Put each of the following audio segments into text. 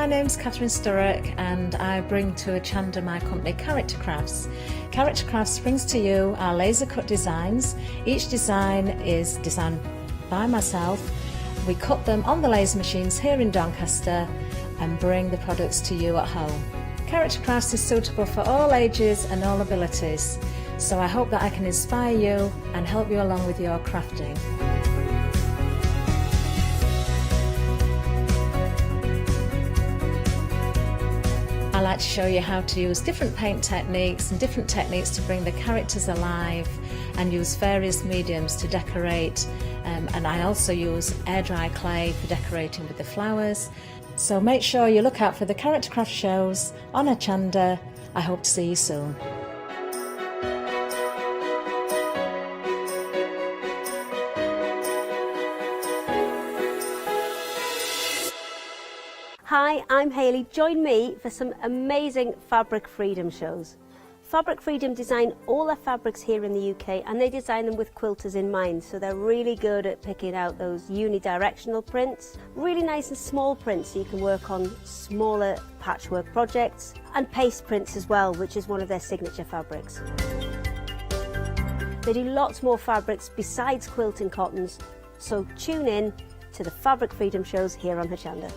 my name's Catherine Sturrock and I bring to Hochanda my company Character Crafts. Character Crafts brings to you our laser cut designs. Each design is designed by myself. We cut them on the laser machines here in Doncaster and bring the products to you at home. Character Crafts is suitable for all ages and all abilities, so I hope that I can inspire you and help you along with your crafting. I like to show you how to use different paint techniques and different techniques to bring the characters alive and use various mediums to decorate, and I also use air dry clay for decorating with the flowers. So make sure you look out for the Character Craft shows on Hochanda. I hope to see you soon. Hi, I'm Hayley. Join me for some amazing Fabric Freedom shows. Fabric Freedom design all their fabrics here in the UK, and they design them with quilters in mind, so they're really good at picking out those unidirectional prints, really nice and small prints so you can work on smaller patchwork projects, and paste prints as well, which is one of their signature fabrics. They do lots more fabrics besides quilting cottons, so tune in to the Fabric Freedom shows here on Hochanda.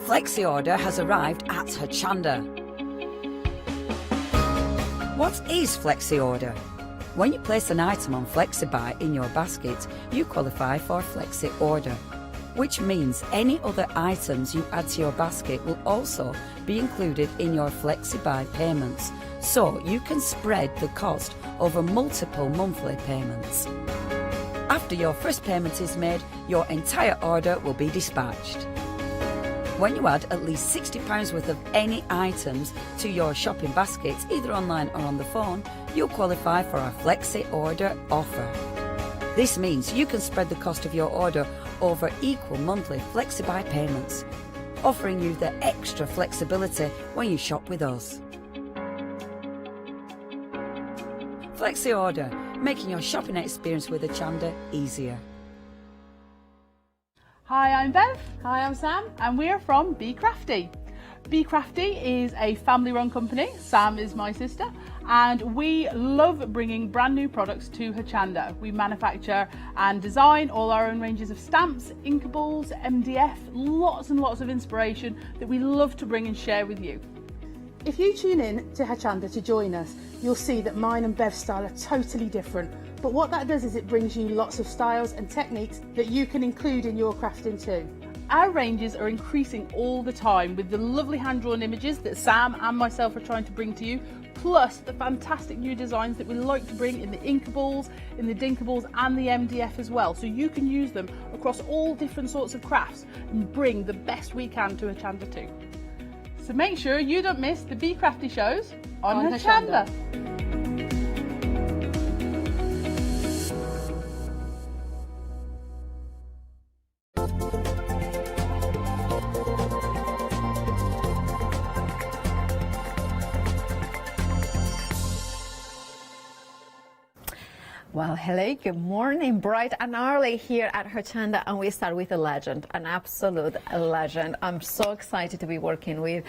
Flexi order has arrived at Hochanda. What is Flexi order? When you place an item on Flexi Buy in your basket, you qualify for Flexi order, which means any other items you add to your basket will also be included in your Flexi Buy payments, so you can spread the cost over multiple monthly payments. After your first payment is made, your entire order will be dispatched. When you add at least £60 worth of any items to your shopping baskets, either online or on the phone, you'll qualify for our Flexi order offer. This means you can spread the cost of your order over equal monthly Flexi Buy payments, offering you the extra flexibility when you shop with us. Flexi order, making your shopping experience with Hochanda easier. Hi, I'm Bev. Hi, I'm Sam, and we're from Be Crafty. Be Crafty is a family-run company. Sam is my sister, and we love bringing brand new products to Hochanda. We manufacture and design all our own ranges of stamps, inkables, MDF, lots and lots of inspiration that we love to bring and share with you. If you tune in to Hochanda to join us, you'll see that mine and Bev's style are totally different. But what that does is it brings you lots of styles and techniques that you can include in your crafting too. Our ranges are increasing all the time with the lovely hand-drawn images that Sam and myself are trying to bring to you, plus the fantastic new designs that we like to bring in the inkables, in the dinkables and the MDF as well, so you can use them across all different sorts of crafts and bring the best we can to Hochanda too. So make sure you don't miss the Be Crafty shows on Hochanda. Well, hello, good morning, bright and early here at Hochanda, and we start with a legend, an absolute legend. I'm so excited to be working with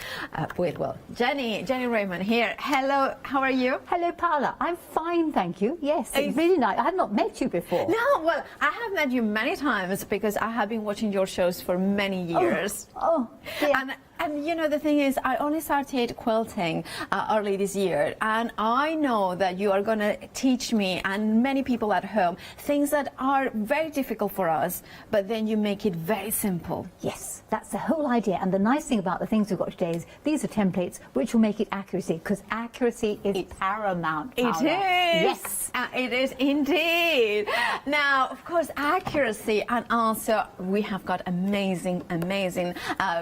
Jenny Raymond here. Hello, how are you? Hello, Paula. I'm fine, thank you. Yes, it's really nice. I have not met you before. No, well, I have met you many times because I have been watching your shows for many years. Oh dear. And you know, the thing is, I only started quilting early this year, and I know that you are going to teach me and many people at home things that are very difficult for us, but then you make it very simple. Yes, that's the whole idea. And the nice thing about the things we've got today is these are templates which will make it accuracy, because accuracy is paramount. It Paula. is. Yes. It is indeed. Now, of course, accuracy, and also we have got amazing,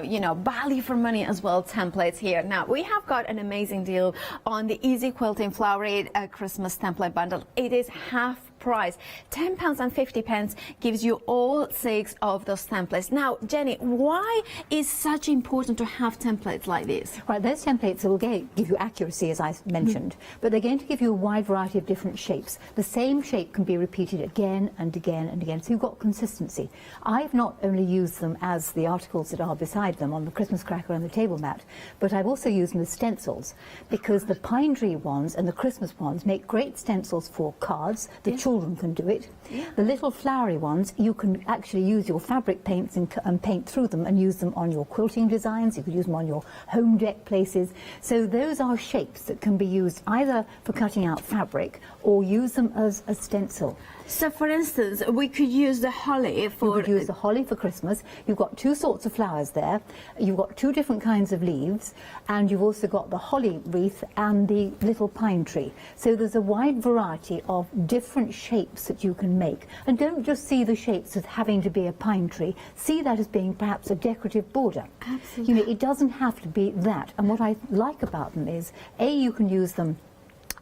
you know, value for money as well templates here. Now, we have got an amazing deal on the Easy Quilting Flowery Christmas template bundle. It is half price. £10.50 gives you all 6 of those templates. Now, Jenny, why is such important to have templates like this? Right, those templates will give you accuracy, as I mentioned, but they're going to give you a wide variety of different shapes. The same shape can be repeated again and again and again, so you've got consistency. I've not only used them as the articles that are beside them on the Christmas cracker and the table mat, but I've also used them as stencils, because the pine tree ones and the Christmas ones make great stencils for cards. The children can do it. The little flowery ones, you can actually use your fabric paints and paint through them and use them on your quilting designs. You could use them on your home deck places. So those are shapes that can be used either for cutting out fabric or use them as a stencil. So, for instance, we could use the holly for... You could use the holly for Christmas. You've got 2 sorts of flowers there. You've got 2 different kinds of leaves, and you've also got the holly wreath and the little pine tree. So there's a wide variety of different shapes that you can make. And don't just see the shapes as having to be a pine tree. See that as being perhaps a decorative border. Absolutely. You know, it doesn't have to be that. And what I like about them is, A, you can use them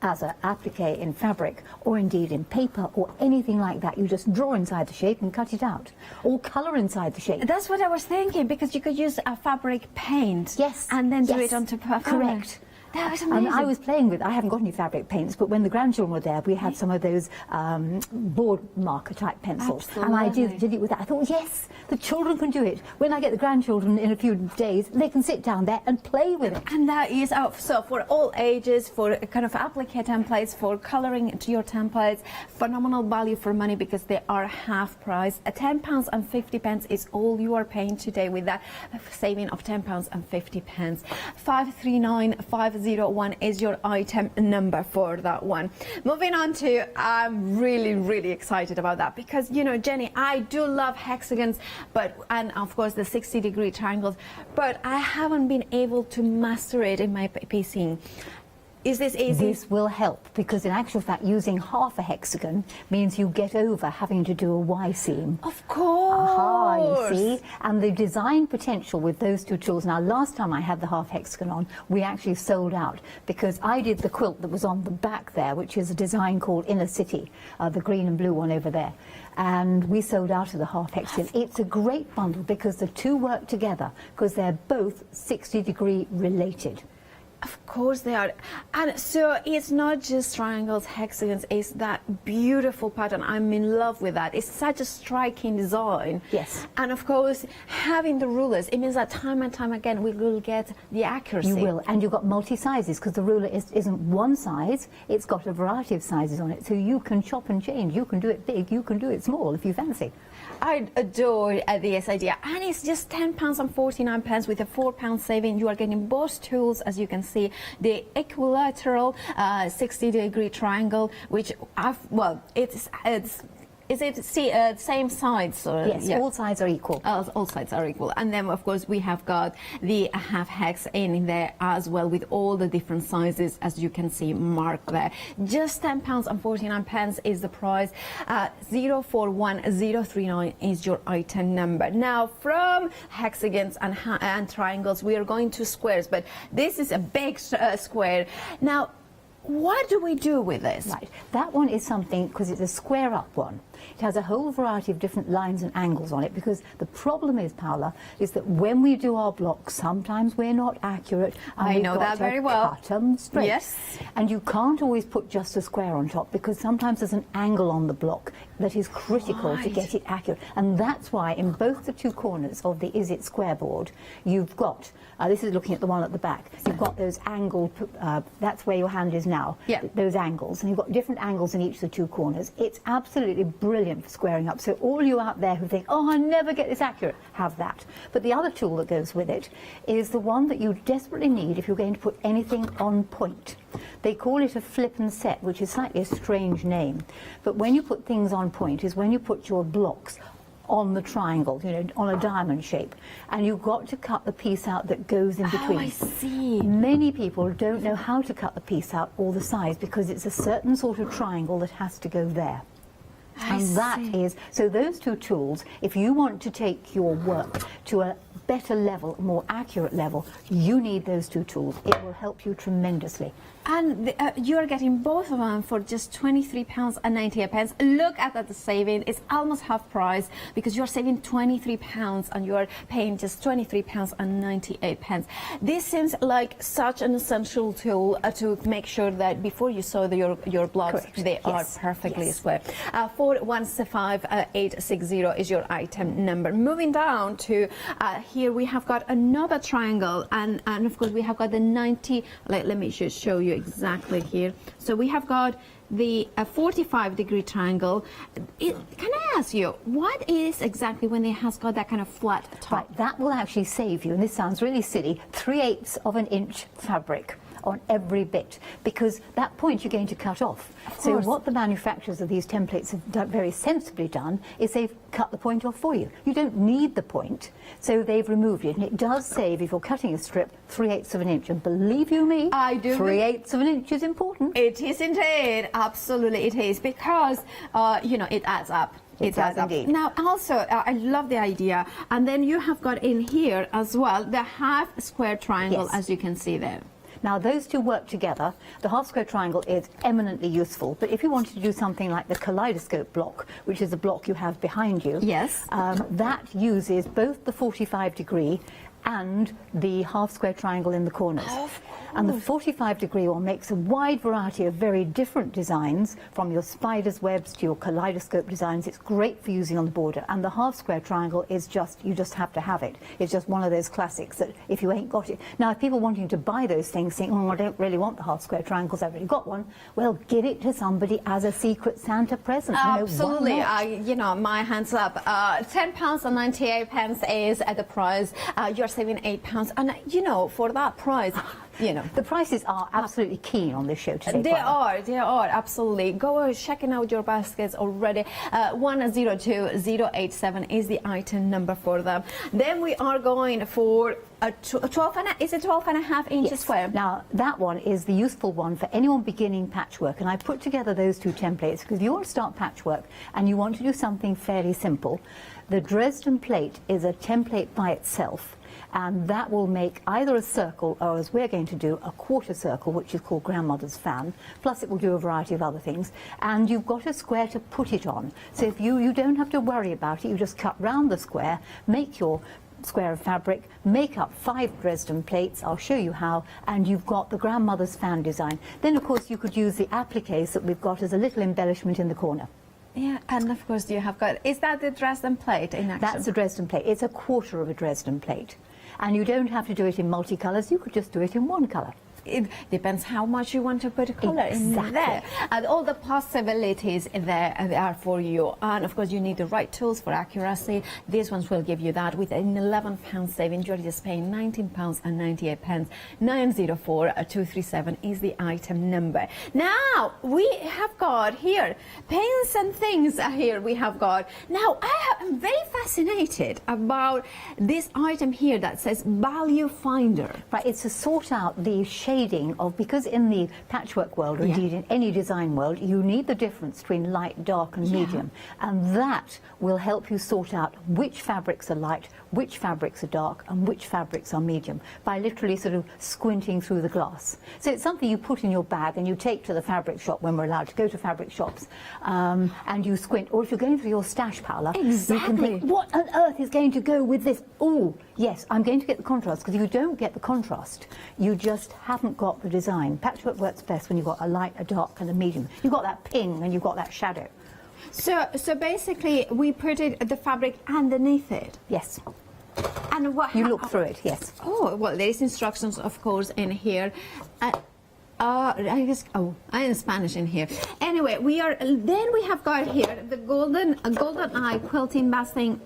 as an applique in fabric, or indeed in paper, or anything like that. You just draw inside the shape and cut it out, or colour inside the shape. That's what I was thinking, because you could use a fabric paint. Yes. And then do it onto fabric. Correct. That was amazing. And I was playing with, I haven't got any fabric paints, but when the grandchildren were there, we had some of those board marker type pencils. Absolutely. And I did it with that. I thought, yes, the children can do it. When I get the grandchildren in a few days, they can sit down there and play with it. And that is so for all ages, for kind of applique templates, for colouring to your templates, phenomenal value for money because they are half price. £10.50 is all you are paying today with that saving of £10.50. 539501 is your item number for that one. Moving on to, I'm really excited about that because, you know, Jenny, I do love hexagons, and of course the 60-degree triangles, but I haven't been able to master it in my piecing. Is this easy? This will help, because in actual fact using half a hexagon means you get over having to do a Y seam. Of course. Aha, you see? And the design potential with those 2 tools. Now, last time I had the half hexagon on, we actually sold out because I did the quilt that was on the back there, which is a design called Inner City, the green and blue one over there. And we sold out of the half hexagon. It's a great bundle because the 2 work together because they're both 60-degree related. Of course they are. And so it's not just triangles, hexagons, it's that beautiful pattern. I'm in love with that. It's such a striking design. Yes. And of course, having the rulers, it means that time and time again we will get the accuracy. You will. And you've got multi-sizes because the ruler isn't one size, it's got a variety of sizes on it. So you can chop and change. You can do it big, you can do it small if you fancy. I adore this idea, and it's just £10.49 with a £4 saving. You are getting both tools, as you can see, the equilateral 60-degree triangle, which is it same sides? Or, yes, all sides are equal. All sides are equal. And then, of course, we have got the half hex in there as well with all the different sizes, as you can see marked there. Just £10.49 is the price. 041039 is your item number. Now, from hexagons and triangles, we are going to squares, but this is a big square. Now, what do we do with this? Right, that one is something, because it's a square up one. It has a whole variety of different lines and angles on it, because the problem is, Paula, is that when we do our blocks, sometimes we're not accurate. And I know that very well. Cut them straight. Yes. And you can't always put just a square on top, because sometimes there's an angle on the block that is critical to get it accurate. And that's why in both the 2 corners of the Is It Square board, you've got, this is looking at the one at the back, you've got those angled, that's where your hand is now, those angles, and you've got different angles in each of the 2 corners. It's absolutely brilliant for squaring up. So all you out there who think, oh, I never get this accurate, have that. But the other tool that goes with it is the one that you desperately need if you're going to put anything on point. They call it a flip and set, which is slightly a strange name. But when you put things on point is when you put your blocks on the triangle, you know, on a diamond shape, and you've got to cut the piece out that goes in between. Oh, I see. Many people don't know how to cut the piece out or the size because it's a certain sort of triangle that has to go there. And that is, so those 2 tools, if you want to take your work to a better level, more accurate level, you need those two tools. It will help you tremendously. And you're getting both of them for just £23.98. Look at that saving. It's almost half price because you're saving £23 and you're paying just £23.98. This seems like such an essential tool to make sure that before you sew your blocks, Correct. they are Yes. perfectly Yes. square. 415860 is your item number. Moving down to here, we have got another triangle, and of course we have got the 90. Let me just show you exactly here. So we have got the 45-degree triangle. Can I ask you, what is exactly when it has got that kind of flat top? Right, that will actually save you, and this sounds really silly, 3/8 of an inch fabric on every bit, because that point you're going to cut off. So course. what the manufacturers of these templates have very sensibly done is they've cut the point off for you. You don't need the point, so they've removed it, and it does save, if you're cutting a strip, 3/8 of an inch. And believe you me, I do. 3/8 of an inch is important. It is indeed, absolutely it is, because you know, it adds up. It does indeed. Now, also, I love the idea, and then you have got in here as well the half square triangle, Yes. as you can see there. Now, those two work together. The half square triangle is eminently useful, but if you wanted to do something like the kaleidoscope block, which is the block you have behind you, Yes. that uses both the 45-degree and the half square triangle in the corners. And the 45-degree one makes a wide variety of very different designs, from your spider's webs to your kaleidoscope designs. It's great for using on the border. And the half square triangle is just, you just have to have it. It's just one of those classics that if you ain't got it. Now, if people wanting to buy those things think, oh, I don't really want the half square triangles, I've already got one, well, give it to somebody as a secret Santa present. You know, why Absolutely, not? you know, my hands up. £10.98 is at the price. You're saving £8, and you know, for that price, you know. The prices are absolutely keen on this show today. They are, absolutely. Go checking out your baskets already. 102087 is the item number for them. Then we are going for a 12 and a half inches Yes. square. Now, that one is the useful one for anyone beginning patchwork, and I put together those two templates because if you want to start patchwork and you want to do something fairly simple, the Dresden plate is a template by itself, and that will make either a circle or, as we're going to do, a quarter circle, which is called grandmother's fan, plus it will do a variety of other things, and you've got a square to put it on. So if you don't have to worry about it, you just cut round the square, make your square of fabric, make up 5 Dresden plates, I'll show you how, and you've got the grandmother's fan design. Then of course you could use the appliques that we've got as a little embellishment in the corner. Yeah, and of course you have got, is that the Dresden plate in action? That's a Dresden plate. It's a quarter of a Dresden plate. And you don't have to do it in multicolours, you could just do it in one colour. It depends how much you want to put colour in there. And all the possibilities there are for you. And of course, you need the right tools for accuracy. These ones will give you that with an £11 saving. You're just paying £19.98. 904237 is the item number. Now, we have got here pens and things here we have got. Now, I am very fascinated about this item here that says Value Finder. Right, it's to sort out the shading of, because in the patchwork world, or indeed in any design world, you need the difference between light, dark and medium. And that will help you sort out which fabrics are light, which fabrics are dark and which fabrics are medium, by literally sort of squinting through the glass. So it's something you put in your bag and you take to the fabric shop when we're allowed to go to fabric shops, and you squint. Or if you're going through your stash parlour, you can think, what on earth is going to go with this? Oh, yes, I'm going to get the contrast, because if you don't get the contrast, you just haven't got the design. Patchwork works best when you've got a light, a dark and a medium. You've got that ping and you've got that shadow. So basically, we put the fabric underneath it. Yes. And what You look through it, yes. Oh, well, there's instructions, of course, in here. I guess, in Spanish in here. Anyway, then we have got here the golden eye quilting basting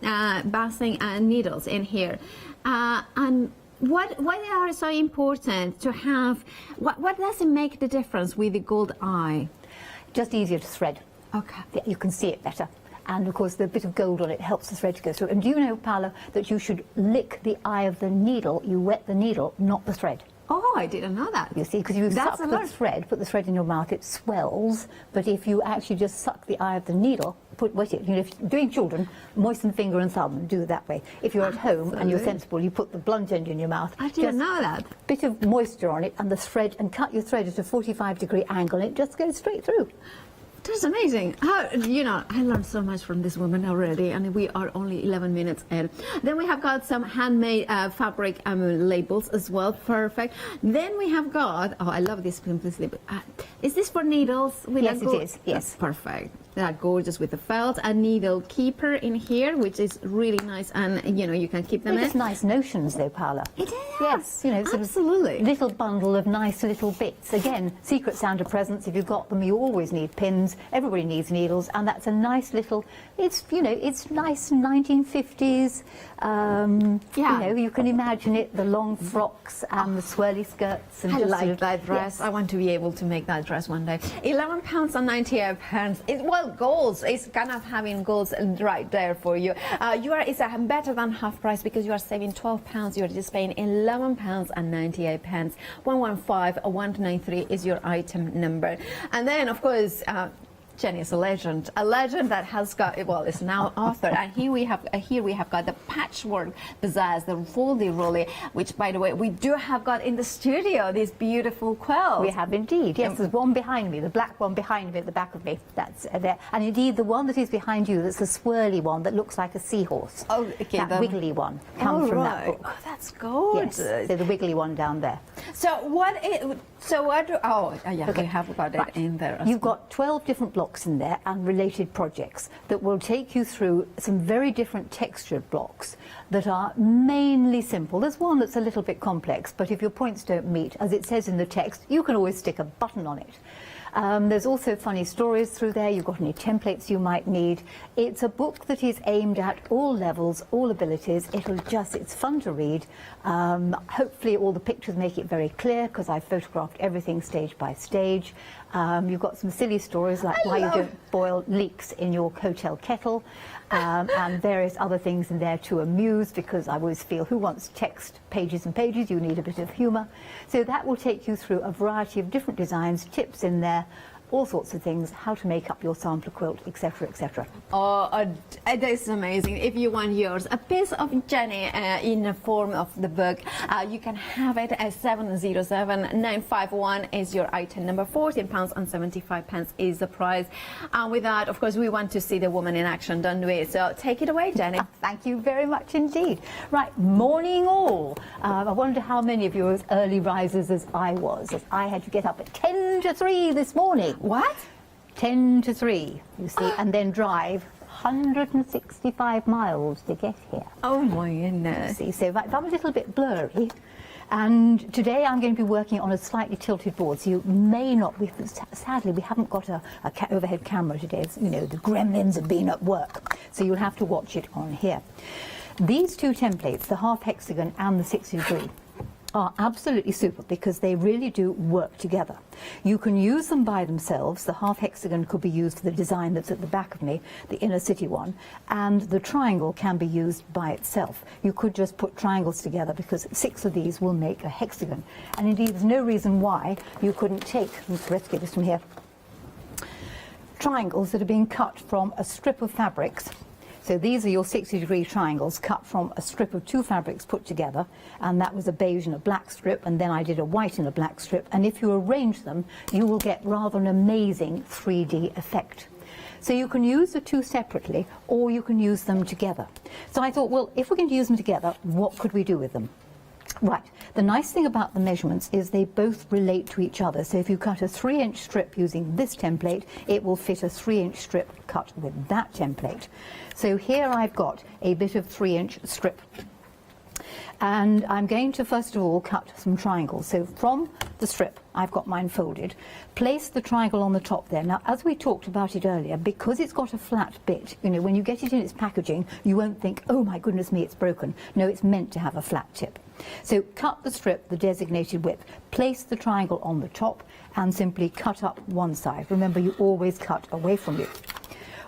needles in here, and why they are so important to have? What does it make the difference with the gold eye? Just easier to thread. Okay. Yeah, you can see it better. And of course the bit of gold on it helps the thread to go through. And do you know, Paula, that you should lick the eye of the needle? You wet the needle, not the thread. Oh, I didn't know that. You see, because you suck the thread, put the thread in your mouth, it swells. But if you actually just suck the eye of the needle, wet it. You know, if you're doing children, moisten finger and thumb and do it that way. If you're at home and you're sensible, you put the blunt end in your mouth. I didn't know that. Bit of moisture on it and the thread, and cut your thread at a 45-degree angle, and it just goes straight through. That's amazing. How, you know, I learned so much from this woman already, and we are only 11 minutes in. Then we have got some handmade fabric labels as well. Perfect. Then we have got, oh, I love this simplicity. Is this for needles? Yes, it is. Yes. Perfect. They're gorgeous with the felt. A needle keeper in here, which is really nice, and you know, you can keep them in. It's nice notions, though, Paula. It is. Yes, you know, sort absolutely. of little bundle of nice little bits. Again, secret Santa presents. If you've got them, you always need pins. Everybody needs needles, and that's a nice little. It's, you know, it's nice 1950s. Yeah. You know, you can imagine it. The long frocks and the swirly skirts. And I just like sort of, that dress. yes. I want to be able to make that dress one day. £11.98. Well, goals. It's kind of having goals right there for you. It's better than half price because you are saving £12. You're just paying £11.98. 115193 is your item number. And then, of course, Jenny is a legend that has got, well, is now author. And here we have got the patchwork bazaars, the roly, which, by the way, we do have got in the studio these beautiful quilts. We have indeed. Yes, there's one behind me, the black one behind me at the back of me. That's there. And indeed, the one that is behind you, that's the swirly one that looks like a seahorse. Oh, okay. That wiggly one comes from that book. Oh, that's gorgeous. Yes, so the wiggly one down there. We have got it in there. You've got 12 different blocks in there and related projects that will take you through some very different textured blocks that are mainly simple. There's one that's a little bit complex, but if your points don't meet, as it says in the text, you can always stick a button on it. There's also funny stories through there. You've got any templates you might need. It's a book that is aimed at all levels, all abilities. It's fun to read. Hopefully all the pictures make it very clear because I've photographed everything stage by stage. You've got some silly stories like why you don't boil leeks in your hotel kettle, and various other things in there to amuse, because I always feel who wants text pages and pages? You need a bit of humour. So that will take you through a variety of different designs, tips in there, all sorts of things, how to make up your sampler quilt, etc., etc. Oh, that's amazing. If you want yours, a piece of Jenny in the form of the book, you can have it at 707951 is your item number. £14.75 is the price. And with that, of course, we want to see the woman in action, don't we? So take it away, Jenny. Thank you very much indeed. Right, morning all. I wonder how many of you are as early risers as I was, as I had to get up at 10 to 3 this morning. What? 10 to 3, you see, and then drive 165 miles to get here. Oh my goodness. See, so I'm a little bit blurry. And today I'm going to be working on a slightly tilted board, so you may not, sadly we haven't got a overhead camera today. You know, the gremlins have been at work, so you'll have to watch it on here. These two templates, the half hexagon and the 60 degree, are absolutely super because they really do work together. You can use them by themselves. The half hexagon could be used for the design that's at the back of me, the inner city one, and the triangle can be used by itself. You could just put triangles together because 6 of these will make a hexagon. And indeed, there's no reason why you couldn't take, let's get this from here, triangles that are being cut from a strip of fabrics. So these are your 60-degree triangles cut from a strip of 2 fabrics put together, and that was a beige and a black strip, and then I did a white and a black strip, and if you arrange them, you will get rather an amazing 3D effect. So you can use the 2 separately, or you can use them together. So I thought, well, if we're going to use them together, what could we do with them? Right, the nice thing about the measurements is they both relate to each other. So if you cut a 3-inch strip using this template, it will fit a 3-inch strip cut with that template. So here I've got a bit of 3-inch strip. And I'm going to first of all cut some triangles. So from the strip, I've got mine folded. Place the triangle on the top there. Now, as we talked about it earlier, because it's got a flat bit, you know, when you get it in its packaging, you won't think, oh my goodness me, it's broken. No, it's meant to have a flat tip. So cut the strip the designated width, place the triangle on the top, and simply cut up one side. Remember, you always cut away from you.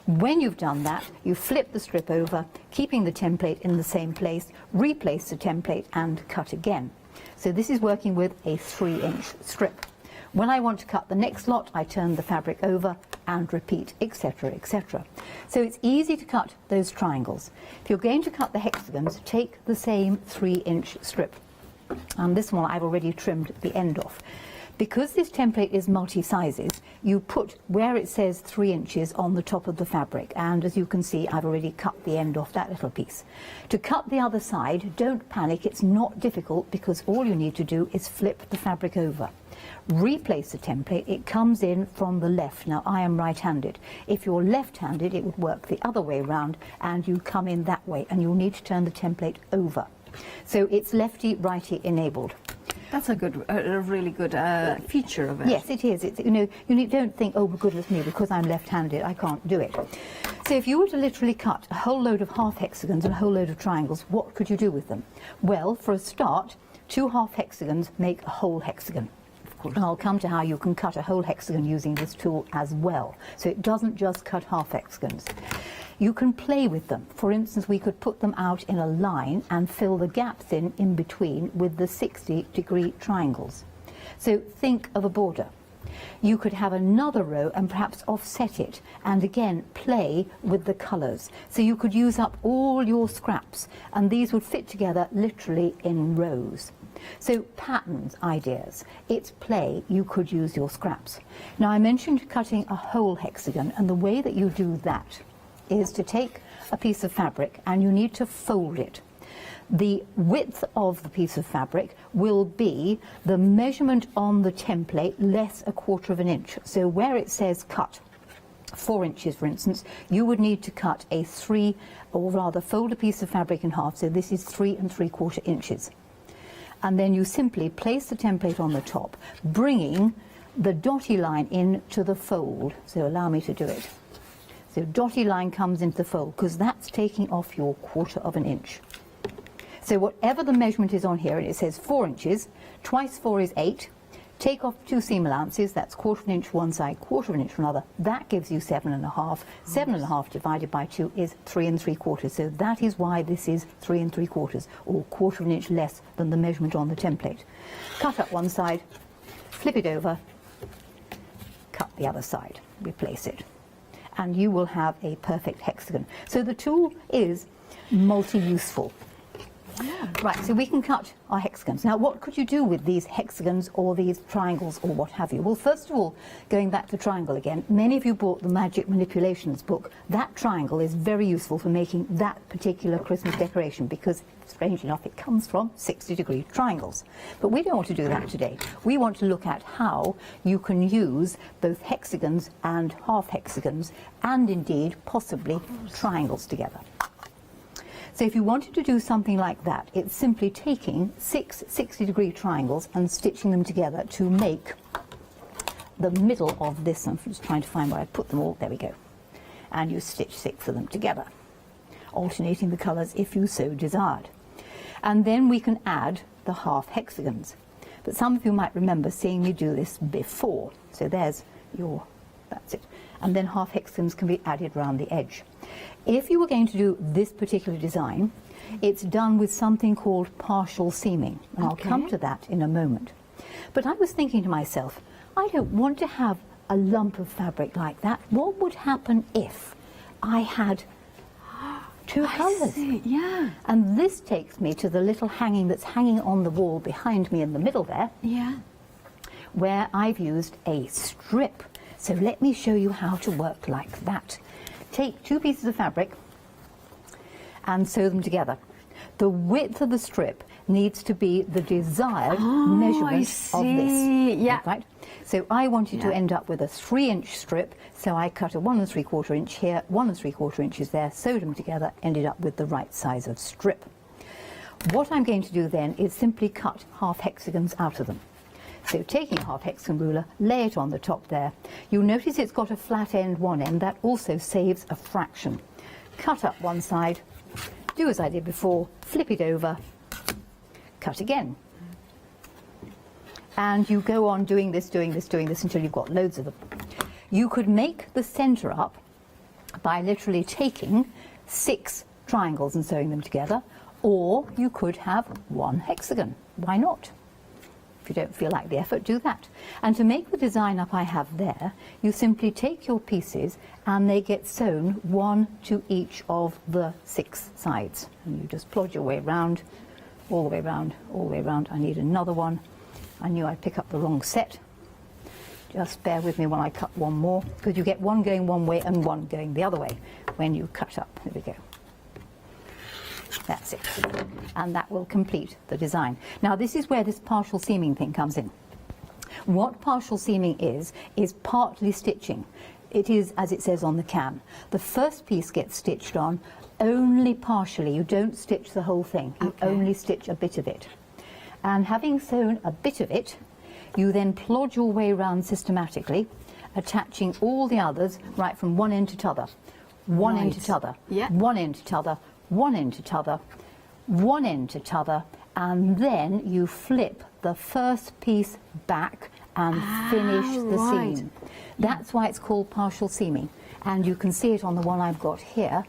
When you've done that, you flip the strip over, keeping the template in the same place, replace the template and cut again. So this is working with a 3-inch strip. When I want to cut the next lot, I turn the fabric over and repeat, etc., etc. So it's easy to cut those triangles. If you're going to cut the hexagons, take the same 3-inch strip. And this one I've already trimmed the end off. Because this template is multi-sizes, you put where it says 3 inches on the top of the fabric, and as you can see, I've already cut the end off that little piece. To cut the other side, don't panic, it's not difficult, because all you need to do is flip the fabric over. Replace the template, it comes in from the left. Now I am right-handed. If you're left-handed, it would work the other way around, and you come in that way, and you'll need to turn the template over. So it's lefty-righty enabled. That's a really good feature of it. Yes, it is. It's, don't think, oh, goodness me, because I'm left-handed, I can't do it. So if you were to literally cut a whole load of half hexagons and a whole load of triangles, what could you do with them? Well, for a start, 2 half hexagons make a whole hexagon. And I'll come to how you can cut a whole hexagon using this tool as well. So it doesn't just cut half hexagons. You can play with them. For instance, we could put them out in a line and fill the gaps in between with the 60-degree triangles. So think of a border. You could have another row and perhaps offset it, and again play with the colours. So you could use up all your scraps, and these would fit together literally in rows. So patterns, ideas, it's play, you could use your scraps. Now I mentioned cutting a whole hexagon, and the way that you do that is to take a piece of fabric and you need to fold it. The width of the piece of fabric will be the measurement on the template less 1/4 inch. So where it says cut 4 inches, for instance, you would need to cut a 3, or rather fold a piece of fabric in half, so this is 3 3/4 inches. And then you simply place the template on the top, bringing the dotty line into the fold. So allow me to do it. So dotty line comes into the fold, because that's taking off your 1/4 inch. So whatever the measurement is on here, and it says 4 inches, twice 4 is 8. Take off 2 seam allowances, that's 1/4 inch one side, 1/4 inch another. That gives you 7.5. 7.5 divided by 2 is 3 3/4. So that is why this is 3 3/4, or 1/4 inch less than the measurement on the template. Cut up one side, flip it over, cut the other side, replace it, and you will have a perfect hexagon. So the tool is multi-useful. Yeah. Right, so we can cut our hexagons. Now, what could you do with these hexagons or these triangles or what have you? Well, first of all, going back to triangle again, many of you bought the Magic Manipulations book. That triangle is very useful for making that particular Christmas decoration, because, strange enough, it comes from 60-degree triangles. But we don't want to do that today. We want to look at how you can use both hexagons and half hexagons, and indeed, possibly, triangles together. So if you wanted to do something like that, it's simply taking 6 60-degree triangles and stitching them together to make the middle of this. I'm just trying to find where I put them all. There we go. And you stitch 6 of them together, alternating the colours if you so desired. And then we can add the half hexagons. But some of you might remember seeing me do this before. So there's that's it. And then half hexagons can be added round the edge. If you were going to do this particular design, it's done with something called partial seaming, and I'll come to that in a moment. But I was thinking to myself, I don't want to have a lump of fabric like that. What would happen if I had 2 colours? Yeah. And this takes me to the little hanging that's hanging on the wall behind me in the middle there, Yeah. where I've used a strip. So let me show you how to work like that. Take 2 pieces of fabric and sew them together. The width of the strip needs to be the desired measurement of this. Yeah. Right? So I wanted to end up with a 3-inch strip, so I cut a 1 3/4 inch here, 1 3/4 inches there, sewed them together, ended up with the right size of strip. What I'm going to do then is simply cut half hexagons out of them. So taking a half hexagon ruler, lay it on the top there. You'll notice it's got a flat end one end. That also saves a fraction. Cut up one side, do as I did before, flip it over, cut again. And you go on doing this until you've got loads of them. You could make the centre up by literally taking 6 triangles and sewing them together, or you could have 1 hexagon. Why not? If you don't feel like the effort, do that. And to make the design up I have there, you simply take your pieces and they get sewn one to each of the 6 sides. And you just plod your way round, all the way round, all the way round. I need another one. I knew I'd pick up the wrong set. Just bear with me when I cut one more, because you get one going one way and one going the other way when you cut up. There we go. That's it. And that will complete the design. Now this is where this partial seaming thing comes in. What partial seaming is partly stitching. It is, as it says on the can. The first piece gets stitched on only partially. You don't stitch the whole thing. You only stitch a bit of it. And having sewn a bit of it, you then plod your way round systematically, attaching all the others right from one end to t'other. One end to t'other. Yeah. One end to t'other. One end to t'other. One end to t'other. And then you flip the first piece back and finish the seam. That's why it's called partial seaming. And you can see it on the one I've got here,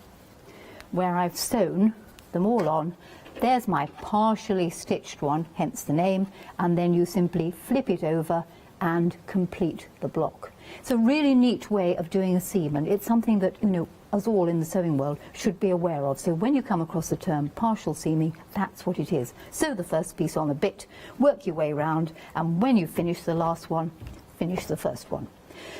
where I've sewn them all on. There's my partially stitched one, hence the name, and then you simply flip it over and complete the block. It's a really neat way of doing a seam, and it's something that, you know, us all in the sewing world should be aware of. So when you come across the term partial seaming, that's what it is. Sew the first piece on a bit, work your way around, and when you finish the last one, finish the first one.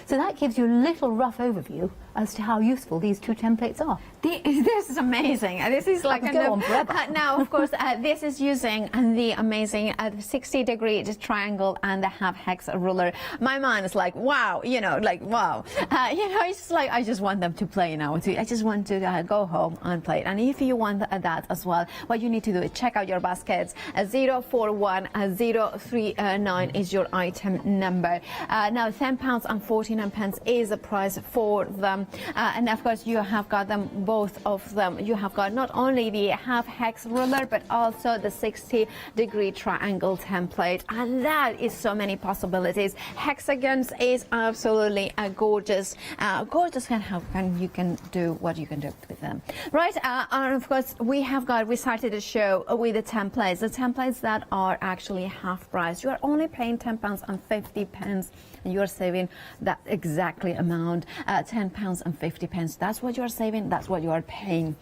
So that gives you a little rough overview as to how useful these 2 templates are. This is amazing. This is like go on forever. Now, of course, this is using the amazing 60-degree triangle and the half hex ruler. My mind is like, wow, you know, like, wow. You know, it's like, I just want them to play now. I just want to go home and play. And if you want that as well, what you need to do is check out your baskets. 041039 is your item number. Now, £10 and 49 pence is the price for them. And of course, you have got them, both of them. You have got not only the half hex ruler, but also the 60-degree triangle template. And that is so many possibilities. Hexagons is absolutely a gorgeous, and you can do what you can do with them. Right, and of course, we started the show with the templates that are actually half price. You are only paying £10 and 50 pence. And you are saving that exactly amount, £10 and 50 pence. That's what you are saving, that's what you are paying.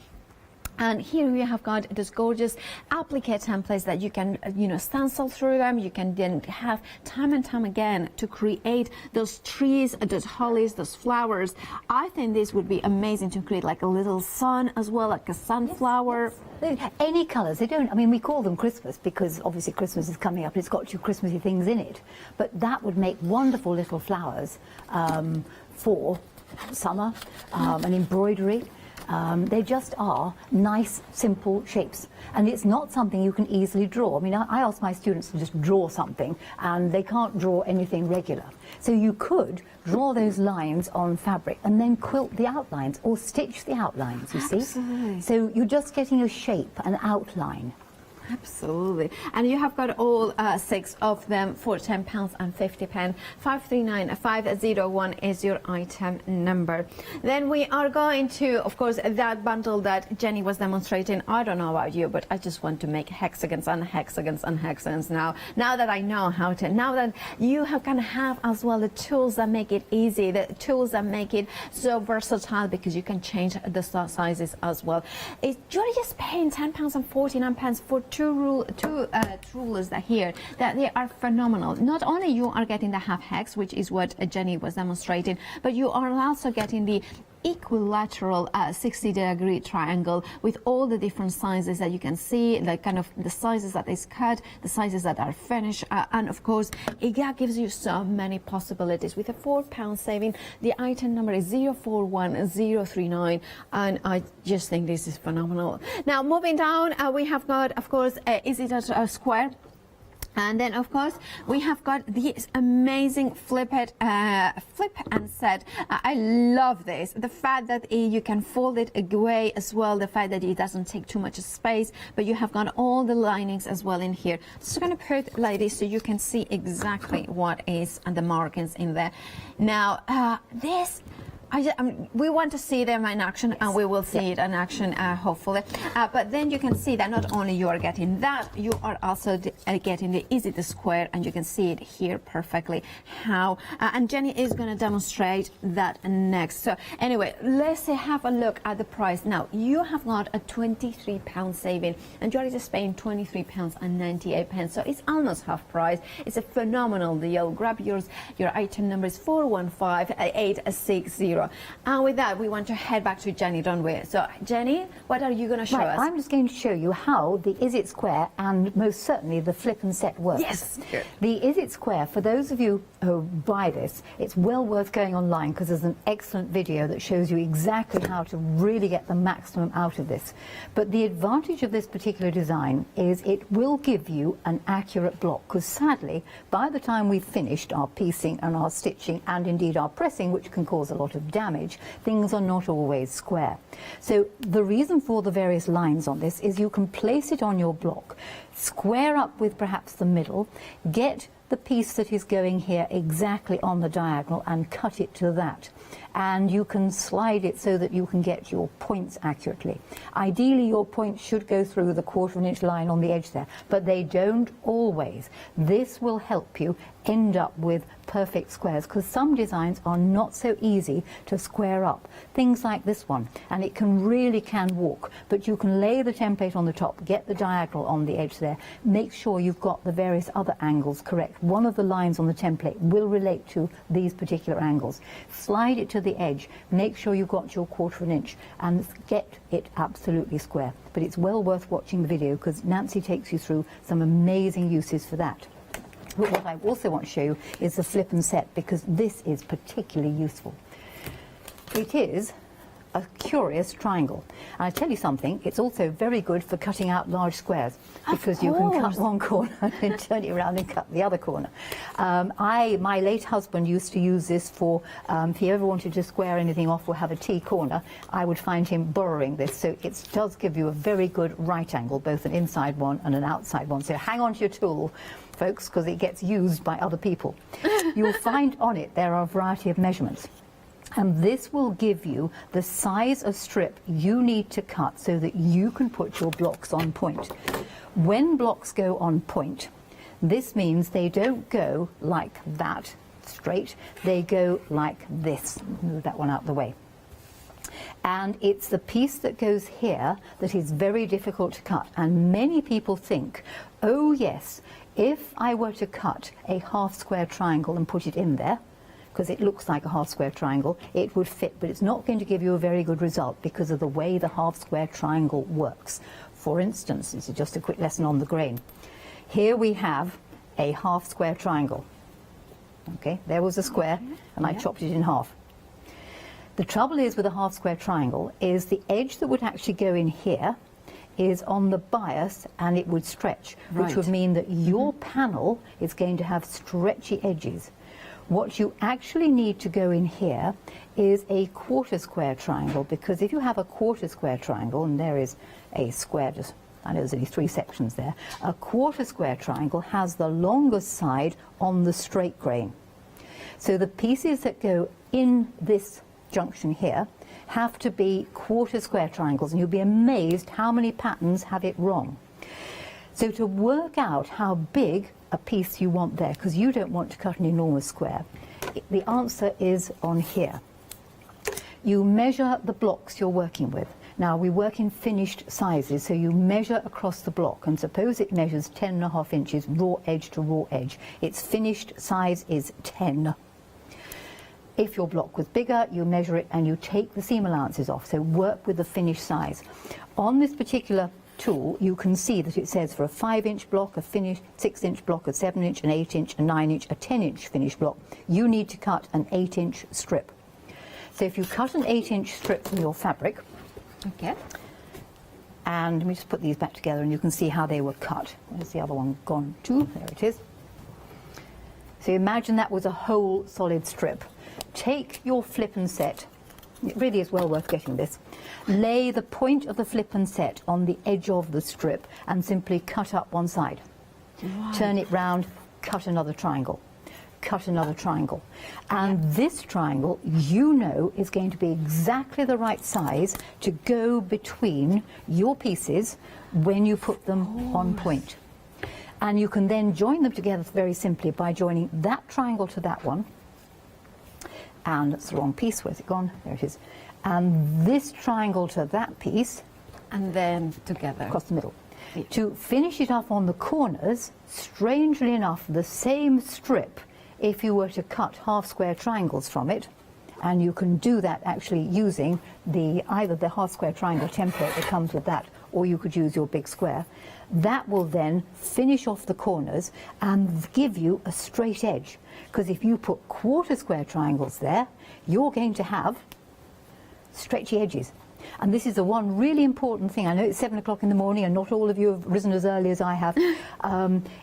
And here we have got this gorgeous applique templates that you can, you know, stencil through them. You can then have time and time again to create those trees, those hollies, those flowers. I think this would be amazing to create like a little sun as well, like a sunflower. Yes. Any colours, they don't, I mean, we call them Christmas because obviously Christmas is coming up, it's got 2 Christmassy things in it, but that would make wonderful little flowers for summer and embroidery. They just are nice, simple shapes. And it's not something you can easily draw. I mean, I ask my students to just draw something, and they can't draw anything regular. So you could draw those lines on fabric and then quilt the outlines or stitch the outlines, you see? So you're just getting a shape, an outline. Absolutely. And you have got all 6 of them for £10 and 50 pence. 539501 is your item number. Then we are going to, of course, that bundle that Jenny was demonstrating. I don't know about you, but I just want to make hexagons and hexagons and hexagons now. Now that I know how to, now that you can have as well the tools that make it easy, the tools that make it so versatile, because you can change the sizes as well. You're just paying £10 and 49 pence for two rulers that here that they are phenomenal. Not only you are getting the half hex, which is what Jenny was demonstrating, but you are also getting the equilateral 60-degree triangle with all the different sizes that you can see, like kind of the sizes that is cut, the sizes that are finished, and of course it gives you so many possibilities. With a £4 saving, the item number is 041039, and I just think this is phenomenal. Now moving down, we have got, of course, is it a square? And then, of course, we have got this amazing flip and set. I love this. The fact that you can fold it away as well. The fact that it doesn't take too much space, but you have got all the linings as well in here. Just going to put like this so you can see exactly what is and the markings in there. Now, this we want to see them in action, and we will see it in action, hopefully. But then you can see that not only you are getting that, you are also getting the Is It the Square, and you can see it here perfectly how. And Jenny is going to demonstrate that next. So anyway, let's have a look at the price. Now, you have got a £23 saving, and you're just paying £23.98. So it's almost half price. It's a phenomenal deal. Grab yours. Your item number is 415860. And with that, we want to head back to Jenny, don't we? So, Jenny, what are you going to show us? I'm just going to show you how the Is It Square and most certainly the flip and set works. Yes. The Is It Square, for those of you who buy this, it's well worth going online because there's an excellent video that shows you exactly how to really get the maximum out of this. But the advantage of this particular design is it will give you an accurate block, because sadly, by the time we've finished our piecing and our stitching and indeed our pressing, which can cause a lot of damage, things are not always square. So the reason for the various lines on this is you can place it on your block, square up with perhaps the middle, get the piece that is going here exactly on the diagonal and cut it to that. And you can slide it so that you can get your points accurately. Ideally, your points should go through the 1/4 inch line on the edge there, but they don't always. This will help you end up with perfect squares, because some designs are not so easy to square up. Things like this one, and it really can walk, but you can lay the template on the top, get the diagonal on the edge there, make sure you've got the various other angles correct. One of the lines on the template will relate to these particular angles. Slide it to the edge, make sure you've got your 1/4 inch, and get it absolutely square. But it's well worth watching the video, because Nancy takes you through some amazing uses for that. But what I also want to show you is the flip and set, because this is particularly useful. It is a curious triangle. And I tell you something, it's also very good for cutting out large squares, because you can cut one corner and then turn it around and cut the other corner. My late husband used to use this for, if he ever wanted to square anything off or have a T corner, I would find him borrowing this. So it does give you a very good right angle, both an inside one and an outside one. So hang on to your tool, folks, because it gets used by other people. You'll find on it there are a variety of measurements. And this will give you the size of strip you need to cut so that you can put your blocks on point. When blocks go on point, this means they don't go like that straight, they go like this. Move that one out of the way. And it's the piece that goes here that is very difficult to cut. And many people think, oh yes, if I were to cut a half square triangle and put it in there, because it looks like a half square triangle, it would fit, but it's not going to give you a very good result because of the way the half square triangle works. For instance, this is just a quick lesson on the grain. Here we have a half square triangle. Okay, there was a square, and I chopped it in half. The trouble is with a half square triangle is the edge that would actually go in here is on the bias, and it would stretch, which would mean that your panel is going to have stretchy edges. What you actually need to go in here is a 1/4 square triangle, because if you have a 1/4 square triangle, and there is a square, just I know there's only 3 sections there, a 1/4 square triangle has the longest side on the straight grain. So the pieces that go in this junction here have to be 1/4 square triangles, and you'll be amazed how many patterns have it wrong. So to work out how big a piece you want there, because you don't want to cut an enormous square, the answer is on here. You measure the blocks you're working with. Now we work in finished sizes, so you measure across the block, and suppose it measures 10.5 inches raw edge to raw edge. Its finished size is 10. If your block was bigger, you measure it and you take the seam allowances off, so work with the finished size. On this particular tool, you can see that it says for a 5-inch block, a finished 6-inch block, a 7-inch, an 8-inch, a 9-inch, a 10-inch finished block, you need to cut an 8-inch strip. So if you cut an 8-inch strip from your fabric, Okay. and let me just put these back together and you can see how they were cut. Where's the other one gone to? There it is. So imagine that was a whole solid strip. Take your flip and set. It really is well worth getting this. Lay the point of the flip and set on the edge of the strip and simply cut up one side. Turn it round, cut another triangle. cut another triangle. And this triangle, you know, is going to be exactly the right size to go between your pieces when you put them on point. And you can then join them together very simply by joining that triangle to that one. And that's the wrong piece. Where's it gone? There it is. And this triangle to that piece. And then together. Across the middle. Yeah. To finish it off on the corners, strangely enough, the same strip, if you were to cut half square triangles from it, and you can do that actually using either the half square triangle template that comes with that, or you could use your big square. That will then finish off the corners and give you a straight edge. Because if you put quarter square triangles there, you're going to have stretchy edges. And this is the one really important thing. I know it's 7 o'clock in the morning and not all of you have risen as early as I have,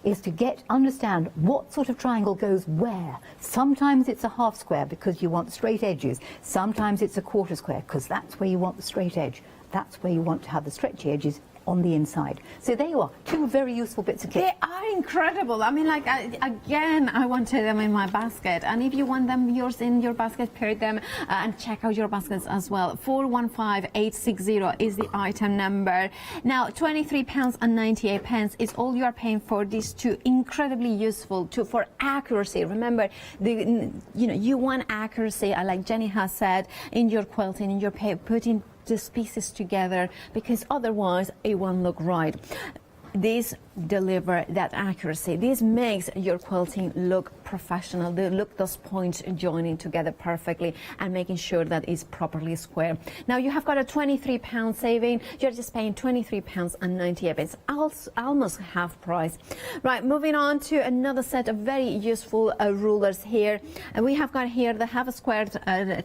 is to understand what sort of triangle goes where. Sometimes it's a half square because you want straight edges. Sometimes it's a quarter square because that's where you want the straight edge. That's where you want to have the stretchy edges on the inside. So there you are, 2 very useful bits of kit. They are incredible. I mean, like, again, I wanted them in my basket. And if you want them yours in your basket, pair them and check out your baskets as well. 415860 is the item number. Now, £23.98 is all you are paying for these 2. Incredibly useful for accuracy. Remember, you want accuracy, like Jenny has said, in your quilting, in your putting these pieces together, because otherwise it won't look right. These deliver that accuracy. This makes your quilting look professional. They look those points joining together perfectly and making sure that it's properly square. Now you have got a £23 saving. You're just paying £23.98. Almost half price. Right, moving on to another set of very useful rulers here. And we have got here the half a square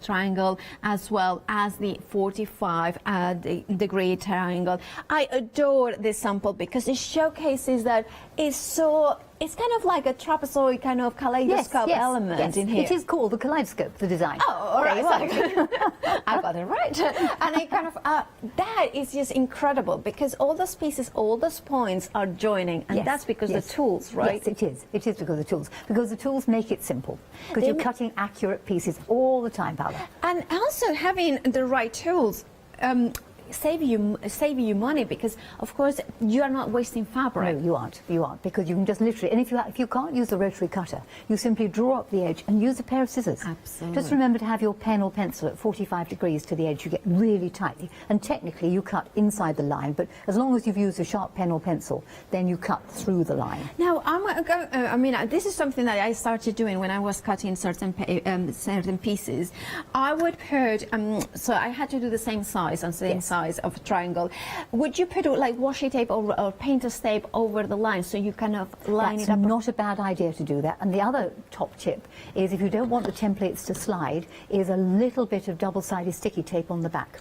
triangle as well as the 45-degree triangle. I adore this sample because it showcases that it's kind of like a trapezoid kind of kaleidoscope element in here. It is called the kaleidoscope, the design. Oh, all right. I got it right. And it kind of, that is just incredible because all those pieces, all those points are joining. And that's because the tools, right? Yes, it is. It is because of the tools. Because the tools make it simple. Because you're cutting accurate pieces all the time, Paula. And also having the right tools. Save you money because of course you are not wasting fabric. No, you aren't because you can just literally, and if you can't use the rotary cutter, you simply draw up the edge and use a pair of scissors. Absolutely. Just remember to have your pen or pencil at 45 degrees to the edge. You get really tightly, and technically you cut inside the line, but as long as you've used a sharp pen or pencil, then you cut through the line. Now this is something that I started doing when I was cutting certain pieces. I would put so I had to do the same size and same size of a triangle. Would you put like washi tape or painter's tape over the line so you kind of line it up? That's not a bad idea to do that. And the other top tip is, if you don't want the templates to slide, is a little bit of double-sided sticky tape on the back.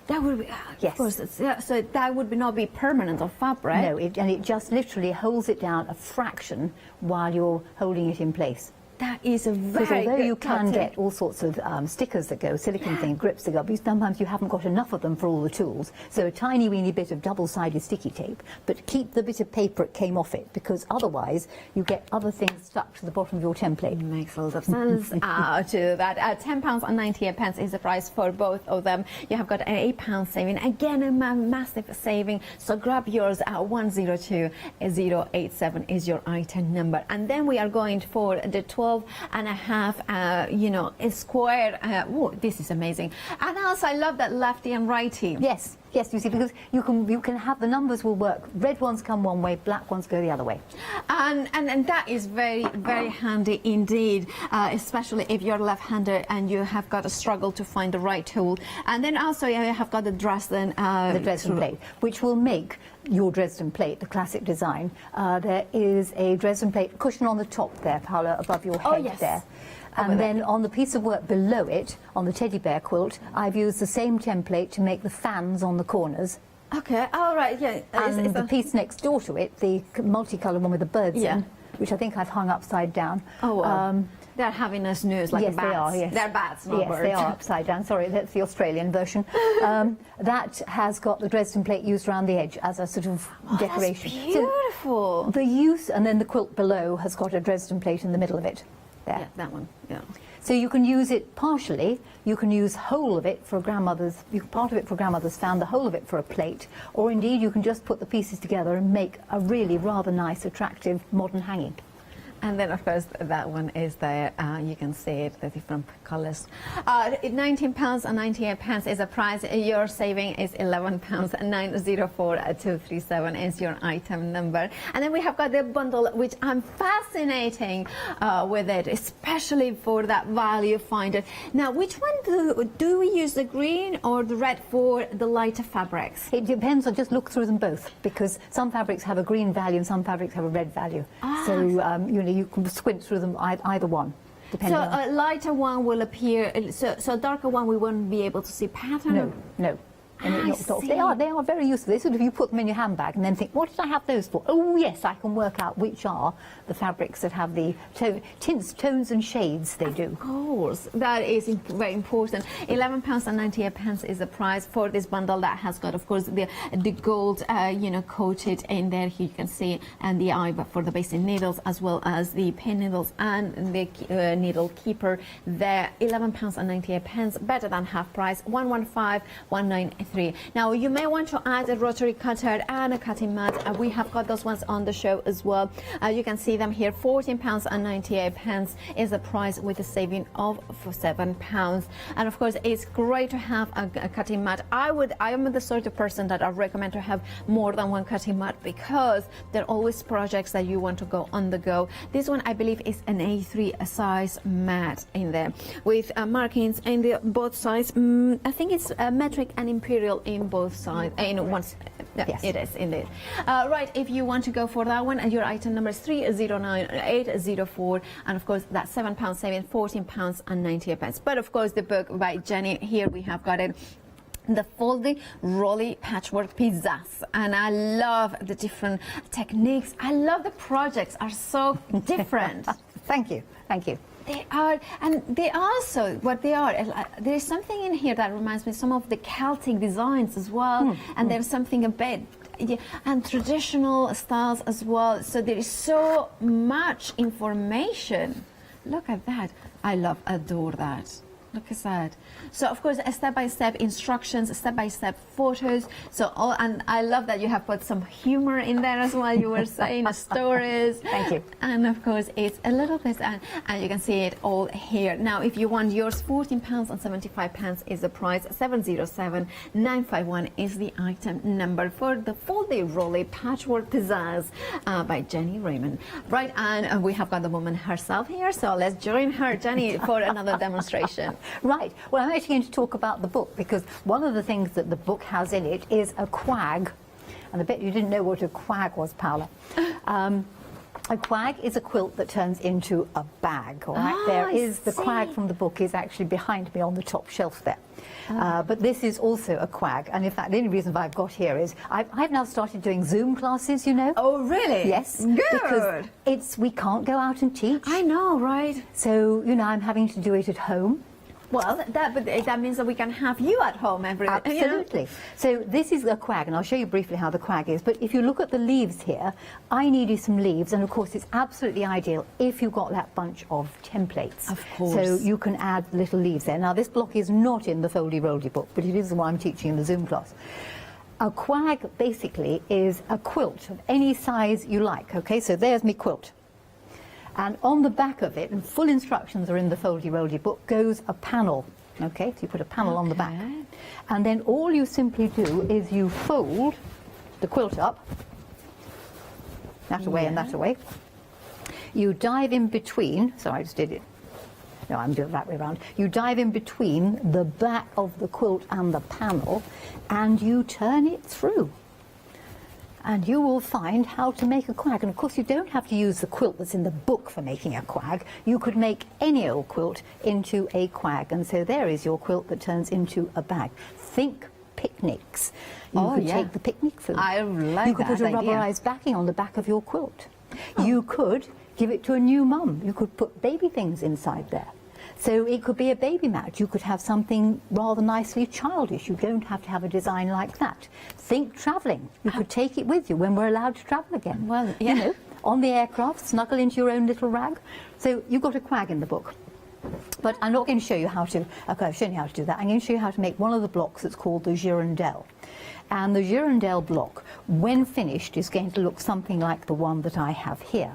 That would be, yes. Of course, so that would not be permanent on fabric. No, and it just literally holds it down a fraction while you're holding it in place. That is a very good although you can tip. get all sorts of stickers that go, silicone thing, grips that go, but sometimes you haven't got enough of them for all the tools. So a tiny weeny bit of double-sided sticky tape, but keep the bit of paper it came off it, because otherwise you get other things stuck to the bottom of your template. Makes a lot of sense to that. £10.98 is the price for both of them. You have got an £8 saving. Again, a massive saving. So grab yours at 102087 is your item number. And then we are going for the 12.5, square. This is amazing. And also, I love that lefty and righty. Yes, you see, because you can have the numbers will work. Red ones come one way, black ones go the other way. And that is very, very handy indeed, especially if you're left-handed and you have got a struggle to find the right tool. And then also you have got the Dresden plate, which will make your Dresden plate, the classic design. There is a Dresden plate cushion on the top there, Paula, above your head there. And then on the piece of work below it, on the teddy bear quilt, I've used the same template to make the fans on the corners. Okay, all right, yeah. And the piece next door to it, the multicoloured one with the birds in, which I think I've hung upside down. Oh, wow. They're having us news like yes, bats. They are, yes. They're bats, not birds. Yes, they are upside down. Sorry, that's the Australian version. That has got the Dresden plate used around the edge as a sort of decoration. That's beautiful. So the use, and then the quilt below has got a Dresden plate in the middle of it. there. Yeah, that one. Yeah. So you can use it partially. You can use whole of it for grandmother's, part of it for grandmother's fan, the whole of it for a plate, or indeed you can just put the pieces together and make a really rather nice, attractive modern hanging. And then, of course, that one is there. You can see it, the different colours. £19.98 is the price. Your saving is £11. 904237 is your item number. And then we have got the bundle, which I'm fascinating with it, especially for that value finder. Now, which one do we use, the green or the red for the lighter fabrics? It depends. I'll just look through them both, because some fabrics have a green value and some fabrics have a red value. So, you know, you can squint through them, either one, depending so on... a lighter one will appear, so darker one we won't be able to see pattern? No. I see. They are very useful. They sort of, you put them in your handbag and then think, what did I have those for? Oh yes, I can work out which are the fabrics that have the tints, tones and shades they do. Of course, that is very important. £11.98 is the price for this bundle that has got, of course, the gold, you know, coated in there. Here you can see, and the eye, but for the basic needles, as well as the pin needles and the needle keeper there. £11.98, better than half price. 115,193. Now you may want to add a rotary cutter and a cutting mat. We have got those ones on the show as well. You can see them here. £14.98 is the price, with a saving of £7. And of course, it's great to have a cutting mat. I am the sort of person that I recommend to have more than one cutting mat, because there are always projects that you want to go on the go. This one, I believe, is an A3 size mat in there, with markings in the both sides. I think it's metric and imperial in both sides. In one, Yes. It is indeed. Right, if you want to go for that one, and your item number is 309804, and of course that's £7 saving, £14.98. But of course, the book by Jenny, here we have got it. The folding rolly patchwork pizzas, and I love the different techniques. I love the projects are so different. Thank you. They are, and they also, what they are, there's something in here that reminds me of some of the Celtic designs as well, and there's something a bit, and traditional styles as well. So there is so much information. Look at that. I adore that. Look at that. So of course, a step-by-step instructions, step-by-step photos. So and I love that you have put some humor in there as well. You were saying stories. Thank you. And of course, it's a little bit, and you can see it all here. Now, if you want yours, £14.75 is the price. 707951 is the item number for the Foldy Rolly Patchwork Pizzazz by Jenny Raymond. Right, and we have got the woman herself here, so let's join her, Jenny, for another demonstration. Right. Well, I'm actually going to talk about the book, because one of the things that the book has in it is a quag. And I bet you didn't know what a quag was, Paula. A quag is a quilt that turns into a bag, all right? The quag from the book is actually behind me on the top shelf there. But this is also a quag, and in fact the only reason why I've got here is I've now started doing Zoom classes, you know. Oh, really? Yes. Good. Because we can't go out and teach. I know, right? So, you know, I'm having to do it at home. Well, that means that we can have you at home every day. Absolutely. You know? So this is a quag, and I'll show you briefly how the quag is. But if you look at the leaves here, I needed some leaves, and of course it's absolutely ideal if you've got that bunch of templates. Of course. So you can add little leaves there. Now this block is not in the Foldy Rolly book, but it is the one I'm teaching in the Zoom class. A quag basically is a quilt of any size you like. Okay, so there's my quilt. And on the back of it, and full instructions are in the Foldy Rolly book, goes a panel. Okay, so you put a panel on the back. And then all you simply do is you fold the quilt up, that away and that away. You dive in between, so I just did it. No, I'm doing it that way around. You dive in between the back of the quilt and the panel, and you turn it through. And you will find how to make a quag. And of course, you don't have to use the quilt that's in the book for making a quag. You could make any old quilt into a quag. And so there is your quilt that turns into a bag. Think picnics. You could take the picnic food. I like that. You could put a rubberized backing on the back of your quilt. You could give it to a new mum. You could put baby things inside there. So it could be a baby mat. You could have something rather nicely childish. You don't have to have a design like that. Think travelling. You could take it with you when we're allowed to travel again. Well, yeah. You know, On the aircraft, snuggle into your own little rag. So you've got a quag in the book. But I'm not going to show you how to, okay, I've shown you how to do that. I'm going to show you how to make one of the blocks that's called the girondelle. And the girondelle block, when finished, is going to look something like the one that I have here.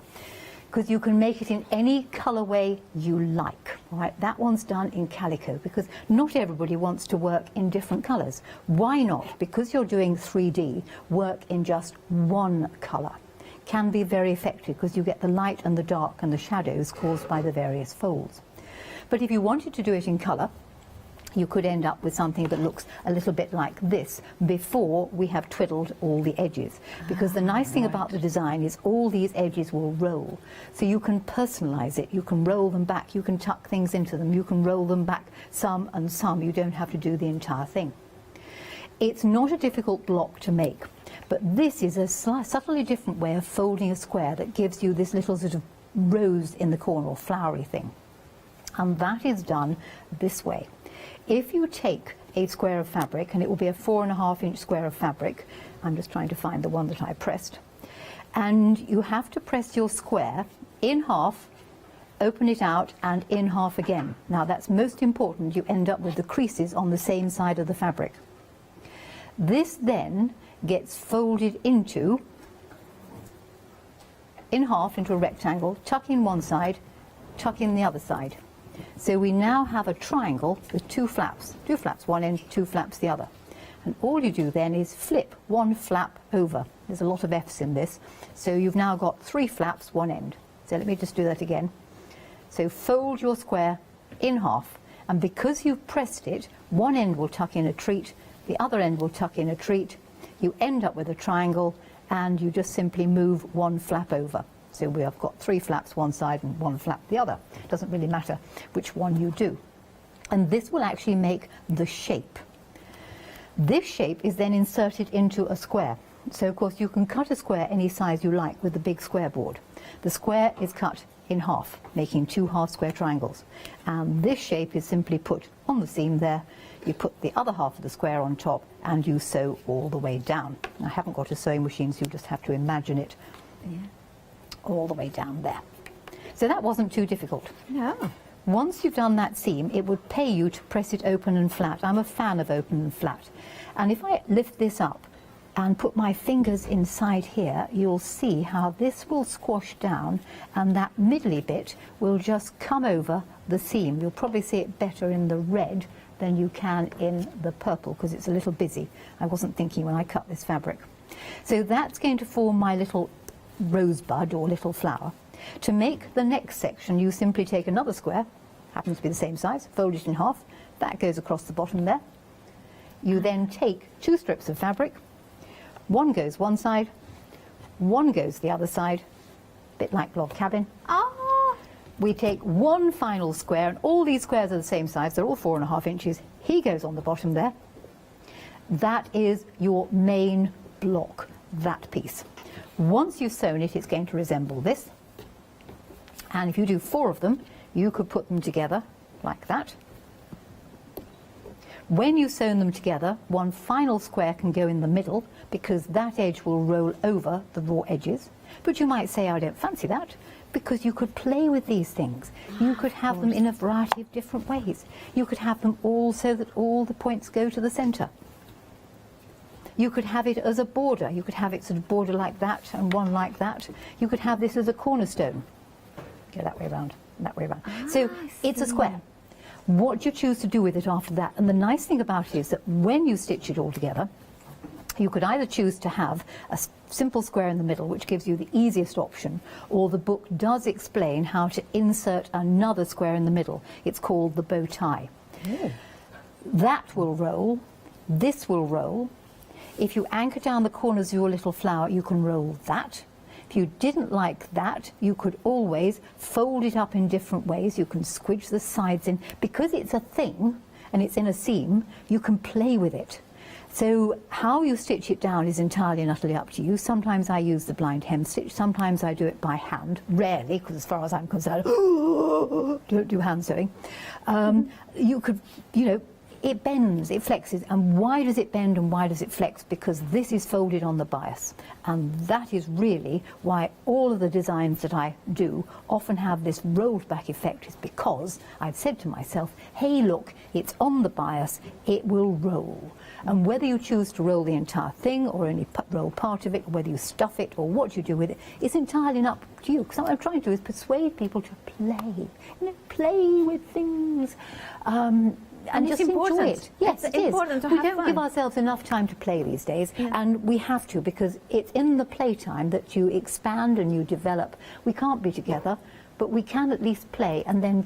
Because you can make it in any colourway you like. All right? That one's done in calico, because not everybody wants to work in different colours. Why not? Because you're doing 3D, work in just one colour. Can be very effective, because you get the light and the dark and the shadows caused by the various folds. But if you wanted to do it in colour, you could end up with something that looks a little bit like this before we have twiddled all the edges. Because the nice thing about the design is all these edges will roll. So you can personalise it, you can roll them back, you can tuck things into them, you can roll them back some and some. You don't have to do the entire thing. It's not a difficult block to make, but this is a subtly different way of folding a square that gives you this little sort of rose in the corner or flowery thing. And that is done this way. If you take a square of fabric, and it will be a 4.5-inch square of fabric, I'm just trying to find the one that I pressed, and you have to press your square in half, open it out, and in half again. Now that's most important, you end up with the creases on the same side of the fabric. This then gets folded into, in half into a rectangle, tuck in one side, tuck in the other side. So we now have a triangle with two flaps one end, two flaps the other. And all you do then is flip one flap over. There's a lot of F's in this. So you've now got 3 flaps, one end. So let me just do that again. So fold your square in half. And because you've pressed it, one end will tuck in a treat, the other end will tuck in a treat. You end up with a triangle, and you just simply move one flap over. So we have got 3 flaps one side and 1 flap the other. It doesn't really matter which one you do. And this will actually make the shape. This shape is then inserted into a square. So of course you can cut a square any size you like with the big square board. The square is cut in half, making 2 half square triangles. And this shape is simply put on the seam there. You put the other half of the square on top, and you sew all the way down. I haven't got a sewing machine, so you just have to imagine it. Yeah. All the way down there. So that wasn't too difficult. No. Once you've done that seam, it would pay you to press it open and flat. I'm a fan of open and flat. And if I lift this up and put my fingers inside here, you'll see how this will squash down, and that middly bit will just come over the seam. You'll probably see it better in the red than you can in the purple, because it's a little busy. I wasn't thinking when I cut this fabric. So that's going to form my little rosebud or little flower. To make the next section, you simply take another square, happens to be the same size, fold it in half, that goes across the bottom there. You then take 2 strips of fabric, one goes one side, one goes the other side, a bit like log cabin. We take one final square, and all these squares are the same size, they're all 4.5 inches. He goes on the bottom there. That is your main block, that piece. Once you've sewn it, it's going to resemble this. And if you do 4 of them, you could put them together like that. When you've sewn them together, one final square can go in the middle, because that edge will roll over the raw edges. But you might say, I don't fancy that, because you could play with these things. You could have them in a variety of different ways. You could have them all so that all the points go to the centre. You could have it as a border. You could have it sort of border like that and one like that. You could have this as a cornerstone. Go that way around, that way around. So it's a square. What you choose to do with it after that. And the nice thing about it is that when you stitch it all together, you could either choose to have a simple square in the middle, which gives you the easiest option, or the book does explain how to insert another square in the middle. It's called the bow tie. That will roll. This will roll. If you anchor down the corners of your little flower, you can roll that. If you didn't like that, you could always fold it up in different ways. You can squidge the sides in. Because it's a thing and it's in a seam, you can play with it. So how you stitch it down is entirely and utterly up to you. Sometimes I use the blind hem stitch. Sometimes I do it by hand. Rarely, because as far as I'm concerned, don't do hand sewing. You could, you know, It bends, it flexes. And why does it bend and why does it flex? Because this is folded on the bias. And that is really why all of the designs that I do often have this rolled back effect, is because I've said to myself, hey, look, it's on the bias, it will roll. And whether you choose to roll the entire thing or only roll part of it, or whether you stuff it or what you do with it, it's entirely up to you. Because what I'm trying to do is persuade people to play, play with things. And it's just important. enjoy it. Yes, it's it important is. to We have don't fun. give ourselves enough time to play these days, and we have to, because it's in the playtime that you expand and you develop. We can't be together, but we can at least play and then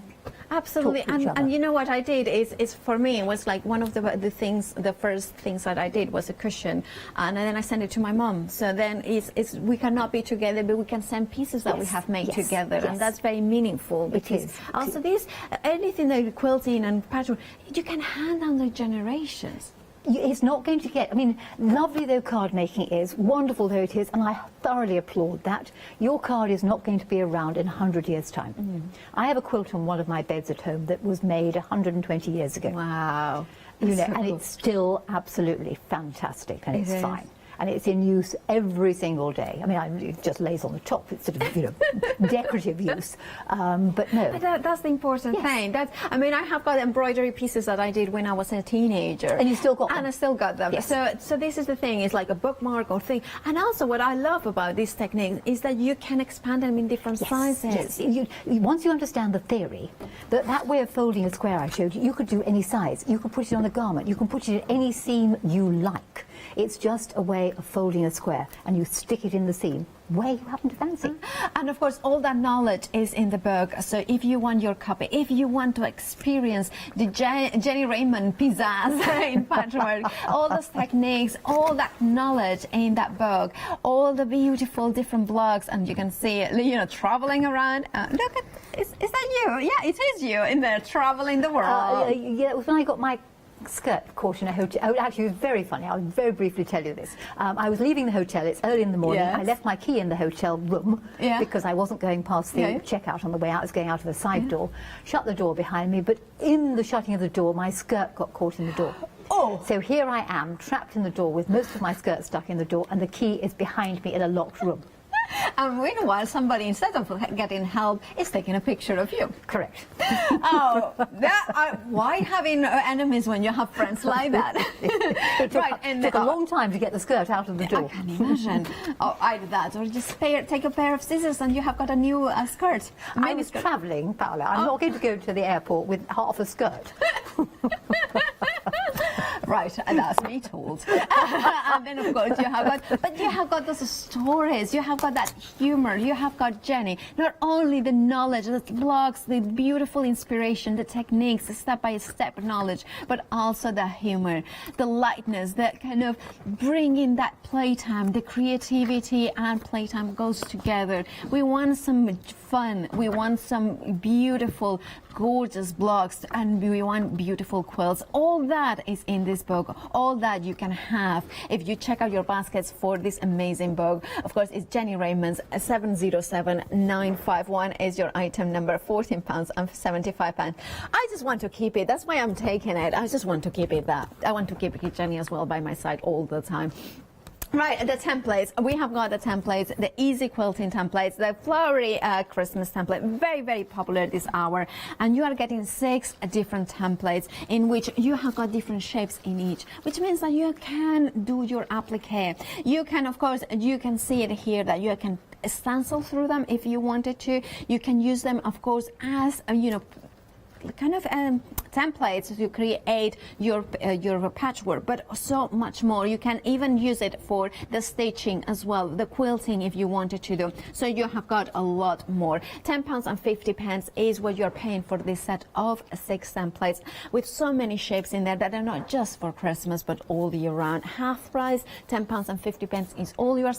Absolutely, talk to each other. and you know what I did is for me, it was like one of the first things that I did was a cushion, and then I sent it to my mom. So then it's we cannot be together, but we can send pieces that we have made together, and that's very meaningful. Because is. also this anything like quilting and patchwork, you can hand down the generations. It's not going to get, I mean, lovely though card making is, wonderful though it is, and I thoroughly applaud that, your card is not going to be around in 100 years' time. I have a quilt on one of my beds at home that was made 120 years ago. Wow. You know, So and cool. it's still absolutely fantastic, and It it's is. fine. And it's in use every single day. I mean, it just lays on the top. It's sort of, you know, decorative use. But no. But that's the important Yes. thing. I mean, I have got embroidery pieces that I did when I was a teenager. And you still got them? And I still got them. Yes. So this is the thing. It's like a bookmark or thing. And also what I love about this technique is that you can expand them in different sizes. Yes. Once you understand the theory, that way of folding a square I showed you, you could do any size. You could put it on a garment. You can put it in any seam you like. It's just a way of folding a square, and you stick it in the seam where you happen to fancy. And of course, all that knowledge is in the book. So if you want your copy, if you want to experience the Jenny Raymond pizzazz in patchwork, all those techniques, all that knowledge in that book, all the beautiful different blogs, and you can see, you know, traveling around. Look at, is that you? Yeah, it is you in there traveling the world. Yeah, it was when I got my skirt caught in a hotel. Oh, actually, it was very funny. I'll very briefly tell you this. I was leaving the hotel. It's early in the morning. Yes. I left my key in the hotel room because I wasn't going past the checkout on the way out. I was going out of the side door. Shut the door behind me, but in the shutting of the door, my skirt got caught in the door. Oh! So here I am, trapped in the door with most of my skirt stuck in the door, and the key is behind me in a locked room. And meanwhile, somebody, instead of getting help, is taking a picture of you. Correct. Oh, why having enemies when you have friends like that? It took a long time to get the skirt out of the door. I can imagine. Oh, either that, or just take a pair of scissors and you have got a new skirt. I was travelling, Paola. I'm not going to go to the airport with half a skirt. Right, that's me told. And then of course you have got those stories, you have got that humor, you have got Jenny. Not only the knowledge, the blogs, the beautiful inspiration, the techniques, the step-by-step knowledge, but also the humor, the lightness, that kind of bringing that playtime, the creativity and playtime goes together. We want some fun, we want some beautiful, gorgeous blogs, and we want beautiful quilts. All that is in this book. All that you can have if you check out your baskets for this amazing book. Of course, it's Jenny Raymond's 707951 is your item number, £14.75. I just want to keep it. That's why I'm taking it. I just want to keep it that. I want to keep Jenny as well by my side all the time. Right, the templates. We have got the templates, the easy quilting templates, the flowery Christmas template, very, very popular this hour. And you are getting 6 different templates in which you have got different shapes in each, which means that you can do your applique. You can, of course, you can see it here that you can stencil through them if you wanted to. You can use them, of course, as, you know, kind of templates to create your patchwork, but so much more. You can even use it for the stitching as well, the quilting if you wanted to do. So you have got a lot more. £10.50 is what you're paying for this set of 6 templates with so many shapes in there that are not just for Christmas but all year round. Half price, £10.50 is all you are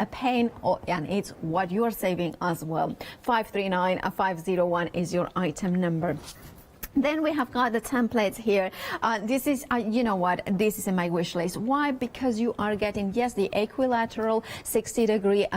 paying, and it's what you are saving as well. 539501 is your item number. Then we have got the templates here. This is, you know what, this is in my wish list. Why? Because you are getting, yes, the equilateral 60-degree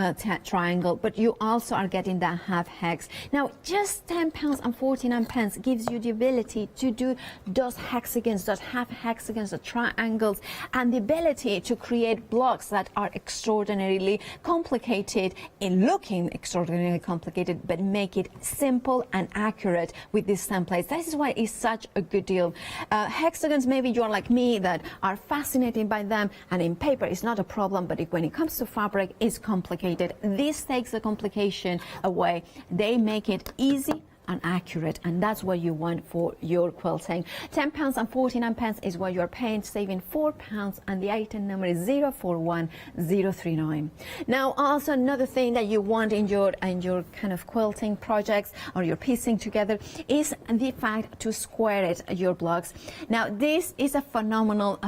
triangle, but you also are getting the half hex. Now, just £10.49 gives you the ability to do those hexagons, those half hexagons, the triangles, and the ability to create blocks that are extraordinarily complicated in looking extraordinarily complicated, but make it simple and accurate with these templates. This is why it's such a good deal. Hexagons, maybe you're like me that are fascinated by them, and in paper it's not a problem, but when it comes to fabric, it's complicated. This takes the complication away. They make it easy and accurate, and that's what you want for your quilting. £10.49 is what you're paying, saving £4, and the item number is 041039. Now, also another thing that you want in your kind of quilting projects or your piecing together is the fact to square it, your blocks. Now, this is a phenomenal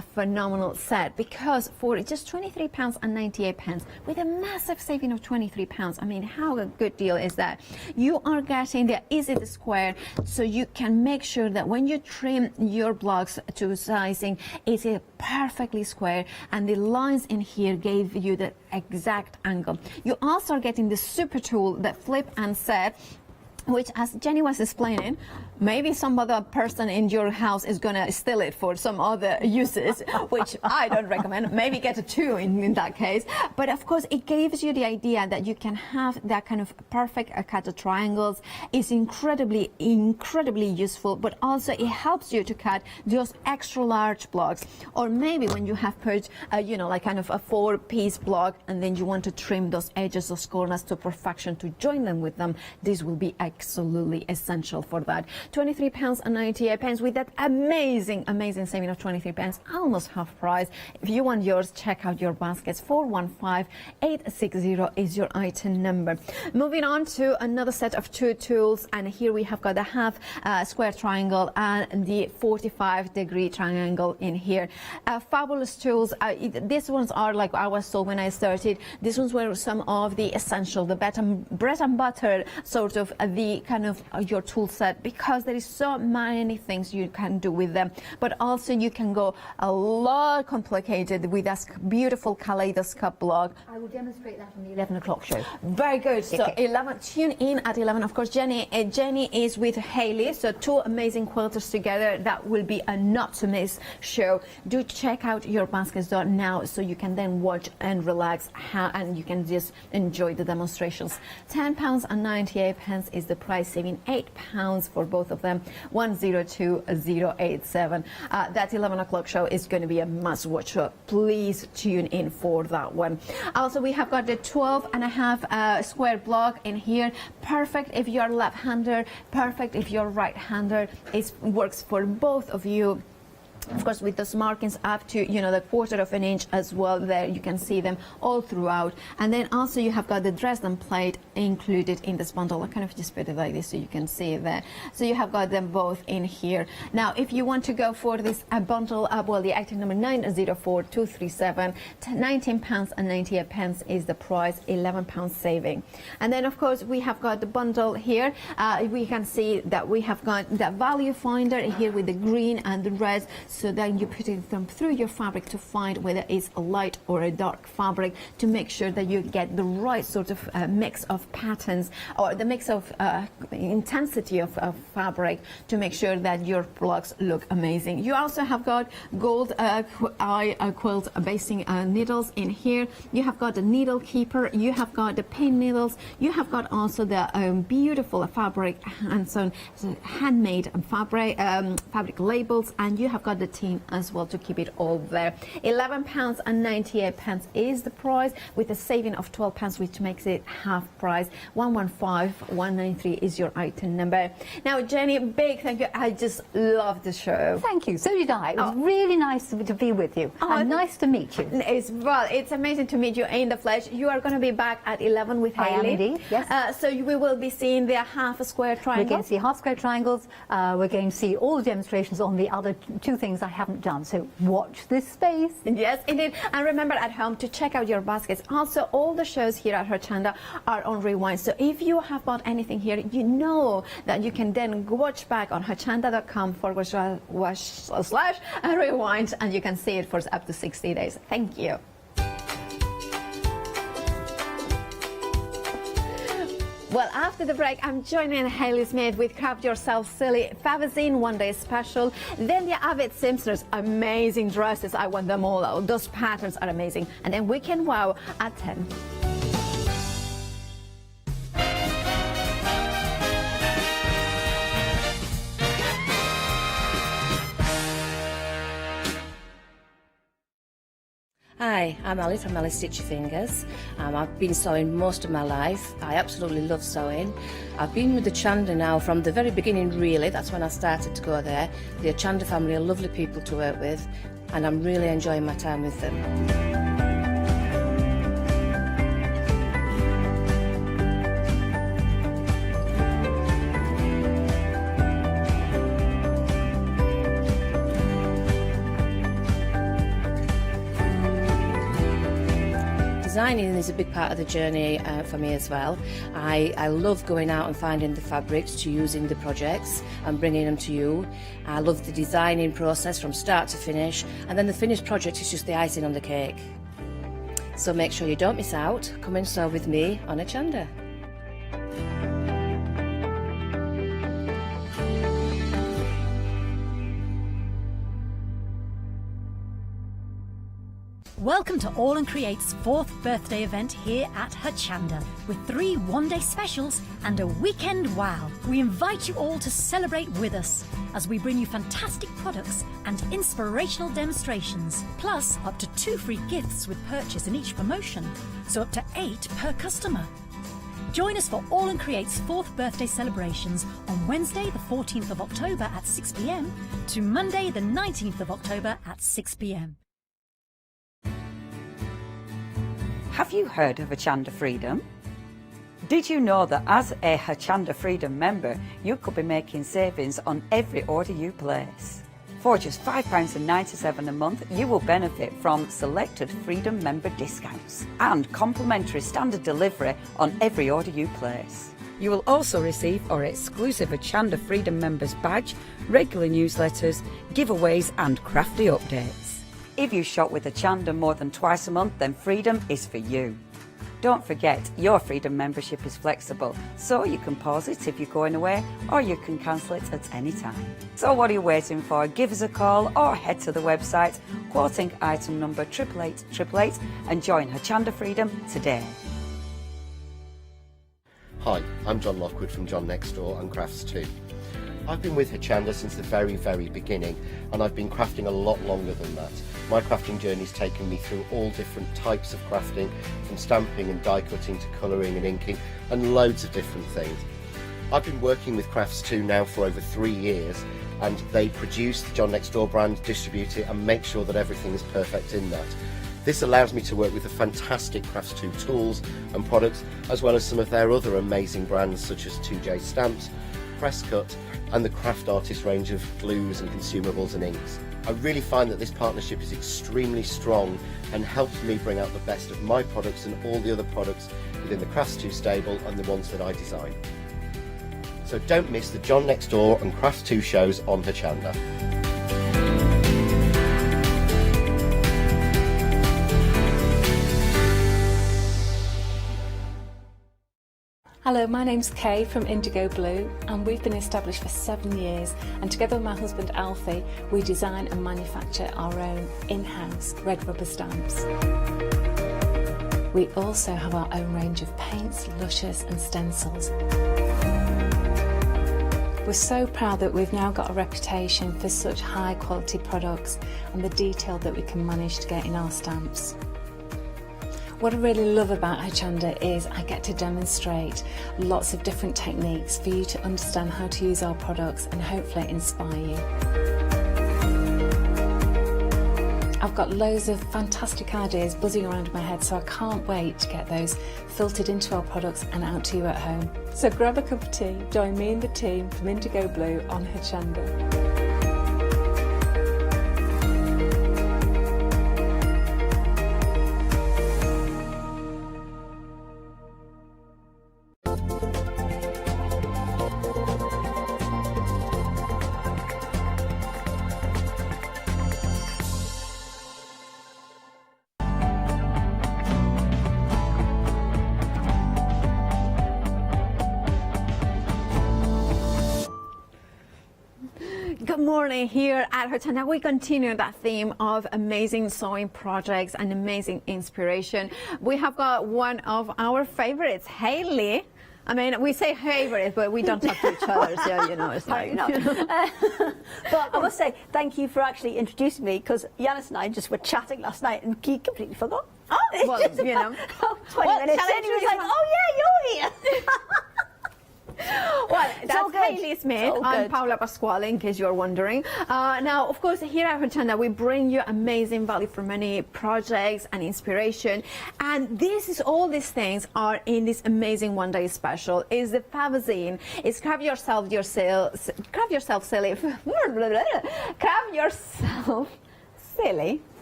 set, because for just £23.98 with a massive saving of £23, I mean, how a good deal is that? You are getting the easy to square, so you can make sure that when you trim your blocks to sizing, it's perfectly square, and the lines in here gave you the exact angle. You also are getting the super tool that flip and set, which, as Jenny was explaining, maybe some other person in your house is going to steal it for some other uses, which I don't recommend. Maybe get a 2 in that case. But of course, it gives you the idea that you can have that kind of perfect cut of triangles. It's incredibly useful, but also it helps you to cut those extra large blocks. Or maybe when you have put, like kind of a 4-piece block, and then you want to trim those edges, those corners to perfection to join them with them, this will be absolutely essential for that. £23.98 with that amazing saving of £23, almost half price. If you want yours, check out your baskets. 415860 is your item number. Moving on to another set of 2 tools, and here we have got the half square triangle and the 45-degree triangle in here. Fabulous tools. These ones are, like I was told when I started, these ones were some of the essential, the bread and butter sort of the kind of your tool set, because there is so many things you can do with them, but also you can go a lot complicated with this beautiful kaleidoscope block. I will demonstrate that on the 11 o'clock show. Very good. So 11, tune in at 11. Of course, Jenny is with Hayley, so 2 amazing quilters together. That will be a not to miss show. Do check out your baskets now, so you can then watch and relax, and you can just enjoy the demonstrations. £10.98 is the price, saving £8 for both of them. 102087. That 11 o'clock show is going to be a must watch, so please tune in for that one. Also, we have got the 12.5 square block in here. Perfect if you're left-hander, perfect if you're right-hander. It works for both of you. Of course, with those markings up to, the 1/4 of an inch as well, there you can see them all throughout. And then also you have got the Dresden plate included in this bundle. I kind of just put it like this so you can see it there. So you have got them both in here. Now, if you want to go for this bundle, the item number 904237, £19.98 is the price, £11 saving. And then, of course, we have got the bundle here. We can see that we have got the value finder here with the green and the red. So then you put them through your fabric to find whether it's a light or a dark fabric, to make sure that you get the right sort of mix of patterns, or the mix of intensity of fabric, to make sure that your blocks look amazing. You also have got gold eye quilt basting needles in here. You have got the needle keeper. You have got the pin needles. You have got also the beautiful fabric handmade fabric labels, and you have got the team as well to keep it all there. £11.98 is the price, with a saving of £12, which makes it half price. 115193 is your item number. Now, Jenny, big thank you. I just love the show. Thank you. So did I. It was really nice to be with you, and nice to meet you. It's amazing to meet you in the flesh. You are going to be back at 11 with Hayley. I am indeed, yes. So we will be seeing the half square triangle. We're going to see half square triangles. We're going to see all the demonstrations on the other 2 things things I haven't done. So watch this space. Yes, indeed. And remember at home to check out your baskets. Also, all the shows here at Hochanda are on rewind. So if you have bought anything here, you know that you can then watch back on hochanda.com/rewind, and you can see it for up to 60 days. Thank you. Well, after the break, I'm joining Hayley Smith with Craft Yourself Silly Fabozine one-day special. Then the Avid Simpsons, amazing dresses. I want them all out. Those patterns are amazing. And then Weekend Wow at 10. Hi, I'm Ali from Ali Stitchy Fingers. I've been sewing most of my life. I absolutely love sewing. I've been with the Hochanda now from the very beginning, really. That's when I started to go there. The Hochanda family are lovely people to work with, and I'm really enjoying my time with them. Designing is a big part of the journey for me as well. I love going out and finding the fabrics to use in the projects and bringing them to you. I love the designing process from start to finish, and then the finished project is just the icing on the cake. So make sure you don't miss out. Come and sew with me on Hochanda. Welcome to All and Create's 4th birthday event here at Hochanda, with 3 one-day specials and a weekend wow. We invite you all to celebrate with us as we bring you fantastic products and inspirational demonstrations, plus up to 2 free gifts with purchase in each promotion, so up to 8 per customer. Join us for All and Create's 4th birthday celebrations on Wednesday the 14th of October at 6 p.m. to Monday the 19th of October at 6 p.m. Have you heard of Hochanda Freedom? Did you know that as a Hochanda Freedom member, you could be making savings on every order you place? For just £5.97 a month, you will benefit from selected Freedom member discounts and complimentary standard delivery on every order you place. You will also receive our exclusive Hochanda Freedom members badge, regular newsletters, giveaways and crafty updates. If you shop with Hochanda more than twice a month, then Freedom is for you. Don't forget, your Freedom membership is flexible, so you can pause it if you're going away, or you can cancel it at any time. So what are you waiting for? Give us a call or head to the website, quoting item number 88888, and join Hochanda Freedom today. Hi, I'm John Lockwood from John Next Door and Crafts 2. I've been with Hochanda since the very beginning, and I've been crafting a lot longer than that. My crafting journey's taken me through all different types of crafting, from stamping and die cutting to colouring and inking, and loads of different things. I've been working with Crafts 2 now for over 3 years, and they produce the John Next Door brand, distribute it and make sure that everything is perfect in that. This allows me to work with the fantastic Crafts 2 tools and products, as well as some of their other amazing brands such as 2J Stamps, Press Cut and the Craft Artist range of glues and consumables and inks. I really find that this partnership is extremely strong and helps me bring out the best of my products and all the other products within the Crafts 2 stable and the ones that I design. So don't miss the John Next Door and Crafts 2 shows on Hochanda. Hello, my name's Kay from Indigo Blue, and we've been established for 7 years, and together with my husband Alfie we design and manufacture our own in-house red rubber stamps. We also have our own range of paints, lushes and stencils. We're so proud that we've now got a reputation for such high quality products and the detail that we can manage to get in our stamps. What I really love about Hochanda is I get to demonstrate lots of different techniques for you to understand how to use our products and hopefully inspire you. I've got loads of fantastic ideas buzzing around in my head, so I can't wait to get those filtered into our products and out to you at home. So grab a cup of tea, join me and the team from Indigo Blue on Hochanda. Good morning here at Hochanda. We continue that theme of amazing sewing projects and amazing inspiration. We have got one of our favorites, Hayley. I mean, we say favorite, but we don't talk to each other, so, you know, it's like, But I must say, thank you for actually introducing me, because Yanis and I just were chatting last night and he completely forgot. Oh, well, you know. 20 minutes in, he was like, oh yeah, you're here. Well, that's good. Hayley Smith. I'm Paula Pasquale, in case you're wondering. Now, of course, here at Hochanda, we bring you amazing value for money projects and inspiration. And this is all these things are in this amazing one-day special. Is the Fabozine. It's Craft Yourself Silly. Craft Yourself Silly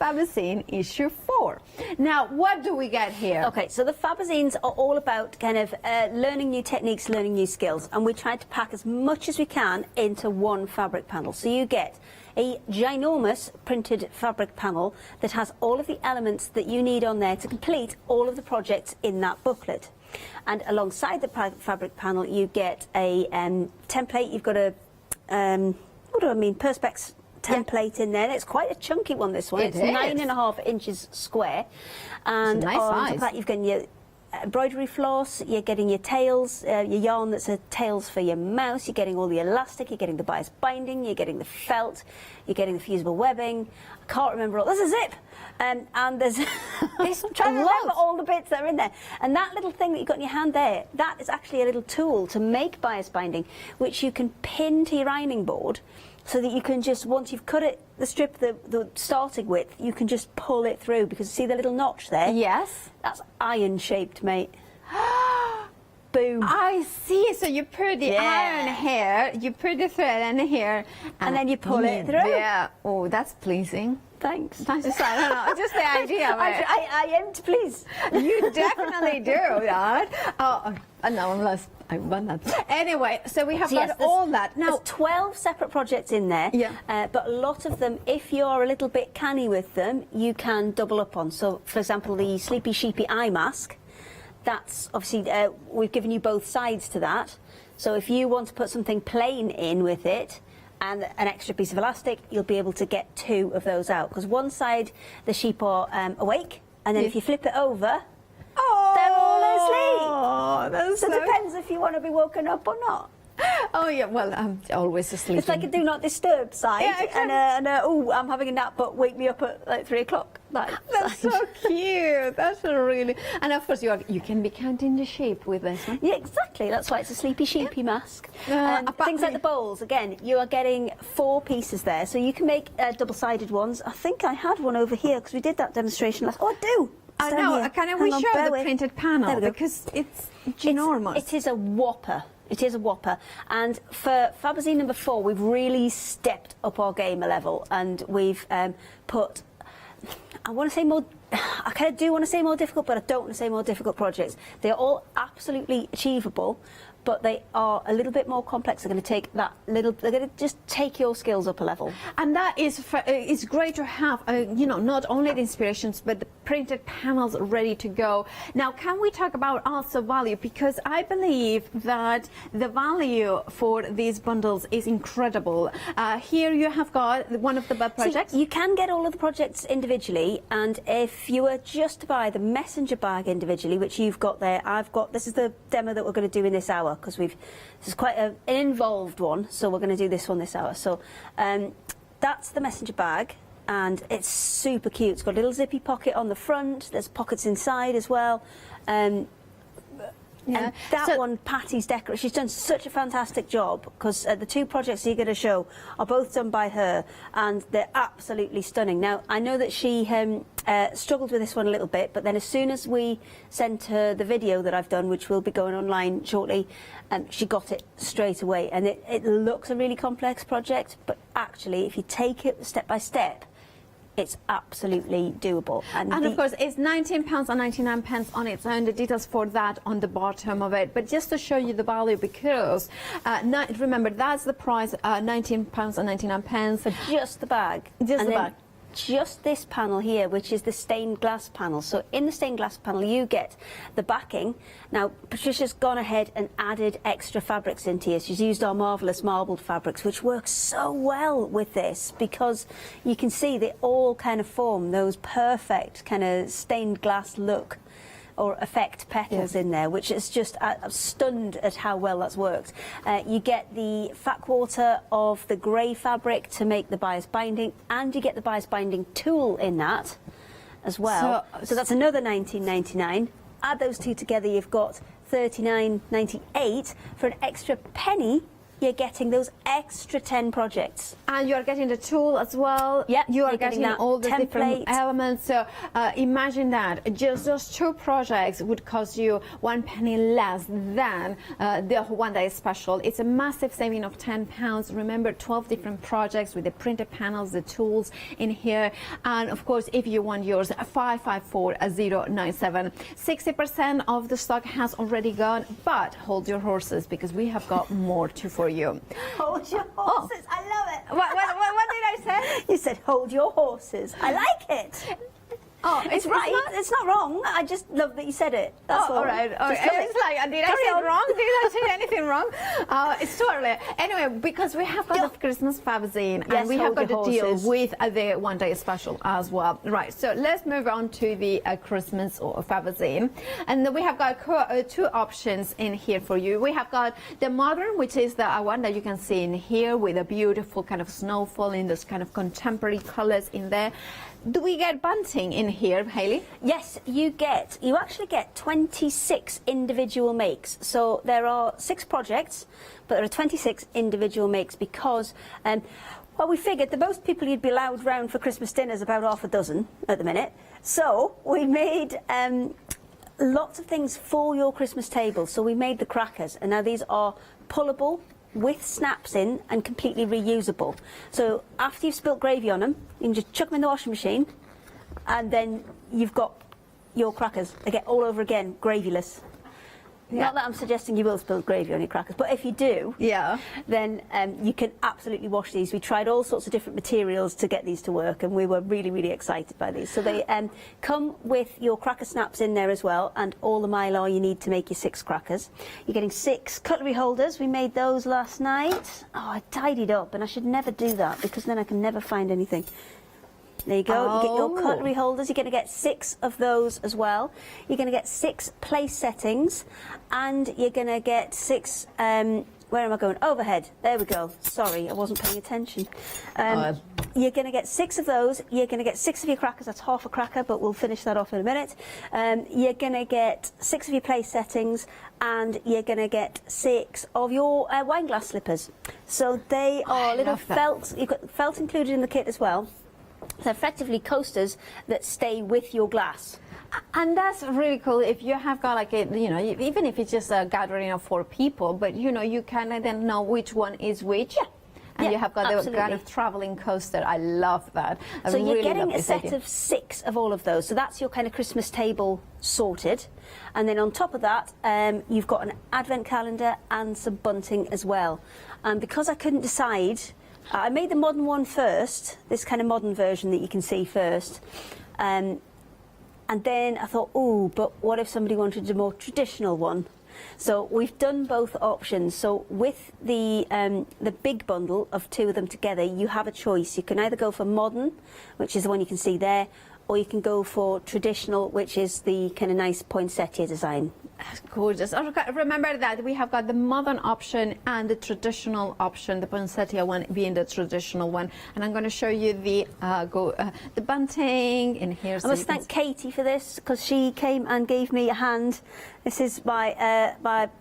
Fabozine issue 4. Now, what do we get here? Okay, so the Fabozines are all about kind of learning new techniques, learning new skills, and we try to pack as much as we can into one fabric panel. So you get a ginormous printed fabric panel that has all of the elements that you need on there to complete all of the projects in that booklet. And alongside the fabric panel, you get a template. You've got a, what do I mean, Perspex template in there. It's quite a chunky one, this one. It's 9.5 inches square. And nice on top size. of that, you've got your embroidery floss, you're getting your tails, your yarn that's a tails for your mouse, you're getting all the elastic, you're getting the bias binding, you're getting the felt, you're getting the fusible webbing. I can't remember all. There's a zip. And there's I'm trying to remember all the bits that are in there. And that little thing that you've got in your hand there, that is actually a little tool to make bias binding, which you can pin to your ironing board, so that you can just, once you've cut it, the strip, the starting width, you can just pull it through, because see the little notch there? Yes. That's iron shaped, mate. Boom. I see. So you put the iron here, you put the thread in here, and then you pull it through. Yeah. Oh, that's pleasing. Thanks. That's just, I don't know, just the idea of it. I aim to please. You definitely do that. Oh, no, unless I want that. Anyway, so we have got all that. Now, there's 12 separate projects in there, but a lot of them, if you're a little bit canny with them, you can double up on. So, for example, the Sleepy Sheepy eye mask, that's obviously, we've given you both sides to that. So if you want to put something plain in with it, and an extra piece of elastic, you'll be able to get 2 of those out. Because one side, the sheep are awake, and then if you flip it over, they're all asleep. Oh, that's so it depends if you want to be woken up or not. Oh, yeah, well, I'm always asleep. It's like a do not disturb side. Yeah, exactly. And oh, I'm having a nap, but wake me up at like 3 o'clock. That's so cute. That's really... And of course, you can be counting the sheep with this one. Yeah, exactly. That's why it's a Sleepy Sheepy mask. Things like the bowls, again, you are getting 4 pieces there. So you can make double-sided ones. I think I had one over here, because we did that demonstration last... Oh, I do! I know. Can we show the printed panel? Because it's ginormous. It is a whopper. It is a whopper. And for Fabozine number 4, we've really stepped up our game a level, and we've put, I want to say more, I kind of do want to say more difficult, but I don't want to say more difficult projects. They're all absolutely achievable, but they are a little bit more complex. They're going to take that little, they're going to just take your skills up a level. And that is, it's great to have, you know, not only the inspirations, but the printed panels ready to go. Now, can we talk about also value? Because I believe that the value for these bundles is incredible. Here you have got one of the projects. So you can get all of the projects individually, and if you were just to buy the messenger bag individually, which you've got there, I've got, this is the demo that we're going to do in this hour, because this is quite an involved one, so we're going to do this one this hour. So that's the messenger bag, and it's super cute. It's got a little zippy pocket on the front, there's pockets inside as well. And that one, Patty's decoration, she's done such a fantastic job, because the 2 projects you're going to show are both done by her, and they're absolutely stunning. Now, I know that she struggled with this one a little bit, but then as soon as we sent her the video that I've done, which will be going online shortly, she got it straight away. And it looks a really complex project, but actually, if you take it step by step, it's absolutely doable. And of course, it's £19.99 on its own. The details for that on the bottom of it. But just to show you the value, because remember, that's the price, £19.99 for just the bag. Just the bag. just this panel here, which is the stained glass panel. So in the stained glass panel you get the backing. Now Patricia's gone ahead and added extra fabrics into here. She's used our marvellous marbled fabrics, which works so well with this because you can see they all kind of form those perfect kind of stained glass look or effect petals in there, which is just stunned at how well that's worked. You get the fat quarter of the grey fabric to make the bias binding, and you get the bias binding tool in that as well. So that's another £19.99. Add those two together, you've got £39.98. For an extra penny, you're getting those extra 10 projects. And you are getting the tool as well. Yeah, you are getting all the different elements. So imagine that just those 2 projects would cost you 1 penny less than the one-day special. It's a massive saving of £10. Remember, 12 different projects with the printed panels, the tools in here. And of course, if you want yours, 554097. 60% of the stock has already gone, but hold your horses because we have got more for you. Hold your horses. I love it. What did I say? You said hold your horses. I like it. Oh, it's right. It's not wrong. I just love that you said it. That's all. All right. It's like, did I say it wrong? Did I say anything wrong? It's too early. Anyway, because we have got the Christmas Fabozine, and we have got the deal with the one-day special as well. Right. So let's move on to the Christmas or Fabozine, and we have got 2 options in here for you. We have got the modern, which is the one that you can see in here with a beautiful kind of snowfall in this kind of contemporary colors in there. Do we get bunting in here, Hayley? Yes, you actually get 26 individual makes. So there are 6 projects, but there are 26 individual makes because, well, we figured the most people you'd be allowed round for Christmas dinner is about half a dozen at the minute. So we made lots of things for your Christmas table. So we made the crackers, and now these are pullable, with snaps in and completely reusable. So after you've spilt gravy on them, you can just chuck them in the washing machine, and then you've got your crackers again all over again, gravyless. Not that I'm suggesting you will spill gravy on your crackers, but if you do, then you can absolutely wash these. We tried all sorts of different materials to get these to work, and we were really, really excited by these. So they come with your cracker snaps in there as well, and all the mylar you need to make your 6 crackers. You're getting 6 cutlery holders. We made those last night. Oh, I tidied up, and I should never do that because then I can never find anything. There you go. You get your cutlery holders. You're going to get 6 of those as well. You're going to get 6 place settings, and you're going to get 6. Where am I going? Overhead. There we go. Sorry, I wasn't paying attention. You're going to get 6 of those. You're going to get 6 of your crackers. That's half a cracker, but we'll finish that off in a minute. You're going to get 6 of your place settings, and you're going to get 6 of your wine glass slippers. So they are little felt. You've got felt included in the kit as well. So effectively coasters that stay with your glass. And that's really cool if you have got like a, even if it's just a gathering of 4 people, but you can then know which one is which. And you have got the kind of traveling coaster. I love that. So you're getting a set of 6 of all of those. So that's your kind of Christmas table sorted. And then on top of that, you've got an advent calendar and some bunting as well. And because I couldn't decide, I made the modern one first, this kind of modern version that you can see first. And then I thought, oh, but what if somebody wanted a more traditional one? So we've done both options. So with the big bundle of 2 of them together, you have a choice. You can either go for modern, which is the one you can see there, or you can go for traditional, which is the kind of nice poinsettia design. That's gorgeous. Remember that we have got the modern option and the traditional option, the poinsettia one being the traditional one. And I'm going to show you the bunting in here. I must thank Katie for this, because she came and gave me a hand. This is my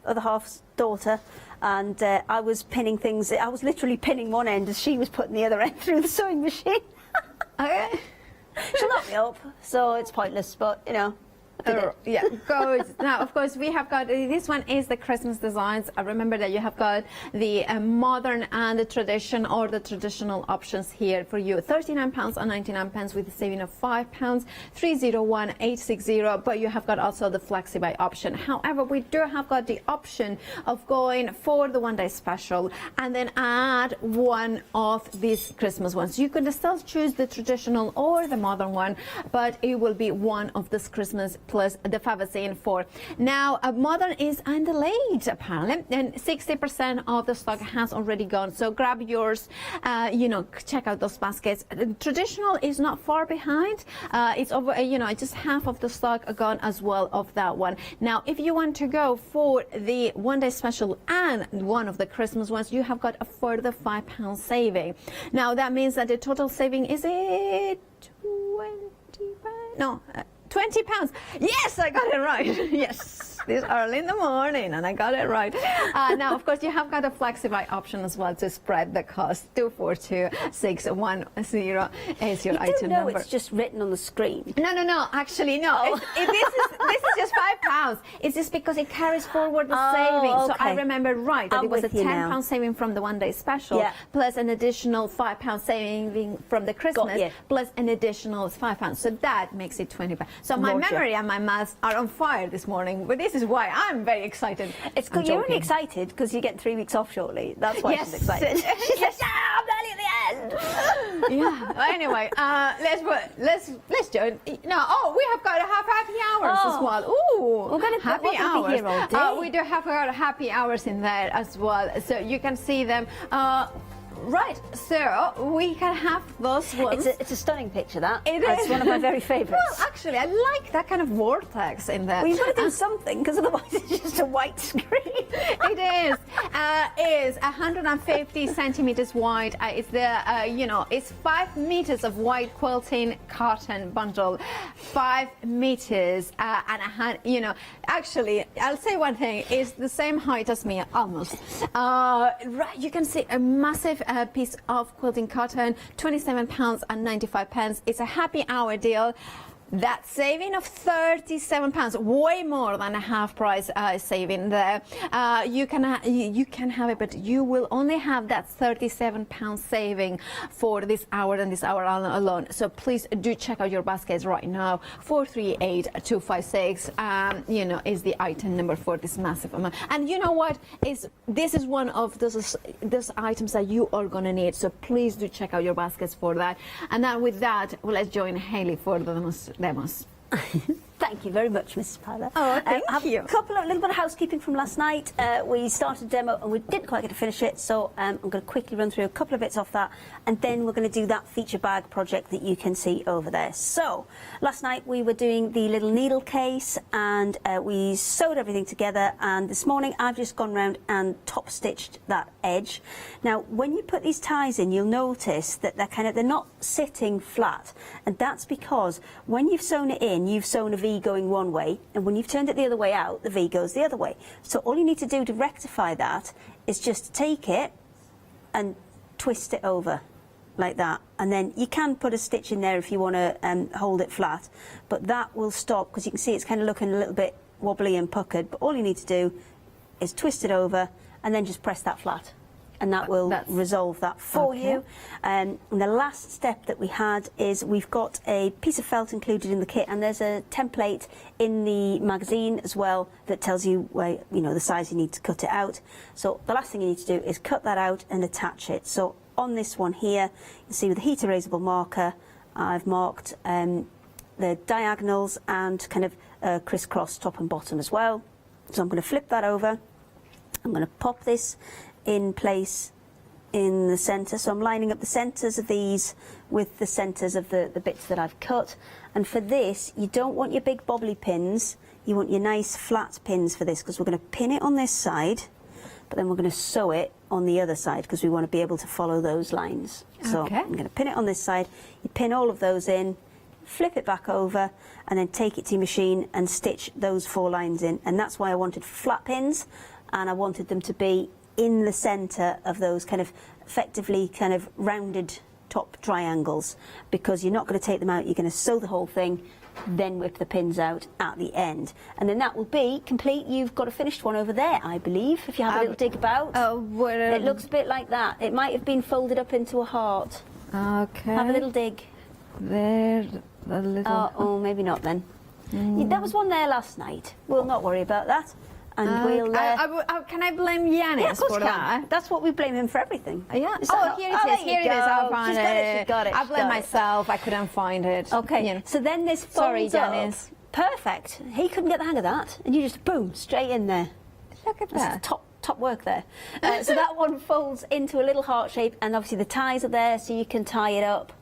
other half's daughter, and I was pinning things. I was literally pinning one end as she was putting the other end through the sewing machine. Okay. She'll knock me up, so it's pointless, but Yeah, good. Now, of course, we have got, this one is the Christmas designs. I remember that you have got the modern and the tradition, or the traditional options here for you. £39.99 with a saving of £5, 301,860, but you have got also the Flexi buy option. However, we do have got the option of going for the one-day special and then add one of these Christmas ones. You can still choose the traditional or the modern one, but it will be one of this Christmas plus the Fabozine for. Now, modern is delayed apparently, and 60% of the stock has already gone. So grab yours. You know, check out those baskets. Traditional is not far behind. It's over. You know, just half of the stock gone as well of that one. Now, if you want to go for the one-day special and one of the Christmas ones, you have got a further £5 saving. Now, that means that the total saving is it 20? No. £20. Yes, I got it right. Yes, this early in the morning, and I got it right. Now, of course, you have got a Flexi buy option as well to spread the cost. 242610 is your item number. It's just written on the screen. No. Actually, no. Oh. This is just £5. It's just because it carries forward the saving. Okay. So I remember right that it was a £10 saving from the one-day special, plus an additional £5 saving from the Christmas, plus an additional £5. So that makes it £20. So my memory and my maths are on fire this morning, but this is why I'm very excited. It's good. You're only excited because you get 3 weeks off shortly. That's why she's excited. Yes, I'm nearly at the end. Yeah. Well, anyway, let's do it. No. Oh, we have got happy hours as well. Ooh, we're going to happy hours. Be here all day. We do have got happy hours in there as well, so you can see them. Right, so we can have those ones. It's a stunning picture, that. It's one of my very favourites. Well, actually, I like that kind of vortex in there. Well, you've got to do something, because otherwise it's just a white screen. It is 150 centimeters wide. It's the it's 5 meters of white quilting cotton bundle, 5 meters actually, I'll say one thing, it's the same height as me almost. Right, you can see a massive piece of quilting cotton, £27.95. It's a happy hour deal. That saving of £37, way more than a half price saving there. You can have it, but you will only have that £37 saving for this hour and this hour alone. So please do check out your baskets right now. 438256 is the item number for this massive amount. And you know what, this is one of those items that you are going to need. So please do check out your baskets for that. And now with that, let's join Hayley for the demos. Thank you very much, Mrs. Pyler. Oh, thank you. A little bit of housekeeping from last night. We started a demo and we didn't quite get to finish it, so I'm going to quickly run through a couple of bits off that, and then we're going to do that feature bag project that you can see over there. So, last night we were doing the little needle case, and we sewed everything together, and this morning I've just gone round and top stitched that edge. Now, when you put these ties in, you'll notice that they're not sitting flat, and that's because when you've sewn it in, you've sewn a V going one way, and when you've turned it the other way out, the V goes the other way. So all you need to do to rectify that is just take it and twist it over like that, and then you can put a stitch in there if you want to hold it flat, but that will stop, because you can see it's kind of looking a little bit wobbly and puckered. But all you need to do is twist it over and then just press that flat, and that will resolve that for you. And the last step that we had is we've got a piece of felt included in the kit, and there's a template in the magazine as well that tells you where, the size you need to cut it out. So the last thing you need to do is cut that out and attach it. So on this one here, you can see with the heat erasable marker, I've marked the diagonals and kind of crisscross top and bottom as well. So I'm going to flip that over. I'm going to pop this in place in the centre. So I'm lining up the centres of these with the centres of the bits that I've cut. And for this, you don't want your big bobbly pins. You want your nice flat pins for this, because we're going to pin it on this side, but then we're going to sew it on the other side, because we want to be able to follow those lines. So I'm going to pin it on this side. You pin all of those in, flip it back over, and then take it to your machine and stitch those 4 lines in. And that's why I wanted flat pins, and I wanted them to be in the centre of those kind of effectively kind of rounded top triangles, because you're not going to take them out. You're going to sew the whole thing then whip the pins out at the end. And then that will be complete. You've got a finished one over there, I believe, if you have a little dig about. It looks a bit like that. It might have been folded up into a heart. Okay. Have a little dig. There, a little. Oh, maybe not then. There was one there last night. We'll not worry about that. And we'll... can I blame Yanis yeah, of course for you that? can. That's what we blame him for everything. Yeah. Is that Here not- it is. Here it is. I found She's got it. She's got it. I She's blame got it. myself. I couldn't find it. Okay. You know. So then this folds Sorry, up. Janice. Perfect. He couldn't get the hang of that, and you just boom straight in there. Look at That's that. top work there. So that one folds into a little heart shape, and obviously the ties are there, so you can tie it up.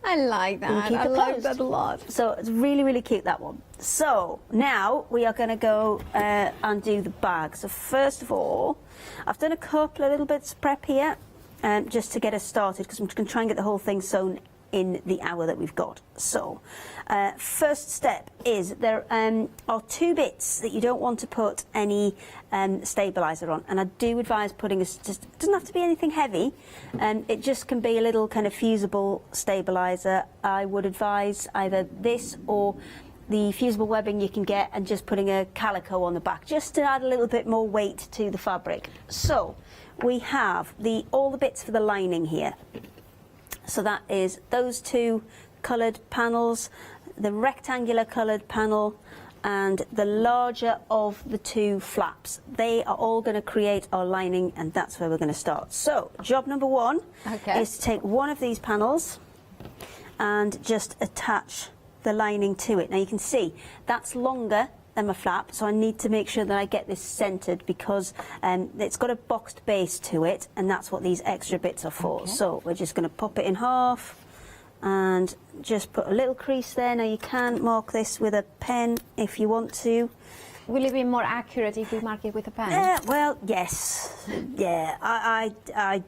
I like And that. keep I it like closed. that a lot. So it's really, really cute, that one. So now we are going to go and do the bag. So first of all, I've done a couple of little bits of prep here just to get us started, because I'm going to try and get the whole thing sewn in the hour that we've got. So first step is there are two bits that you don't want to put any stabiliser on, and I do advise putting just, it doesn't have to be anything heavy, it just can be a little kind of fusible stabiliser. I would advise either this or the fusible webbing you can get, and just putting a calico on the back just to add a little bit more weight to the fabric. So we have all the bits for the lining here. So that is those two coloured panels, the rectangular coloured panel, and the larger of the two flaps. They are all going to create our lining, and that's where we're going to start. So job number one is to take one of these panels and just attach the lining to it. Now you can see that's longer than my flap, so I need to make sure that I get this centred, because it's got a boxed base to it, and that's what these extra bits are for. Okay. So we're just going to pop it in half and just put a little crease there. Now you can mark this with a pen if you want to. Will it be more accurate if we mark it with a pen? Well, yes. Yeah, I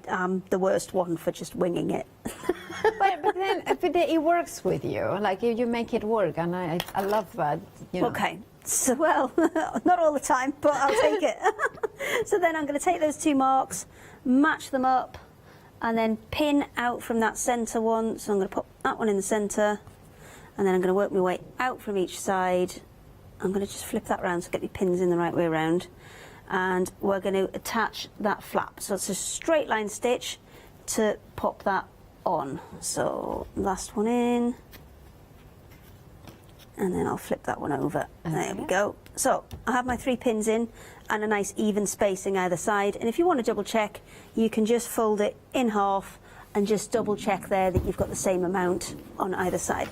am the worst one for just winging it. but then it works with you. Like you make it work, and I love that. You know. Okay. So, well, not all the time, but I'll take it. So then I'm going to take those two marks, match them up, and then pin out from that centre one. So I'm going to put that one in the centre, and then I'm going to work my way out from each side. I'm going to just flip that round so get my pins in the right way around. And we're going to attach that flap. So it's a straight line stitch to pop that on. So last one in. And then I'll flip that one over. Okay. There we go. So I have my 3 pins in and a nice even spacing either side. And if you want to double check, you can just fold it in half and just double check there that you've got the same amount on either side.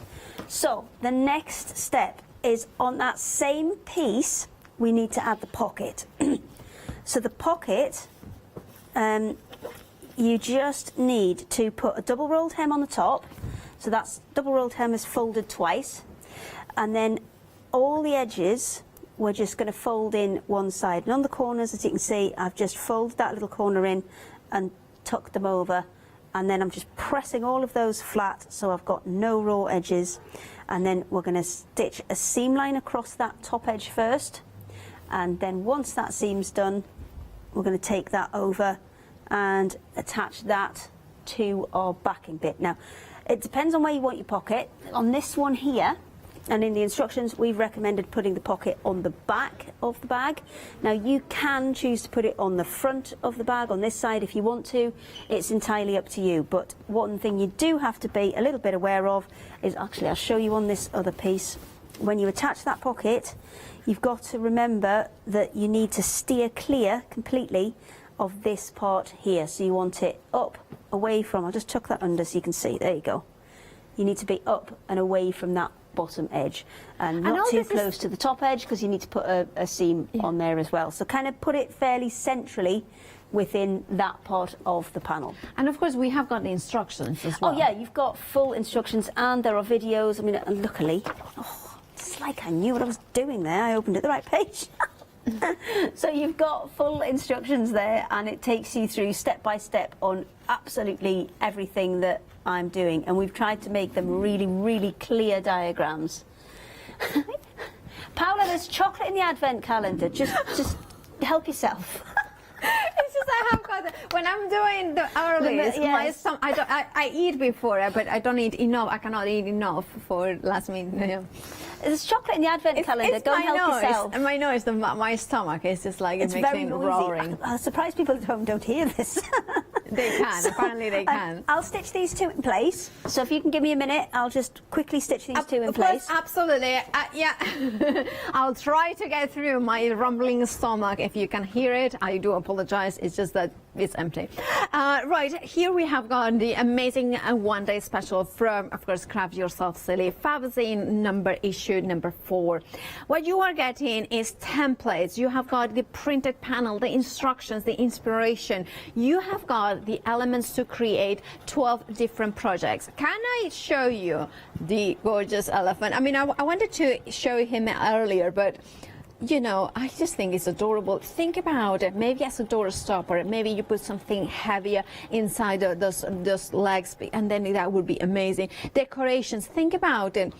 So the next step is on that same piece, we need to add the pocket. So the pocket, you just need to put a double rolled hem on the top. So that's double rolled hem is folded twice. And then all the edges, we're just going to fold in one side. And on the corners, as you can see, I've just folded that little corner in and tucked them over. And then I'm just pressing all of those flat, so I've got no raw edges. And then we're going to stitch a seam line across that top edge first. And then once that seam's done, we're going to take that over and attach that to our backing bit. Now, it depends on where you want your pocket. On this one here, and in the instructions, we've recommended putting the pocket on the back of the bag. Now, you can choose to put it on the front of the bag, on this side if you want to. It's entirely up to you. But one thing you do have to be a little bit aware of is, actually, I'll show you on this other piece. When you attach that pocket, you've got to remember that you need to steer clear completely of this part here. So you want it up, away from, I'll just tuck that under so you can see. There you go. You need to be up and away from that bottom edge, and not too close to the top edge, because you need to put a seam on there as well. So kind of put it fairly centrally within that part of the panel. And of course we have got the instructions as well. Oh yeah, you've got full instructions, and there are videos. I mean, and luckily, it's like I knew what I was doing there. I opened at the right page. So you've got full instructions there, and it takes you through step by step on absolutely everything that I'm doing, and we've tried to make them really, really clear diagrams. Paula, there's chocolate in the advent calendar. Just help yourself. It's just I have got when I'm doing the earliest, I eat before it, but I don't eat enough. I cannot eat enough for last minute. Yeah. There's chocolate in the advent calendar. Go and help yourself. And my nose, my stomach is just like it makes me roaring. I'm surprised people at home don't hear this. They can. Apparently, they can. I'll stitch these two in place. So if you can give me a minute, I'll just quickly stitch these two in place. Absolutely. Yeah. I'll try to get through my rumbling stomach. If you can hear it, I do apologize. It's just that it's empty. Right, here we have got the amazing one-day special from, of course, Craft Yourself Silly, Fabozine issue number 4. What you are getting is templates. You have got the printed panel, the instructions, the inspiration. You have got the elements to create 12 different projects. Can I show you the gorgeous elephant? I mean, I wanted to show him earlier, but you know, I just think it's adorable. Think about it, maybe as a door stopper, maybe you put something heavier inside those legs, and then that would be amazing. Decorations, think about it.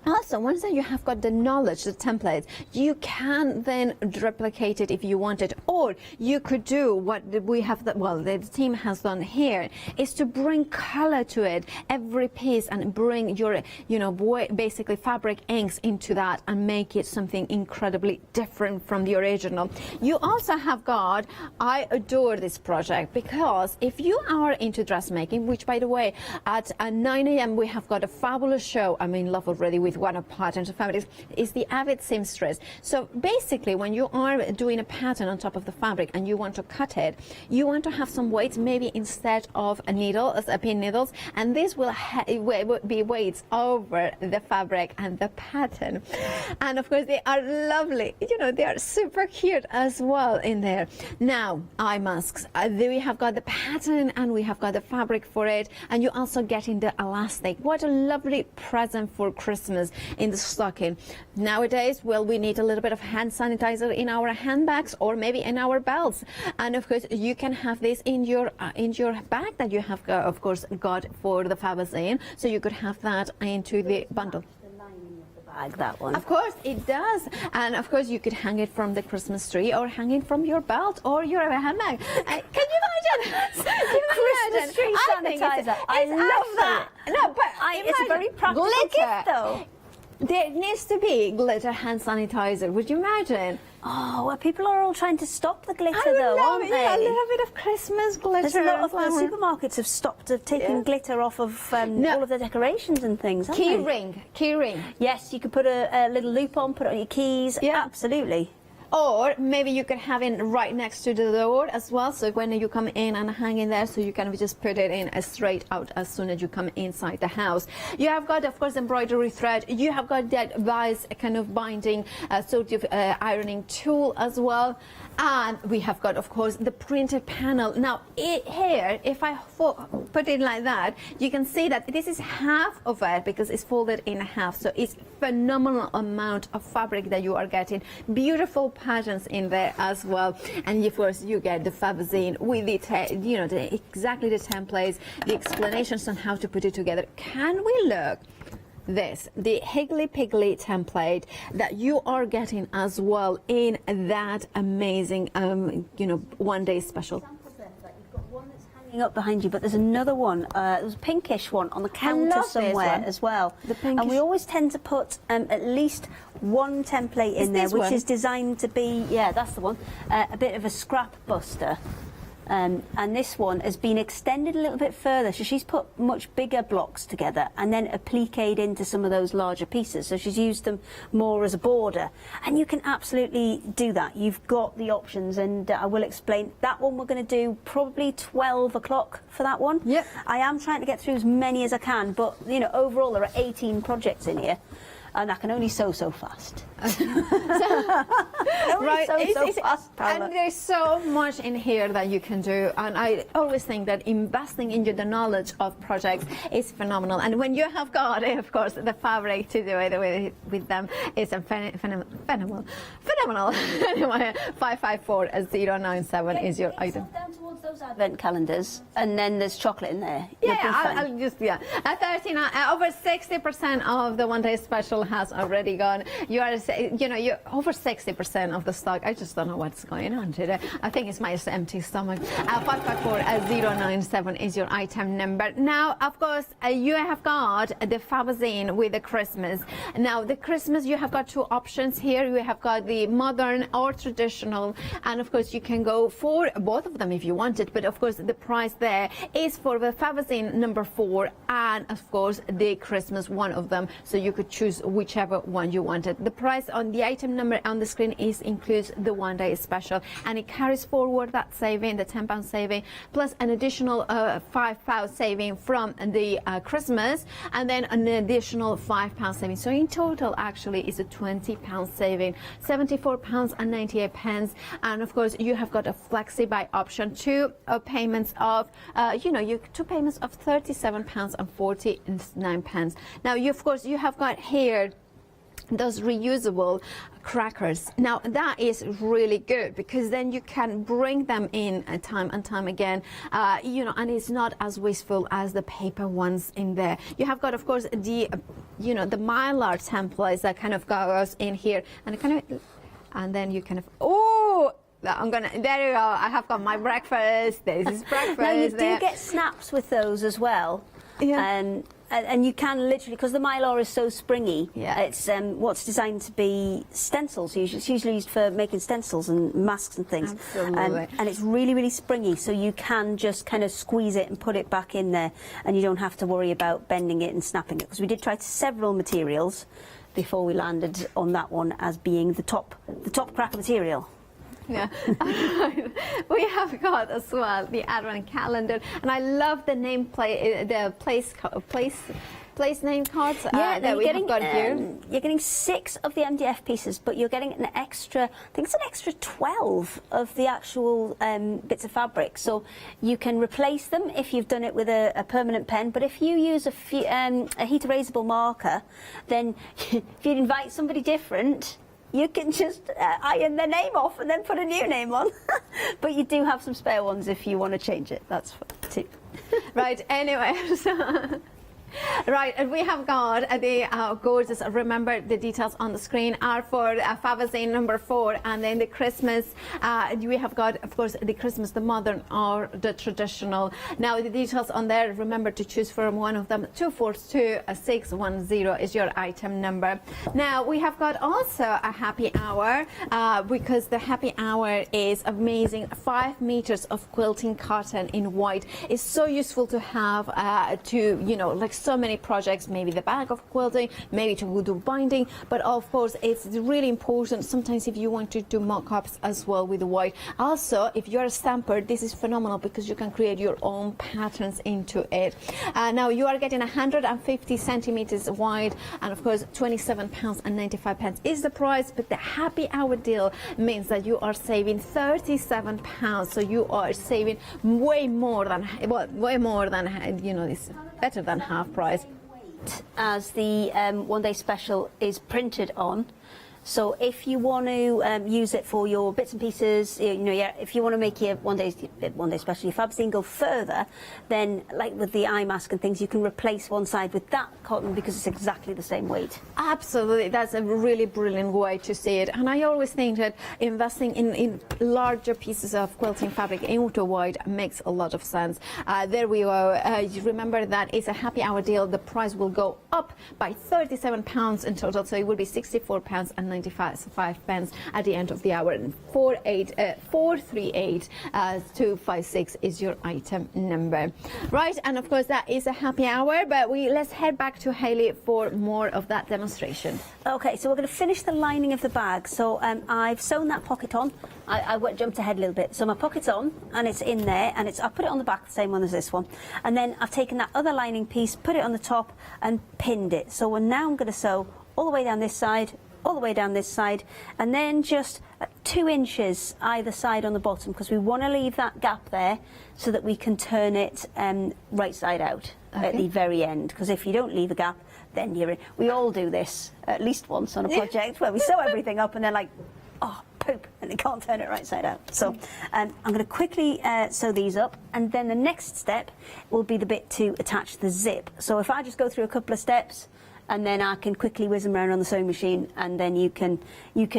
Also, once that you have got the knowledge, the templates, you can then replicate it if you wanted, or you could do what we have, the team has done here, is to bring color to it, every piece, and bring your, basically fabric inks into that and make it something incredibly different from the original. You also have got, I adore this project, because if you are into dressmaking, which by the way, at 9 a.m. we have got a fabulous show, I'm in love already with one of patterns of fabrics, is the avid seamstress. So basically, when you are doing a pattern on top of the fabric and you want to cut it, you want to have some weights, maybe instead of a needle, as a pin needles, and this will be weights over the fabric and the pattern. And of course, they are lovely. They are super cute as well in there. Now, eye masks. We have got the pattern and we have got the fabric for it, and you also get in the elastic. What a lovely present for Christmas in the stocking. Nowadays, well, we need a little bit of hand sanitizer in our handbags or maybe in our belts, and of course you can have this in your bag that you have of course got for the Fabozine, so you could have that into the bundle. Bag, that one. Of course it does, and of course you could hang it from the Christmas tree or hang it from your belt or your handbag. Can you imagine? Christmas tree sanitizer. I love that. No, but it's a very practical gift, though. There needs to be glitter hand sanitizer. Would you imagine? Oh, well, people are all trying to stop the glitter, though, aren't they? A little bit of Christmas glitter. There's a lot of supermarkets have stopped taking glitter off of all of the decorations and things. Key ring. Yes, you could put a little loop on, put it on your keys. Yeah, absolutely. Or maybe you could have it right next to the door as well, so when you come in and hang in there, so you can just put it in straight out as soon as you come inside the house. You have got, of course, embroidery thread. You have got that vice kind of binding sort of ironing tool as well. And we have got, of course, the printed panel. Now, here, if I put it like that, you can see that this is half of it because it's folded in half. So it's phenomenal amount of fabric that you are getting. Beautiful patterns in there as well. And of course, you get the Fabozine with the exactly the templates, the explanations on how to put it together. Can we look? The Higgly Piggly template that you are getting as well in that amazing, one-day special. You've got one that's hanging up behind you, but there's another one. There's a pinkish one on the counter somewhere as well. And we always tend to put at least one template in there, which is designed to be, that's the one, a bit of a scrap buster. And this one has been extended a little bit further, so she's put much bigger blocks together and then appliqued into some of those larger pieces, so she's used them more as a border, and you can absolutely do that. You've got the options, and I will explain. That one we're going to do probably 12 o'clock for that one. Yep. I am trying to get through as many as I can, but overall there are 18 projects in here, and I can only sew so fast. Right, so fast, Paula. And there's so much in here that you can do, and I always think that investing into the knowledge of projects is phenomenal. And when you have got, of course, the fabric to do it with them, it's phenomenal. Anyway, 554097 is your item. Down towards those advent calendars, and then there's chocolate in there. I'll just at 39 over 60% of the one-day special has already gone. You are you know, you're over 60% of the stock. I just don't know what's going on today. I think it's my empty stomach. 554097 is your item number. Now, of course, you have got the Fabozine with the Christmas. Now, the Christmas, you have got two options here. You have got the modern or traditional, and of course, you can go for both of them if you want it. But of course, the price there is for the Fabozine number 4, and of course, the Christmas one of them. So you could choose whichever one you wanted. The price on the item number on the screen includes the one-day special, and it carries forward that saving, the £10 saving, plus an additional £5 saving from the Christmas, and then an additional £5 saving. So in total, actually, it's a £20 saving, £74.98. And of course, you have got a Flexi buy option, two payments of, two payments of £37.49. Now, of course, you have got here those reusable crackers. Now that is really good, because then you can bring them in time and time again, and it's not as wasteful as the paper ones in there. You have got, of course, the the mylar templates that kind of goes in here, and then you kind of, there you go, I have got my breakfast. This is breakfast. Now you do get snaps with those as well. Yeah. And you can literally, because the mylar is so springy, it's what's designed to be stencils. It's usually used for making stencils and masks and things. Absolutely. And it's really, really springy, so you can just kind of squeeze it and put it back in there, and you don't have to worry about bending it and snapping it. Because we did try several materials before we landed on that one as being the top cracker material. Yeah. We have got as well the Advent calendar, and I love the name place name cards that we have got here. You're getting 6 of the MDF pieces, but you're getting an extra, I think it's an extra 12 of the actual bits of fabric. So you can replace them if you've done it with a permanent pen, but if you use a heat erasable marker, then if you invite somebody different, you can just iron their name off and then put a new name on. But you do have some spare ones if you want to change it. That's too. Right, anyway. Right, and we have got the gorgeous, remember the details on the screen are for Fabozine number 4, and then the Christmas, we have got, of course, the Christmas, the modern or the traditional. Now the details on there, remember to choose from one of them. 242610 is your item number. Now we have got also a happy hour, because the happy hour is amazing. 5 meters of quilting cotton in white is so useful to have like so many projects, maybe the bag of quilting, maybe to do binding, but of course it's really important sometimes if you want to do mock-ups as well with the white. Also, if you're a stamper, this is phenomenal because you can create your own patterns into it. Now you are getting 150 centimeters wide, and of course £27.95 is the price, but the happy hour deal means that you are saving £37, so you are saving way more than it's better than half price. As the one-day special is printed on, so if you want to use it for your bits and pieces, if you want to make your one day special, your Fabozine go further, then like with the eye mask and things, you can replace one side with that cotton because it's exactly the same weight. Absolutely, that's a really brilliant way to see it. And I always think that investing in larger pieces of quilting fabric into white makes a lot of sense. There we go. Remember that it's a happy hour deal. The price will go up by £37 in total, so it will be £64.95 at the end of the hour. And 438-256 is your item number. Right, and of course that is a happy hour, but let's head back to Hayley for more of that demonstration. Okay, so we're going to finish the lining of the bag. So I've sewn that pocket on. I jumped ahead a little bit. So my pocket's on and it's in there, and I put it on the back, the same one as this one. And then I've taken that other lining piece, put it on the top and pinned it. So now I'm going to sew all the way down this side, all the way down this side, and then just 2 inches either side on the bottom, because we want to leave that gap there so that we can turn it right side out at the very end, because if you don't leave a gap, then you're in. We all do this at least once on a project where we sew everything up and they're like, oh, poop, and they can't turn it right side out. So I'm going to quickly sew these up, and then the next step will be the bit to attach the zip. So if I just go through a couple of steps, and then I can quickly whiz them around on the sewing machine, and then you can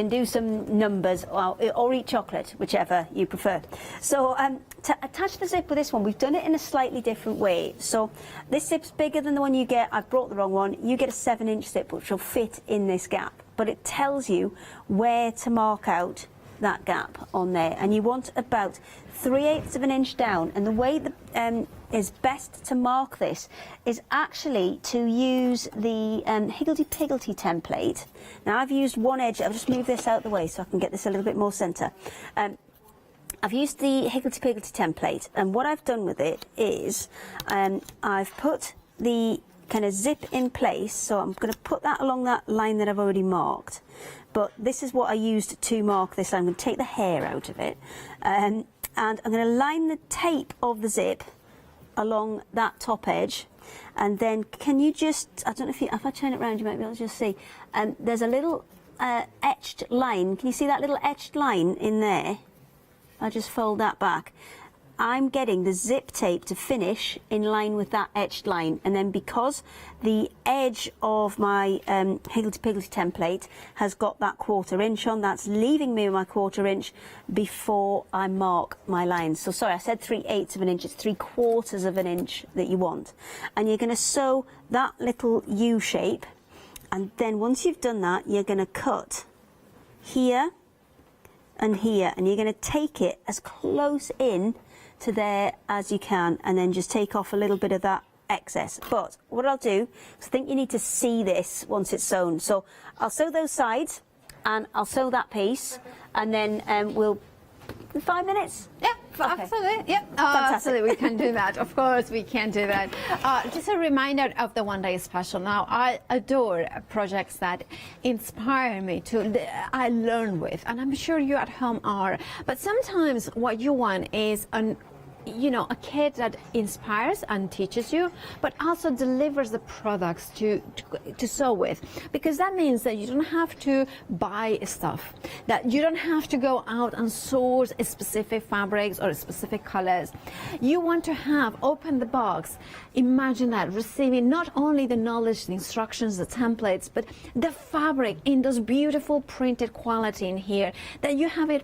do some numbers or eat chocolate, whichever you prefer. So to attach the zip with this one, we've done it in a slightly different way. So this zip's bigger than the one you get. I've brought the wrong one. You get a 7-inch zip which will fit in this gap, but it tells you where to mark out that gap on there, and you want about 3/8 of an inch down. And the way that is best to mark this is actually to use the higgledy-piggledy template. Now I've used one edge. I'll just move this out of the way so I can get this a little bit more centre. I've used the higgledy-piggledy template, and what I've done with it is I've put the kind of zip in place, so I'm going to put that along that line that I've already marked. But this is what I used to mark this line. I'm going to take the hair out of it, and I'm going to line the tape of the zip along that top edge, and then can you just, I don't know if I turn it around you might be able to just see, there's a little etched line. Can you see that little etched line in there? I'll just fold that back. I'm getting the zip tape to finish in line with that etched line, and then because the edge of my higgledy-piggledy template has got that 1/4 inch on, that's leaving me my 1/4 inch before I mark my lines. So sorry, I said 3/8 of an inch, it's 3/4 of an inch that you want. And you're going to sew that little U shape, and then once you've done that, you're going to cut here and here, and you're going to take it as close in to there as you can, and then just take off a little bit of that excess. But what I'll do, because I think you need to see this once it's sewn, so I'll sew those sides and I'll sew that piece, and then we'll, in 5 minutes? Yeah, Okay. absolutely. Yeah, Fantastic. absolutely. We can do that. Of course, we can do that. Just a reminder of the one-day special. Now, I adore projects that inspire me I learn with, and I'm sure you at home are. But sometimes what you want is a kit that inspires and teaches you, but also delivers the products to sew with, because that means that you don't have to buy stuff, that you don't have to go out and source specific fabrics or specific colors. You want to open the box, imagine that, receiving not only the knowledge, the instructions, the templates, but the fabric in those beautiful printed quality in here, that you have it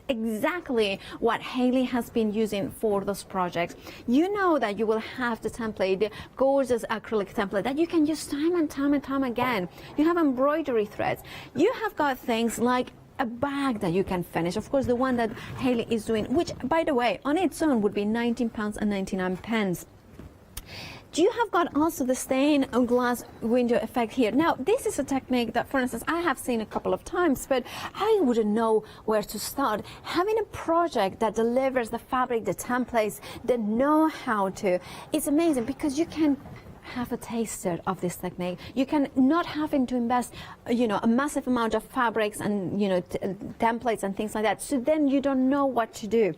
exactly what Hayley has been using for those projects. You know that you will have the template, the gorgeous acrylic template that you can use time and time and time again. You have embroidery threads. You have got things like a bag that you can finish. Of course, the one that Hayley is doing, which, by the way, on its own would be £19.99. You have got also the stained glass window effect here. Now, this is a technique that, for instance, I have seen a couple of times, but I wouldn't know where to start. Having a project that delivers the fabric, the templates, the know-how to, is amazing, because you can have a taster of this technique. You can not having to invest, a massive amount of fabrics and, templates and things like that. So then you don't know what to do.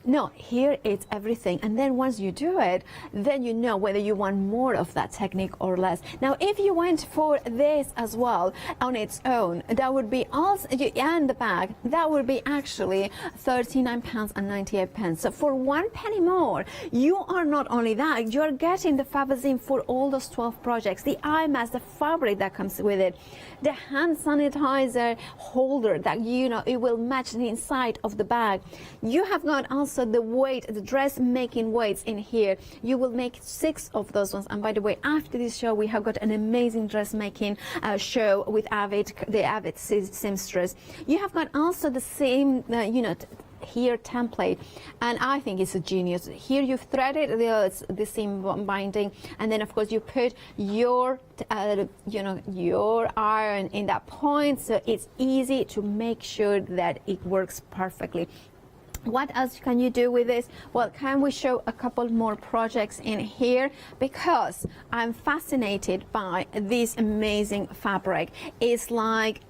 No, here it's everything. And then once you do it, then you know whether you want more of that technique or less. Now, if you went for this as well on its own, that would be also, and the bag, that would be actually £39.98. So for 1 penny more, you are not only that, you're getting the Fabozine for all those 12 projects, the eye mask, the fabric that comes with it, the hand sanitizer holder that it will match the inside of the bag. You have got also the weight, the dressmaking weights in here. You will make 6 of those ones. And by the way, after this show, we have got an amazing dressmaking show with the avid seamstress. You have got also the same, here template, and I think it's a genius. Here you've threaded the seam binding, and then of course you put your your iron in that point, so it's easy to make sure that it works perfectly. What else can you do with this? Well, can we show a couple more projects in here? Because I'm fascinated by this amazing fabric. It's like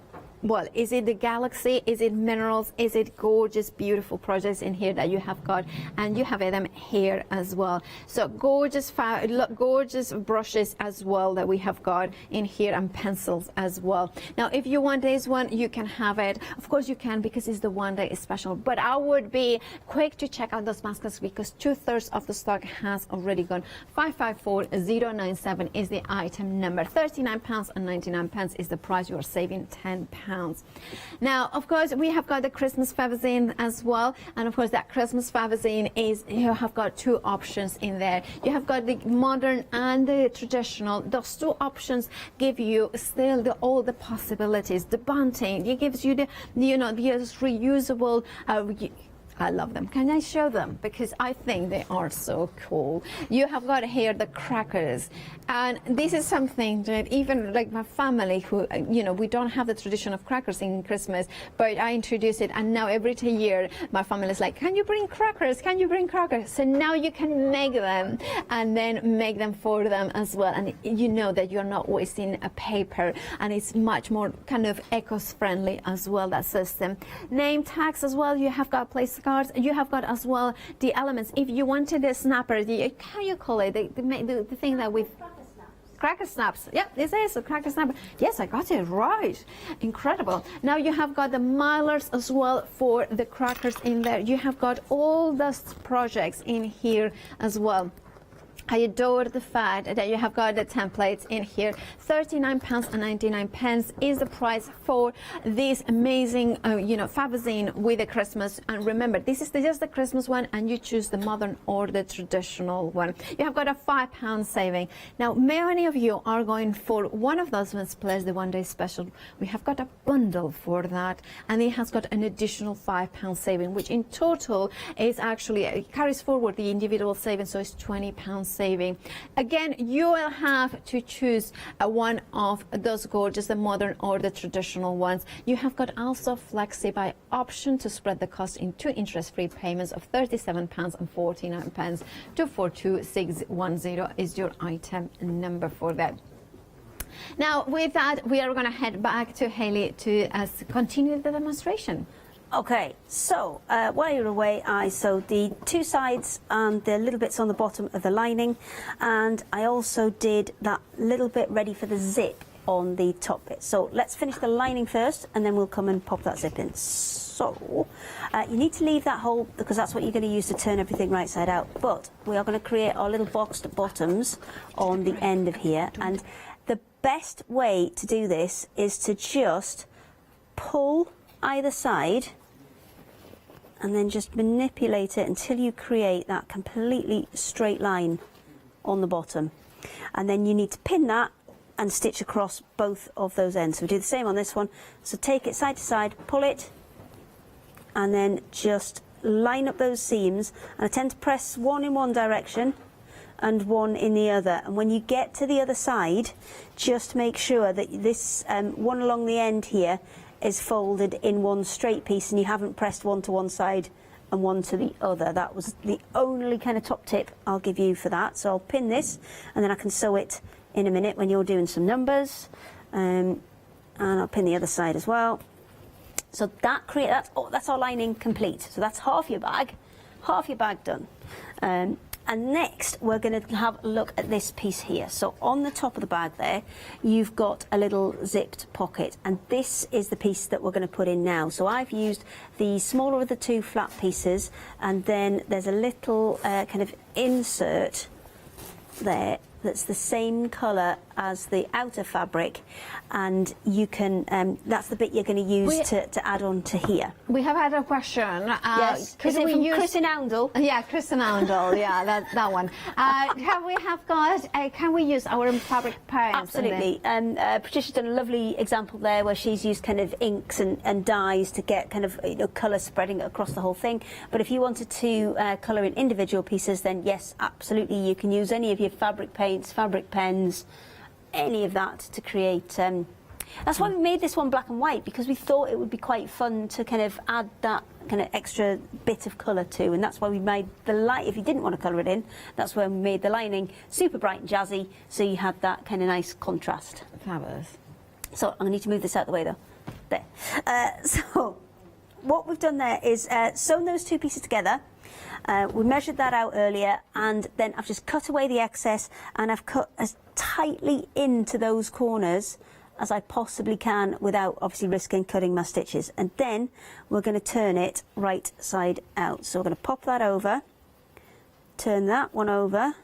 Well, is it the galaxy? Is it minerals? Is it gorgeous, beautiful projects in here that you have got? And you have them here as well. So gorgeous, gorgeous brushes as well that we have got in here, and pencils as well. Now, if you want this one, you can have it. Of course you can, because it's the one day special. But I would be quick to check out those baskets, because 2/3 of the stock has already gone. 554097 is the item number. £39.99 is the price. You are saving £10. Now, of course, we have got the Christmas Fabozine as well, and of course that Christmas Fabozine is, you have got two options in there. You have got the modern and the traditional. Those two options give you still all the possibilities. The bunting, it gives you the, you know, the reusable. I love them. Can I show them? Because I think they are so cool. You have got here the crackers, and this is something that even like my family, who, you know, we don't have the tradition of crackers in Christmas, but I introduce it, and now every year my family is like, can you bring crackers? Can you bring crackers? So now you can make them, and then make them for them as well, and you know that you're not wasting a paper, and it's much more kind of eco-friendly as well, that system. Name tags as well. You have got place cards. You have got as well the elements. If you wanted the snapper, how you call it, the thing that with cracker snaps. Yeah, this is a cracker snapper. Yes, I got it right. Incredible. Now you have got the milers as well for the crackers in there. You have got all those projects in here as well. I adore the fact that you have got the templates in here. £39.99 is the price for this amazing, you know, Fabozine with the Christmas. And remember, this is just the Christmas one, and you choose the modern or the traditional one. You have got a £5 saving. Now, many of you are going for one of those ones plus the one day special. We have got a bundle for that, and it has got an additional £5 saving, which in total is actually, it carries forward the individual saving, so it's £20 saving. Again, you will have to choose one of those gorgeous, the modern or the traditional ones. You have got also Flexi by option to spread the cost in 2 interest-free payments of £37.49. 242610 is your item number for that. Now, with that, we are going to head back to Hayley to continue the demonstration. Okay, so while you're away, I sewed the 2 sides and the little bits on the bottom of the lining, and I also did that little bit ready for the zip on the top bit. So let's finish the lining first, and then we'll come and pop that zip in. So you need to leave that hole, because that's what you're going to use to turn everything right side out. But we are going to create our little boxed bottoms on the end of here, and the best way to do this is to just pull either side and then just manipulate it until you create that completely straight line on the bottom, and then you need to pin that and stitch across both of those ends. So we do the same on this one. So take it side to side, pull it, and then just line up those seams, and I tend to press one in one direction and one in the other, and when you get to the other side, just make sure that this one along the end here is folded in one straight piece, and you haven't pressed one to one side and one to the other. That was the only kind of top tip I'll give you for that. So I'll pin this, and then I can sew it in a minute when you're doing some numbers, and I'll pin the other side as well. So that's our lining complete. So that's half your bag done. And next we're going to have a look at this piece here. So on the top of the bag there, you've got a little zipped pocket, and this is the piece that we're going to put in now. So I've used the smaller of the 2 flat pieces, and then there's a little kind of insert there that's the same colour as the outer fabric, and you can that's the bit you're going to use to add on to here. We have had a question. Yes, is it from Chris and Oundle? Yeah, Chris and Oundle. Yeah, that one. Can we use our fabric paints? Absolutely. Patricia's done a lovely example there where she's used kind of inks and dyes to get kind of, you know, colour spreading across the whole thing. But if you wanted to colour in individual pieces, then yes, absolutely, you can use any of your fabric paints, fabric pens, any of that to create. That's why we made this one black and white, because we thought it would be quite fun to kind of add that kind of extra bit of colour to, and that's why we made the light. If you didn't want to colour it in, that's when we made the lining super bright and jazzy, so you had that kind of nice contrast. Fabulous. So I'm going to need to move this out of the way though. There. So what we've done there is sewn those two pieces together. We measured that out earlier, and then I've just cut away the excess, and I've cut as tightly into those corners as I possibly can without obviously risking cutting my stitches. And then we're going to turn it right side out. So we're going to pop that over, turn that one over,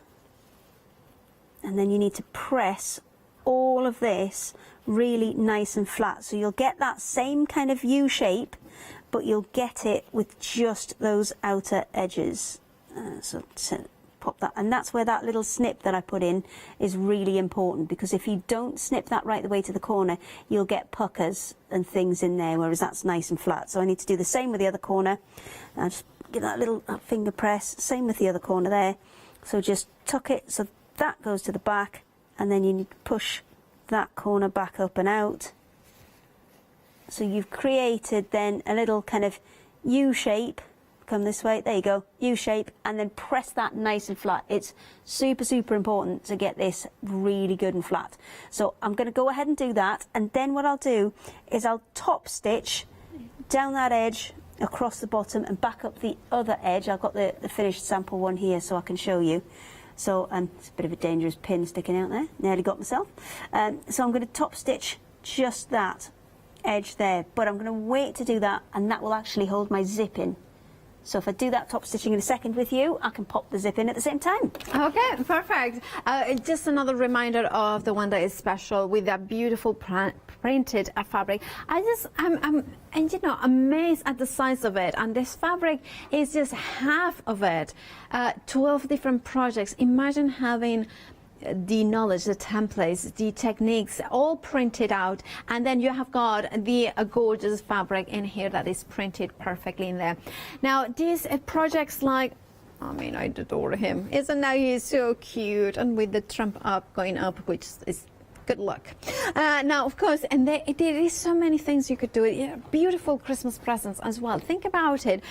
and then you need to press all of this really nice and flat. So you'll get that same kind of U shape, but you'll get it with just those outer edges. So pop that, and that's where that little snip that I put in is really important, because if you don't snip that right the way to the corner, you'll get puckers and things in there, whereas that's nice and flat. So I need to do the same with the other corner. I'll just give that little finger press, same with the other corner there. So just tuck it so that goes to the back, and then you need to push that corner back up and out. So you've created then a little kind of U shape. Come this way, there you go, U shape, and then press that nice and flat. It's super, super important to get this really good and flat. So I'm going to go ahead and do that, and then what I'll do is I'll top stitch down that edge across the bottom and back up the other edge. I've got the finished sample one here so I can show you. So it's a bit of a dangerous pin sticking out there, nearly got myself. So I'm going to top stitch just that edge there, but I'm going to wait to do that, and that will actually hold my zip in. So if I do that top stitching in a second with you, I can pop the zip in at the same time. Okay, perfect. Just another reminder of the one that is special with that beautiful printed fabric. I'm and you know, amazed at the size of it, and this fabric is just half of it. 12 different projects. Imagine having the knowledge, the templates, the techniques all printed out, and then you have got the gorgeous fabric in here that is printed perfectly in there. Now these projects, like, I mean, I adore him. Isn't that he's so cute, and with the trump up going up, which is good luck. Now, of course, and there is so many things you could do. Yeah, beautiful Christmas presents as well. Think about it.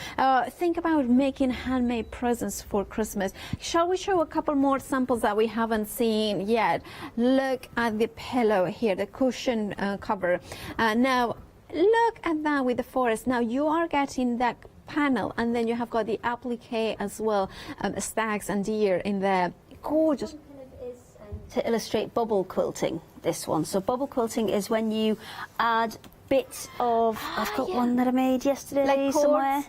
Think about making handmade presents for Christmas. Shall we show a couple more samples that we haven't seen yet? Look at the pillow here, the cushion cover. Now, look at that with the forest. Now, you are getting that panel, and then you have got the applique as well, stags and deer in there. Gorgeous. To illustrate bubble quilting, this one. So bubble quilting is when you add bits of, I've got one that I made yesterday, like somewhere.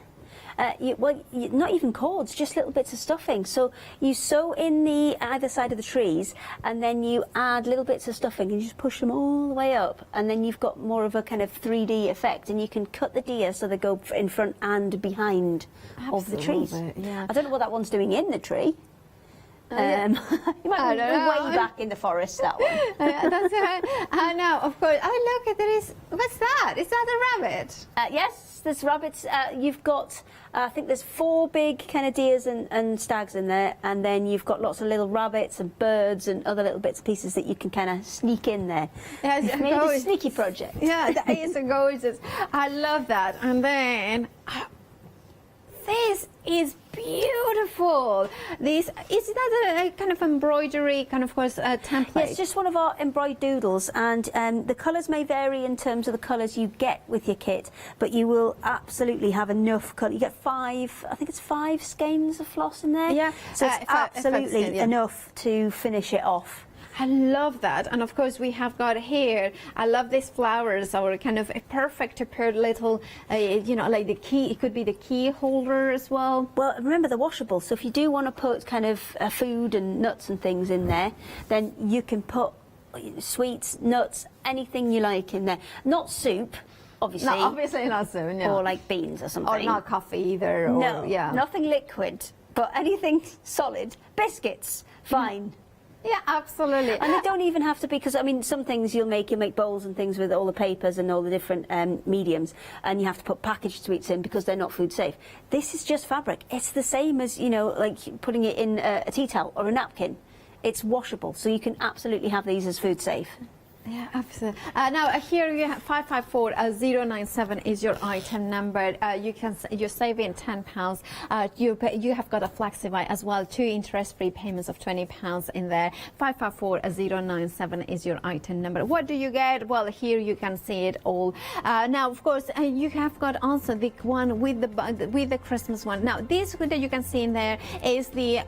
Not even cords, just little bits of stuffing. So you sew in the either side of the trees, and then you add little bits of stuffing, and you just push them all the way up, and then you've got more of a kind of 3D effect, and you can cut the deer so they go in front and behind of the trees. Yeah. I don't know what that one's doing in the tree. You might be way back in the forest, that one. That's right. Now, of course, look, there is, what's that? Is that a rabbit? Yes, there's rabbits. You've got, I think there's 4 big kind of deers and stags in there, and then you've got lots of little rabbits and birds and other little bits and pieces that you can kind of sneak in there. Yes, it's made a sneaky project. Yeah, that is gorgeous. I love that. And then, this is beautiful. This is that a kind of embroidery, kind of course, template? Yeah, it's just one of our embroidered doodles, and the colours may vary in terms of the colours you get with your kit, but you will absolutely have enough colour. You get 5, I think it's 5 skeins of floss in there. Yeah, so it's absolutely enough to finish it off. I love that. And of course we have got here, I love these flowers, or kind of a perfect to pair little, you know, like the key, it could be the key holder as well. Well, remember they're washable, so if you do want to put kind of food and nuts and things in there, then you can put sweets, nuts, anything you like in there. Not soup, obviously. No, obviously not soup, no. Or like beans or something. Or not coffee either. Or, no, yeah. Nothing liquid, but anything solid. Biscuits, fine. Yeah, absolutely. And they don't even have to be, because I mean, some things you'll make bowls and things with all the papers and all the different mediums, and you have to put packaged sweets in because they're not food safe. This is just fabric. It's the same as, you know, like putting it in a tea towel or a napkin. It's washable, so you can absolutely have these as food safe. Yeah, absolutely. Now here you have 554097 is your item number. You're saving £10. You have got a Flexi buy as well, 2 interest-free payments of £20 in there. 554097 is your item number. What do you get? Well, here you can see it all. Now, of course, you have got also the one with the Christmas one. Now, this that you can see in there is the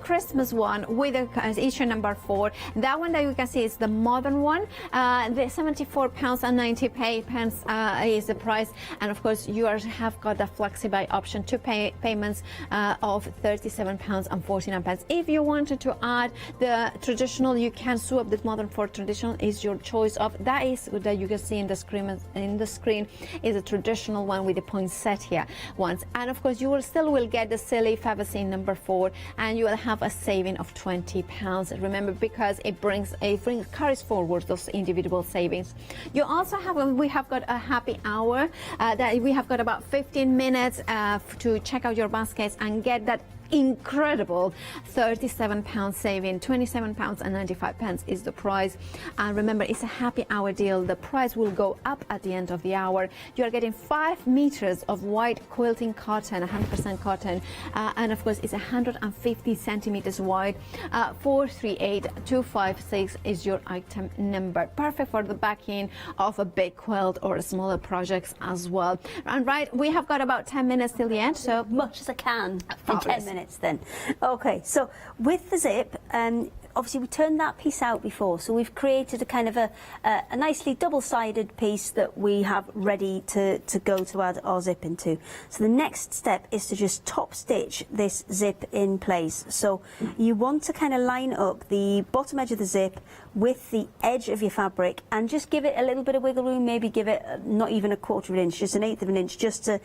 Christmas one with the issue number 4. That one that you can see is the modern one. The £74.90 is the price, and of course you have got the Flexi buy option, 2 payments of £37.49. If you wanted to add the traditional, you can swap the modern for traditional. Is your choice of that is that you can see in the screen. Is a traditional one with the poinsettia ones, and of course you will get the silly Fabozine number 4, and you will have a saving of £20. Remember, because it carries forward those individual savings. You also we have got a happy hour that we have got about 15 minutes to check out your baskets and get that incredible £37 saving. £27.95 is the price, and remember, it's a happy hour deal. The price will go up at the end of the hour. You are getting 5 meters of white quilting cotton, 100% cotton, and of course it's 150 centimeters wide. 438256 is your item number. Perfect for the backing of a big quilt or smaller projects as well. And right, we have got about 10 minutes till the end, so much as I can in 10 minutes then. Okay, so with the zip, obviously we turned that piece out before, so we've created a kind of a nicely double-sided piece that we have ready to go to add our zip into. So the next step is to just top stitch this zip in place. So you want to kind of line up the bottom edge of the zip with the edge of your fabric and just give it a little bit of wiggle room, maybe give it not even 1/4 of an inch, just 1/8 of an inch, just to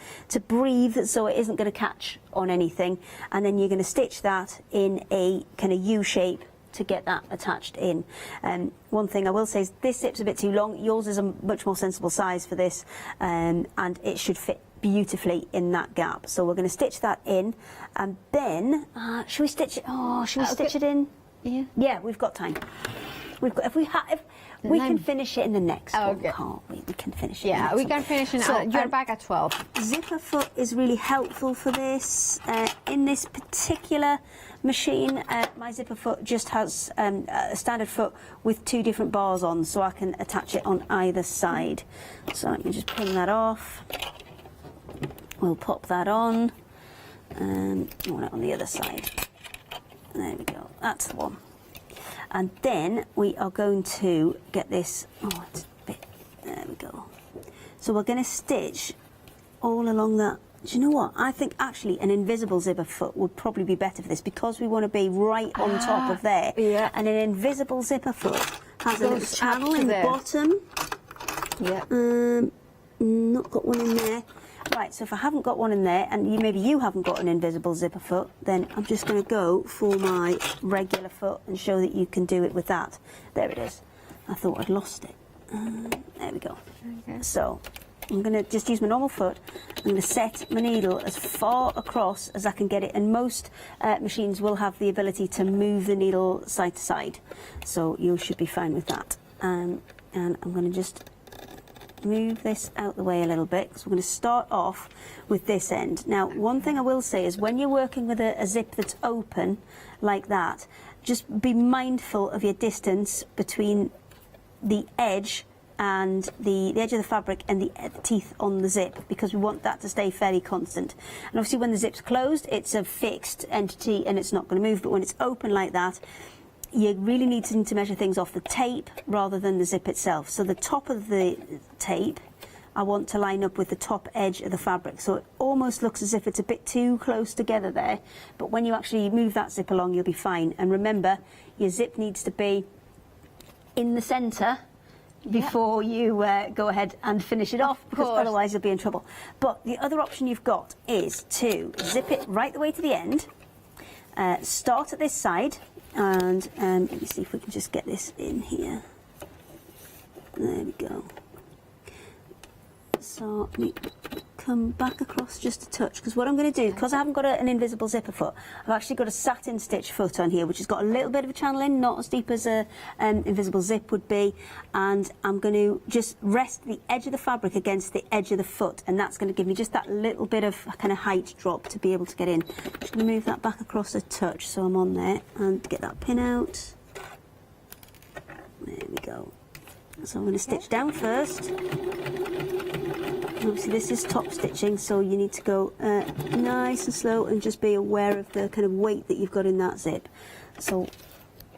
breathe, so it isn't going to catch on anything. And then you're going to stitch that in a kind of U shape to get that attached in. One thing I will say is this zip's a bit too long. Yours is a much more sensible size for this, and it should fit beautifully in that gap. So we're going to stitch that in, and then should we stitch it? Oh, should we stitch it in? Yeah. Yeah, we've got time. We've got. If we can finish it in the next one, can't we? We can finish it. Yeah, we can finish it. So you're back at 12. Zipper foot is really helpful for this. In this particular machine, my zipper foot just has a standard foot with 2 different bars on, so I can attach it on either side. So let me just ping that off. We'll pop that on. I want it on the other side. There we go. That's the one. And then we are going to get this. Oh, it's a bit. There we go. So we're going to stitch all along that. Do you know what? I think actually an invisible zipper foot would probably be better for this, because we want to be right on top of there. Yeah. And an invisible zipper foot has a little channel in the bottom. Yeah. Not got one in there. Right, so if I haven't got one in there, and maybe you haven't got an invisible zipper foot, then I'm just going to go for my regular foot and show that you can do it with that. There it is. I thought I'd lost it. There we go. Okay. So I'm going to just use my normal foot. I'm going to set my needle as far across as I can get it, and most machines will have the ability to move the needle side to side, so you should be fine with that. And I'm going to just move this out the way a little bit, because we're going to start off with this end. Now, one thing I will say is when you're working with a zip that's open like that, just be mindful of your distance between the edge and the edge of the fabric and the teeth on the zip, because we want that to stay fairly constant. And obviously when the zip's closed, it's a fixed entity and it's not going to move, but when it's open like that, you really need to measure things off the tape rather than the zip itself. So the top of the tape, I want to line up with the top edge of the fabric. So it almost looks as if it's a bit too close together there, but when you actually move that zip along, you'll be fine. And remember, your zip needs to be in the centre before you go ahead and finish it off, because otherwise you'll be in trouble. But the other option you've got is to zip it right the way to the end, start at this side, and let me see if we can just get this in here. There we go. So let me come back across just a touch, because what I'm going to do, because I haven't got an invisible zipper foot, I've actually got a satin stitch foot on here, which has got a little bit of a channel in, not as deep as a invisible zip would be, and I'm going to just rest the edge of the fabric against the edge of the foot, and that's going to give me just that little bit of kind of height drop to be able to get in. Just going to move that back across a touch so I'm on there, and get that pin out. There we go. So I'm going to stitch down first. Obviously this is top stitching, so you need to go nice and slow and just be aware of the kind of weight that you've got in that zip. So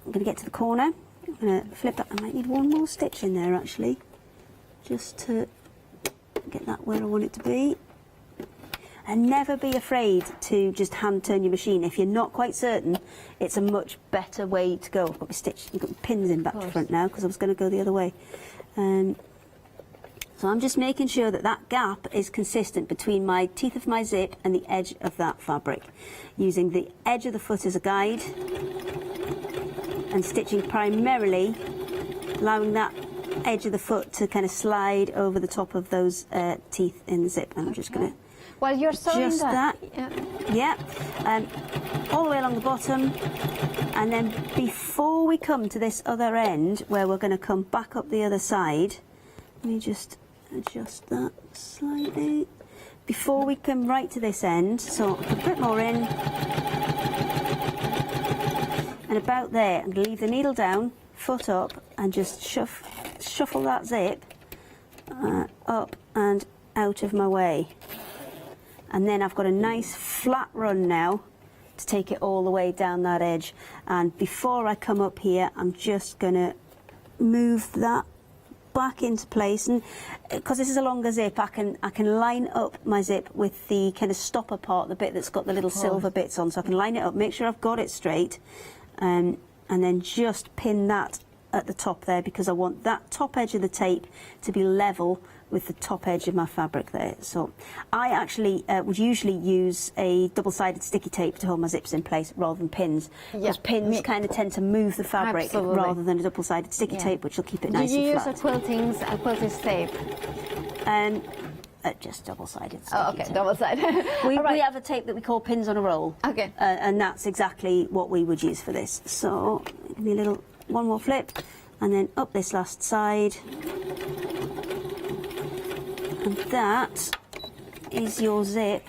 I'm going to get to the corner, I'm going to flip it. I might need one more stitch in there actually, just to get that where I want it to be. And never be afraid to just hand turn your machine. If you're not quite certain, it's a much better way to go. I've got my stitch, I've got my pins in back to front now because I was going to go the other way. So I'm just making sure that that gap is consistent between my teeth of my zip and the edge of that fabric. Using the edge of the foot as a guide and stitching primarily, allowing that edge of the foot to kind of slide over the top of those teeth in the zip. And I'm just going to While you're sewing just that. Yeah. All the way along the bottom, and then before we come to this other end where we're going to come back up the other side, let me just adjust that slightly before we come right to this end. So a bit more in, and about there I'm going to leave the needle down, foot up, and just shuffle that zip up and out of my way. And then I've got a nice flat run now to take it all the way down that edge. And before I come up here, I'm just going to move that back into place. And because this is a longer zip, I can line up my zip with the kind of stopper part, the bit that's got the little silver bits on. So I can line it up, make sure I've got it straight, and then just pin that at the top there, because I want that top edge of the tape to be level with the top edge of my fabric there. So I actually would usually use a double-sided sticky tape to hold my zips in place rather than pins, because pins kind of tend to move the fabric rather than a double-sided sticky tape, which will keep it nice and flat. Do you use a quilting's tape? Just double-sided sticky Oh, okay, tape. double-sided. We have a tape that we call pins on a roll. Okay. And that's exactly what we would use for this. So give me a little, one more flip, and then up this last side. And that is your zip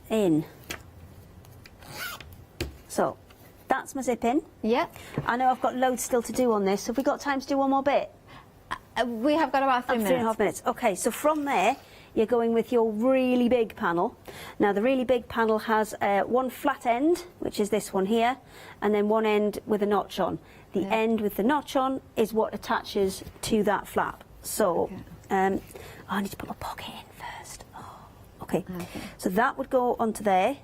in. So that's my zip in. Yeah. I know I've got loads still to do on this. Have we got time to do one more bit? We have got about 3 minutes. 3.5 minutes. Okay, so from there, you're going with your really big panel. Now, the really big panel has one flat end, which is this one here, and then one end with a notch on. The end with the notch on is what attaches to that flap. So, I need to put my pocket in first. Oh, okay. So that would go onto there,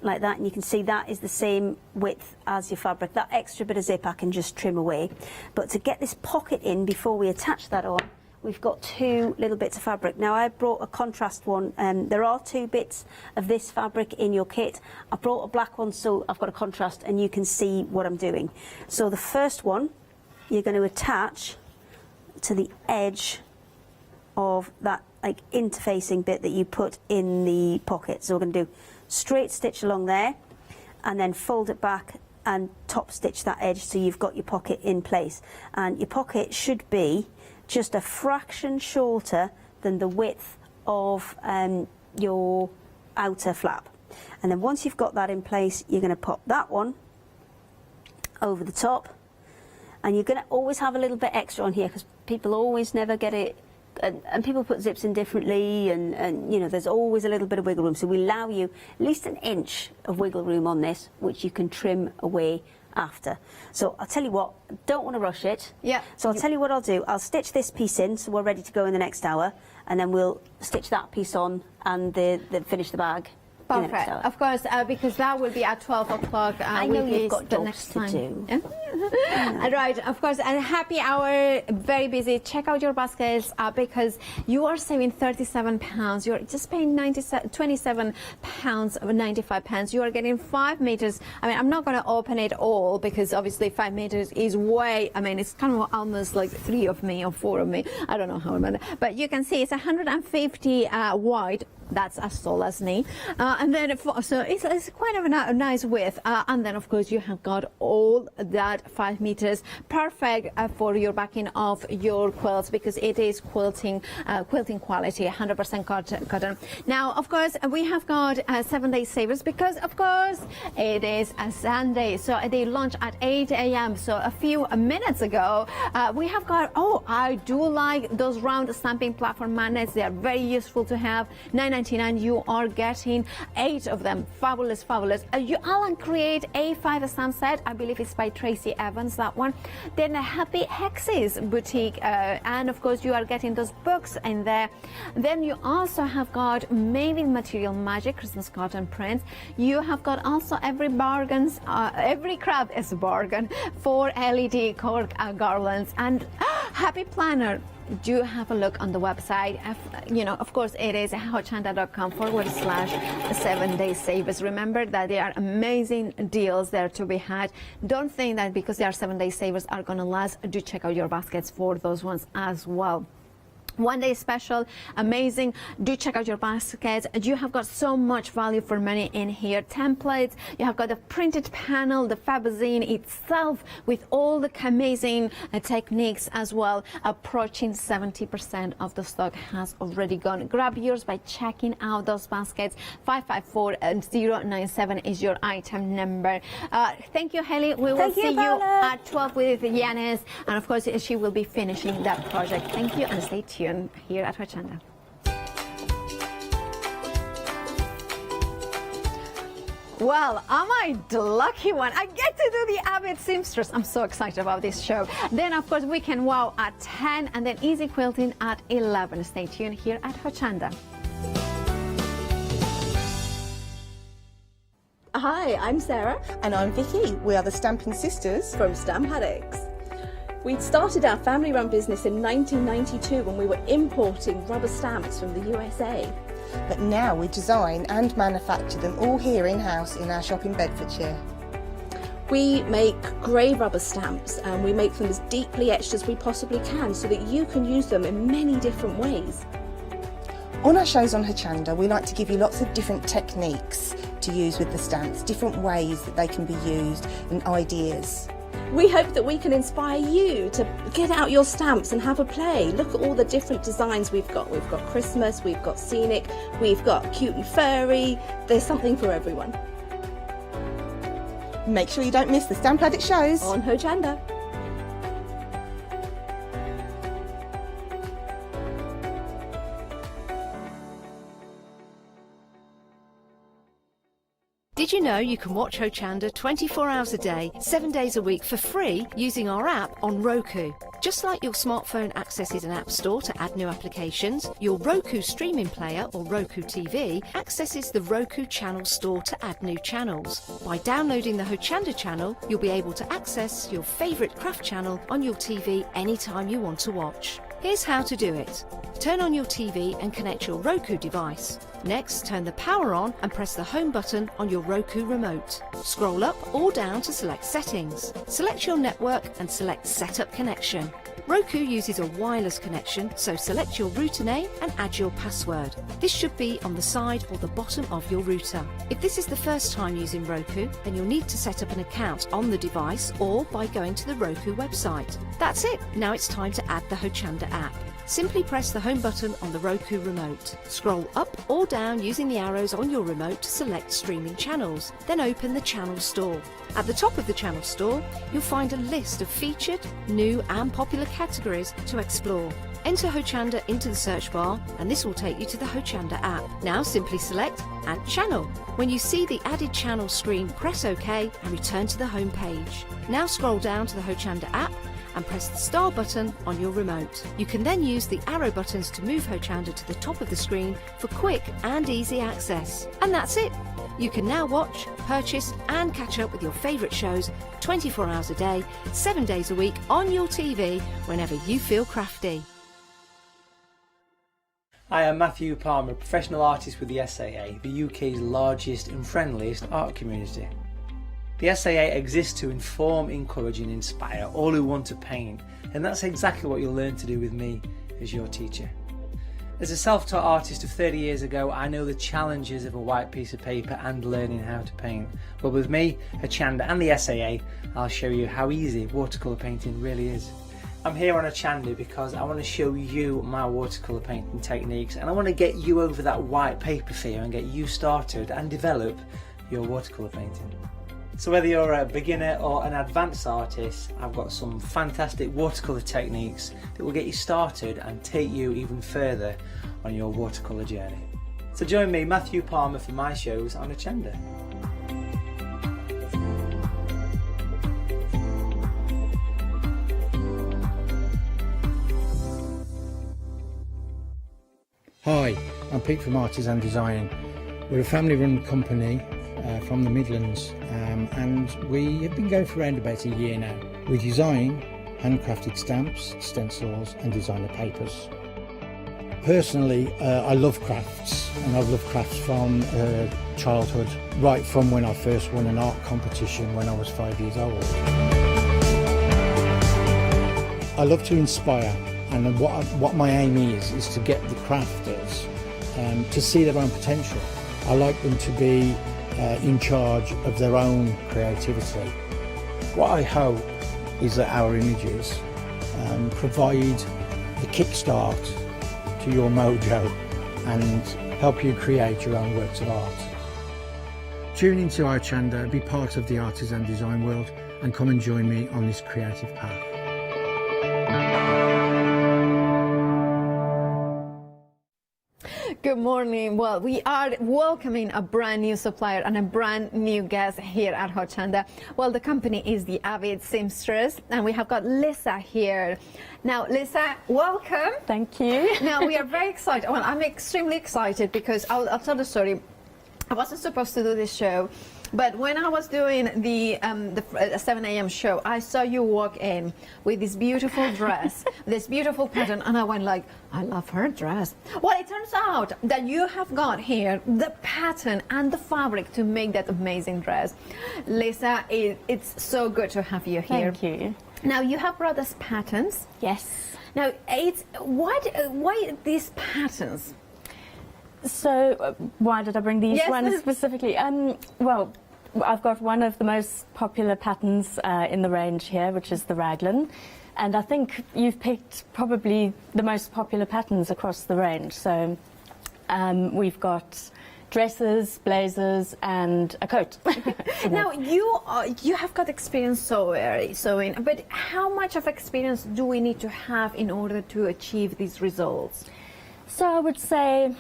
like that, and you can see that is the same width as your fabric. That extra bit of zip I can just trim away. But to get this pocket in before we attach that on, we've got 2 little bits of fabric. Now, I brought a contrast one. There are 2 bits of this fabric in your kit. I brought a black one, so I've got a contrast, and you can see what I'm doing. So the first one, you're going to attach to the edge of that like interfacing bit that you put in the pocket. So we're going to do straight stitch along there, and then fold it back and top stitch that edge so you've got your pocket in place. And your pocket should be just a fraction shorter than the width of your outer flap. And then once you've got that in place, you're going to pop that one over the top, and you're going to always have a little bit extra on here because people always never get it, and people put zips in differently, and you know, there's always a little bit of wiggle room, so we allow you at least an inch of wiggle room on this, which you can trim away after. So I'll tell you what, don't want to rush it. Yeah. So I'll tell you what I'll do. I'll stitch this piece in so we're ready to go in the next hour, and then we'll stitch that piece on and finish the bag Perfect. Of course, because that will be at 12 o'clock. I know you've got jobs to do. Right, of course, and happy hour, very busy. Check out your baskets because you are saving £37. You're just paying £27.95. You are getting 5 meters. I mean, I'm not going to open it all because obviously 5 meters is way, I mean, it's kind of almost like 3 of me or 4 of me. I don't know how many, but you can see it's 150 wide. That's as tall as me, and then so it's quite of a nice width, and then of course you have got all that 5 meters, perfect for your backing of your quilts because it is quilting quality, 100% cotton. Now of course we have got 7-day savers because of course it is a Sunday, so they launch at 8 a.m. so a few minutes ago we have got, oh, I do like those round stamping platform magnets. They are very useful to have. $9.99, you are getting 8 of them. Fabulous. Alan create a 5 stamp set. I believe it's by Tracy Evans, that one. Then a Happy Hexes boutique, and of course you are getting those books in there. Then you also have got Made in Material Magic Christmas cotton prints. You have got also every craft is a bargain for LED cork garlands and Happy Planner. Do have a look on the website. You know, of course, it is hochanda.com/7-day savers. Remember that there are amazing deals there to be had. Don't think that because they are 7-day savers are going to last. Do check out your baskets for those ones as well. 1-day special, amazing. Do check out your baskets. You have got so much value for money in here. Templates, you have got the printed panel, the Fabozine itself with all the amazing techniques as well. Approaching 70% of the stock has already gone. Grab yours by checking out those baskets. 554097 is your item number. Thank you, Haley. We will see you at 12 with Yanis, and of course she will be finishing that project. Thank you, and stay tuned here at Hochanda. Well, am I the lucky one? I get to do the Avid Seamstress. I'm so excited about this show. Then, of course, Weekend Wow at 10 and then Easy Quilting at 11. Stay tuned here at Hochanda. Hi, I'm Sarah. And I'm Vicky. We are the Stamping Sisters from Stamp Addicts. We started our family-run business in 1992 when we were importing rubber stamps from the USA. But now we design and manufacture them all here in-house in our shop in Bedfordshire. We make grey rubber stamps and we make them as deeply etched as we possibly can so that you can use them in many different ways. On our shows on Hochanda, we like to give you lots of different techniques to use with the stamps, different ways that they can be used and ideas. We hope that we can inspire you to get out your stamps and have a play. Look at all the different designs we've got. We've got Christmas, we've got scenic, we've got cute and furry. There's something for everyone. Make sure you don't miss the Stamp Addict shows on Hochanda. Did you know you can watch Hochanda 24 hours a day, 7 days a week for free using our app on Roku? Just like your smartphone accesses an app store to add new applications, your Roku streaming player or Roku TV accesses the Roku channel store to add new channels. By downloading the Hochanda channel, you'll be able to access your favourite craft channel on your TV anytime you want to watch. Here's how to do it. Turn on your TV and connect your Roku device. Next, turn the power on and press the home button on your Roku remote. Scroll up or down to select Settings. Select your network and select Setup Connection. Roku uses a wireless connection, so select your router name and add your password. This should be on the side or the bottom of your router. If this is the first time using Roku, then you'll need to set up an account on the device or by going to the Roku website. That's it. Now it's time to add the Hochanda app. Simply press the home button on the Roku remote. Scroll up or down using the arrows on your remote to select streaming channels. Then open the channel store. At the top of the channel store, you'll find a list of featured, new and popular categories to explore. Enter Hochanda into the search bar and this will take you to the Hochanda app. Now simply select Add Channel. When you see the added channel screen, press OK and return to the home page. Now scroll down to the Hochanda app and press the star button on your remote. You can then use the arrow buttons to move Hochanda to the top of the screen for quick and easy access. And that's it. You can now watch, purchase and catch up with your favourite shows 24 hours a day, 7 days a week on your TV whenever you feel crafty. I am Matthew Palmer, professional artist with the SAA, the UK's largest and friendliest art community. The SAA exists to inform, encourage and inspire all who want to paint, and that's exactly what you'll learn to do with me as your teacher. As a self-taught artist of 30 years ago, I know the challenges of a white piece of paper and learning how to paint. But with me, Hochanda and the SAA, I'll show you how easy watercolour painting really is. I'm here on Hochanda because I want to show you my watercolour painting techniques, and I want to get you over that white paper fear and get you started and develop your watercolour painting. So whether you're a beginner or an advanced artist, I've got some fantastic watercolour techniques that will get you started and take you even further on your watercolour journey. So join me, Matthew Palmer, for my shows on Hochanda. Hi, I'm Pete from Artists and Design. We're a family-run company from the Midlands, and we have been going for around about a year now. We design handcrafted stamps, stencils and designer papers. Personally, I love crafts, and I've loved crafts from childhood, right from when I first won an art competition when I was 5 years old. I love to inspire, and what my aim is to get the crafters to see their own potential. I like them to be in charge of their own creativity. What I hope is that our images provide the kickstart to your mojo and help you create your own works of art. Tune into Hochanda, be part of the artists and design world, and come and join me on this creative path. Good morning. Well, we are welcoming a brand new supplier and a brand new guest here at Hochanda. Well, the company is the Avid Seamstress, and we have got Lisa here. Now, Lisa, welcome. Thank you. Now, we are very excited. Well, I'm extremely excited because I'll tell the story. I wasn't supposed to do this show, but when I was doing the 7 a.m. show, I saw you walk in with this beautiful dress, this beautiful pattern, and I went like, I love her dress. Well, it turns out that you have got here the pattern and the fabric to make that amazing dress. Lisa, it's so good to have you here. Thank you. Now, you have brought us patterns. Yes. Now, why these patterns? So, why did I bring these ones specifically? Well, I've got one of the most popular patterns in the range here, which is the raglan. And I think you've picked probably the most popular patterns across the range. So, we've got dresses, blazers, and a coat. Now, you have got experience sewing, but how much of experience do we need to have in order to achieve these results? So, I would say,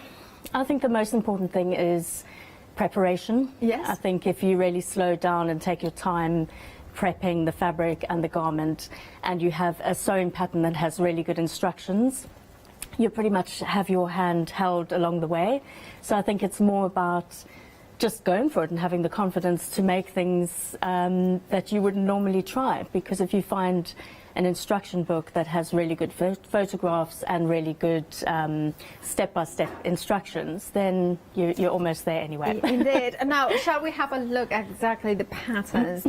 I think the most important thing is preparation. Yes. I think if you really slow down and take your time prepping the fabric and the garment, and you have a sewing pattern that has really good instructions, you pretty much have your hand held along the way. So I think it's more about just going for it and having the confidence to make things that you wouldn't normally try. Because if you find an instruction book that has really good photographs and really good step-by-step instructions, then you're almost there anyway. Indeed. Now, shall we have a look at exactly the patterns?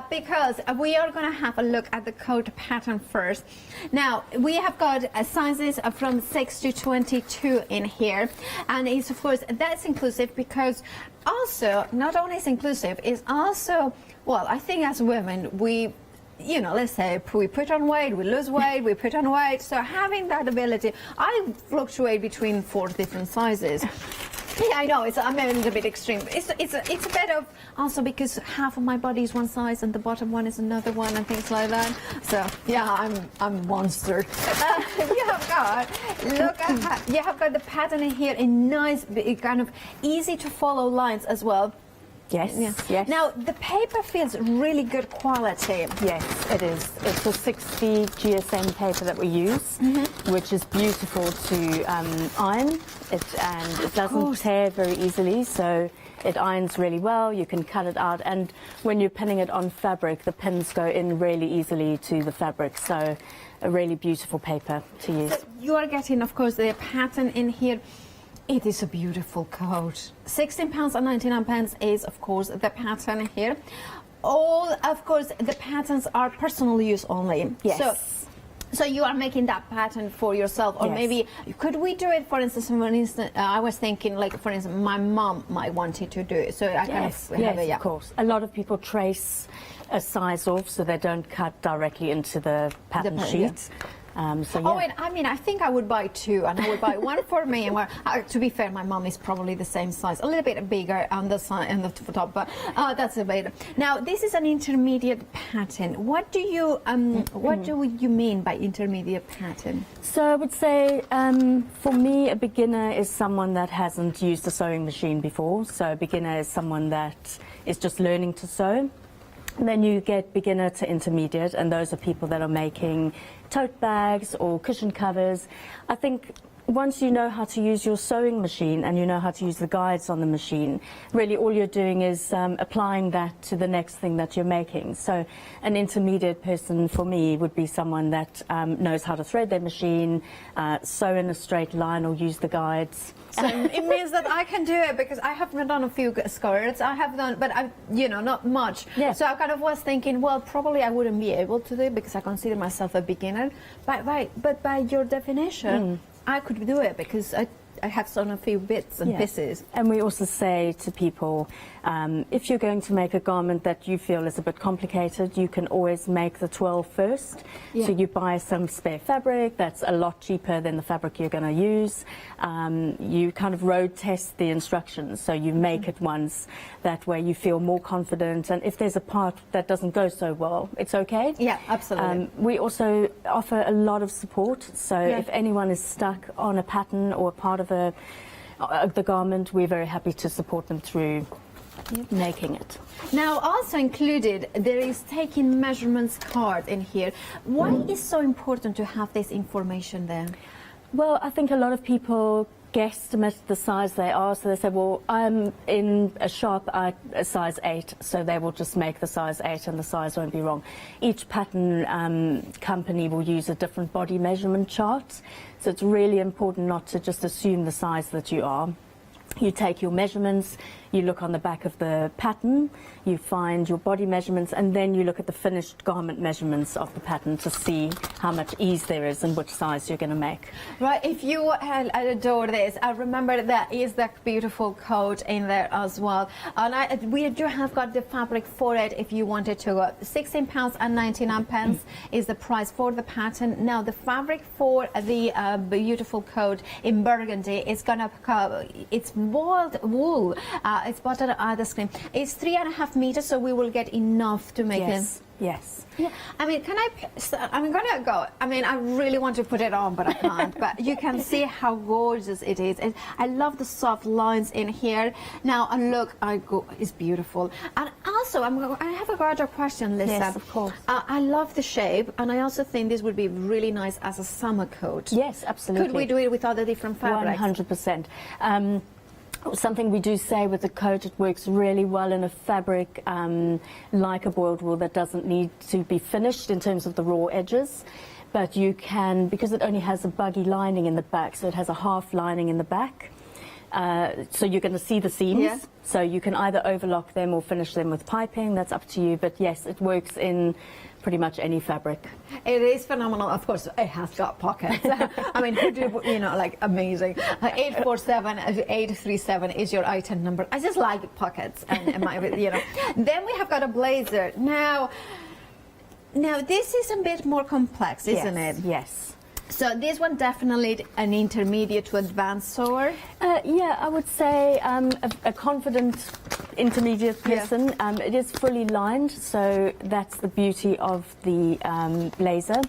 Because we are going to have a look at the coat pattern first. Now, we have got sizes from 6 to 22 in here, and it's, of course, that's inclusive because also, not only is inclusive, it's also, well, I think as women, let's say we put on weight, we lose weight, we put on weight. So having that ability, I fluctuate between 4 different sizes. Yeah, I know, it's a bit extreme. It's a bit of also because half of my body is one size and the bottom one is another one and things like that. So yeah, I'm a monster. You have got the pattern in here in nice, kind of easy to follow lines as well. Yes, yes. Now, the paper feels really good quality. Yes, it is. It's a 60 GSM paper that we use, which is beautiful to iron. And it doesn't tear very easily, so it irons really well. You can cut it out, and when you're pinning it on fabric, the pins go in really easily to the fabric. So, a really beautiful paper to use. So you are getting, of course, the pattern in here. It is a beautiful coat. £16.99 is, of course, the pattern here. All, of course, the patterns are personal use only. Yes. So you are making that pattern for yourself, or maybe could we do it? For instance, I was thinking, like, for instance, my mom might want it to do it. So I kind of have of course. A lot of people trace a size off so they don't cut directly into the pattern sheet. Oh, and I mean, I think I would buy two, and I would buy one for me. And to be fair, my mom is probably the same size, a little bit bigger on the side and the top, but that's a bit. Now, this is an intermediate pattern. What do you mean by intermediate pattern? So I would say, for me, a beginner is someone that hasn't used a sewing machine before. So a beginner is someone that is just learning to sew. And then you get beginner to intermediate, and those are people that are making tote bags or cushion covers. I think once you know how to use your sewing machine and you know how to use the guides on the machine, really all you're doing is applying that to the next thing that you're making. So an intermediate person for me would be someone that knows how to thread their machine, sew in a straight line or use the guides. So it means that I can do it, because I have done a few skirts. I have done, but not much. Yeah. So I kind of was thinking, well, probably I wouldn't be able to do it because I consider myself a beginner. But by your definition, I could do it because I have sewn a few bits and pieces. And we also say to people, if you're going to make a garment that you feel is a bit complicated, you can always make the 12 first. Yeah. So you buy some spare fabric that's a lot cheaper than the fabric you're going to use. You kind of road test the instructions, so you make it once. That way you feel more confident, and if there's a part that doesn't go so well, it's okay. Yeah, absolutely. We also offer a lot of support, so if anyone is stuck on a pattern or a part of the garment, we're very happy to support them through making it. Now, also included, there is taking measurements card in here. Why is so important to have this information there? Well, I think a lot of people guesstimate the size they are, so they say, well, I'm in a shop at a size 8, so they will just make the size 8 and the size won't be wrong. Each pattern company will use a different body measurement chart, so it's really important not to just assume the size that you are. You take your measurements, you look on the back of the pattern, you find your body measurements, and then you look at the finished garment measurements of the pattern to see how much ease there is and which size you're going to make. Right, if you adore this, I remember that is that beautiful coat in there as well. And we do have got the fabric for it if you wanted to go. £16.99 is the price for the pattern. Now, the fabric for the beautiful coat in burgundy is going to cover, it's boiled wool. It's bought at either screen. It's 3.5 meters, so we will get enough to make it. Yes. Yeah. I mean, I'm gonna go. I mean, I really want to put it on, but I can't. But you can see how gorgeous it is. And I love the soft lines in here. Now, and look, it's beautiful. And also, I have a larger question, Lisa. Yes, of course. I love the shape, and I also think this would be really nice as a summer coat. Yes, absolutely. Could we do it with other different fabrics? 100%. Something we do say with the coat, it works really well in a fabric like a boiled wool that doesn't need to be finished in terms of the raw edges. But you can, because it only has a buggy lining in the back, so it has a half lining in the back. So you're going to see the seams. So you can either overlock them or finish them with piping. That's up to you. But yes, it works in pretty much any fabric. It is phenomenal. Of course, it has got pockets. I mean, like amazing. 837 is your item number. I just like pockets, and Then we have got a blazer. Now this is a bit more complex, isn't it? Yes. So this one definitely an intermediate to advanced sewer. Yeah, I would say a confident intermediate person. It is fully lined, so that's the beauty of the blazer.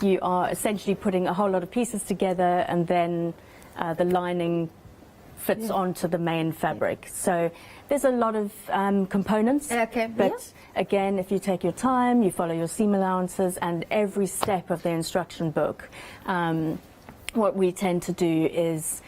You are essentially putting a whole lot of pieces together, and then the lining fits onto the main fabric. So There's a lot of components, but again, if you take your time, you follow your seam allowances and every step of the instruction book, what we tend to do is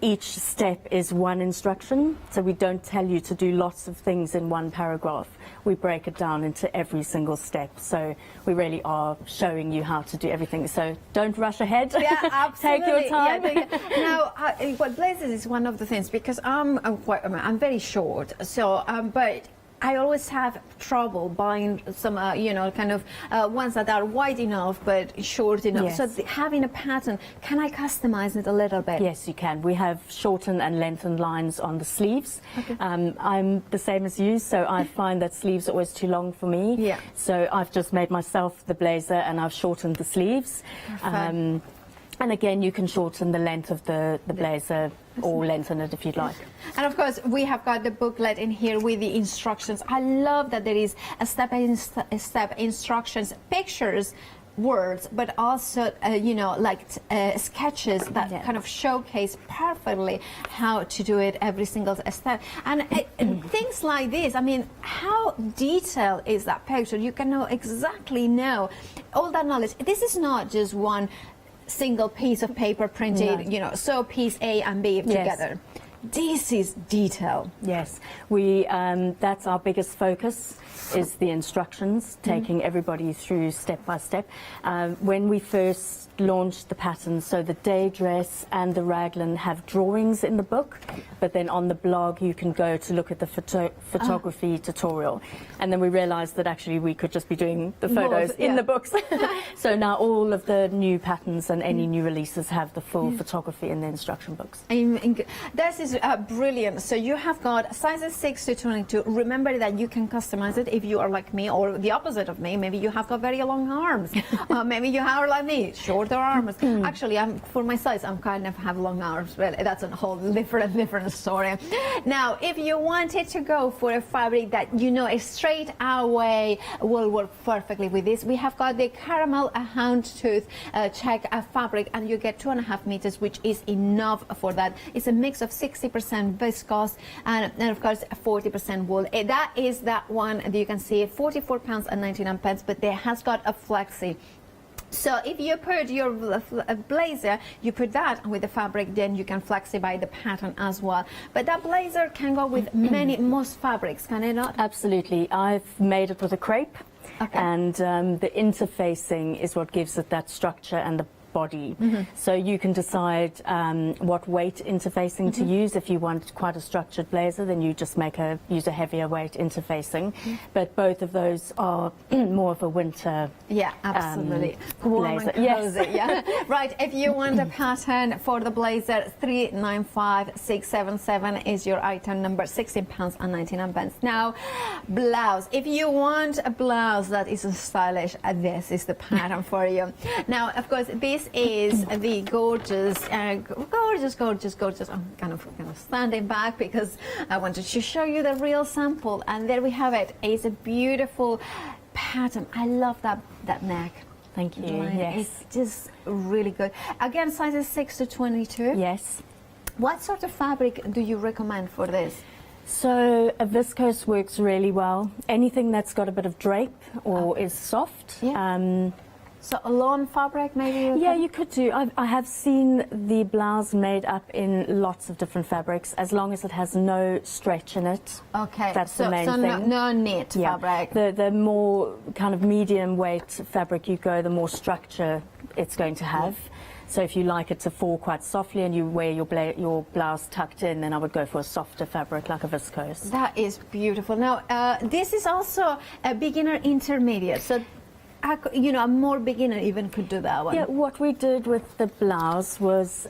each step is one instruction, so we don't tell you to do lots of things in one paragraph. We break it down into every single step, so we really are showing you how to do everything. So don't rush ahead. Yeah, absolutely. Take your time. Now, what blazers is one of the things, because I'm very short, so but I always have trouble buying some, you know, kind of ones that are wide enough but short enough. Yes. So having a pattern, can I customize it a little bit? Yes, you can. We have shortened and lengthened lines on the sleeves. I'm the same as you, so I find that sleeves are always too long for me. Yeah. So I've just made myself the blazer and I've shortened the sleeves. And again, you can shorten the length of the blazer or lengthen it if you'd like. And of course, we have got the booklet in here with the instructions. I love that there is a step-by-step instructions, pictures, words, but also, you know, like sketches that kind of showcase perfectly how to do it every single step. And things like this, I mean, how detailed is that picture? You can exactly know all that knowledge. This is not just one single piece of paper printed, you know, so piece A and B together. This is detail. Yes, that's our biggest focus, is the instructions, taking everybody through step by step. When we first launched the patterns, so the day dress and the raglan have drawings in the book, but then on the blog you can go to look at the photography tutorial. And then we realized that actually we could just be doing the photos in the books. So now all of the new patterns and any new releases have the full photography in the instruction books. This is brilliant. So you have got sizes 6 to 22. Remember that you can customize it if you are like me, or the opposite of me. Maybe you have got very long arms. Maybe you are like me, shorter arms. Actually, for my size, I'm kind of have long arms, but that's a whole different story. Now, if you wanted to go for a fabric that you know is straight away will work perfectly with this, we have got the caramel houndstooth check fabric, and you get 2.5 meters, which is enough for that. It's a mix of 60% viscose and of course 40% wool. That is that one that you can see, £44.99, but there has got a flexi. So if you put your blazer, you put that with the fabric, then you can flexify the pattern as well. But that blazer can go with most fabrics, can it not? Absolutely. I've made it with a crepe, and the interfacing is what gives it that structure and the body. So you can decide what weight interfacing to use. If you want quite a structured blazer, then you just use a heavier weight interfacing. But both of those are more of a winter absolutely. Warm and cozy, Right, if you want a pattern for the blazer, 395677 is your item number, £16.99. Now, blouse. If you want a blouse that is stylish, this is the pattern for you. Now, of course, this is the gorgeous. I'm kind of standing back because I wanted to show you the real sample, and there we have it. It's a beautiful pattern. I love that neck. Thank you. It's just really good. Again, sizes 6 to 22. Yes. What sort of fabric do you recommend for this? So a viscose works really well. Anything that's got a bit of drape or is soft. So a lawn fabric, maybe? You could do. I have seen the blouse made up in lots of different fabrics, as long as it has no stretch in it. Okay. That's the main thing. No knit fabric. The more kind of medium weight fabric you go, the more structure it's going to have. So if you like it to fall quite softly and you wear your blouse tucked in, then I would go for a softer fabric like a viscose. That is beautiful. Now, this is also a beginner intermediate. So you know, a more beginner even could do that one. Yeah, what we did with the blouse was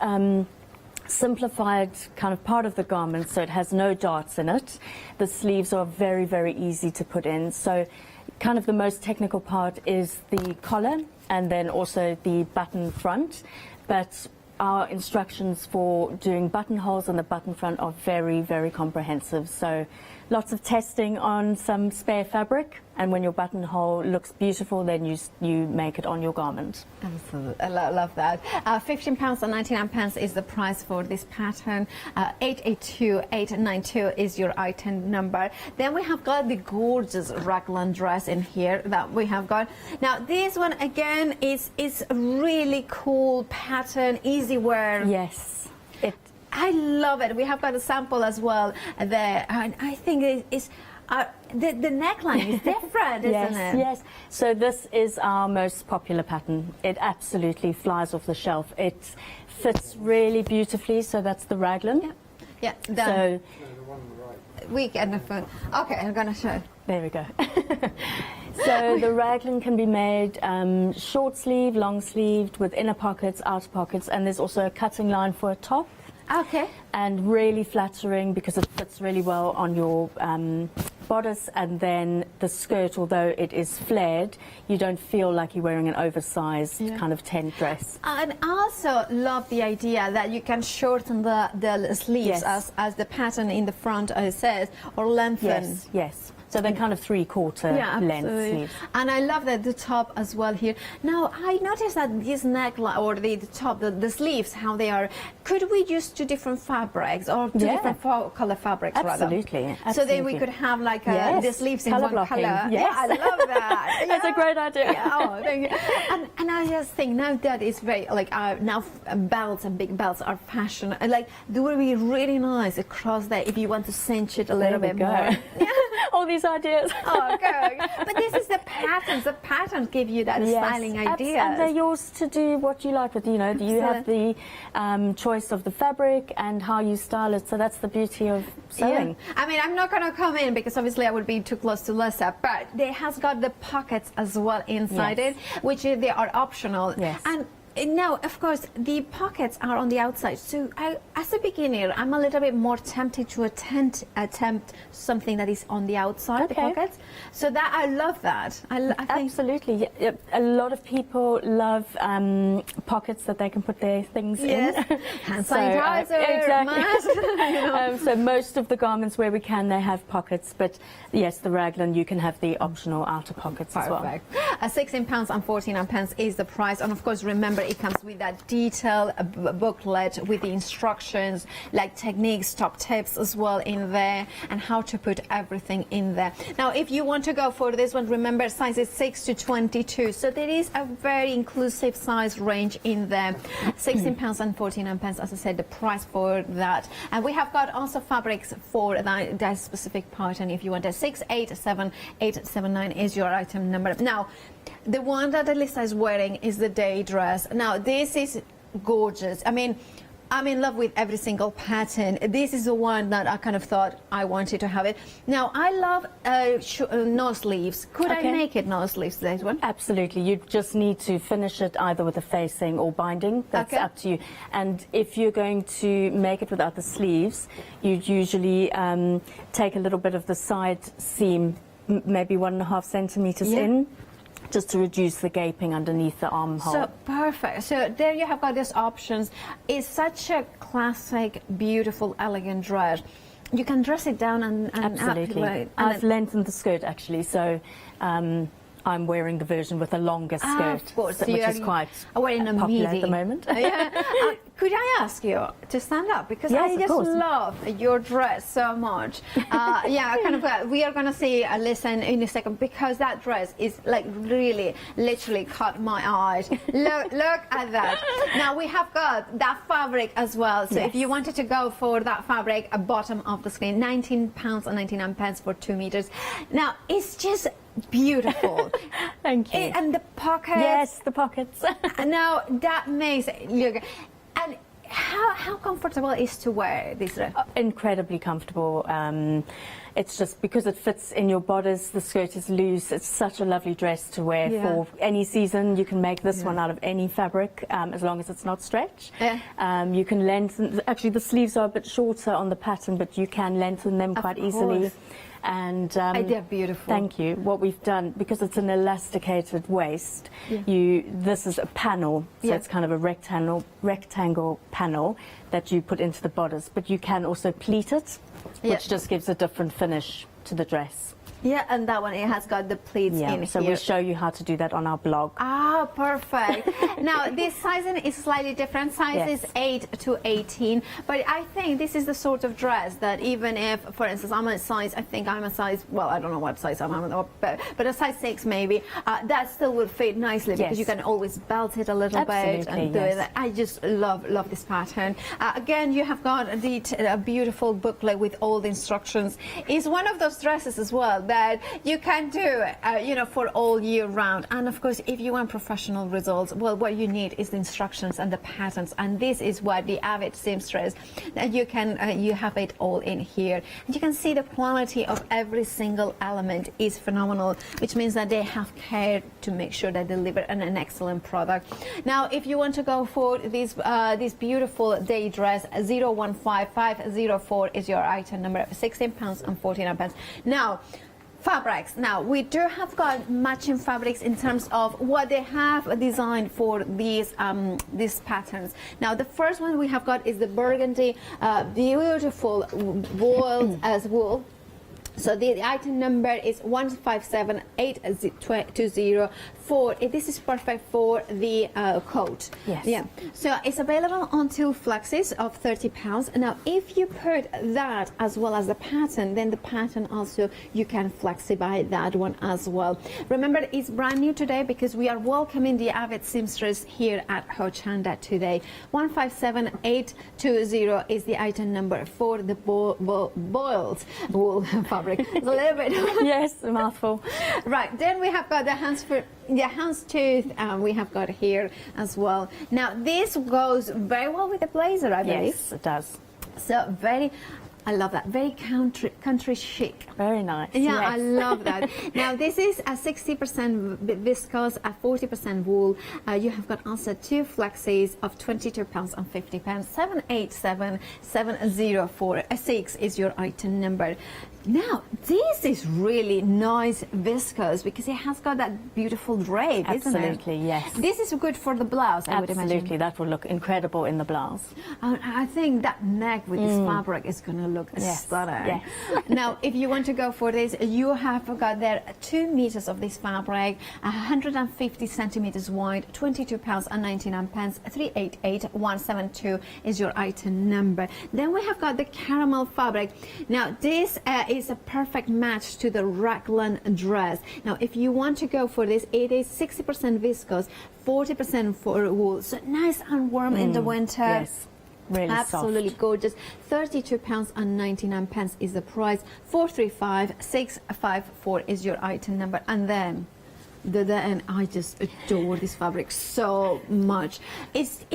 simplified kind of part of the garment, so it has no darts in it. The sleeves are very, very easy to put in. So kind of the most technical part is the collar and then also the button front. But our instructions for doing buttonholes on the button front are very, very comprehensive. So lots of testing on some spare fabric, and when your buttonhole looks beautiful, then you make it on your garment. Absolutely, I love that. £15.99 is the price for this pattern. 882892 is your item number. Then we have got the gorgeous raglan dress in here that we have got. Now this one again is a really cool pattern, easy wear. Yes. I love it. We have got a sample as well there, and I think it's the neckline is different, isn't it? Yes. So this is our most popular pattern. It absolutely flies off the shelf. It fits really beautifully. So that's the raglan. Yeah. So we get the phone. Okay, I'm gonna show. There we go. So the raglan can be made short sleeve, long sleeved, with inner pockets, outer pockets, and there's also a cutting line for a top. Okay. And really flattering because it fits really well on your bodice, and then the skirt, although it is flared, you don't feel like you're wearing an oversized kind of tent dress. And I also love the idea that you can shorten the sleeves as the pattern in the front says, or lengthen. Yes. So they're kind of 3/4 length sleeves. And I love that the top as well here. Now I noticed that this neckline or the top, the sleeves, how they are. Could we use 2 different fabrics or 2 different color fabrics? Absolutely. Rather? So then we could have like the sleeves in one color. Yes. Yeah, I love that. That's a great idea. Yeah, oh, thank you. And I just think now that is very like now belts and big belts are fashion. Like they would be really nice across there if you want to cinch it a little bit more. All these ideas. Oh, good. But this is the patterns. The patterns give you that styling idea. And they're yours to do what you like with. You know, you have the choice of the fabric and how you style it. So that's the beauty of sewing. Yeah. I mean, I'm not going to come in because obviously I would be too close to Lisa, but it has got the pockets as well inside it, which they are optional. Yes. And now, of course, the pockets are on the outside. So, as a beginner, I'm a little bit more tempted to attempt something that is on the outside, the pockets. So that I love that. I think absolutely. A lot of people love pockets that they can put their things in. Hand sanitizer, mask. So most of the garments where we can, they have pockets. But yes, the raglan, you can have the optional outer pockets as well. £16.49 is the price, and of course, remember. It comes with that detailed booklet with the instructions, like techniques, top tips as well in there, and how to put everything in there. Now, if you want to go for this one, remember sizes 6 to 22. So there is a very inclusive size range in there. £16.49, as I said, the price for that. And we have got also fabrics for that specific pattern. If you want a 687879 is your item number. Now, the one that Elisa is wearing is the day dress. Now, this is gorgeous. I mean, I'm in love with every single pattern. This is the one that I kind of thought I wanted to have it. Now, I love no sleeves. Could I make it no sleeves, this one? Absolutely. You just need to finish it either with a facing or binding. That's up to you. And if you're going to make it without the sleeves, you'd usually take a little bit of the side seam, maybe 1.5 centimeters in, just to reduce the gaping underneath the armhole. So perfect. So there you have got these options. It's such a classic, beautiful, elegant dress. You can dress it down and absolutely. I've lengthened the skirt actually, so I'm wearing the version with a longer skirt, which is quite popular at the moment. Could I ask you to stand up? Because I just love your dress so much. We are going to see Listen in a second, because that dress is like really, literally caught my eyes. Look at that. Now we have got that fabric as well. So if you wanted to go for that fabric, bottom of the screen, £19.99 for 2 meters. Now it's just beautiful. Thank you. And the pockets. Yes, the pockets. Now that makes it look. And how comfortable is to wear this dress? Incredibly comfortable. It's just because it fits in your bodice, the skirt is loose. It's such a lovely dress to wear for any season. You can make this one out of any fabric, as long as it's not stretch. You can lengthen. Actually, the sleeves are a bit shorter on the pattern, but you can lengthen them quite easily. And they're beautiful. Thank you. What we've done, because it's an elasticated waist, this is a panel, so it's kind of a rectangle panel vinyl that you put into the bodice, but you can also pleat it, which just gives a different finish to the dress. Yeah, and that one, it has got the pleats in so here. we show you how to do that on our blog. Ah, perfect. Now, this sizing is slightly different. Size is 8 to 18, but I think this is the sort of dress that even if, for instance, I'm a size, I think I'm a size, well, I don't know what size I'm, but a size 6 maybe, that still would fit nicely because you can always belt it a little bit and do it. I just love this pattern. Again, you have got a beautiful booklet with all the instructions. It's one of those dresses as well that you can do, you know, for all year round. And of course, if you want professional results, well, what you need is the instructions and the patterns. And this is what the avid seamstress, that you can, you have it all in here. And you can see the quality of every single element is phenomenal, which means that they have cared to make sure they deliver an excellent product. Now, if you want to go for this beautiful day dress, 015504 is your item number, £16.49. Now, fabrics. Now, we do have got matching fabrics in terms of what they have designed for these patterns. Now, the first one we have got is the burgundy, beautiful boiled as wool. So the item number is 157820. This is perfect for the coat. Yes. Yeah. So it's available on 2 flexes of £30. Now, if you put that as well as the pattern, then the pattern also you can flexify that one as well. Remember, it's brand new today because we are welcoming the avid seamstress here at Hochanda today. 157820 is the item number for the boiled wool fabric. It's a little bit. Yes, a mouthful. Right, then we have got the houndstooth we have got here as well. Now, this goes very well with the blazer, I believe. Yes, it does. So I love that. Very country chic. Very nice. Yeah, yes. I love that. Now, this is a 60% viscose, a 40% wool. You have got also 2 flexes of £22.50. 787704 is your item number. Now, this is really nice viscose because it has got that beautiful drape, isn't it? Absolutely, yes. This is good for the blouse, I would imagine. Absolutely, that will look incredible in the blouse. I think that neck with this fabric is going to look stunning. Yes. Now, if you want to go for this, you have got there 2 meters of this fabric, 150 centimeters wide, £22.99, 388172 is your item number. Then we have got the caramel fabric. Now, this is a perfect match to the raglan dress. Now, if you want to go for this, it is 60% viscose, 40% for wool, so nice and warm in the winter. Yes, really absolutely soft. Gorgeous. £32.99 is the price. 435654 is your item number. And then I just adore this fabric so much. It's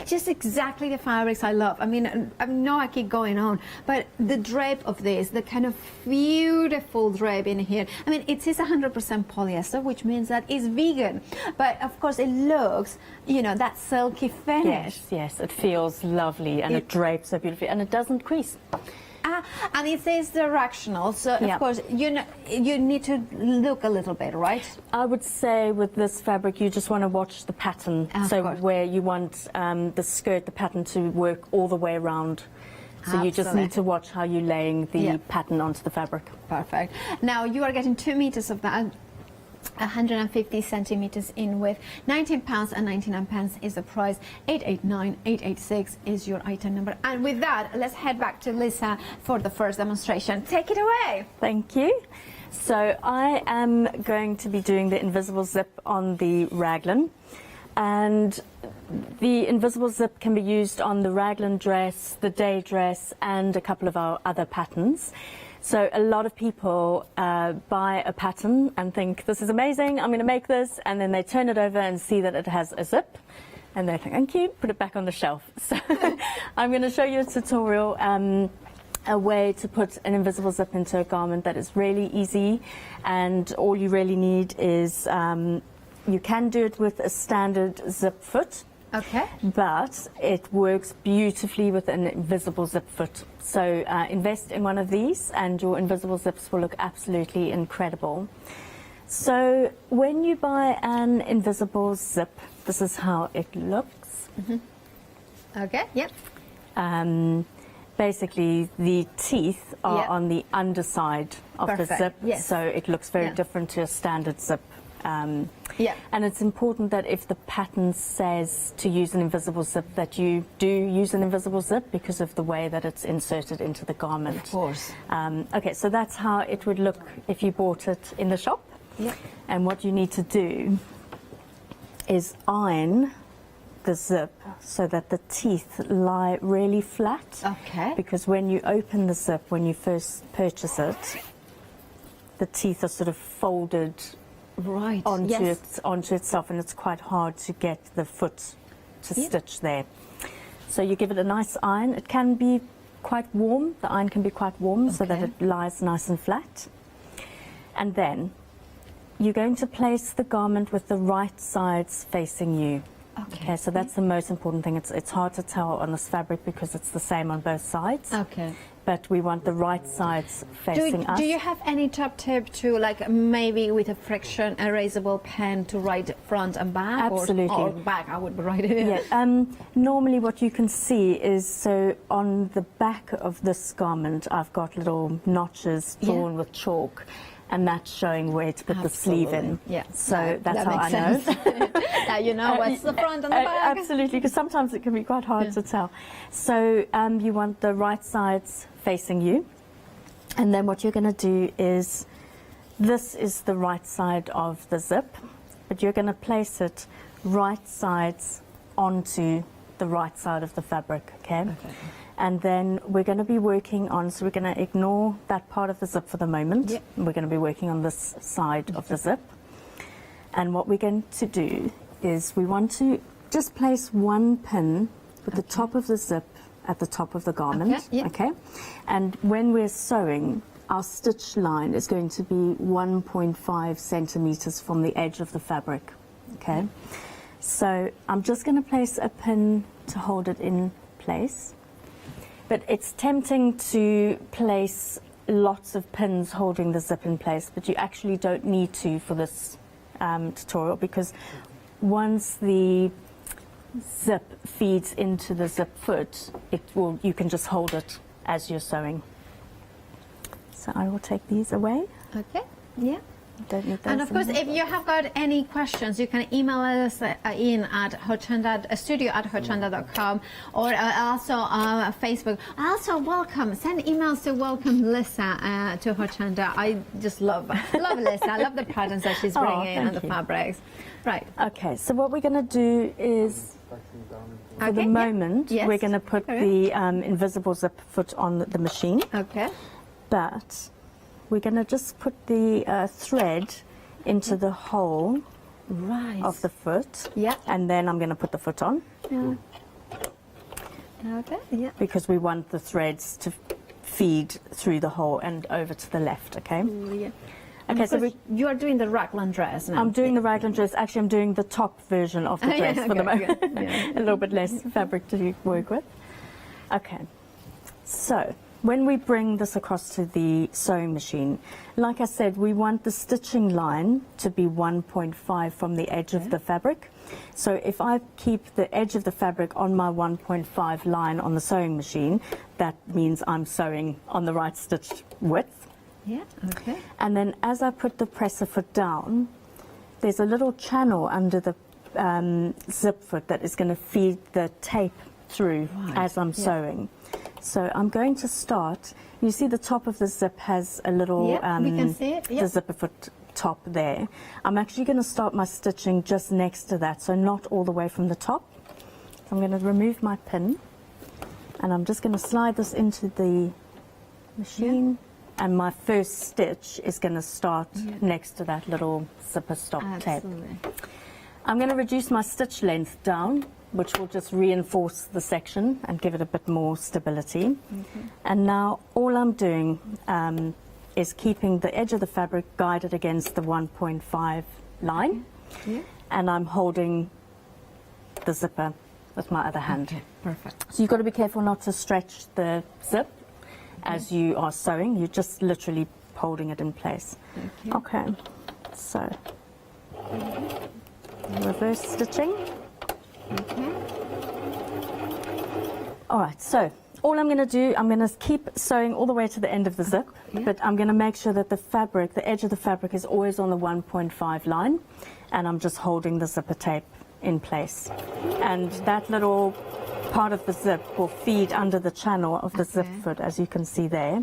just exactly the fabrics I love. I mean, I know I keep going on, but the drape of this, the kind of beautiful drape in here. I mean, it is 100% polyester, which means that it's vegan. But of course, it looks, you know, that silky finish. Yes, yes, it feels lovely and it drapes so beautifully and it doesn't crease. And it says directional, so of course you need to look a little bit, right? I would say with this fabric you just want to watch the pattern, where you want the skirt, the pattern to work all the way around. So you just need to watch how you're laying the pattern onto the fabric. Perfect. Now you are getting 2 meters of that. 150 centimeters in width. £19.99 is the price. 889886 is your item number. And with that, let's head back to Lisa for the first demonstration. Take it away. Thank you. So I am going to be doing the invisible zip on the raglan, and the invisible zip can be used on the raglan dress, the day dress, and a couple of our other patterns. So a lot of people buy a pattern and think, this is amazing, I'm going to make this, and then they turn it over and see that it has a zip, and they think, thank you, put it back on the shelf. So I'm going to show you a tutorial, a way to put an invisible zip into a garment that is really easy, and all you really need is, you can do it with a standard zip foot. Okay. But it works beautifully with an invisible zip foot. So invest in one of these and your invisible zips will look absolutely incredible. So when you buy an invisible zip, this is how it looks. Okay, yep. Basically, the teeth are on the underside of the zip, so it looks very different to a standard zip. And it's important that if the pattern says to use an invisible zip, that you do use an invisible zip because of the way that it's inserted into the garment. Of course. Okay, so that's how it would look if you bought it in the shop. And what you need to do is iron the zip so that the teeth lie really flat. Okay. Because when you open the zip, when you first purchase it, the teeth are sort of folded onto itself, and it's quite hard to get the foot to stitch there. So you give it a nice iron. It can be quite warm. The iron can be quite warm so that it lies nice and flat. And then you're going to place the garment with the right sides facing you. Okay, so that's the most important thing. It's hard to tell on this fabric because it's the same on both sides. Okay. But we want the right sides facing us. Do you have any top tip to, like, maybe with a friction erasable pen to write front and back? Absolutely. Or back, I would write it. Yeah. Normally what you can see is, so on the back of this garment, I've got little notches drawn with chalk. And that's showing where to put the sleeve in. Yeah. So that's how I know. Now you know what's the front and the back. Absolutely, because sometimes it can be quite hard to tell. So you want the right sides facing you. And then what you're going to do is, this is the right side of the zip, but you're going to place it right sides onto the right side of the fabric, okay? And then we're going to be working on, so we're going to ignore that part of the zip for the moment. We're going to be working on this side of the zip. And what we're going to do is we want to just place one pin with the top of the zip at the top of the garment. Okay. And when we're sewing, our stitch line is going to be 1.5 centimeters from the edge of the fabric. Okay. So I'm just going to place a pin to hold it in place. But it's tempting to place lots of pins holding the zip in place, but you actually don't need to for this tutorial, because once the zip feeds into the zip foot, you can just hold it as you're sewing. So I will take these away. Okay, yeah. Don't need those. And of course, if you have got any questions, you can email us in at studio@hochanda.com, or also Facebook. Also, send emails to welcome Lisa to Hochanda. I just love Lisa. I love the patterns that she's bringing and the fabrics. Right. Okay, so what we're going to do is, for the moment, we're going to put the invisible zip foot on the machine. Okay. But we're going to just put the thread into the hole of the foot. Yeah. And then I'm going to put the foot on. Yeah. Okay. Yeah. Because we want the threads to feed through the hole and over to the left, okay? Yeah. Okay, so you are doing the raglan dress now. I'm doing the raglan dress. Actually, I'm doing the top version of the dress for the moment. A little bit less fabric to work with. Okay. So when we bring this across to the sewing machine, like I said, we want the stitching line to be 1.5 from the edge of the fabric. So if I keep the edge of the fabric on my 1.5 line on the sewing machine, that means I'm sewing on the right stitch width. Yeah, okay. And then as I put the presser foot down, there's a little channel under the zip foot that is going to feed the tape through as I'm sewing. So I'm going to start. You see the top of the zip has a little we can see it. the zipper foot top there. I'm actually going to start my stitching just next to that, so not all the way from the top. So I'm going to remove my pin, and I'm just going to slide this into the machine. And my first stitch is going to start next to that little zipper stop tape. I'm going to reduce my stitch length down, which will just reinforce the section and give it a bit more stability. And now all I'm doing is keeping the edge of the fabric guided against the 1.5 line, and I'm holding the zipper with my other hand. Okay, perfect. So you've got to be careful not to stretch the zip as you are sewing. You're just literally holding it in place. Okay, so reverse stitching. All right, so all I'm going to do, I'm going to keep sewing all the way to the end of the zip, but I'm going to make sure that the fabric, the edge of the fabric is always on the 1.5 line, and I'm just holding the zipper tape in place. And that little part of the zip will feed under the channel of the zip foot, as you can see there.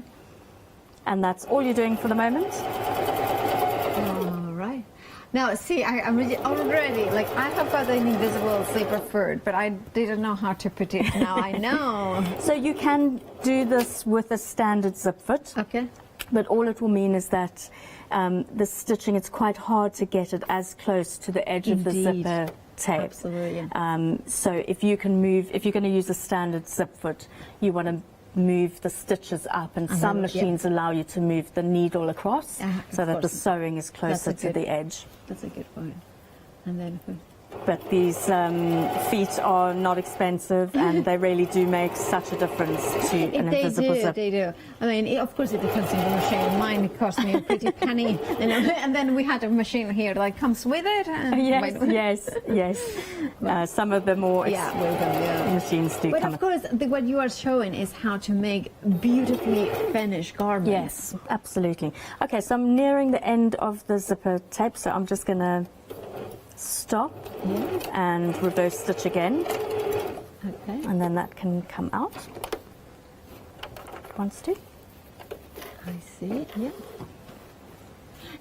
And that's all you're doing for the moment. All right. Now, see, I'm already, like, I have got an invisible zipper foot, but I didn't know how to put it. Now I know. So you can do this with a standard zip foot. Okay. But all it will mean is that the stitching, it's quite hard to get it as close to the edge of the zipper tape. Absolutely. So if you can move, if you're going to use a standard zip foot, you want to move the stitches up, and some machines allow you to move the needle across so that the sewing is closer to the edge. That's a good point. And then But these feet are not expensive, and they really do make such a difference to an invisible zip. They do. I mean, of course, it depends on the machine. Mine cost me a pretty penny, and then we had a machine here that comes with it. Yes. Some of the more machines do but come. Of course, what you are showing is how to make beautifully finished garments. Yes, absolutely. Okay, so I'm nearing the end of the zipper tape, so I'm just going to stop and reverse stitch again. Okay. And then that can come out. Wants to. I see. Yeah.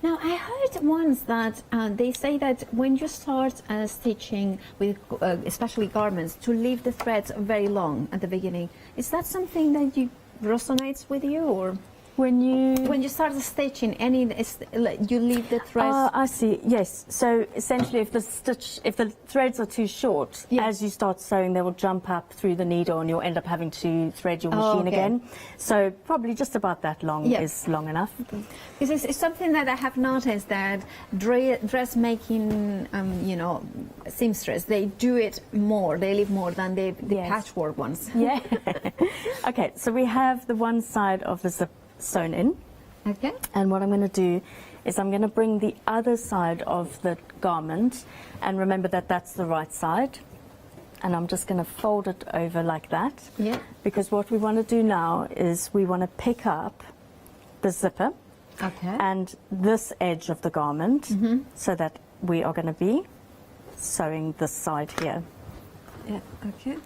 Now, I heard once that they say that when you start stitching with especially garments, to leave the threads very long at the beginning. Is that something that resonates with you, or? When you start stitching, you leave the threads. I see. Yes. So essentially, if the threads are too short, as you start sewing, they will jump up through the needle, and you'll end up having to thread your machine again. So probably just about that long is long enough. Because it's something that I have noticed that dressmaking, seamstress, they do it more. They leave more than the patchwork ones. Yeah. Okay. So we have the one side of the zip sewn in. Okay. And what I'm going to do is I'm going to bring the other side of the garment, and remember that that's the right side, and I'm just going to fold it over like that. Yeah. Because what we want to do now is we want to pick up the zipper and this edge of the garment so that we are going to be sewing this side here. Yeah. Okay.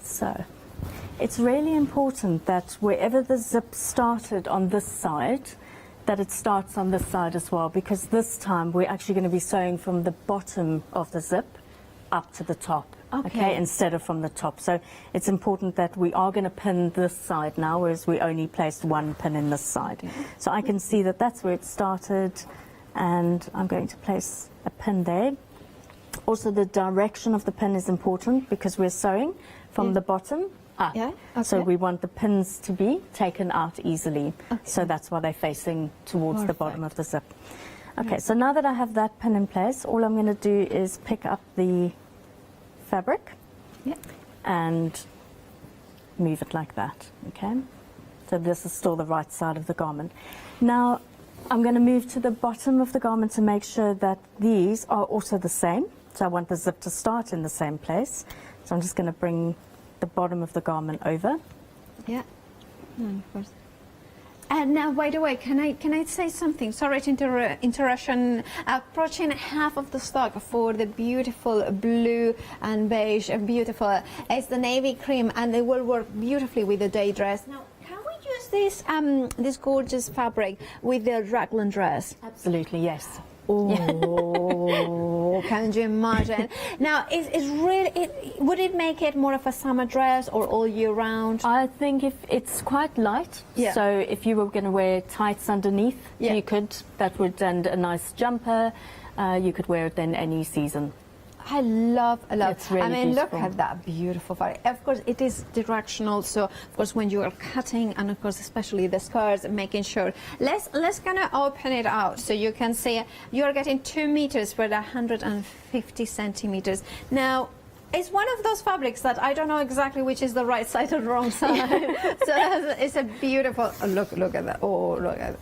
So it's really important that wherever the zip started on this side, that it starts on this side as well, because this time we're actually going to be sewing from the bottom of the zip up to the top, instead of from the top. So it's important that we are going to pin this side now, whereas we only placed one pin in this side. So I can see that that's where it started, and I'm going to place a pin there. Also, the direction of the pin is important because we're sewing from the bottom up. So we want the pins to be taken out easily. So that's why they're facing towards the bottom of the zip. Okay, so now that I have that pin in place, all I'm going to do is pick up the fabric and move it like that. Okay, so this is still the right side of the garment. Now I'm going to move to the bottom of the garment to make sure that these are also the same. So I want the zip to start in the same place. So I'm just going to bring the bottom of the garment over. Yeah, of course. And now, by the way, can I say something? Sorry to interruption. Approaching half of the stock for the beautiful blue and beige, beautiful. It's the navy cream, and it will work beautifully with the day dress. Now, can we use this gorgeous fabric with the raglan dress? Absolutely, yes. Oh, can you imagine? Now, would it make it more of a summer dress or all year round? I think if it's quite light, so if you were going to wear tights underneath, you could, and a nice jumper, you could wear it then any season. I love. It's really I mean, beautiful. look at that beautiful fabric. Of course, it is directional. So, of course, when you are cutting, and of course, especially the skirts, making sure. Let's gonna open it out so you can see you are getting 2 meters for 150 centimeters. Now, it's one of those fabrics that I don't know exactly which is the right side or the wrong side. So it's a beautiful. Look at that. Oh, look at that.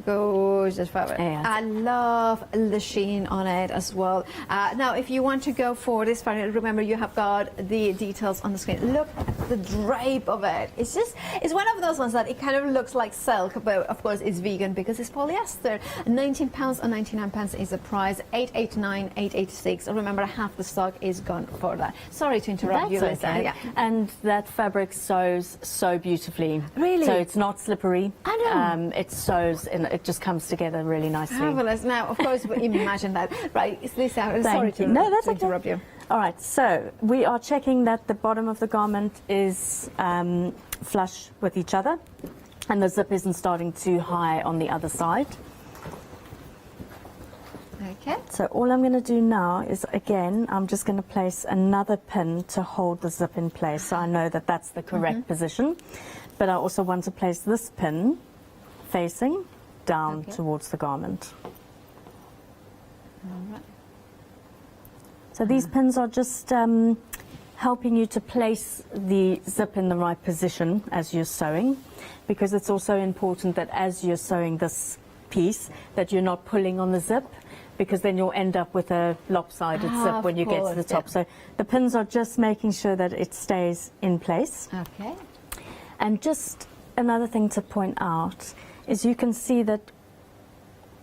Gorgeous fabric. Yeah. I love the sheen on it as well. Now, if you want to go for this fabric, remember you have got the details on the screen. Look at the drape of it. It's one of those ones that it kind of looks like silk, but of course it's vegan because it's polyester. £19 and 99 pence is the price. 889, 886. Remember, half the stock is gone for that. Sorry to interrupt you, Lisa. Okay. Yeah. And that fabric sews so beautifully. Really? So it's not slippery. I know. It sews and it just comes together really nicely. Fabulous. Now, of course, imagine that. Right, it's Lisa. Sorry to interrupt you. All right, so we are checking that the bottom of the garment is flush with each other and the zip isn't starting too high on the other side. Okay. So all I'm going to do now is, again, I'm just going to place another pin to hold the zip in place so I know that that's the correct position. But I also want to place this pin facing down towards the garment. All right. So these pins are just helping you to place the zip in the right position as you're sewing, because it's also important that as you're sewing this piece that you're not pulling on the zip, because then you'll end up with a lopsided zip when you get to the top. So the pins are just making sure that it stays in place. Okay. And just another thing to point out is you can see that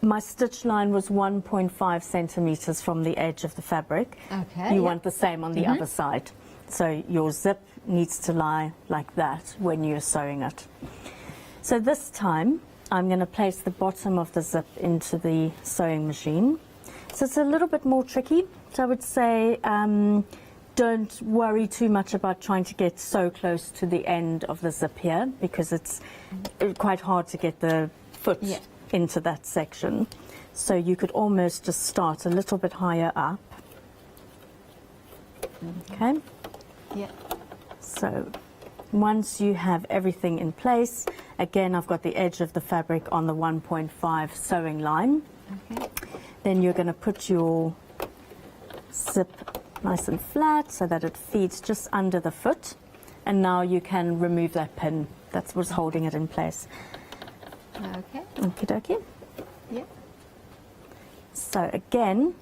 my stitch line was 1.5 centimeters from the edge of the fabric. Okay. You want the same on the other side. So your zip needs to lie like that when you're sewing it. So this time I'm going to place the bottom of the zip into the sewing machine. So it's a little bit more tricky. So I would say don't worry too much about trying to get so close to the end of the zip here, because it's quite hard to get the foot into that section. So you could almost just start a little bit higher up. Okay. Yeah. So once you have everything in place, again, I've got the edge of the fabric on the 1.5 sewing line. Okay. Then you're going to put your zip nice and flat so that it feeds just under the foot. And now you can remove that pin. That's what's holding it in place. Okay. Okie dokie. Yeah. So again,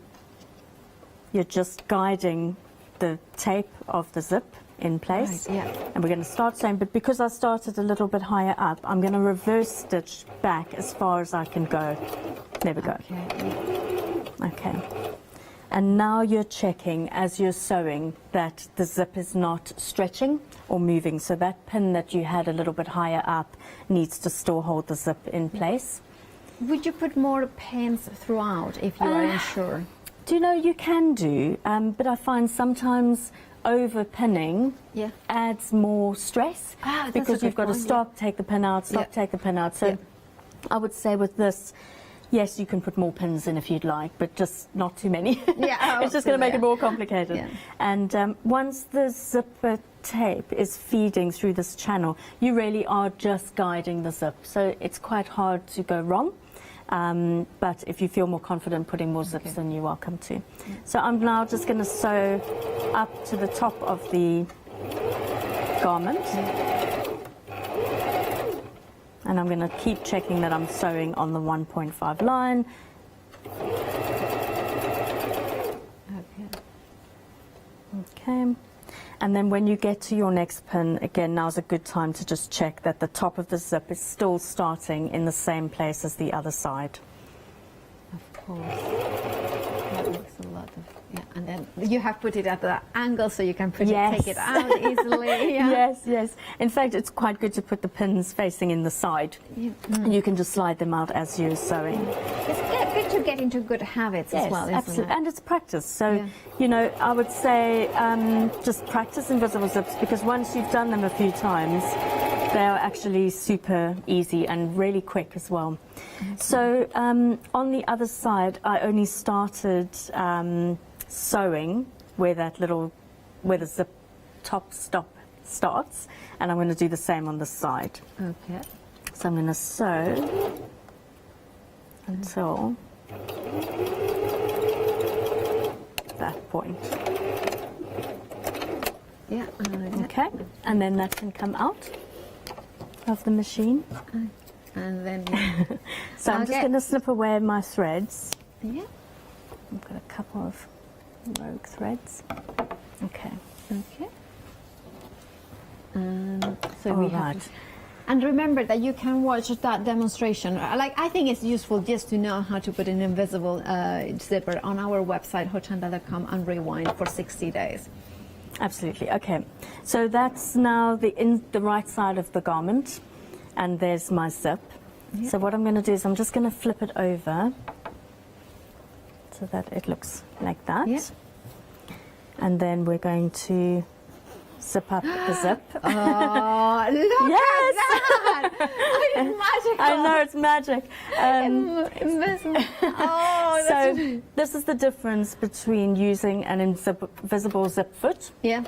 you're just guiding the tape of the zip in place. Right, yeah. And we're going to start sewing, but because I started a little bit higher up, I'm going to reverse stitch back as far as I can go. There we go. Okay. And now you're checking as you're sewing that the zip is not stretching or moving. So that pin that you had a little bit higher up needs to still hold the zip in place. Would you put more pins throughout if you are unsure? Do you know, you can do, but I find sometimes over pinning adds more stress because you've got to stop, take the pin out, stop, take the pin out. So I would say with this, yes, you can put more pins in if you'd like, but just not too many. Yeah, it's just going to make it more complicated. Yeah. And once the zipper tape is feeding through this channel, you really are just guiding the zip. So it's quite hard to go wrong. But if you feel more confident putting more zips, then you're welcome to. So I'm now just going to sew up to the top of the garment. And I'm going to keep checking that I'm sewing on the 1.5 line. Okay. And then when you get to your next pin, again, now's a good time to just check that the top of the zip is still starting in the same place as the other side. Of course. That makes a lot of... Yeah, and then you have put it at the angle so you can take it out easily. Yeah. Yes, yes. In fact, it's quite good to put the pins facing in the side. And you can just slide them out as you're sewing. It's good to get into good habits as well, isn't absolutely. it? And it's practice. So, you know, I would say just practice invisible zips, because once you've done them a few times, they are actually super easy and really quick as well. So on the other side, I only started sewing where the zip top stop starts, and I'm going to do the same on this side. Okay. So I'm going to sew until that point. Yeah. Okay, and then that can come out of the machine. And then So I'm just going to snip away my threads. Yeah. I've got a couple of rogue threads. Okay. Okay. So All we right. have. And remember that you can watch that demonstration. Like, I think it's useful just to know how to put an invisible zipper on our website, hochanda.com, and rewind for 60 days. Absolutely. Okay. So that's now the right side of the garment, and there's my zip. Yep. So what I'm going to do is I'm just going to flip it over so that it looks like that. Yep. And then we're going to zip up the zip. Oh, look Yes! at that! It's magical. I know, it's magic. Oh, So this is the difference between using an invisible zip foot. Yeah.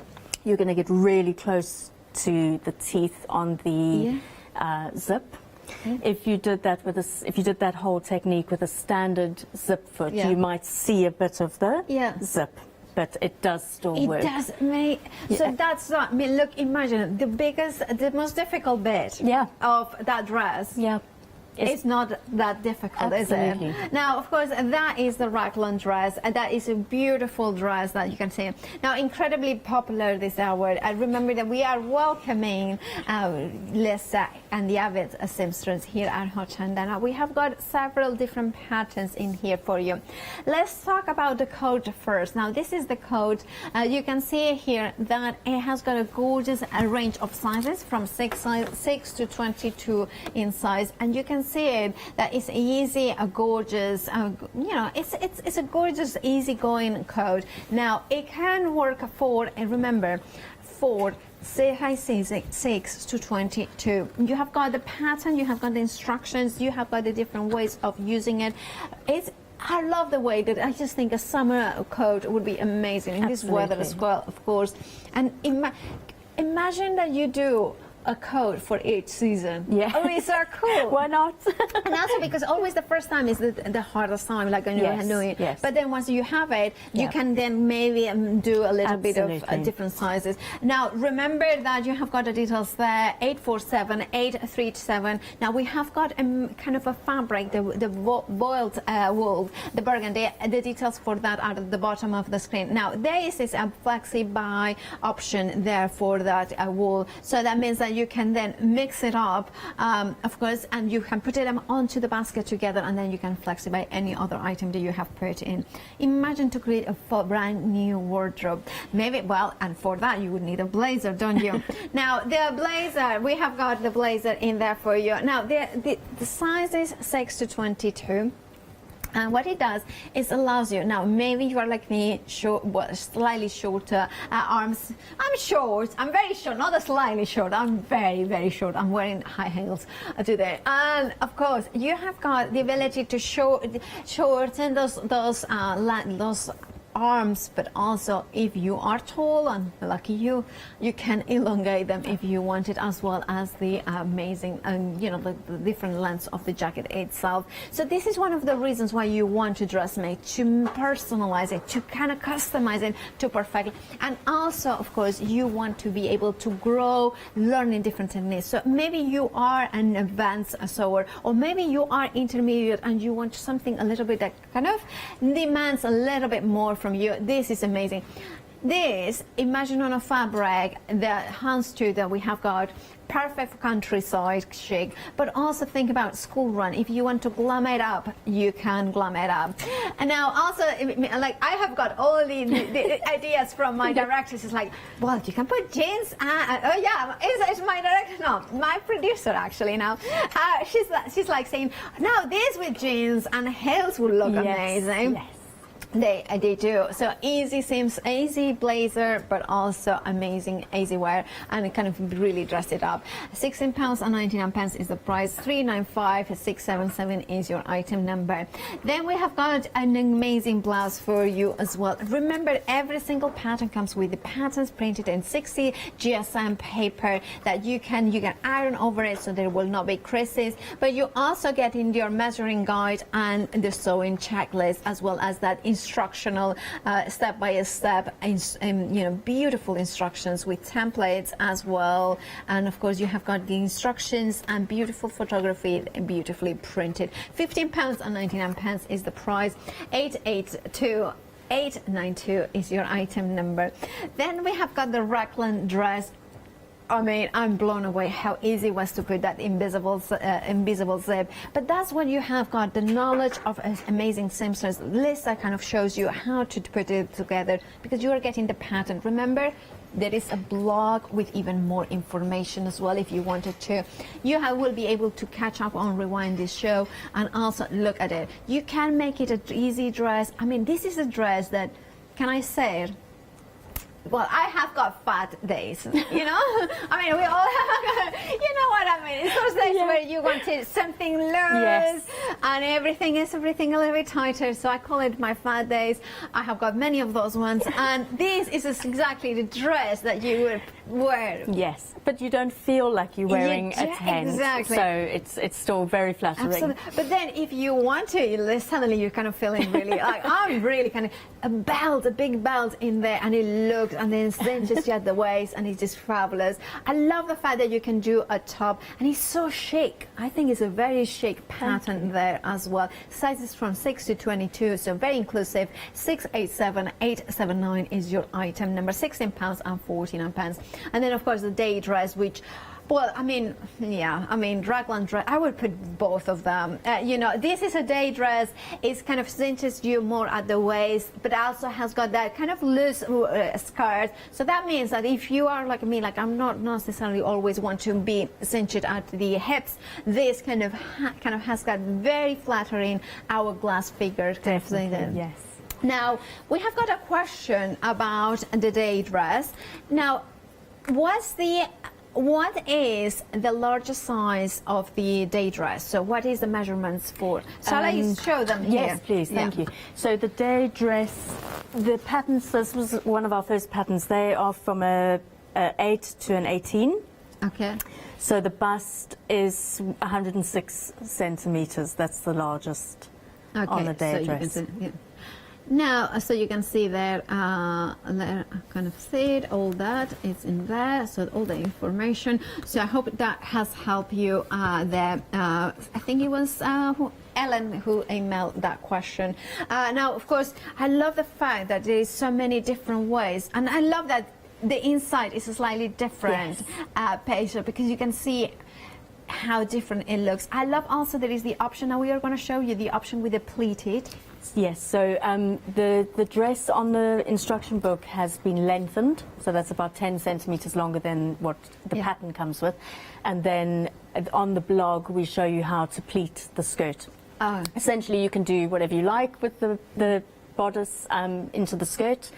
You're going to get really close to the teeth on the zip. If you did that with if you did that whole technique with a standard zip foot, Yeah. you might see a bit of the Yeah. zip, but it does still work. It does make, so that's not, I mean, look, imagine the most difficult bit of that dress. Yeah. It's not that difficult, Absolutely. is it? Now, of course, that is the raglan dress, and that is a beautiful dress that you can see. Now, incredibly popular this hour. I remember that we are welcoming Lisa and the avid seamstress here at Hochanda. Now, we have got several different patterns in here for you. Let's talk about the coat first. Now, this is the coat. You can see here that it has got a gorgeous range of sizes from 6 to 22 in size, and you can see it that it's easy, a gorgeous, you know, it's a gorgeous, easygoing coat. Now, it can work for, and remember, for size 6 to 22. You have got the pattern, you have got the instructions, you have got the different ways of using it. I love the way that I just think a summer coat would be amazing in this weather as well, of course. And imagine that you do a coat for each season. Yeah. Oh, it's so cool. Why not? And also because always the first time is the hardest time, like when you're doing it. Yes. But then once you have it, you can then maybe do a little bit of different sizes. Now, remember that you have got the details there, 847, 837. Now, we have got kind of a fabric, the boiled wool, the burgundy. The details for that are at the bottom of the screen. Now, there is this Flexi buy option there for that wool. So that means that you can then mix it up, of course, and you can put them onto the basket together, and then you can Flexi buy any other item that you have put in. Imagine to create a brand new wardrobe. Maybe, well, and for that you would need a blazer, don't you? Now, the blazer, we have got the blazer in there for you. Now, the size is 6 to 22. And what it does is allows you, now maybe you are like me, short, well, slightly shorter arms. I'm short, I'm very short, not a slightly short, I'm very, very short. I'm wearing high heels today. And of course, you have got the ability to shorten those arms, but also if you are tall, and lucky you can elongate them if you want it, as well as the amazing you know, the different lengths of the jacket itself. So this is one of the reasons why you want to dressmate, to personalize it, to kind of customize it to perfect. And also, of course, you want to be able to grow, learning different techniques. So maybe you are an advanced sewer, or maybe you are intermediate and you want something a little bit that kind of demands a little bit more from you. This is amazing. This, imagine on a fabric, the handstool that we have got, perfect for countryside chic, but also think about school run. If you want to glam it up, you can glam it up. And now also, like, I have got all the ideas from my directors. It's like, well, you can put jeans, oh yeah, it's my director, no, my producer actually now. She's like saying, no, this with jeans and heels will look amazing. Yes. They do. So easy seams, easy blazer, but also amazing easy wear, and it kind of really dress it up. £16 and 99 pence is the price. 395677 is your item number. Then we have got an amazing blouse for you as well. Remember, every single pattern comes with the patterns printed in 60 GSM paper that you can iron over it, so there will not be creases. But you also get in your measuring guide and the sewing checklist, as well as that instructional, step by step, beautiful instructions with templates as well. And of course, you have got the instructions and beautiful photography, beautifully printed. £15.99 is the price. 892 is your item number. Then we have got the raglan dress. I mean, I'm blown away how easy it was to put that invisible zip. But that's when you have got the knowledge of an amazing seamstress. Lisa kind of shows you how to put it together, because you are getting the pattern. Remember, there is a blog with even more information as well if you wanted to. You will be able to catch up on Rewind this show and also look at it. You can make it an easy dress. I mean, this is a dress that, can I say it? Well, I have got fat days, you know? I mean, we all have, you know what I mean? It's those days where you wanted something loose and everything is a little bit tighter. So I call it my fat days. I have got many of those ones. And this is exactly the dress that you would wear. Yes, but you don't feel like you're wearing a tent. Exactly. So it's still very flattering. Absolutely. But then if you want to, suddenly you're kind of feeling really like, I'm really kind of a big belt in there, and it looks, and then cinches you at the waist, and it's just fabulous. I love the fact that you can do a top, and it's so chic. I think it's a very chic pattern there as well. Sizes from 6 to 22, so very inclusive. 687879 is your item number. £16.49. And then of course the day dress, which, well, I mean, raglan dress, I would put both of them. This is a day dress. It's kind of cinches you more at the waist, but also has got that kind of loose skirt. So that means that if you are like me, like I'm not necessarily always want to be cinched at the hips, this kind of has got very flattering hourglass figure. Definitely, yes. Now, we have got a question about the day dress. Now, what is the largest size of the day dress? So what is the measurements for? Shall I show them here? Yes, please, thank you. So the day dress, the patterns, this was one of our first patterns. They are from a 8 to an 18. Okay. So the bust is 106 centimeters. That's the largest on a day dress. Now, so you can see there, kind of see it, all that is in there, so all the information. So I hope that has helped you there. I think it was Ellen who emailed that question. Now, of course, I love the fact that there is so many different ways, and I love that the inside is a slightly different page, because you can see how different it looks. I love also there is the option, now we are going to show you the option with the pleated. Yes, so the dress on the instruction book has been lengthened, so that's about 10 centimeters longer than what the pattern comes with. And then on the blog we show you how to pleat the skirt. Essentially you can do whatever you like with the bodice into the skirt,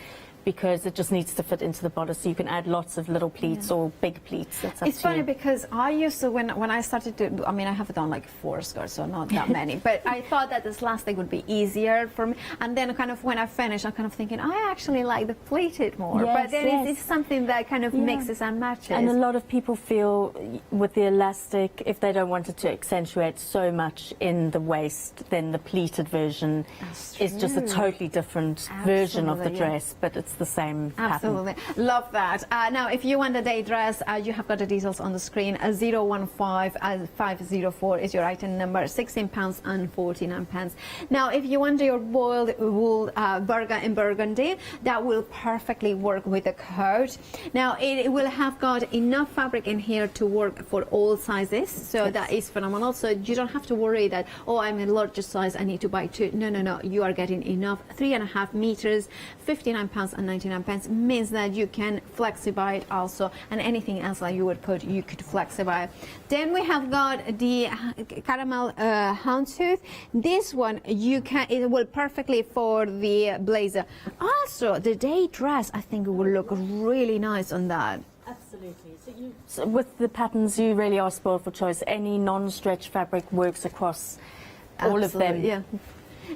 because it just needs to fit into the bodice, so you can add lots of little pleats or big pleats. It's funny because I used to, when I started to, I mean, I have done like 4 skirts, so not that many, but I thought that this last thing would be easier for me, and then kind of when I finished, I'm kind of thinking, I actually like the pleated more, but then it's something that kind of mixes and matches. And a lot of people feel with the elastic, if they don't want it to accentuate so much in the waist, then the pleated version is just a totally different version of the dress, but it's the same Absolutely. pattern. Love that. Now, if you want a day dress, you have got the details on the screen. 015-504 is your item number, £16.49. Now, if you want your boiled wool in burgundy, that will perfectly work with the coat. Now, it will have got enough fabric in here to work for all sizes, so that is phenomenal. So you don't have to worry that, oh, I'm a larger size, I need to buy 2. No, you are getting enough. 3.5 meters, £59.99 means that you can flexify it also, and anything else that you would put, you could flexify. Then we have got the caramel houndstooth. This one it will perfectly for the blazer. Also, the day dress, I think it will look really nice on that. Absolutely. So with the patterns, you really are spoiled for choice. Any non-stretch fabric works across all of them. Yeah.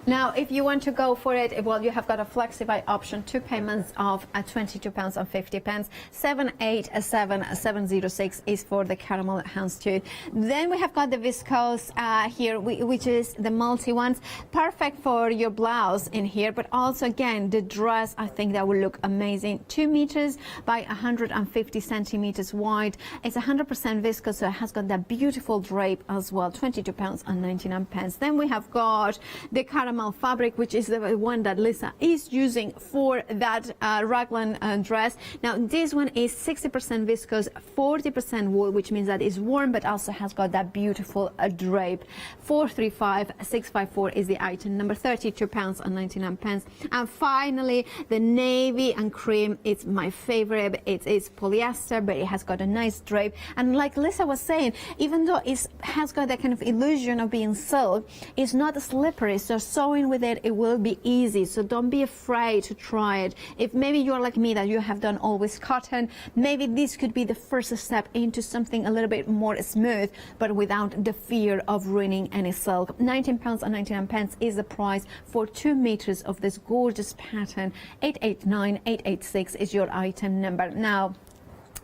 Now, if you want to go for it, well, you have got a Flexi buy option, 2 payments of £22.50. 787-706 is for the caramel houndstooth. Then we have got the viscose here, which is the multi ones, perfect for your blouse in here, but also again the dress. I think that will look amazing. 2 meters by 150 centimeters wide. It's 100% viscose, so it has got that beautiful drape as well. £22.99. Then we have got the caramel fabric, which is the one that Lisa is using for that raglan dress. Now this one is 60% viscose, 40% wool, which means that it's warm but also has got that beautiful drape. 435654 is the item number, £32.99. And finally, the navy and cream. It's my favorite. It's polyester, but it has got a nice drape. And like Lisa was saying, even though it has got that kind of illusion of being silk, it's not slippery, so sewing with it will be easy. So don't be afraid to try it. If maybe you're like me, that you have done always cotton, maybe this could be the first step into something a little bit more smooth, but without the fear of ruining any silk. £19.99 is the price for 2 meters of this gorgeous pattern. 889886 is your item number. Now,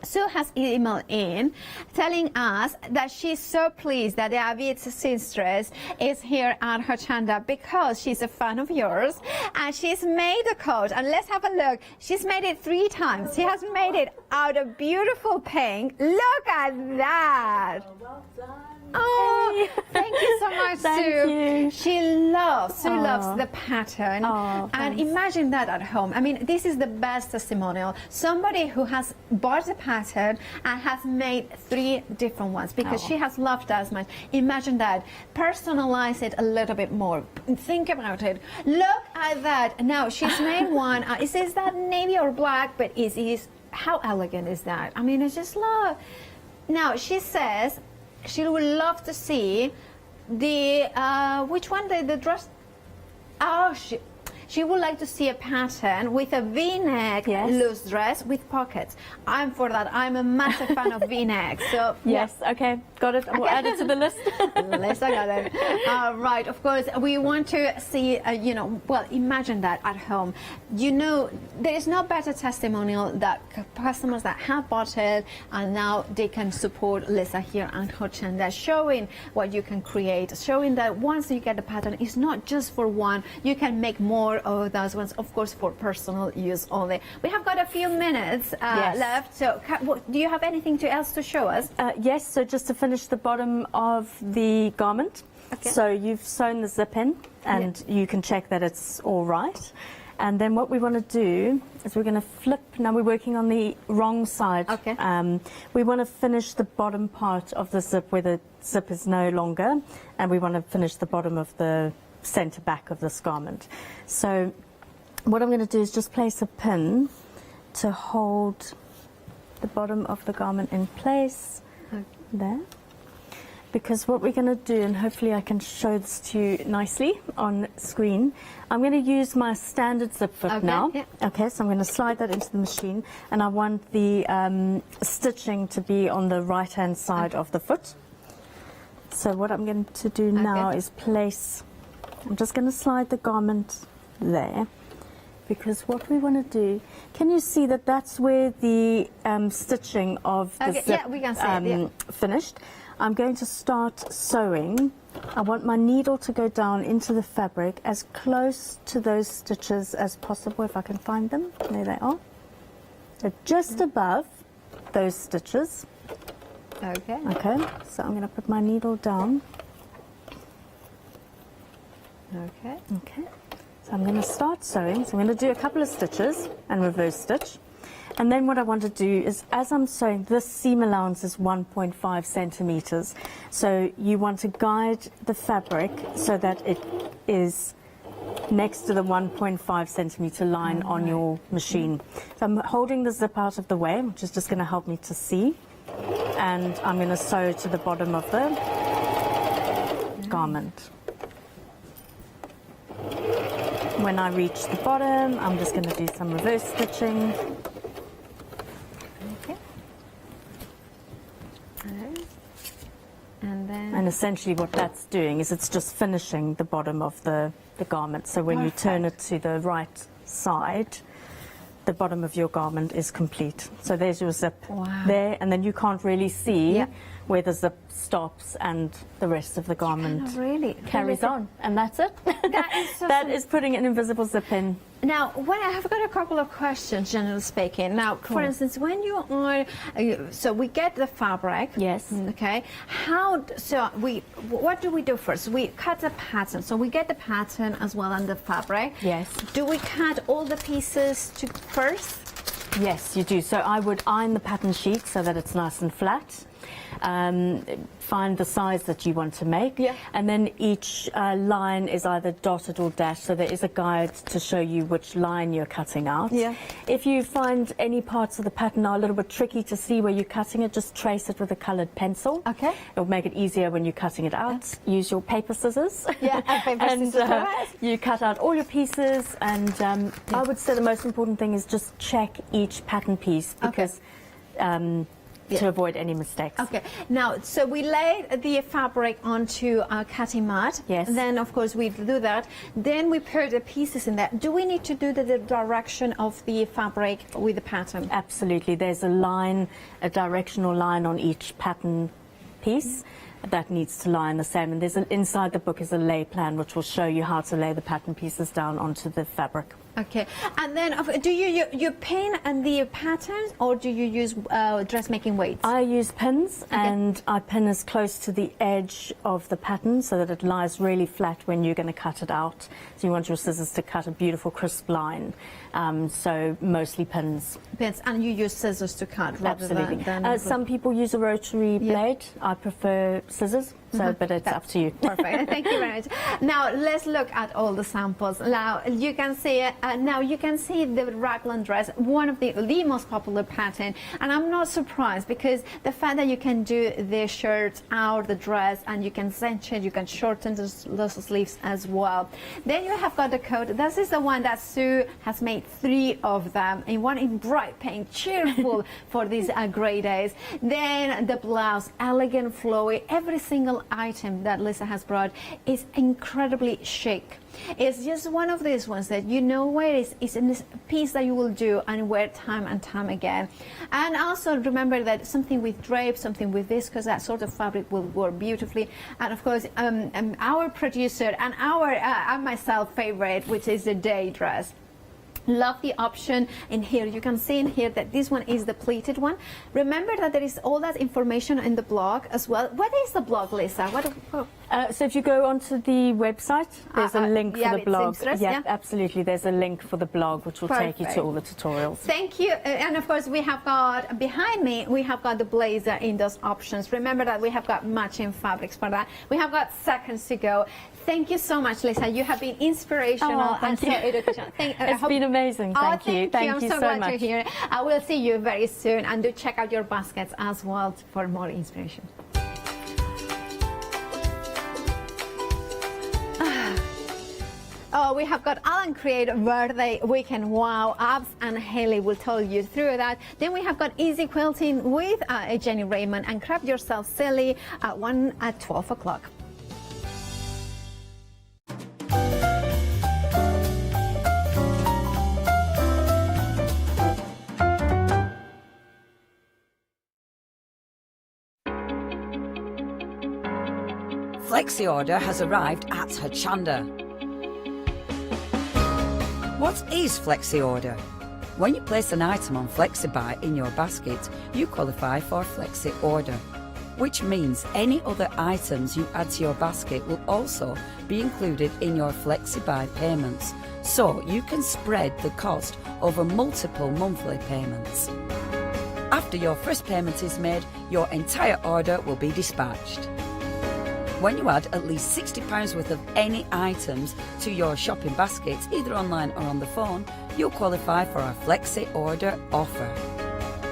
Sue has emailed in telling us that she's so pleased that the Avid seamstress is here at Hochanda because she's a fan of yours, and she's made a coat. And let's have a look. She's made it 3 times. She has made it out of beautiful pink. Look at that. Well done. Oh, thank you so much, Sue. Sue loves the pattern. And imagine that at home. I mean, this is the best testimonial. Somebody who has bought a pattern and has made 3 different ones because she has loved that as much. Imagine that. Personalize it a little bit more. Think about it. Look at that. Now, she's made one. It says that navy or black, but it is, how elegant is that? I mean, it's just love. Now, she says she would love to see the which one, the dress. Oh, she would like to see a pattern with a V-neck loose dress with pockets. I'm for that. I'm a massive fan of V-necks. So yes, okay, got it. We'll add it to the list. List, I got it. Right, of course, we want to see, you know, well, imagine that at home. You know, there is no better testimonial that customers that have bought it and now they can support Lisa here at Hochanda, showing what you can create, showing that once you get the pattern, it's not just for one. You can make more of those ones, of course, for personal use only. We have got a few minutes left, so do you have anything else to show us? Yes, so just to finish the bottom of the garment. Okay. So you've sewn the zip in, and you can check that it's all right. And then what we want to do is we're going to flip. Now we're working on the wrong side. Okay. We want to finish the bottom part of the zip where the zip is no longer, and we want to finish the bottom of the center back of this garment. So what I'm going to do is just place a pin to hold the bottom of the garment in place there, because what we're going to do, and hopefully I can show this to you nicely on screen, I'm going to use my standard zip foot now. Okay, so I'm going to slide that into the machine, and I want the stitching to be on the right hand side of the foot. So what I'm going to do now is place, I'm just going to slide the garment there, because what we want to do, can you see that that's where the stitching of the zip we can see it, finished? I'm going to start sewing. I want my needle to go down into the fabric as close to those stitches as possible, if I can find them. There they are. So just above those stitches. Okay. Okay, so I'm going to put my needle down. Okay. Okay. So I'm going to start sewing. So I'm going to do a couple of stitches and reverse stitch. And then what I want to do is, as I'm sewing, this seam allowance is 1.5 centimeters. So you want to guide the fabric so that it is next to the 1.5 centimeter line on your machine. So I'm holding the zip out of the way, which is just going to help me to see. And I'm going to sew to the bottom of the garment. When I reach the bottom, I'm just going to do some reverse stitching. Okay. And then and essentially what that's doing is it's just finishing the bottom of the garment. So when you turn it to the right side, the bottom of your garment is complete. So there's your zip there, and then you can't really see where the zip stops and the rest of the garment carries on, and that's it. That is putting an invisible zip in. Now, I have got a couple of questions, generally speaking. Now, for instance, when you are, so we get the fabric. Yes. Okay. What do we do first? We cut the pattern. So we get the pattern as well and the fabric. Yes. Do we cut all the pieces first? Yes, you do. So I would iron the pattern sheet so that it's nice and flat. Find the size that you want to make, and then each line is either dotted or dashed, so there is a guide to show you which line you're cutting out. If you find any parts of the pattern are a little bit tricky to see where you're cutting it, just trace it with a coloured pencil. It'll make it easier when you're cutting it out. Use your paper scissors. You cut out all your pieces, and I would say the most important thing is just check each pattern piece, because to avoid any mistakes. Okay. Now, so we lay the fabric onto our cutting mat. Yes. Then, of course, we do that. Then we put the pieces in there. Do we need to do the direction of the fabric with the pattern? Absolutely. There's a directional line on each pattern piece that needs to lie in the same. And there's inside the book is a lay plan, which will show you how to lay the pattern pieces down onto the fabric. Okay, and then do you pin the patterns, or do you use dressmaking weights? I use pins, and I pin as close to the edge of the pattern so that it lies really flat when you're going to cut it out. So you want your scissors to cut a beautiful crisp line. So mostly pins. Pins, and you use scissors to cut rather than some people use a rotary blade. I prefer scissors. But it's up to you. Perfect. Thank you very much. Now let's look at all the samples. Now you can see the raglan dress, one of the most popular pattern, and I'm not surprised because the fact that you can do the shirt out the dress, and you can cinch it, you can shorten the sleeves as well. Then you have got the coat. This is the one that Sue has made 3 of them, and one in bright pink, cheerful for these grey days. Then the blouse, elegant, flowy. Every single item that Lisa has brought is incredibly chic. It's just one of these ones that you know where it's a piece that you will do and wear time and time again. And also remember that something with drape, something with viscose, that sort of fabric will work beautifully. And of course, our producer and and myself favorite, which is the day dress. Love the option in here. You can see in here that this one is the pleated one. Remember that there is all that information in the blog as well. What is the blog, Lisa? So if you go onto the website, there's a link for the blog. Absolutely. There's a link for the blog, which will take you to all the tutorials. Thank you. And of course, we have got behind me, we have got the blazer in those options. Remember that we have got matching fabrics for that. We have got seconds to go. Thank you so much, Lisa. You have been inspirational and so educational. It's been amazing. Thank you. Thank you so glad you're here. I will see you very soon, and do check out your baskets as well for more inspiration. Oh, we have got Alan Create Birthday Weekend Wow Abs, and Haley will tell you through that. Then we have got Easy Quilting with Jenny Raymond, and Craft Yourself Silly at 12 o'clock. Flexi order has arrived at Hochanda. What is Flexi order? When you place an item on Flexi Buy in your basket, you qualify for Flexi order, which means any other items you add to your basket will also be included in your Flexi Buy payments, so you can spread the cost over multiple monthly payments. After your first payment is made, your entire order will be dispatched. When you add at least £60 worth of any items to your shopping basket, either online or on the phone, you'll qualify for our Flexi Order offer.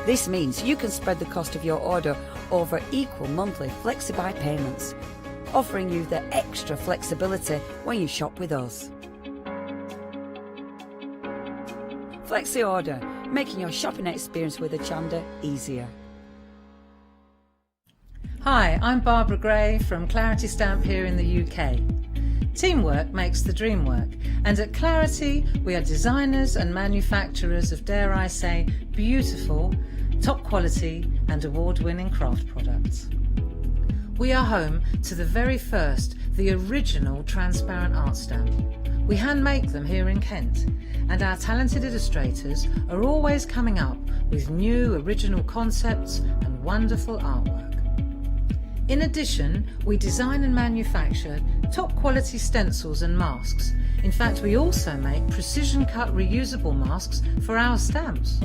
This means you can spread the cost of your order over equal monthly Flexi Buy payments, offering you the extra flexibility when you shop with us. Flexi Order, making your shopping experience with Hochanda easier. Hi, I'm Barbara Gray from Clarity Stamp here in the UK. Teamwork makes the dream work, and at Clarity we are designers and manufacturers of, dare I say, beautiful, top quality and award-winning craft products. We are home to the very first, the original transparent art stamp. We hand make them here in Kent, and our talented illustrators are always coming up with new original concepts and wonderful artwork. In addition, we design and manufacture top quality stencils and masks. In fact, we also make precision cut reusable masks for our stamps.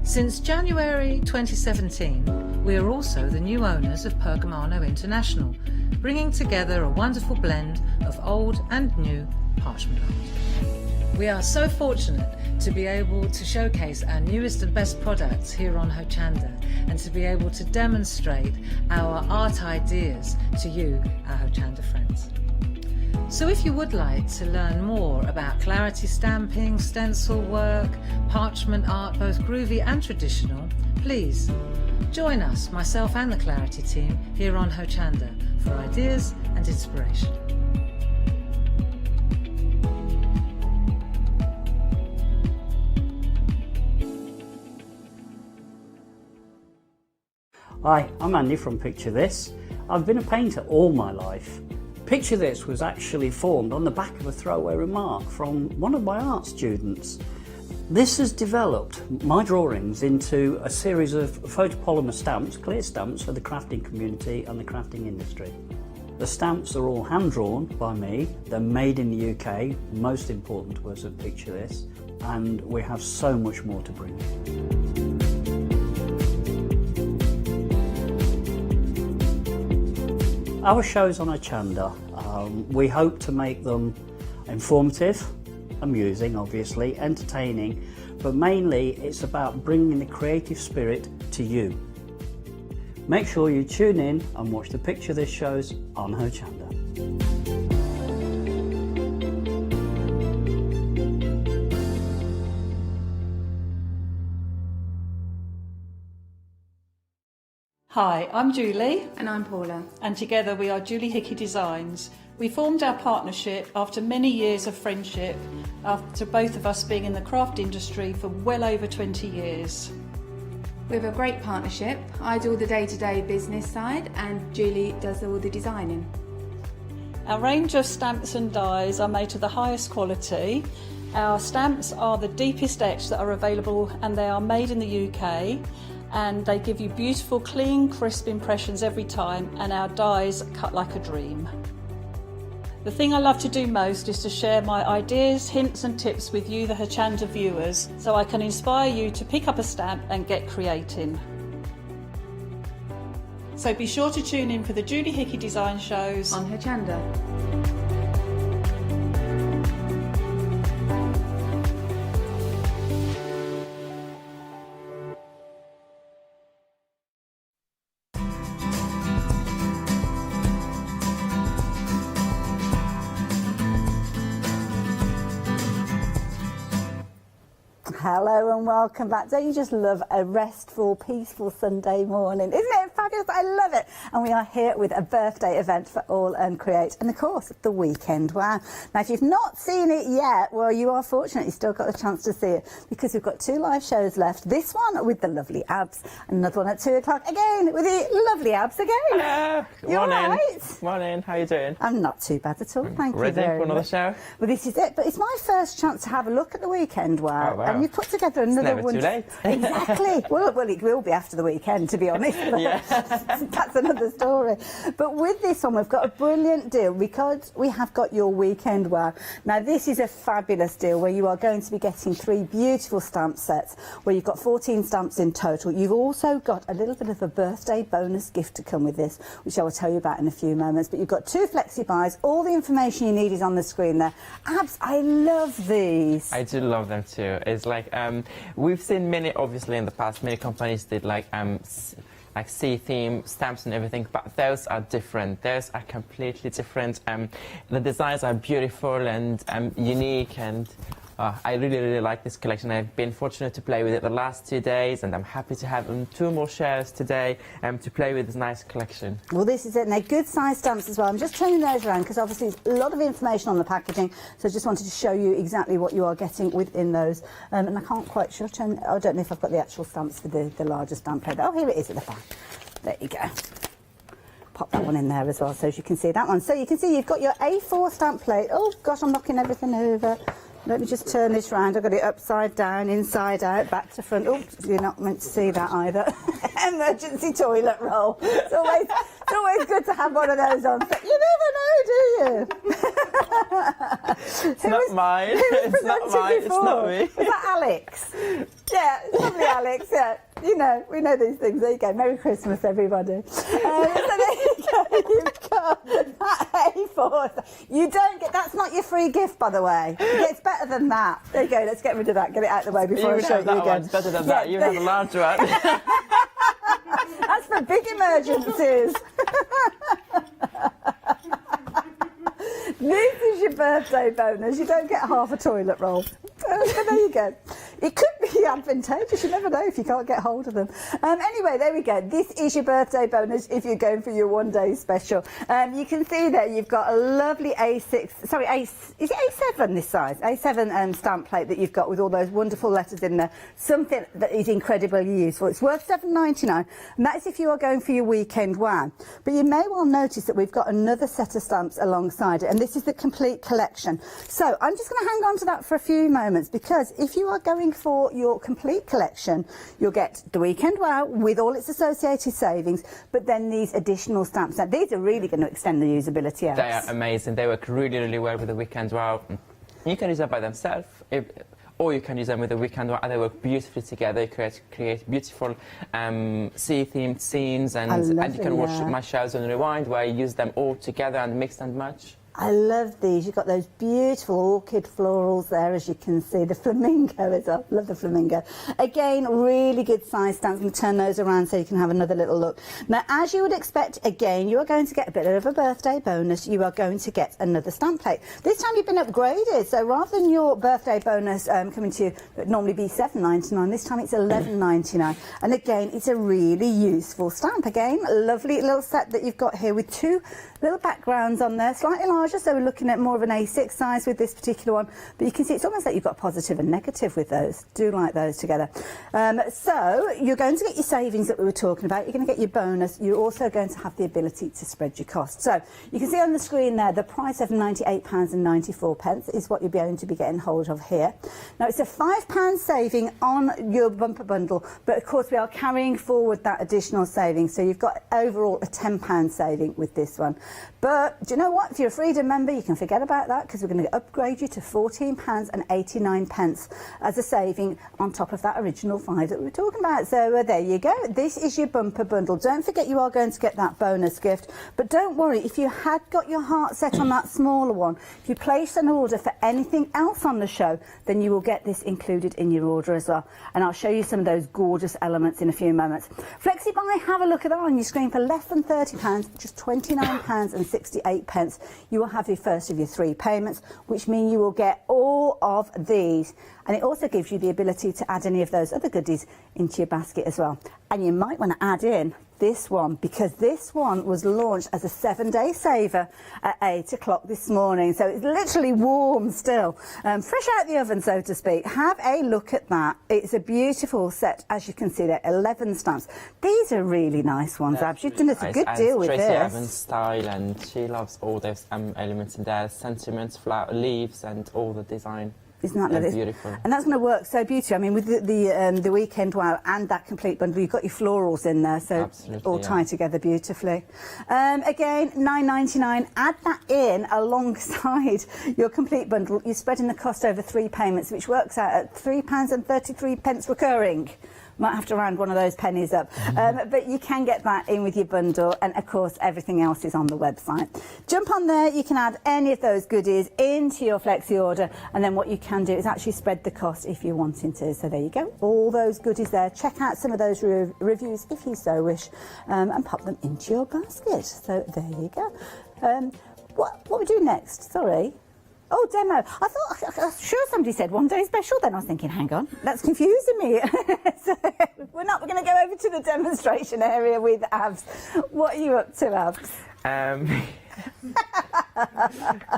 Since January 2017, we are also the new owners of Pergamano International, bringing together a wonderful blend of old and new parchment art. We are so fortunate to be able to showcase our newest and best products here on Hochanda, and to be able to demonstrate our art ideas to you, our Hochanda friends. So if you would like to learn more about Clarity stamping, stencil work, parchment art, both groovy and traditional, please join us, myself and the Clarity team, here on Hochanda for ideas and inspiration. Hi, I'm Andy from Picture This. I've been a painter all my life. Picture This was actually formed on the back of a throwaway remark from one of my art students. This has developed my drawings into a series of photopolymer stamps, clear stamps for the crafting community and the crafting industry. The stamps are all hand-drawn by me, they're made in the UK, most important to us at Picture This, and we have so much more to bring. Our shows on Hochanda, we hope to make them informative, amusing obviously, entertaining, but mainly it's about bringing the creative spirit to you. Make sure you tune in and watch the Picture This shows on Hochanda. Hi, I'm Julie. And I'm Paula. And together we are Julie Hickey Designs. We formed our partnership after many years of friendship, after both of us being in the craft industry for well over 20 years. We have a great partnership. I do all the day-to-day business side and Julie does all the designing. Our range of stamps and dies are made to the highest quality. Our stamps are the deepest etch that are available, and they are made in the UK. And they give you beautiful, clean, crisp impressions every time, and our dies cut like a dream. The thing I love to do most is to share my ideas, hints and tips with you, the Hochanda viewers, so I can inspire you to pick up a stamp and get creating. So be sure to tune in for the Julie Hickey Design shows on Hochanda. Hello and welcome back. Don't you just love a restful, peaceful Sunday morning? Isn't it fabulous? I love it. And we are here with a birthday event for All and Create, and of course the weekend. Wow. Now if you've not seen it yet, well, you are fortunate. You've still got a chance to see it, because we've got 2 live shows left. This one with the lovely Abs, and another one at 2 o'clock again with the lovely Abs again. Hello. You all right? Morning. How are you doing? I'm not too bad at all. Thank you Ready very for another much. show? Well, this is it. But it's my first chance to have a look at the weekend. Wow. Oh, wow. And you put together another never one. too late. Exactly. well, it will be after the weekend, to be honest. Yeah. That's another story. But with this one, we've got a brilliant deal, because we have got your weekend wow. Now, this is a fabulous deal where you are going to be getting 3 beautiful stamp sets, where you've got 14 stamps in total. You've also got a little bit of a birthday bonus gift to come with this, which I will tell you about in a few moments. But you've got 2 Flexi buys. All the information you need is on the screen there. Abs, I love these. I do love them too. It's like we've seen many, obviously in the past, many companies did like sea theme stamps and everything, but those are different. Those are completely different. The designs are beautiful and unique, and I really like this collection. I've been fortunate to play with it the last 2 days, and I'm happy to have 2 more shares today to play with this nice collection. Well, this is it, and they're good size stamps as well. I'm just turning those around because obviously there's a lot of information on the packaging, so I just wanted to show you exactly what you are getting within those. And I can't quite sure, I don't know if I've got the actual stamps for the larger stamp plate. Oh, here it is at the back. There you go. Pop that one in there as well, so as you can see that one. So you can see you've got your A4 stamp plate. Oh gosh, I'm knocking everything over. Let me just turn this round. I've got it upside down, inside out, back to front. Oh, you're not meant to see that either. Emergency toilet roll. It's always good to have one of those on. You never know, do you? It's not mine. It's not mine. It's not me. Was that Alex? Yeah, it's probably Alex, yeah. You know, we know these things. There you go. Merry Christmas, everybody. So there you go. You've got that A4. You don't get, that's not your free gift, by the way. It gets better than that. There you go. Let's get rid of that. Get it out of the way before I show you again. One's better than that. You have a large one. That's for big emergencies. This is your birthday bonus. You don't get half a toilet roll. So there you go. It could be advantageous. You never know if you can't get hold of them. Anyway, there we go. This is your birthday bonus if you're going for your one-day special. You can see there you've got a lovely A6, sorry, is it A7 this size? A7 stamp plate that you've got with all those wonderful letters in there. Something that is incredibly useful. It's worth £7.99, and that is if you are going for your weekend wow. But you may well notice that we've got another set of stamps alongside it, and this is the complete collection. So I'm just going to hang on to that for a few moments, because if you are going for your complete collection, you'll get the weekend wow with all its associated savings, but then these additional stamps. Now, these are really going to extend the usability out. They are amazing. They work really well with the weekend wow. You can use them by themselves, or you can use them with the weekend wow, and they work beautifully together. You create beautiful sea-themed scenes, and you can watch my shows on Rewind, where I use them all together and mix and match. I love these. You've got those beautiful orchid florals there, as you can see. The flamingo as well. Love the flamingo. Again, really good size stamps. I'm going to turn those around so you can have another little look. Now, as you would expect, again, you are going to get a bit of a birthday bonus. You are going to get another stamp plate. This time you've been upgraded. So rather than your birthday bonus coming to you, it would normally be £7.99, this time it's £11.99. And again, it's a really useful stamp. Again, a lovely little set that you've got here with 2 little backgrounds on there, slightly larger, so we're looking at more of an A6 size with this particular one, but you can see it's almost like you've got positive and negative with those. Do like those together. So you're going to get your savings that we were talking about, you're going to get your bonus, you're also going to have the ability to spread your costs. So you can see on the screen there the price of £98.94 is what you're going to be getting hold of here. Now it's a £5 saving on your bumper bundle, but of course we are carrying forward that additional saving, so you've got overall a £10 saving with this one. But do you know what? If you're a Freedom member, you can forget about that, because we're going to upgrade you to £14.89 as a saving on top of that original £5 that we were talking about. So there you go. This is your bumper bundle. Don't forget you are going to get that bonus gift. But don't worry, if you had got your heart set on that smaller one, if you place an order for anything else on the show, then you will get this included in your order as well. And I'll show you some of those gorgeous elements in a few moments. Flexi Buy, have a look at that on your screen for less than £30, just £29.68. You will have your first of your 3 payments, which mean you will get all of these, and it also gives you the ability to add any of those other goodies into your basket as well. And you might want to add in this one, because this one was launched as a 7-day saver at 8 o'clock this morning, so it's literally warm still, fresh out the oven, so to speak. Have a look at that. It's a beautiful set, as you can see there, 11 stamps. These are really nice ones, Abs. You've done us a good deal with Tracy this. Evans style, and she loves all those elements in there, sentiments, flower, leaves, and all the design. Isn't that lovely? Beautiful. And that's going to work so beautifully. I mean, with the weekend wow and that complete bundle, you've got your florals in there, so all tie together beautifully. Again, £9.99. Add that in alongside your complete bundle. You're spreading the cost over 3 payments, which works out at £3.33 recurring. Might have to round one of those pennies up. But you can get that in with your bundle, and of course everything else is on the website. Jump on there, you can add any of those goodies into your Flexi order, and then what you can do is actually spread the cost if you're wanting to. So there you go, all those goodies there. Check out some of those reviews if you so wish, and pop them into your basket. So there you go. What we do next? Sorry. Oh, demo. I'm sure somebody said one day special. Then I was thinking, hang on, that's confusing me. So we're going to go over to the demonstration area with Abs. What are you up to, Abs?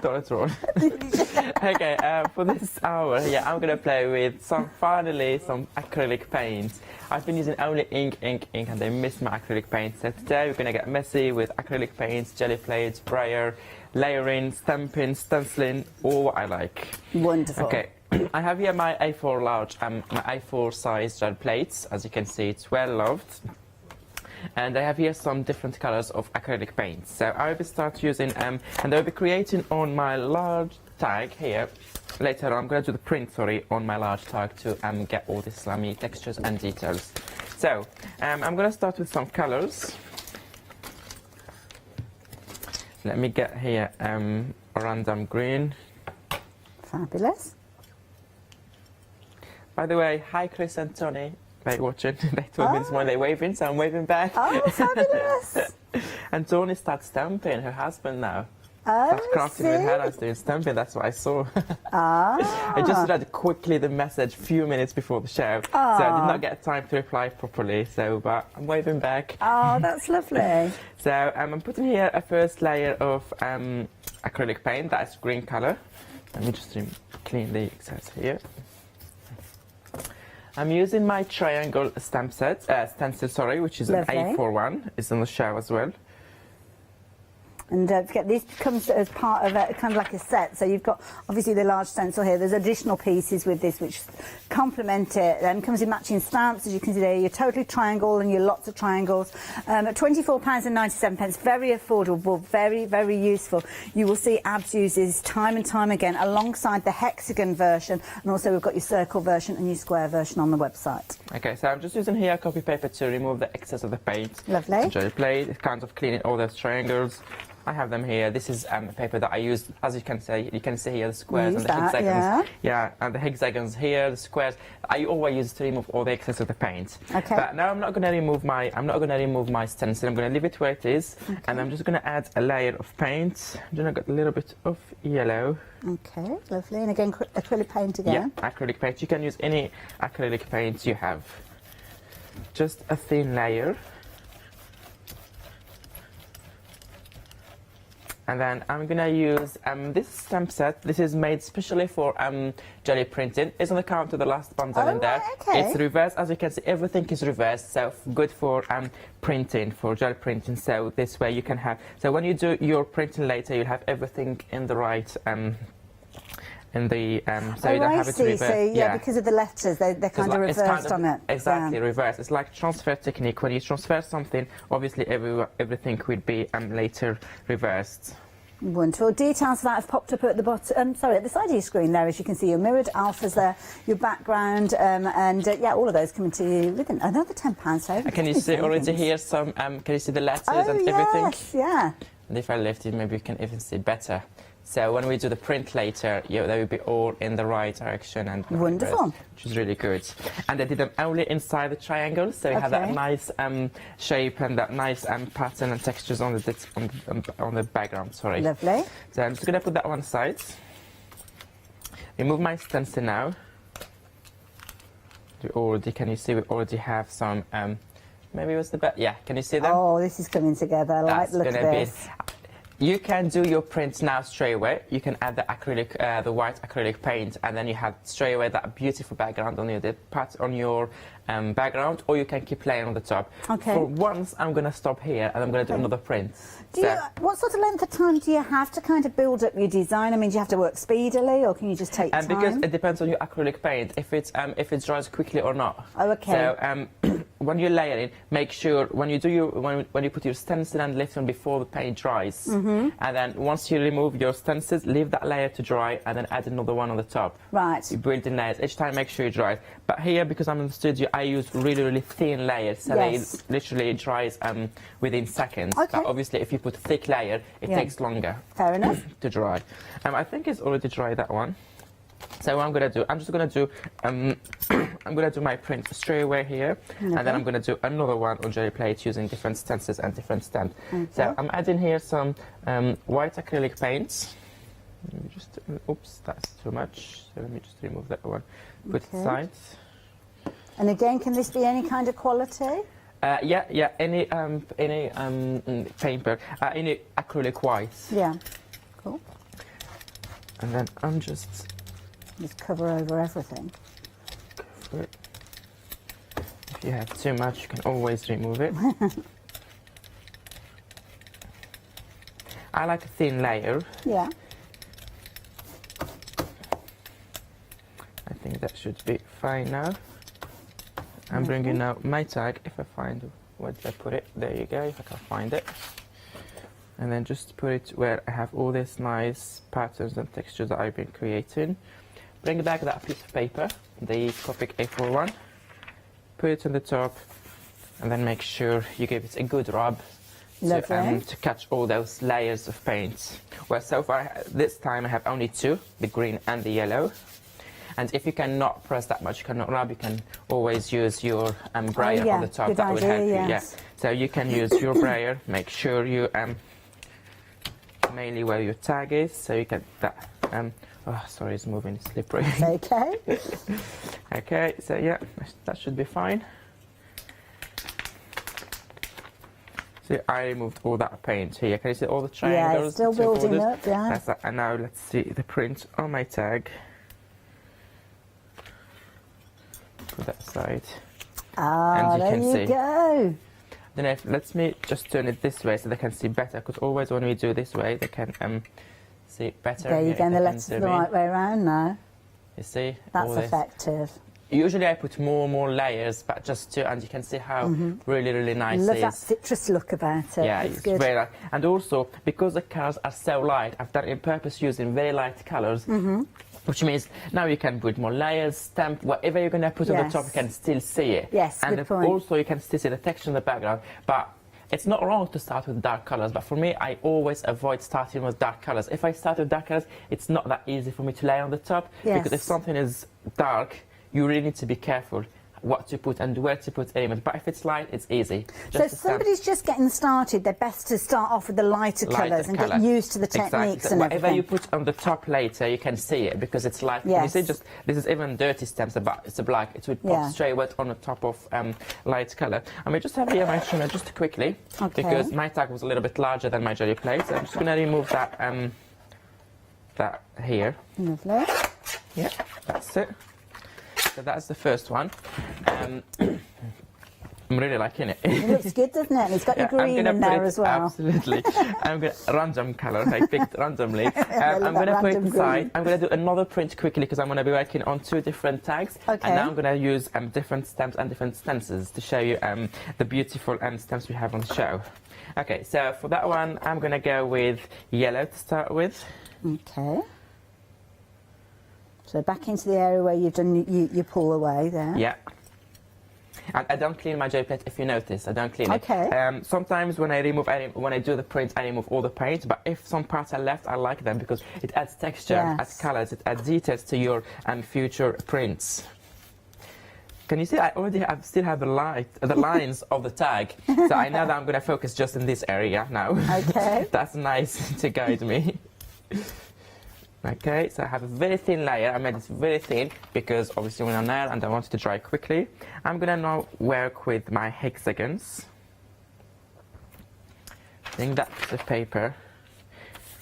Don't roll. Okay, for this hour, I'm gonna play with some acrylic paint. I've been using only ink, and I miss my acrylic paint. So today we're gonna get messy with acrylic paints, jelly plates, sprayer, layering, stamping, stenciling, all what I like. Wonderful. Okay. I have here my A4 large, my A4 size gel plates. As you can see, it's well loved. And I have here some different colors of acrylic paints. So I will start using, and I'll be creating on my large tag here. Later on, I'm going to do the print, on my large tag to get all the slimy textures and details. So I'm going to start with some colors. Let me get here a random green. Fabulous. By the way, hi Chris and Tony. They're watching. They told me this morning they're waving, so I'm waving back. Oh, fabulous. And Tony starts stamping, her husband now. Oh, That's crafting with her, I was doing stamping, that's what I saw. Ah. I just read quickly the message a few minutes before the show, so I did not get time to reply properly, but I'm waving back. Oh, that's lovely. So I'm putting here a first layer of acrylic paint, that's green colour. Let me just clean the excess here. I'm using my triangle stamp set, stencil, which is lovely. an A4 one. It's on the show as well. And don't forget, this comes as part of a kind of like a set. So you've got obviously the large stencil here. There's additional pieces with this which complement it. Then comes in matching stamps, as you can see there. Your totally triangle and your lots of triangles. At £24.97, very affordable, very, very useful. You will see Abs uses time and time again alongside the hexagon version, and also we've got your circle version and your square version on the website. Okay, so I'm just using here copy paper to remove the excess of the paint. Lovely. Jelly plate, it's kind of cleaning all those triangles. I have them here. This is paper that I use, as you can see here, the squares and the hexagons. Yeah, and the hexagons here, the squares. I always use to remove all the excess of the paint. Okay. But now I'm not going to remove my stencil. I'm going to leave it where it is, and I'm just going to add a layer of paint. I'm going to get a little bit of yellow. Okay, lovely. And again, acrylic paint again. Yeah, acrylic paint. You can use any acrylic paint you have. Just a thin layer. And then I'm gonna use this stamp set. This is made specially for jelly printing. It's on the counter, the last bundle in there. Okay. It's reversed, as you can see, everything is reversed, so good for printing, for jelly printing. So this way you can have, so when you do your printing later, you'll have everything in the right, so you don't have it reversed. So yeah, because of the letters, they're kind of reversed on it. Exactly, reversed. It's like transfer technique. When you transfer something, obviously everything will be later reversed. Wonderful. Details of that have popped up at the bottom, at the side of your screen there, as you can see your mirrored alphas there, your background, and yeah, all of those coming to you within another £10 saving. Can you see already here some, can you see the letters and everything? Yes, yeah. And if I lift it, maybe you can even see better. So when we do the print later, they will be all in the right direction and wonderful, which is really good. And I did them only inside the triangle, so you have that nice shape and that nice pattern and textures on the background. Sorry. Lovely. So I'm just gonna put that one aside. Remove my stencil now. Can you see we already have some? Maybe it was the best. Yeah, can you see them? Oh, this is coming together. I like the look of this. You can do your print now straight away. You can add the acrylic, the white acrylic paint, and then you have straight away that beautiful background on your background, or you can keep laying on the top. Okay. For once, I'm going to stop here, and I'm going to do another print. What sort of length of time do you have to kind of build up your design? I mean, do you have to work speedily, or can you just take time? Because it depends on your acrylic paint, if it dries quickly or not. Oh, okay. So when you layer it, make sure when you put your stencil and lift on before the paint dries, and then once you remove your stencils, leave that layer to dry, and then add another one on the top. Right. You build in layers. Each time, make sure it dries. But here, because I'm in the studio, I use really, really thin layers, so they literally dries within seconds. Okay. But obviously, if you put a thick layer, it takes longer. Fair enough. To dry. I think it's already dry, that one. So what I'm gonna do, I'm gonna do my print straight away here, and then I'm gonna do another one on jelly plate using different stencils and different stamps. So I'm adding here some white acrylic paints. Let me just Oops, that's too much. So let me just remove that one. Put it aside. And again, can this be any kind of quality? Yeah, any paper, any acrylic white. Yeah, cool. And then I'm just cover over everything. If you have too much, you can always remove it. I like a thin layer. Yeah. I think that should be fine now. I'm bringing now my tag, if I find where did I put it. There you go, if I can find it. And then just put it where I have all these nice patterns and textures that I've been creating. Bring back that piece of paper, the Copic A4 one. Put it on the top, and then make sure you give it a good rub to catch all those layers of paint. Well, so far this time I have only two, the green and the yellow. And if you cannot press that much, you cannot rub, you can always use your brayer on the top. That will help you. Yeah. So you can use your brayer. Make sure you mainly where your tag is, so you can oh, sorry, it's moving, it's slippery. Okay. Okay, so yeah, that should be fine. See, I removed all that paint here. Can you see all the triangles? Yeah, it's still building up, yeah. That's that. And now let's see the print on my tag. Put that aside. Ah, and you there you go. Then let me just turn it this way so they can see better, because always when we do this way, they can see it better. There you go, and the letters the right way around now. You see? That's effective. Usually I put more layers, but just to, and you can see how really nice it is. Love that citrus look about it. Yeah, it's good. very light. And also, because the colours are so light, I've done it on purpose using very light colours, which means now you can put more layers, stamp, whatever you're going to put on the top, you can still see it. Yes, and good point. Also you can still see the texture in the background, but it's not wrong to start with dark colours, but for me, I always avoid starting with dark colours. If I start with dark colours, it's not that easy for me to lay on the top, because if something is dark, you really need to be careful what to put and where to put elements. But if it's light, it's easy. So if somebody's just getting started, they're best to start off with the lighter colours and get used to the techniques and whatever everything. you put on the top later, you can see it because it's light. Yes. You see, just this is even dirty stamps, but it's a black. It would pop straight away on the top of light colour. And we just have here my trimmer just quickly, because my tag was a little bit larger than my jelly plate. So I'm just going to remove that that here. Lovely. Yeah, that's it. So that's the first one. I'm really liking it. It looks good, doesn't it? And it's got your green in there as well. Absolutely. I'm going to random colour. I picked randomly. I'm going to put it aside. I'm going to do another print quickly because I'm going to be working on two different tags. Okay. And now I'm going to use different stamps and different stencils to show you the beautiful stamps we have on the show. Okay, so for that one, I'm going to go with yellow to start with. Okay. So back into the area where you've done you pull away there. Yeah. And I don't clean my jelly plate, if you notice. I don't clean it. Sometimes when I do the print, I remove all the paint. But if some parts are left, I like them because it adds texture, adds colours, it adds details to your future prints. Can you see? I still have the lines of the tag. So I know that I'm going to focus just in this area now. Okay. That's nice to guide me. Okay, so I have a very thin layer. I made this very thin because obviously we're on nail and I want it to dry quickly. I'm going to now work with my hexagons. Bring that piece of paper,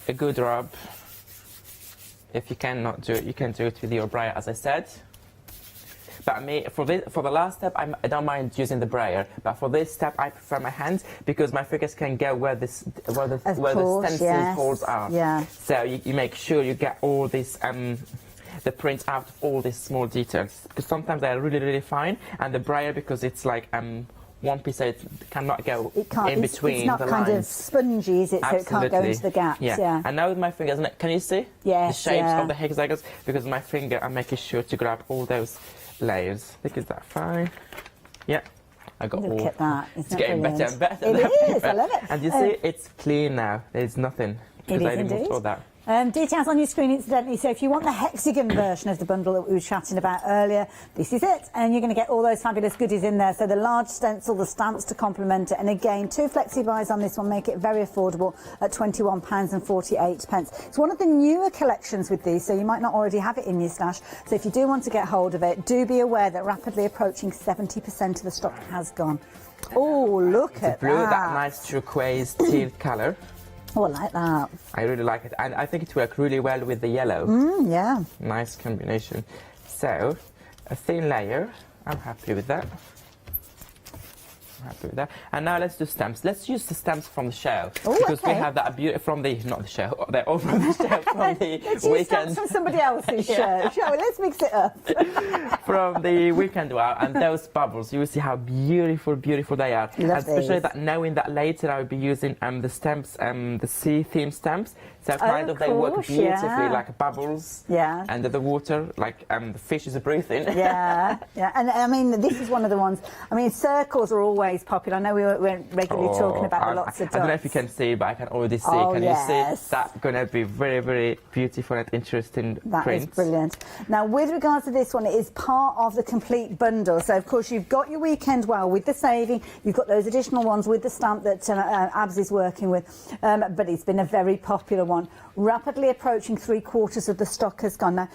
a good rub. If you cannot do it, you can do it with your brayer, as I said. But for the last step, I don't mind using the brayer. But for this step, I prefer my hands because my fingers can go where the stencil holes are. Yeah. So you make sure you get all this the print out of all these small details. Because sometimes they're really fine, and the brayer, because it's like one piece, it cannot go in between the lines. It's not kind of spongy, is it? Absolutely. So it can't go into the gaps. Yeah. And now with my fingers, can you see the shapes of the hexagons? Because my finger, I'm making sure to grab all those layers. I think is that fine? Yeah. I got Look all. at that. It's getting better and better. It is. I love it. And you see, it's clean now. There's nothing because I removed all that. Details on your screen, incidentally. So if you want the hexagon version of the bundle that we were chatting about earlier, this is it. And you're going to get all those fabulous goodies in there. So the large stencil, the stamps to complement it. And again, 2 flexi buys on this one make it very affordable at £21.48. It's one of the newer collections with these, so you might not already have it in your stash. So if you do want to get hold of it, do be aware that rapidly approaching 70% of the stock has gone. Oh, look at blue, that. that nice turquoise teal colour. Oh, I like that. I really like it, and I think it works really well with the yellow. Yeah. Nice combination. So, a thin layer. I'm happy with that. Happy with that. And now let's do stamps. Let's use the stamps from the show. Ooh, because okay. we have that from the, not the show, they're all from the show from the Let's use weekend. stamps from somebody else's show, shall we? Let's mix it up. From the weekend wow, and those bubbles, you will see how beautiful, beautiful they are. Love and especially these. that knowing that later I will be using the stamps, the sea theme stamps. So kind of they work course, beautifully, yeah. like bubbles under the water, like the fish is breathing. Yeah, yeah, and I mean, this is one of the ones. I mean, circles are always popular. I know we're regularly talking about the lots of dots. I don't know if you can see, but I can already see. Oh, can yes. you see? That's going to be very, very beautiful and interesting That print. is brilliant. Now, with regards to this one, it is part of the complete bundle. So, of course, you've got your weekend wow with the saving. You've got those additional ones with the stamp that Abs is working with. But it's been a very popular one. Rapidly approaching 3/4 of the stock has gone now.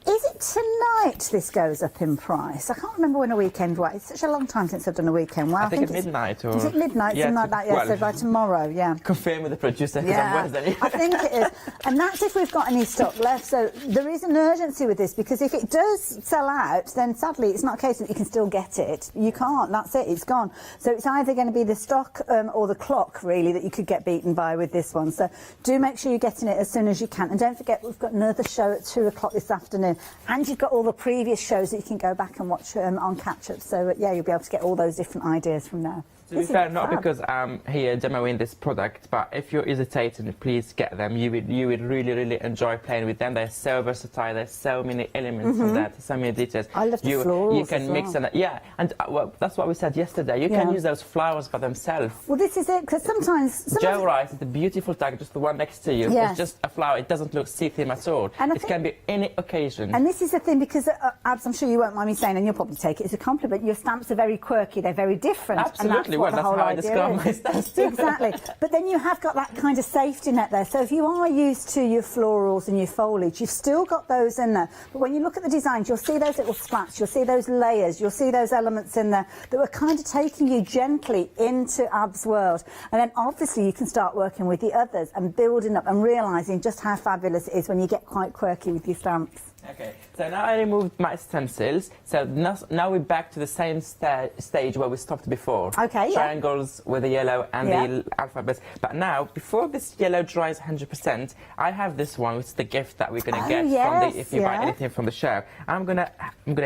Is it tonight this goes up in price? I can't remember when a weekend wow. It's such a long time since I've done a weekend wow. I think it's midnight. Or... Is it midnight? Yeah, Something like that, yeah. So by tomorrow, yeah. Confirm with the producer because Yeah, I'm Wednesday. I think it is. And that's if we've got any stock left. So there is an urgency with this because if it does sell out, then sadly it's not a case that you can still get it. You can't. That's it. It's gone. So it's either going to be the stock or the clock, really, that you could get beaten by with this one. So do make sure you're getting it as soon as you can. And don't forget, we've got another show at 2 o'clock this afternoon. And you've got all the previous shows that you can go back and watch on catch-up. So, yeah, you'll be able to get all those different ideas from now. To be fair, not because I'm here demoing this product, but if you're hesitating, please get them. You would really, really enjoy playing with them. They're so versatile. There's so many elements in that, so many details. I love the florals You can as mix well. them. Yeah, and well, that's what we said yesterday. You can use those flowers by themselves. Well, this is it, because sometimes... Jewellery is the beautiful tag, just the one next to you. Yes. It's just a flower. It doesn't look see-theme at all. And it can be any occasion. And this is the thing, because, Abs, I'm sure you won't mind me saying, and you'll probably take it as a compliment, your stamps are very quirky, they're very different. Absolutely, and that's well, that's how I describe my stamps too. Exactly. But then you have got that kind of safety net there. So if you are used to your florals and your foliage, you've still got those in there. But when you look at the designs, you'll see those little splats, you'll see those layers, you'll see those elements in there that were kind of taking you gently into Ab's world. And then obviously you can start working with the others and building up and realising just how fabulous it is when you get quite quirky with your stamps. Okay, so now I removed my stencils. So now we're back to the same stage where we stopped before. Okay, Triangles with the yellow and the alphabets. But now, before this yellow dries 100%, I have this one, which is the gift that we're going to get from the, if you buy anything from the show. I'm gonna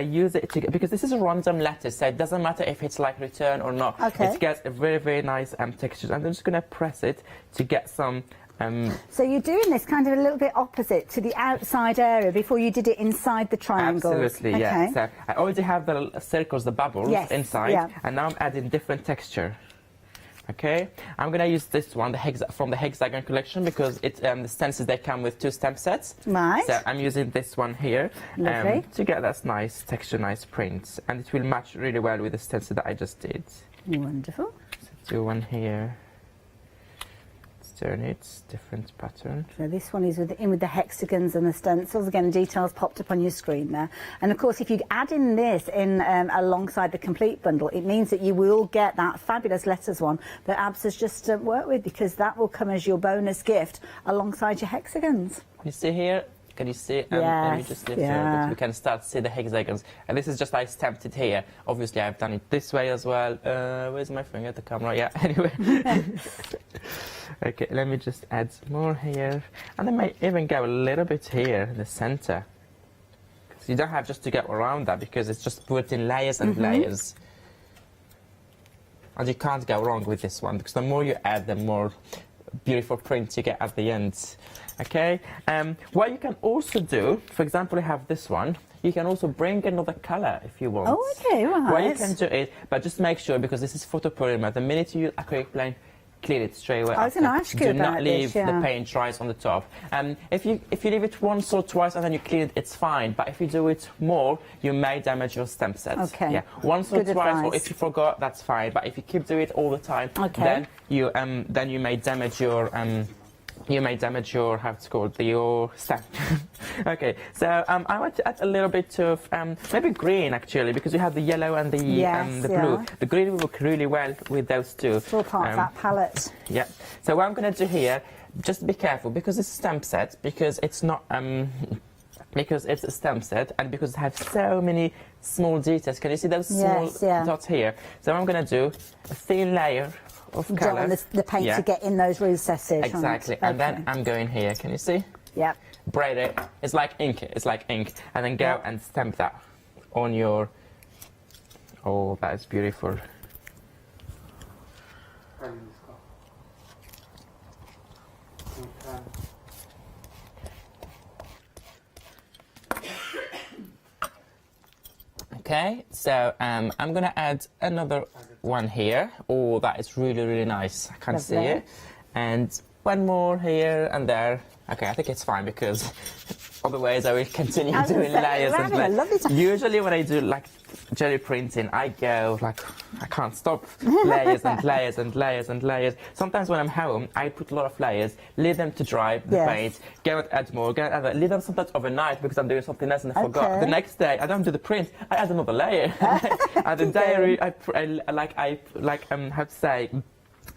use it to, because this is a random letter, so it doesn't matter if it's like return or not. Okay. It gets a very, very nice texture. I'm just gonna press it to get some. So you're doing this kind of a little bit opposite to the outside area before you did it inside the triangle. Absolutely, yeah. So I already have the circles, the bubbles inside, and now I'm adding different texture. Okay, I'm gonna use this one, from the Hexagon collection, because it's the stencils, they come with 2 stamp sets. Right. So I'm using this one here to get that nice texture, nice print, and it will match really well with the stencil that I just did. Wonderful. So do one here. Turn it, different pattern. So this one is in with the hexagons and the stencils. Again, the details popped up on your screen there. And of course, if you add in this alongside the complete bundle, it means that you will get that fabulous letters one that Abs has just worked with, because that will come as your bonus gift alongside your hexagons. You see here? Can you see? Let me just lift it a bit. We can start to see the hexagons. And this is just I stamped it here. Obviously, I've done it this way as well. Where's my finger? The camera? Yeah, anyway. Okay, let me just add more here. And I might even go a little bit here in the center. So you don't have just to go around that, because it's just put in layers and layers. And you can't go wrong with this one, because the more you add, the more beautiful print you get at the end. Okay, what you can also do, for example, you have this one, you can also bring another color if you want. Oh, okay, right. What you can do is, but just make sure, because this is photopolymer, the minute you use acrylic plane, clean it straight away. I was going to ask you Do about not leave this, yeah. the paint dries on the top. If you leave it once or twice and then you clean it, it's fine. But if you do it more, you may damage your stamp set. Okay. Yeah. Once or Good twice, or advice. if you forgot, that's fine. But if you keep doing it all the time, Okay. then you may damage your how it's called, your stamp. Okay, so I want to add a little bit of maybe green actually, because you have the yellow and the Yes, Um, blue. The green will work really well with those two. It's all part of that palette. Yeah. So what I'm going to do here, just be careful because it's a stamp set, because it's not because it's a stamp set, and because it has so many small details. Can you see those small Yes, yeah. dots here? So I'm going to do a thin layer of colour. Drawing the paint to get in those recesses. Exactly, right? and then I'm going here. Can you see? Yep. Braid it. It's like ink. It's like ink, and then go and stamp that on your. Oh, that is beautiful. Okay, so I'm going to add another one here. Oh, that is really, really nice. I can't see Lovely. it. And one more here and there. Okay, I think it's fine because otherwise I will continue I was doing gonna say, layers we're and having a lovely layers. time. Usually when I do like jelly printing, I go like, I can't stop. Layers and layers and layers and layers. Sometimes when I'm home, I put a lot of layers, leave them to dry, the Yes. paint, go and add more, go and add that. Leave them sometimes overnight because I'm doing something else and I forgot. Okay. The next day, I don't do the print, I add another layer. And the diary, how to say,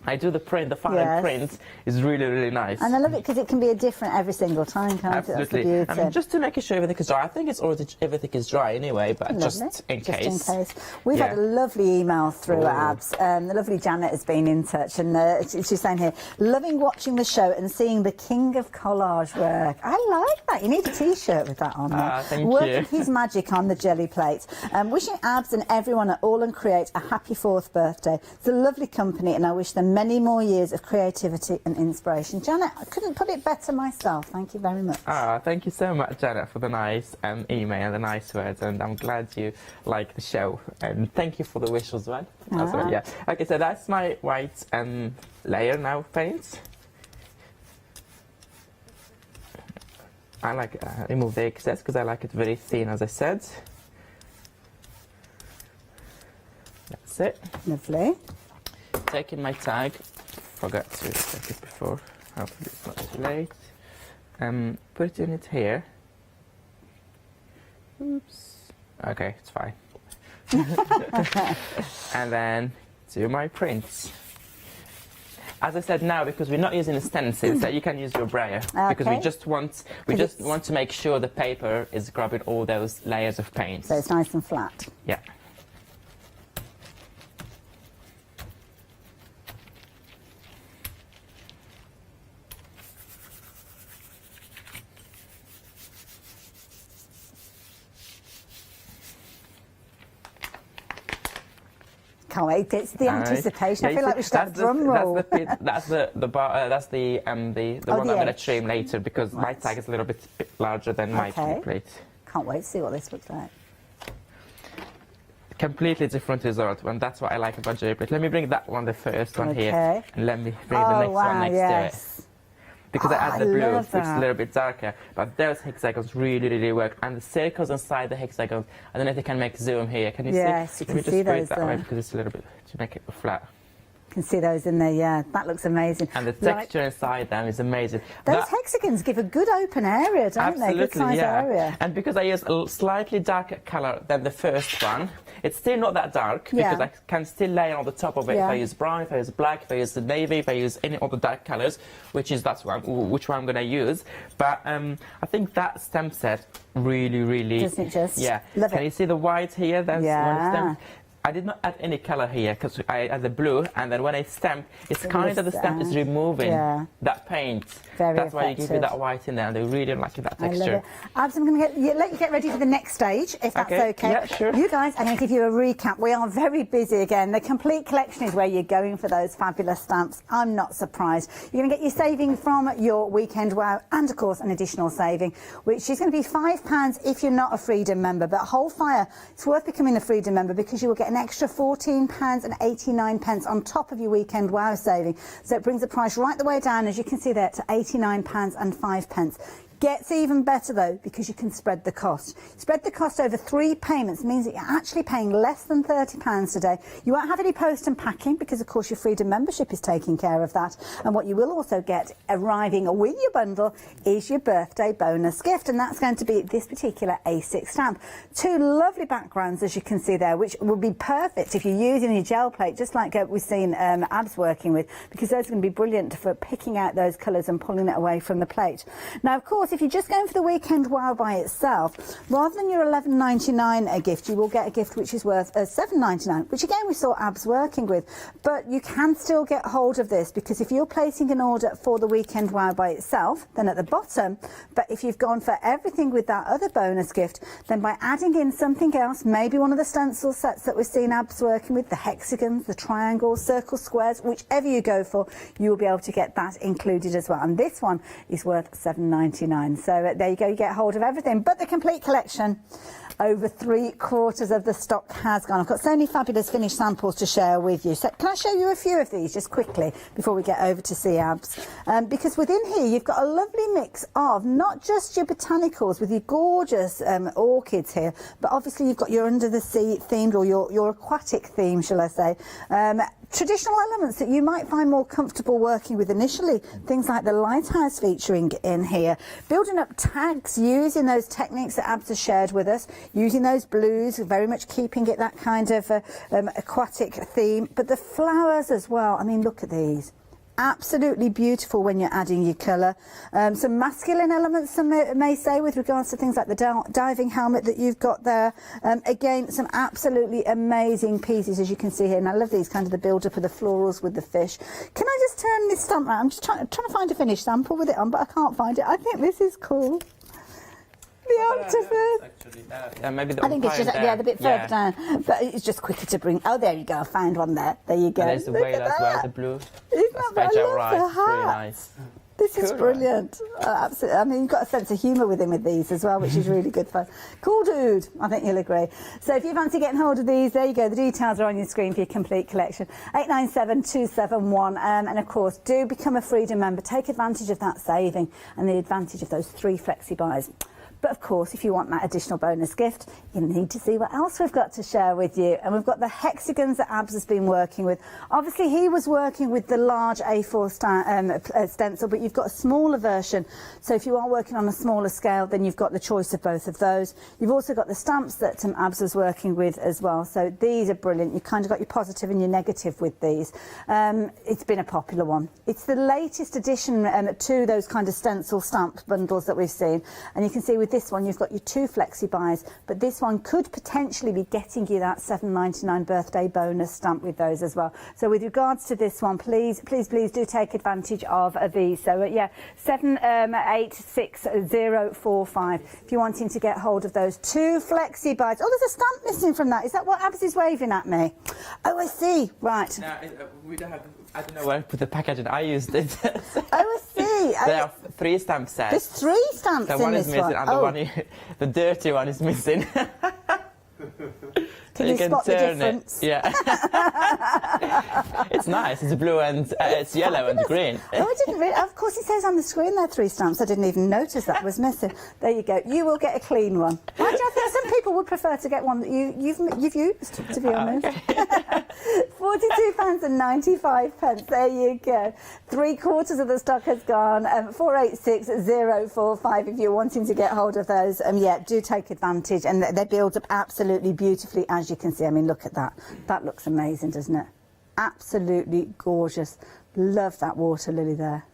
I do the print, the final Yes. print is really, really nice. And I love it because it can be a different every single time, can't Absolutely. it? That's the beauty. I mean, just to make sure everything is dry. I think it's already everything is dry anyway, but Lovely. just in case. Just in case. We've Yeah. had a lovely email through Ooh. Abs. The lovely Janet has been in touch, and she's saying here, loving watching the show and seeing the king of collage work. I like that. You need a T-shirt with that on there. Thank Working you. his magic on the jelly plate. Wishing Abs and everyone at All and Create a happy 4th birthday. It's a lovely company, and I wish them many more years of creativity and inspiration. Janet, I couldn't put it better myself. Thank you very much. Thank you so much, Janet, for the nice email, the nice words, and I'm glad you like the show. And thank you for the wish as well. Yeah. Okay, so that's my white layer now paint. I like remove the excess because I like it very thin, as I said. That's it. Lovely. Taking my tag. Forgot to take it before. Hopefully it's not too late. Putting it here. Oops. Okay, it's fine. And then do my prints. As I said now, because we're not using a stencil, so you can use your brayer because we just want to make sure the paper is grabbing all those layers of paint. So it's nice and flat. Yeah. Can't wait. It's the anticipation. Yeah, I feel like we should have a drum roll. That's the one the I'm going to edge. trim later because my tag is a little bit larger than my plate. Can't wait to see what this looks like. Completely different result, and that's what I like about jelly plate. Let me bring that one, the first one here, and let me bring the next one next to it. Because I add the blue, which is a little bit darker, but those hexagons really, really work. And the circles inside the hexagons, I don't know if they can make zoom here. Can you see? Yes, you can Let me see just put those it that way there. because it's a little bit to make it flat. Can see those in there, yeah. That looks amazing. And the texture inside them is amazing. Those hexagons give a good open area, don't they? Good size area. And because I use a slightly darker colour than the first one, it's still not that dark because I can still lay on the top of it. If I use brown, if I use black, if I use the navy, if I use any other dark colours, which one I'm going to use. But I think that stamp set really, Doesn't it just? Yeah. Love Can it. you see the white here? That's one stamp. I did not add any colour here because I add the blue, and then when I stamp, it's kind of the stamp is removing that paint. Very That's why you give effective. you that white in there, and they really like that I love texture. it. Abs, I'm going to let you get ready for the next stage, if that's okay. Yeah, sure. You guys, I'm going to give you a recap. We are very busy again. The complete collection is where you're going for those fabulous stamps. I'm not surprised. You're going to get your saving from your Weekend Wow, and of course an additional saving, which is going to be £5 if you're not a Freedom member. But hold fire, it's worth becoming a Freedom member because you will get an extra £14.89 on top of your Weekend Wow saving. So it brings the price right the way down, as you can see there, to £89.05. Gets even better though because you can spread the cost. Spread the cost over 3 payments means that you're actually paying less than £30 today. You won't have any post and packing because of course your Freedom membership is taking care of that. And what you will also get arriving with your bundle is your birthday bonus gift, and that's going to be this particular A6 stamp. 2 lovely backgrounds, as you can see there, which will be perfect if you're using your gel plate, just like we've seen Abs working with, because those are going to be brilliant for picking out those colours and pulling it away from the plate. Now of course, if you're just going for the Weekend Wow by itself, rather than your £11.99 a gift, you will get a gift which is worth £7.99, which again we saw Abs working with. But you can still get hold of this, because if you're placing an order for the Weekend Wow by itself, then at the bottom, but if you've gone for everything with that other bonus gift, then by adding in something else, maybe one of the stencil sets that we've seen Abs working with, the hexagons, the triangles, circle, squares, whichever you go for, you will be able to get that included as well. And this one is worth £7.99. So there you go, you get hold of everything but the complete collection. Over 3/4 of the stock has gone. I've got so many fabulous finished samples to share with you. So can I show you a few of these just quickly before we get over to see Abs? Because within here you've got a lovely mix of not just your botanicals with your gorgeous orchids here, but obviously you've got your under the sea themed, or your aquatic theme, shall I say. Traditional elements that you might find more comfortable working with initially, things like the lighthouse featuring in here. Building up tags using those techniques that Abs has shared with us, using those blues, very much keeping it that kind of aquatic theme, but the flowers as well. I mean, look at these. Absolutely beautiful when you're adding your colour. Some masculine elements, some may say, with regards to things like the diving helmet that you've got there. Again, some absolutely amazing pieces, as you can see here. And I love these, kind of the build-up of the florals with the fish. Can I just turn this stamp around? I'm just trying to find a finished sample with it on, but I can't find it. I think this is cool. The octopus. Maybe the I think it's just the bit further down, but it's just quicker to bring. Oh, there you go. I found one there. There you go. And there's the whale as well, the blue. Isn't that, I love the hat. Really nice. This is brilliant. Absolutely. I mean, you've got a sense of humour with him with these as well, which is really good fun. Cool dude. I think you'll agree. So if you fancy getting hold of these, there you go. The details are on your screen for your complete collection. 897271. And of course, do become a Freedom member. Take advantage of that saving and the advantage of those 3 Flexi buys. But of course, if you want that additional bonus gift, you need to see what else we've got to share with you. And we've got the hexagons that Abs has been working with. Obviously, he was working with the large A4 stencil, but you've got a smaller version. So if you are working on a smaller scale, then you've got the choice of both of those. You've also got the stamps that Abs was working with as well. So these are brilliant. You've kind of got your positive and your negative with these. It's been a popular one. It's the latest addition to those kind of stencil stamp bundles that we've seen. And you can see with this one, you've got your 2 Flexi buys, but this one could potentially be getting you that £7.99 birthday bonus stamp with those as well. So with regards to this one, please do take advantage of these. So yeah, 786045 if you're wanting to get hold of those 2 Flexi buys. Oh, there's a stamp missing from that. Is that what Abs is waving at me? Oh, I see. Right. No, we don't have. I don't know where to put the packaging. I used it. Oh, I see. There are 3 stamp sets. There's 3 stamps so in one this is missing, one. and the dirty one is missing. Can you spot the difference? Yeah. It's nice. It's blue and it's yellow and green. Oh, I didn't really. Of course, it says on the screen there 3 stamps. I didn't even notice that was missing. There you go. You will get a clean one. Mind you, I think some people would prefer to get one that you've used, to be honest. £42.95. There you go. 3/4 of the stock has gone. 486045 if you're wanting to get hold of those. Yeah, do take advantage, and they build up absolutely beautifully, as you can see. I mean, look at that. That looks amazing, doesn't it? Absolutely gorgeous. Love that water lily there.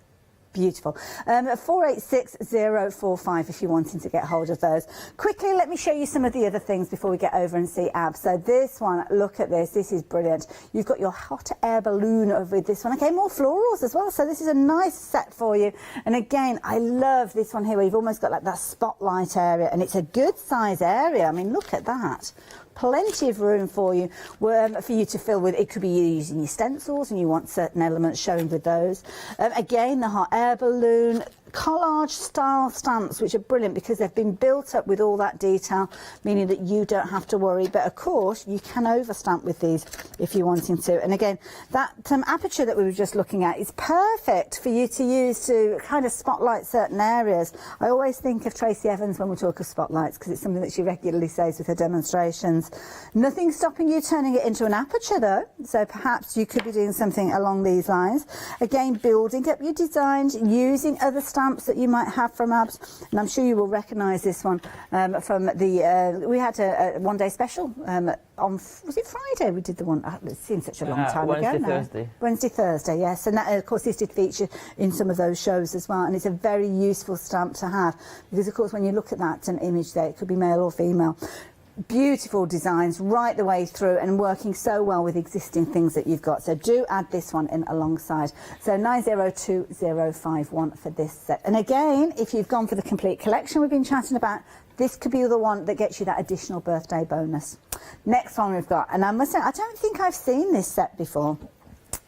Beautiful. 486045 if you're wanting to get hold of those. Quickly, let me show you some of the other things before we get over and see abs. So this one, look at this. This is brilliant. You've got your hot air balloon over with this one. Okay, more florals as well. So this is a nice set for you. And again, I love this one here where you've almost got like that spotlight area, and it's a good size area. I mean, look at that. Plenty of room for you to fill with. It could be using your stencils and you want certain elements showing with those. Again, the hot air balloon, collage style stamps, which are brilliant because they've been built up with all that detail, meaning that you don't have to worry. But of course, you can overstamp with these if you're wanting to. And again, that aperture that we were just looking at is perfect for you to use to kind of spotlight certain areas. I always think of Tracy Evans when we talk of spotlights because it's something that she regularly says with her demonstrations. Nothing stopping you turning it into an aperture though, so perhaps you could be doing something along these lines. Again, building up your designs, using other stamps that you might have from abs, and I'm sure you will recognise this one from the we had a one-day special on, was it Friday we did the one? It seems such a long time ago now. Wednesday, Thursday, yes, and that, of course this did feature in some of those shows as well, and it's a very useful stamp to have because of course when you look at that image there, it could be male or female. Beautiful designs right the way through and working so well with existing things that you've got. So do add this one in alongside. So 902051 for this set. And again, if you've gone for the complete collection we've been chatting about, this could be the one that gets you that additional birthday bonus. Next one we've got, and I must say, I don't think I've seen this set before,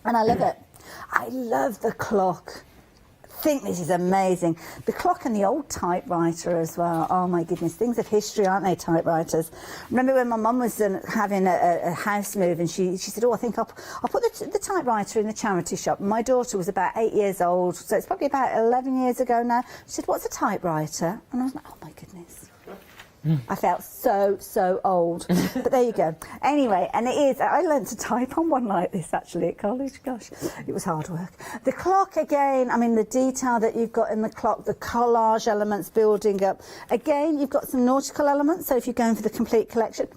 and I love it. I love the clock. I think this is amazing. The clock and the old typewriter as well. Oh my goodness, things of history, aren't they, typewriters? Remember when my mum was having a house move and she said, oh, I think I'll put the typewriter in the charity shop. My daughter was about 8 years old, so it's probably about 11 years ago now. She said, what's a typewriter? And I was like, oh my goodness. I felt so old, but there you go. Anyway, and it is, I learned to type on one like this actually at college. Gosh, it was hard work. The clock again, I mean the detail that you've got in the clock, the collage elements building up. Again, you've got some nautical elements, so if you're going for the complete collection,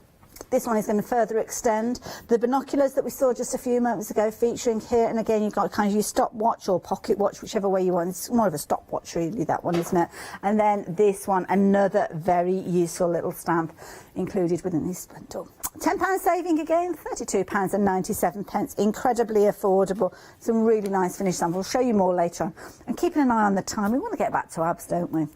this one is going to further extend. The binoculars that we saw just a few moments ago featuring here, and again you've got kind of your stopwatch or pocket watch, whichever way you want. It's more of a stopwatch really, that one, isn't it? And then this one, another very useful little stamp included within this bundle. £10 saving again, £32.97, incredibly affordable. Some really nice finished samples. I'll show you more later on. And keeping an eye on the time, we want to get back to abs, don't we?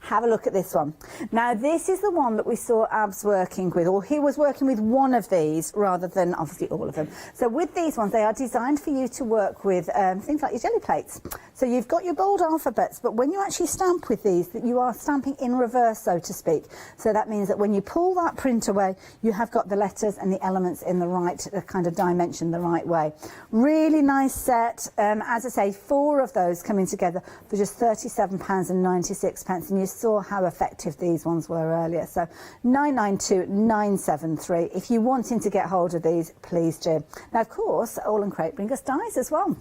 Have a look at this one. Now this is the one that we saw Abs working with, or he was working with one of these rather than obviously all of them. So with these ones, they are designed for you to work with things like your jelly plates. So you've got your bold alphabets, but when you actually stamp with these, that you are stamping in reverse, so to speak. So that means that when you pull that print away, you have got the letters and the elements in the right kind of dimension, the right way. Really nice set. As I say, 4 of those coming together for just £37.96, and you saw how effective these ones were earlier. So 992973. If you're wanting to get hold of these, please do. Now, of course, All and Crate bring us dies as well.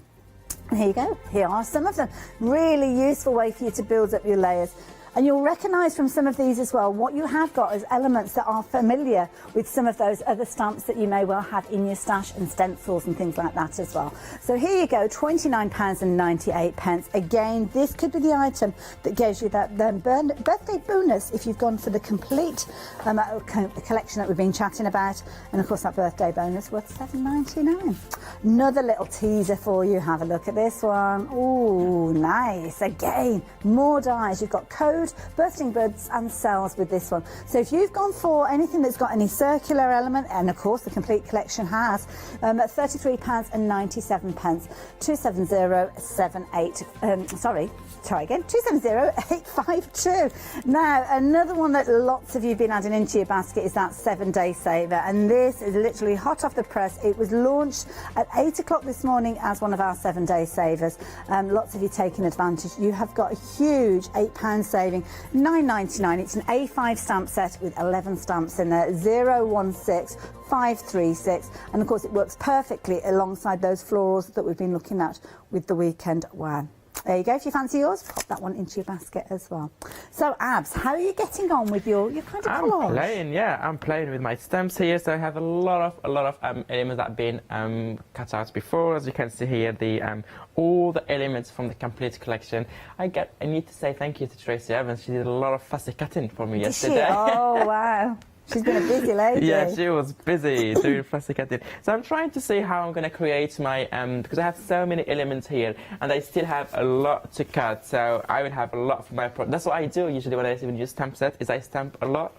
And here you go. Here are some of them. Really useful way for you to build up your layers. And you'll recognise from some of these as well what you have got as elements that are familiar with some of those other stamps that you may well have in your stash and stencils and things like that as well. So here you go, £29.98. Again, this could be the item that gives you that birthday bonus if you've gone for the complete collection that we've been chatting about. And of course that birthday bonus worth £7.99. Another little teaser for you. Have a look at this one. Ooh, nice. Again, more dies. You've got code, bursting buds and cells with this one. So if you've gone for anything that's got any circular element, and of course the complete collection has, at £33.97, 270852. Now another one that lots of you have been adding into your basket is that 7-day saver, and this is literally hot off the press. It was launched at 8 o'clock this morning as one of our 7-day savers. Lots of you taking advantage. You have got a huge £8 saving, £9.99. It's an A5 stamp set with 11 stamps in there, 016536, and of course it works perfectly alongside those florals that we've been looking at with the weekend wow. There you go. If you fancy yours, pop that one into your basket as well. So, Abs, how are you getting on with your kind of collage? I'm playing with my stamps here. So I have a lot of elements that have been cut out before. As you can see here, the all the elements from the complete collection. I need to say thank you to Tracy Evans. She did a lot of fussy cutting for me yesterday. Did she? Oh wow. She's been a busy lady. Yeah, she was busy doing fussy cutting. So I'm trying to see how I'm going to create my, because I have so many elements here, and I still have a lot to cut, so I will have a lot for my project. That's what I do usually when I even use stamp set, is I stamp a lot,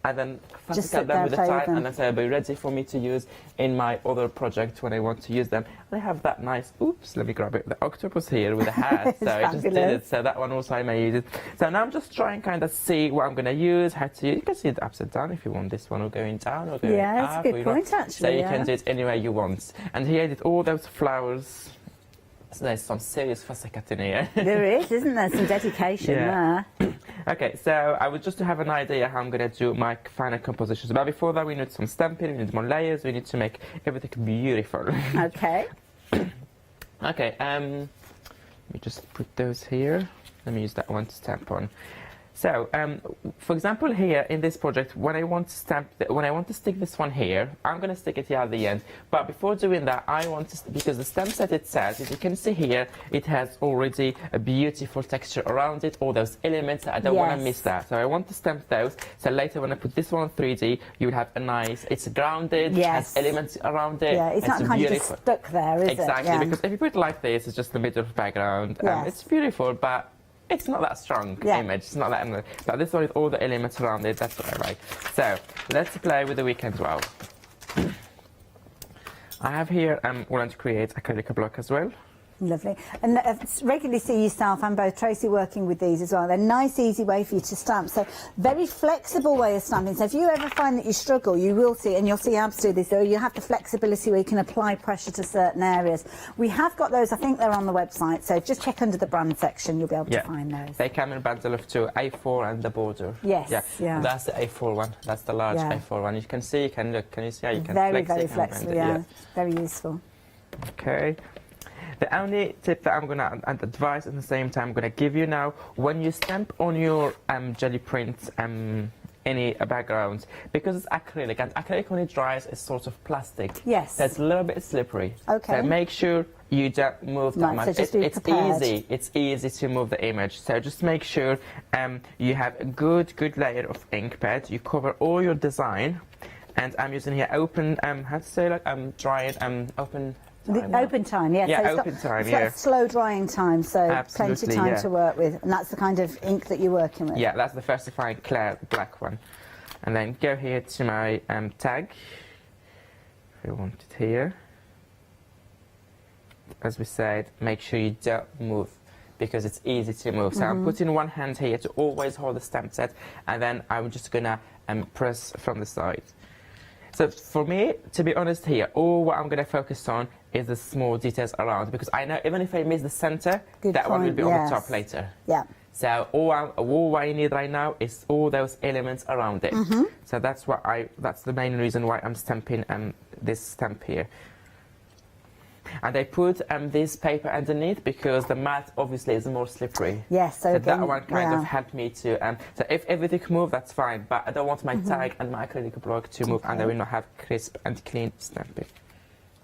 and then fussy cut them with the time, and then they'll be ready for me to use in my other project when I want to use them. And I have that nice, oops, let me grab it, the octopus here with the hat, so I just did it, so that one also I may use it. So now I'm just trying kind of see what I'm going to use, how to use. You can see it upside down if you want this one, or going down, or going up. Yeah, that's a good point actually. So you can do it any way you want. And here I did all those flowers. So there's some serious fussy cutting here. There is, isn't there? Some dedication there. Okay, so I would just to have an idea how I'm going to do my final compositions. But before that, we need some stamping, we need more layers, we need to make everything beautiful. Okay. Okay, let me just put those here. Let me use that one to stamp on. So, for example, here in this project, when I want to stamp, when I want to stick this one here, I'm going to stick it here at the end. But before doing that, I want to, because the stamp set it says, as you can see here, it has already a beautiful texture around it, all those elements. I don't want to miss that. So I want to stamp those. So later when I put this one on 3D, you will have a nice, it's grounded, has elements around it. Yeah, it's not kind of just stuck there, is it? Exactly, because if you put it like this, it's just the middle of the background. It's beautiful, but it's not that strong image. It's not that. But this one with all the elements around it, that's what I like. So let's play with the weekend wow. I have here want to create acrylic block as well. Lovely. And regularly see yourself and both Tracy working with these as well. They're a nice, easy way for you to stamp. So very flexible way of stamping. So if you ever find that you struggle, you will see, and you'll see Abs do this, so you have the flexibility where you can apply pressure to certain areas. We have got those, I think they're on the website, so just check under the brand section, you'll be able to find those. They come in a bundle of two, A4 and the border. Yes. Yeah. That's the A4 one. That's the large A4 one. You can see, you can look, can you see how you can very, flex very it? Flexible, yeah. Very useful. Okay. The only tip that I'm going to advise at the same time I'm going to give you now, when you stamp on your jelly print any backgrounds, because it's acrylic, and acrylic when it dries is sort of plastic. Yes. So it's a little bit slippery. Okay. So make sure you don't move that much. So it's easy. It's easy to move the image. So just make sure you have a good layer of ink pad. You cover all your design, and I'm using here open. How to say, like drying open. Open time, yes. Yeah, so open time, it's got slow drying time, so plenty of time to work with. And that's the kind of ink that you're working with. Yeah, that's the Versifying Clear black one. And then go here to my tag. If you want it here. As we said, make sure you don't move, because it's easy to move. So I'm putting one hand here to always hold the stamp set, and then I'm just gonna press from the side. So for me, to be honest here, all what I'm going to focus on is the small details around, because I know even if I miss the center, that one will be on the top later. Yeah. So all I need right now is all those elements around it. So that's what that's the main reason why I'm stamping this stamp here. And I put this paper underneath because the mat obviously is more slippery. Yes, so that one kind of helped me to. So if everything moves, that's fine. But I don't want my tag and my acrylic block to move, and I will not have crisp and clean stamping.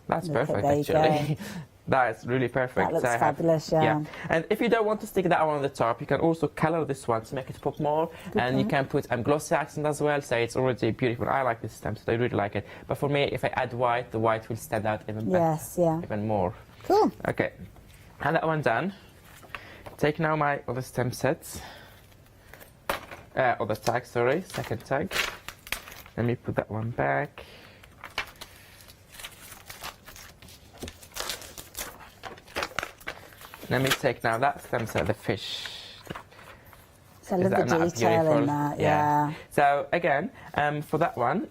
That's perfect, actually. That is really perfect. That looks fabulous, yeah. And if you don't want to stick that one on the top, you can also color this one to make it pop more. And you can put glossy accent as well, so it's already beautiful. I like this stamp, so I really like it. But for me, if I add white, the white will stand out even better. Even more. Cool. Okay, and that one done. Take now my other stamp sets. Other tag, sorry, second tag. Let me put that one back. Let me take now that stamp set, the fish. So I love the detail in that, yeah. So again, for that one,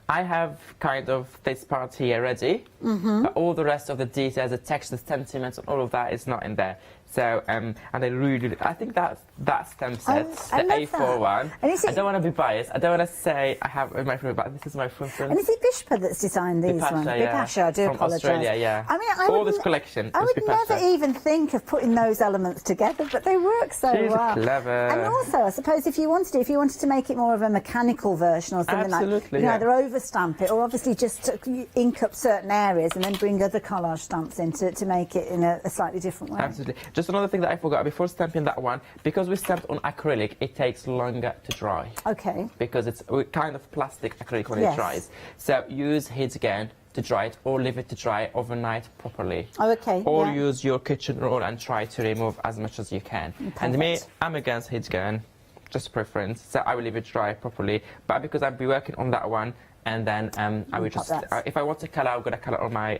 I have kind of this part here ready, but all the rest of the details, the text, the sentiments, and all of that is not in there. So and I really, I think that stamp set, the A4 one. And is it, I don't want to be biased. I don't want to say I have my favorite, but this is my preference. And is it Bishpa that's designed these ones? Bipasha, I do from apologise. Australia, yeah. I mean, all this collection. I would Bipasha. never even think of putting those elements together, but they work so She's well. clever. And also, I suppose if you wanted to make it more of a mechanical version or something Absolutely, like, you know, either overstamp it or obviously just ink up certain areas and then bring other collage stamps in to make it in a slightly different way. Absolutely. Just another thing that I forgot before stamping that one, because we stamped on acrylic, it takes longer to dry. Okay. Because it's kind of plastic acrylic when it dries. So use heat gun to dry it, or leave it to dry overnight properly. Oh, okay. Or use your kitchen roll and try to remove as much as you can. Perfect. And me, I'm against heat gun, just preference. So I will leave it dry properly. But because I'll be working on that one, and then I will just, if I want to colour, I'm going to colour on my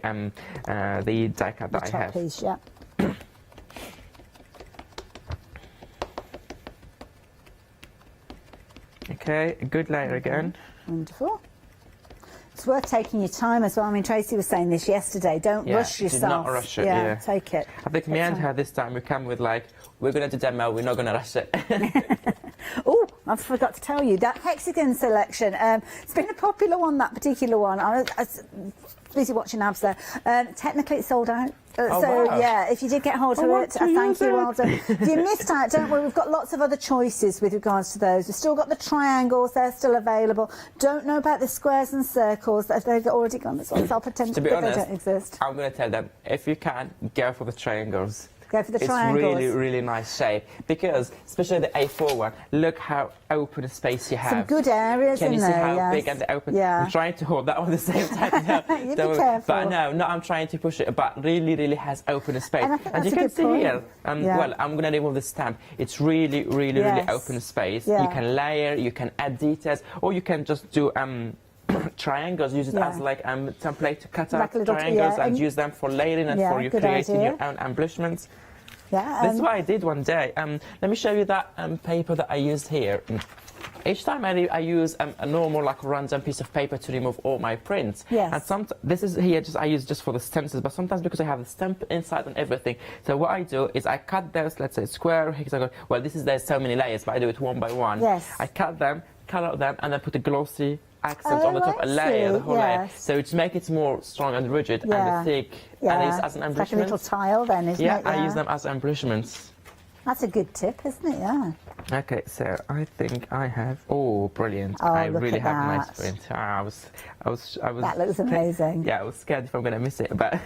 the die cut that I have. Piece, yeah. Okay, a good layer again. Wonderful. It's worth taking your time as well. I mean, Tracy was saying this yesterday. Don't rush yourself. Do not rush it. Yeah, take it. I think me and her this time we come with like, we're going to do demo. We're not going to rush it. Oh, I forgot to tell you that Hexagon selection. It's been a popular one. That particular one. I was busy watching abs there. Technically, it's sold out. Wow. Yeah, if you did get hold of it, thank you, well done. If you missed out, don't worry, we've got lots of other choices with regards to those. We've still got the triangles, they're still available. Don't know about the squares and circles, they've already gone as well, so I'll pretend To be that honest, they don't exist. I'm going to tell them, if you can, go for the triangles. Go for the triangles. It's really, really nice shape, because especially the A4 one, look how open a space you have. Some good areas Can in you there, see how yes. big and open? Yeah. I'm trying to hold that one at the same time now. You be careful. But no, I'm trying to push it, but really, really has open space. And I think and you that's a can good see point. here, well, I'm going to remove the stamp. It's really, really, really open space. Yeah. You can layer, you can add details, or you can just do triangles, use it as like template to cut out triangles and use them for layering and for you creating your own embellishments. Yeah, That's what I did one day. Let me show you that paper that I used here. Each time I use a normal, like random piece of paper to remove all my prints. Yes. And this is here, I use just for the stencils, but sometimes because I have the stamp inside and everything. So what I do is I cut those, let's say square, hexagon. Well, there's so many layers, but I do it one by one. Yes. I cut them, color them, and then put a glossy accent on the top, a layer, the whole layer. So to make it more strong and rigid and thick. And I use as an embellishment. It's like a little tile then, isn't it? Yeah, I use them as embellishments. That's a good tip, isn't it? Yeah. Okay, so I think I have. Oh, brilliant! Oh, I look really at have a nice that. print. I was. That looks amazing. Yeah, I was scared if I'm going to miss it, but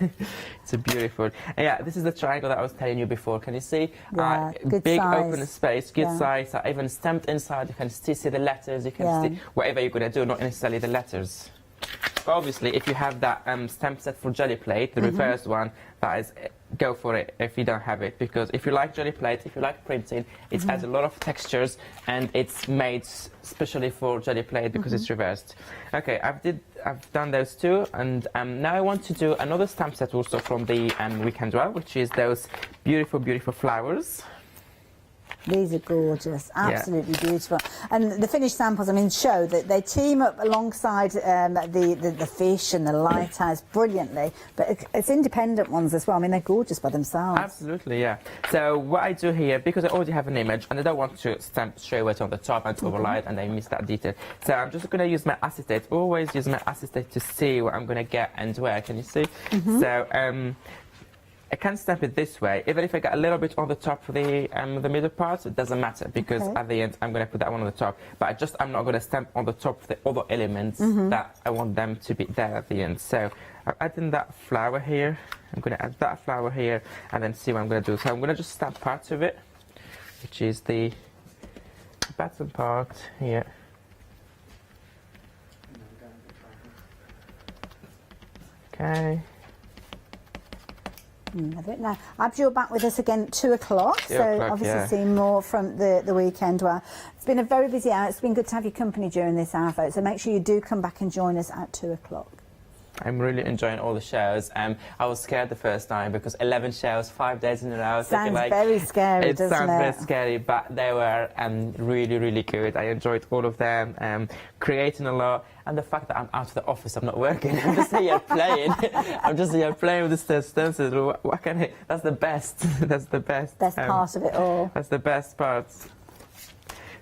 it's a beautiful. And yeah, this is the triangle that I was telling you before. Can you see? Yeah, good big size. open space, good size. Even stamped inside, you can still see the letters. You can see whatever you're going to do, not necessarily the letters. But obviously, if you have that stamp set for jelly plate, the reverse one, that is, go for it if you don't have it, because if you like jelly plate, if you like printing, it adds a lot of textures and it's made specially for jelly plate because it's reversed. Okay, I've done those two, and now I want to do another stamp set also from the Weekend Well, which is those beautiful, beautiful flowers. These are gorgeous, absolutely beautiful. And the finished samples, I mean, show that they team up alongside the fish and the lighthouse brilliantly, but it's independent ones as well. I mean, they're gorgeous by themselves. Absolutely, yeah. So what I do here, because I already have an image and I don't want to stamp straight away on the top and overlay it and I miss that detail. So I'm just going to use my acetate. Always use my acetate to see what I'm going to get and where. Can you see? So I can stamp it this way. Even if I get a little bit on the top of the middle part, it doesn't matter, because at the end I'm going to put that one on the top. But I'm not going to stamp on the top of the other elements that I want them to be there at the end. So I'm adding that flower here. I'm going to add that flower here and then see what I'm going to do. So I'm going to just stamp parts of it, which is the bottom part here. Okay. Love it. Now, Abs, you're back with us again at 2 o'clock, so obviously see more from the weekend. Well, it's been a very busy hour. It's been good to have your company during this hour, folks, so make sure you do come back and join us at 2 o'clock. I'm really enjoying all the shows. I was scared the first time because 11 shows, 5 days in a row. Sounds very scary, doesn't it? It sounds very scary, but they were really, really good. I enjoyed all of them, creating a lot. And the fact that I'm out of the office, I'm not working, I'm just here playing. I'm just here playing with the stencils. What can I? That's the best. That's the best. Best part of it all. That's the best part.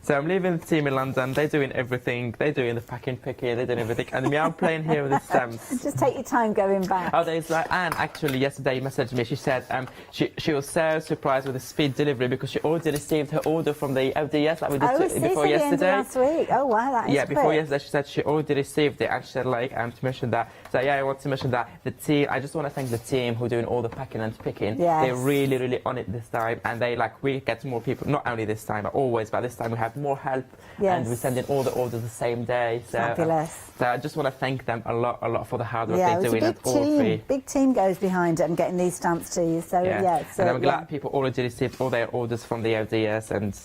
So I'm leaving the team in London. They're doing everything. They're doing the picking, they're doing everything. And me, I'm playing here with the stamps. Just take your time going back. Oh, there's like Anne actually yesterday messaged me. She said she was so surprised with the speed delivery because she already received her order from the LDS like we did before yesterday. Last week. Oh wow, that is quick. Before yesterday she said she already received it, and she said like to mention that. So yeah, I want to mention that the team. I just want to thank the team who are doing all the packing and picking. Yes. They're really, really on it this time, and we get more people. Not only this time, but always. But this time we have more help. Yes. And we send in all the orders the same day. So, fabulous. So I just want to thank them a lot for the hard work Yeah, they're doing. It was a big team. Big team goes behind it and getting these stamps to you. So and I'm glad people already received all their orders from the LDS and.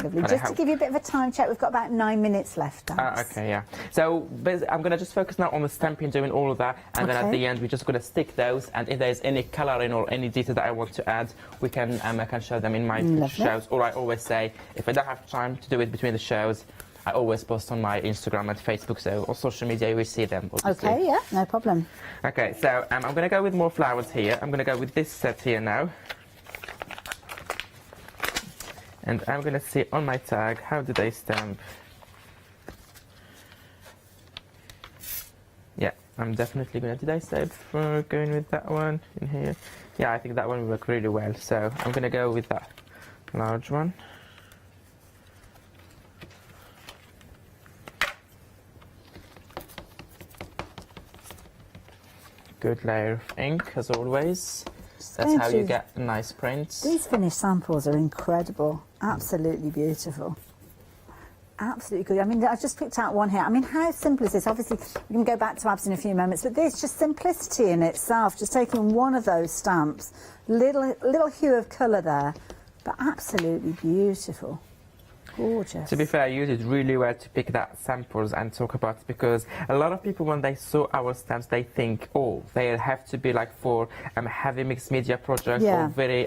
Lovely. Just to give you a bit of a time check, we've got about 9 minutes left. Okay, yeah. So I'm going to just focus now on the stamping, doing all of that, and then at the end we're just going to stick those. And if there's any colouring or any detail that I want to add, we can I can show them in my shows. Or I always say, if I don't have time to do it between the shows, I always post on my Instagram and Facebook, so on social media you will see them. Obviously. Okay, yeah, no problem. Okay, so I'm going to go with more flowers here. I'm going to go with this set here now. And I'm going to see on my tag, how do they stamp? Yeah, I'm definitely going to, did I say before going with that one in here? Yeah, I think that one will work really well. So I'm going to go with that large one. Good layer of ink, as always. That's how you get nice prints. These finished samples are incredible. Absolutely beautiful. Absolutely good. I mean, I just picked out one here. I mean, how simple is this? Obviously, we can go back to Abs in a few moments, but there's just simplicity in itself. Just taking one of those stamps, little hue of colour there, but absolutely beautiful. Gorgeous. To be fair, you did really well to pick that samples and talk about it, because a lot of people, when they saw our stamps, they think, oh, they have to be like for heavy mixed media project or very,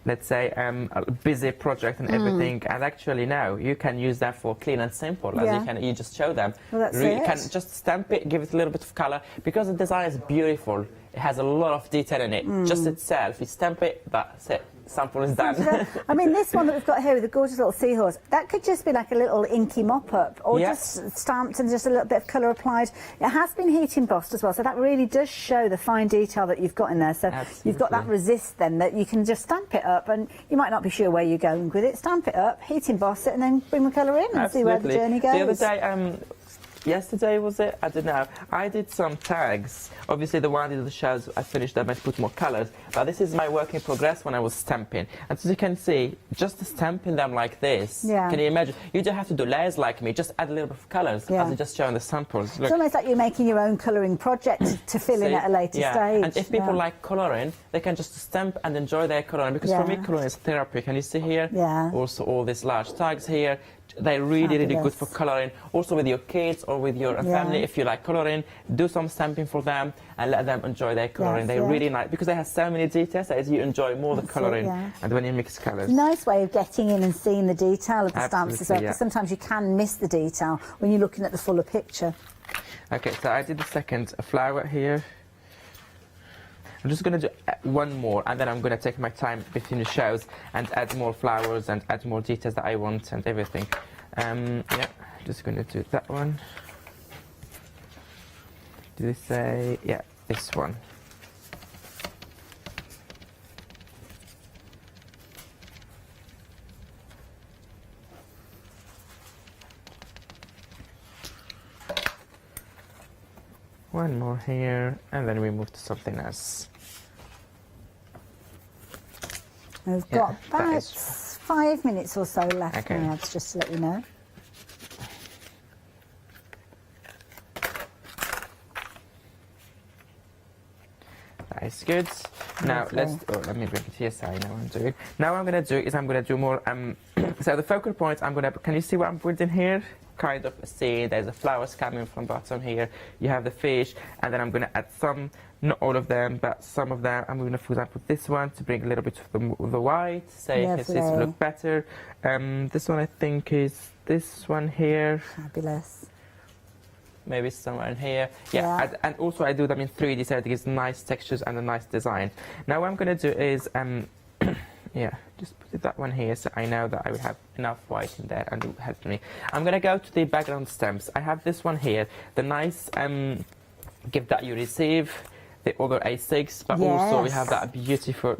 let's say, a busy project and everything. And actually, no, you can use that for clean and simple. As you just show them. Well, that's you can just stamp it, give it a little bit of color, because the design is beautiful. It has a lot of detail in it. Just itself, you stamp it, that's it. Sample is done. I mean, this one that we've got here with the gorgeous little seahorse, that could just be like a little inky mop-up, or just stamped and just a little bit of colour applied. It has been heat embossed as well, so that really does show the fine detail that you've got in there. So you've got that resist then, that you can just stamp it up, and you might not be sure where you're going with it. Stamp it up, heat emboss it, and then bring the colour in and see where the journey goes. The other day, yesterday was it? I don't know. I did some tags. Obviously, the one I did the shells, I finished them. I put more colours. But this is my work in progress when I was stamping. And as you can see, just stamping them like this. Can you imagine? You don't have to do layers like me. Just add a little bit of colours, as I just showing the samples. Look. It's almost like you're making your own colouring project to fill in at a later stage. And if people like colouring, they can just stamp and enjoy their colouring. Because for me, colouring is therapy. Can you see here? Also, all these large tags here. They're really, really good for colouring. Also with your kids or with your family, if you like colouring, do some stamping for them and let them enjoy their colouring. They're really nice because they have so many details that you enjoy more the colouring and when you mix colours. Nice way of getting in and seeing the detail of the stamps as well, because sometimes you can miss the detail when you're looking at the fuller picture. Okay, so I did the second flower here. I'm just going to do one more, and then I'm going to take my time between the shows and add more flowers and add more details that I want and everything. Just going to do that one. Did they say? Yeah, this one. One more here, and then we move to something else. We've got about 5 minutes or so left, just to let you know. That is good. Now let me bring it here so I know what I'm doing. Now what I'm going to do is I'm going to do more, so the focal points can you see what I'm putting here? Kind of a scene, there's the flowers coming from bottom here, you have the fish, and then I'm going to add some, not all of them, but some of them. I'm going to, for example, this one to bring a little bit of the white, so you can see it look better. This one I think is this one here. Fabulous. Maybe somewhere in here. Yeah. And also I do them in 3D so it gives nice textures and a nice design. Now what I'm going to do is, yeah, just put that one here so I know that I will have enough white in there and it will help me. I'm going to go to the background stamps. I have this one here, the nice gift that you receive, the other A6, but also we have that beautiful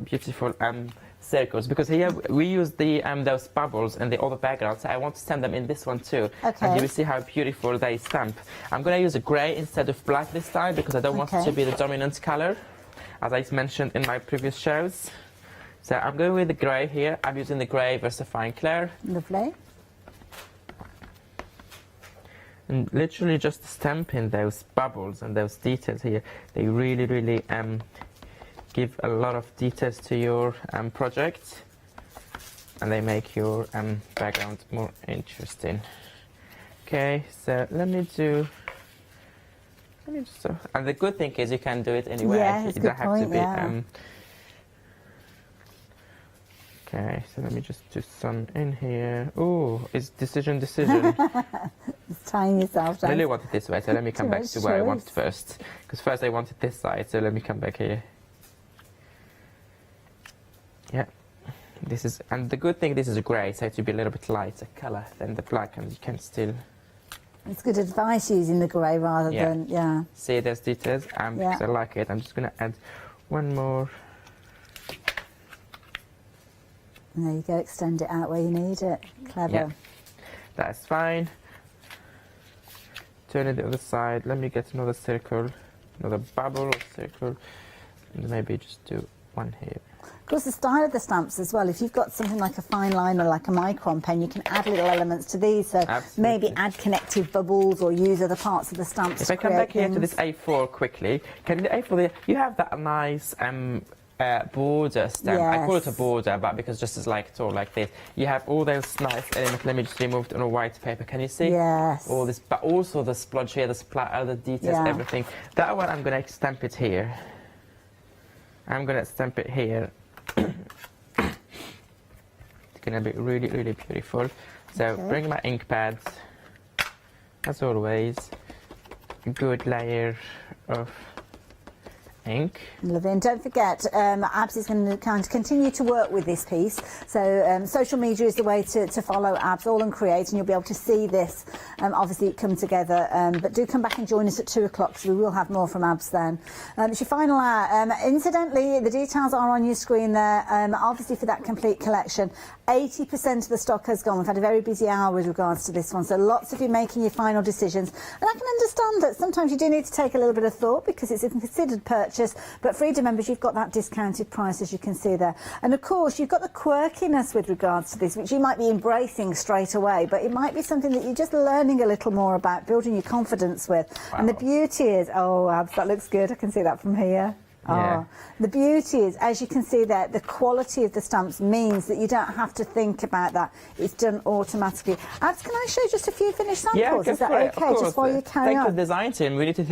circles, because here we use the those bubbles in the other background, so I want to stamp them in this one too. And you will see how beautiful they stamp. I'm going to use a grey instead of black this time because I don't want it to be the dominant colour, as I mentioned in my previous shows. So I'm going with the grey here. I'm using the grey VersaFine Clair. Lovely. And literally just stamping those bubbles and those details here, they really give a lot of details to your project, and they make your background more interesting. Okay, so let me just, and the good thing is you can do it anywhere. Yeah, that's you a don't good have to point, be. Okay, so let me just do some in here. Oh, it's decision. Just tying yourself down. I really want it this way, so let me come back to where I want it first. Because first I wanted this side, so let me come back here. Yeah, this is, and the good thing, this is a grey, so it will be a little bit lighter colour than the black, and you can still. It's good advice using the grey rather than, See, there's details, because I like it. I'm just going to add one more. And there you go, extend it out where you need it. Clever. Yeah, that's fine. Turn it the other side. Let me get another circle, another bubble or circle, and maybe just do one here. Of course, the style of the stamps as well. If you've got something like a fine line or like a micron pen, you can add little elements to these. So maybe add connective bubbles or use other parts of the stamps. If I come back here to this A4 quickly, can the A4 you have that nice border stamp. I call it a border, but because just as like it's all like this, you have all those nice elements. Let me just remove it on a white paper. Can you see? Yes. All this, but also the splodge here, the splatter, the details, everything. That one I'm going to stamp it here. I'm going to stamp it here. It's going to be really beautiful. So bring my ink pads. As always, a good layer of ink. Lovely. And don't forget, Abs is going to kind of continue to work with this piece. So social media is the way to follow Abs, All and Create, and you'll be able to see this obviously come together. But do come back and join us at 2 o'clock, so we will have more from Abs then. It's your final hour. Incidentally, the details are on your screen there. Obviously for that complete collection, 80% of the stock has gone. We've had a very busy hour with regards to this one, so lots of you making your final decisions. And I can understand that sometimes you do need to take a little bit of thought because it's a considered purchase, but Freedom members, you've got that discounted price, as you can see there. And of course, you've got the quirkiness with regards to this, which you might be embracing straight away, but it might be something that you're just learning a little more about, building your confidence with. And the beauty is, oh, Abs, that looks good. I can see that from here. Yeah. The beauty is, as you can see there, the quality of the stamps means that you don't have to think about that. It's done automatically. Abs, can I show just a few finished samples? Yeah, is that okay? Just while you carry on. Thank the design team. We need to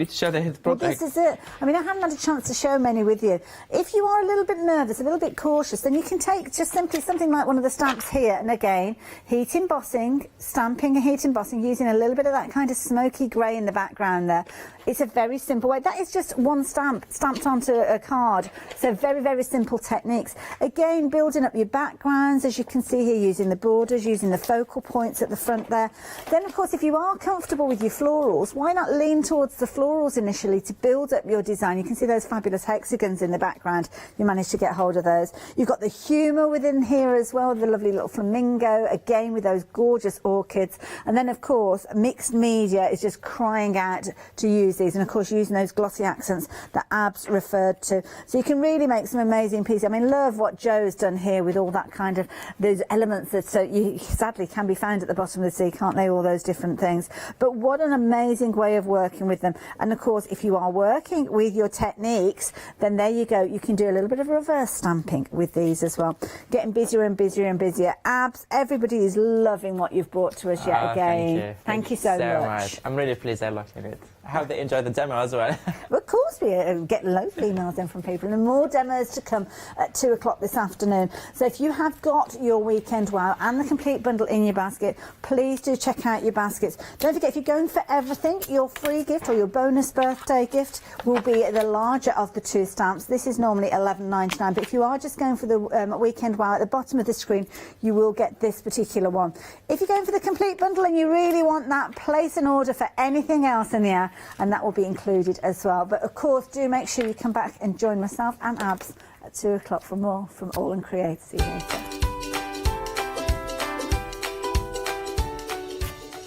show the product. Well, this is it. I mean, I haven't had a chance to show many with you. If you are a little bit nervous, a little bit cautious, then you can take just simply something like one of the stamps here, and again, heat embossing, stamping and heat embossing, using a little bit of that kind of smoky grey in the background there. It's a very simple way. That is just one stamp stamped onto a card. So very simple techniques. Again, building up your backgrounds, as you can see here, using the borders, using the focal points at the front there. Then, of course, if you are comfortable with your florals, why not lean towards the florals initially to build up your design? You can see those fabulous hexagons in the background. You managed to get hold of those. You've got the humour within here as well, the lovely little flamingo, again with those gorgeous orchids. And then, of course, mixed media is just crying out to use these, and of course using those glossy accents that Abs Abs referred to. So you can really make some amazing pieces. I mean, love what Joe's done here with all that kind of, those elements that you sadly can be found at the bottom of the sea, can't they, all those different things. But what an amazing way of working with them. And of course, if you are working with your techniques, then there you go, you can do a little bit of reverse stamping with these as well. Getting busier and busier and busier. Abs, everybody is loving what you've brought to us yet again. Thank you so much. I'm really pleased they're liking it. I hope they enjoy the demo as well. Well, of course, we get loads of emails in from people, and more demos to come at 2 o'clock this afternoon. So if you have got your weekend wow and the complete bundle in your basket, please do check out your baskets. Don't forget, if you're going for everything, your free gift or your bonus birthday gift will be the larger of the 2 stamps. This is normally $11.99, but if you are just going for the weekend wow, at the bottom of the screen, you will get this particular one. If you're going for the complete bundle and you really want that, place an order for anything else in the air, and that will be included as well. But of course, do make sure you come back and join myself and Abs at 2 o'clock for more from All and Create. See you later.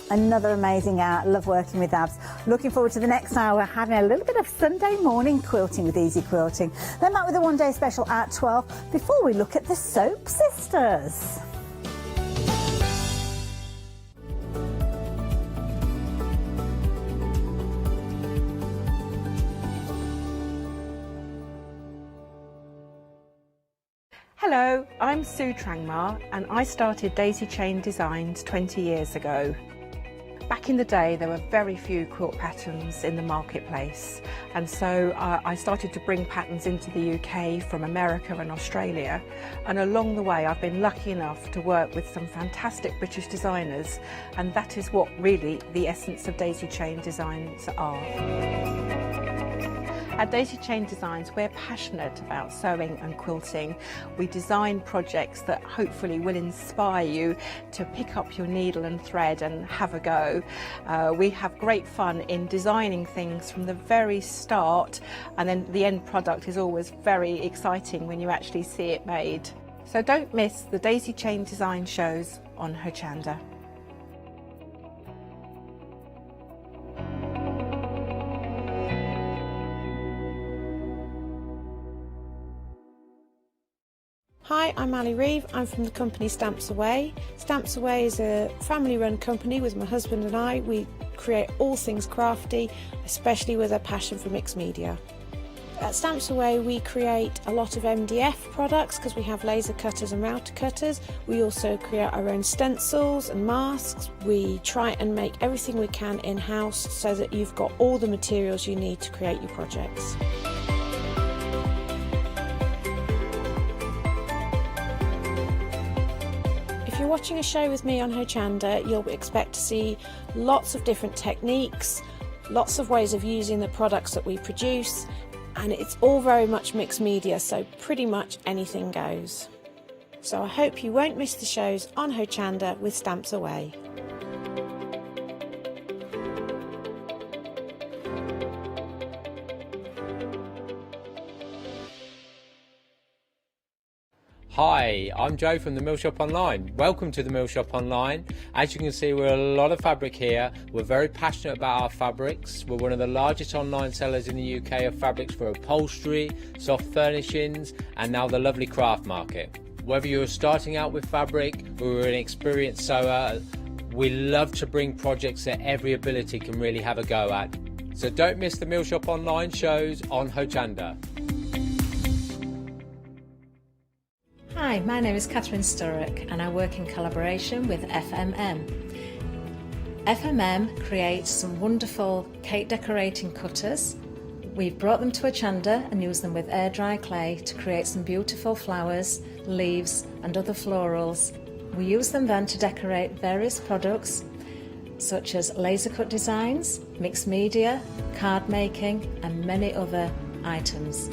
Another amazing hour. Love working with Abs. Looking forward to the next hour, having a little bit of Sunday morning quilting with Easy Quilting. Then back with a one-day special at 12 before we look at the Soap Sisters. Hello, I'm Sue Trangmar and I started Daisy Chain Designs 20 years ago. Back in the day there were very few quilt patterns in the marketplace, and so I started to bring patterns into the UK from America and Australia, and along the way I've been lucky enough to work with some fantastic British designers, and that is what really the essence of Daisy Chain Designs are. At Daisy Chain Designs, we're passionate about sewing and quilting. We design projects that hopefully will inspire you to pick up your needle and thread and have a go. We have great fun in designing things from the very start, and then the end product is always very exciting when you actually see it made. So don't miss the Daisy Chain Design shows on Hochanda. Hi, I'm Ali Reeve. I'm from the company Stamps Away. Stamps Away is a family-run company with my husband and I. We create all things crafty, especially with a passion for mixed media. At Stamps Away we create a lot of MDF products because we have laser cutters and router cutters. We also create our own stencils and masks. We try and make everything we can in-house so that you've got all the materials you need to create your projects. If you're watching a show with me on Hochanda, you'll expect to see lots of different techniques, lots of ways of using the products that we produce, and it's all very much mixed media, so pretty much anything goes. So I hope you won't miss the shows on Hochanda with Stamps Away. Hi, I'm Joe from the Mill Shop Online. Welcome to the Mill Shop Online. As you can see, we're a lot of fabric here. We're very passionate about our fabrics. We're one of the largest online sellers in the UK of fabrics for upholstery, soft furnishings, and now the lovely craft market. Whether you're starting out with fabric or you're an experienced sewer, we love to bring projects that every ability can really have a go at. So don't miss the Mill Shop Online shows on Hochanda. Hi, my name is Catherine Sturrock and I work in collaboration with FMM. FMM creates some wonderful cake decorating cutters. We've brought them to Hochanda and used them with air dry clay to create some beautiful flowers, leaves and other florals. We use them then to decorate various products such as laser cut designs, mixed media, card making and many other items.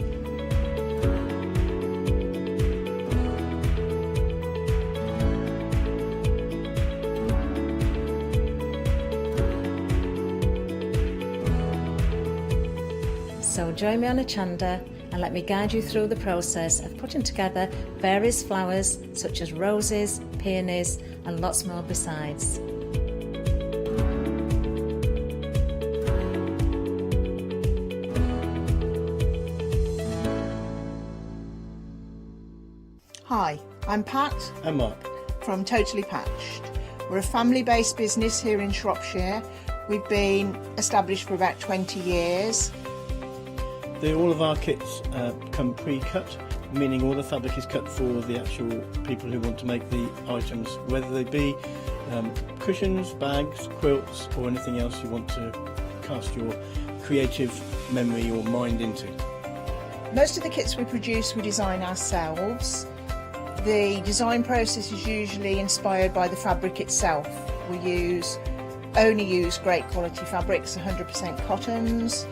So join me on Hochanda and let me guide you through the process of putting together various flowers such as roses, peonies and lots more besides. Hi, I'm Pat. And Mark. From Totally Patched. We're a family-based business here in Shropshire. We've been established for about 20 years. All of our kits come pre-cut, meaning all the fabric is cut for the actual people who want to make the items, whether they be cushions, bags, quilts or anything else you want to cast your creative memory or mind into. Most of the kits we produce we design ourselves. The design process is usually inspired by the fabric itself. We only use great quality fabrics, 100% cottons.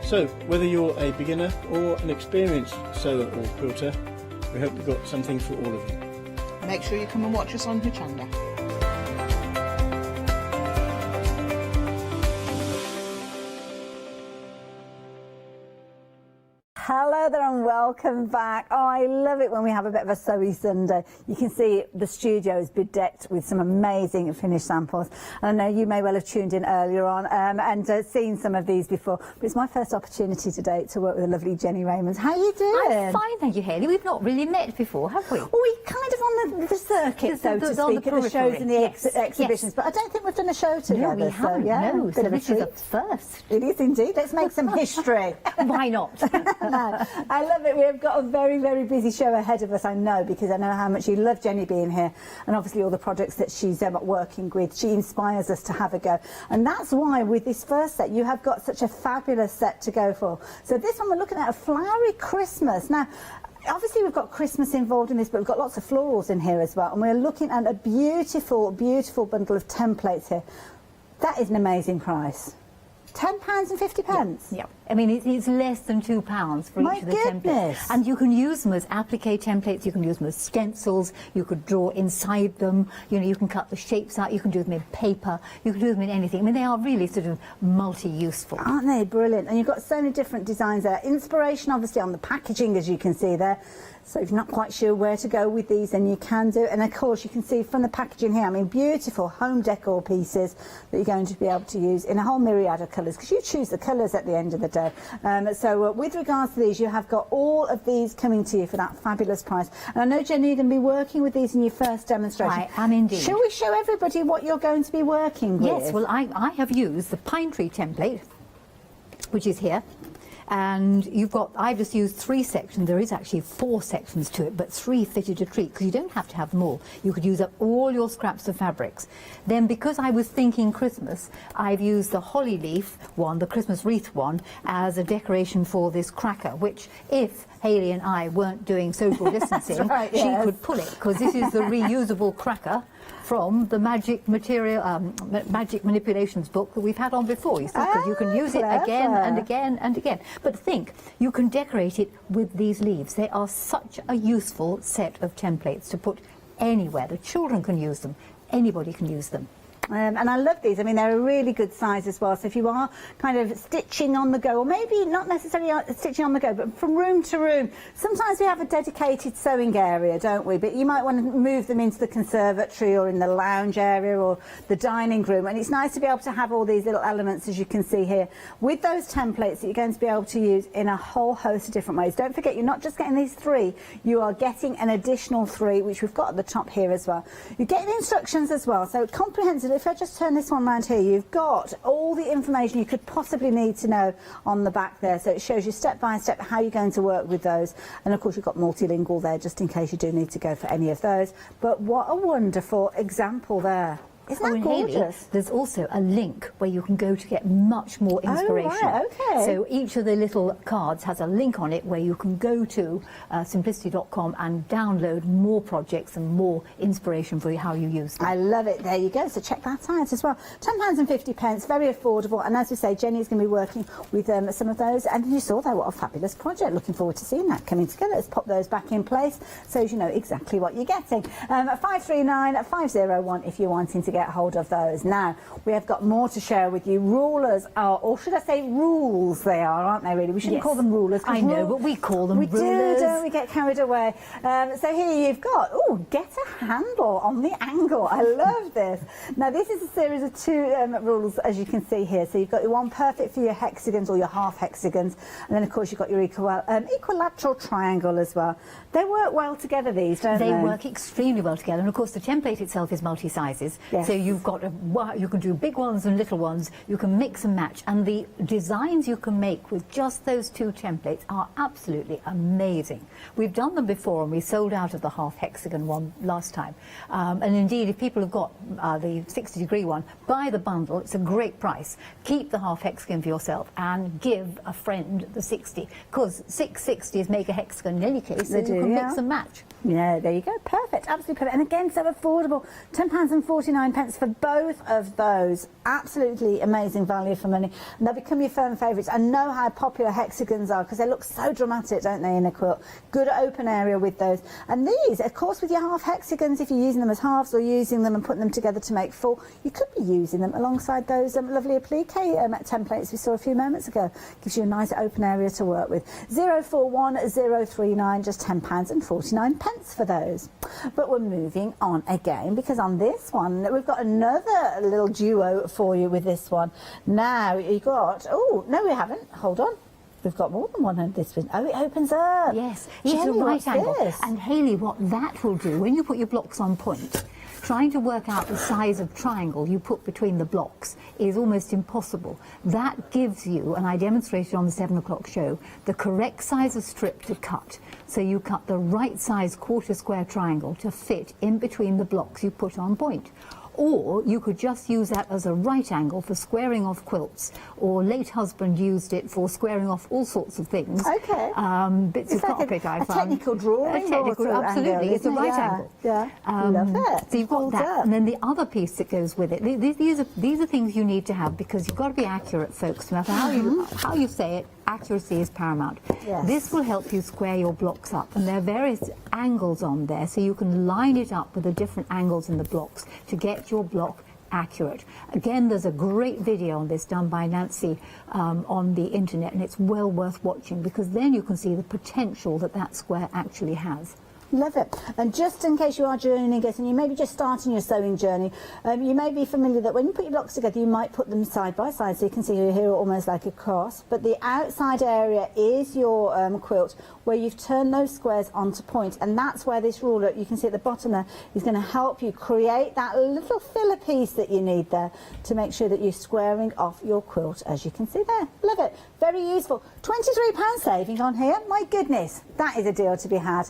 So, whether you're a beginner or an experienced sewer or quilter, we hope we've got something for all of you. Make sure you come and watch us on Hochanda. Hello there and welcome back. Oh, I love it when we have a bit of a sewy Sunday. You can see the studio is bedecked with some amazing finished samples. And I know you may well have tuned in earlier on and seen some of these before, but it's my first opportunity today to work with the lovely Jenny Raymonds. How are you doing? I'm fine, thank you, Hayley. We've not really met before, have we? Well, we're kind of on the circuit, so to speak, at the shows and the exhibitions, yes. But I don't think we've done a show together. No, we haven't, yeah, so this is a first. It is indeed. Let's make some history. Why not? I love it. We've got a very, very busy show ahead of us, I know, because I know how much you love Jenny being here and obviously all the projects that she's working with. She inspires us to have a go. And that's why with this first set, you have got such a fabulous set to go for. So this one, we're looking at a flowery Christmas. Now, obviously we've got Christmas involved in this, but we've got lots of florals in here as well. And we're looking at a beautiful, beautiful bundle of templates here. That is an amazing price. £10.50. Yeah. I mean, it's less than £2 for each of the templates. And you can use them as applique templates, you can use them as stencils, you could draw inside them, you know, you can cut the shapes out, you can do them in paper, you can do them in anything. I mean, they are really sort of multi-useful. Aren't they brilliant? And you've got so many different designs there. Inspiration, obviously, on the packaging, as you can see there. So if you're not quite sure where to go with these, then you can do. And of course, you can see from the packaging here, I mean, beautiful home decor pieces that you're going to be able to use in a whole myriad of colours, because you choose the colours at the end of the day. So with regards to these, you have got all of these coming to you for that fabulous price. And I know, Jenny, you're going to be working with these in your first demonstration. I am indeed. Shall we show everybody what you're going to be working with? Yes, well, I have used the pine tree template, which is here. And I've just used 3 sections. There is actually 4 sections to it, but 3 fitted a treat, because you don't have to have them all. You could use up all your scraps of fabrics. Then, because I was thinking Christmas, I've used the holly leaf one, the Christmas wreath one, as a decoration for this cracker, which, if Hayley and I weren't doing social distancing, right, she yes. could pull it, because this is the reusable cracker from the magic manipulations book that we've had on before, you see, because you can use it again and again and again. But think, you can decorate it with these leaves. They are such a useful set of templates to put anywhere. The children can use them, anybody can use them. And I love these. I mean, they're a really good size as well. So if you are kind of stitching on the go, or maybe not necessarily stitching on the go, but from room to room, sometimes we have a dedicated sewing area, don't we? But you might want to move them into the conservatory or in the lounge area or the dining room. And it's nice to be able to have all these little elements, as you can see here, with those templates that you're going to be able to use in a whole host of different ways. Don't forget, you're not just getting these 3, you are getting an additional 3, which we've got at the top here as well. You're getting instructions as well, so comprehensive. If I just turn this one round here, you've got all the information you could possibly need to know on the back there. So it shows you step by step how you're going to work with those. And of course, you've got multilingual there just in case you do need to go for any of those. But what a wonderful example there. Isn't that gorgeous? Hayley, there's also a link where you can go to get much more inspiration. Oh, right, okay. So each of the little cards has a link on it where you can go to simplicity.com and download more projects and more inspiration for how you use them. I love it. There you go. So check that out as well. £10.50, very affordable. And as we say, Jenny is going to be working with some of those. And you saw there, what a fabulous project. Looking forward to seeing that coming together. Let's pop those back in place so you know exactly what you're getting. 539 501 if you're wanting to get get hold of those. Now, we have got more to share with you. Rulers are, or should I say rules they are, aren't they really? We shouldn't call them rulers. I know, but we call them rulers. We do, don't we? Get carried away. So here you've got, get a handle on the angle. I love this. Now, this is a series of 2 rules, as you can see here. So you've got your one perfect for your hexagons or your half hexagons, and then of course you've got your equilateral triangle as well. They work well together, these, don't they? They work extremely well together, and of course the template itself is multi-sizes. Yes. So you've got you can do big ones and little ones. You can mix and match, and the designs you can make with just those 2 templates are absolutely amazing. We've done them before, and we sold out of the half hexagon one last time. And indeed, if people have got the 60-degree one, buy the bundle. It's a great price. Keep the half hexagon for yourself and give a friend the 60, because 6 60s make a hexagon in any case. They so you do, can yeah. mix and match. Yeah, there you go. Perfect. Absolutely perfect. And again, so affordable. £10.49 for both of those. Absolutely amazing value for money. And they'll become your firm favourites. I know how popular hexagons are because they look so dramatic, don't they, in a quilt? Good open area with those. And these, of course, with your half hexagons, if you're using them as halves or using them and putting them together to make full, you could be using them alongside those lovely applique templates we saw a few moments ago. Gives you a nice open area to work with. 041039, just £10.49 for those. But we're moving on again, because on this one we've got another little duo for you with this one. Now you got, oh no we haven't, hold on, we've got more than one on this one. Oh, it opens up. Yes, it's a Jenny, right what's angle. this? And Hayley, what that will do, when you put your blocks on point, trying to work out the size of triangle you put between the blocks is almost impossible. That gives you, and I demonstrated on the 7 o'clock show, the correct size of strip to cut. So you cut the right size quarter square triangle to fit in between the blocks you put on point. Or you could just use that as a right angle for squaring off quilts, or late husband used it for squaring off all sorts of things. Okay. Bits It's of like carpet, I a found. technical drawing. A technical, sort of absolutely. angle, It's a isn't it? right Yeah. angle. Yeah. Love it. So you've got Holds that, up. and then the other piece that goes with it. These are things you need to have, because you've got to be accurate, folks. No matter how you say it, accuracy is paramount. Yes. This will help you square your blocks up, and there are various angles on there, so you can line it up with the different angles in the blocks to get your block accurate. Again, there's a great video on this done by Nancy on the internet, and it's well worth watching, because then you can see the potential that that square actually has. Love it. And just in case you are joining us and you may be just starting your sewing journey, you may be familiar that when you put your blocks together, you might put them side by side, so you can see here almost like a cross, but the outside area is your quilt, where you've turned those squares onto point, and that's where this ruler, you can see at the bottom there, is going to help you create that little filler piece that you need there to make sure that you're squaring off your quilt, as you can see there. Love it. Very useful. £23 saving on here. My goodness, that is a deal to be had.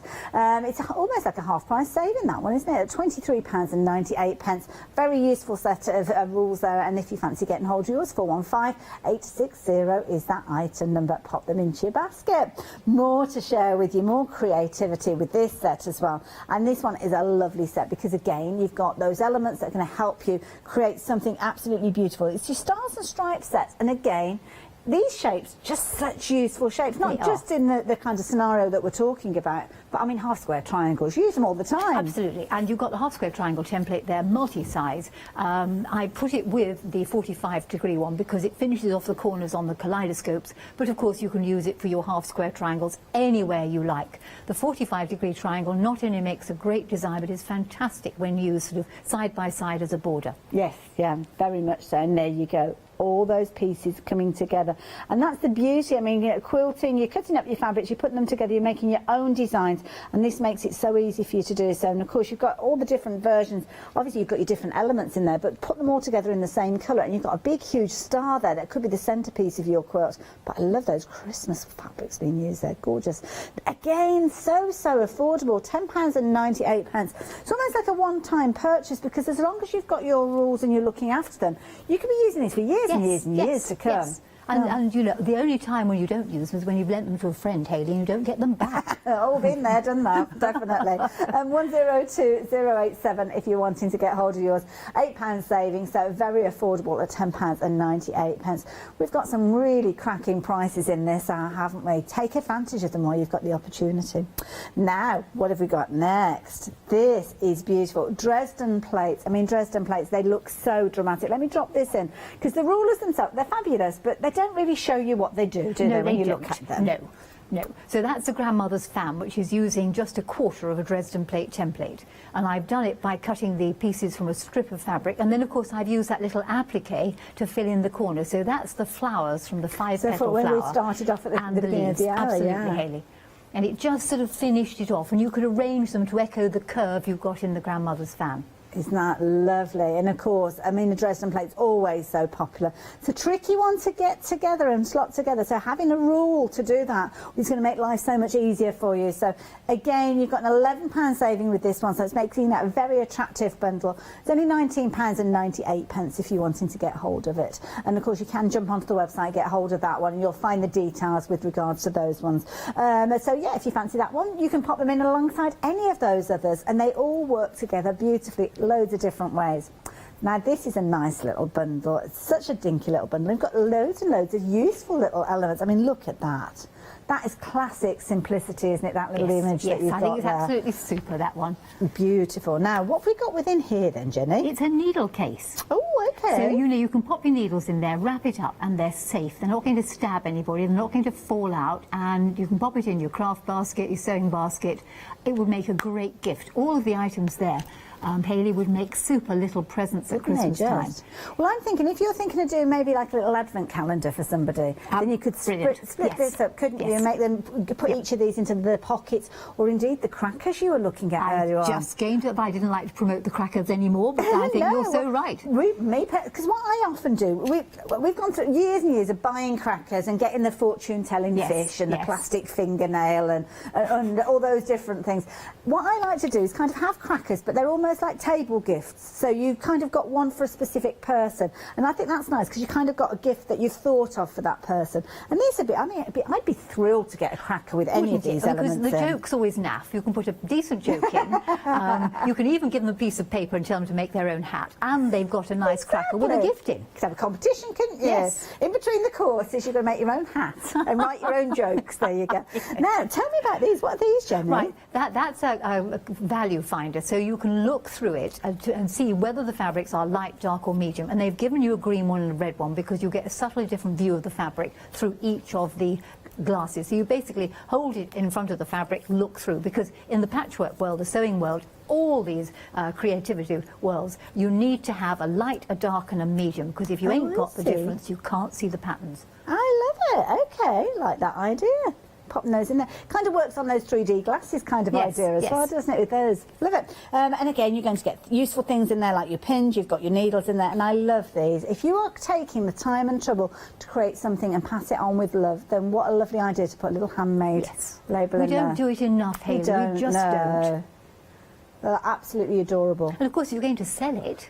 It's almost like a half price saving, that one, isn't it? At £23.98. Very useful set of rules there, and if you fancy getting hold of yours, 415860 is that item number. Pop them into your basket. More to share with you, more creativity with this set as well. And this one is a lovely set, because again, you've got those elements that are going to help you create something absolutely beautiful. It's your stars and stripes sets, and again, these shapes, just such useful shapes, not just in the kind of scenario that we're talking about, but I mean half square triangles, use them all the time. Absolutely, and you've got the half square triangle template there, multi-size. I put it with the 45-degree one because it finishes off the corners on the kaleidoscopes, but of course you can use it for your half square triangles anywhere you like. The 45-degree triangle not only makes a great design, but is fantastic when used sort of side by side as a border. Yes, yeah, very much so, and there you go. All those pieces coming together, and that's the beauty. I mean, you know, quilting, you're cutting up your fabrics, you're putting them together, you're making your own designs, and this makes it so easy for you to do so. And of course you've got all the different versions, obviously you've got your different elements in there, but put them all together in the same colour, and you've got a big huge star there that could be the centrepiece of your quilt. But I love those Christmas fabrics being used there, gorgeous. Again, so affordable, £10.98. It's almost like a one-time purchase, because as long as you've got your rules and you're looking after them, you could be using this for years and years and years to come. Yes. And you know, the only time when you don't use them is when you've lent them to a friend, Hayley, and you don't get them back. Oh, been there, done that, definitely. 102087 if you're wanting to get hold of yours. £8 savings, so very affordable at £10.98. We've got some really cracking prices in this, haven't we? Take advantage of them while you've got the opportunity. Now, what have we got next? This is beautiful. Dresden plates. I mean, Dresden plates, they look so dramatic. Let me drop this in, because the rulers themselves, they're fabulous, but they don't really show you what they do they, when you look at them? No. So that's a grandmother's fan, which is using just 1/4 of a Dresden plate template. And I've done it by cutting the pieces from a strip of fabric. And then, of course, I've used that little applique to fill in the corner. So that's the flowers from the 5-petal flower. So when we started off at the beginning of the hour, absolutely, Hayley. And it just sort of finished it off. And you could arrange them to echo the curve you've got in the grandmother's fan. Isn't that lovely? And of course, I mean, the Dresden plate's always so popular. It's a tricky one to get together and slot together, so having a rule to do that is going to make life so much easier for you. So again, you've got an £11 saving with this one, so it's making that a very attractive bundle. It's only £19.98 if you're wanting to get hold of it. And of course, you can jump onto the website, get hold of that one, and you'll find the details with regards to those ones. So yeah, if you fancy that one, you can pop them in alongside any of those others, and they all work together beautifully. Loads of different ways. Now this is a nice little bundle. It's such a dinky little bundle. We've got loads and loads of useful little elements. I mean, look at that. That is classic simplicity, isn't it? That little image that you've got there. Yes, I think it's absolutely super, that one. Beautiful. Now, what have we got within here then, Jenny? It's a needle case. Oh, okay. So, you know, you can pop your needles in there, wrap it up, and they're safe. They're not going to stab anybody. They're not going to fall out. And you can pop it in your craft basket, your sewing basket. It would make a great gift. All of the items there. Hayley would make super little presents at Christmas time. Well, I'm thinking if you're thinking of doing maybe like a little advent calendar for somebody, then you could split this up, couldn't you, and make them put each of these into the pockets, or indeed the crackers you were looking at earlier on. Just gained it, but I didn't like to promote the crackers anymore, but I think you're so right. Because what I often do, we've gone through years and years of buying crackers and getting the fortune-telling fish and the plastic fingernail and all those different things. What I like to do is kind of have crackers, but they're almost like table gifts, so you've kind of got one for a specific person, and I think that's nice because you kind of got a gift that you've thought of for that person. And these I'd be thrilled to get a cracker with any of these elements in. Because the joke's always naff. You can put a decent joke in. You can even give them a piece of paper and tell them to make their own hat, and they've got a nice cracker with a gift in. You could have a competition, couldn't you? Yes. In between the courses, you've got to make your own hat and write your own jokes. There you go. Now, tell me about these. What are these, Jenny? Right, that's a value finder, so you can look through it and see whether the fabrics are light, dark or medium, and they've given you a green one and a red one because you get a subtly different view of the fabric through each of the glasses. So you basically hold it in front of the fabric, look through, because in the patchwork world, the sewing world, all these creativity worlds, you need to have a light, a dark and a medium, because if you ain't got the difference, you can't see the patterns. I love it. Okay, like that idea. Popping those in there. Kind of works on those 3D glasses kind of idea as well, doesn't it, with those? Love it. And again, you're going to get useful things in there like your pins, you've got your needles in there, and I love these. If you are taking the time and trouble to create something and pass it on with love, then what a lovely idea to put a little handmade label in there. We don't do it enough, Hayley. We just don't. They're absolutely adorable. And of course, if you're going to sell it,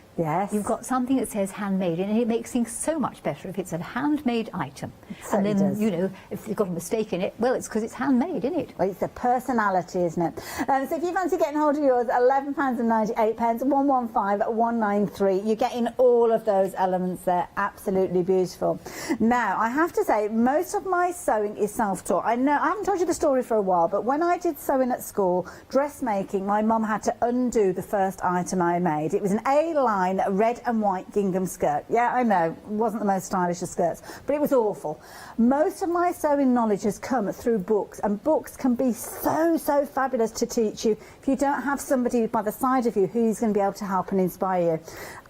you've got something that says handmade, and it makes things so much better if it's a handmade item. And then, you know, if you've got a mistake in it, well, it's because it's handmade, isn't it? Well, it's the personality, isn't it? So if you fancy getting hold of yours, £11.98, 115-193. You're getting all of those elements there. Absolutely beautiful. Now, I have to say, most of my sewing is self-taught. I know, I haven't told you the story for a while, but when I did sewing at school, dressmaking, my mum had to undo the first item I made. It was an A-line red and white gingham skirt. Yeah, I know, it wasn't the most stylish of skirts, but it was awful. Most of my sewing knowledge has come through books, and books can be so fabulous to teach you if you don't have somebody by the side of you who's going to be able to help and inspire you.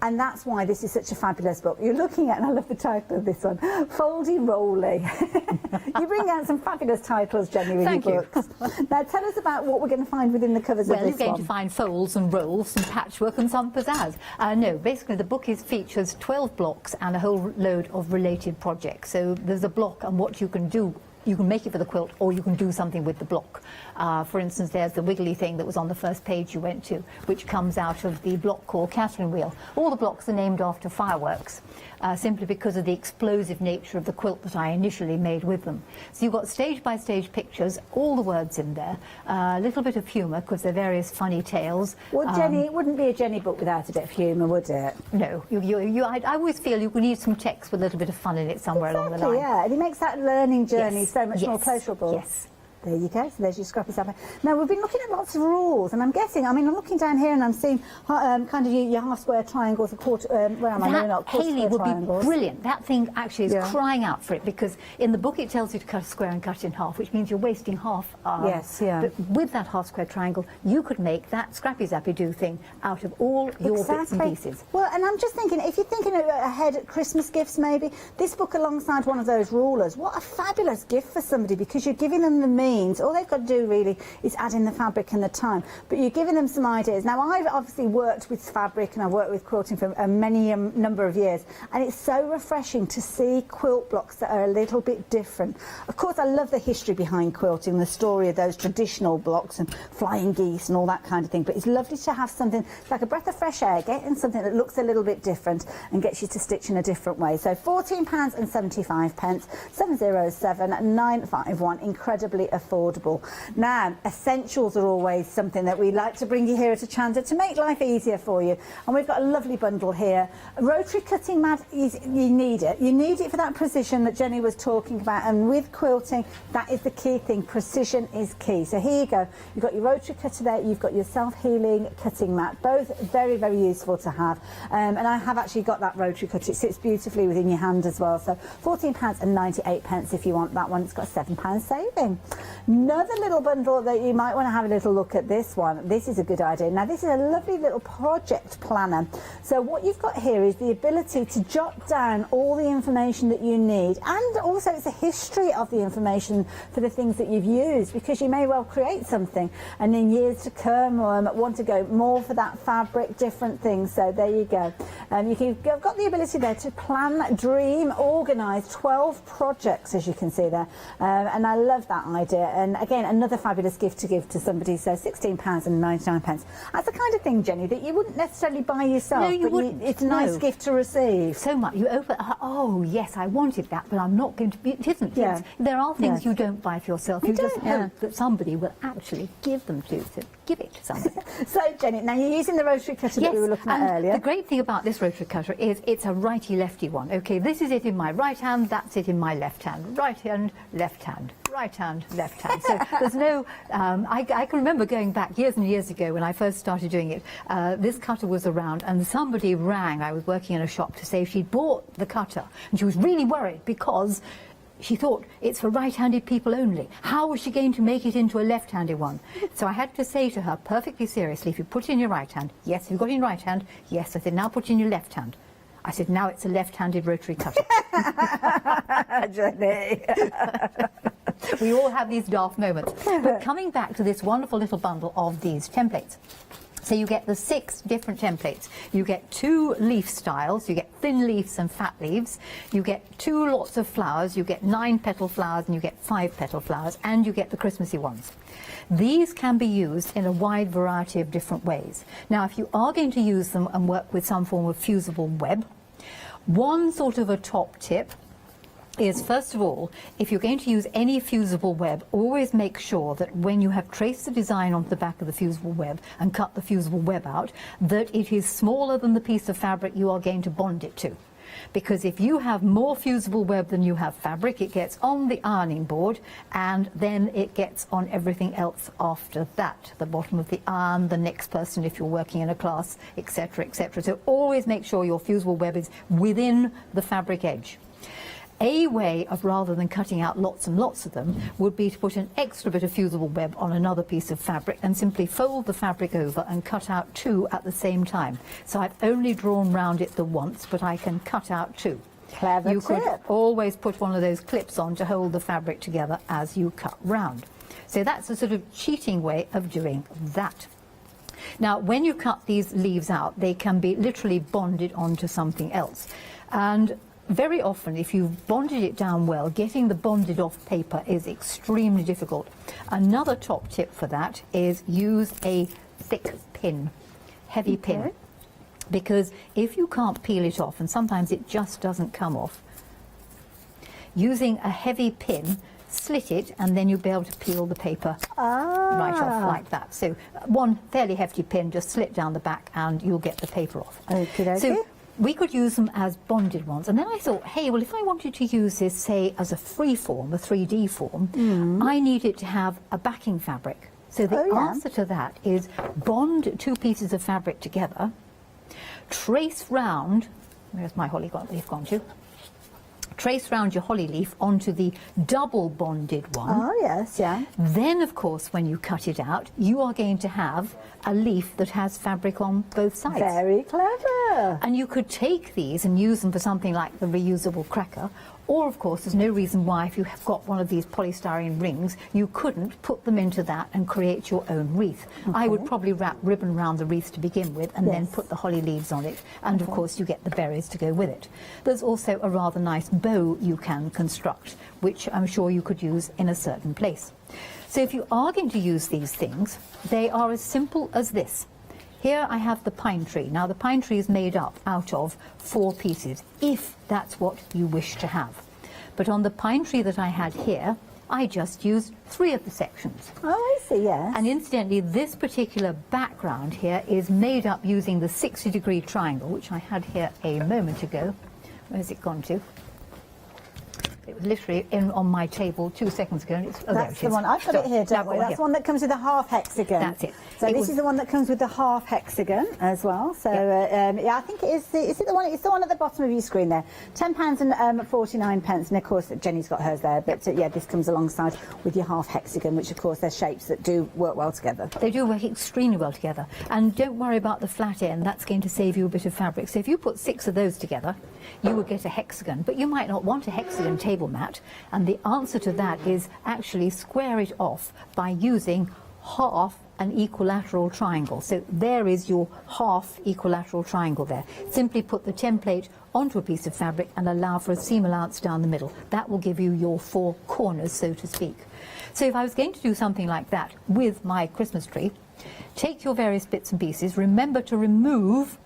And that's why this is such a fabulous book. You're looking at, and I love the title of this one, Foldy Rolly. You bring out some fabulous titles, Jenny, with your books. Now tell us about what we're going to find within the covers of this one. Well, you're going to find folds and rolls, some patchwork and some pizzazz. No, basically the book features 12 blocks and a whole load of related projects. So there's a block on what you can do You can make it for the quilt, or you can do something with the block. For instance, there's the wiggly thing that was on the first page you went to, which comes out of the block called Catherine Wheel. All the blocks are named after fireworks, simply because of the explosive nature of the quilt that I initially made with them. So you've got stage-by-stage pictures, all the words in there, a little bit of humour, because they're various funny tales. Well, Jenny, it wouldn't be a Jenny book without a bit of humour, would it? No. I always feel you need some text with a little bit of fun in it somewhere along the line. Yeah, and it makes that learning journey so much more Yes. pleasurable. Yes. There you go. So there's your scrappy stuff. Now, we've been looking at lots of rules, and I'm guessing, I mean, I'm looking down here and I'm seeing kind of your half-square triangles, a quarter, where am I? No, not quarter Hayley, would triangles. be brilliant. That thing actually is crying out for it, because in the book it tells you to cut a square and cut it in half, which means you're wasting half. Yes, yeah. But with that half-square triangle, you could make that scrappy-zappy-do thing out of all your bits and pieces. Well, and I'm just thinking, if you're thinking ahead at Christmas gifts, maybe, this book alongside one of those rulers, what a fabulous gift for somebody, because you're giving them the means. All they've got to do really is add in the fabric and the time, but you're giving them some ideas. Now, I've obviously worked with fabric and I've worked with quilting for a number of years, and it's so refreshing to see quilt blocks that are a little bit different. Of course, I love the history behind quilting, the story of those traditional blocks and flying geese and all that kind of thing, but it's lovely to have something like a breath of fresh air, getting something that looks a little bit different and gets you to stitch in a different way. So £14.75, 707 951, incredibly affordable. Now, essentials are always something that we like to bring you here at Hochanda to make life easier for you. And we've got a lovely bundle here. A rotary cutting mat, you need it. You need it for that precision that Jenny was talking about. And with quilting, that is the key thing. Precision is key. So here you go. You've got your rotary cutter there. You've got your self-healing cutting mat. Both very, very useful to have. And I have actually got that rotary cutter. It sits beautifully within your hand as well. So £14.98 if you want that one. It's got a £7 saving. Another little bundle that you might want to have a little look at this one. This is a good idea. Now, this is a lovely little project planner. So what you've got here is the ability to jot down all the information that you need, and also it's a history of the information for the things that you've used, because you may well create something and in years to come want to go more for that fabric, different things. So there you go. You've got the ability there to plan, dream, organise 12 projects, as you can see there, and I love that idea. And again, another fabulous gift to give to somebody. So £16.99. That's the kind of thing, Jenny, that you wouldn't necessarily buy yourself. No, you wouldn't. It's a nice gift to receive. So much. You open, oh yes, I wanted that, but I'm not going to be. It isn't. Yeah. There are things Yes. you don't buy for yourself. You just hope that somebody will actually give them to you. So give it to somebody. So, Jenny, now you're using the rotary cutter that we were looking at earlier. The great thing about this rotary cutter is it's a righty-lefty one. Okay, this is it in my right hand, that's it in my left hand. Right hand, left hand. Right hand, left hand. So there's no... I can remember going back years and years ago when I first started doing it. This cutter was around and somebody rang. I was working in a shop to say she'd bought the cutter, and she was really worried because she thought it's for right-handed people only. How was she going to make it into a left-handed one? So I had to say to her perfectly seriously, if you put it in your right hand, yes, you've got it in your right hand, yes. I said, now put it in your left hand. I said, now it's a left-handed rotary cutter. Jenny. We all have these daft moments. But coming back to this wonderful little bundle of these templates. So you get the 6 different templates. You get 2 leaf styles. You get thin leaves and fat leaves. You get 2 lots of flowers. You get 9 petal flowers and you get 5 petal flowers, and you get the Christmassy ones. These can be used in a wide variety of different ways. Now, if you are going to use them and work with some form of fusible web, one sort of a top tip is, first of all, if you're going to use any fusible web, always make sure that when you have traced the design onto the back of the fusible web and cut the fusible web out, that it is smaller than the piece of fabric you are going to bond it to. Because if you have more fusible web than you have fabric, it gets on the ironing board and then it gets on everything else after that. The bottom of the iron, the next person if you're working in a class, etc., etc. So always make sure your fusible web is within the fabric edge. A way of, rather than cutting out lots and lots of them, would be to put an extra bit of fusible web on another piece of fabric and simply fold the fabric over and cut out 2 at the same time. So I've only drawn round it the once, but I can cut out 2. Clever You could tip. always put one of those clips on to hold the fabric together as you cut round. So that's a sort of cheating way of doing that. Now, when you cut these leaves out, they can be literally bonded onto something else. And very often, if you've bonded it down well, getting the bonded off paper is extremely difficult. Another top tip for that is use a thick pin, heavy pin, because if you can't peel it off, and sometimes it just doesn't come off, using a heavy pin, slit it, and then you'll be able to peel the paper right off like that. So one fairly hefty pin, just slit down the back and you'll get the paper off. So we could use them as bonded ones. And then I thought, hey, well, if I wanted to use this, say, as a free form, a 3D form, I need it to have a backing fabric. So the answer to that is bond 2 pieces of fabric together, trace round, where's my holly leaf gone to? Trace round your holly leaf onto the double bonded one. Oh, yes, yeah. Then, of course, when you cut it out, you are going to have a leaf that has fabric on both sides. Very clever. And you could take these and use them for something like the reusable cracker, or, of course, there's no reason why, if you have got one of these polystyrene rings, you couldn't put them into that and create your own wreath. I would probably wrap ribbon around the wreath to begin with and then put the holly leaves on it, and, of course, you get the berries to go with it. There's also a rather nice bow you can construct, which I'm sure you could use in a certain place. So if you are going to use these things, they are as simple as this. Here I have the pine tree. Now the pine tree is made up out of 4 pieces, if that's what you wish to have. But on the pine tree that I had here, I just used 3 of the sections. Oh, I see, yes. And incidentally, this particular background here is made up using the 60-degree triangle, which I had here a moment ago. Where's it gone to? It was literally on my table 2 seconds ago. And it's, that's the one. I've got it here, don't we? That's the one that comes with a half hexagon. That's it. So this is the one that comes with the half hexagon as well. So yeah, I think it is. Is it the one? It's the one at the bottom of your screen there. £10.49, and of course Jenny's got hers there. But yeah, this comes alongside with your half hexagon, which of course they're shapes that do work well together. They do work extremely well together. And don't worry about the flat end. That's going to save you a bit of fabric. So if you put 6 of those together, you would get a hexagon. But you might not want a hexagon table mat, and the answer to that is actually square it off by using half an equilateral triangle. So there is your half equilateral triangle there. Simply put the template onto a piece of fabric and allow for a seam allowance down the middle. That will give you your 4 corners, so to speak. So if I was going to do something like that with my Christmas tree, take your various bits and pieces, remember to remove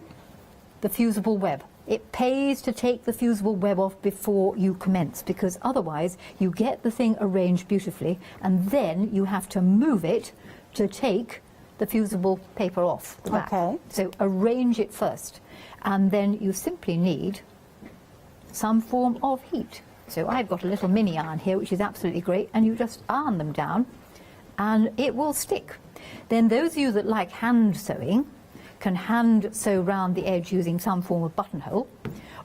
the fusible web. It pays to take the fusible web off before you commence, because otherwise you get the thing arranged beautifully and then you have to move it to take the fusible paper off the back. Okay. So arrange it first, and then you simply need some form of heat. So I've got a little mini iron here, which is absolutely great, and you just iron them down and it will stick. Then those of you that like hand sewing can hand sew round the edge using some form of buttonhole,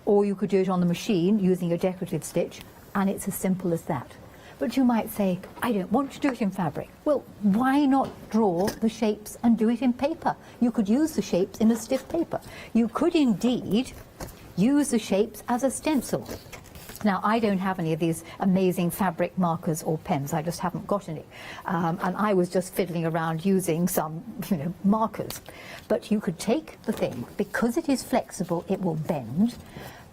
or you could do it on the machine using a decorative stitch, and it's as simple as that. But you might say, I don't want to do it in fabric. Well, why not draw the shapes and do it in paper? You could use the shapes in a stiff paper. You could indeed use the shapes as a stencil. Now, I don't have any of these amazing fabric markers or pens. I just haven't got any. And I was just fiddling around using some, markers. But you could take the thing, because it is flexible, it will bend,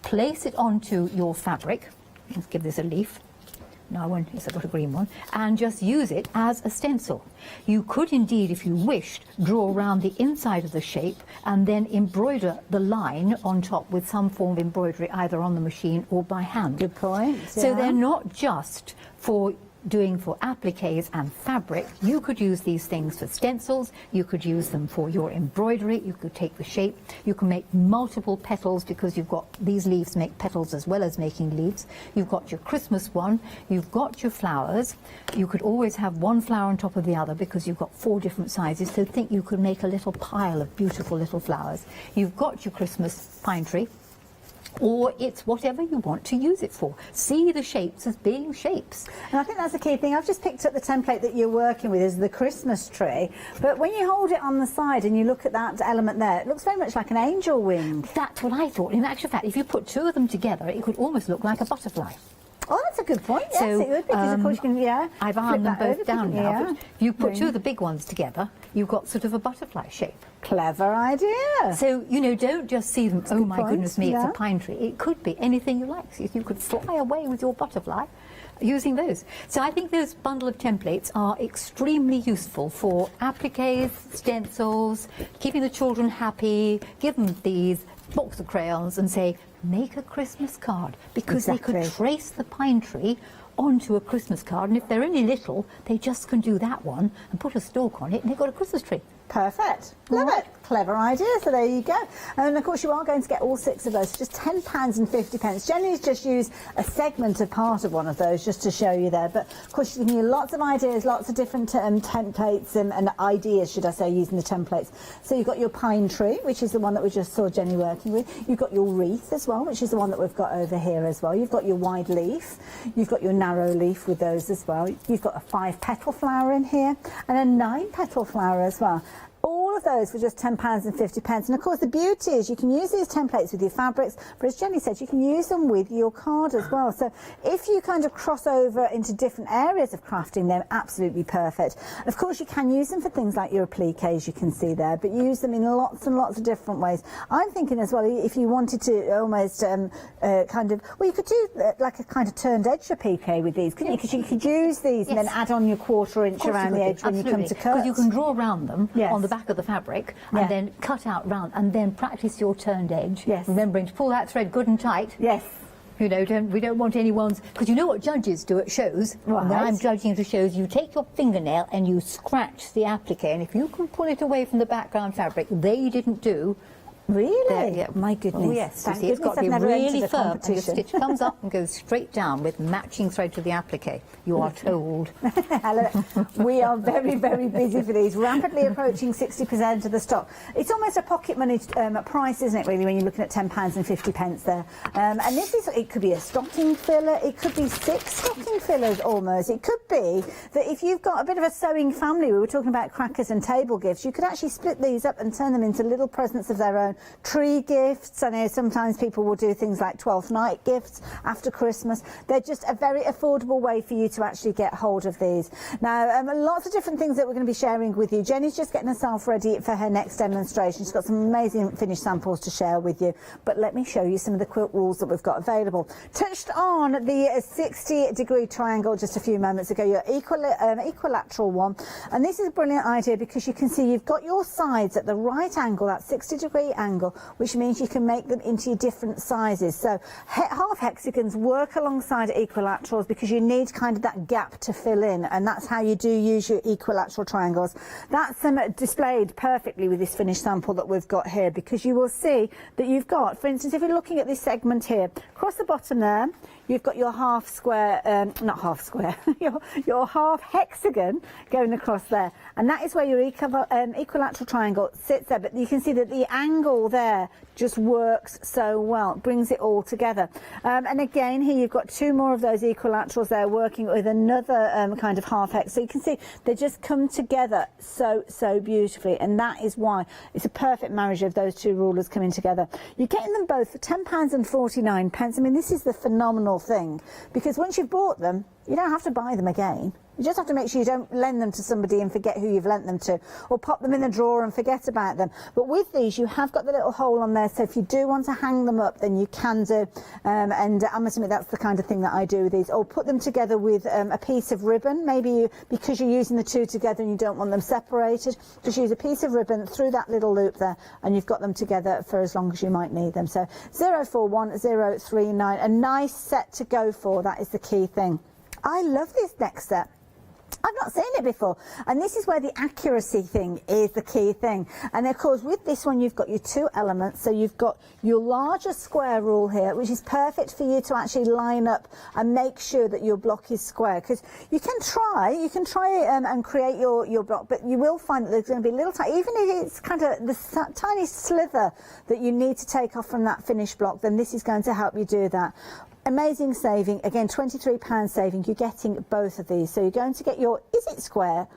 place it onto your fabric. Let's give this a leaf. No, I've got a green one, and just use it as a stencil. You could indeed, if you wished, draw around the inside of the shape and then embroider the line on top with some form of embroidery, either on the machine or by hand. Good point. So they're not just for doing for appliques and fabric. You could use these things for stencils, you could use them for your embroidery, you could take the shape, you can make multiple petals, because you've got these leaves make petals as well as making leaves. You've got your Christmas one, you've got your flowers. You could always have one flower on top of the other because you've got 4 different sizes, so think you could make a little pile of beautiful little flowers. You've got your Christmas pine tree, or it's whatever you want to use it for. See the shapes as being shapes. And I think that's the key thing. I've just picked up the template that you're working with, is the Christmas tree, but when you hold it on the side and you look at that element there, it looks very much like an angel wing. That's what I thought. In actual fact, if you put 2 of them together, it could almost look like a butterfly. Oh, that's a good point. Yes, it would, because of course you can, flip I've ironed them that over, both down couldn't you? now. Yeah. But you put two of the big ones together, you've got sort of a butterfly shape. Clever idea. So, you know, don't just see them, oh good my point, goodness me, it's yeah. a pine tree. It could be anything you like. So you could fly away with your butterfly using those. So I think those bundle of templates are extremely useful for appliques, stencils, keeping the children happy. Give them these box of crayons and say, make a Christmas card, because they could trace the pine tree onto a Christmas card, and if they're only little, they just can do that one and put a stalk on it, and they've got a Christmas tree. Perfect. Love it. Clever idea. So there you go. And of course you are going to get all 6 of those for just £10.50. Jenny's just used a segment of part of one of those just to show you there. But of course you can use lots of ideas, lots of different templates and ideas, should I say, using the templates. So you've got your pine tree, which is the one that we just saw Jenny working with. You've got your wreath as well, which is the one that we've got over here as well. You've got your wide leaf. You've got your narrow leaf with those as well. You've got a 5-petal flower in here and a 9-petal flower as well. All of those for just £10.50. And of course the beauty is you can use these templates with your fabrics, but as Jenny said, you can use them with your card as well. So if you kind of cross over into different areas of crafting, they're absolutely perfect. Of course you can use them for things like your appliques, you can see there, but use them in lots and lots of different ways. I'm thinking as well, if you wanted to almost kind of, well, you could do like a kind of turned edge applique with these, couldn't you? Because you could use these and then add on your 1/4 inch around the edge when you come to cut. Because you can draw around them on the back of the fabric and then cut out round and then practice your turned edge. Yes. Remembering to pull that thread good and tight. Yes. You know, we don't want anyone's, because you know what judges do at shows. Right. When I'm judging at the shows, you take your fingernail and you scratch the applique, and if you can pull it away from the background fabric, they didn't do. Really? My goodness. Oh yes, Thank it's got to be goodness I've never really entered a firm, and the competition. stitch comes up and goes straight down with matching thread to the applique. You are told. We are very, very busy for these. Rapidly approaching 60% of the stock. It's almost a pocket money price, isn't it, really, when you're looking at £10.50 there. And this is, it could be a stocking filler, it could be 6 stocking fillers almost. It could be that if you've got a bit of a sewing family, we were talking about crackers and table gifts, you could actually split these up and turn them into little presents of their own. Tree gifts. I know sometimes people will do things like 12th night gifts after Christmas. They're just a very affordable way for you to actually get hold of these. Now, lots of different things that we're going to be sharing with you. Jenny's just getting herself ready for her next demonstration. She's got some amazing finished samples to share with you. But let me show you some of the quilt rules that we've got available. Touched on the 60-degree triangle just a few moments ago, your equilateral one. And this is a brilliant idea because you can see you've got your sides at the right angle, that 60-degree angle, which means you can make them into different sizes. So half hexagons work alongside equilaterals because you need kind of that gap to fill in, and that's how you do use your equilateral triangles. That's displayed perfectly with this finished sample that we've got here, because you will see that you've got, for instance, if you're looking at this segment here, across the bottom there, you've got your half square, not half square, your half hexagon going across there, and that is where your equilateral triangle sits there. But you can see that the angle there just works so well, it brings it all together. And again, here you've got 2 more of those equilaterals there working with another kind of half hex. So you can see they just come together so beautifully, and that is why it's a perfect marriage of those 2 rulers coming together. You're getting them both for £10.49. I mean, this is the phenomenal thing, because once you've bought them, you don't have to buy them again. You just have to make sure you don't lend them to somebody and forget who you've lent them to, or pop them in the drawer and forget about them. But with these, you have got the little hole on there, so if you do want to hang them up, then you can do. And I must admit, that's the kind of thing that I do with these. Or put them together with a piece of ribbon. Maybe because you're using the 2 together and you don't want them separated, just use a piece of ribbon through that little loop there, and you've got them together for as long as you might need them. So 041039, a nice set to go for. That is the key thing. I love this next set. I've not seen it before, and this is where the accuracy thing is the key thing. And of course with this one you've got your 2 elements, so you've got your larger square rule here, which is perfect for you to actually line up and make sure that your block is square, because you can try and create your block, but you will find that there's going to be a little even if it's kind of the tiny slither that you need to take off from that finished block, then this is going to help you do that. Amazing saving, again £23 saving. You're getting both of these, so you're going to get your, is it square,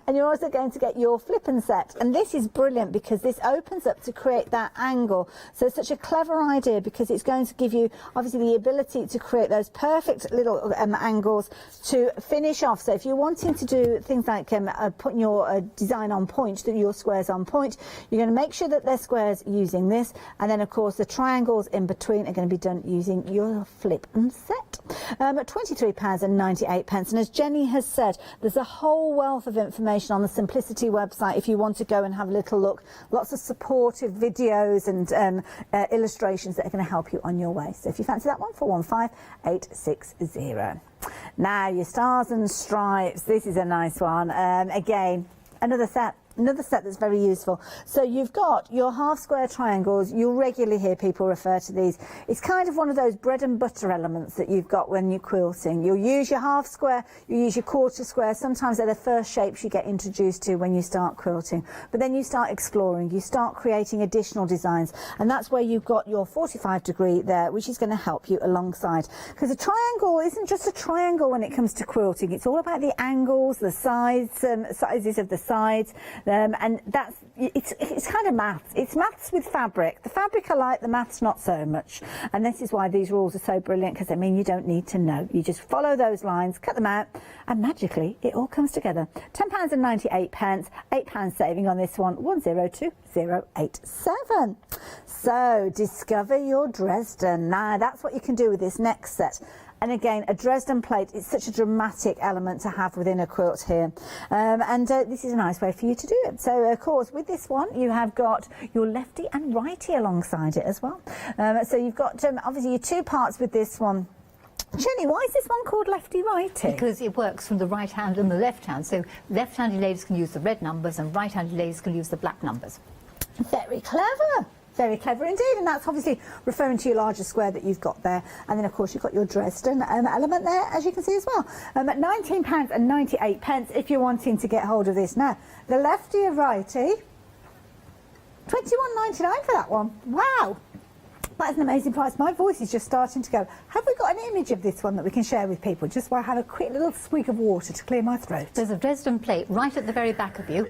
and you're also going to get your flippin' set. And this is brilliant because this opens up to create that angle. So it's such a clever idea because it's going to give you obviously the ability to create those perfect little angles to finish off. So if you're wanting to do things like putting your design on point, your squares on point, you're going to make sure that they're squares using this, and then of course the triangles in between are going to be done using your flip and set. £23.98, and as Jenny has said, there's a whole wealth of information on the Simplicity website if you want to go and have a little look. Lots of supportive videos and illustrations that are going to help you on your way. So if you fancy that one, 415860. Now your stars and stripes, this is a nice one. Again, another set that's very useful. So you've got your half square triangles. You'll regularly hear people refer to these. It's kind of one of those bread and butter elements that you've got when you're quilting. You'll use your half square, you use your quarter square. Sometimes they're the first shapes you get introduced to when you start quilting. But then you start exploring, you start creating additional designs, and that's where you've got your 45 degree there, which is going to help you alongside. Because a triangle isn't just a triangle when it comes to quilting. It's all about the angles, the sides, sizes of the sides. And that's it's kind of maths. It's maths with fabric. The fabric I like, the maths not so much. And this is why these rules are so brilliant, because they mean you don't need to know. You just follow those lines, cut them out, and magically it all comes together. £10.98, £8 saving on this one, 102087. So discover your Dresden. Now that's what you can do with this next set. And again, a Dresden plate is such a dramatic element to have within a quilt here. This is a nice way for you to do it. So, of course, with this one, you have got your lefty and righty alongside it as well. So you've got, obviously, your two parts with this one. Jenny, why is this one called lefty-righty? Because it works from the right hand and the left hand. So left-handed ladies can use the red numbers and right-handed ladies can use the black numbers. Very clever. Very clever indeed, and that's obviously referring to your larger square that you've got there. And then, of course, you've got your Dresden element there, as you can see as well. At £19.98 if you're wanting to get hold of this. Now, the lefty or righty, £21.99 for that one. Wow! That is an amazing price. My voice is just starting to go. Have we got an image of this one that we can share with people, just while I have a quick little swig of water to clear my throat? There's a Dresden plate right at the very back of you,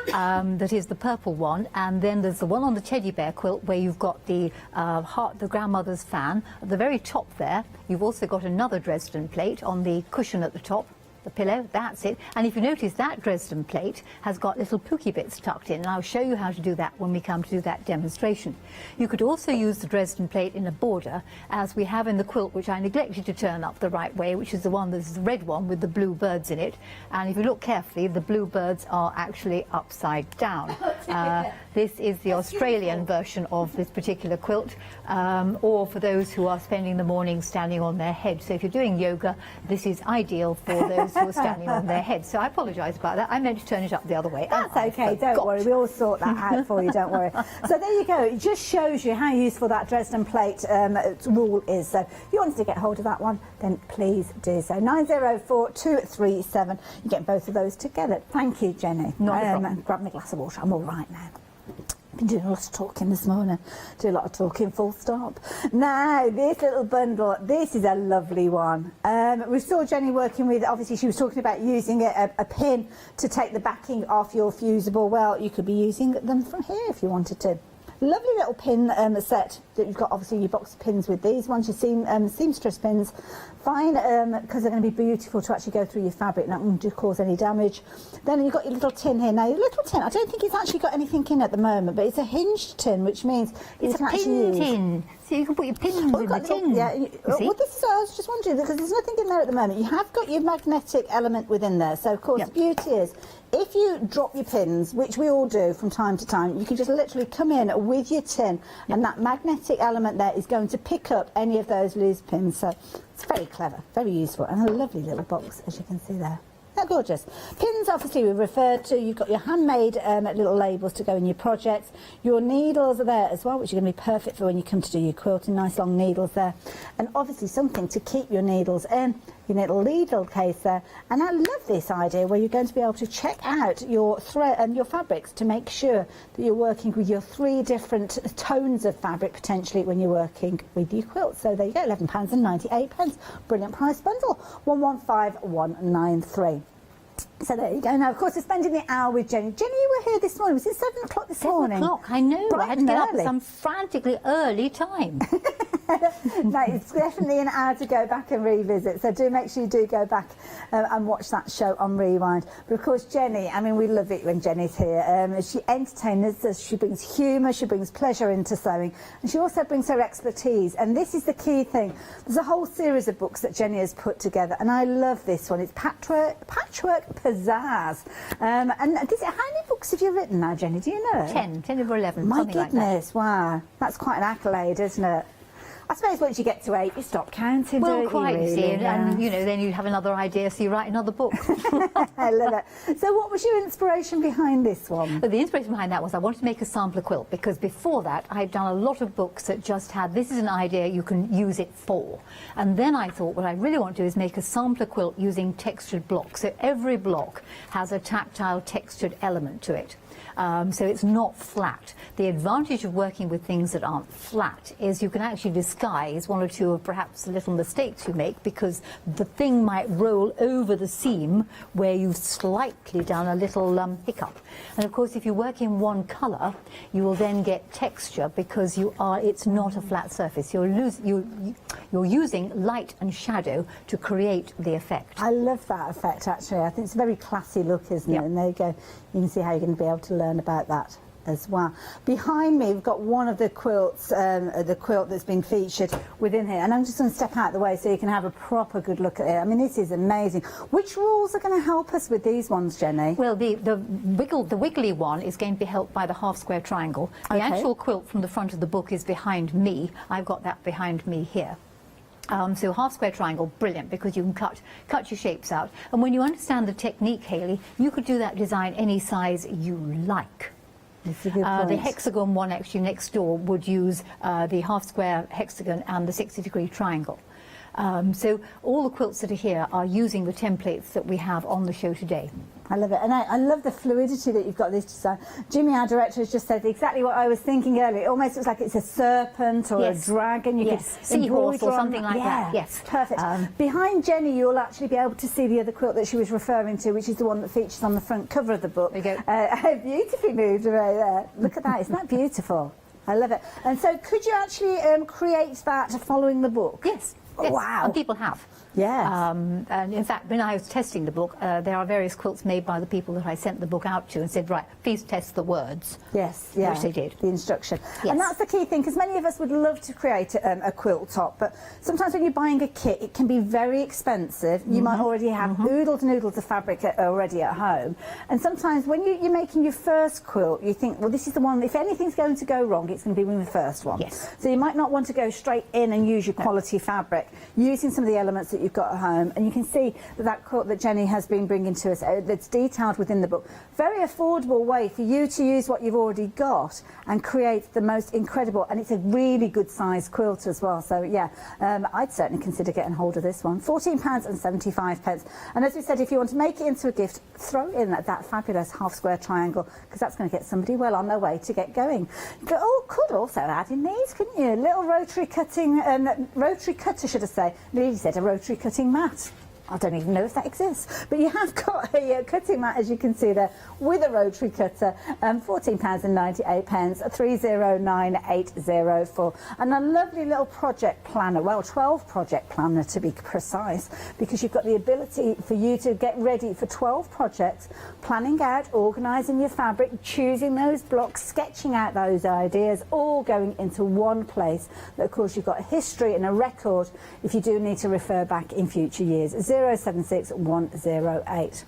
that is the purple one, and then there's the one on the teddy bear quilt where you've got the the grandmother's fan. At the very top there, you've also got another Dresden plate on the cushion at the top. The pillow, that's it. And if you notice, that Dresden plate has got little pooky bits tucked in, and I'll show you how to do that when we come to do that demonstration. You could also use the Dresden plate in a border, as we have in the quilt, which I neglected to turn up the right way, which is the one that's the red one with the blue birds in it. And if you look carefully, the blue birds are actually upside down. This is the Australian version of this particular quilt, or for those who are spending the morning standing on their head. So if you're doing yoga, this is ideal for those who are standing on their heads. So I apologise about that. I meant to turn it up the other way. That's okay, don't worry. We'll sort that out for you, don't worry. So there you go. It just shows you how useful that Dresden plate rule is. So if you wanted to get hold of that one, then please do so. 904237. You get both of those together. Thank you, Jenny. Not a problem. Grab me a glass of water. I'm all right now. Been doing a lot of talking this morning. Do a lot of talking, full stop. Now, this little bundle, this is a lovely one. We saw Jenny working with, obviously she was talking about using a pin to take the backing off your fusible. Well, you could be using them from here if you wanted to. Lovely little pin set that you've got, obviously your box of pins with these ones. You've seen seamstress pins, fine, because they're going to be beautiful to actually go through your fabric, not going to cause any damage. Then you've got your little tin here. Now your little tin, I don't think it's actually got anything in at the moment, but it's a hinged tin, which means it's a pin tin. So you can put your pins in the tin. Yeah, well, this is what I was just wondering, because there's nothing in there at the moment. You have got your magnetic element within there. So of course the beauty is, if you drop your pins, which we all do from time to time, you can just literally come in with your tin, and that magnetic element there is going to pick up any of those loose pins. So it's very clever, very useful, and a lovely little box, as you can see there. They're gorgeous. Pins, obviously, we referred to. You've got your handmade little labels to go in your projects. Your needles are there as well, which are going to be perfect for when you come to do your quilting. Nice long needles there. And obviously something to keep your needles in. your little needle case there. And I love this idea where you're going to be able to check out your thread and your fabrics to make sure that you're working with your 3 different tones of fabric potentially when you're working with your quilt. So there you go, £11.98. Brilliant price bundle, 115193. So there you go. Now, of course, we're spending the hour with Jenny. Jenny, you were here this morning. Was it 7 o'clock this morning? 7 o'clock, I know. I had to get up at some frantically early time. No, it's definitely an hour to go back and revisit. So do make sure you do go back and watch that show on Rewind. But of course, Jenny, I mean, we love it when Jenny's here. She entertains us, she brings humour, she brings pleasure into sewing, and she also brings her expertise. And this is the key thing. There's a whole series of books that Jenny has put together, and I love this one. It's Patchwork Pizzazz. And how many books have you written now, Jenny? Do you know? 10 or 11. My something goodness, like that. wow. That's quite an accolade, isn't it? I suppose once you get to 8, you stop counting, Well, don't quite, you, really? and you know, then you have another idea, so you write another book. I love it. So what was your inspiration behind this one? Well, the inspiration behind that was I wanted to make a sampler quilt, because before that I'd done a lot of books that just had, this is an idea, you can use it for. And then I thought what I really want to do is make a sampler quilt using textured blocks. So every block has a tactile textured element to it. So it's not flat. The advantage of working with things that aren't flat is you can actually disguise 1 or 2 of perhaps the little mistakes you make, because the thing might roll over the seam where you've slightly done a little hiccup. And of course, if you work in one colour, you will then get texture, because it's not a flat surface. You're using light and shadow to create the effect. I love that effect, actually. I think it's a very classy look, isn't it? And there you go. You can see how you're going to be able to learn about that as well. Behind me, we've got one of the quilts, the quilt that's been featured within here. And I'm just going to step out of the way so you can have a proper good look at it. I mean, this is amazing. Which rules are going to help us with these ones, Jenny? Well, the wiggly one is going to be helped by the half square triangle. The actual quilt from the front of the book is behind me. I've got that behind me here. So half square triangle, brilliant, because you can cut your shapes out. And when you understand the technique, Hayley, you could do that design any size you like. That's a good point. The hexagon one actually next door would use the half square hexagon and the 60-degree triangle. So all the quilts that are here are using the templates that we have on the show today. I love it, and I love the fluidity that you've got this design. Jimmy, our director, has just said exactly what I was thinking earlier. It almost looks like it's a serpent or a dragon. You could seahorse or something like that. Yes, perfect. Behind Jenny, you'll actually be able to see the other quilt that she was referring to, which is the one that features on the front cover of the book. There you go. Beautifully moved right there. Look at that! Isn't that beautiful? I love it. And so, could you actually create that following the book? Yes. Yes. Wow. And people have. Yes. And in fact, when I was testing the book, there are various quilts made by the people that I sent the book out to and said, right, please test the words. Yes, yeah. Which they did. The instruction. Yes. And that's the key thing, because many of us would love to create a quilt top, but sometimes when you're buying a kit, it can be very expensive. You might already have oodles and oodles of fabric already at home. And sometimes when you're making your first quilt, you think, well, this is the one, if anything's going to go wrong, it's going to be with the first one. Yes. So you might not want to go straight in and use your quality fabric, using some of the elements that you've got at home. And you can see that quilt that Jenny has been bringing to us, that's detailed within the book. Very affordable way for you to use what you've already got and create the most incredible, and it's a really good size quilt as well. So yeah, I'd certainly consider getting hold of this one. £14.75. And as we said, if you want to make it into a gift, throw in that fabulous half square triangle, because that's going to get somebody well on their way to get going. Could also add in these, couldn't you? Little rotary cutter, should I say. Lily said a rotary cutting mat. I don't even know if that exists, but you have got a cutting mat, as you can see there, with a rotary cutter, £14.98, 309804, and a lovely little project planner, well, 12 project planner to be precise, because you've got the ability for you to get ready for 12 projects, planning out, organising your fabric, choosing those blocks, sketching out those ideas, all going into one place. But of course, you've got a history and a record if you do need to refer back in future years. 076108.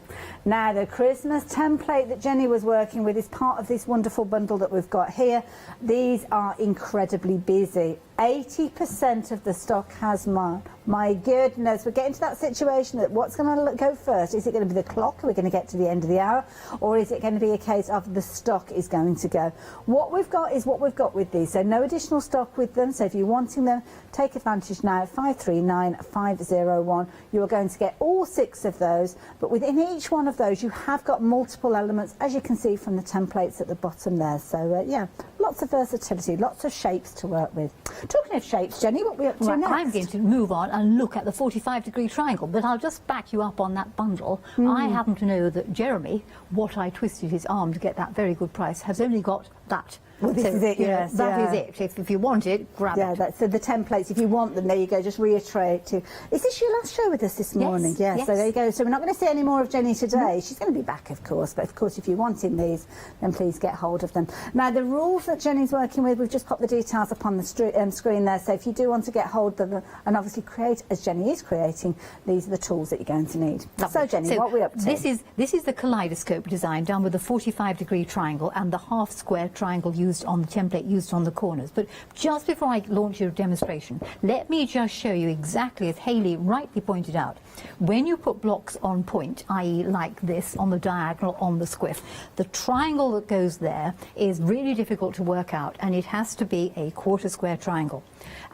Now, the Christmas template that Jenny was working with is part of this wonderful bundle that we've got here. These are incredibly busy. 80% of the stock has marked. My goodness, we're getting to that situation that what's going to go first? Is it going to be the clock? Are we going to get to the end of the hour? Or is it going to be a case of the stock is going to go? What we've got is what we've got with these. So no additional stock with them. So if you're wanting them, take advantage now. 539501. You are going to get all 6 of those. But within each one of those, you have got multiple elements, as you can see from the templates at the bottom there. So yeah, lots of versatility, lots of shapes to work with. Talking of shapes, Jenny, what are we up to next? I'm going to move on and look at the 45-degree triangle, but I'll just back you up on that bundle. I happen to know that Jeremy, what I twisted his arm to get that very good price, has only got that. Well, this is it, yes. That is it. If you want it, grab it. So the templates, if you want them, there you go, just reiterate to. Is this your last show with us this morning? Yes. So there you go. So we're not going to see any more of Jenny today. She's going to be back, of course, but of course, if you're wanting these, then please get hold of them. Now, the rules that Jenny's working with, we've just popped the details up on the screen there, so if you do want to get hold of them and obviously create, as Jenny is creating, these are the tools that you're going to need. So, Jenny, what are we up to? This is the kaleidoscope design done with the 45-degree triangle and the half-square triangle used on the template used on the corners. But just before I launch your demonstration, let me just show you exactly, as Hayley rightly pointed out, when you put blocks on point, i.e. like this, on the diagonal, on the squiff, the triangle that goes there is really difficult to work out, and it has to be a quarter-square triangle.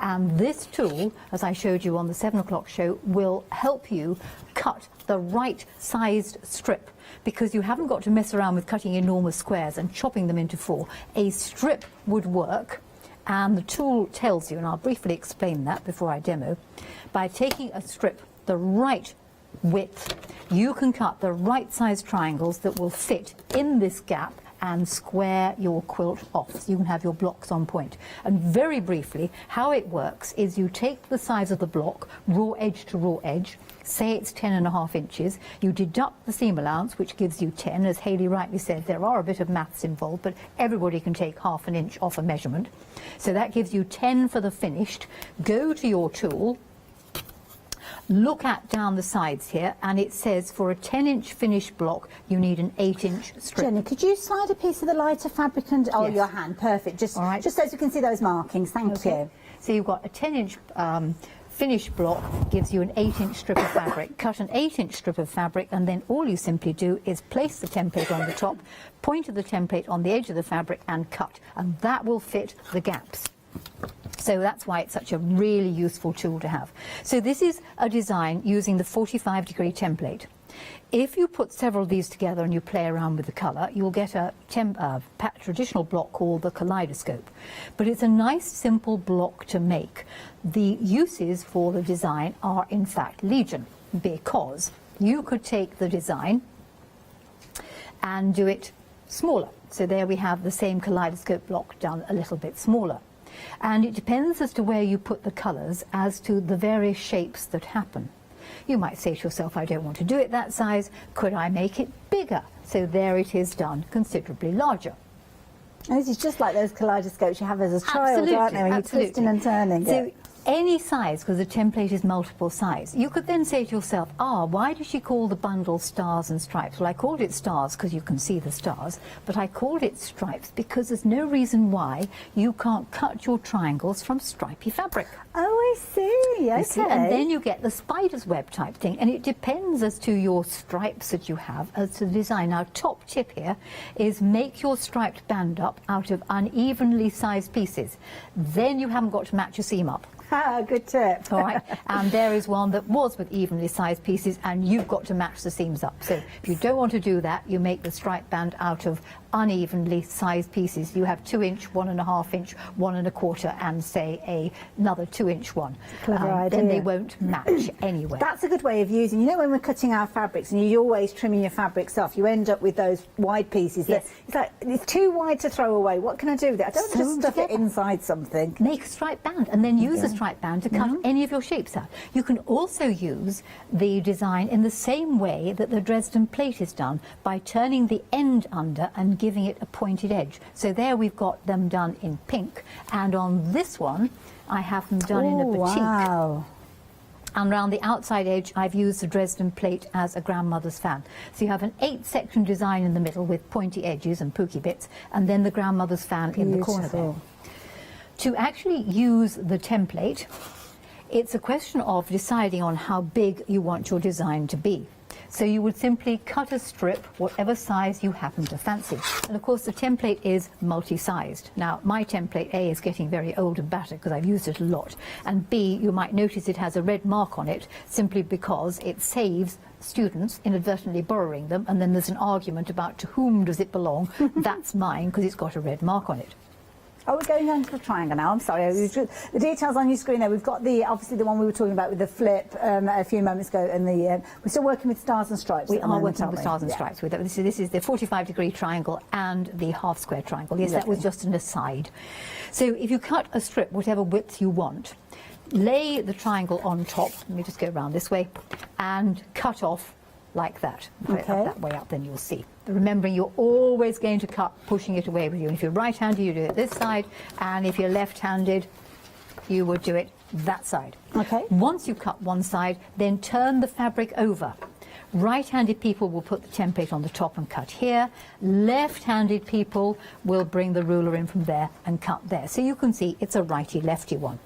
And this tool, as I showed you on the 7 o'clock show, will help you cut the right sized strip, because you haven't got to mess around with cutting enormous squares and chopping them into 4. A strip would work, and the tool tells you, and I'll briefly explain that before I demo, by taking a strip the right width, you can cut the right size triangles that will fit in this gap and square your quilt off, so you can have your blocks on point. And very briefly, how it works is you take the size of the block, raw edge to raw edge, say it's 10.5 inches, you deduct the seam allowance, which gives you 10. As Hayley rightly said, there are a bit of maths involved, but everybody can take ½ an inch off a measurement. So that gives you 10 for the finished. Go to your tool, look at down the sides here, and it says for a 10-inch finished block you need an 8-inch strip. Jenny, could you slide a piece of the lighter fabric and your hand? Perfect. Just so we can see those markings. Thank you. So you've got a 10-inch finished block, gives you an 8-inch strip of fabric. Cut an 8-inch strip of fabric, and then all you simply do is place the template on the top, point of the template on the edge of the fabric, and cut, and that will fit the gaps. So that's why it's such a really useful tool to have. So this is a design using the 45-degree template. If you put several of these together and you play around with the colour, you'll get a traditional block called the kaleidoscope. But it's a nice, simple block to make. The uses for the design are, in fact, legion, because you could take the design and do it smaller. So there we have the same kaleidoscope block done a little bit smaller. And it depends as to where you put the colours as to the various shapes that happen. You might say to yourself, I don't want to do it that size. Could I make it bigger? So there it is done, considerably larger. And this is just like those kaleidoscopes you have as a child, aren't they, when you're twisting and turning it? Any size, because the template is multiple size. You could then say to yourself, why does she call the bundle stars and stripes? Well, I called it stars because you can see the stars, but I called it stripes because there's no reason why you can't cut your triangles from stripy fabric. Oh, I see. Okay. And then you get the spider's web type thing, and it depends as to your stripes that you have, as to the design. Now, top tip here is make your striped band up out of unevenly sized pieces. Then you haven't got to match your seam up. Good tip. All right, and there is one that was with evenly sized pieces, and you've got to match the seams up. So if you don't want to do that, you make the stripe band out of unevenly sized pieces. You have 2-inch, 1.5 inch, 1 1/4, and say another 2-inch one. Clever idea. Then they won't match anyway. That's a good way of using. You know, when we're cutting our fabrics and you're always trimming your fabrics off, you end up with those wide pieces. Yes. It's like it's too wide to throw away. What can I do with it? I don't just stuff it inside something. Make a stripe band, and then use a stripe band to cut any of your shapes out. You can also use the design in the same way that the Dresden plate is done, by turning the end under and giving it a pointed edge. So there we've got them done in pink, and on this one I have them done in a batik. Wow. And around the outside edge I've used the Dresden plate as a grandmother's fan. So you have an 8-section design in the middle with pointy edges and pooky bits, and then the grandmother's fan in the corner there. To actually use the template, it's a question of deciding on how big you want your design to be. So you would simply cut a strip, whatever size you happen to fancy. And of course the template is multi-sized. Now my template A is getting very old and battered because I've used it a lot. And B, you might notice it has a red mark on it simply because it saves students inadvertently borrowing them, and then there's an argument about to whom does it belong. That's mine because it's got a red mark on it. Oh, we're going down to the triangle now. I'm sorry. The details on your screen there. We've got obviously the one we were talking about with the flip a few moments ago, and we're still working with stars and stripes. We are working with stars and stripes. With this is the 45-degree triangle and the half square triangle. Yes, that was just an aside. So if you cut a strip, whatever width you want, lay the triangle on top. Let me just go around this way and cut off like that. Put it up that way up, then you'll see. Remembering you're always going to cut pushing it away with you. And if you're right-handed, you do it this side, and if you're left-handed, you would do it that side. Okay. Once you cut one side, then turn the fabric over. Right-handed people will put the template on the top and cut here. Left-handed people will bring the ruler in from there and cut there. So you can see it's a righty-lefty one.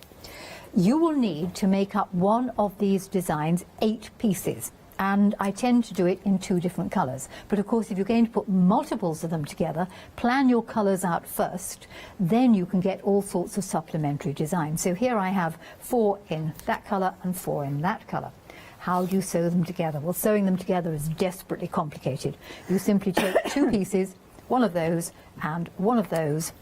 You will need to make up one of these designs 8 pieces. And I tend to do it in 2 different colours. But of course, if you're going to put multiples of them together, plan your colours out first, then you can get all sorts of supplementary designs. So here I have 4 in that colour and 4 in that colour. How do you sew them together? Well, sewing them together is desperately complicated. You simply take 2 pieces, one of those and one of those.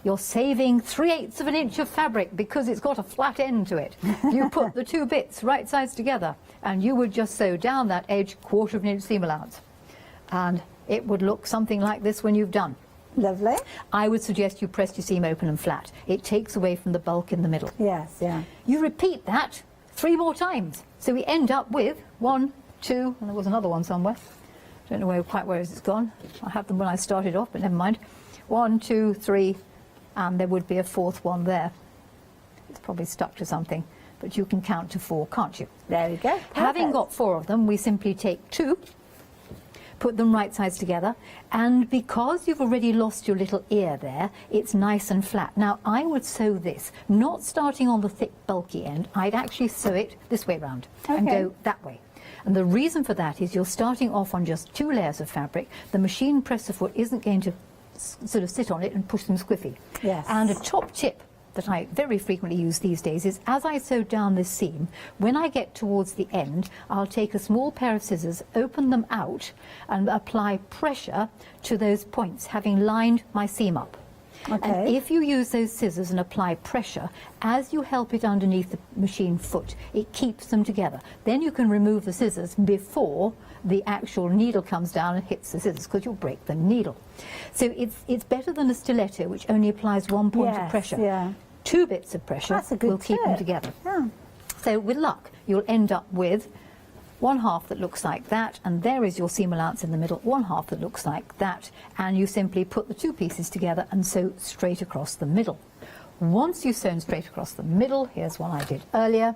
You're saving 3/8 of an inch of fabric because it's got a flat end to it. You put the 2 bits right sides together and you would just sew down that edge 1/4 of an inch seam allowance. And it would look something like this when you've done. Lovely. I would suggest you press your seam open and flat. It takes away from the bulk in the middle. Yes, yeah. You repeat that 3 more times. So we end up with 1, 2, and there was another one somewhere. Don't know quite where it's gone. I had them when I started off, but never mind. 1, 2, 3, and there would be a 4th one there. It's probably stuck to something, but you can count to 4, can't you? There we go. Perfect. Having got 4 of them, we simply take 2, put them right sides together, and because you've already lost your little ear there, it's nice and flat. Now, I would sew this, not starting on the thick, bulky end. I'd actually sew it this way round and go that way. And the reason for that is you're starting off on just 2 layers of fabric. The machine presser foot isn't going to sort of sit on it and push them squiffy. Yes. And a top tip that I very frequently use these days is as I sew down this seam, when I get towards the end, I'll take a small pair of scissors, open them out and apply pressure to those points, having lined my seam up. And if you use those scissors and apply pressure, as you help it underneath the machine foot, it keeps them together. Then you can remove the scissors before the actual needle comes down and hits the scissors, because you'll break the needle. So it's better than a stiletto, which only applies 1 point of pressure. Yeah. 2 bits of pressure will keep them together. Yeah. So with luck, you'll end up with 1/2 that looks like that, and there is your seam allowance in the middle, 1/2 that looks like that, and you simply put the 2 pieces together and sew straight across the middle. Once you've sewn straight across the middle, here's one I did earlier,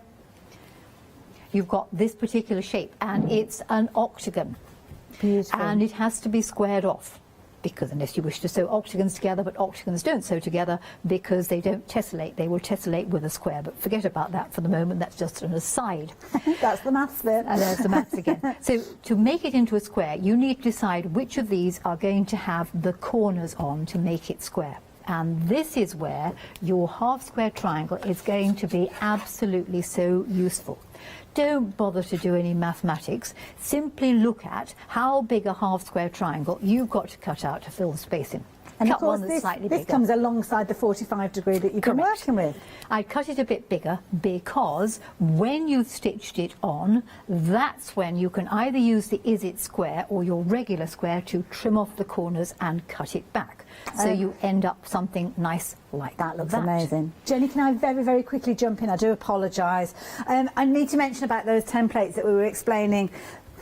you've got this particular shape, and it's an octagon. Beautiful. And it has to be squared off, because unless you wish to sew octagons together, but octagons don't sew together because they don't tessellate. They will tessellate with a square, but forget about that for the moment. That's just an aside. That's the maths bit. And there's the maths again. So to make it into a square, you need to decide which of these are going to have the corners on to make it square. And this is where your half square triangle is going to be absolutely so useful. Don't bother to do any mathematics. Simply look at how big a half square triangle you've got to cut out to fill the space in. And cut of course, one that's slightly this bigger. comes alongside the 45 degree that you've been working with. I cut it a bit bigger because when you've stitched it on, that's when you can either use the Is It square or your regular square to trim off the corners and cut it back. So you end up something nice like that. Looks amazing. Jenny, can I very, very quickly jump in? I do apologise. I need to mention about those templates that we were explaining.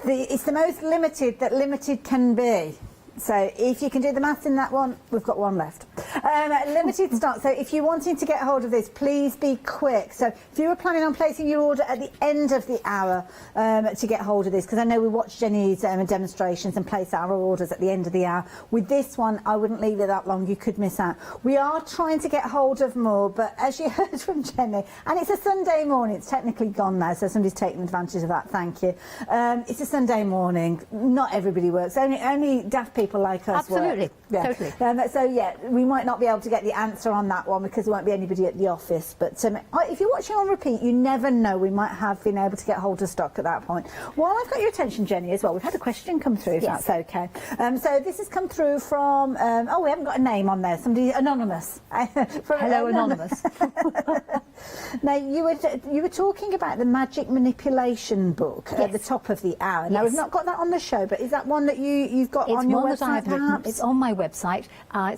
It's the most limited that limited can be. So if you can do the maths in that one, we've got one left. Limited stock. So if you're wanting to get hold of this, please be quick. So if you were planning on placing your order at the end of the hour to get hold of this, because I know we watch Jenny's demonstrations and place our orders at the end of the hour. With this one, I wouldn't leave it that long. You could miss out. We are trying to get hold of more, but as you heard from Jenny, and it's a Sunday morning. It's technically gone now, so somebody's taken advantage of that. Thank you. It's a Sunday morning. Not everybody works. Only daft people like us Absolutely. work. Yeah. Totally. So yeah, we might not be able to get the answer on that one because there won't be anybody at the office. But if you're watching on repeat, you never know. We might have been able to get hold of stock at that point. While I've got your attention, Jenny, as well, we've had a question come through, if that's okay. So this has come through from, we haven't got a name on there, somebody anonymous. Hello, Anonymous. Now, you were talking about the magic manipulation book at the top of the hour. Now, we've not got that on the show, but is that one that you've got on your website, perhaps? It's on my website.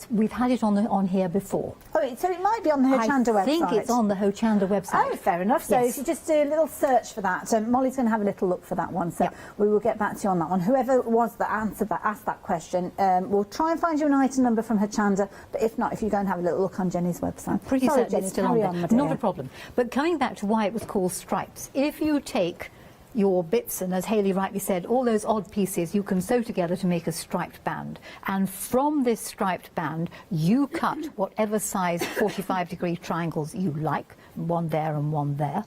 We've had it on here before. Oh, so it might be on the Hochanda website. I think it's on the Hochanda website. Oh, fair enough. So if you just do a little search for that, Molly's going to have a little look for that one. So we will get back to you on that one. Whoever it was that asked that question, we'll try and find you an item number from Hochanda. But if not, if you go and have a little look on Jenny's website. I'm pretty certain Jenny, it's still on there. Not a problem. But coming back to why it was called stripes, if you take your bits, and as Hayley rightly said, all those odd pieces you can sew together to make a striped band, and from this striped band you cut whatever size 45-degree triangles you like, one there and one there.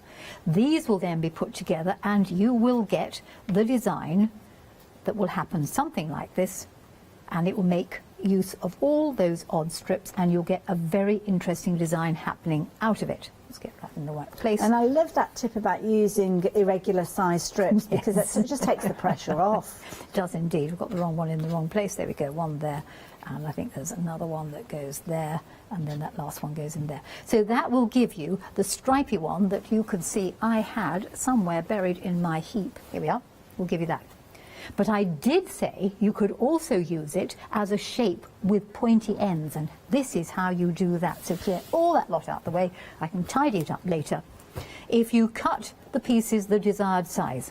These will then be put together and you will get the design that will happen something like this, and it will make use of all those odd strips and you'll get a very interesting design happening out of it. Let's get that in the right place. And I love that tip about using irregular size strips because it just takes the pressure off. It does indeed. We've got the wrong one in the wrong place. There we go, one there. And I think there's another one that goes there, and then that last one goes in there. So that will give you the stripy one that you could see I had somewhere buried in my heap. Here we are. We'll give you that. But I did say you could also use it as a shape with pointy ends, and this is how you do that. So clear all that lot out the way. I can tidy it up later. If you cut the pieces the desired size,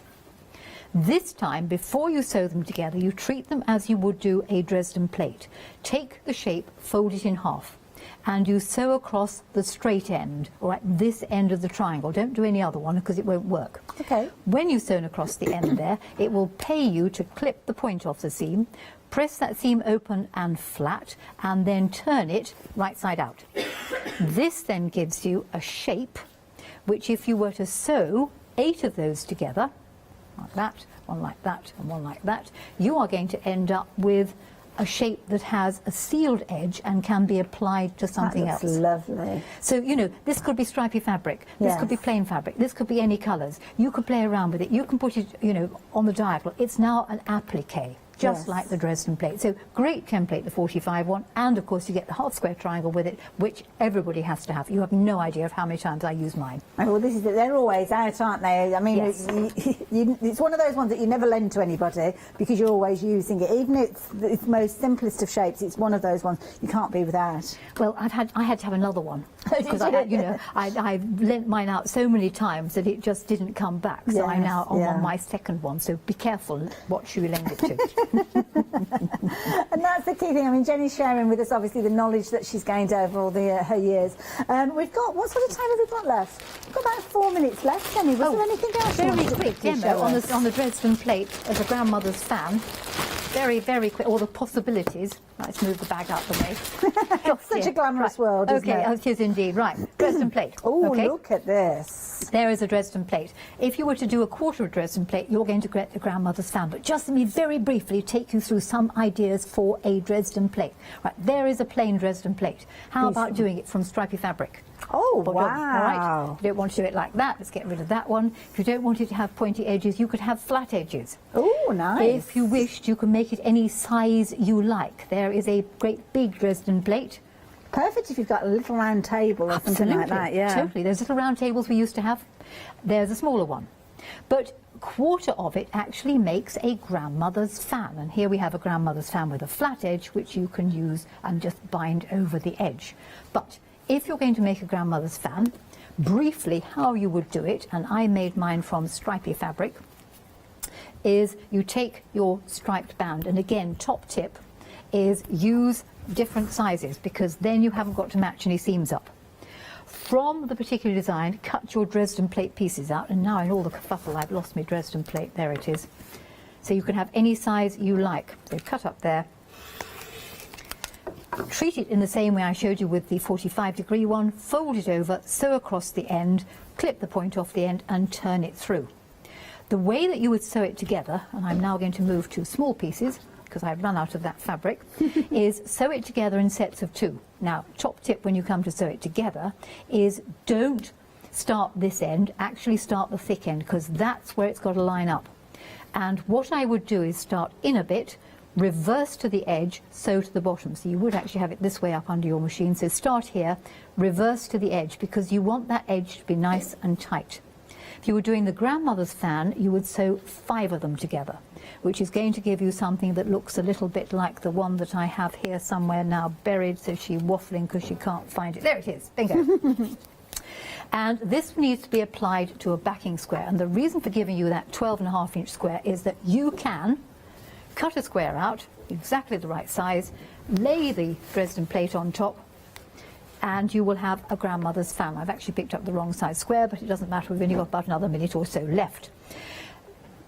this time before you sew them together, you treat them as you would do a Dresden plate. Take the shape, fold it in half, and you sew across the straight end, or at this end of the triangle. Don't do any other one because it won't work. Okay. When you've sewn across the end there, it will pay you to clip the point off the seam, press that seam open and flat, and then turn it right side out. This then gives you a shape, which if you were to sew 8 of those together, like that, one like that, and one like that, you are going to end up with a shape that has a sealed edge and can be applied to something else. That looks lovely. So, you know, this could be stripy fabric, this could be plain fabric, this could be any colours. You could play around with it, you can put it, you know, on the diagonal. It's now an applique, just like the Dresden plate. So, great template, the 45 one, and of course you get the half square triangle with it, which everybody has to have. You have no idea of how many times I use mine. Oh, well, this is it. They're always out, aren't they? I mean, it's one of those ones that you never lend to anybody because you're always using it. Even if it's the most simplest of shapes, it's one of those ones you can't be without. Well, I had to have another one because I lent mine out so many times that it just didn't come back. So I'm now on my second one. So be careful what you lend it to. And that's the key thing. I mean, Jenny's sharing with us obviously the knowledge that she's gained over all her years. We've got, what sort of time have we got left? We've got about 4 minutes left, Jenny. Was there anything else? Very quick demo on the Dresden plate as a grandmother's fan. Very, very quick. All the possibilities. Let's move the bag out the way. It's such a glamorous world, isn't it? It is indeed. Right, Dresden plate. Oh, look at this. There is a Dresden plate. If you were to do a quarter of Dresden plate, you're going to get the grandmother's fan. But just let me very briefly take you through some ideas for a Dresden plate. Right, there is a plain Dresden plate. How about doing it from stripy fabric? Oh, wow. All right. If you don't want to do it like that, let's get rid of that one. If you don't want it to have pointy edges, you could have flat edges. Oh, nice. If you wished, you can make it any size you like. There is a great big Dresden plate. Perfect if you've got a little round table or something like that, Totally. Those little round tables we used to have, there's a smaller one. But a quarter of it actually makes a grandmother's fan. And here we have a grandmother's fan with a flat edge, which you can use and just bind over the edge. But if you're going to make a grandmother's fan, briefly how you would do it, and I made mine from stripy fabric, is you take your striped band, and again, top tip, is use different sizes, because then you haven't got to match any seams up. From the particular design, cut your Dresden plate pieces out, and now in all the kerfuffle I've lost my Dresden plate, there it is. So you can have any size you like. So cut up there. Treat it in the same way I showed you with the 45-degree one, fold it over, sew across the end, clip the point off the end and turn it through. The way that you would sew it together, and I'm now going to move to small pieces because I've run out of that fabric, is sew it together in sets of 2. Now, top tip when you come to sew it together is don't start this end, actually start the thick end, because that's where it's got to line up. And what I would do is start in a bit, reverse to the edge, sew to the bottom. So you would actually have it this way up under your machine. So start here, reverse to the edge, because you want that edge to be nice and tight. If you were doing the grandmother's fan, you would sew 5 of them together, which is going to give you something that looks a little bit like the one that I have here somewhere now buried, so she's waffling because she can't find it. There it is, bingo. And this needs to be applied to a backing square, and the reason for giving you that 12.5-inch square is that you can cut a square out, exactly the right size, lay the Dresden plate on top, and you will have a grandmother's fan. I've actually picked up the wrong size square, but it doesn't matter, we've only got about another minute or so left.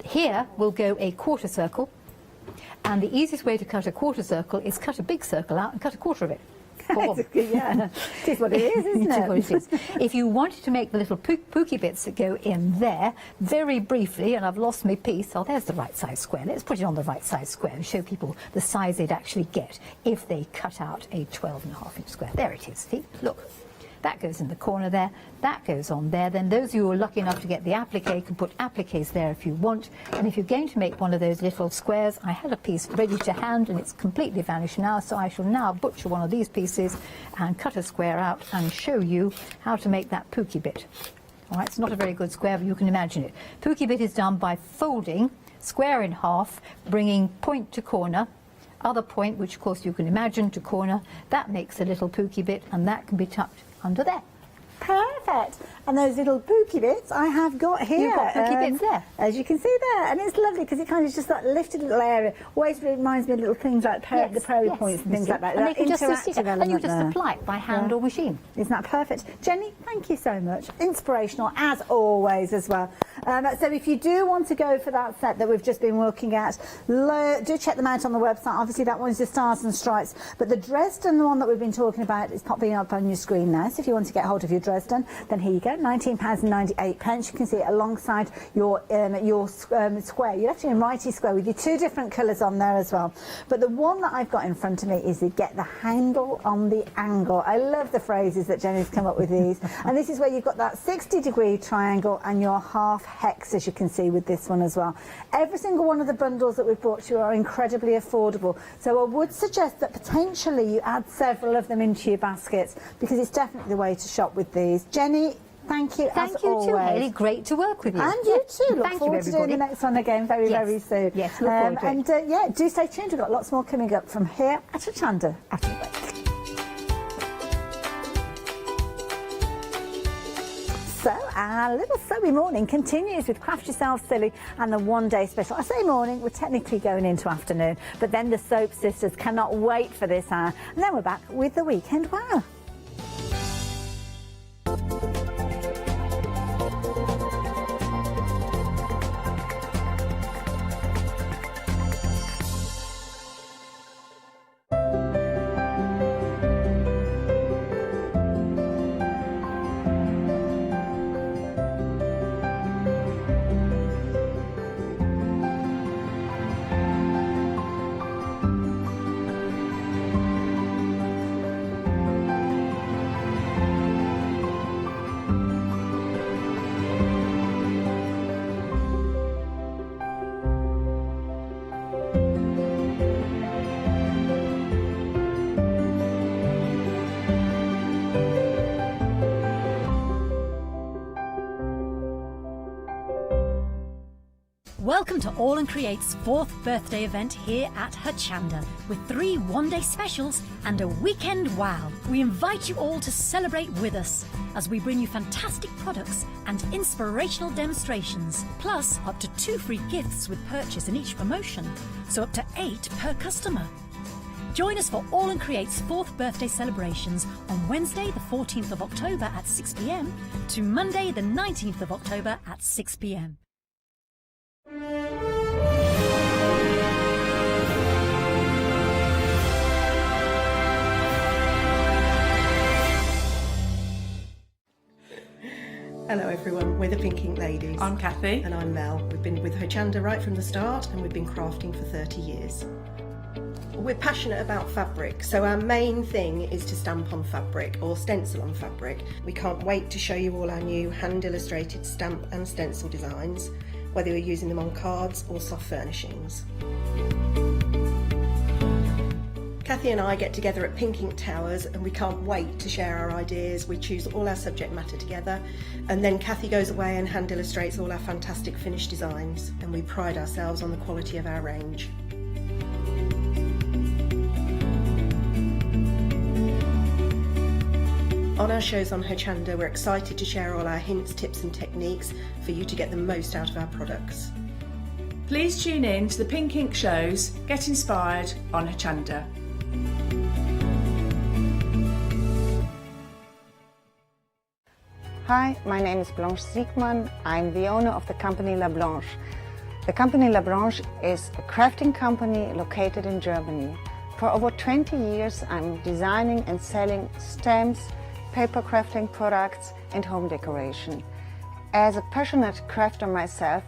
Here will go a quarter circle, and the easiest way to cut a quarter circle is cut a big circle out and cut a quarter of it. Yeah, it is what it is, isn't it? It is what it is. If you wanted to make the little pooky bits that go in there, very briefly, and I've lost my piece, oh, there's the right size square. Let's put it on the right size square and show people the size they'd actually get if they cut out a 12.5-inch square. There it is, see? Look. That goes in the corner there, that goes on there. Then those of you who are lucky enough to get the applique can put appliques there if you want. And if you're going to make one of those little squares, I had a piece ready to hand and it's completely vanished now, so I shall now butcher one of these pieces and cut a square out and show you how to make that pooky bit. All right, it's not a very good square, but you can imagine it. Pooky bit is done by folding square in half, bringing point to corner, other point, which of course you can imagine, to corner. That makes a little pooky bit, and that can be tucked under there. Perfect. And those little pooky bits I have got here. You've got pooky bits there. As you can see there. And it's lovely because it kind of just that lifted little area. Always reminds me of little things like the prairie points and things like that. And that they can just sit element and you just there. apply it by hand or machine. Isn't that perfect? Jenny, thank you so much. Inspirational as always as well. So if you do want to go for that set that we've just been working at, do check them out on the website. Obviously that one's the Stars and Stripes, but the Dresden, the one that we've been talking about, is popping up on your screen now. So if you want to get hold of your Dresden, then here you go, £19.98. You can see it alongside your square. You're actually in righty square with your 2 different colours on there as well. But the one that I've got in front of me is the get the handle on the angle. I love the phrases that Jenny's come up with these. And this is where you've got that 60-degree triangle and your half hex, as you can see with this one as well. Every single one of the bundles that we've brought to you are incredibly affordable. So I would suggest that potentially you add several of them into your baskets, because it's definitely the way to shop with these. Jenny, thank you as always. Thank you too, Hayley. Great to work with you. And you too. Look Thank forward you, to doing the next one again very soon. Yes, look forward to it. And yeah, do stay tuned. We've got lots more coming up from here at Hochanda after the break. So our little sewy morning continues with Craft Yourself Silly and the one-day special. I say morning, we're technically going into afternoon, but then the Soap Sisters cannot wait for this hour. And then we're back with the Weekend Wow. Welcome to All and Create's 4th birthday event here at Hochanda, with 3 one-day specials and a weekend wow. We invite you all to celebrate with us as we bring you fantastic products and inspirational demonstrations, plus up to 2 free gifts with purchase in each promotion, so up to 8 per customer. Join us for All and Create's 4th birthday celebrations on Wednesday the 14th of October at 6 p.m. to Monday the 19th of October at 6 p.m. Hello everyone, we're the Pink Ink Ladies. I'm Kathy. And I'm Mel. We've been with Hochanda right from the start and we've been crafting for 30 years. We're passionate about fabric, so our main thing is to stamp on fabric or stencil on fabric. We can't wait to show you all our new hand illustrated stamp and stencil designs, whether you're using them on cards or soft furnishings. Kathy and I get together at Pink Ink Towers and we can't wait to share our ideas. We choose all our subject matter together and then Kathy goes away and hand illustrates all our fantastic finished designs, and we pride ourselves on the quality of our range. On our shows on Hochanda, we're excited to share all our hints, tips and techniques for you to get the most out of our products. Please tune in to the Pink Ink shows, get inspired on Hochanda. Hi, my name is Blanche Siegmann. I'm the owner of the company La Blanche. The company La Blanche is a crafting company located in Germany. For over 20 years I'm designing and selling stamps, paper crafting products and home decoration. As a passionate crafter myself,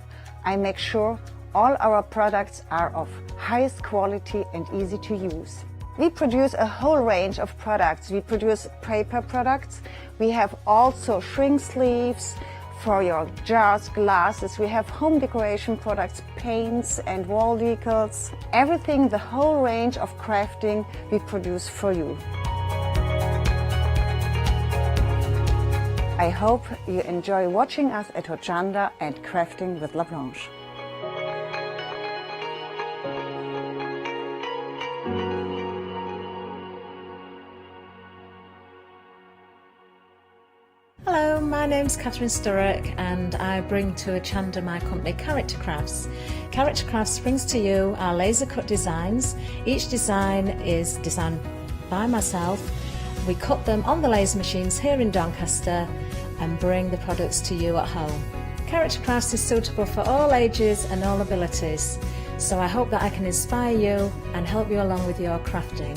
I make sure all our products are of highest quality and easy to use. We produce a whole range of products. We produce paper products. We have also shrink sleeves for your jars, glasses. We have home decoration products, paints and wall decals. Everything, the whole range of crafting we produce for you. I hope you enjoy watching us at Hochanda and crafting with La Blanche. Hello, my name's Catherine Sturrock and I bring to Hochanda my company Character Crafts. Character Crafts brings to you our laser cut designs. Each design is designed by myself. We cut them on the laser machines here in Doncaster and bring the products to you at home. Character Crafts is suitable for all ages and all abilities, so I hope that I can inspire you and help you along with your crafting.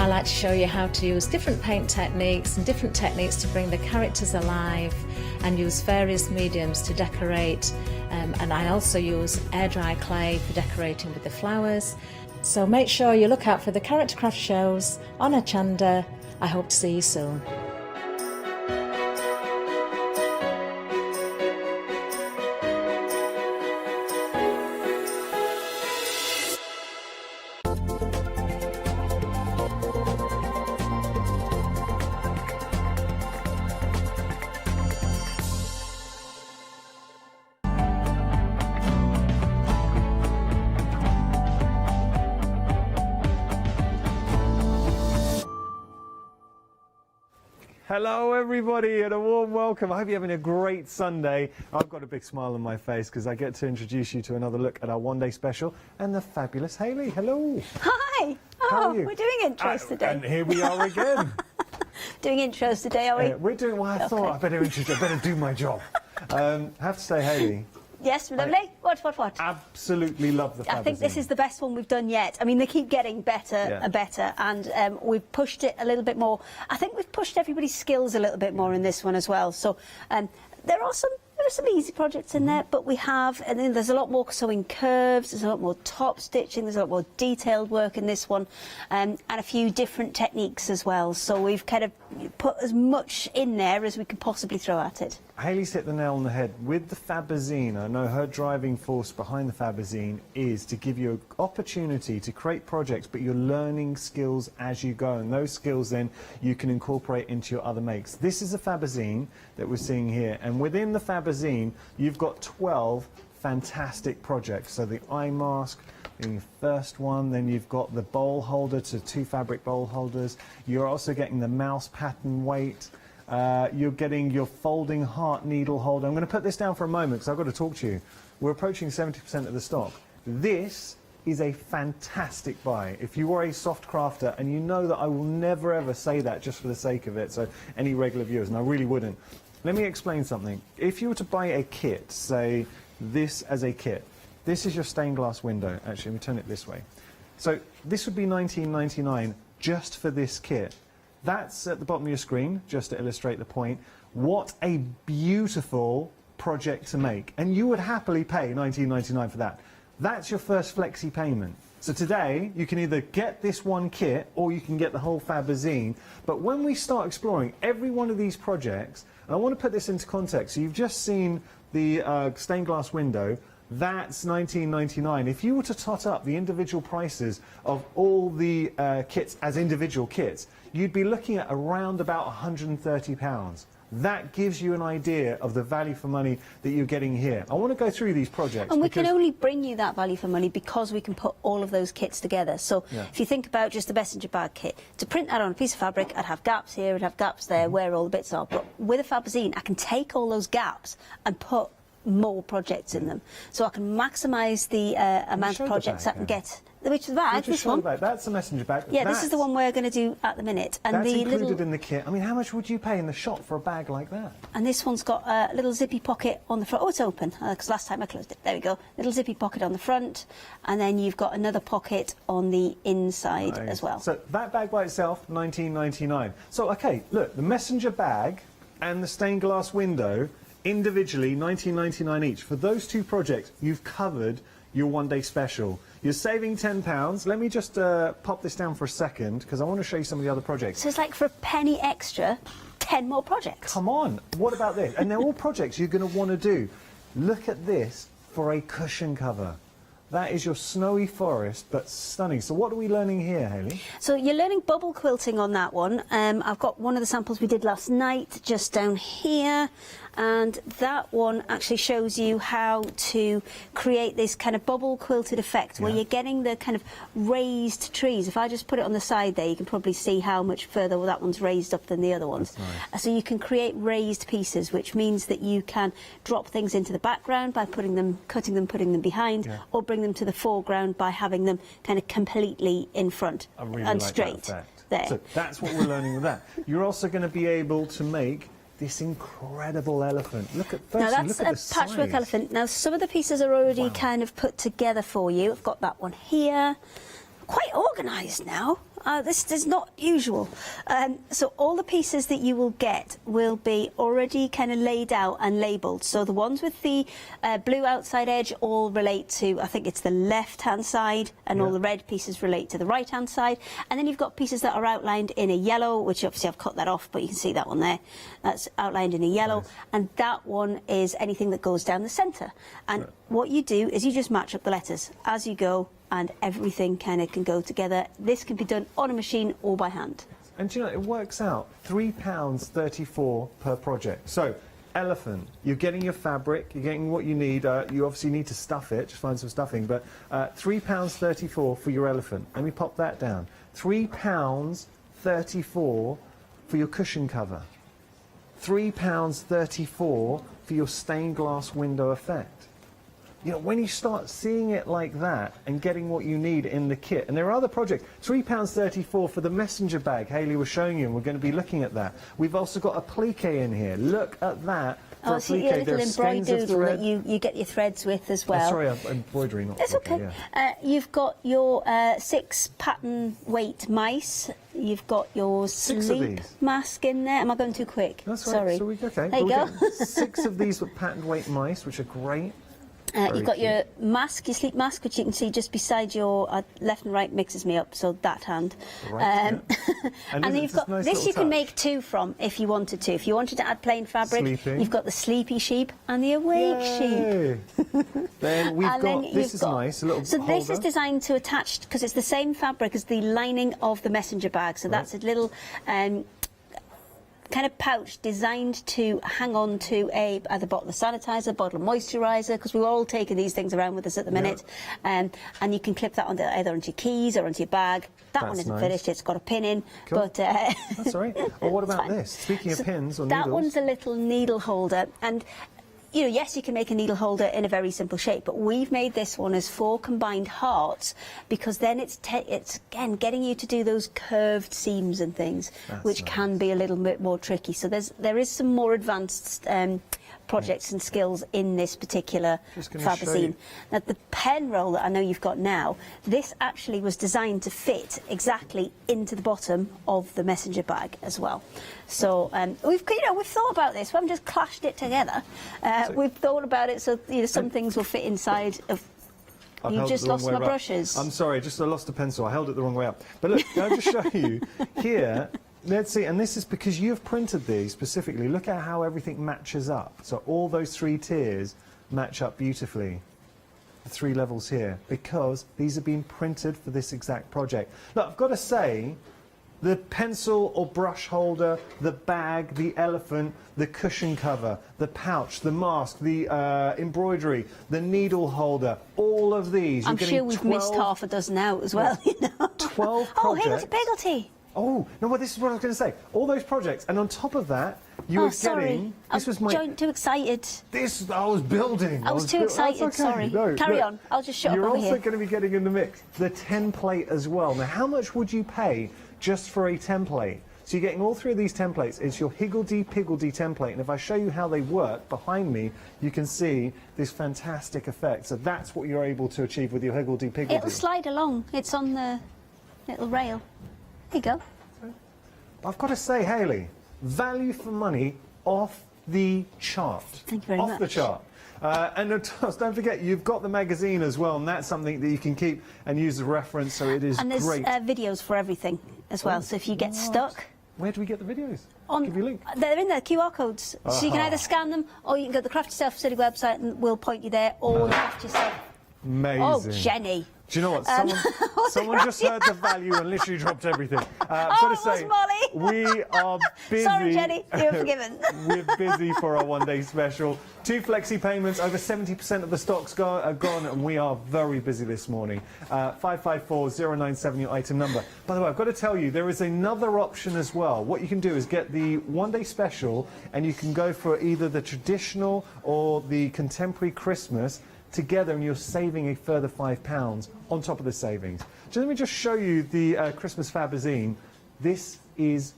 I like to show you how to use different paint techniques and different techniques to bring the characters alive and use various mediums to decorate, and I also use air dry clay for decorating with the flowers. So make sure you look out for the Character Craft shows on Hochanda. I hope to see you soon. Hello everybody and a warm welcome. I hope you're having a great Sunday. I've got a big smile on my face because I get to introduce you to another look at our one-day special and the fabulous Hayley. Hello. Hi. How are you? We're doing intros today. And here we are again. Doing intros today, are we? We're doing what I thought. I better do my job. I have to say, Hayley. Yes, lovely. What? Absolutely love the Fabozine. I think this is the best one we've done yet. I mean, they keep getting better and better, and we've pushed it a little bit more. I think we've pushed everybody's skills a little bit more in this one as well. So there are some easy projects in there, but we have, and then there's a lot more sewing curves, there's a lot more top stitching, there's a lot more detailed work in this one, and a few different techniques as well. So we've kind of put as much in there as we could possibly throw at it. Hayley's hit the nail on the head. With the Fabozine, I know her driving force behind the Fabozine is to give you an opportunity to create projects, but you're learning skills as you go, and those skills then you can incorporate into your other makes. This is a Fabozine that we're seeing here, and within the Fabozine you've got 12 fantastic projects. So the eye mask, the first one, then you've got the bowl holder to 2 fabric bowl holders. You're also getting the mouse pattern weight. You're getting your folding heart needle holder. I'm going to put this down for a moment because I've got to talk to you. We're approaching 70% of the stock. This is a fantastic buy. If you are a soft crafter, and you know that I will never ever say that just for the sake of it, so any regular viewers, and I really wouldn't. Let me explain something. If you were to buy a kit, say this as a kit, this is your stained glass window. Actually, let me turn it this way. So this would be $19.99 just for this kit. That's at the bottom of your screen, just to illustrate the point. What a beautiful project to make. And you would happily pay $19.99 for that. That's your first Flexi payment. So today, you can either get this one kit or you can get the whole Fabozine. But when we start exploring every one of these projects, and I want to put this into context, so you've just seen the stained glass window, that's $19.99. If you were to tot up the individual prices of all the kits as individual kits, you'd be looking at around about £130. That gives you an idea of the value for money that you're getting here. I want to go through these projects. And we can only bring you that value for money because we can put all of those kits together. So if you think about just the messenger bag kit, to print that on a piece of fabric, I'd have gaps here, I'd have gaps there, where all the bits are. But with a Fabozine, I can take all those gaps and put more projects in them. So I can maximise the amount of projects I can get. Which is the bag, this one. That's the messenger bag. Yeah, this is the one we're going to do at the minute. And that's the included in the kit. I mean, how much would you pay in the shop for a bag like that? And this one's got a little zippy pocket on the front. Oh, it's open, because last time I closed it. There we go. Little zippy pocket on the front, and then you've got another pocket on the inside as well. So that bag by itself, $19.99. So, OK, look, the messenger bag and the stained glass window, individually, $19.99 each. For those two projects, you've covered your one-day special. You're saving £10. Let me just pop this down for a second, because I want to show you some of the other projects. So it's like for a penny extra, 10 more projects. Come on, what about this? And they're all projects you're going to want to do. Look at this for a cushion cover. That is your snowy forest, but stunning. So what are we learning here, Hayley? So you're learning bubble quilting on that one. I've got one of the samples we did last night just down here. And that one actually shows you how to create this kind of bubble quilted effect where you're getting the kind of raised trees. If I just put it on the side there, you can probably see how much further that one's raised up than the other ones. Nice. So you can create raised pieces, which means that you can drop things into the background by putting them, cutting them, putting them behind, or bring them to the foreground by having them kind of completely in front and straight there. So that's what we're learning with that. You're also going to be able to make this incredible elephant. Look at now that's a patchwork elephant. Now some of the pieces are already kind of put together for you. I've got that one here. Quite organised now. This is not usual. So all the pieces that you will get will be already kind of laid out and labelled. So the ones with the blue outside edge all relate to, I think it's the left-hand side, and all the red pieces relate to the right-hand side. And then you've got pieces that are outlined in a yellow, which obviously I've cut that off, but you can see that one there. That's outlined in a yellow. Nice. And that one is anything that goes down the centre. And what you do is you just match up the letters as you go, and everything kind of can go together. This can be done on a machine or by hand. And do you know, it works out £3.34 per project. So, elephant, you're getting your fabric, you're getting what you need. You obviously need to stuff it, just find some stuffing, but £3.34 for your elephant. Let me pop that down. £3.34 for your cushion cover. £3.34 for your stained glass window effect. You know, when you start seeing it like that and getting what you need in the kit, and there are other projects, £3.34 for the messenger bag Hayley was showing you, and we're going to be looking at that. We've also got a plique in here. Look at that. Oh, so you get a little embroidery that you get your threads with as well. Oh, sorry, embroidery, not That's okay. You've got your 6 pattern weight mice. You've got your sleep mask in there. Am I going too quick? That's right. Sorry. So okay. There you go. 6 of these with pattern weight mice, which are great. You've got your mask, your sleep mask, which you can see just beside your left and right mixes me up, so that hand. Right, and then you've got this you can make 2 from if you wanted to. If you wanted to add plain fabric, you've got the sleepy sheep and the awake sheep. Then we've got, this is nice, a little So holder. This is designed to attach, because it's the same fabric as the lining of the messenger bag, so that's a little kind of pouch designed to hang on to either bottle of sanitizer, bottle of moisturiser, because we're all taking these things around with us at the minute. And you can clip that either onto your keys or onto your bag. That one isn't finished, it's got a pin in. Cool. But that's all right. Well, what about this? Speaking of pins or needles. That one's a little needle holder. And you know, yes, you can make a needle holder in a very simple shape, but we've made this one as 4 combined hearts, because then it's again getting you to do those curved seams and things, which can be a little bit more tricky. So there is some more advanced projects and skills in this particular Fabozine. Now, the pen roll that I know you've got now, this actually was designed to fit exactly into the bottom of the messenger bag as well. So we've thought about this. We haven't just clashed it together. We've thought about it so some things will fit inside of. You just lost my brushes. I'm sorry, I lost a pencil. I held it the wrong way up. But look, can I just show you here? Let's see, and this is because you've printed these specifically. Look at how everything matches up. So all those 3 tiers match up beautifully. The 3 levels here, because these have been printed for this exact project. Look, I've got to say, the pencil or brush holder, the bag, the elephant, the cushion cover, the pouch, the mask, the embroidery, the needle holder, all of these. I'm sure we've missed half a dozen out as well. You know? 12 projects. Oh, hey, look, a bagel tea. Oh, no, well, this is what I was going to say. All those projects, and on top of that, you were getting... This was my... too excited. I was building. I was too excited, okay. sorry. No, Carry on, I'll just shut up over here. You're also going to be getting in the mix the template as well. Now, how much would you pay just for a template? So you're getting all 3 of these templates. It's your higgledy-piggledy template, and if I show you how they work behind me, you can see this fantastic effect. So that's what you're able to achieve with your higgledy-piggledy. It'll slide along. It's on the little rail. There you go. I've got to say, Hayley, value for money off the chart. Thank you very much. Off the chart. And don't forget, you've got the magazine as well, and that's something that you can keep and use as a reference, so it is great. And there's videos for everything as well, so if you get stuck... Where do we get the videos? Give you a link. They're in there, QR codes. So you can either scan them, or you can go to the Craft Yourself City website and we'll point you there, or the Craft Yourself. Amazing. Oh, Jenny. Do you know what? Someone just heard the value and literally dropped everything. I've got to say, Molly. We are busy. Sorry, Jenny, you're forgiven. We're busy for our one-day special. 2 flexi payments, over 70% of the stocks are gone, and we are very busy this morning. 554097, your item number. By the way, I've got to tell you, there is another option as well. What you can do is get the one-day special, and you can go for either the traditional or the contemporary Christmas together, and you're saving a further £5 on top of the savings. So let me just show you the Christmas Fabozine. This is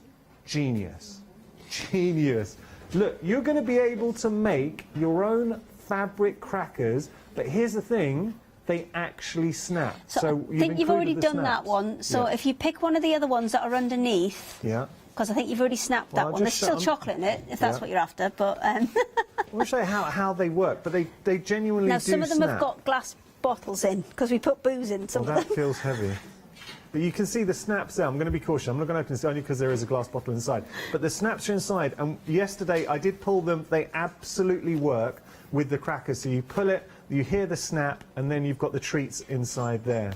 genius. Genius. Look, you're going to be able to make your own fabric crackers, but here's the thing, they actually snap. So I think you've already done that one, so if you pick one of the other ones that are underneath, because I think you've already snapped that one. There's still chocolate in it, if that's what you're after, but... I'll show you how they work, but they genuinely do snap. Now, some of them have got glass bottles in, because we put booze in some of them. That feels heavy. But you can see the snaps there. I'm going to be cautious. I'm not going to open this only because there is a glass bottle inside. But the snaps are inside, and yesterday I did pull them. They absolutely work with the crackers. So you pull it, you hear the snap, and then you've got the treats inside there.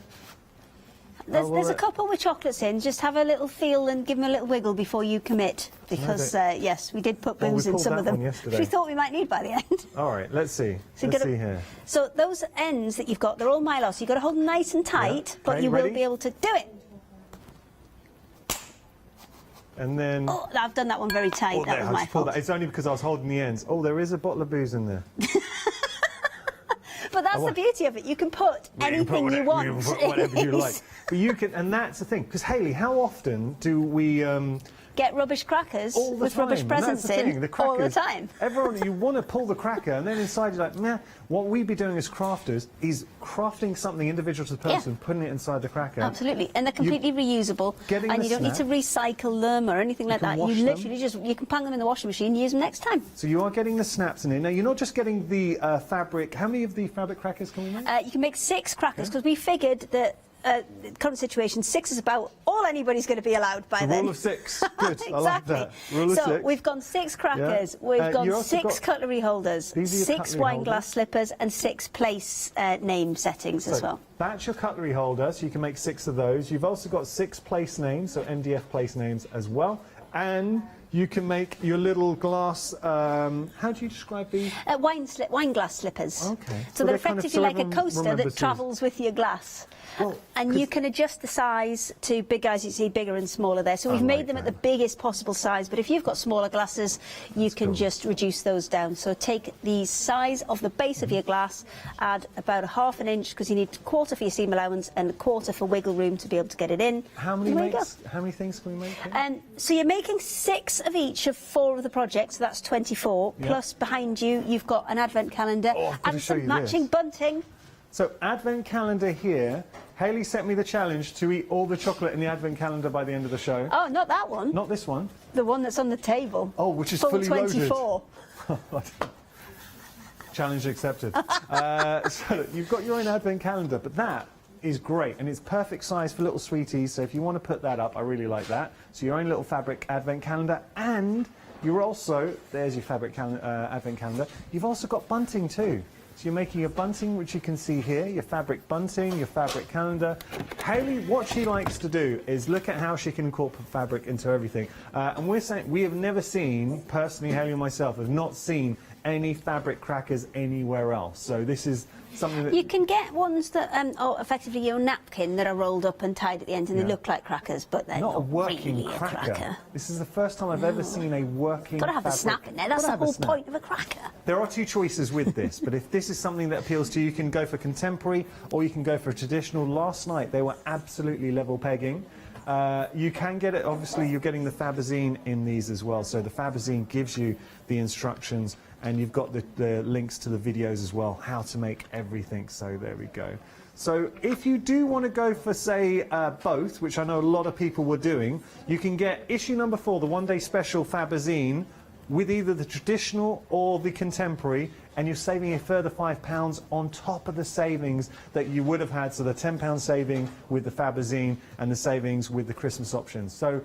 There's a couple with chocolates in. Just have a little feel and give them a little wiggle before you commit. Because, yes, we did put booze in some of them, which we thought we might need by the end. All right, let's see. Let's see here. So those ends that you've got, they're all mylar, so you've got to hold them nice and tight, but you will be able to do it. And then... Oh, I've done that one very tight. That was my fault. It's only because I was holding the ends. Oh, there is a bottle of booze in there. But that's the beauty of it. You can put anything you want. You can put whatever you like. But you can, and that's the thing. Because, Hayley, how often do we... get rubbish crackers with rubbish presents in all the time. Everyone, you want to pull the cracker, and then inside you're like, nah. What we'd be doing as crafters is crafting something individual to the person, putting it inside the cracker. Absolutely, and they're completely reusable, and you don't need to recycle them or anything like that. You literally you can pang them in the washing machine and use them next time. So you are getting the snaps in it. Now, you're not just getting the fabric. How many of the fabric crackers can we make? You can make 6 crackers, because we figured that current situation, 6 is about all anybody's going to be allowed by then. Rule of 6. Good. Exactly. I like that. Rule of 6. So we've gone 6 crackers, we've gone 6 cutlery holders, 6 wine glass slippers, and 6 place name settings as well. That's your cutlery holder, so you can make 6 of those. You've also got 6 place names, so MDF place names as well. And You can make your little glass, how do you describe these? Wine glass slippers. Okay. So they're effectively like a coaster that travels with your glass. Well, and you can adjust the size to big, as you see, bigger and smaller there. So we've made them at the biggest possible size, but if you've got smaller glasses, you can just reduce those down. So take the size of the base of your glass, add about a ½ an inch, because you need 1/4 for your seam allowance and 1/4 for wiggle room to be able to get it in. How many things can we make here? So you're making 6 of each of 4 of the projects, so that's 24. Yep. Plus behind you, you've got an advent calendar and some matching bunting. So advent calendar here. Haley sent me the challenge to eat all the chocolate in the advent calendar by the end of the show. Oh, not that one. Not this one. The one that's on the table. Oh, which is full fully 24. loaded. Challenge accepted. So look, you've got your own advent calendar, but that is great, and it's perfect size for little sweeties. So if you want to put that up, I really like that. So your own little fabric advent calendar, and you're also, there's your fabric advent calendar. You've also got bunting too. So you're making a bunting, which you can see here, your fabric bunting, your fabric calendar. Haley, what she likes to do is look at how she can incorporate fabric into everything. And we're saying, we have never seen, personally, Haley and myself, have not seen any fabric crackers anywhere else. So this is something that... You can get ones that are effectively your napkin that are rolled up and tied at the end, and they look like crackers, but they're not a working really cracker. a cracker. This is the first time I've ever seen a working Got to have fabric. a snap in there. That's the whole point of a cracker. There are 2 choices with this, but if this is something that appeals to you, you can go for contemporary or you can go for traditional. Last night they were absolutely level pegging. You can get it, obviously you're getting the Fabozine in these as well, so the Fabozine gives you the instructions, and you've got the links to the videos as well, how to make everything. So there we go. So if you do want to go for, say, both, which I know a lot of people were doing, you can get issue number 4, the one-day special Fabozine, with either the traditional or the contemporary, and you're saving a further £5 on top of the savings that you would have had. So the £10 saving with the Fabozine and the savings with the Christmas options. So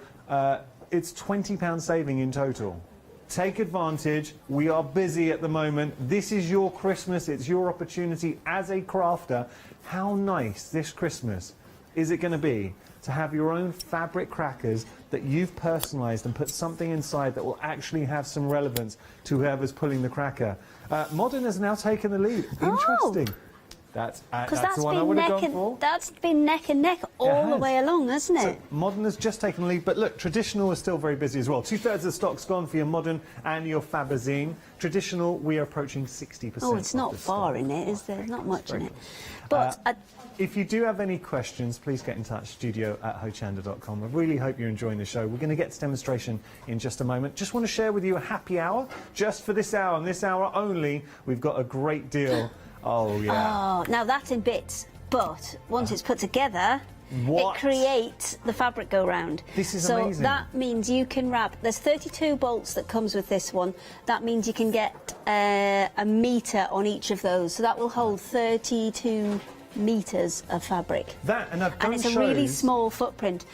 it's £20 saving in total. Take advantage. We are busy at the moment. This is your Christmas. It's your opportunity as a crafter. How nice this Christmas is it going to be to have your own fabric crackers that you've personalised and put something inside that will actually have some relevance to whoever's pulling the cracker. Modern has now taken the lead. Interesting. That's the one I would have gone for. That's been neck and neck all the way along, hasn't it? So modern has just taken the lead, but look, traditional is still very busy as well. 2/3 of the stock's gone for your modern and your Fabozine. Traditional, we are approaching 60%. Oh, it's not far in it, is there? Not much in it. But if you do have any questions, please get in touch, studio@hochanda.com. I really hope you're enjoying the show. We're going to get to demonstration in just a moment. Just want to share with you a happy hour. Just for this hour, and this hour only, we've got a great deal. Oh, yeah. Oh, now that's in bits, but once it's put together, it creates the fabric go round. This is amazing. So that means you can wrap, there's 32 bolts that comes with this one. That means you can get a metre on each of those. So that will hold 32 metres of fabric. And it's a really small footprint.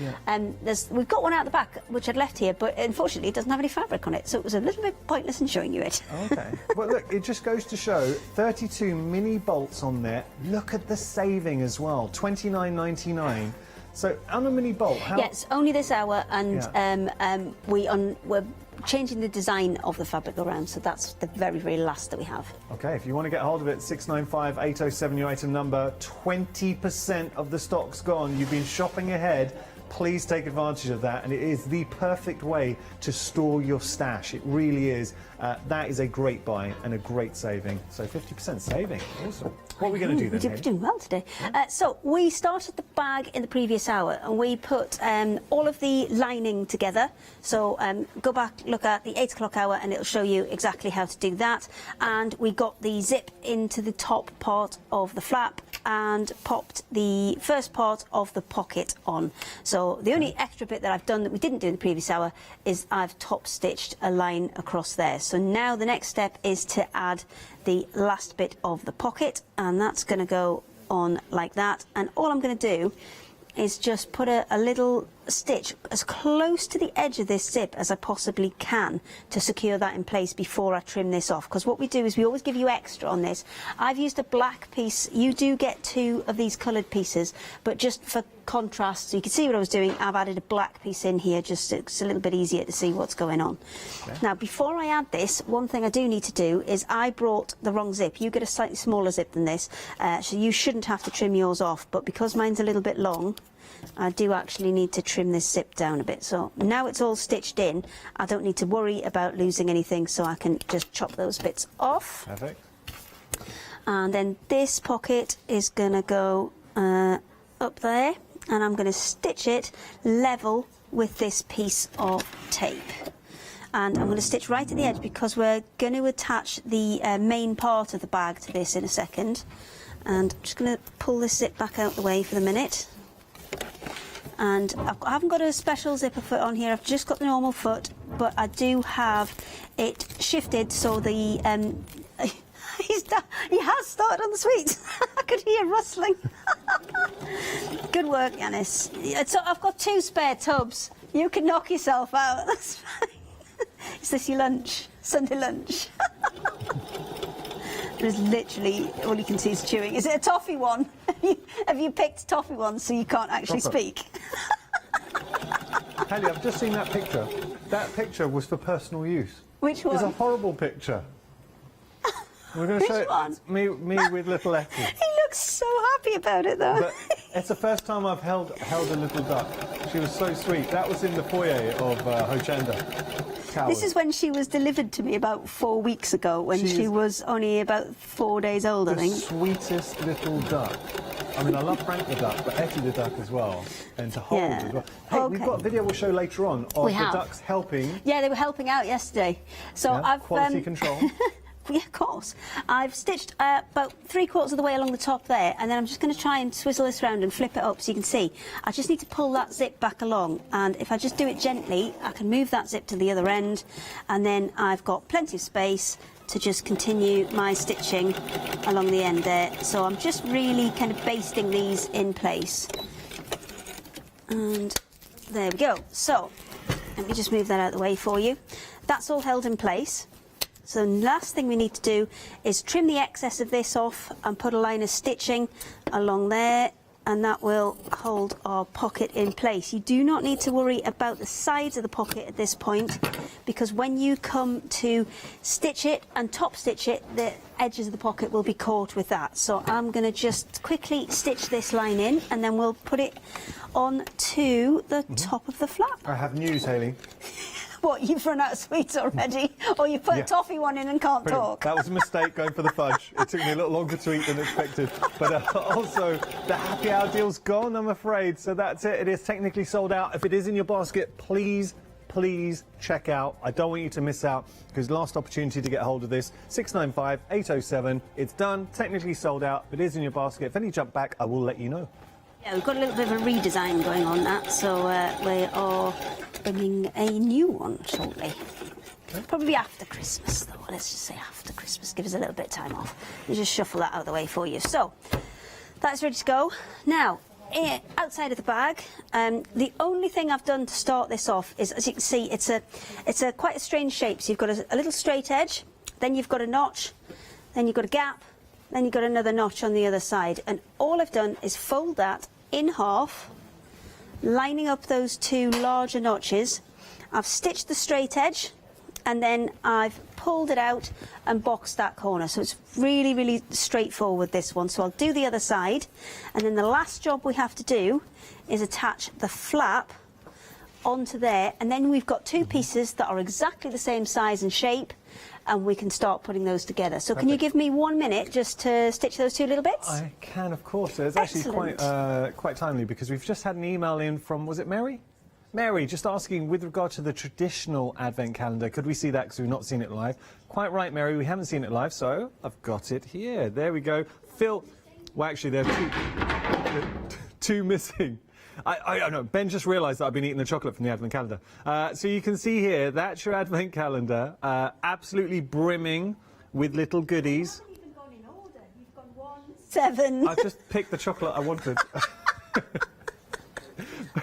We've got one out the back which I'd left here, but unfortunately it doesn't have any fabric on it, so it was a little bit pointless in showing you it. Okay. Well, look, it just goes to show 32 mini bolts on there. Look at the saving as well, £29.99. So on a mini bolt, how... Yes, only this hour, and we're changing the design of the fabric around, so that's the very, very last that we have. Okay, if you want to get hold of it, 695-807, your item number. 20% of the stock's gone. You've been shopping ahead. Please take advantage of that, and it is the perfect way to store your stash. It really is. That is a great buy and a great saving. So 50% saving. Awesome. What are we going to do then? We're doing well today. So we started the bag in the previous hour, and we put all of the lining together. So go back, look at the 8 o'clock hour, and it'll show you exactly how to do that. And we got the zip into the top part of the flap and popped the first part of the pocket on. So the only extra bit that I've done that we didn't do in the previous hour is I've top stitched a line across there. So now the next step is to add the last bit of the pocket, and that's going to go on like that. And all I'm going to do is just put a little stitch as close to the edge of this zip as I possibly can to secure that in place before I trim this off, because what we do is we always give you extra on this. I've used a black piece. You do get 2 of these coloured pieces, but just for contrast, so you can see what I was doing. I've added a black piece in here just so it's a little bit easier to see what's going on. Okay. Now, before I add this, one thing I do need to do is I brought the wrong zip. You get a slightly smaller zip than this, so you shouldn't have to trim yours off, but because mine's a little bit long, I do actually need to trim this zip down a bit. So now it's all stitched in, I don't need to worry about losing anything, so I can just chop those bits off. Perfect. And then this pocket is going to go up there, and I'm going to stitch it level with this piece of tape. And I'm going to stitch right at the edge because we're going to attach the main part of the bag to this in a second. And I'm just going to pull this zip back out the way for the minute. And I haven't got a special zipper foot on here, I've just got the normal foot, but I do have it shifted so the he has started on the sweets. I could hear rustling. Good work, Yanis. I've got 2 spare tubs. You can knock yourself out. That's fine. Is this your lunch? Sunday lunch? There's literally all you can see is chewing. Is it a toffee one? Have you picked toffee ones so you can't actually speak? Haley, I've just seen that picture. That picture was for personal use. Which one? It's a horrible picture. We're going to show it. Me with little Effie. He looks so happy about it, though. But it's the first time I've held a little duck. She was so sweet. That was in the foyer of Hochanda. This is when she was delivered to me about 4 weeks ago, when she was only about 4 days old, I think. The sweetest little duck. I mean, I love Frank the duck, but Effie the duck as well, and to hold as well. Hey, we've got a video we'll show later on of the ducks helping. Yeah, they were helping out yesterday. So I've quality control. Yeah, of course. I've stitched about 3/4 of the way along the top there, and then I'm just going to try and swizzle this round and flip it up so you can see. I just need to pull that zip back along, and if I just do it gently, I can move that zip to the other end, and then I've got plenty of space to just continue my stitching along the end there. So I'm just really kind of basting these in place. And there we go. So let me just move that out of the way for you. That's all held in place. So the last thing we need to do is trim the excess of this off and put a line of stitching along there, and that will hold our pocket in place. You do not need to worry about the sides of the pocket at this point, because when you come to stitch it and top stitch it, the edges of the pocket will be caught with that. So I'm going to just quickly stitch this line in, and then we'll put it on to the top of the flap. I have news, Hayley. What, you've run out of sweets already? Or you put a toffee one in and can't talk? That was a mistake going for the fudge. It took me a little longer to eat than expected. But also, the happy hour deal's gone, I'm afraid. So that's it. It is technically sold out. If it is in your basket, please check out. I don't want you to miss out, because last opportunity to get hold of this, 695 807. It's done, technically sold out. If it is in your basket, if any jump back, I will let you know. Yeah, we've got a little bit of a redesign going on that, so we are bringing a new one shortly. Probably after Christmas, though. Let's just say after Christmas. Give us a little bit of time off. We'll just shuffle that out of the way for you. So, that's ready to go. Now, outside of the bag, the only thing I've done to start this off is, as you can see, it's a quite a strange shape. So you've got a little straight edge, then you've got a notch, then you've got a gap, then you've got another notch on the other side. And all I've done is fold that in half, lining up those 2 larger notches. I've stitched the straight edge, and then I've pulled it out and boxed that corner. So it's really straightforward, this one. So I'll do the other side, and then the last job we have to do is attach the flap onto there, and then we've got 2 pieces that are exactly the same size and shape, and we can start putting those together. So can you give me 1 minute just to stitch those 2 little bits? I can, of course. It's actually quite timely, because we've just had an email in from, was it Mary? Mary, just asking, with regard to the traditional advent calendar, could we see that, because we've not seen it live? Quite right, Mary, we haven't seen it live, so I've got it here. There we go. Phil, well, actually, there are 2 missing. I know, Ben just realised that I've been eating the chocolate from the advent calendar. So you can see here, that's your advent calendar, absolutely brimming with little goodies. You haven't even gone in order. You've gone 1, 7. I've just picked the chocolate I wanted.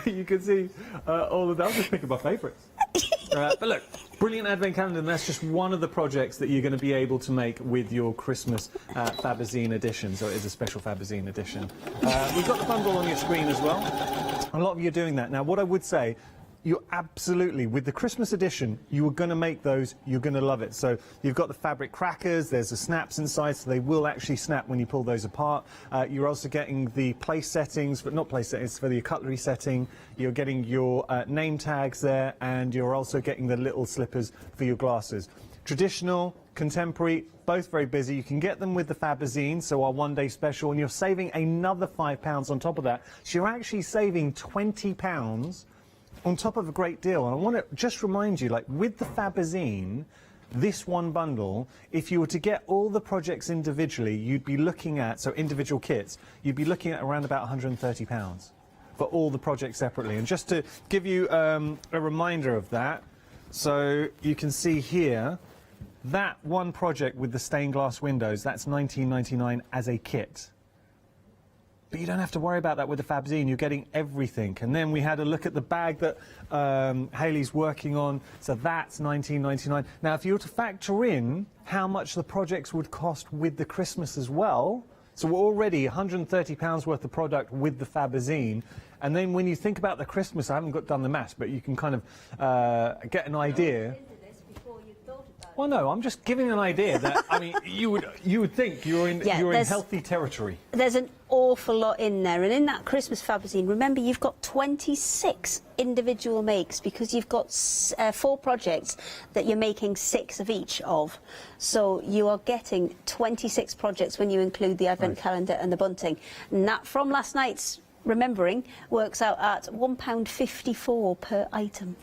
You can see all of that. I'm just picking my favourites. But look, brilliant advent calendar, and that's just one of the projects that you're going to be able to make with your Christmas Fabozine edition. So it is a special Fabozine edition. We've got the bundle on your screen as well. A lot of you are doing that. Now, what I would say, you're absolutely, with the Christmas edition, you are going to make those, you're going to love it. So you've got the fabric crackers, there's the snaps inside, so they will actually snap when you pull those apart. You're also getting the place settings, but not place settings, for your cutlery setting. You're getting your name tags there, and you're also getting the little slippers for your glasses. Traditional, contemporary, both very busy. You can get them with the Fabozine, so our one-day special, and you're saving another £5 on top of that. So you're actually saving £20 on top of a great deal. And I want to just remind you, like with the Fabozine, this one bundle, if you were to get all the projects individually, you'd be looking at, so individual kits, you'd be looking at around about £130 for all the projects separately. And just to give you a reminder of that, so you can see here, that one project with the stained glass windows, that's £19.99 as a kit. But you don't have to worry about that with the Fabozine. You're getting everything. And then we had a look at the bag that Hayley's working on. So that's £19.99. Now, if you were to factor in how much the projects would cost with the Christmas as well, so we're already £130 worth of product with the Fabozine. And then when you think about the Christmas, I haven't done the maths, but you can kind of get an idea. Well, no, I'm just giving an idea that, I mean, you would think you're in healthy territory. There's an awful lot in there, and in that Christmas Fabozine, remember, you've got 26 individual makes, because you've got 4 projects that you're making 6 of each of. So you are getting 26 projects when you include the advent calendar and the bunting. And that, from last night's remembering, works out at £1.54 per item.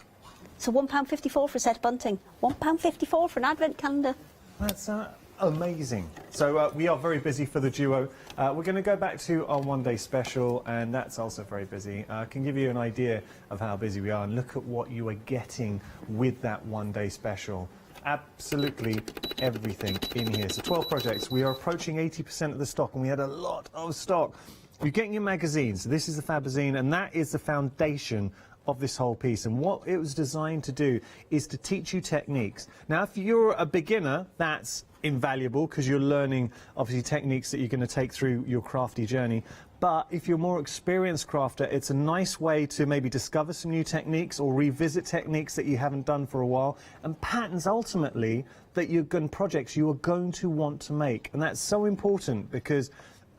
So £1.54 for a set of bunting, £1.54 for an advent calendar. That's amazing. So we are very busy for the duo. We're going to go back to our one-day special, and that's also very busy. I can give you an idea of how busy we are, and look at what you are getting with that one-day special. Absolutely everything in here. So 12 projects. We are approaching 80% of the stock, and we had a lot of stock. You're getting your magazines. This is the Fabozine, and that is the foundation of this whole piece, and what it was designed to do is to teach you techniques. Now, if you're a beginner, that's invaluable, because you're learning obviously techniques that you're going to take through your crafty journey. But if you're a more experienced crafter, it's a nice way to maybe discover some new techniques or revisit techniques that you haven't done for a while, and patterns ultimately that you're going projects you are going to want to make. And that's so important, because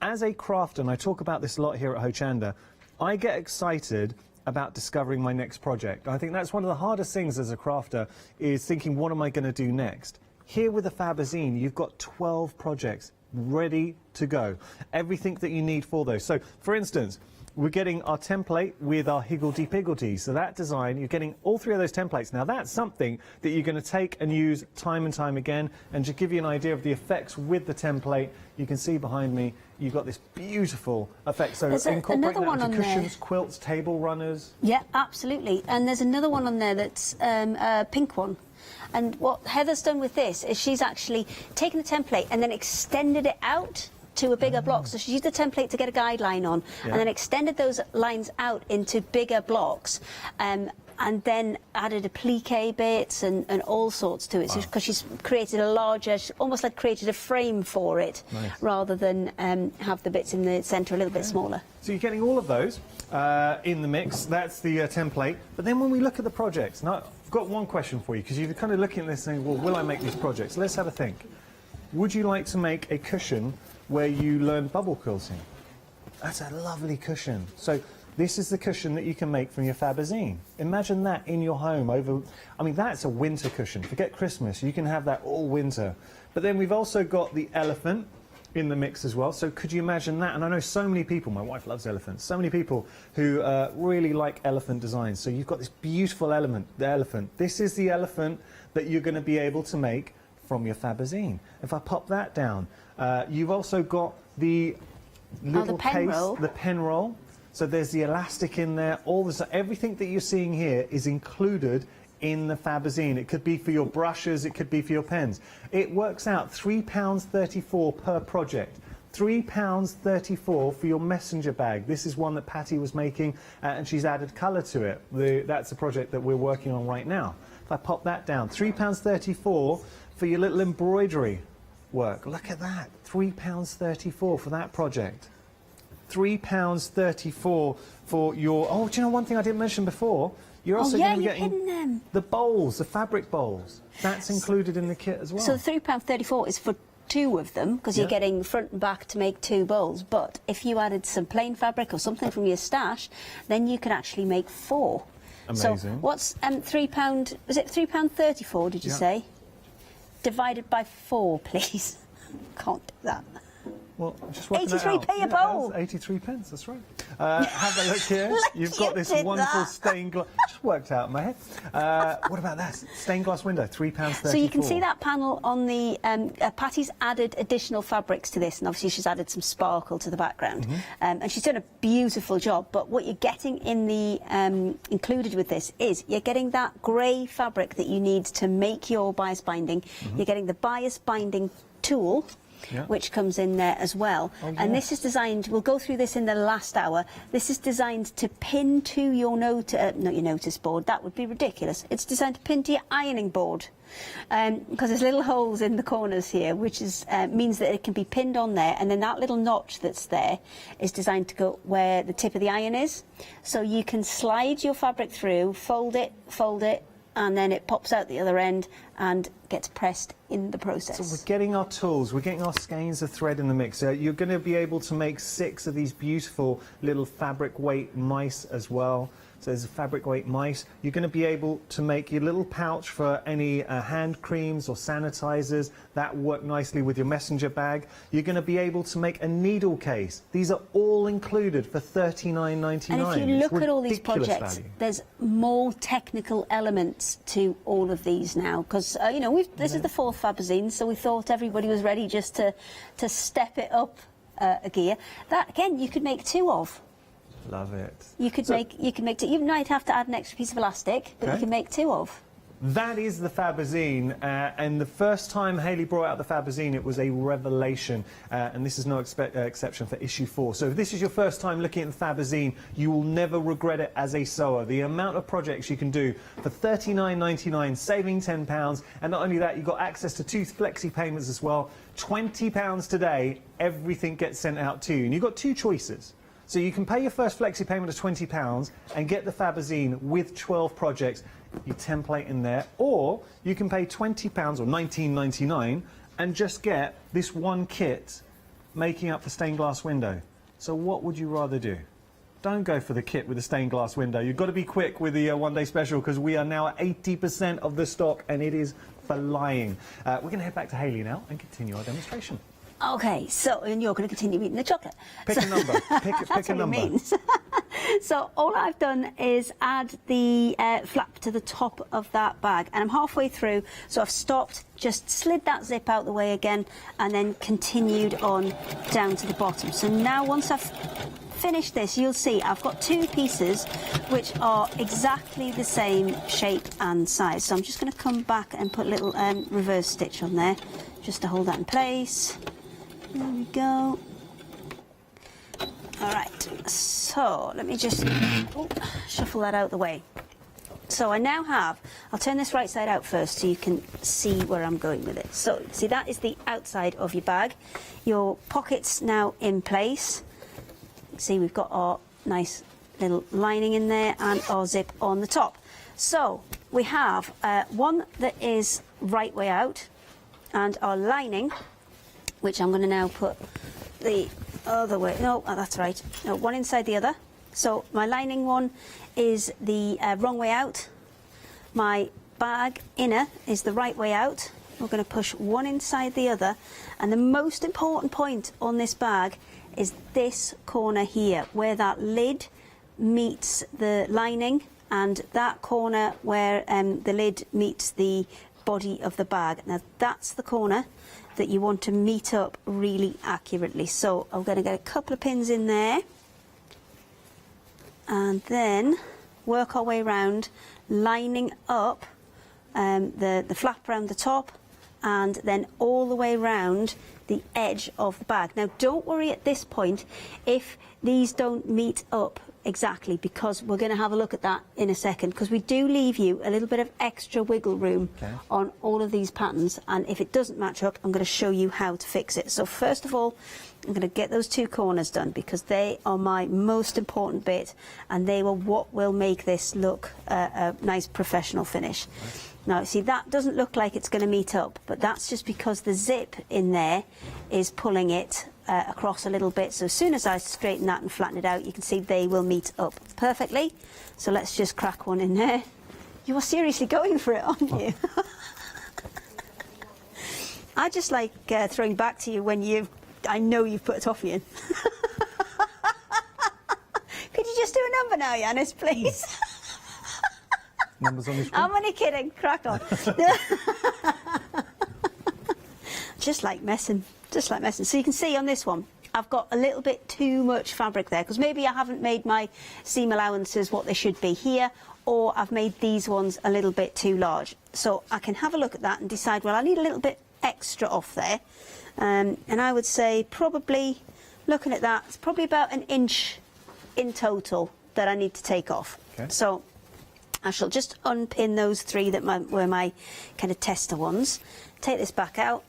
as a crafter, and I talk about this a lot here at Hochanda, I get excited about discovering my next project. I think that's one of the hardest things as a crafter, is thinking, what am I going to do next? Here with the Fabozine, you've got 12 projects ready to go. Everything that you need for those. So, for instance, we're getting our template with our higgledy-piggledy. So that design, you're getting all 3 of those templates. Now, that's something that you're going to take and use time and time again. And to give you an idea of the effects with the template, you can see behind me, you've got this beautiful effect. So incorporating that into cushions, quilts, table runners. Yeah, absolutely. And there's another one on there that's a pink one. And what Heather's done with this is she's actually taken the template and then extended it out to a bigger block. So she used the template to get a guideline on, and then extended those lines out into bigger blocks, and then added a plique bits and all sorts to it, because she's created a larger, almost like created a frame for it, rather than have the bits in the centre a little bit smaller. So you're getting all of those in the mix. That's the template. But then when we look at the projects, now I've got one question for you, because you're kind of looking at this saying, well, will I make these projects? Let's have a think. Would you like to make a cushion where you learn bubble quilting? That's a lovely cushion. So this is the cushion that you can make from your Fabozine. Imagine that in your home over, I mean, that's a winter cushion. Forget Christmas, you can have that all winter. But then we've also got the elephant in the mix as well. So could you imagine that? And I know so many people, my wife loves elephants, so many people who really like elephant designs. So you've got this beautiful element, the elephant. This is the elephant that you're going to be able to make from your Fabozine. If I pop that down, you've also got the little the pen roll. So there's the elastic in there. All this, everything that you're seeing here is included in the Fabozine. It could be for your brushes, it could be for your pens. It works out £3.34 per project. £3.34 for your messenger bag. This is one that Patty was making, and she's added colour to it. That's a project that we're working on right now. If I pop that down, £3.34 for your little embroidery work. Look at that, £3.34 for that project. £3.34 for your... Oh, do you know one thing I didn't mention before? You're also going to be getting the bowls, the fabric bowls. That's included in the kit as well. So £3.34 is for 2 of them, because you're getting front and back to make 2 bowls. But if you added some plain fabric or something from your stash, then you could actually make 4. Amazing. So what's £3? Was it £3.34? Did you say? Divided by 4, please. Can't do that. Well, just working 83p a bowl. 83 pence. That's right. Have a look here. You've got this wonderful stained glass. Just worked out in my head. What about that? Stained glass window, £3.34. So you can see that panel on the... Patty's added additional fabrics to this, and obviously she's added some sparkle to the background. And she's done a beautiful job, but what you're getting in the... included with this is you're getting that grey fabric that you need to make your bias binding. You're getting the bias binding tool, which comes in there as well. And this is designed, we'll go through this in the last hour, this is designed to pin to your not your notice board, that would be ridiculous. It's designed to pin to your ironing board. Because there's little holes in the corners here, which is means that it can be pinned on there, and then that little notch that's there is designed to go where the tip of the iron is. So you can slide your fabric through, fold it, and then it pops out the other end and gets pressed in the process. So we're getting our tools, we're getting our skeins of thread in the mix. You're going to be able to make 6 of these beautiful little fabric weight mice as well. So there's a fabric weight mice. You're going to be able to make your little pouch for any hand creams or sanitizers. That work nicely with your messenger bag. You're going to be able to make a needle case. These are all included for $39.99. And if you look at all these projects, there's more technical elements to all of these now, because you know, this is the 4th Fabozine, so we thought everybody was ready just to step it up a gear. That again, you could make 2 of. Love it. You could make 2. You might have to add an extra piece of elastic, but you can make 2 of. That is the Fabozine, and the first time Hayley brought out the Fabozine, it was a revelation, and this is no exception for issue 4. So if this is your first time looking at the Fabozine, you will never regret it as a sewer. The amount of projects you can do for $39.99, saving £10, and not only that, you've got access to 2 flexi payments as well. £20 today, everything gets sent out to you, and you've got 2 choices. So you can pay your first flexi payment of £20 and get the Fabozine with 12 projects, your template in there, or you can pay £20 or $19.99 and just get this one kit making up the stained glass window. So what would you rather do? Don't go for the kit with the stained glass window. You've got to be quick with the one-day special, because we are now at 80% of the stock and it is flying. We're going to head back to Hayley now and continue our demonstration. Okay, so, and you're going to continue eating the chocolate. Pick a number. Pick a number. It means. So all I've done is add the flap to the top of that bag, and I'm halfway through, so I've stopped, just slid that zip out the way again, and then continued on down to the bottom. So now once I've finished this, you'll see I've got 2 pieces which are exactly the same shape and size. So I'm just going to come back and put a little reverse stitch on there, just to hold that in place. There we go. All right, so let me just shuffle that out the way. So I now have, I'll turn this right side out first so you can see where I'm going with it. So see, that is the outside of your bag. Your pocket's now in place. See, we've got our nice little lining in there and our zip on the top. So we have one that is right way out, and our lining, which I'm going to now put the other way. No, that's right. No, one inside the other. So my lining one is the wrong way out. My bag inner is the right way out. We're going to push one inside the other. And the most important point on this bag is this corner here, where that lid meets the lining, and that corner where the lid meets the body of the bag. Now that's the corner that you want to meet up really accurately. So I'm going to get a couple of pins in there and then work our way around, lining up the flap around the top, and then all the way around the edge of the bag. Now don't worry at this point if these don't meet up exactly, because we're going to have a look at that in a second, because we do leave you a little bit of extra wiggle room on all of these patterns, and if it doesn't match up I'm going to show you how to fix it. So first of all, I'm going to get those two corners done because they are my most important bit, and they are what will make this look a nice professional finish. Now see, that doesn't look like it's going to meet up, but that's just because the zip in there is pulling it across a little bit. So as soon as I straighten that and flatten it out, you can see they will meet up perfectly. So let's just crack one in there. You are seriously going for it, aren't you? I just like throwing back to you when I know you've put a toffee in. Could you just do a number now, Yanis, please? Numbers on the screen? I'm only kidding, crack on. Just like messing, just like messing. So you can see on this one, I've got a little bit too much fabric there, because maybe I haven't made my seam allowances what they should be here, or I've made these ones a little bit too large. So I can have a look at that and decide, well, I need a little bit extra off there. And I would say probably, looking at that, it's probably about 1 inch in total that I need to take off. Okay. So I shall just unpin those 3 that were my kind of tester ones. Take this back out,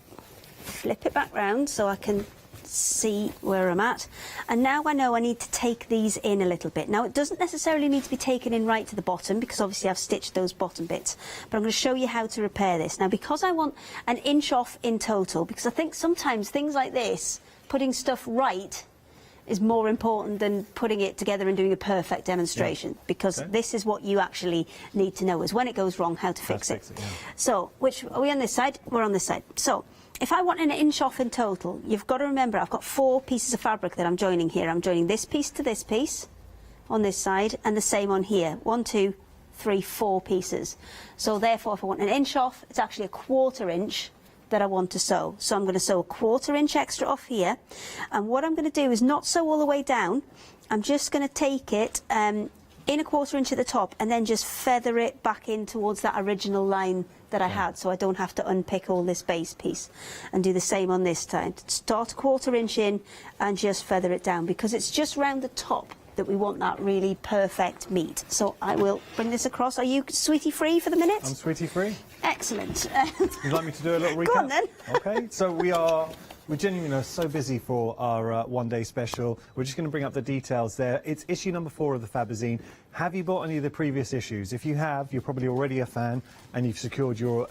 flip it back round so I can see where I'm at. And now I know I need to take these in a little bit. Now it doesn't necessarily need to be taken in right to the bottom, because obviously I've stitched those bottom bits, but I'm going to show you how to repair this. Now because I want 1 inch off in total, because I think sometimes things like this, putting stuff right, is more important than putting it together and doing a perfect demonstration, because this is what you actually need to know, is when it goes wrong, how to fix it. So, are we on this side? We're on this side. So, if I want 1 inch off in total, you've got to remember I've got 4 pieces of fabric that I'm joining here. I'm joining this piece to this piece on this side, and the same on here. 1, 2, 3, 4 pieces. So therefore, if I want 1 inch off, it's actually 1/4 inch that I want to sew. So I'm going to sew 1/4 inch extra off here, and what I'm going to do is not sew all the way down. I'm just going to take it in 1/4 inch at the top and then just feather it back in towards that original line that I had, so I don't have to unpick all this base piece, and do the same on this side. Start 1/4 inch in and just feather it down, because it's just round the top that we want that really perfect meet. So I will bring this across. Are you sweetie free for the minute? I'm sweetie free. Excellent. You'd like me to do a little recap? Go on then. Okay, so we're genuinely so busy for our one-day special. We're just going to bring up the details there. It's issue number 4 of the Fabozine. Have you bought any of the previous issues? If you have, you're probably already a fan and you've secured your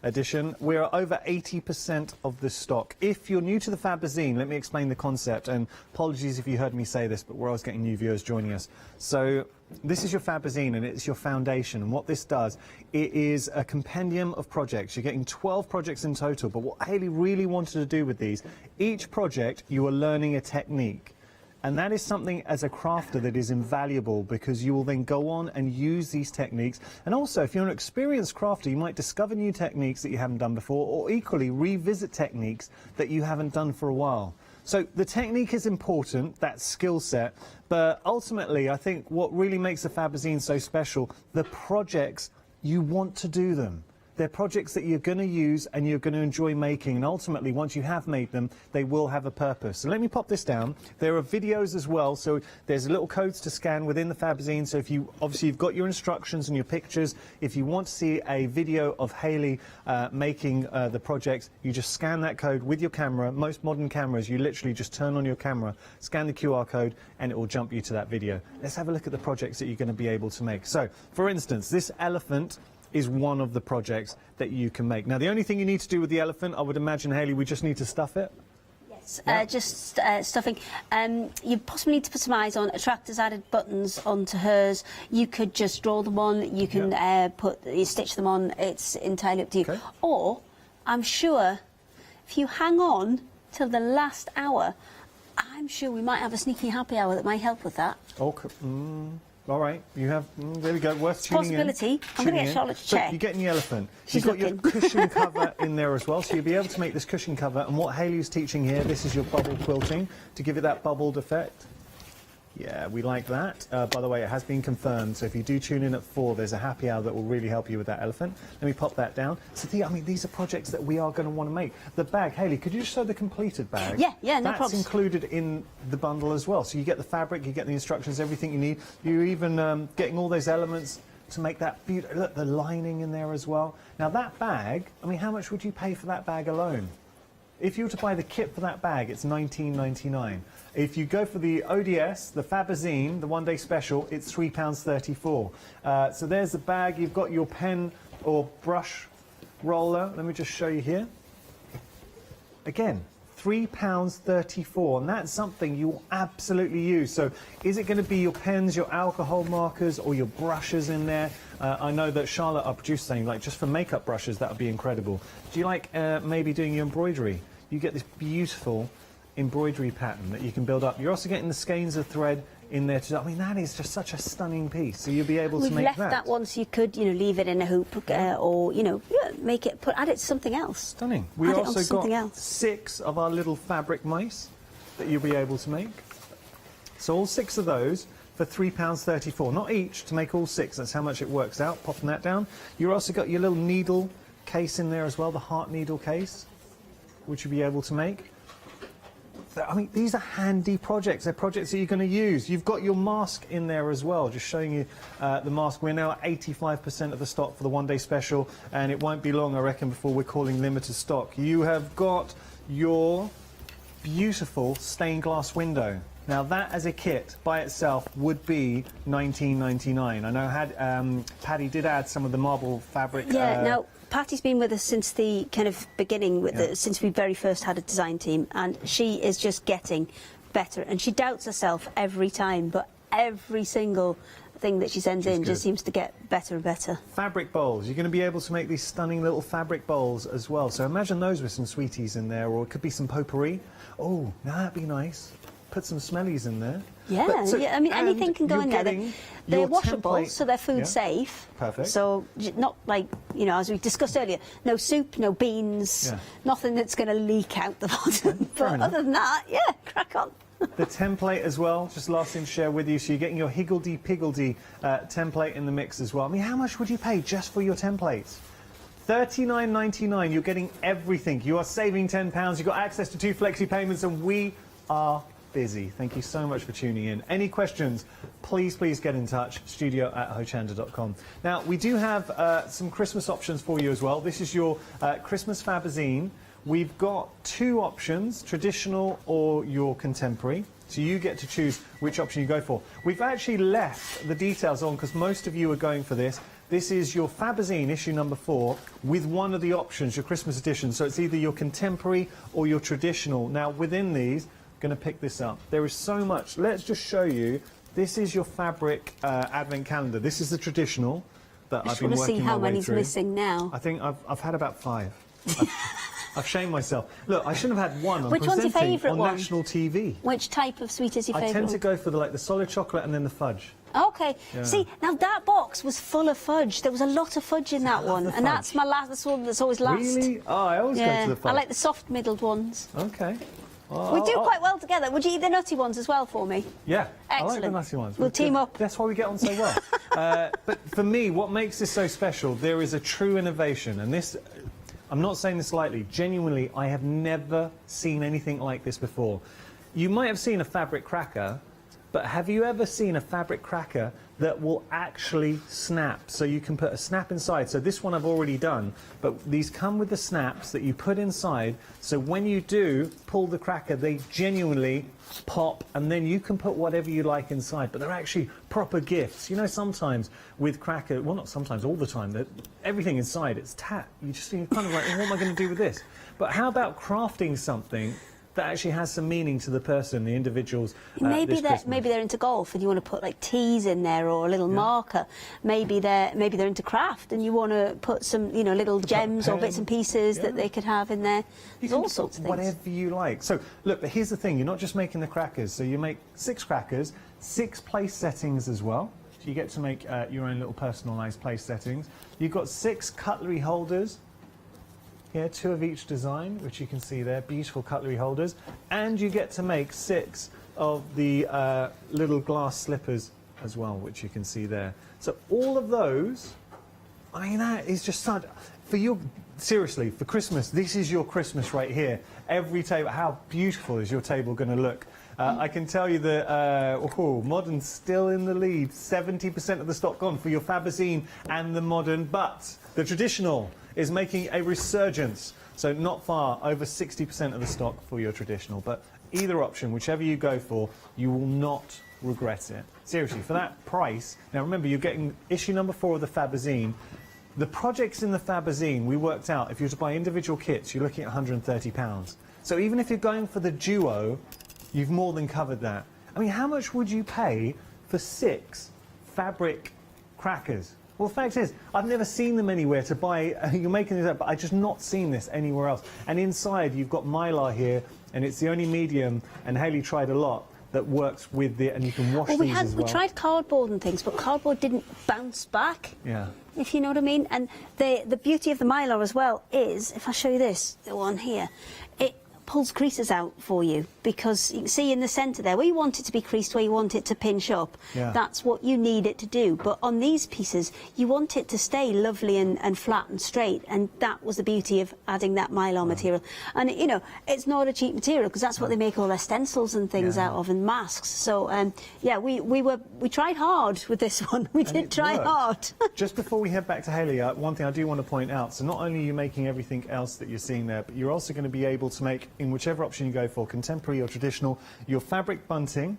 edition. We're over 80% of the stock. If you're new to the Fabozine, let me explain the concept, and apologies if you heard me say this, but we're always getting new viewers joining us. So this is your Fabozine, and it's your foundation, and what this does, it is a compendium of projects. You're getting 12 projects in total, but what Hayley really wanted to do with these, each project you are learning a technique. And that is something as a crafter that is invaluable, because you will then go on and use these techniques. And also, if you're an experienced crafter, you might discover new techniques that you haven't done before, or equally revisit techniques that you haven't done for a while. So the technique is important, that skill set, but ultimately I think what really makes the Fabozine so special, the projects, you want to do them. They're projects that you're going to use and you're going to enjoy making, and ultimately once you have made them, they will have a purpose. So let me pop this down. There are videos as well, so there's little codes to scan within the Fabozine. So if obviously you've got your instructions and your pictures, if you want to see a video of Hayley making the projects, you just scan that code with your camera. Most modern cameras, you literally just turn on your camera, scan the QR code, and it will jump you to that video. Let's have a look at the projects that you're going to be able to make. So, for instance, this elephant is one of the projects that you can make. Now, the only thing you need to do with the elephant, I would imagine, Hayley, we just need to stuff it. Yes, just stuffing. You possibly need to put some eyes on. Attractor's added buttons onto hers. You could just draw them on. You can stitch them on. It's entirely up to you. Okay. Or, I'm sure, if you hang on till the last hour, I'm sure we might have a sneaky happy hour that might help with that. Okay. All right, you have, there we go, worth tuning possibility. I'm going to get Charlotte to check. So you're getting the elephant. You've got your cushion cover in there as well, so you'll be able to make this cushion cover. And what Hayley's teaching here, this is your bubble quilting, to give it that bubbled effect. Yeah, we like that. By the way, it has been confirmed, so if you do tune in at 4, there's a happy hour that will really help you with that elephant. Let me pop that down. So, I mean, these are projects that we are going to want to make. The bag, Hayley, could you just show the completed bag? Yeah, no problem. That's included in the bundle as well. So you get the fabric, you get the instructions, everything you need. You're even getting all those elements to make that beautiful. Look, the lining in there as well. Now, that bag, I mean, how much would you pay for that bag alone? If you were to buy the kit for that bag, it's $19.99. If you go for the ODS, the Fabozine, the one-day special, it's £3.34. So there's the bag. You've got your pen or brush roller. Let me just show you here. Again, £3.34, and that's something you'll absolutely use. So is it going to be your pens, your alcohol markers, or your brushes in there? I know that Charlotte, our producer, saying, like, just for makeup brushes, that would be incredible. Do you like maybe doing your embroidery? You get this beautiful embroidery pattern that you can build up. You're also getting the skeins of thread in there too. I mean, that is just such a stunning piece. So you'll be able to make that. We've left that one so you could, leave it in a hoop or, make it, add it to something else. Stunning. We also got 6 of our little fabric mice that you'll be able to make. So all 6 of those for £3.34. Not each, to make all 6. That's how much it works out. Popping that down. You've also got your little needle case in there as well, the heart needle case, which you'll be able to make. I mean, these are handy projects. They're projects that you're going to use. You've got your mask in there as well, just showing you the mask. We're now at 85% of the stock for the one-day special, and it won't be long, I reckon, before we're calling limited stock. You have got your beautiful stained glass window. Now, that as a kit by itself would be $19.99. I know Paddy did add some of the marble fabric. Yeah, no. Patty's been with us since the kind of beginning, since we very first had a design team, and she is just getting better. And she doubts herself every time, but every single thing that she sends in just seems to get better and better. Fabric bowls. You're going to be able to make these stunning little fabric bowls as well. So imagine those with some sweeties in there, or it could be some potpourri. Oh, now that'd be nice. Put some smellies in there. Yeah, I mean, anything can go in there. They're washable, so they're food safe. Perfect. So not like, as we discussed earlier, no soup, no beans, nothing that's going to leak out the bottom. But other than that, crack on. The template as well, just last thing to share with you. So you're getting your higgledy-piggledy template in the mix as well. I mean, how much would you pay just for your templates? $39.99. You're getting everything. You are saving £10. You've got access to 2 flexi payments, and we are busy. Thank you so much for tuning in. Any questions, please get in touch, studio@hochanda.com. Now, we do have some Christmas options for you as well. This is your Christmas Fabozine. We've got 2 options, traditional or your contemporary. So you get to choose which option you go for. We've actually left the details on because most of you are going for this. This is your Fabozine issue number 4 with one of the options, your Christmas edition. So it's either your contemporary or your traditional. Now, within these, going to pick this up. There is so much. Let's just show you. This is your fabric advent calendar. This is the traditional that I've been working my way through. I just want to see how many's missing now. I think I've had about 5. I've shamed myself. Look, I shouldn't have had one. Which one's your favourite one? On national TV. Which type of sweet is your favourite? I tend to go for the solid chocolate and then the fudge. Okay. Yeah. See, now that box was full of fudge. There was a lot of fudge in that one, and that's my last. That's one that's always last. Really? Oh, I always go to the fudge. I like the soft middled ones. Okay. We do quite well together. Would you eat the nutty ones as well for me? Yeah, excellent. I like the nutty ones. We'll team up. That's why we get on so well. But for me, what makes this so special, there is a true innovation, and this, I'm not saying this lightly, genuinely, I have never seen anything like this before. You might have seen a fabric cracker, but have you ever seen a fabric cracker that will actually snap? So you can put a snap inside. So this one I've already done, but these come with the snaps that you put inside. So when you do pull the cracker, they genuinely pop, and then you can put whatever you like inside. But they're actually proper gifts. You know, sometimes with cracker, well, not sometimes, all the time, that everything inside, it's you just think kind of like, well, what am I going to do with this? But how about crafting something that actually has some meaning to the person, the individuals. Maybe they're into golf and you want to put like teas in there or a little marker. Maybe they're into craft and you want to put some little gems or bits and pieces that they could have in there. There's all sorts of things. Whatever you like. So look, but here's the thing: you're not just making the crackers. So you make 6 crackers, 6 place settings as well. So you get to make your own little personalised place settings. You've got 6 cutlery holders. Here, 2 of each design, which you can see there, beautiful cutlery holders. And you get to make 6 of the little glass slippers as well, which you can see there. So all of those, I mean, that is just such, for your, seriously, for Christmas, this is your Christmas right here. Every table, how beautiful is your table going to look? I can tell you that Modern's still in the lead. 70% of the stock gone for your Fabozine and the Modern, but the traditional is making a resurgence. So not far, over 60% of the stock for your traditional. But either option, whichever you go for, you will not regret it. Seriously, for that price, now remember, you're getting issue number 4 of the Fabozine. The projects in the Fabozine, we worked out, if you were to buy individual kits, you're looking at £130. So even if you're going for the duo, you've more than covered that. I mean, how much would you pay for 6 fabric crackers? Well, the fact is, I've never seen them anywhere to buy. You're making this up, but I've just not seen this anywhere else. And inside, you've got mylar here, and it's the only medium, and Hayley tried a lot, that works with it, and you can wash these as well. We tried cardboard and things, but cardboard didn't bounce back. Yeah. If you know what I mean. And the beauty of the mylar as well is, if I show you this, the one here, it pulls creases out for you, because you can see in the centre there where you want it to be creased, where you want it to pinch up, that's what you need it to do. But on these pieces you want it to stay lovely and flat and straight, and that was the beauty of adding that mylar material. And you know, it's not a cheap material, because that's what they make all their stencils and things out of, and masks. So yeah, we tried hard with this one. We did try hard. Just before we head back to Hayley, one thing I do want to point out, so not only are you making everything else that you're seeing there, but you're also going to be able to make, in whichever option you go for, contemporary or traditional, your fabric bunting.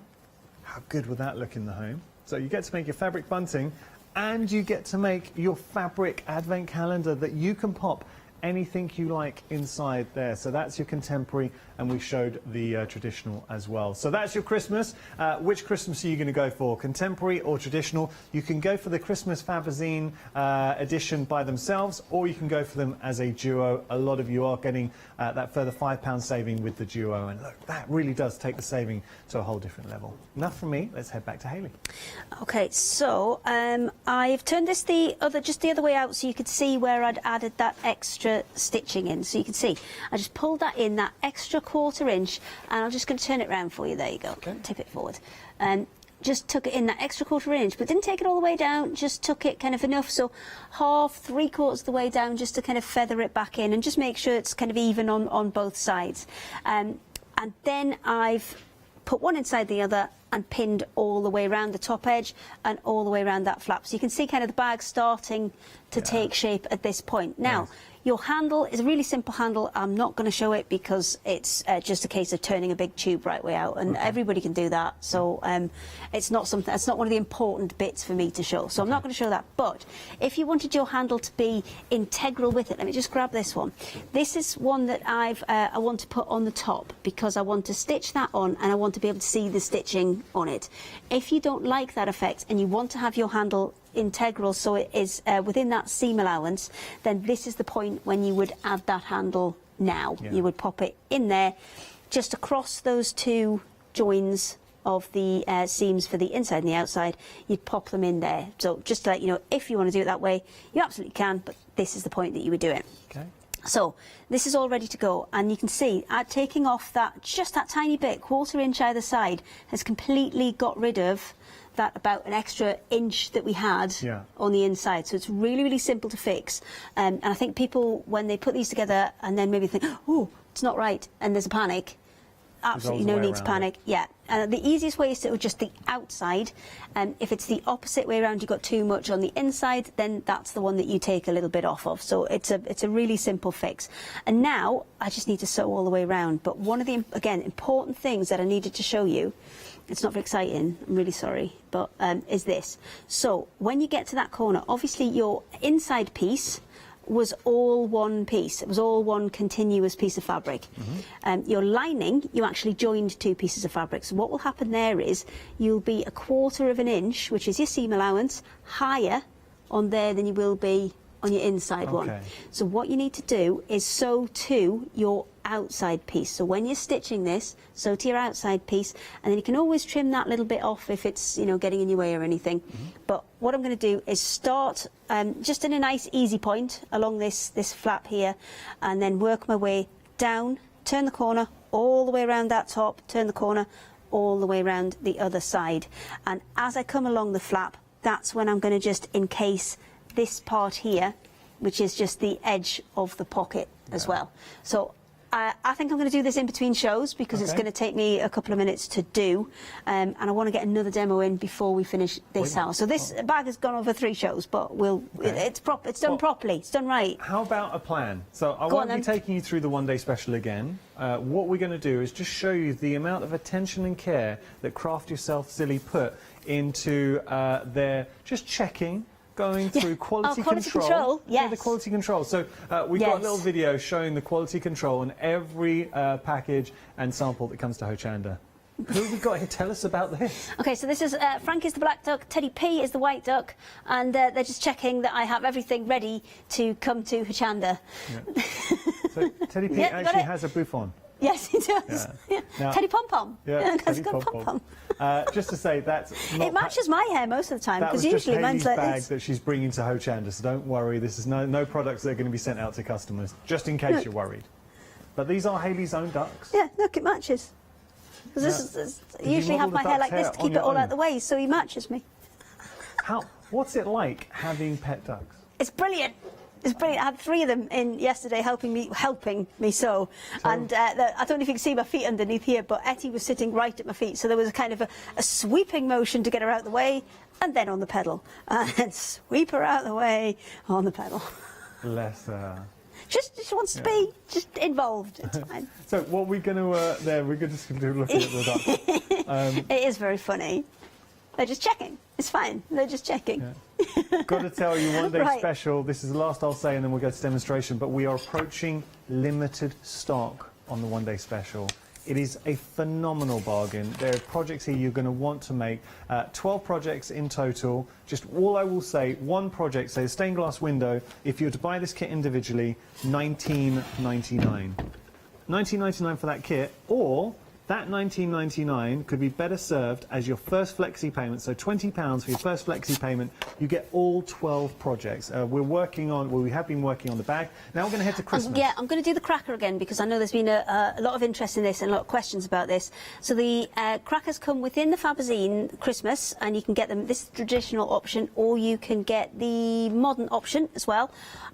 How good would that look in the home? So you get to make your fabric bunting, and you get to make your fabric advent calendar that you can pop anything you like inside there. So that's your contemporary, and we showed the traditional as well. So that's your Christmas. Which Christmas are you going to go for, contemporary or traditional? You can go for the Christmas Fabozine edition by themselves, or you can go for them as a duo. A lot of you are getting that further £5 saving with the duo, and look, that really does take the saving to a whole different level. Enough from me, let's head back to Hayley. Okay, so I've turned this just the other way out, so you could see where I'd added that extra stitching in. So you can see I just pulled that in, that extra 1/4 inch, and I'm just going to turn it round for you. There you go. Okay. Tip it forward. And just took it in that extra 1/4 inch, but didn't take it all the way down, just took it kind of enough, so half, 3/4 of the way down, just to kind of feather it back in and just make sure it's kind of even on both sides. And then I've put one inside the other and pinned all the way around the top edge and all the way around that flap. So you can see kind of the bag starting to take shape at this point. Now, your handle is a really simple handle. I'm not going to show it because it's just a case of turning a big tube right way out, and everybody can do that. So it's not something. It's not one of the important bits for me to show. So I'm not going to show that. But if you wanted your handle to be integral with it, let me just grab this one. This is one that I want to put on the top, because I want to stitch that on, and I want to be able to see the stitching on it. If you don't like that effect and you want to have your handle integral, so it is within that seam allowance, then this is the point when you would add that handle now. You would pop it in there, just across those two joins of the seams for the inside and the outside. You'd pop them in there. So just to let you know, if you want to do it that way, you absolutely can, but this is the point that you would do it. Okay. So this is all ready to go, and you can see taking off just that tiny bit, 1/4 inch either side, has completely got rid of that about an extra inch that we had on the inside. So it's really, really simple to fix. And I think people, when they put these together and then maybe think, oh, it's not right, and there's a panic, absolutely no need to panic. The easiest way is to adjust the outside, and if it's the opposite way around, you've got too much on the inside, then that's the one that you take a little bit off of. So it's a really simple fix. And now I just need to sew all the way around. But one of the, again, important things that I needed to show you, it's not very exciting, I'm really sorry, but is this. So when you get to that corner, obviously your inside piece was all one piece. It was all one continuous piece of fabric. Your lining, you actually joined 2 pieces of fabric. So what will happen there is you'll be 1/4 inch, which is your seam allowance, higher on there than you will be on your inside one. So what you need to do is sew to your outside piece. So when you're stitching this, sew to your outside piece, and then you can always trim that little bit off if it's, you know, getting in your way or anything. But what I'm going to do is start just in a nice easy point along this flap here, and then work my way down, turn the corner all the way around that top, turn the corner all the way around the other side. And as I come along the flap, that's when I'm going to just encase this part here, which is just the edge of the pocket as well. So I think I'm going to do this in between shows because it's going to take me a couple of minutes to do, and I want to get another demo in before we finish this hour. So this bag has gone over 3 shows, but it's done properly, it's done right. How about a plan? So I won't be taking you through the one-day special again. What we're going to do is just show you the amount of attention and care that Craft Yourself Silly put into their just checking, going through quality control. Yes. The quality control. So we've got a little video showing the quality control on every package and sample that comes to Hochanda. Who have we got here? Tell us about this. Okay, so this is Frank is the black duck, Teddy P is the white duck, and they're just checking that I have everything ready to come to Hochanda. Yeah. So Teddy P actually has a booth on. Yes, he does. Yeah. Now, Teddy Pom Pom. Yeah, Teddy Pom Pom. Just to say, that's not... It matches my hair most of the time, because usually mine's like bag this. that she's bringing to Hochanda, so don't worry. This is no products that are going to be sent out to customers, just in case you're worried. But these are Hayley's own ducks. Yeah, look, it matches. Because I usually have my hair like this to keep it all out of the way, so he matches me. What's it like having pet ducks? It's brilliant. It's brilliant. I had 3 of them in yesterday helping me sew. And I don't know if you can see my feet underneath here, but Etty was sitting right at my feet. So there was a kind of a sweeping motion to get her out of the way, and then on the pedal. And then sweep her out of the way on the pedal. Bless her. She wants to be just involved. It's fine. So what we're going to we're just going to look at the ducks. It is very funny. They're just checking. It's fine. They're just checking. Yeah. Got to tell you, one-day special. This is the last I'll say, and then we'll go to demonstration. But we are approaching limited stock on the one-day special. It is a phenomenal bargain. There are projects here you're going to want to make. 12 projects in total. Just all I will say, one project, say a stained glass window. If you were to buy this kit individually, $19.99. $19.99 for that kit, or that $19.99 could be better served as your first Flexi payment. So £20 for your first Flexi payment. You get all 12 projects. We have been working on the bag. Now we're going to head to Christmas. Yeah, I'm going to do the cracker again because I know there's been a lot of interest in this and a lot of questions about this. So the crackers come within the Fabozine Christmas, and you can get them. This is the traditional option, or you can get the modern option as well.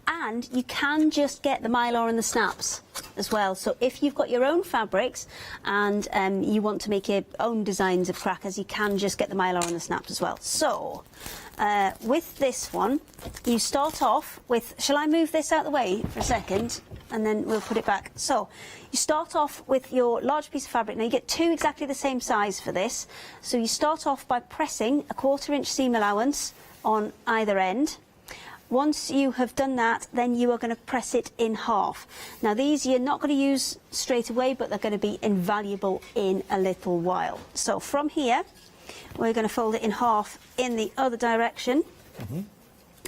And you can just get the mylar and the snaps as well. So if you've got your own fabrics and you want to make your own designs of crackers, you can just get the mylar and the snaps as well. So with this one, you start off with... Shall I move this out of the way for a second? And then we'll put it back. So you start off with your large piece of fabric. Now you get 2 exactly the same size for this. So you start off by pressing a 1/4 inch seam allowance on either end. Once you have done that, then you are going to press it in half. Now these you're not going to use straight away, but they're going to be invaluable in a little while. So from here, we're going to fold it in half in the other direction.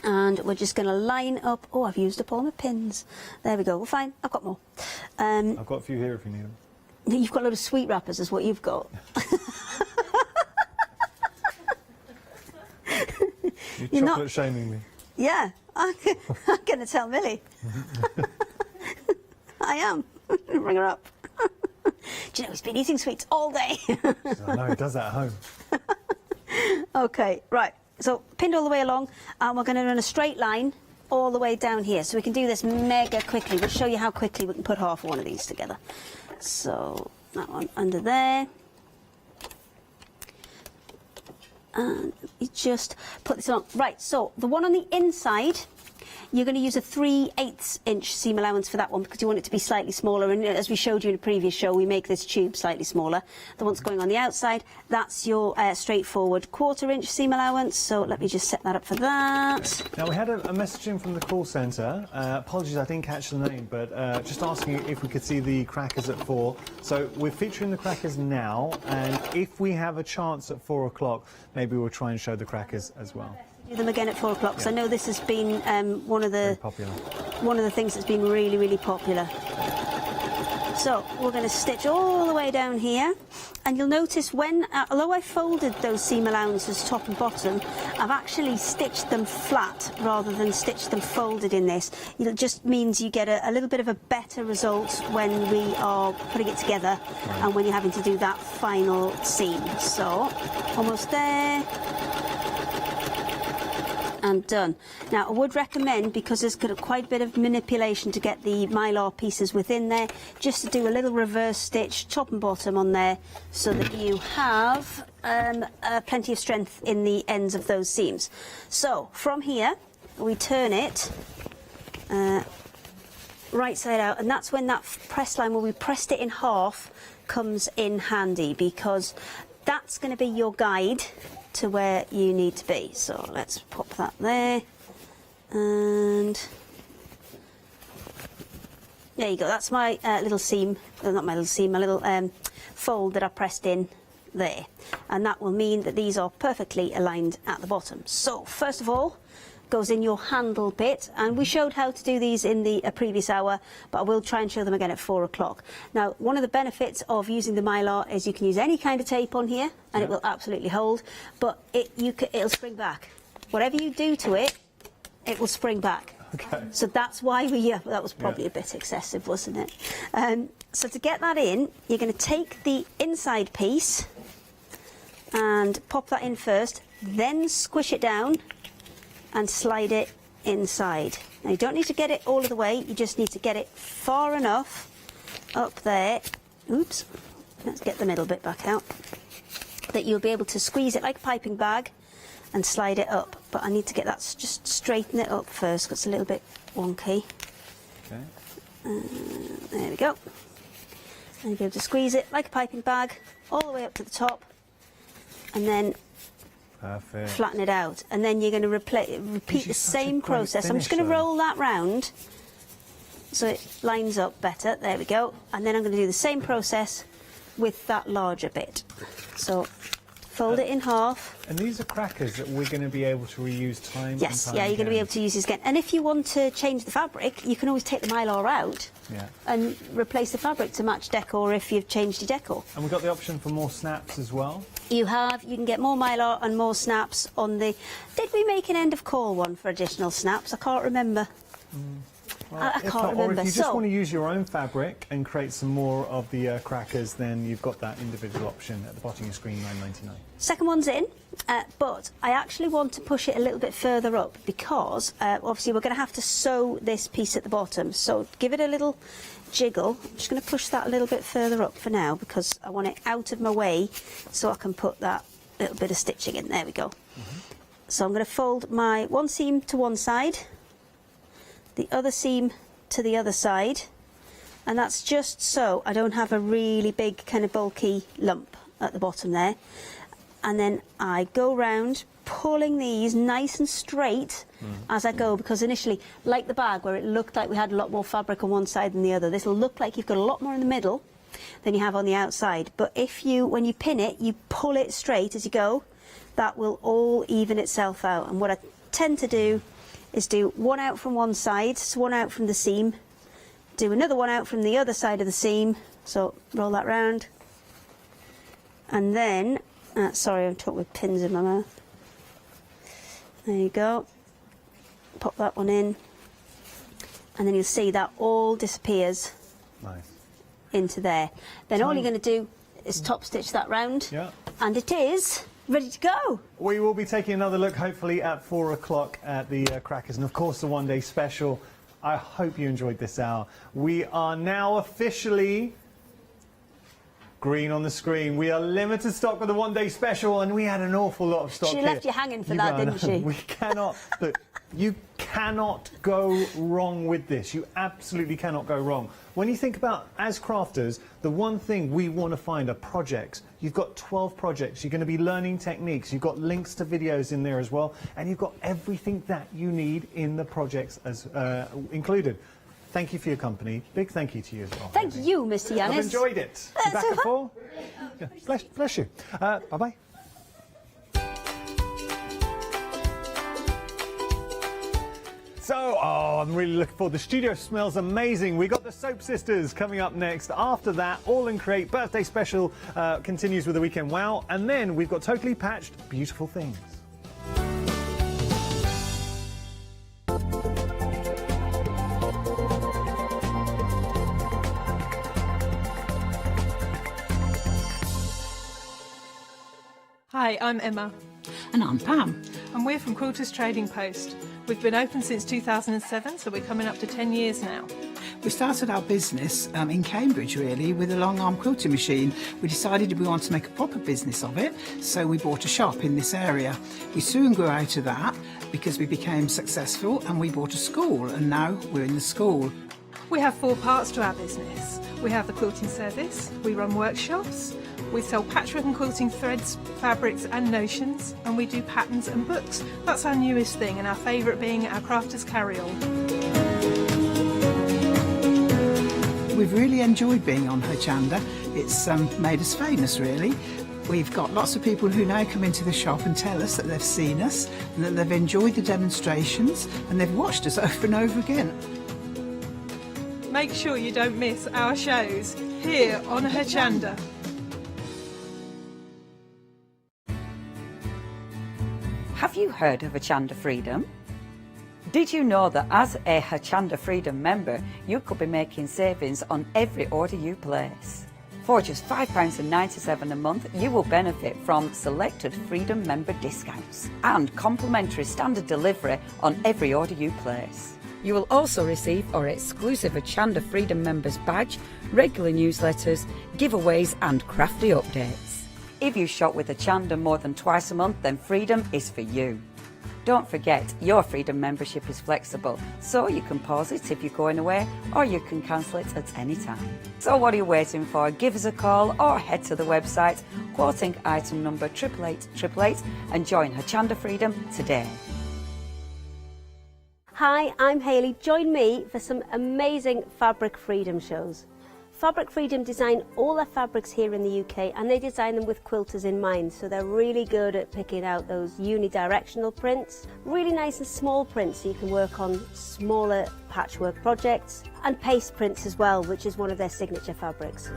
And we're just going to line up... Oh, I've used up all my pins. There we go. Well, fine. I've got more. I've got a few here if you need them. You've got a load of sweet wrappers is what you've got. You're chocolate shaming me. Yeah, I'm going to tell Millie. I am. Bring her up. Do you know, he's been eating sweets all day. I know, he does that at home. OK, right. So pinned all the way along, and we're going to run a straight line all the way down here. So we can do this mega quickly. We'll show you how quickly we can put half one of these together. So that one under there. And you just put this on. Right, so the one on the inside, you're going to use a 3/8 inch seam allowance for that one because you want it to be slightly smaller. And as we showed you in a previous show, we make this tube slightly smaller. The one's going on the outside, that's your straightforward 1/4 inch seam allowance. So let me just set that up for that. Now we had a message in from the call centre. Apologies, I didn't catch the name, but just asking if we could see the crackers at 4. So we're featuring the crackers now, and if we have a chance at 4 o'clock, maybe we'll try and show the crackers as well. Do them again at 4 o'clock, because I know this has been one of the things that's been really, really popular. So we're going to stitch all the way down here, and you'll notice when, although I folded those seam allowances top and bottom, I've actually stitched them flat rather than stitched them folded in this. It just means you get a little bit of a better result when we are putting it together and when you're having to do that final seam. So almost there. And done. Now I would recommend, because there's quite a bit of manipulation to get the mylar pieces within there, just to do a little reverse stitch top and bottom on there so that you have plenty of strength in the ends of those seams. So from here we turn it right side out, and that's when that press line where we pressed it in half comes in handy, because that's going to be your guide to where you need to be. So let's pop that there, and there you go. That's my little seam, not my little seam, my little fold that I pressed in there, and that will mean that these are perfectly aligned at the bottom. So first of all goes in your handle bit, and we showed how to do these in the previous hour, but I will try and show them again at 4 o'clock. Now, one of the benefits of using the mylar is you can use any kind of tape on here and it will absolutely hold, but it'll spring back. Whatever you do to it, it will spring back. Okay. So that's why that was probably a bit excessive, wasn't it? So to get that in, you're going to take the inside piece and pop that in first, then squish it down and slide it inside. Now you don't need to get it all of the way, you just need to get it far enough up there, oops, let's get the middle bit back out, that you'll be able to squeeze it like a piping bag and slide it up. But I need to get that, just straighten it up first because it's a little bit wonky. Okay. There we go. And you'll be able to squeeze it like a piping bag all the way up to the top, and then flatten it out, and then you're going to repeat the same process. I'm just going to roll that round so it lines up better. There we go. And then I'm going to do the same process with that larger bit. So fold it in half. And these are crackers that we're going to be able to reuse time and time yeah, you're going to be able to use this again. And if you want to change the fabric, you can always take the mylar out and replace the fabric to match decor if you've changed your decor. And we've got the option for more snaps as well. You can get more mylar and more snaps on the... Did we make an end of call one for additional snaps? I can't remember. Well, I can't remember. Or if you just want to use your own fabric and create some more of the crackers, then you've got that individual option at the bottom of your screen, $9.99. Second one's in, but I actually want to push it a little bit further up because obviously we're going to have to sew this piece at the bottom. So give it a little jiggle. I'm just going to push that a little bit further up for now because I want it out of my way so I can put that little bit of stitching in. There we go. So I'm going to fold my one seam to one side, the other seam to the other side, and that's just so I don't have a really big kind of bulky lump at the bottom there. And then I go round pulling these nice and straight as I go, because initially, like the bag where it looked like we had a lot more fabric on one side than the other, this will look like you've got a lot more in the middle than you have on the outside. But if you, when you pin it, you pull it straight as you go, that will all even itself out. And what I tend to do is do one out from one side, so one out from the seam, do another one out from the other side of the seam, so roll that round, and then, sorry, I'm talking with pins in my mouth. There you go. Pop that one in, and then you'll see that all disappears into there. Then all you're going to do is top stitch that round, and it is ready to go. We will be taking another look, hopefully, at 4 o'clock at the crackers, and of course the one-day special. I hope you enjoyed this hour. We are now officially green on the screen. We are limited stock with the one-day special, and we had an awful lot of stock She here. left you hanging for that, didn't she? We cannot. Look, you cannot go wrong with this. You absolutely cannot go wrong. When you think about, as crafters, the one thing we want to find are projects. You've got 12 projects. You're going to be learning techniques. You've got links to videos in there as well. And you've got everything that you need in the projects as included. Thank you for your company. Big thank you to you as well. Thank you, Mr. Yanis. I've enjoyed it. You back at 4? Yeah, bless you. Bye-bye. So, I'm really looking forward. The studio smells amazing. We got the Soap Sisters coming up next. After that, All and Create birthday special continues with the Weekend Wow. And then we've got Totally Patched Beautiful Things. Hi, I'm Emma. And I'm Pam. And we're from Quilters Trading Post. We've been open since 2007, so we're coming up to 10 years now. We started our business in Cambridge, really, with a long-arm quilting machine. We decided we wanted to make a proper business of it, so we bought a shop in this area. We soon grew out of that because we became successful, and we bought a school, and now we're in the school. We have 4 parts to our business. We have the quilting service, we run workshops, we sell patchwork and quilting threads, fabrics and notions, and we do patterns and books. That's our newest thing, and our favourite being our crafters carry-all. We've really enjoyed being on Hochanda. It's made us famous, really. We've got lots of people who now come into the shop and tell us that they've seen us, and that they've enjoyed the demonstrations, and they've watched us over and over again. Make sure you don't miss our shows here on Hochanda. Have you heard of Hochanda Freedom? Did you know that as a Hochanda Freedom member, you could be making savings on every order you place? For just £5.97 a month, you will benefit from selected Freedom member discounts and complimentary standard delivery on every order you place. You will also receive our exclusive Hochanda Freedom members badge, regular newsletters, giveaways and crafty updates. If you shop with Hochanda more than twice a month, then Freedom is for you. Don't forget, your Freedom membership is flexible, so you can pause it if you're going away, or you can cancel it at any time. So what are you waiting for? Give us a call or head to the website, quoting item number 88888, and join Hochanda Freedom today. Hi, I'm Hayley. Join me for some amazing Fabric Freedom shows. Fabric Freedom design all their fabrics here in the UK, and they design them with quilters in mind, so they're really good at picking out those unidirectional prints, really nice and small prints so you can work on smaller patchwork projects, and paste prints as well, which is one of their signature fabrics.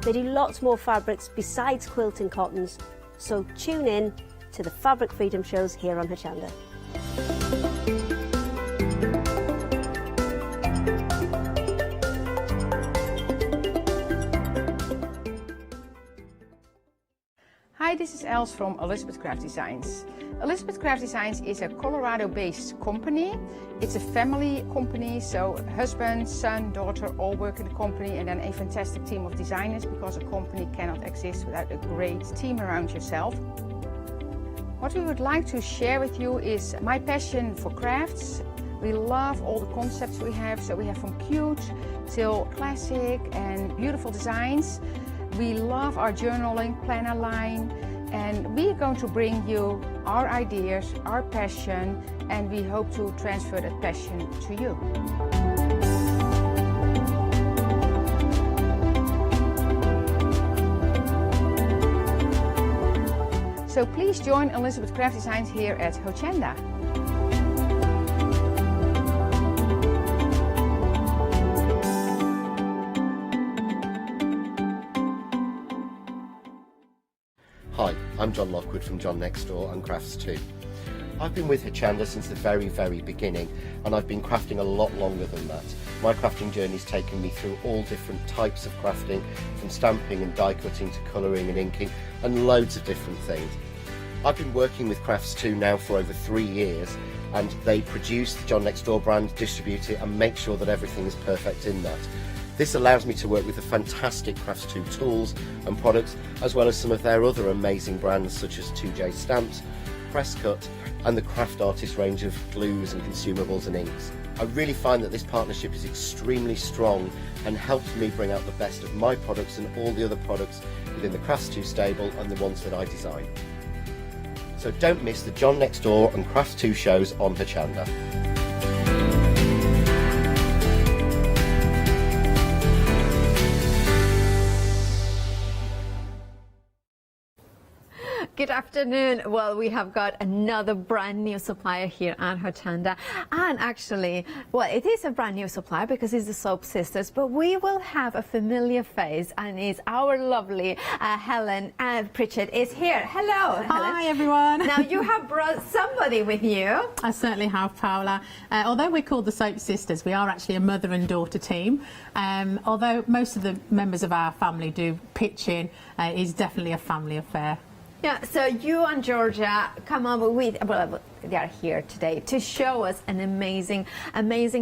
They do lots more fabrics besides quilting cottons, so tune in to the Fabric Freedom shows here on Hochanda. Hi, this is Els from Elizabeth Craft Designs. Elizabeth Craft Designs is a Colorado-based company. It's a family company, so husband, son, daughter all work in the company, and then a fantastic team of designers, because a company cannot exist without a great team around yourself. What we would like to share with you is my passion for crafts. We love all the concepts we have, so we have from cute till classic and beautiful designs. We love our journaling planner line, and we are going to bring you our ideas, our passion, and we hope to transfer that passion to you. So please join Elizabeth Craft Designs here at Hochanda. Hi, I'm John Lockwood from John Next Door and Crafts 2. I've been with Hochanda since the very, very beginning, and I've been crafting a lot longer than that. My crafting journey's taken me through all different types of crafting, from stamping and die cutting to colouring and inking, and loads of different things. I've been working with Crafts 2 now for over 3 years, and they produce the John Next Door brand, distribute it, and make sure that everything is perfect in that. This allows me to work with the fantastic Crafts 2 tools and products, as well as some of their other amazing brands such as 2J Stamps, Press Cut, and the Craft Artist range of glues and consumables and inks. I really find that this partnership is extremely strong and helps me bring out the best of my products and all the other products within the Crafts 2 stable and the ones that I design. So don't miss the John Next Door and Crafts 2 shows on Hochanda. Good afternoon. Well, we have got another brand new supplier here at Hochanda. And actually, well, it is a brand new supplier because it's the Soap Sisters, but we will have a familiar face, and it's our lovely Helen Pritchett is here. Hello, Helen. Hi, everyone. Now, you have brought somebody with you. I certainly have, Paola. Although we're called the Soap Sisters, we are actually a mother and daughter team. Although most of the members of our family do pitch in, it's definitely a family affair. Yeah, so you and Georgia come up with, well, they are here today to show us an amazing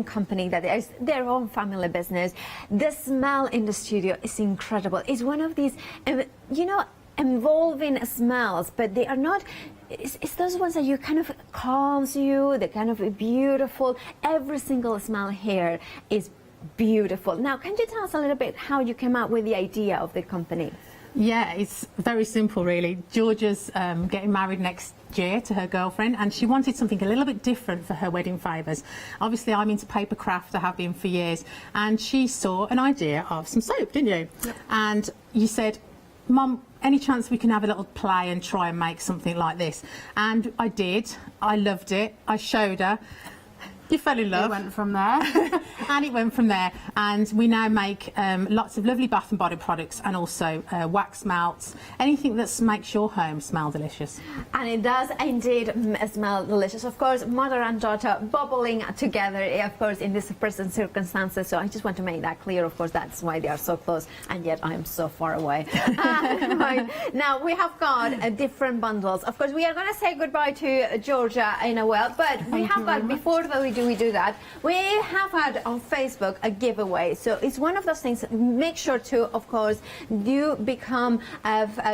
company that is their own family business. The smell in the studio is incredible. It's one of these, you know, involving smells, but they are not, it's those ones that you kind of calms you, they're kind of beautiful. Every single smell here is beautiful. Now, can you tell us a little bit how you came up with the idea of the company? Yeah, it's very simple, really. Georgia's getting married next year to her girlfriend, and she wanted something a little bit different for her wedding favours. Obviously, I'm into papercraft, I have been for years, and she saw an idea of some soap, didn't you? Yep. And you said, Mum, any chance we can have a little play and try and make something like this? And I did. I loved it. I showed her. You fell in love. It went from there. And it went from there. And we now make lots of lovely bath and body products, and also wax melts, anything that makes your home smell delicious. And it does indeed smell delicious. Of course, mother and daughter bubbling together, of course, in these present circumstances. So I just want to make that clear. Of course, that's why they are so close, and yet I am so far away. Right. Now, we have got different bundles. Of course, we are going to say goodbye to Georgia in a while, but we have got, before we do that, we have had on Facebook a giveaway. So it's one of those things. Make sure to, of course, do become,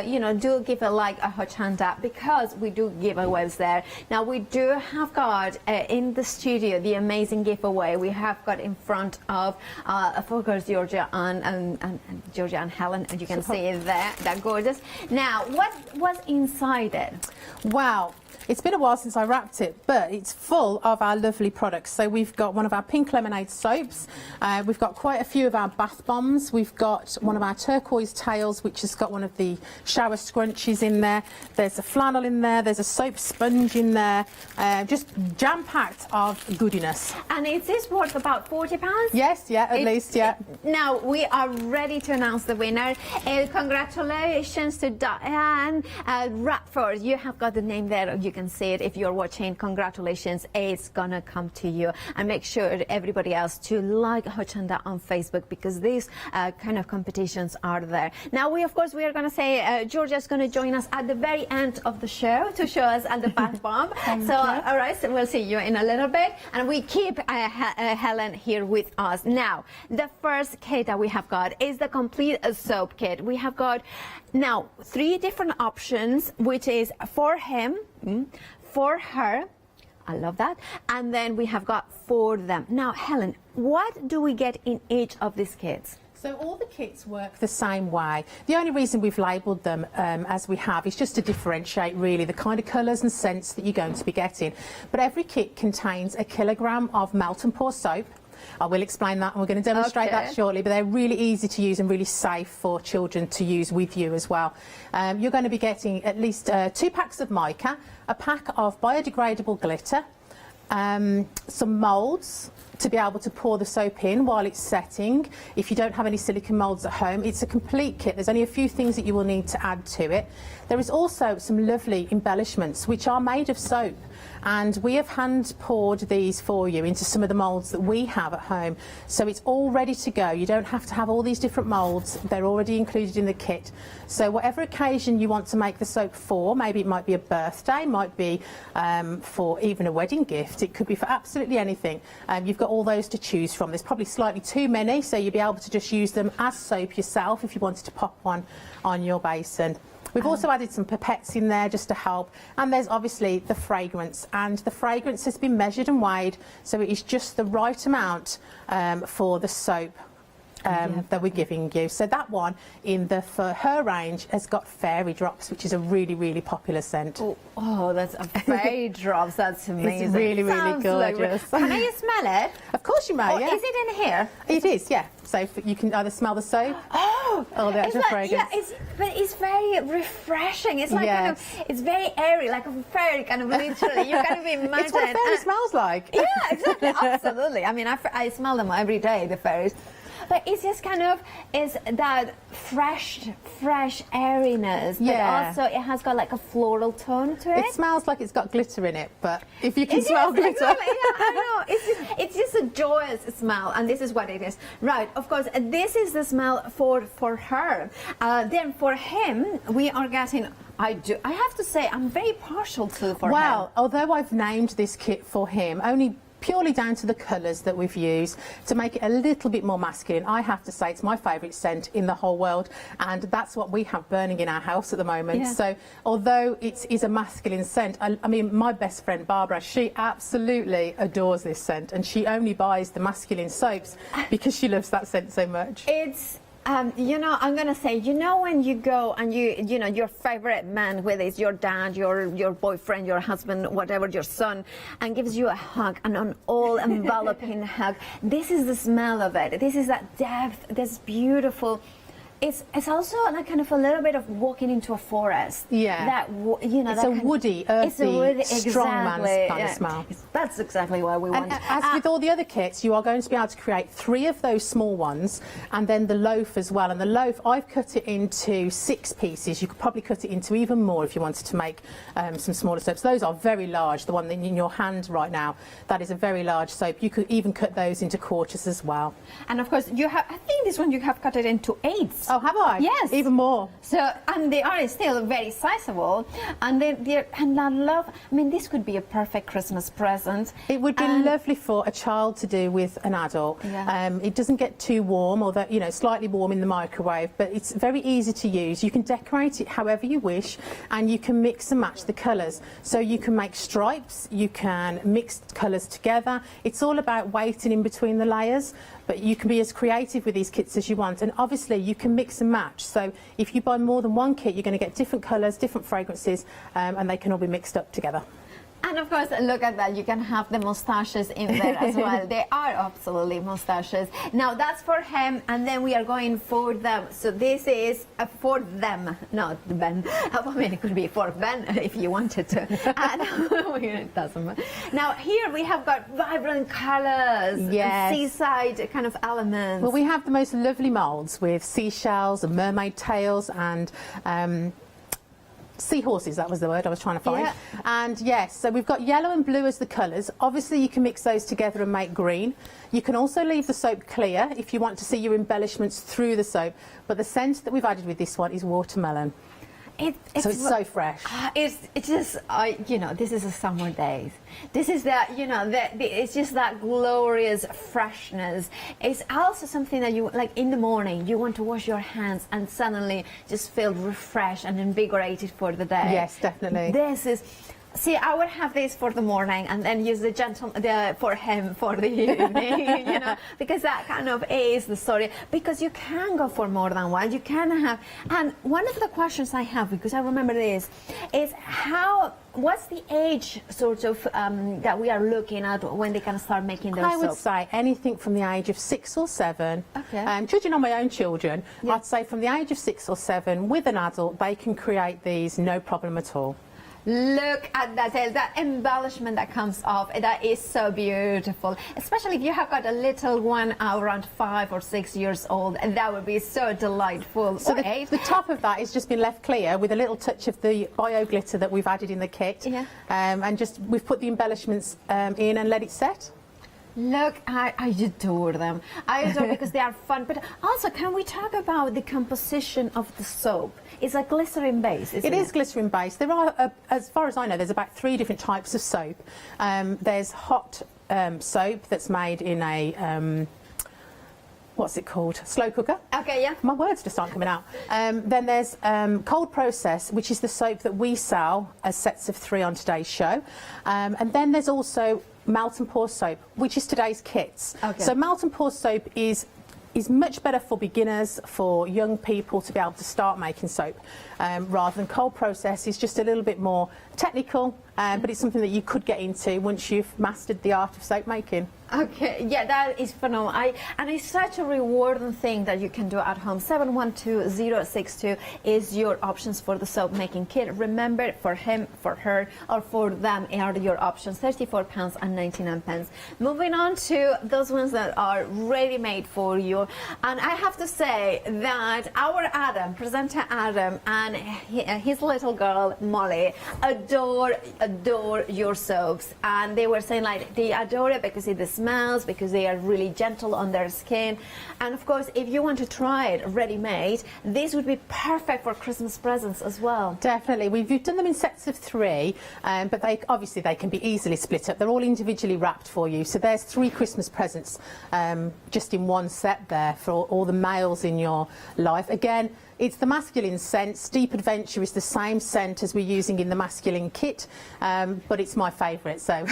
you know, do give a like a Hochanda, because we do giveaways there. Now, we do have got in the studio the amazing giveaway. We have got in front of course, Georgia and Georgia and Helen, and you can see it there. They're gorgeous. Now, what was inside it? Wow. It's been a while since I wrapped it, but it's full of our lovely products. So we've got one of our pink lemonade soaps. We've got quite a few of our bath bombs. We've got one of our turquoise tails, which has got one of the shower scrunchies in there. There's a flannel in there. There's a soap sponge in there. Just jam-packed of goodiness. And is this worth about £40? Yes, yeah, at least, yeah. Now, we are ready to announce the winner. Congratulations to Diane Radford. You have got the name there. You can see it if you're watching. Congratulations, it's gonna come to you. And make sure everybody else to like Hochanda on Facebook, because these kind of competitions are there. Now, we are gonna say Georgia's gonna join us at the very end of the show to show us at the bath bomb. So all right, so we'll see you in a little bit, and we keep Helen here with us. Now, the first kit that we have got is the complete soap kit. We have got now 3 different options, which is for him, for her, I love that, and then we have got for them. Now, Helen, what do we get in each of these kits? So all the kits work the same way. The only reason we've labelled them as we have is just to differentiate really the kind of colours and scents that you're going to be getting. But every kit contains a kilogram of melt and pour soap. I will explain that, and we're going to demonstrate that shortly, but they're really easy to use and really safe for children to use with you as well. You're going to be getting at least 2 packs of mica, a pack of biodegradable glitter, some moulds to be able to pour the soap in while it's setting. If you don't have any silicone moulds at home, it's a complete kit. There's only a few things that you will need to add to it. There is also some lovely embellishments which are made of soap, and we have hand poured these for you into some of the moulds that we have at home, so it's all ready to go. You don't have to have all these different moulds. They're already included in the kit. So whatever occasion you want to make the soap for, maybe it might be a birthday, might be for even a wedding gift, it could be for absolutely anything. You've got all those to choose from. There's probably slightly too many, so you'll be able to just use them as soap yourself if you wanted to pop one on your basin. We've also added some pipettes in there just to help, and there's obviously the fragrance, and the fragrance has been measured and weighed, so it is just the right amount for the soap that we're giving you. So that one for her range has got fairy drops, which is a really, really popular scent. Oh, that's a fairy drops. That's amazing. It's really, really gorgeous. Can I smell it? Of course you may. Oh, yeah. Is it in here? It is, yeah. So you can either smell the soap. Oh, Oh, the actual fragrance. Yeah, but it's very refreshing. It's like kind of, it's very airy, like a fairy kind of literally. You can even imagine. It's what a fairy smells like. Yeah, exactly, absolutely. I mean, I smell them every day, the fairies. But it's just kind of is that fresh airiness. But also it has got like a floral tone to it. It smells like it's got glitter in it, but if you can smell glitter. Exactly, yeah, I know. It's just a joyous smell, and this is what it is. Right, of course, this is the smell for her. Then for him, we are getting. I have to say, I'm very partial to for him. Well, although I've named this kit for him, only purely down to the colours that we've used to make it a little bit more masculine. I have to say it's my favourite scent in the whole world, and that's what we have burning in our house at the moment. Yeah. So although it is a masculine scent, I mean, my best friend Barbara, she absolutely adores this scent, and she only buys the masculine soaps because she loves that scent so much. It's you know, I'm gonna say, you know, when you go and you know, your favorite man, whether it's your dad, your boyfriend, your husband, whatever, your son, and gives you a hug, and an all-enveloping hug. This is the smell of it. This is that depth. This beautiful. It's also like kind of a little bit of walking into a forest. Yeah. That you know. It's that a woody, earthy, strong man's kind of smell. That's exactly what we want. And as with all the other kits, you are going to be able to create 3 of those small ones, and then the loaf as well. And the loaf, I've cut it into 6 pieces. You could probably cut it into even more if you wanted to make some smaller soaps. Those are very large. The one in your hand right now, that is a very large soap. You could even cut those into quarters as well. And of course, you have. I think this one you have cut it into 8s. Oh, have I? Yes. Even more. So, and they are still very sizable, and and I love. I mean, this could be a perfect Christmas present. It would be lovely for a child to do with an adult. Yeah. It doesn't get too warm, although, you know, slightly warm in the microwave, but it's very easy to use. You can decorate it however you wish, and you can mix and match the colours. So you can make stripes, you can mix colours together. It's all about weighting in between the layers, but you can be as creative with these kits as you want, and obviously you can mix and match. So if you buy more than one kit, you're going to get different colours, different fragrances, and they can all be mixed up together. And of course, look at that, you can have the moustaches in there as well. They are absolutely moustaches. Now that's for him, and then we are going for them. So this is for them, not Ben. I mean, it could be for Ben if you wanted to. It doesn't matter. Now here we have got vibrant colours, Yes. seaside kind of elements. Well, we have the most lovely moulds with seashells and mermaid tails and seahorses, that was the word I was trying to find. Yeah. And yes, so we've got yellow and blue as the colours. Obviously you can mix those together and make green. You can also leave the soap clear if you want to see your embellishments through the soap, but the scent that we've added with this one is watermelon. So it's so fresh. It's just, you know, this is a summer day. This is that, you know, it's just that glorious freshness. It's also something that you, like in the morning, you want to wash your hands and suddenly just feel refreshed and invigorated for the day. Yes, definitely. This is... See, I would have this for the morning and then use for him for the evening, you know, because that kind of is the story. Because you can go for more than one. You can have, and one of the questions I have, because I remember this, is what's the age sort of that we are looking at when they can start making their I would soap? say anything from the age of 6 or 7. Okay. Judging on my own children, I'd say from the age of 6 or 7, with an adult, they can create these no problem at all. Look at that embellishment that comes off. That is so beautiful, especially if you have got a little one around 5 or 6 years old, and that would be so delightful. So the top of that has just been left clear with a little touch of the bio glitter that we've added in the kit. Yeah. And just we've put the embellishments in and let it set. Look, I adore them. I adore because they are fun. But also, can we talk about the composition of the soap? It's a glycerin base, isn't it? It is glycerin based. There are, as far as I know, there's about 3 different types of soap. There's hot soap that's made in a... what's it called? Slow cooker. Okay, yeah. My words just aren't coming out. Then there's cold process, which is the soap that we sell as sets of 3 on today's show. And then there's also melt and pour soap, which is today's kits. Okay. So melt and pour soap is much better for beginners, for young people to be able to start making soap, rather than cold process is just a little bit more technical but it's something that you could get into once you've mastered the art of soap making. Okay, yeah, that is phenomenal. And it's such a rewarding thing that you can do at home. 712062 is your options for the soap making kit. Remember, for him, for her, or for them are your options, £34.99. Moving on to those ones that are ready-made for you. And I have to say that our Adam, presenter Adam, and his little girl Molly adore your soaps. And they were saying like they adore it because it smells, because they are really gentle on their skin. And of course, if you want to try it ready-made, this would be perfect for Christmas presents as well. Definitely. We've done them in sets of 3, but they can be easily split up. They're all individually wrapped for you. So there's 3 Christmas presents just in one set there for all the males in your life. Again, it's the masculine scent. Steep Adventure is the same scent as we're using in the masculine kit, but it's my favourite, so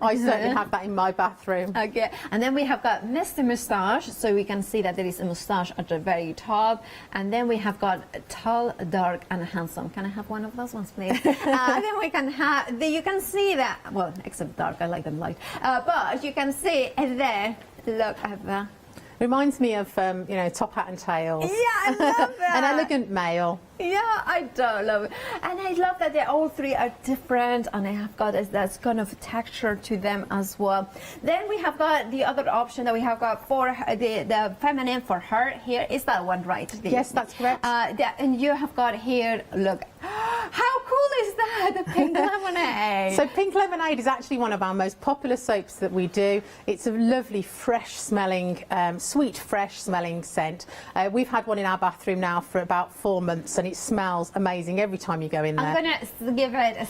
I certainly have that in my bathroom. Okay, and then we have got Mr. Moustache, so we can see that there is a moustache at the very top, and then we have got tall, dark, and handsome. Can I have one of those ones, please? Then we can have, you can see that, well, except dark, I like them light, but you can see there, look at that. Reminds me of, you know, Top Hat and Tails. Yeah, I love that. An elegant male. Yeah, I do love it. And I love that they all 3 are different, and I have got that kind of texture to them as well. Then we have got the other option that we have got for the feminine for her. Here is that one, right? Yes, that's correct. And you have got here, look, how cool is that? The pink lemonade. So pink lemonade is actually one of our most popular soaps that we do. It's a lovely, fresh smelling, sweet, fresh smelling scent. We've had one in our bathroom now for about 4 months, and it smells amazing every time you go in there. I'm going to give it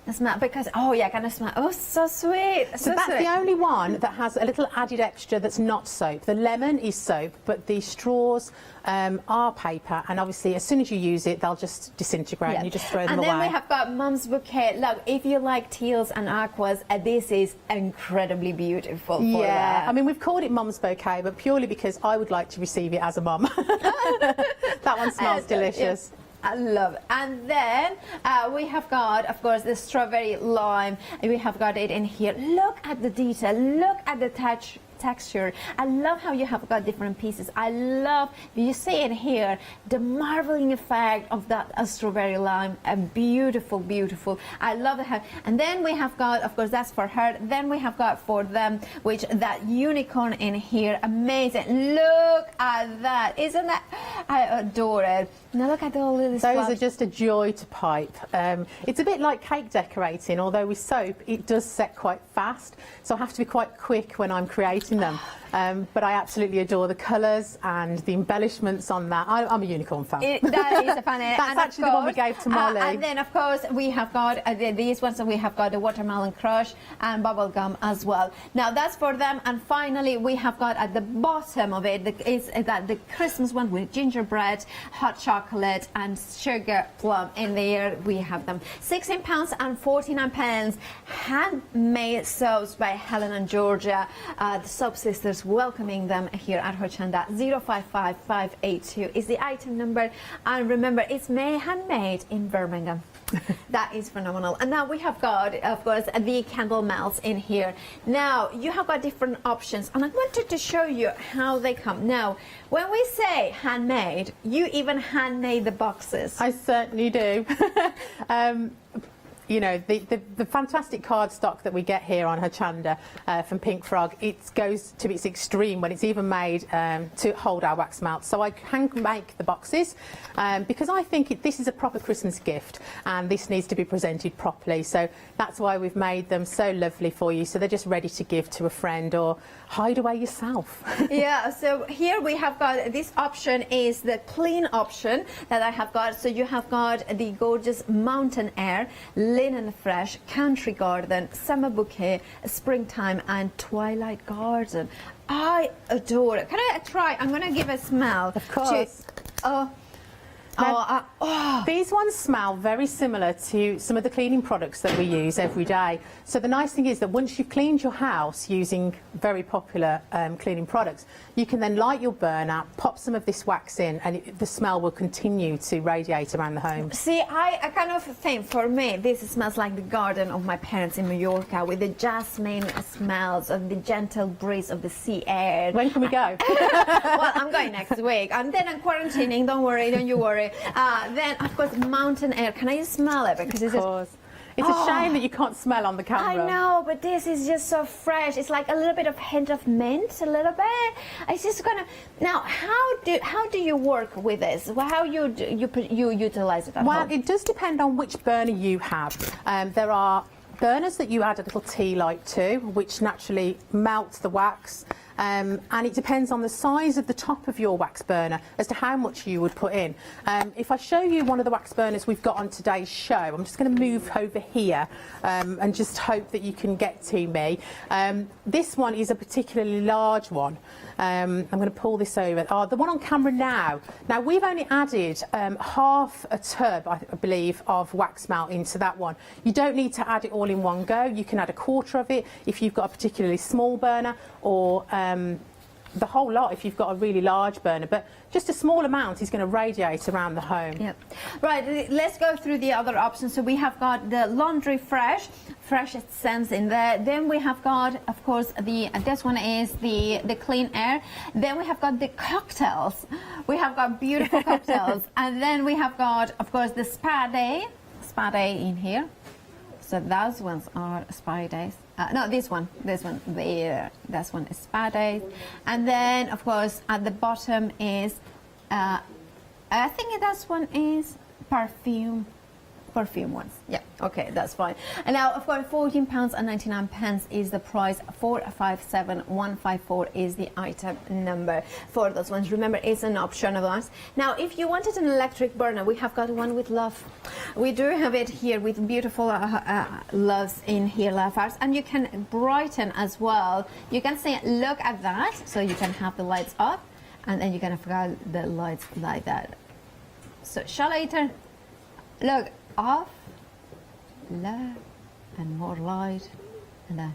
a smell because, oh yeah, can I smell? Oh, so sweet. So that's the only one that has a little added extra that's not soap. The lemon is soap, but the straws are paper, and obviously as soon as you use it, they'll just disintegrate and you just throw them away. And then we have got Mum's Bouquet. Look, if you like teals and aquas, this is incredibly beautiful for that. I mean, we've called it Mum's Bouquet, but purely because I would like to receive it as a mum. That one smells delicious. I love it. And then we have got, of course, the strawberry lime. We have got it in here. Look at the detail. Look at the texture. I love how you have got different pieces. I love, you see it here, the marveling effect of that strawberry lime. Beautiful, beautiful. I love it. And then we have got, of course, that's for her. Then we have got for them, which that unicorn in here. Amazing. Look at that. Isn't that? I adore it. Now look at all of this. Those are just a joy to pipe. It's a bit like cake decorating, although with soap it does set quite fast, so I have to be quite quick when I'm creating them. But I absolutely adore the colours and the embellishments on that. I'm a unicorn fan. That is a fan. That's actually the one we gave to Molly. And then, of course, we have got these ones, and we have got the watermelon crush and bubble gum as well. Now, that's for them. And finally, we have got at the bottom of it is that the Christmas one with gingerbread, hot chocolate, and sugar plum in there. We have them. £16.49. Handmade soaps by Helen and Georgia. The Soap Sisters, welcoming them here at Hochanda. 055582 is the item number, and remember, it's handmade in Birmingham. That is phenomenal. And now we have got, of course, the candle melts in here. Now you have got different options, and I wanted to show you how they come. Now, when we say handmade, you even handmade the boxes. I certainly do. You know, the fantastic cardstock that we get here on Hochanda from Pink Frog, it goes to its extreme when it's even made to hold our wax melts. So I can make the boxes because I think this is a proper Christmas gift, and this needs to be presented properly. So that's why we've made them so lovely for you. So they're just ready to give to a friend or hide away yourself. Yeah, so here we have got this option is the clean option that I have got. So you have got the gorgeous mountain air, linen fresh, country garden, summer bouquet, springtime, and twilight garden. I adore it. Can I try? I'm going to give a smell. Of course. These ones smell very similar to some of the cleaning products that we use every day. So the nice thing is that once you've cleaned your house using very popular cleaning products, you can then light your burner, pop some of this wax in, and the smell will continue to radiate around the home. See, I kind of think, for me, this smells like the garden of my parents in Mallorca, with the jasmine smells of the gentle breeze of the sea air. When can we go? Well, I'm going next week, and then I'm quarantining. Don't worry, don't you worry. Then, of course, mountain air. Can I smell it? Because it's It's a shame that you can't smell on the camera. I know, but this is just so fresh. It's like a little bit of hint of mint, a little bit. It's just gonna. Now, how do you work with this? How you utilize it at Well, home? it does depend on which burner you have. There are burners that you add a little tea light to, which naturally melts the wax. And it depends on the size of the top of your wax burner as to how much you would put in. If I show you one of the wax burners we've got on today's show, I'm just going to move over here and just hope that you can get to me. This one is a particularly large one. I'm going to pull this over. The one on camera now. Now, we've only added half a tub, I believe, of wax melt into that one. You don't need to add it all in one go. You can add a quarter of it if you've got a particularly small burner, or the whole lot if you've got a really large burner, but just a small amount is going to radiate around the home. Yep. Right, let's go through the other options. So we have got the laundry fresh scents in there. Then we have got, of course, this one is the clean air. Then we have got the cocktails. We have got beautiful cocktails. And then we have got, of course, the spa day in here. So those ones are spa days. No, this one, this one is spa days. And then, of course, at the bottom is, I think that one is perfume ones. Yeah, okay, that's fine. And now, of course, £14.99 is the price. 457154 is the item number for those ones. Remember, it's an option of us. Now, if you wanted an electric burner, we have got one with love. We do have it here with beautiful loves in here, love hearts, and you can brighten as well. You can say, look at that, so you can have the lights up, and then you can have the lights like that. So, shall I turn? Look. Off, love, and more light, and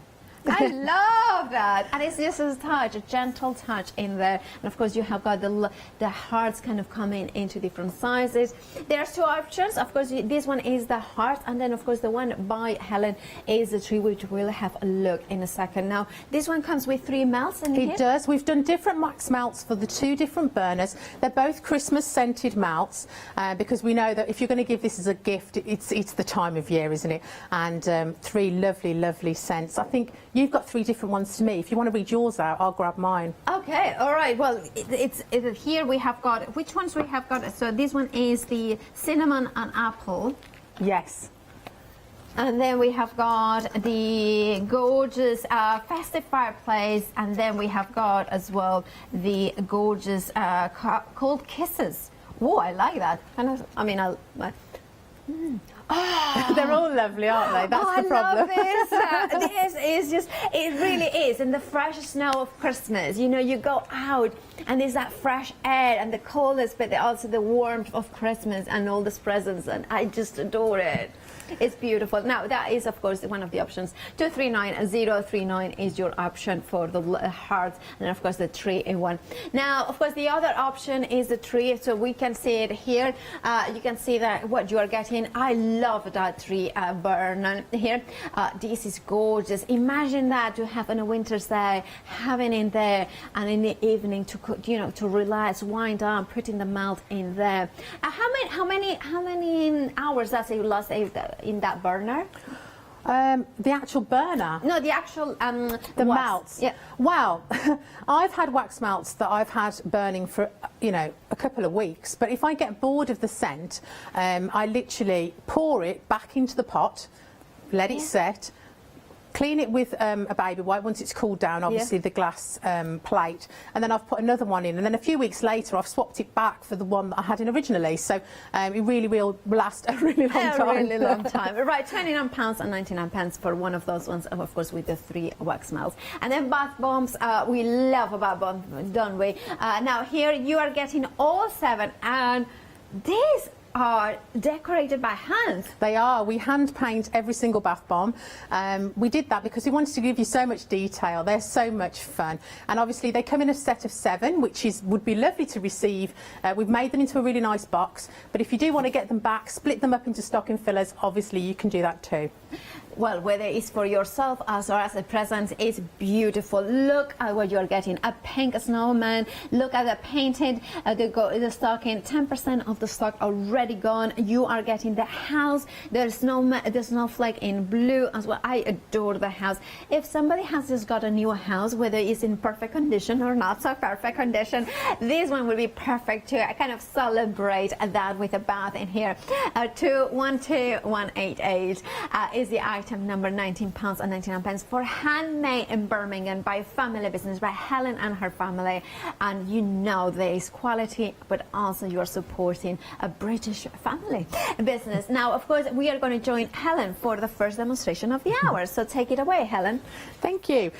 I love that, and it's just a touch, a gentle touch in there. And of course, you have got the hearts kind of coming into different sizes. There's two options. Of course, this one is the heart, and then of course the one by Helen is the tree, which we'll have a look in a second. Now, this one comes with 3 melts in here. It does. We've done different wax melts for the 2 different burners. They're both Christmas scented melts because we know that if you're going to give this as a gift, it's the time of year, isn't it? And 3 lovely scents. I think you've got 3 different ones to me. If you want to read yours out, I'll grab mine. Okay, all right. Well, here we have got, which ones we have got? So this one is the cinnamon and apple. Yes. And then we have got the gorgeous festive fireplace, and then we have got as well the gorgeous cold kisses. Oh, I like that. They're all lovely, aren't they? That's the problem. I love this. This is just, it really is. And the fresh smell of Christmas. You know, you go out and there's that fresh air and the coldness, but also the warmth of Christmas and all these presents. And I just adore it. It's beautiful. Now, that is, of course, one of the options. 239039 is your option for the hearts, and of course the 3-in-1. Now, of course, the other option is the tree, so we can see it here. You can see that what you are getting. I love that tree burner here. This is gorgeous. Imagine that to have on a winter's day, having in there, and in the evening to cook, you know, to relax, wind down, putting the melt in there. How many hours does it last in that burner? The actual burner? No, the actual the melts. Yeah. Well, I've had wax melts that I've had burning for, you know, a couple of weeks. But if I get bored of the scent, I literally pour it back into the pot, let it set, clean it with a baby wipe once it's cooled down, obviously the glass plate, and then I've put another one in, and then a few weeks later I've swapped it back for the one that I had in originally, so it really will last a really long time. A really long time. Right, £29.99 for one of those ones, and of course with the 3 wax melts. And then bath bombs, we love a bath bomb, don't we? Now here you are getting all 7, and These are decorated by hand. They are. We hand paint every single bath bomb. We did that because we wanted to give you so much detail. They're so much fun, and obviously they come in a set of 7, which would be lovely to receive. We've made them into a really nice box, but if you do want to get them back, split them up into stocking fillers, obviously you can do that too. Well, whether it's for yourself or as a present, it's beautiful. Look at what you're getting. A pink snowman. Look at the painted the stocking. 10% of the stock already gone. You are getting the house, the snowflake in blue as well. I adore the house. If somebody has just got a new house, whether it's in perfect condition or not so perfect condition, this one will be perfect to kind of celebrate that with a bath in here. 212188 is the item number, £19.99 for handmade in Birmingham by family business by Helen and her family. And you know there is quality, but also you are supporting a British family business. Now, of course, we are going to join Helen for the first demonstration of the hour. So take it away, Helen. Thank you.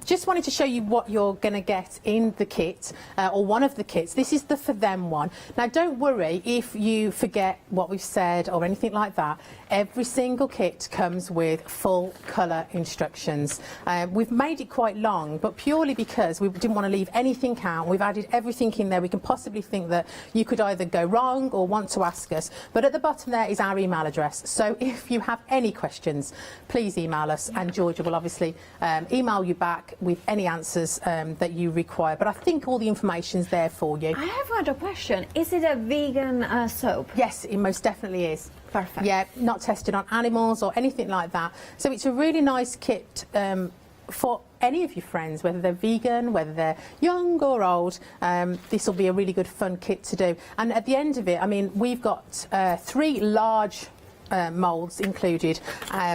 Just wanted to show you what you're going to get in the kit, or one of the kits. This is the For Them one. Now, don't worry if you forget what we've said or anything like that. Every single kit comes with full colour instructions. We've made it quite long, but purely because we didn't want to leave anything out. We've added everything in there we can possibly think that you could either go wrong or want to ask us. But at the bottom there is our email address. So if you have any questions, please email us, and Georgia will obviously email you back with any answers that you require. But I think all the information's there for you. I have got a question. Is it a vegan soap? Yes, it most definitely is. Perfect. Yeah, not tested on animals or anything like that. So it's a really nice kit for any of your friends, whether they're vegan, whether they're young or old. This will be a really good fun kit to do. And at the end of it, I mean, we've got 3 large moulds included,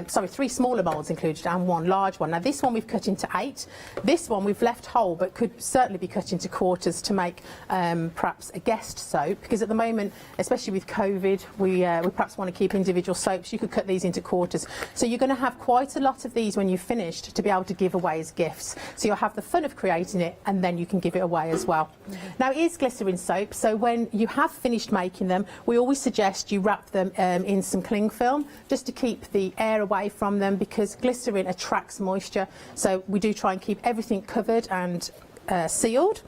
3 smaller moulds included and 1 large one. Now this one we've cut into 8. This one we've left whole, but could certainly be cut into quarters to make perhaps a guest soap, because at the moment, especially with COVID, we perhaps want to keep individual soaps. You could cut these into quarters. So you're going to have quite a lot of these when you've finished to be able to give away as gifts. So you'll have the fun of creating it, and then you can give it away as well. Now it is glycerin soap, so when you have finished making them, we always suggest you wrap them in some cling film just to keep the air away from them, because glycerin attracts moisture. So we do try and keep everything covered and sealed,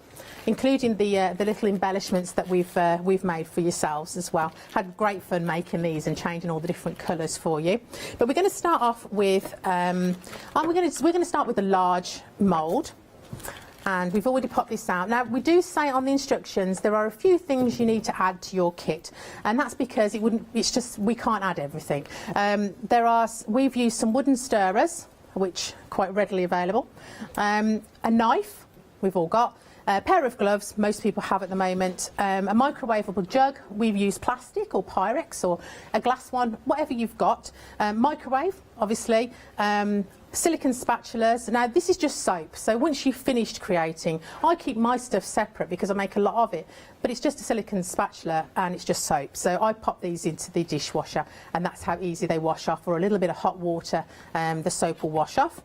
including the little embellishments that we've made for yourselves as well. Had great fun making these and changing all the different colours for you. But we're going to start off with we're going to start with a large mould. And we've already popped this out. Now, we do say on the instructions there are a few things you need to add to your kit, and that's because we can't add everything. We've used some wooden stirrers, which are quite readily available, a knife we've all got, a pair of gloves most people have at the moment, a microwavable jug. We've used plastic or Pyrex or a glass one, whatever you've got, microwave obviously, silicone spatulas. Now this is just soap, so once you've finished creating, I keep my stuff separate because I make a lot of it, but it's just a silicone spatula and it's just soap. So I pop these into the dishwasher, and that's how easy they wash off, or a little bit of hot water, the soap will wash off.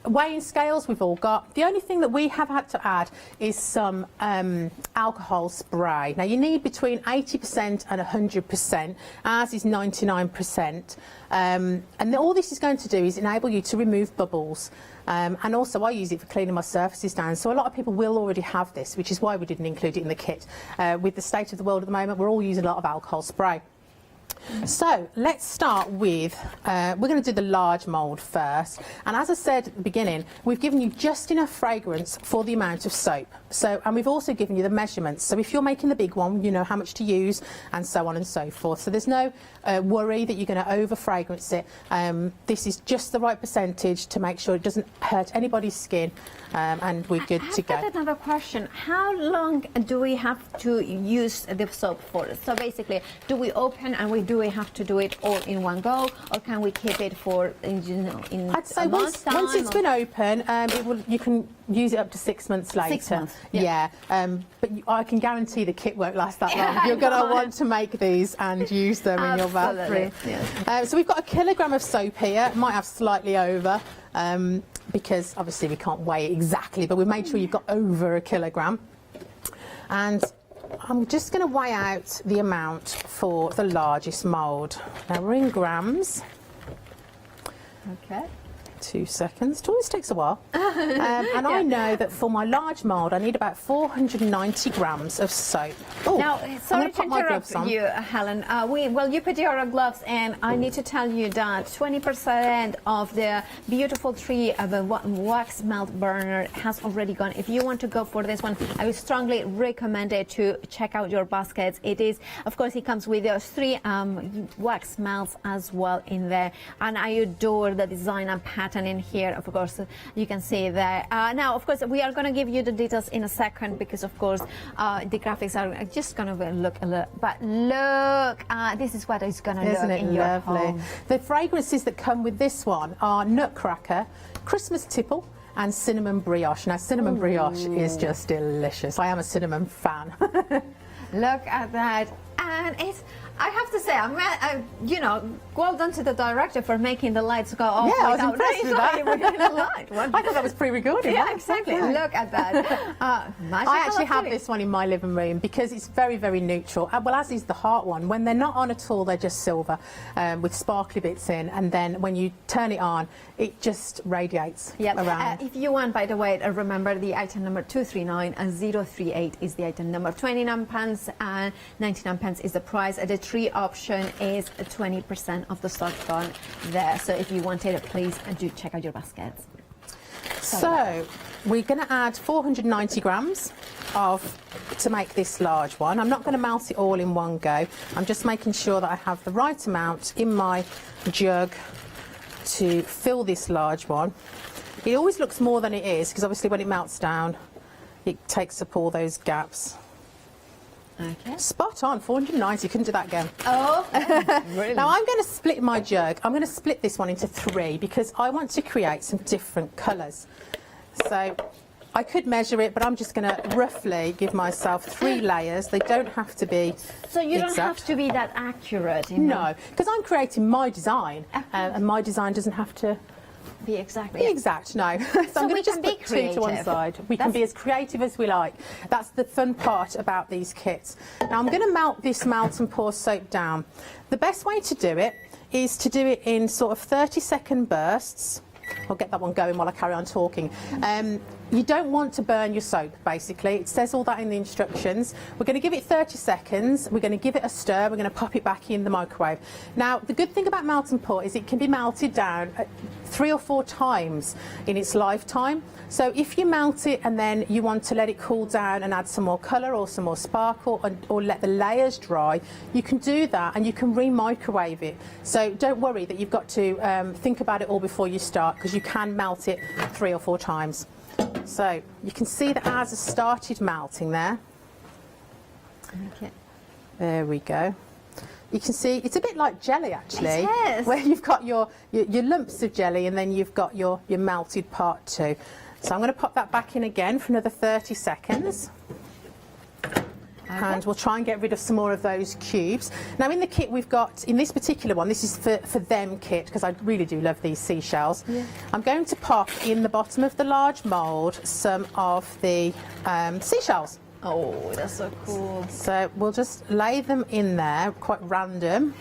Weighing scales we've all got. The only thing that we have had to add is some alcohol spray. Now you need between 80% and 100%. Ours is 99%. And all this is going to do is enable you to remove bubbles. And also I use it for cleaning my surfaces down. So a lot of people will already have this, which is why we didn't include it in the kit. With the state of the world at the moment, we're all using a lot of alcohol spray. So let's start with, we're going to do the large mould first, and as I said at the beginning, we've given you just enough fragrance for the amount of soap. So, and we've also given you the measurements, so if you're making the big one, you know how much to use, and so on and so forth. So there's no worry that you're going to over fragrance it. This is just the right percentage to make sure it doesn't hurt anybody's skin, and we're good to go. I've got another question. How long do we have to use the soap for? So basically, do we open and do we have to do it all in one go, or can we keep it for, in I'd say a month's time? Once it's been open, you can use it up to 6 months later. 6 months. Yeah. But I can guarantee the kit won't last that long. You're going to want to make these and use them in your bathroom. Yes. So we've got a kilogram of soap here. Might have slightly over, because obviously we can't weigh it exactly, but we've made sure you've got over a kilogram. And I'm just going to weigh out the amount for the largest mould. Now we're in grams. Okay. 2 seconds. It always takes a while. And I know that for my large mould, I need about 490 grams of soap. Oh, now, sorry to interrupt on. you, Helen. Well, you put your gloves in. I need to tell you that 20% of the beautiful tree of a wax melt burner has already gone. If you want to go for this one, I would strongly recommend it to check out your baskets. It is, of course, it comes with those 3 wax melts as well in there. And I adore the design and pattern in here. Of course, you can see there. Now, of course, we are going to give you the details in a second because, of course, the graphics are just going to look a little. But look, this is what it's going to look in your home. The fragrances that come with this one are Nutcracker, Christmas Tipple, and Cinnamon Brioche. Now, Cinnamon Brioche is just delicious. I am a cinnamon fan. Look at that. And it's, I have to say, you know, well done to the director for making the lights go off. Yeah, I was impressed with that. I thought that was pre-recorded. Yeah, exactly. Look at that. I actually have this one in my living room because it's very, very neutral. Well, as is the heart one. When they're not on at all, they're just silver with sparkly bits in. And then when you turn it on, it just radiates around. If you want, by the way, remember the item number 239 and 038 is the item number. 29 pence and 99 pence is the price. The tree option is 20% of the stock gone there. So if you wanted it, please do check out your baskets. So we're going to add 490 grams to make this large one. I'm not going to melt it all in one go. I'm just making sure that I have the right amount in my jug to fill this large one. It always looks more than it is because obviously when it melts down, it takes up all those gaps. Okay. Spot on, 490, couldn't do that again. Oh, really? Now I'm going to split my jug. I'm going to split this one into 3 because I want to create some different colours. So I could measure it, but I'm just going to roughly give myself 3 layers. They don't have to be So you exact. don't have to be that accurate. No, because I'm creating my design, and my design doesn't have to be exactly be exact. No, so I'm going to just put 2 to one side. We can be as creative as we like. That's the fun part about these kits. Now I'm going to melt this melt and pour soap down. The best way to do it is to do it in sort of 30-second bursts. I'll get that one going while I carry on talking. You don't want to burn your soap, basically. It says all that in the instructions. We're going to give it 30 seconds. We're going to give it a stir. We're going to pop it back in the microwave. Now, the good thing about melt and pour is it can be melted down 3 or 4 times in its lifetime. So if you melt it and then you want to let it cool down and add some more colour or some more sparkle or let the layers dry, you can do that and you can re-microwave it. So don't worry that you've got to think about it all before you start because you can melt it 3 or 4 times. So you can see that ours has started melting there. Okay. There we go. You can see it's a bit like jelly actually, it is. where you've got your lumps of jelly and then you've got your melted part too. So I'm going to pop that back in again for another 30 seconds. And we'll try and get rid of some more of those cubes. Now in the kit we've got, in this particular one, this is for them kit, because I really do love these seashells. Yeah. I'm going to pop in the bottom of the large mould some of the seashells. Oh, that's so cool. So we'll just lay them in there, quite random.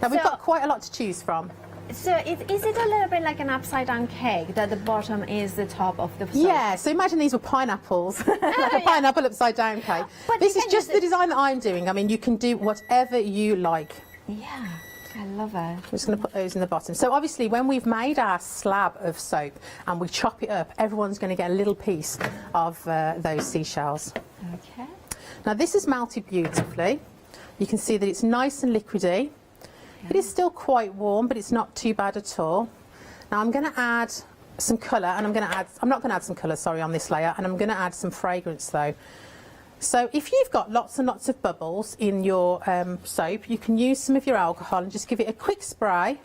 Now we've got quite a lot to choose from. So is it a little bit like an upside down cake that the bottom is the top of the soap? Yeah, so imagine these were pineapples, like a pineapple upside down cake. But this is just the design that I'm doing. I mean, you can do whatever you like. Yeah, I love it. I'm just going to put those in the bottom. So obviously when we've made our slab of soap and we chop it up, everyone's going to get a little piece of those seashells. Okay. Now this is melted beautifully. You can see that it's nice and liquidy. It is still quite warm, but it's not too bad at all. Now I'm going to add some colour, and I'm not going to add some colour, sorry, on this layer, and I'm going to add some fragrance though. So if you've got lots and lots of bubbles in your soap, you can use some of your alcohol and just give it a quick spray,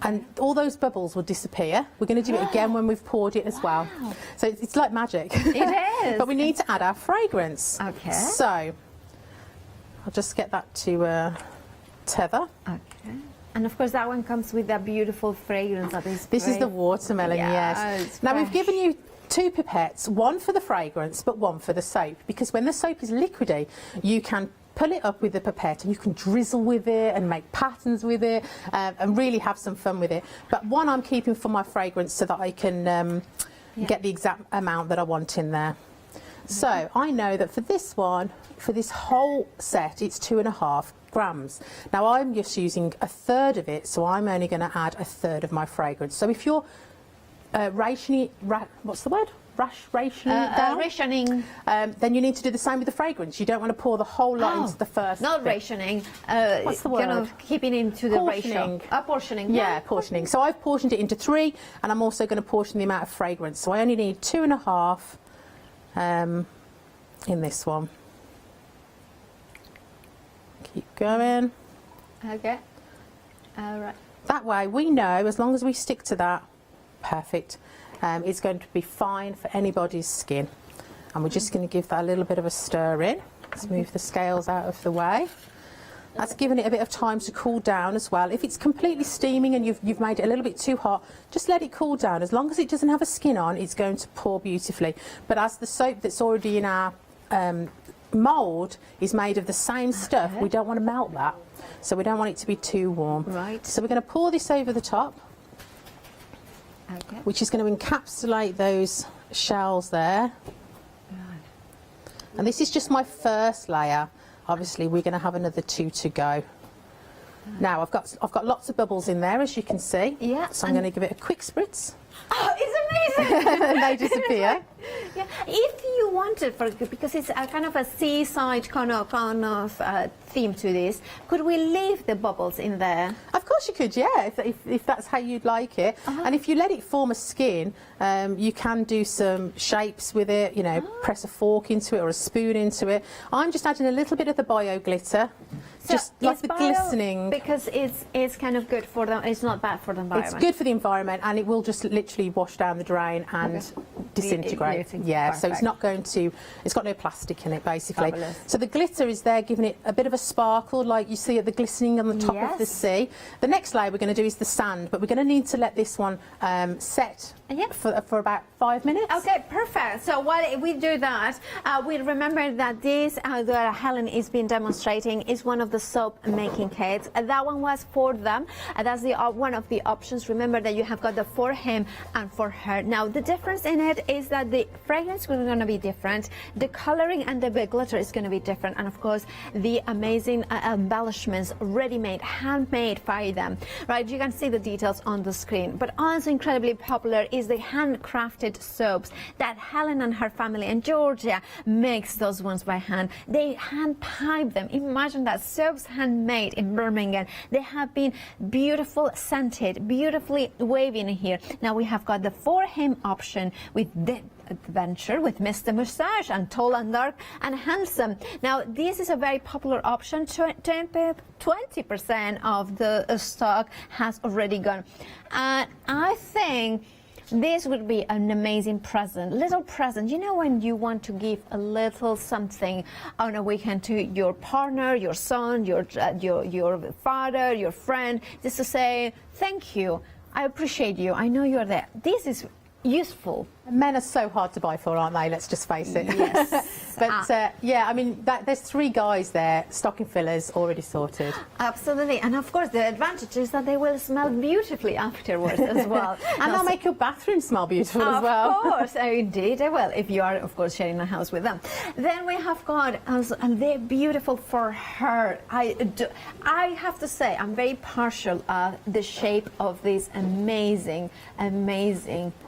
and all those bubbles will disappear. We're going to do it again when we've poured it as well. So it's like magic. It is. But we need to add our fragrance. Okay. So I'll just get that to tether. Okay. And of course that one comes with that beautiful fragrance that is This is the watermelon, yes. Now we've given you 2 pipettes, one for the fragrance but one for the soap, because when the soap is liquidy you can pull it up with the pipette and you can drizzle with it and make patterns with it and really have some fun with it. But one I'm keeping for my fragrance so that I can get the exact amount that I want in there. So I know that for this one, for this whole set, it's 2.5 grams. Now I'm just using 1/3 of it, so I'm only going to add 1/3 of my fragrance. So if you're rationing then you need to do the same with the fragrance. You don't want to pour the whole lot into the first Not bit. rationing. What's the word? Kind of keeping into the Portioning. ratio. Portioning. Yeah, portioning. So I've portioned it into 3, and I'm also going to portion the amount of fragrance. So I only need 2.5 in this one. Keep going. Okay. All right. That way we know, as long as we stick to that, perfect. It's going to be fine for anybody's skin. And we're just going to give that a little bit of a stir in. Let's move the scales out of the way. That's given it a bit of time to cool down as well. If it's completely steaming and you've made it a little bit too hot, just let it cool down. As long as it doesn't have a skin on, it's going to pour beautifully. But as the soap that's already in our mould is made of the same stuff, we don't want to melt that. So we don't want it to be too warm. Right. So we're going to pour this over the top. Okay. Which is going to encapsulate those shells there. And this is just my first layer. Obviously we're going to have another 2 to go. Now I've got lots of bubbles in there, as you can see. Yeah. So I'm going to give it a quick spritz. Oh, it's amazing! They disappear. Yeah. If you wanted, because it's a kind of a seaside kind of theme to this, could we leave the bubbles in there? Of course you could, yeah, if that's how you'd like it. And if you let it form a skin, you can do some shapes with it, you know, press a fork into it or a spoon into it. I'm just adding a little bit of the bio glitter, So just like the bio glistening. Because it's kind of good for them, it's not bad for the environment. It's good for the environment, and it will just literally wash down the drain and disintegrate. Yeah, so it's not going to, it's got no plastic in it basically. Fabulous. So the glitter is there giving it a bit of a sparkle, like you see at the glistening on the top of the sea. The next layer we're going to do is the sand, but we're going to need to let this one set for about 5 minutes. Okay, perfect. So while we do that, we remember that this that Helen is been demonstrating is one of the soap making kits. That one was for them. That's the one of the options. Remember that you have got the for him and for her. Now the difference in it is that the fragrance is going to be different, the coloring and the glitter is going to be different, and of course the amazing embellishments, ready-made, handmade by them. Right, you can see the details on the screen. But also incredibly popular is the handcrafted soaps that Helen and her family in Georgia makes those ones by hand. They hand pipe them. Imagine that, soaps handmade in Birmingham. They have been beautiful scented, beautifully wavy in here. Now we have got the for him option with the adventure with Mr. Mustache and tall and dark and handsome. Now this is a very popular option. 20% of the stock has already gone, and I think this would be an amazing present, little present. You know, when you want to give a little something on a weekend to your partner, your son, your father, your friend, just to say thank you, I appreciate you, I know you're there. This is useful. Men are so hard to buy for, aren't they? Let's just face it. Yes. But yeah, I mean, there's 3 guys there, stocking fillers already sorted. Absolutely, and of course the advantage is that they will smell beautifully afterwards as well. And they'll make your bathroom smell beautiful as well. Of course, indeed they will, if you are of course sharing a house with them. Then we have got, and they're beautiful for her. I have to say, I'm very partial the shape of this amazing,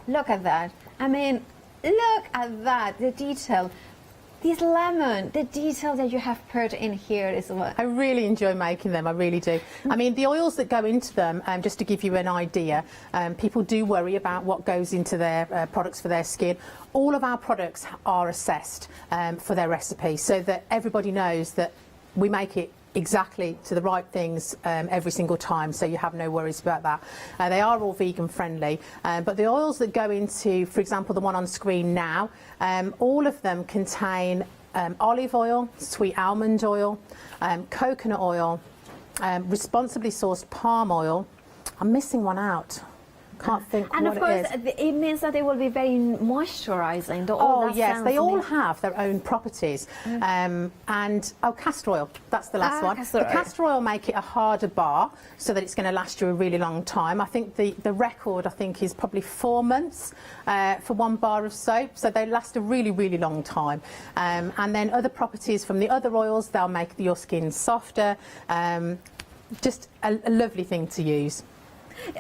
look at that. I mean, look at that, the detail. This lemon, the detail that you have put in here is what I really enjoy making them. I really do. I mean, the oils that go into them, just to give you an idea, people do worry about what goes into their products for their skin. All of our products are assessed for their recipe, so that everybody knows that we make it exactly to the right things every single time, so you have no worries about that. They are all vegan friendly, but the oils that go into, for example, the one on screen now, all of them contain olive oil, sweet almond oil, coconut oil, responsibly sourced palm oil. I'm missing one out. Can't think and what of course, it is. it means that they will be very moisturising. Oh, yes, they all have their own properties. Castor oil, that's the last one. Castor The oil. castor oil make it a harder bar so that it's going to last you a really long time. I think the record, I think, is probably 4 months for one bar of soap, so they last a really, really long time. And then other properties from the other oils, they'll make your skin softer. Just a lovely thing to use.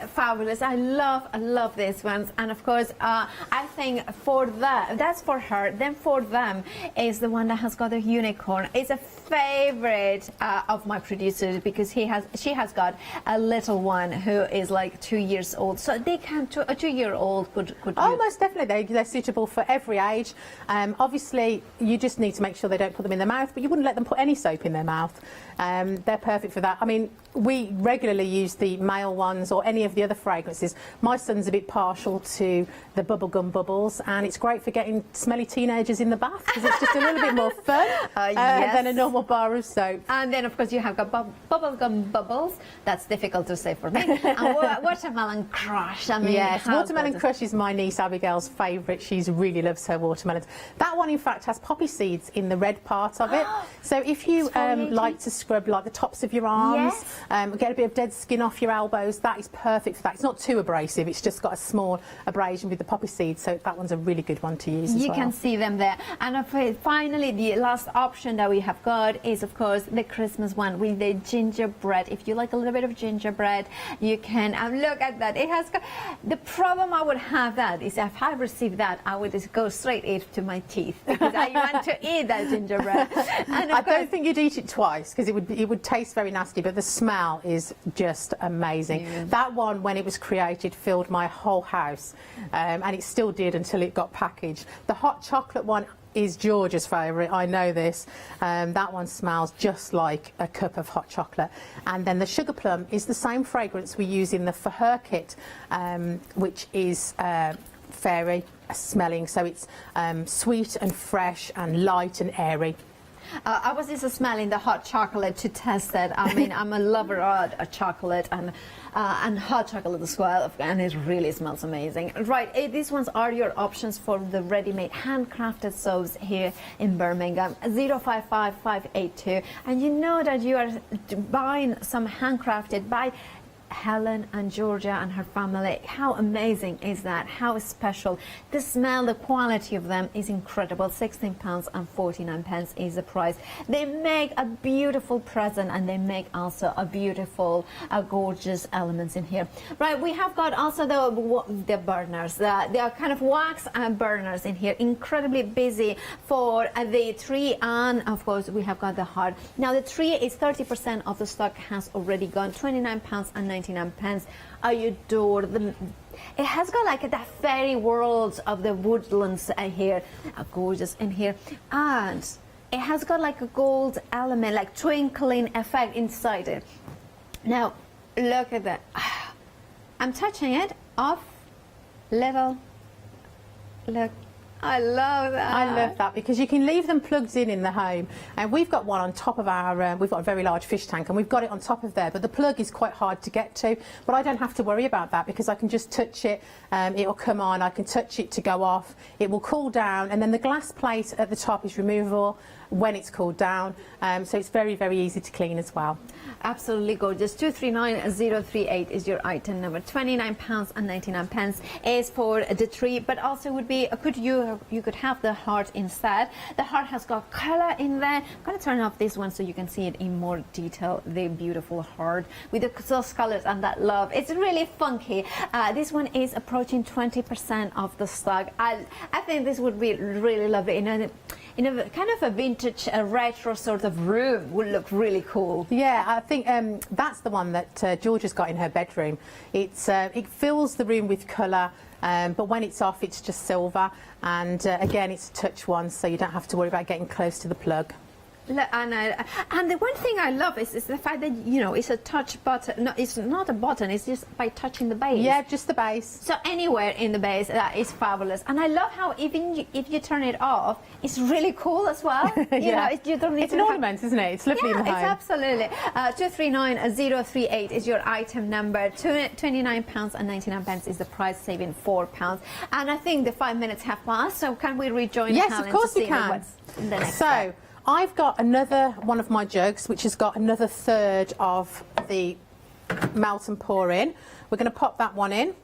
Fabulous. I love these ones. And of course, I think for them, that's for her. Then for them is the one that has got a unicorn. It's a favorite of my producers because she has got a little one who is like 2 years old. So they can, a 2-year-old could most definitely. They're suitable for every age. Obviously, you just need to make sure they don't put them in their mouth, but you wouldn't let them put any soap in their mouth. They're perfect for that. I mean, we regularly use the male ones or any of the other fragrances. My son's a bit partial to the bubblegum bubbles, and it's great for getting smelly teenagers in the bath because it's just a little bit more fun than a normal bar of soap. And then, of course, you have got bubblegum bubbles. That's difficult to say for me. And watermelon crush. I mean, yes, watermelon crush is my niece Abigail's favourite. She really loves her watermelons. That one, in fact, has poppy seeds in the red part of it. So if you like to scrub like the tops of your arms, get a bit of dead skin off your elbows, that is perfect for that. It's not too abrasive. It's just got a small abrasion with the poppy seeds. So that one's a really good one to use as well. You can see them there. And finally, the last option that we have got is, of course, the Christmas one with the gingerbread. If you like a little bit of gingerbread, you can look at that. It has got, the problem I would have that is if I received that, I would just go straight into my teeth because I want to eat that gingerbread. And I don't think you'd eat it twice because it would taste very nasty, but the smell is just amazing. Yeah. That one, when it was created, filled my whole house, and it still did until it got packaged. The hot chocolate one is George's favourite, I know this. That one smells just like a cup of hot chocolate. And then the sugar plum is the same fragrance we use in the For Her kit, which is fairy smelling, so it's sweet and fresh and light and airy. I was just smelling the hot chocolate to test it. I mean, I'm a lover of chocolate and hot chocolate as well, and it really smells amazing. Right, these ones are your options for the ready-made handcrafted soaps here in Birmingham. 055582, and you know that you are buying some handcrafted by Helen and Georgia and her family. How amazing is that? How special. The smell, the quality of them is incredible. £16.49 is the price. They make a beautiful present, and they make also a beautiful, gorgeous elements in here. Right, we have got also the burners. They are kind of wax burners in here. Incredibly busy for the tree, and of course we have got the hard. Now the tree is 30% of the stock has already gone. £29.99. I adore them. It has got like that fairy world of the woodlands here, gorgeous in here, and it has got like a gold element, like twinkling effect inside it. Now look at that. I'm touching it off little. Look. I love that. I love that because you can leave them plugged in the home, and we've got one on top of our, we've got a very large fish tank and we've got it on top of there, but the plug is quite hard to get to, but I don't have to worry about that because I can just touch it, it'll come on, I can touch it to go off, it will cool down, and then the glass plate at the top is removable when it's cooled down, so it's very, very easy to clean as well. Absolutely gorgeous. 239038 is your item number. £29.99 is for the tree, but also would be you could have the heart instead. The heart has got color in there. I'm going to turn off this one so you can see it in more detail. The beautiful heart with those colors and that love. It's really funky. This one is approaching 20% of the stock. I think this would be really lovely in a kind of a vintage, retro sort of room. Would look really cool. Yeah, I think that's the one that Georgia's got in her bedroom. It fills the room with colour, but when it's off, it's just silver. And again, it's a touch one, so you don't have to worry about getting close to the plug. And the one thing I love is the fact that, you know, it's a touch button. No, it's not a button, it's just by touching the base. Yeah, just the base. So anywhere in the base, that is fabulous. And I love how even if you turn it off, it's really cool as well. You know, you don't need it's an ornament, isn't it? It's lovely in the home. It's absolutely. 239038 is your item number. £29.99 is the price, saving £4. And I think the 5 minutes have passed, so can we rejoin Yes, Helen of course to we see can. what's in the next So, step? I've got another one of my jugs, which has got another third of the melt and pour in. We're going to pop that one in,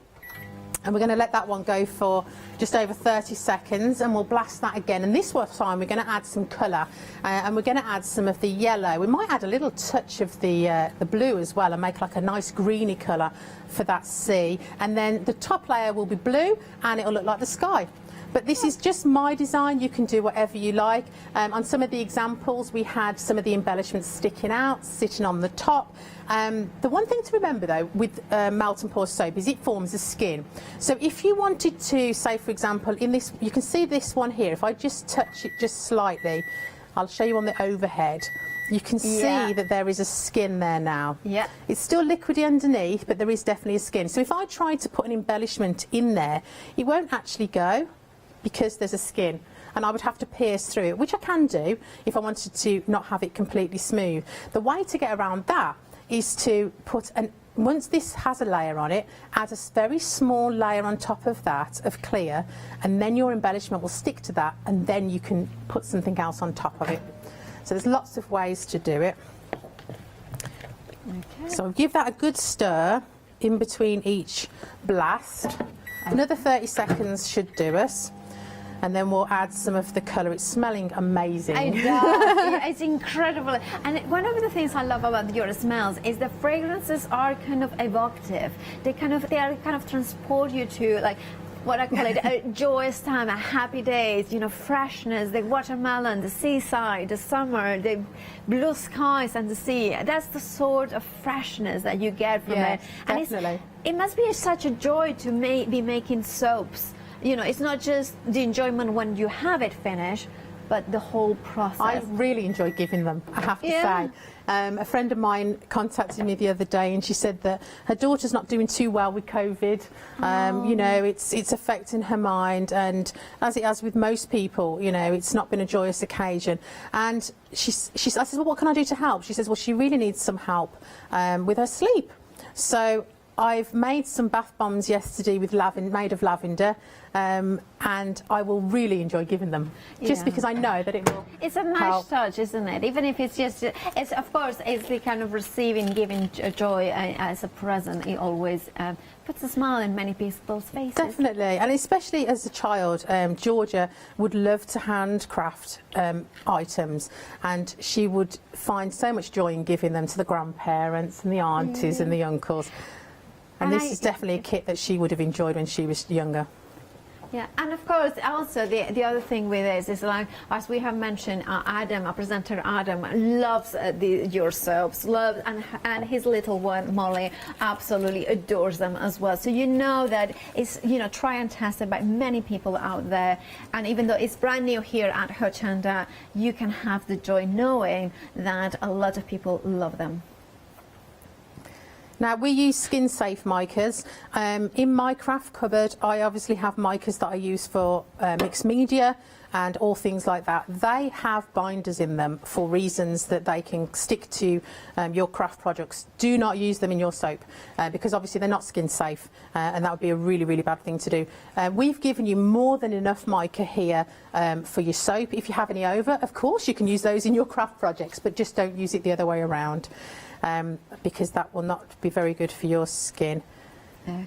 and we're going to let that one go for just over 30 seconds, and we'll blast that again. And this time we're going to add some colour, and we're going to add some of the yellow. We might add a little touch of the blue as well, and make like a nice greeny colour for that sea. And then the top layer will be blue, and it'll look like the sky. But this is just my design. You can do whatever you like. On some of the examples, we had some of the embellishments sticking out, sitting on the top. The one thing to remember, though, with melt and pour soap is it forms a skin. So if you wanted to, say, for example, in this, you can see this one here. If I just touch it just slightly, I'll show you on the overhead. You can see that there is a skin there now. Yeah. It's still liquidy underneath, but there is definitely a skin. So if I tried to put an embellishment in there, it won't actually go, because there's a skin, and I would have to pierce through it, which I can do if I wanted to not have it completely smooth. The way to get around that is to put once this has a layer on it, add a very small layer on top of that of clear, and then your embellishment will stick to that, and then you can put something else on top of it. So there's lots of ways to do it. Okay. So give that a good stir in between each blast. Another 30 seconds should do us. And then we'll add some of the colour. It's smelling amazing. It does. Yeah, it's incredible. And one of the things I love about your smells is the fragrances are kind of evocative. They kind of transport you to, like, what I call it, a joyous time, a happy days, you know, freshness, the watermelon, the seaside, the summer, the blue skies and the sea. That's the sort of freshness that you get from it. And definitely. It must be such a joy to be making soaps. You know, it's not just the enjoyment when you have it finished, but the whole process. I really enjoy giving them, I have to say. A friend of mine contacted me the other day, and she said that her daughter's not doing too well with COVID. You know, it's affecting her mind, and as it has with most people, you know, it's not been a joyous occasion. And I said, well, what can I do to help? She says, well, she really needs some help with her sleep. So I've made some bath bombs yesterday with made of lavender, and I will really enjoy giving them, just because I know that it will. It's a nice touch, isn't it? Even if it's just, it's of course, it's the kind of receiving, giving joy as a present. It always puts a smile in many people's faces. Definitely, and especially as a child, Georgia would love to handcraft items, and she would find so much joy in giving them to the grandparents and the aunties and the uncles. And this is definitely a kit that she would have enjoyed when she was younger. Yeah, and of course, also the other thing with this is, like, as we have mentioned, Adam, our presenter Adam, loves your soaps, and his little one Molly absolutely adores them as well. So you know that it's, you know, tried and tested by many people out there, and even though it's brand new here at Hochanda, you can have the joy knowing that a lot of people love them. Now, we use skin-safe micas. In my craft cupboard, I obviously have micas that I use for mixed media and all things like that. They have binders in them for reasons that they can stick to your craft products. Do not use them in your soap because obviously they're not skin-safe, and that would be a really, really bad thing to do. We've given you more than enough mica here for your soap. If you have any over, of course, you can use those in your craft projects, but just don't use it the other way around. Because that will not be very good for your skin.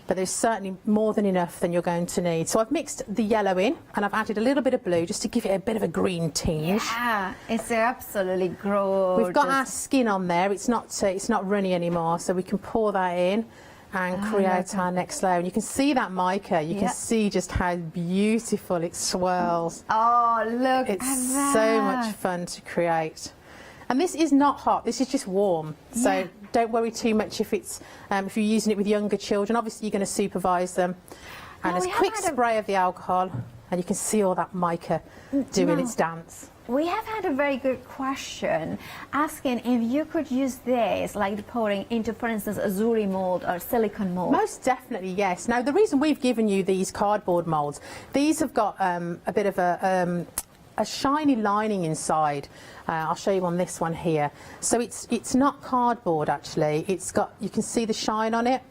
But there's certainly more than enough than you're going to need. So I've mixed the yellow in, and I've added a little bit of blue just to give it a bit of a green tinge. Yeah, it's absolutely gorgeous. We've got our skin on there. It's not runny anymore, so we can pour that in and create our next layer. And you can see that mica. You can see just how beautiful it swirls. Oh, look it's at that. So much fun to create. And this is not hot, this is just warm. So don't worry too much if it's if you're using it with younger children. Obviously you're going to supervise them. And a quick spray of the alcohol. and you can see all that mica doing its dance. We have had a very good question asking if you could use this, like the pouring, into, for instance, a zuri mold or silicone mold. Most definitely, yes. Now, the reason we've given you these cardboard molds, these have got a bit of a shiny lining inside. I'll show you on this one here. So it's not cardboard actually. It's got, you can see the shine on it.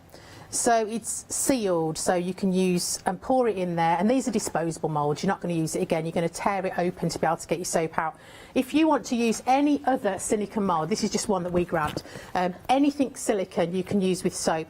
So it's sealed, so you can use and pour it in there. And these are disposable moulds. You're not going to use it again. You're going to tear it open to be able to get your soap out. If you want to use any other silicone mould, this is just one that we grabbed. Anything silicone you can use with soap.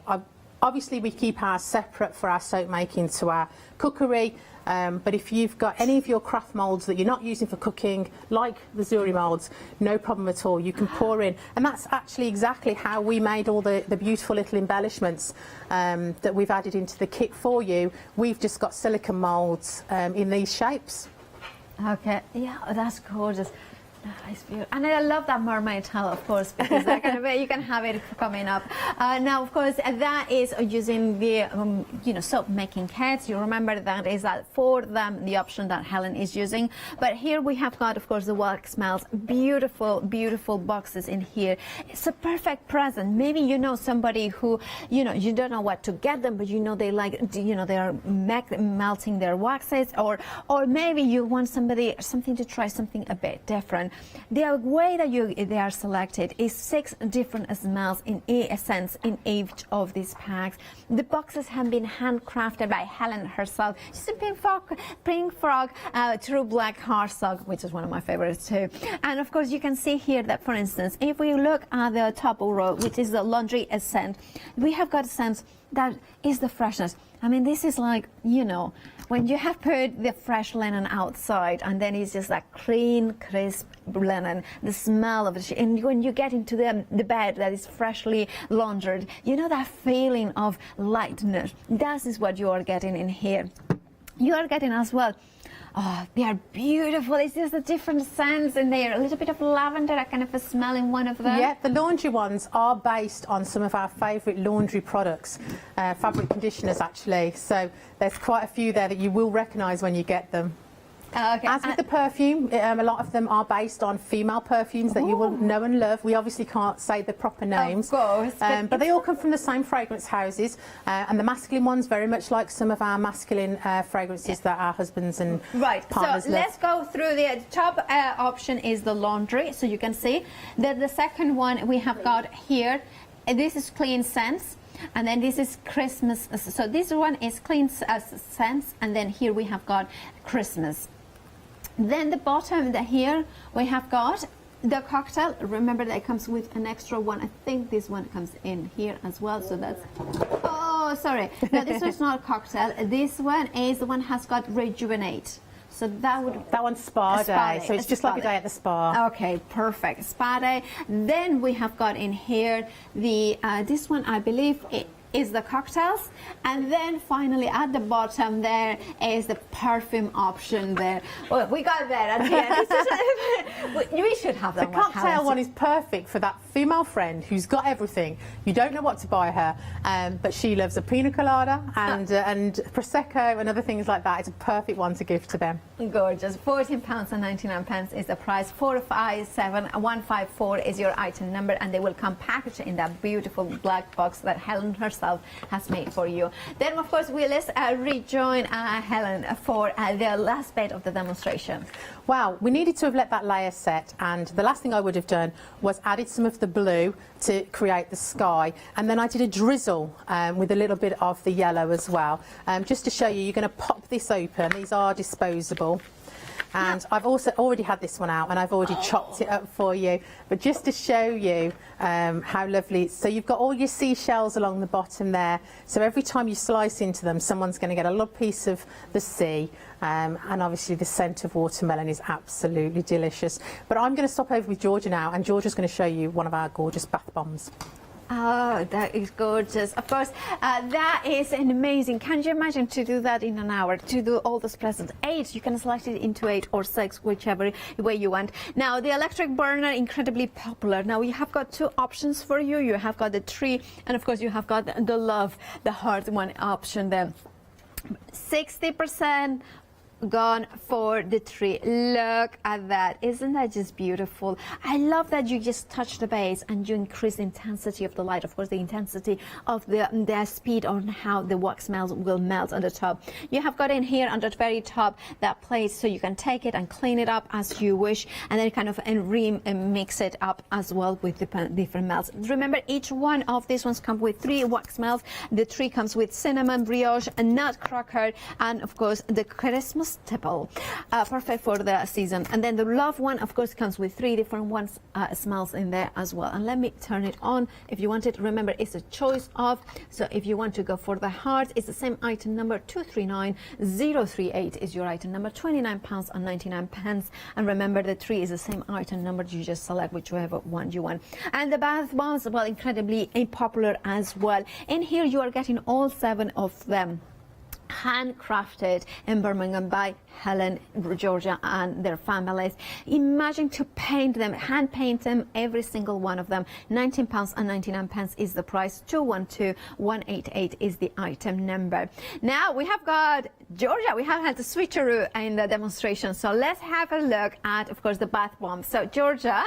Obviously, we keep ours separate for our soap making to our cookery. But if you've got any of your craft moulds that you're not using for cooking, like the zuri moulds, no problem at all. You can pour in. And that's actually exactly how we made all the beautiful little embellishments that we've added into the kit for you. We've just got silicone moulds in these shapes. Okay, yeah, that's gorgeous. Nice, beautiful. And I love that mermaid towel, of course, because that kind of way you can have it coming up. Now, of course, that is using the soap making kits. You remember that is that for them the option that Helen is using. But here we have got, of course, the wax melts. Beautiful, beautiful boxes in here. It's a perfect present. Maybe you know somebody who you don't know what to get them, but they like they are melting their waxes, or maybe you want something to try something a bit different. The way that they are selected is 6 different smells in essence in each of these packs. The boxes have been handcrafted by Helen herself. She's a pink frog, true black heartstug, which is one of my favorites too. And of course you can see here that, for instance, if we look at the top row, which is the laundry scent, we have got a sense that is the freshness. I mean, this is like, when you have put the fresh linen outside and then it's just that clean, crisp linen, the smell of it, and when you get into the bed that is freshly laundered, that feeling of lightness. That is what you are getting in here. You are getting as well. Oh, they are beautiful. It's just a different sense in there. A little bit of lavender, I kind of a smell in one of them. Yeah, the laundry ones are based on some of our favourite laundry products, fabric conditioners actually. So there's quite a few there that you will recognise when you get them. Okay. As with the perfume, a lot of them are based on female perfumes that you will know and love. We obviously can't say the proper names, of course, but they all come from the same fragrance houses, and the masculine ones very much like some of our masculine fragrances that our husbands and partners so love. let's go through the top option is the laundry, so you can see that the second one we have got here, this is clean scents. And then this is Christmas, so this one is clean scents, and then here we have got Christmas. Then the bottom here we have got the cocktail. Remember that it comes with an extra one. I think this one comes in here as well, so that's, oh sorry, no, this one's not a cocktail. This one is the one has got rejuvenate. So that one's spa day. So it's just like a day at the spa. Okay, perfect. Spa day. Then we have got in here the this one, I believe it is the cocktails, and then finally at the bottom there is the perfume option there. Well, we got that at the end. We should have that. The cocktail one is perfect for that female friend who's got everything. You don't know what to buy her, but she loves a pina colada and prosecco and other things like that. It's a perfect one to give to them. Gorgeous. £14.99 is the price. 457154 is your item number, and they will come packaged in that beautiful black box that Helen herself has made for you. Then of course let's rejoin Helen for the last bit of the demonstration. Wow, we needed to have let that layer set, and the last thing I would have done was added some of the blue to create the sky, and then I did a drizzle with a little bit of the yellow as well, just to show you. You're going to pop this open. These are disposable. And I've also already had this one out, and I've already chopped it up for you, but just to show you how lovely. So you've got all your seashells along the bottom there, so every time you slice into them, someone's going to get a little piece of the sea, and obviously the scent of watermelon is absolutely delicious. But I'm going to stop over with Georgia now, and Georgia's going to show you one of our gorgeous bath bombs. Oh, that is gorgeous. Of course, that is an amazing. Can you imagine to do that in an hour, to do all those presents? 8, you can slice it into 8 or 6, whichever way you want. Now, the electric burner, incredibly popular. Now, you have got 2 options for you. You have got the 3, and of course, you have got the love, the heart one option there. 60%. gone for the tree. Look at that. Isn't that just beautiful? I love that you just touch the base and you increase the intensity of the light. Of course, the intensity of the speed on how the wax melt will melt on the top. You have got in here on the very top that place so you can take it and clean it up as you wish, and then kind of mix it up as well with the different melts. Remember, each one of these ones come with 3 wax melts. The tree comes with cinnamon, brioche, a nutcracker, and of course the Christmas tipple, perfect for the season. And then the love one, of course, comes with 3 different ones, smells in there as well. And let me turn it on if you want it. Remember, it's a choice of, so if you want to go for the heart, it's the same item number 239038 is your item number, £29.99. And remember, the 3 is the same item number. You just select whichever one you want. And the bath bombs, well, incredibly popular as well. In here you are getting all 7 of them handcrafted in Birmingham by Helen, Georgia and their families. Imagine to paint them, hand paint them, every single one of them. £19.99 is the price. 212188 is the item number. Now we have got Georgia. We have had the switcheroo in the demonstration, so let's have a look at, of course, the bath bomb. So Georgia,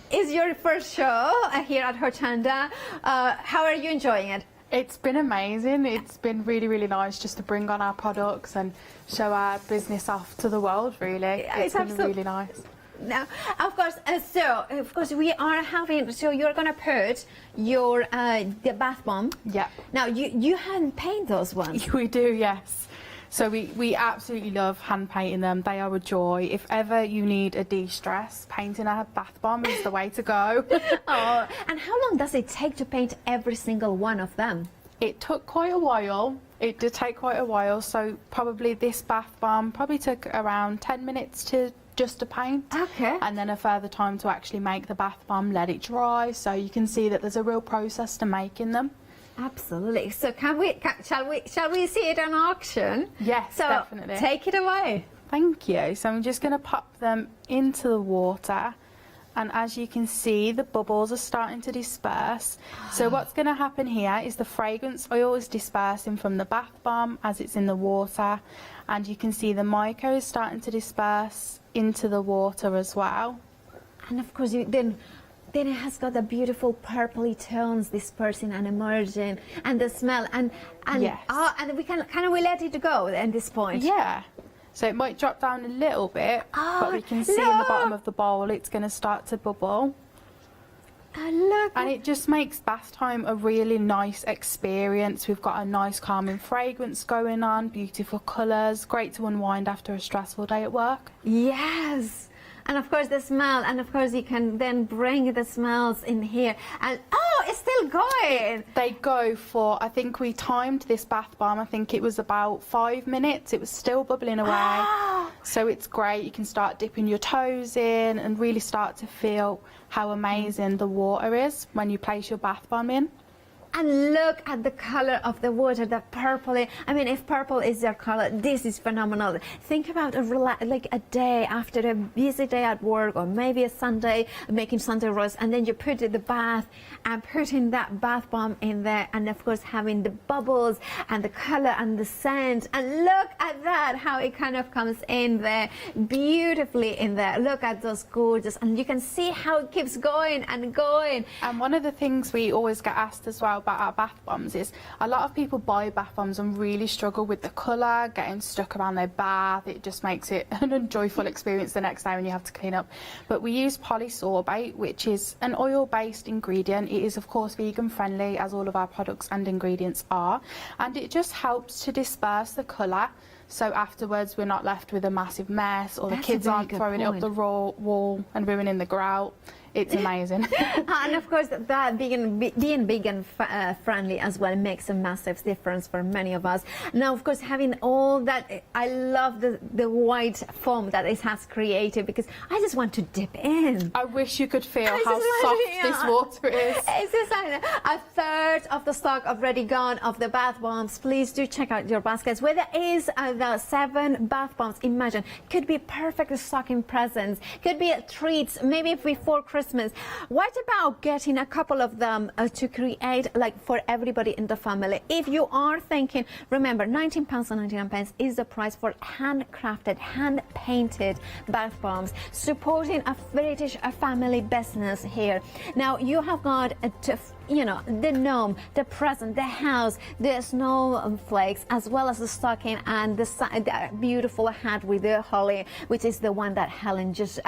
it's your first show here at Hochanda. How are you enjoying it? It's been amazing. It's been really, really nice just to bring on our products and show our business off to the world, really. It's been really nice. Now, of course, we are having, so you're going to put your, the bath bomb. Yeah. Now, you hand paint those ones. We do, yes. So we absolutely love hand painting them. They are a joy. If ever you need a de-stress, painting a bath bomb is the way to go. Oh, and how long does it take to paint every single one of them? It took quite a while. It did take quite a while. So probably this bath bomb probably took around 10 minutes to paint. Okay. And then a further time to actually make the bath bomb, let it dry. So you can see that there's a real process to making them. Absolutely. So shall we see it on auction? Yes, so definitely. Take it away. Thank you. So I'm just going to pop them into the water, and as you can see, the bubbles are starting to disperse. So what's going to happen here is the fragrance oil is dispersing from the bath bomb as it's in the water, and you can see the mica is starting to disperse into the water as well. And of course then it has got the beautiful purpley tones dispersing and emerging, and the smell, and yes. And we can we let it go at this point? Yeah. So it might drop down a little bit, but we can see in the bottom of the bowl it's going to start to bubble. And it just makes bath time a really nice experience. We've got a nice calming fragrance going on, beautiful colours, great to unwind after a stressful day at work. Yes. And of course the smell, and of course you can then bring the smells in here, and oh, it's still going. They go for, I think we timed this bath bomb, I think it was about 5 minutes. It was still bubbling away. So it's great. You can start dipping your toes in and really start to feel how amazing the water is when you place your bath bomb in. And look at the color of the water, the purple. I mean, if purple is your color, this is phenomenal. Think about like a day after a busy day at work, or maybe a Sunday, making Sunday roast, and then you put in the bath and putting that bath bomb in there, and of course having the bubbles and the color and the scent. And look at that, how it kind of comes in there beautifully in there. Look at those gorgeous, and you can see how it keeps going and going. And one of the things we always get asked as well about our bath bombs is a lot of people buy bath bombs and really struggle with the colour getting stuck around their bath. It just makes it an enjoyable experience the next day when you have to clean up. But we use polysorbate, which is an oil-based ingredient. It is of course vegan friendly, as all of our products and ingredients are, and it just helps to disperse the colour. So afterwards we're not left with a massive mess, or the kids aren't throwing it up the wall and ruining the grout. It's amazing. And of course that being vegan friendly as well makes a massive difference for many of us. Now of course having all that, I love the white foam that it has created, because I just want to dip in. I wish you could feel how soft this water is. It's just like a third of the stock already gone of the bath bombs. Please do check out your baskets where there is the 7 bath bombs. Imagine, could be perfect stocking presents, could be treats, maybe before Christmas Christmas. What about getting a couple of them to create, like, for everybody in the family? If you are thinking, remember, £19.99 is the price for handcrafted, hand-painted bath bombs, supporting a British family business here. Now, you have got you know, the gnome, the present, the house, the snowflakes, as well as the stocking and the beautiful hat with the holly, which is the one that Helen just,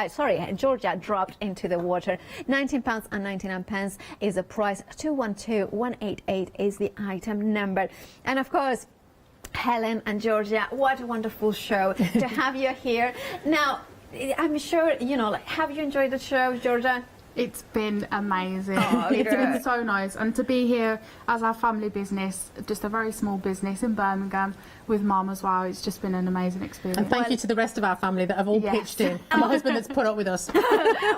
Georgia dropped into the water. £19.99 is the price. 212188 is the item number. And of course, Helen and Georgia, what a wonderful show to have you here. Now, I'm sure, you know, like, have you enjoyed the show, Georgia? It's been amazing. Oh, it's been so nice, and to be here as our family business, just a very small business in Birmingham with Mum as well. It's just been an amazing experience. And thank you to the rest of our family that have all pitched in, and my husband that's put up with us.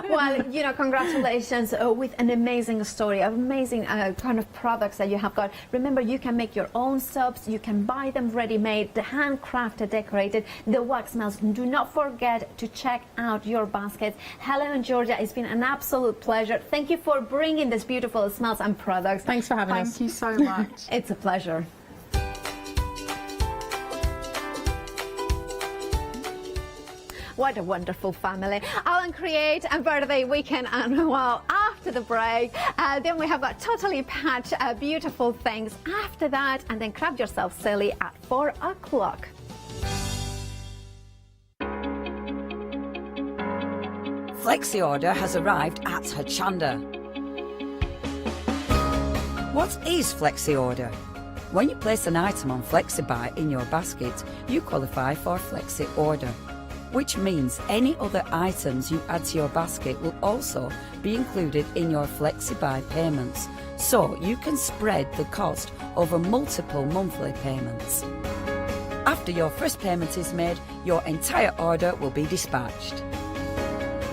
Well, you know, congratulations with an amazing story, amazing kind of products that you have got. Remember, you can make your own soaps, you can buy them ready-made, the handcrafted, decorated, the wax melts. Do not forget to check out your baskets. Helen and Georgia, it's been an absolute pleasure. Thank you for bringing these beautiful smells and products. Thanks for having us. Thank you so much. It's a pleasure. What a wonderful family. Alan Create and birthday weekend, and well, after the break, then we have got Totally Patch, beautiful things after that, and then Craft Yourself Silly at 4 o'clock. Flexi order has arrived at Hochanda. What is Flexi order? When you place an item on FlexiBuy in your basket, you qualify for Flexi order, which means any other items you add to your basket will also be included in your FlexiBuy payments, so you can spread the cost over multiple monthly payments. After your first payment is made, your entire order will be dispatched.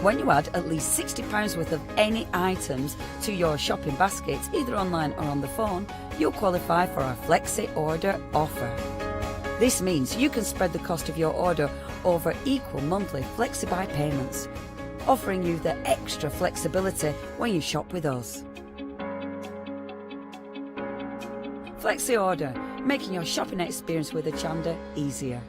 When you add at least £60 worth of any items to your shopping basket, either online or on the phone, you'll qualify for our Flexi order offer. This means you can spread the cost of your order over equal monthly FlexiBuy payments, offering you the extra flexibility when you shop with us. Flexi order, making your shopping experience with Hochanda easier.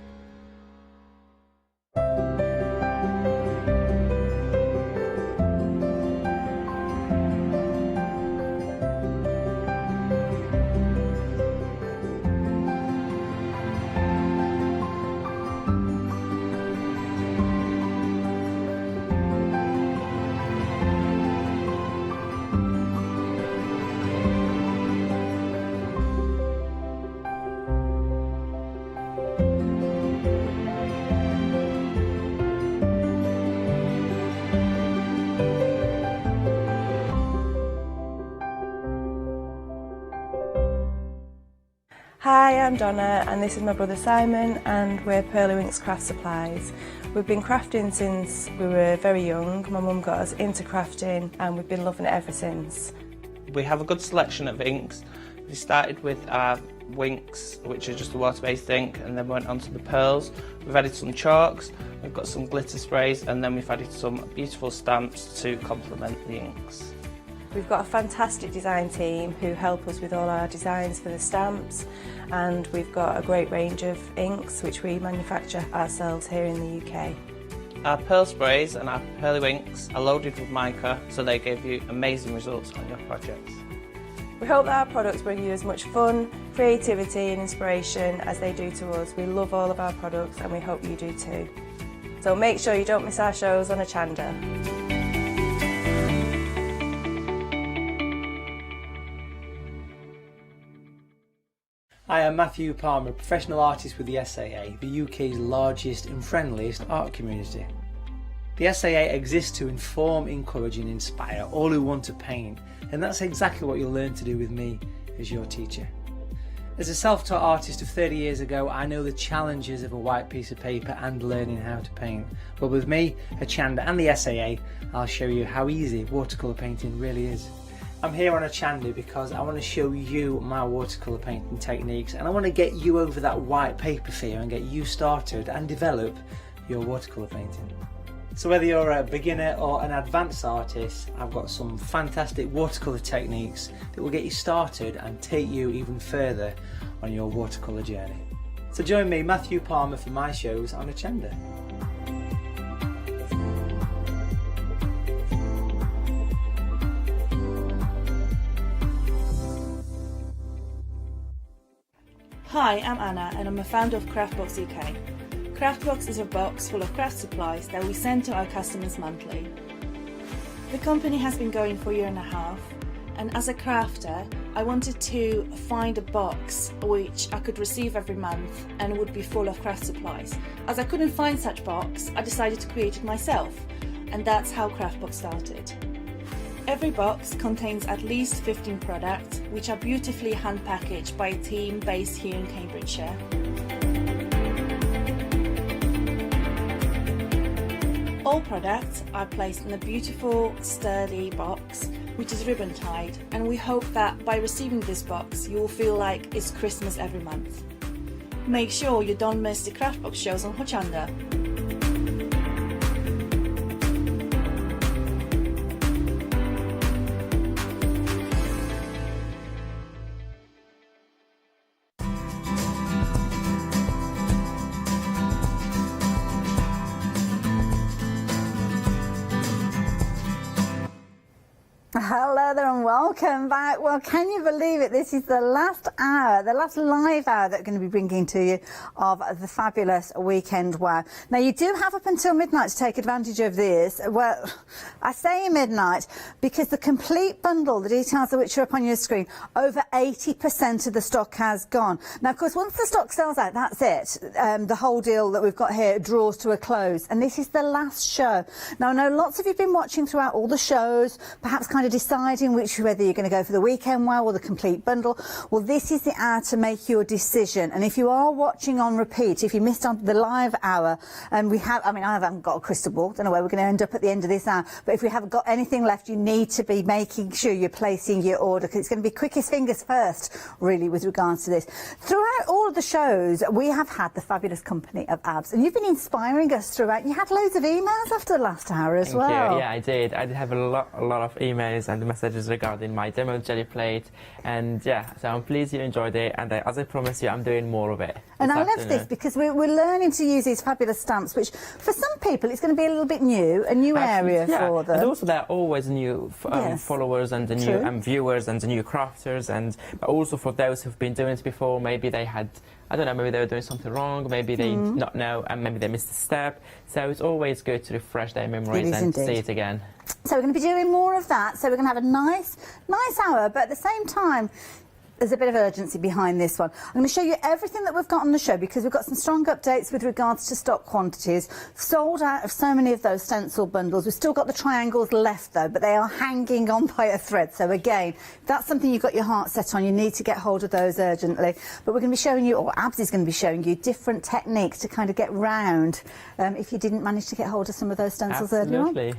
Hi, I'm Donna and this is my brother Simon, and we're Pearly Winks Craft Supplies. We've been crafting since we were very young. My mum got us into crafting and we've been loving it ever since. We have a good selection of inks. We started with our Winks, which are just a water-based ink, and then went on to the pearls. We've added some chalks, we've got some glitter sprays, and then we've added some beautiful stamps to complement the inks. We've got a fantastic design team who help us with all our designs for the stamps, and we've got a great range of inks which we manufacture ourselves here in the UK. Our pearl sprays and our Pearly Winks are loaded with mica, so they give you amazing results on your projects. We hope that our products bring you as much fun, creativity and inspiration as they do to us. We love all of our products and we hope you do too. So make sure you don't miss our shows on Hochanda. Hi, I'm Matthew Palmer, a professional artist with the SAA, the UK's largest and friendliest art community. The SAA exists to inform, encourage and inspire all who want to paint, and that's exactly what you'll learn to do with me as your teacher. As a self-taught artist of 30 years ago, I know the challenges of a white piece of paper and learning how to paint. But with me, Hochanda and the SAA, I'll show you how easy watercolour painting really is. I'm here on Hochanda because I want to show you my watercolour painting techniques, and I want to get you over that white paper fear and get you started and develop your watercolour painting. So whether you're a beginner or an advanced artist, I've got some fantastic watercolour techniques that will get you started and take you even further on your watercolour journey. So join me, Matthew Palmer, for my shows on Hochanda. Hi, I'm Anna and I'm a founder of Craftbox UK. Craftbox is a box full of craft supplies that we send to our customers monthly. The company has been going for a year and a half, and as a crafter I wanted to find a box which I could receive every month and would be full of craft supplies. As I couldn't find such box, I decided to create it myself, and that's how Craftbox started. Every box contains at least 15 products, which are beautifully hand packaged by a team based here in Cambridgeshire. All products are placed in a beautiful, sturdy box, which is ribbon tied, and we hope that by receiving this box, you will feel like it's Christmas every month. Make sure you don't miss the Craftbox shows on Hochanda. Hello there and welcome back. Well, can you believe it? This is the last hour, the last live hour that we're going to be bringing to you of the fabulous Weekend Wow. Now, you do have up until midnight to take advantage of this. Well, I say midnight because the complete bundle, the details of which are up on your screen, over 80% of the stock has gone. Now, of course, once the stock sells out, that's it. The whole deal that we've got here draws to a close. And this is the last show. Now, I know lots of you have been watching throughout all the shows, perhaps kind of deciding whether you're going to go for the Weekend Wow or the complete bundle. Well, this is the hour to make your decision. And if you are watching on repeat, if you missed on the live hour, and I haven't got a crystal ball, don't know where we're going to end up at the end of this hour, but if we haven't got anything left, you need to be making sure you're placing your order, because it's going to be quickest fingers first, really, with regards to this. Throughout all of the shows, we have had the fabulous company of Abs, and you've been inspiring us throughout. You had loads of emails after the last hour as well. Thank you. Yeah, I did. I did have a lot of emails and messages regarding my demo jelly plate, and yeah, so I'm pleased you enjoyed it, and as I promised you, I'm doing more of it. And I love this because we're learning to use these fabulous stamps, which for some people it's going to be a little bit new, a new area for them. And also there are always new followers and the new viewers and the new crafters, but also for those who've been doing it before, maybe they had, I don't know, maybe they were doing something wrong, maybe they not know, and maybe they missed a step. So it's always good to refresh their memories and see it again. So we're going to be doing more of that. So we're going to have a nice hour, but at the same time, there's a bit of urgency behind this one. I'm going to show you everything that we've got on the show, because we've got some strong updates with regards to stock quantities. Sold out of so many of those stencil bundles. We've still got the triangles left though, but they are hanging on by a thread. So again, if that's something you've got your heart set on, you need to get hold of those urgently. But we're going to be showing you, or Abs is going to be showing you, different techniques to kind of get round if you didn't manage to get hold of some of those stencils earlier on. Lovely.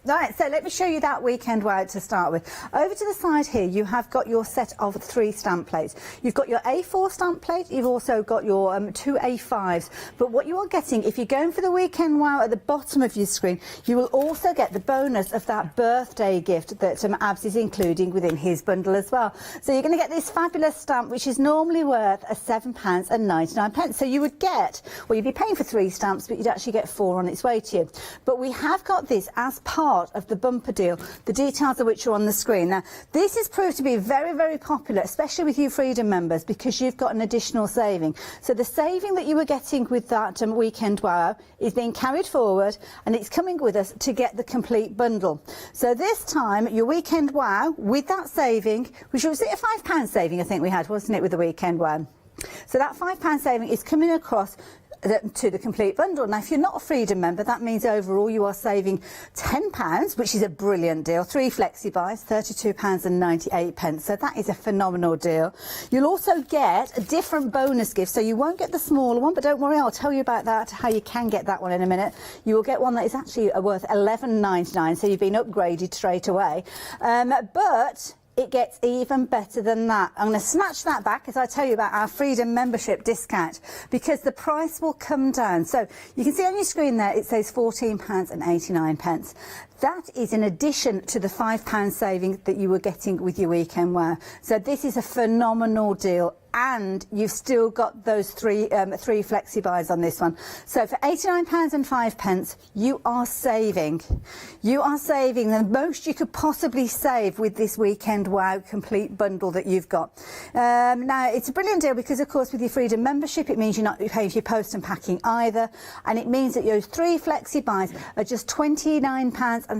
Right, so let me show you that Weekend Wow to start with. Over to the side here, you have got your set of 3 stamp plates. You've got your A4 stamp plate, you've also got your 2 A5s, but what you are getting, if you're going for the Weekend Wow at the bottom of your screen, you will also get the bonus of that birthday gift that Abs is including within his bundle as well. So you're going to get this fabulous stamp, which is normally worth £7.99. So you would get, well, you'd be paying for 3 stamps, but you'd actually get 4 on its way to you. But we have got this as part of the bumper deal, the details of which are on the screen. Now, this has proved to be very, very popular, especially with you Freedom members, because you've got an additional saving. So the saving that you were getting with that Weekend Wow is being carried forward, and it's coming with us to get the complete bundle. So this time, your Weekend Wow with that saving, which was a £5 saving, I think we had, wasn't it, with the Weekend Wow? So that £5 saving is coming across to the complete bundle. Now, if you're not a Freedom member, that means overall you are saving £10, which is a brilliant deal. 3 Flexi buys, £32.98. So that is a phenomenal deal. You'll also get a different bonus gift. So you won't get the smaller one, but don't worry, I'll tell you about that, how you can get that one in a minute. You will get one that is actually worth £11.99, so you've been upgraded straight away. But it gets even better than that. I'm going to snatch that back as I tell you about our Freedom membership discount, because the price will come down. So you can see on your screen there it says £14.89. That is in addition to the £5 saving that you were getting with your weekend wear. So this is a phenomenal deal, and you've still got those three flexi buys on this one. So for £89.05, you are saving. You are saving the most you could possibly save with this Weekend Wow complete bundle that you've got. Now, it's a brilliant deal because, of course, with your Freedom membership, it means you're not paying for your post and packing either, and it means that your 3 flexi buys are just £29.68.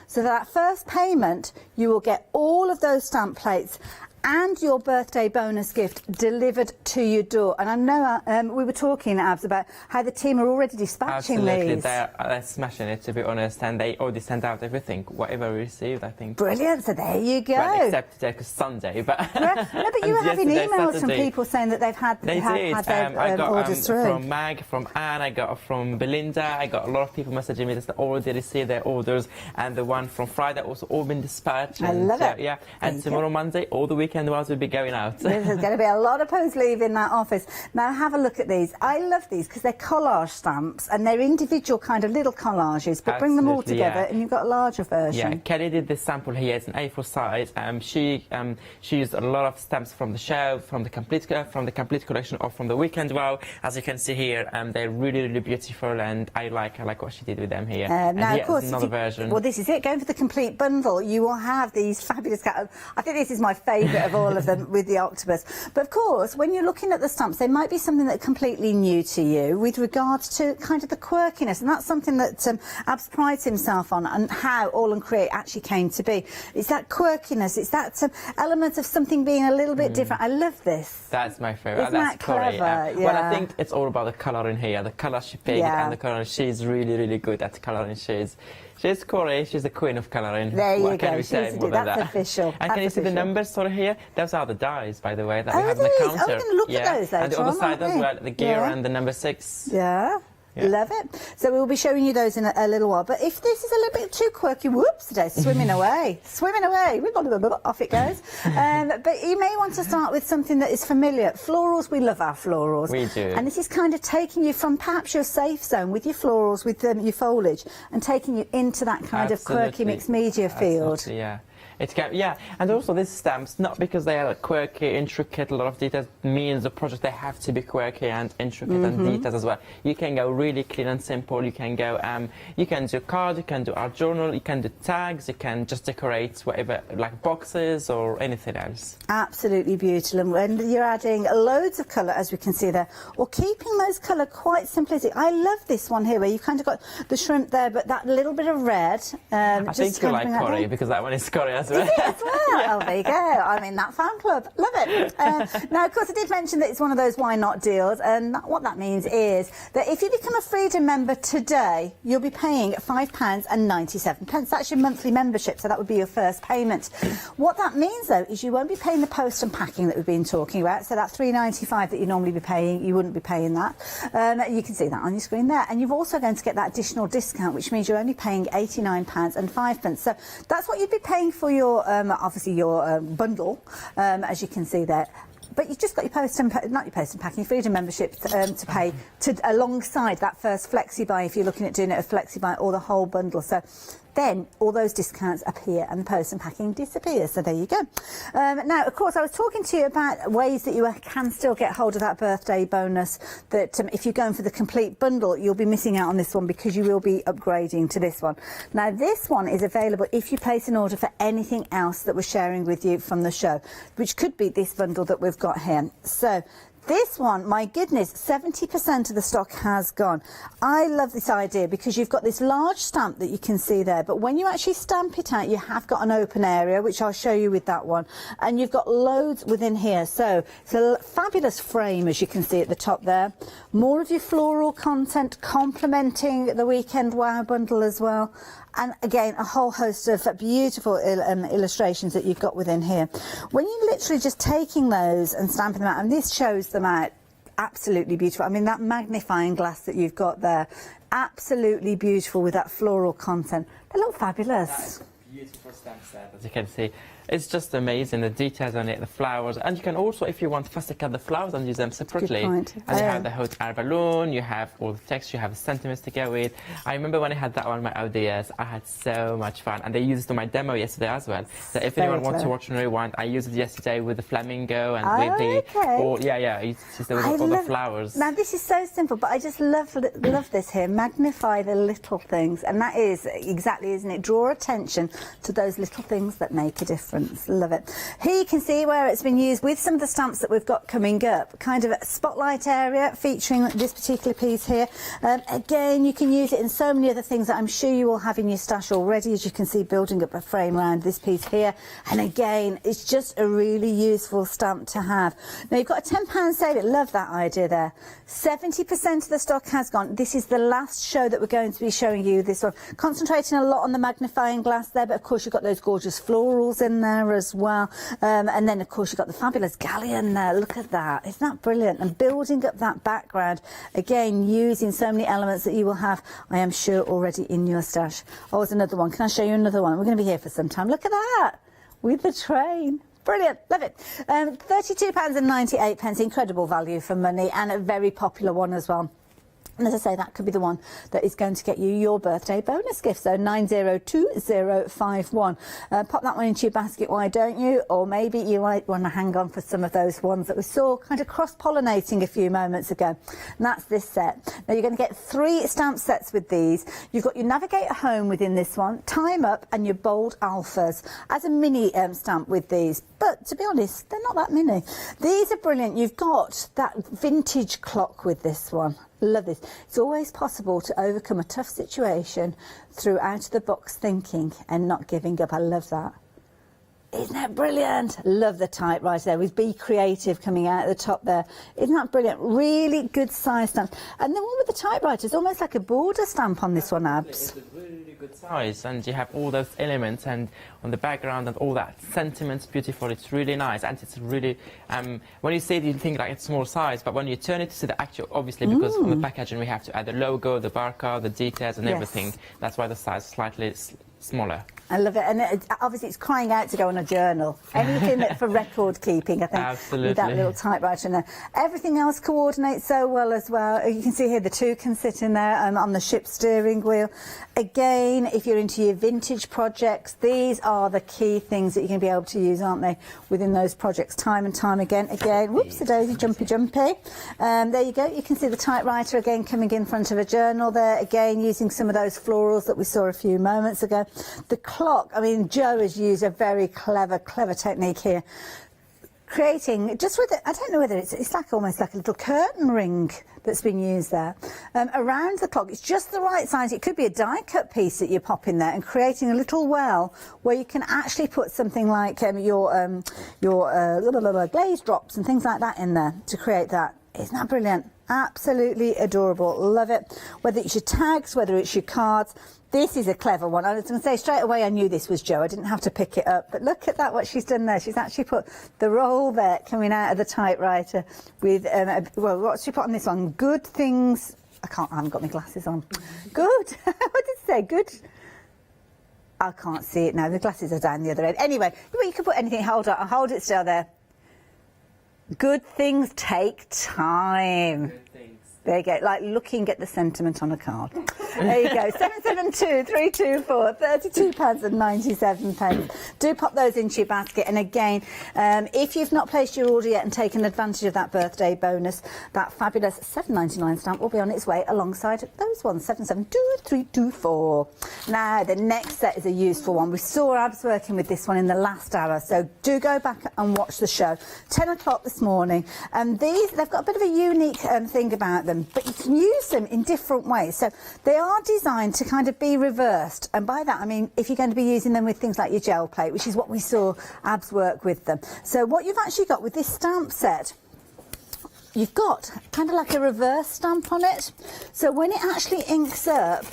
So for that first payment, you will get all of those stamp plates and your birthday bonus gift delivered to your door. And I know we were talking, Abs, about how the team are already dispatching Absolutely, these. they're smashing it, to be honest, and they already sent out everything, whatever we received, I think. Brilliant, so there you go. Well, except today, because Sunday, but... No, but you were having emails from people saying that they've had, they had their I got, orders through. From Mag, from Anne, I got from Belinda, I got a lot of people messaging me that they already received their orders, and the one from Friday also all been dispatched. I love it. Yeah, and tomorrow, Monday, all the weekend ones will be going out. There's going to be a lot of posts leaving that office. Now have a look at these. I love these because they're collage stamps and they're individual kind of little collages, but bring them all together and you've got a larger version. Yeah, Kelly did this sample here. It's an A4 size. She used a lot of stamps from the show, from the complete collection, or from the Weekend Wow. As you can see here, they're really, really beautiful, and I like what she did with them here. Now, of course, another version. Well, this is it. Going for the complete bundle, you will have these fabulous. I think this is my favourite of all of them with the octopus. But of course, when you're looking at the stamps, they might be something that's completely new to you with regards to kind of the quirkiness, and that's something that Abs prides himself on, and how All and Create actually came to be. It's that quirkiness, it's that element of something being a little bit different. I love this. That's my favourite. Isn't that clever? Yeah. Yeah. Well, I think it's all about the colour in here, the colour she picked, and the colour. She's really, really good at colouring. She's Corey, she's the queen of colouring. There you what go. Can we say more than That's that? official. And can you see the numbers sort of here? Those are the dies, by the way, that we have on these? the counter. We're going to look at those later and the other on, side aren't as we? well, the gear and the number 6. Yeah. Love it. So we'll be showing you those in a little while. But if this is a little bit too quirky, whoops, today, swimming away. Swimming away. Off it goes. But you may want to start with something that is familiar. Florals, we love our florals. We do. And this is kind of taking you from perhaps your safe zone with your florals, with your foliage, and taking you into that kind of quirky mixed media field. Absolutely, yeah. And also these stamps, not because they are quirky, intricate, a lot of details, means the project they have to be quirky and intricate and detailed as well. You can go really clean and simple. You can go, you can do cards, you can do art journal, you can do tags, you can just decorate whatever, like boxes or anything else. Absolutely beautiful, and you're adding loads of colour, as we can see there, or keeping those colour quite simplistic. I love this one here, where you've kind of got the shrimp there, but that little bit of red. I think you like Corey, because that one is Corey as well. Is it as well? Yeah. Oh, there you go. I'm in that fan club. Love it. Now, of course, I did mention that it's one of those why not deals, and what that means is that if you become a Freedom member today, you'll be paying £5.97. That's your monthly membership, so that would be your first payment. What that means, though, is you won't be paying the post and packing that we've been talking about, so that £3.95 that you normally be paying, you wouldn't be paying that. You can see that on your screen there, and you're also going to get that additional discount, which means you're only paying £89.05. So that's what you'd be paying for your obviously your bundle, as you can see there. But you've just got your not your post and packing, Freedom membership to pay alongside that first flexi buy, if you're looking at doing it a flexi buy or the whole bundle. So then all those discounts appear and the post and packing disappears. So there you go. Now, of course, I was talking to you about ways that you can still get hold of that birthday bonus, that if you're going for the complete bundle, you'll be missing out on this one because you will be upgrading to this one. Now, this one is available if you place an order for anything else that we're sharing with you from the show, which could be this bundle that we've got here. So this one, my goodness, 70% of the stock has gone. I love this idea because you've got this large stamp that you can see there, but when you actually stamp it out, you have got an open area, which I'll show you with that one, and you've got loads within here. So it's a fabulous frame, as you can see at the top there. More of your floral content complementing the Weekend Wow bundle as well. And again, a whole host of beautiful illustrations that you've got within here. When you're literally just taking those and stamping them out, and this shows them out, absolutely beautiful. I mean, that magnifying glass that you've got there, absolutely beautiful with that floral content. They look fabulous. beautiful stamp set, as you can see. It's just amazing, the details on it, the flowers, and you can also, if you want, first cut the flowers and use them separately. Good point. And you have the hot air balloon, you have all the text, you have the sentiments to go with. I remember when I had that on my ODS, I had so much fun, and they used it on my demo yesterday as well. So if anyone wants to watch and rewind, I used it yesterday with the flamingo and with the all the flowers. Now this is so simple, but I just love this here. Magnify the little things, and that is exactly, isn't it? Draw attention to those little things that make a difference. Love it. Here you can see where it's been used with some of the stamps that we've got coming up. Kind of a spotlight area featuring this particular piece here. Again, you can use it in so many other things that I'm sure you all have in your stash already, as you can see, building up a frame around this piece here. And again, it's just a really useful stamp to have. Now, you've got a £10 sale. Love that idea there. 70% of the stock has gone. This is the last show that we're going to be showing you this one. Concentrating a lot on the magnifying glass there, but of course you've got those gorgeous florals in there as well. And then, of course, you've got the fabulous galleon there. Look at that. Isn't that brilliant? And building up that background, again, using so many elements that you will have, I am sure, already in your stash. Oh, there's another one. Can I show you another one? We're going to be here for some time. Look at that. With the train. Brilliant, love it. £32.98, incredible value for money, and a very popular one as well. And as I say, that could be the one that is going to get you your birthday bonus gift. So 902051. Pop that one into your basket, why don't you? Or maybe you might want to hang on for some of those ones that we saw kind of cross-pollinating a few moments ago. And that's this set. Now, you're going to get 3 stamp sets with these. You've got your Navigator Home within this one, Time Up, and your Bold Alphas as a mini stamp with these. But to be honest, they're not that mini. These are brilliant. You've got that vintage clock with this one. Love this. It's always possible to overcome a tough situation through out-of-the-box thinking and not giving up. I love that. Isn't that brilliant? Love the typewriter there with Be Creative coming out at the top there. Isn't that brilliant? Really good size stamp. And the one with the typewriter is almost like a border stamp on this one, Abs. It's a really good size, and you have all those elements and on the background and all that sentiments beautiful. It's really nice, and it's really when you see it you think like it's small size, but when you turn it to see the actual, obviously because on the packaging we have to add the logo, the barcode, the details and everything. That's why the size is slightly smaller. I love it, and obviously it's crying out to go on a journal. Anything that for record keeping, I think, absolutely, with that little typewriter in there. Everything else coordinates so well as well. You can see here the 2 can sit in there on the ship steering wheel. Again, if you're into your vintage projects, these are the key things that you're going to be able to use, aren't they, within those projects time and time again. Whoops-a-daisy, jumpy. There you go. You can see the typewriter again coming in front of a journal there, again using some of those florals that we saw a few moments ago. The clock, I mean, Joe has used a very clever technique here. Creating, just with it, I don't know whether it's like almost like a little curtain ring that's been used there. Around the clock, it's just the right size. It could be a die cut piece that you pop in there, and creating a little well where you can actually put something like your glaze drops and things like that in there to create that. Isn't that brilliant? Absolutely adorable. Love it. Whether it's your tags, whether it's your cards. This is a clever one. I was going to say straight away I knew this was Jo. I didn't have to pick it up. But look at that, what she's done there. She's actually put the roll there coming out of the typewriter with, well, what's she put on this one? Good things. I haven't got my glasses on. Good. What did it say? Good. I can't see it now. The glasses are down the other end. Anyway, you can put anything. Hold it still there. Good things take time. There you go, like looking at the sentiment on a card. There you go, 772324, £32.97. Do pop those into your basket. And again, if you've not placed your order yet and taken advantage of that birthday bonus, that fabulous £7.99 stamp will be on its way alongside those ones, 772324. Now, the next set is a useful one. We saw Abs working with this one in the last hour, so do go back and watch the show. 10 o'clock this morning. They've got a bit of a unique thing about them, but you can use them in different ways. So they are designed to kind of be reversed, and by that I mean if you're going to be using them with things like your gel plate, which is what we saw Abs work with them. So what you've actually got with this stamp set, you've got kind of like a reverse stamp on it. So when it actually inks up,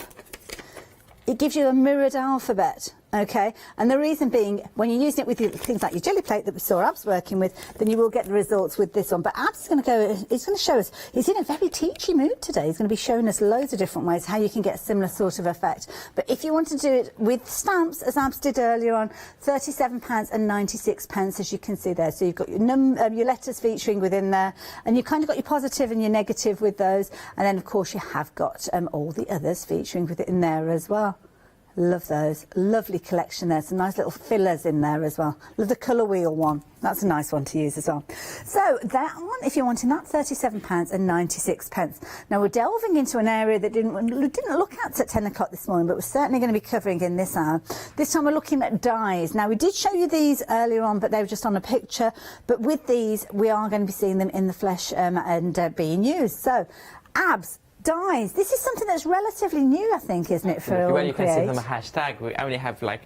it gives you a mirrored alphabet. Okay, and the reason being, when you're using it with things like your jelly plate that we saw Abs working with, then you will get the results with this one. But Abs is going to show us, he's in a very teachy mood today. He's going to be showing us loads of different ways how you can get a similar sort of effect. But if you want to do it with stamps, as Abs did earlier on, £37.96, as you can see there. So you've got your letters featuring within there, and you've kind of got your positive and your negative with those. And then, of course, you have got all the others featuring within there as well. Love those. Lovely collection there. Some nice little fillers in there as well. Love the colour wheel one. That's a nice one to use as well. So that one, if you're wanting that, £37.96. Now we're delving into an area that didn't look at 10 o'clock this morning, but we're certainly going to be covering in this hour. This time we're looking at dies. Now we did show you these earlier on, but they were just on a picture. But with these, we are going to be seeing them in the flesh and being used. So, Abs. Dies. This is something that's relatively new, I think, isn't it, for Well, you can see them a hashtag. We only have like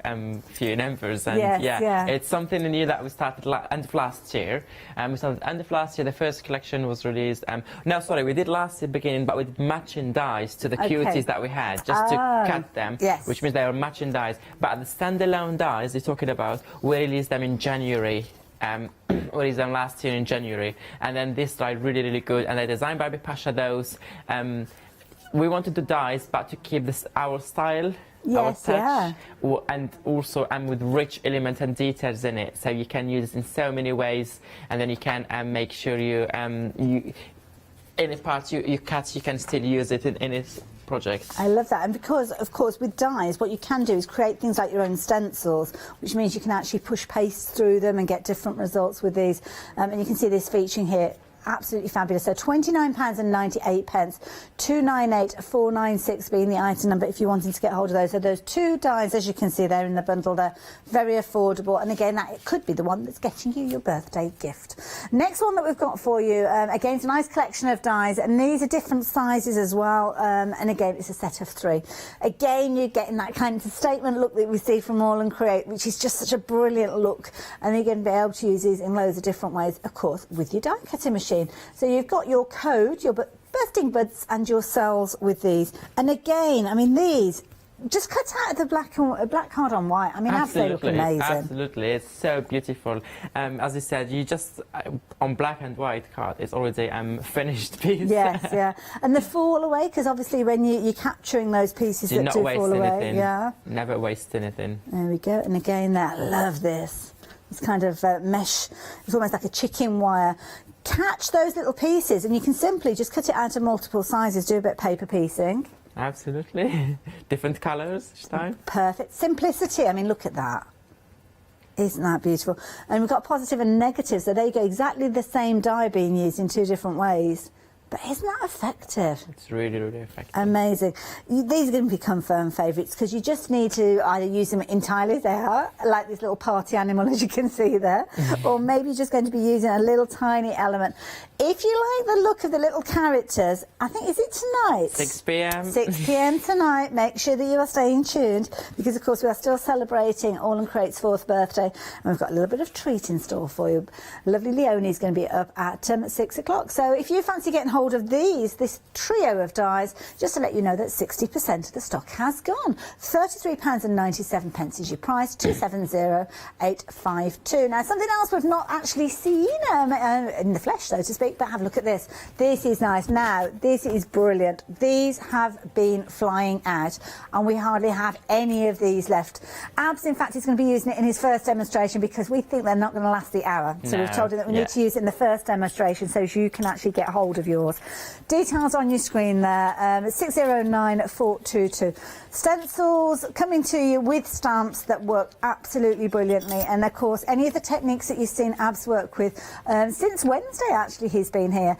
few numbers, and yeah, it's something new that we started end of last year. We started end of last year. The first collection was released. No, sorry, we did last year beginning, but with matching dies to the cuties that we had, just to cut them, which means they are matching dies. But the standalone dies you're talking about, we released them in January. We released them last year in January, and then this die really good, and they're designed by Pasha those. We wanted the dies, but to keep this our style, our touch, and also with rich elements and details in it, so you can use it in so many ways, and then you can make sure you any parts you cut, you can still use it in any project. I love that, and because of course with dies what you can do is create things like your own stencils, which means you can actually push paste through them and get different results with these, and you can see this featuring here. Absolutely fabulous. So £29.98, £298,496 being the item number if you're wanting to get hold of those. So those two dies, as you can see there in the bundle there, very affordable. And again, that it could be the one that's getting you your birthday gift. Next one that we've got for you, again, it's a nice collection of dies, and these are different sizes as well. And again, it's a set of 3. Again, you're getting that kind of statement look that we see from All and Create, which is just such a brilliant look. And you're going to be able to use these in loads of different ways, of course, with your die cutting machine. So you've got your code, your bursting buds and your cells with these. And again, I mean, these just cut out of the black card on white. I mean, they look amazing. Absolutely, it's so beautiful. As I said, you just on black and white card, it's already finished piece. Yes, yeah, and the fall away, because obviously when you're capturing those pieces that do fall away, never waste anything. There we go. And again, I love this. It's kind of mesh. It's almost like a chicken wire. Catch those little pieces, and you can simply just cut it out of multiple sizes. Do a bit of paper piecing. Absolutely. Different colours each time. Perfect. Simplicity. I mean, look at that. Isn't that beautiful? And we've got positive and negative, so there you go. Exactly the same die being used in 2 different ways. But isn't that effective? It's really effective. Amazing. These are going to become firm favourites because you just need to either use them entirely as they are, like this little party animal as you can see there, or maybe you're just going to be using a little tiny element. If you like the look of the little characters, I think, is it tonight? 6 p.m. 6 p.m. tonight. Make sure that you are staying tuned because, of course, we are still celebrating All and Create's 4th birthday, and we've got a little bit of treat in store for you. Lovely Leonie's going to be up at 6 o'clock. So if you fancy getting hold of this trio of dies, just to let you know that 60% of the stock has gone. £33.97 is your price, 270852. Now, something else we've not actually seen in the flesh, so to speak, but have a look at this. This is nice. Now, this is brilliant. These have been flying out, and we hardly have any of these left. Abs, in fact, is going to be using it in his first demonstration because we think they're not going to last the hour. So we've told him that we need to use it in the first demonstration so you can actually get hold of yours. Details on your screen there, 609422. Stencils coming to you with stamps that work absolutely brilliantly, and of course any of the techniques that you've seen Abs work with since Wednesday, actually he's been here,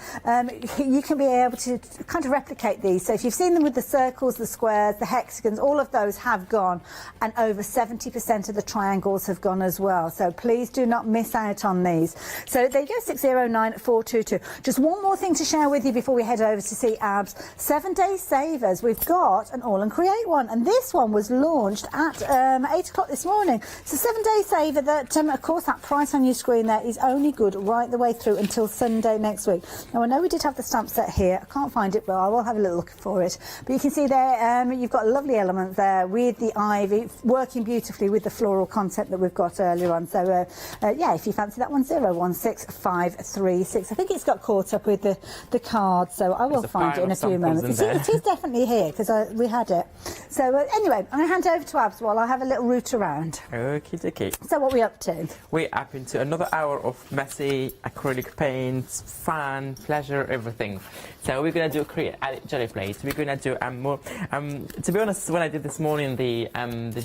you can be able to kind of replicate these. So if you've seen them with the circles, the squares, the hexagons, all of those have gone, and over 70% of the triangles have gone as well. So please do not miss out on these. So there you go, 609422. Just one more thing to share with with you before we head over to see Ab's 7-day savers. We've got an All and Create one, and this one was launched at 8 o'clock this morning. It's a 7-day saver that, of course, that price on your screen there is only good right the way through until Sunday next week. Now, I know we did have the stamp set here. I can't find it, but I will have a little look for it. But you can see there, you've got a lovely element there with the ivy, working beautifully with the floral content that we've got earlier on. So, yeah, if you fancy that one, 016536. I think it's got caught up with the card, so I will find it in a few moments. It is definitely here because we had it. So anyway, I'm going to hand over to Abs while I have a little route around. Okie dokie. So what are we up to? We're up into another hour of messy acrylic paints, fun, pleasure, everything. So we're going to do jelly plate. We're going to do more. To be honest, when I did this morning the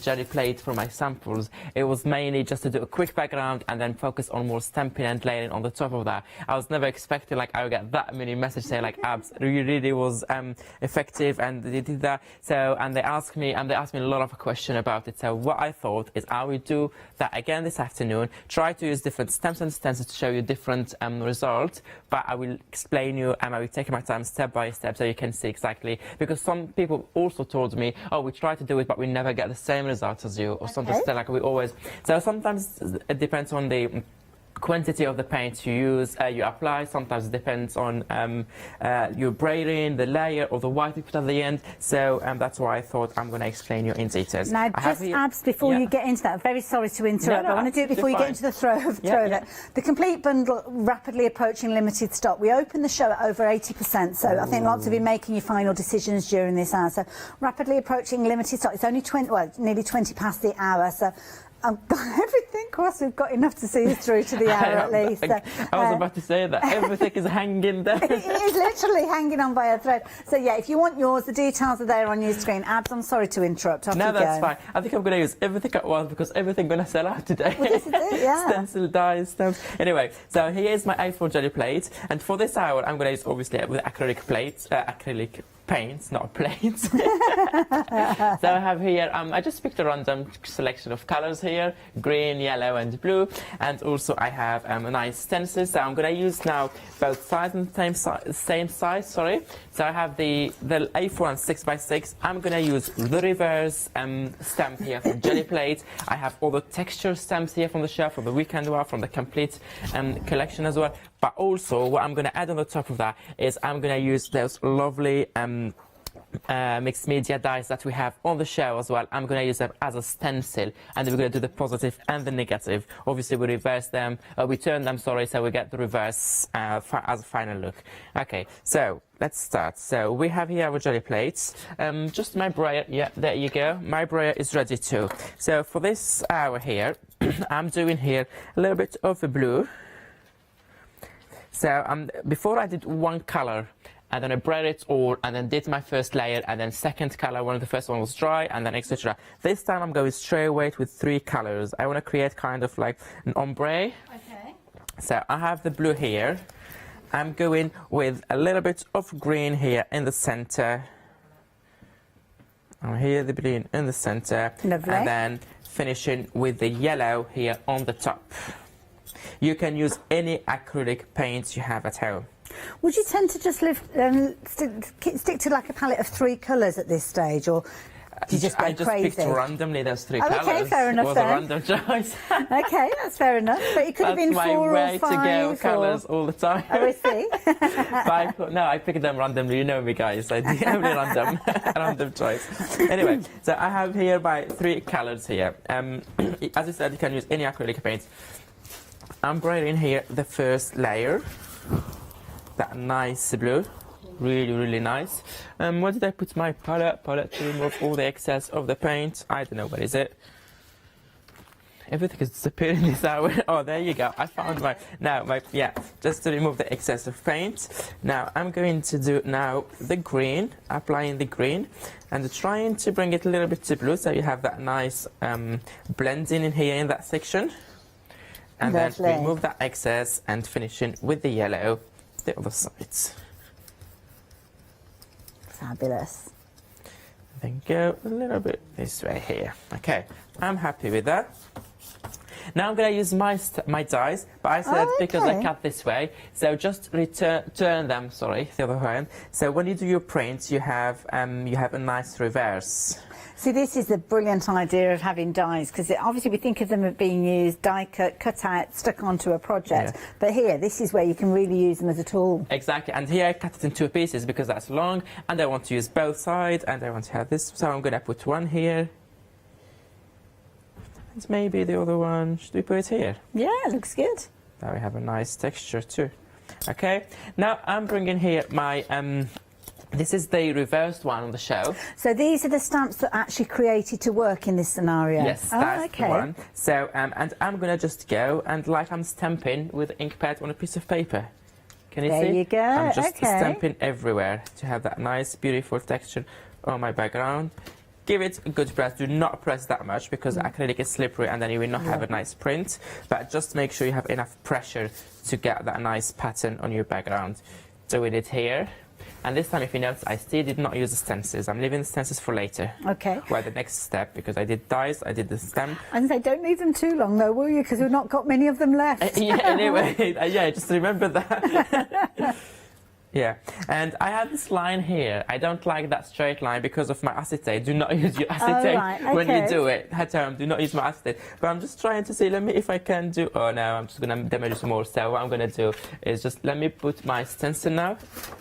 jelly plate for my samples, it was mainly just to do a quick background and then focus on more stamping and layering on the top of that. I was never expecting like I would get that many messages saying like Abs really was effective, and they did that. So and they asked me a lot of questions about it. So what I thought is I will do that again this afternoon. Try to use different stamps and stencils to show you different results, but I will explain you and I will take my time step by step so you can see exactly, because some people also told me, oh, we try to do it but we never get the same results as you, or something like we always. So sometimes it depends on the quantity of the paint you use, you apply. Sometimes it depends on your braiding, the layer, or the white you put at the end. So that's why I thought I'm going to explain you in details. Now, just Abs, before you get into that, I'm very sorry to interrupt. I want to do it before you get into the throw of it. The complete bundle, rapidly approaching limited stock. We opened the show at over 80%, so I think lots of you making your final decisions during this hour. So rapidly approaching limited stock. It's only nearly 20 past the hour. So I've got everything crossed. We've got enough to see us through to the hour at least. I was about to say that everything is hanging there. It is literally hanging on by a thread. So yeah, if you want yours, the details are there on your screen. Abs, I'm sorry to interrupt. No, that's fine. I think I'm going to use everything at once because everything's going to sell out today. Well, this is it, yeah. Stencil, dies, stamps. Anyway, so here's my A4 jelly plate, and for this hour, I'm going to use obviously with acrylic plates, acrylic paints, not plates. So I have here, I just picked a random selection of colors here, green, yellow and blue, and also I have a nice stencil. So I'm going to use now both sides and same size, sorry. So I have the A4 and 6x6. I'm going to use the reverse stamp here from jelly plate. I have all the texture stamps here from the shelf, from the weekend one, from the complete collection as well. But also, what I'm going to add on the top of that is I'm going to use those lovely mixed media dies that we have on the show as well. I'm going to use them as a stencil, and we're going to do the positive and the negative. Obviously, we reverse them, we turn them, sorry, so we get the reverse as a final look. Okay, so let's start. So we have here our jelly plates. Just my brayer, yeah, there you go. My brayer is ready too. So for this hour here, I'm doing here a little bit of the blue. So before I did one color, and then I braided it all, and then did my first layer, and then second color when the first one was dry, and then etc. This time I'm going straight away with 3 colors. I want to create kind of like an ombre. Okay. So I have the blue here. I'm going with a little bit of green here in the center. And here the green in the center. Lovely. And then finishing with the yellow here on the top. You can use any acrylic paints you have at home. Would you tend to just stick to like a palette of 3 colours at this stage, or do you just go crazy? I just picked randomly those 3 colours. Okay, fair enough. It was a random choice. Okay, that's fair enough. But it could have been 4 or 5. That's my way to go colours all the time. Oh, I see. No, I picked them randomly. You know me, guys. I do only random choice. Anyway, so I have here my 3 colours here. As I said, you can use any acrylic paint. I'm braiding here the first layer. That nice blue, really nice. Where did I put my palette to remove all the excess of the paint? I don't know, where is it? Everything is disappearing this hour. Oh, there you go. I found just to remove the excess of paint. Now I'm going to do now the green, applying the green, and trying to bring it a little bit to blue, so you have that nice blending in here in that section. And then remove that excess and finishing with the yellow. The other sides. Fabulous. Then go a little bit this way here. Okay, I'm happy with that. Now I'm going to use my dies, but I said because I cut this way, so just turn them, sorry, the other way. So when you do your print, you have a nice reverse. See, this is the brilliant idea of having dies, because obviously we think of them as being used, die cut, cut out, stuck onto a project. But here, this is where you can really use them as a tool. Exactly, and here I cut it in 2 pieces because that's long, and I want to use both sides, and I want to have this, so I'm going to put one here. And maybe the other one, should we put it here? Yeah, looks good. Now we have a nice texture too. Okay, now I'm bringing here my... this is the reversed one on the show. So these are the stamps that actually created to work in this scenario? Yes, that's the one. So, and I'm going to just go and like I'm stamping with ink pad on a piece of paper. Can you see? There you go, I'm just stamping everywhere to have that nice, beautiful texture on my background. Give it a good press. Do not press that much because acrylic is slippery and then you will not have a nice print. But just make sure you have enough pressure to get that nice pattern on your background. Doing it here. And this time, if you notice, I still did not use the stencils. I'm leaving the stencils for later. Okay. Well, the next step, because I did dies, I did the stamp. And they don't leave them too long, though, will you? Because we've not got many of them left. Yeah, anyway, yeah, just remember that. Yeah, and I have this line here. I don't like that straight line because of my acetate. Do not use your acetate when you do it. At home, do not use my acetate. But I'm just trying to see, let me, if I can do... Oh, no, I'm just going to damage some more. So what I'm going to do is just let me put my stencil now.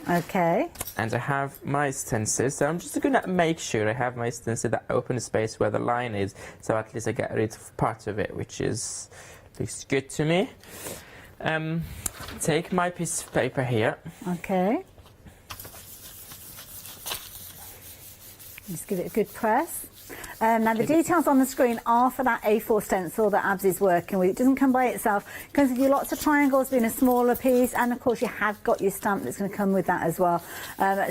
Okay. And I have my stencil. So I'm just going to make sure I have my stencil, that open space where the line is. So at least I get rid of part of it, which is looks good to me. Take my piece of paper here. Okay. Just give it a good press. Now the details on the screen are for that A4 stencil that Abs is working with. It doesn't come by itself. It comes with you lots of triangles being a smaller piece, and of course you have got your stamp that's going to come with that as well.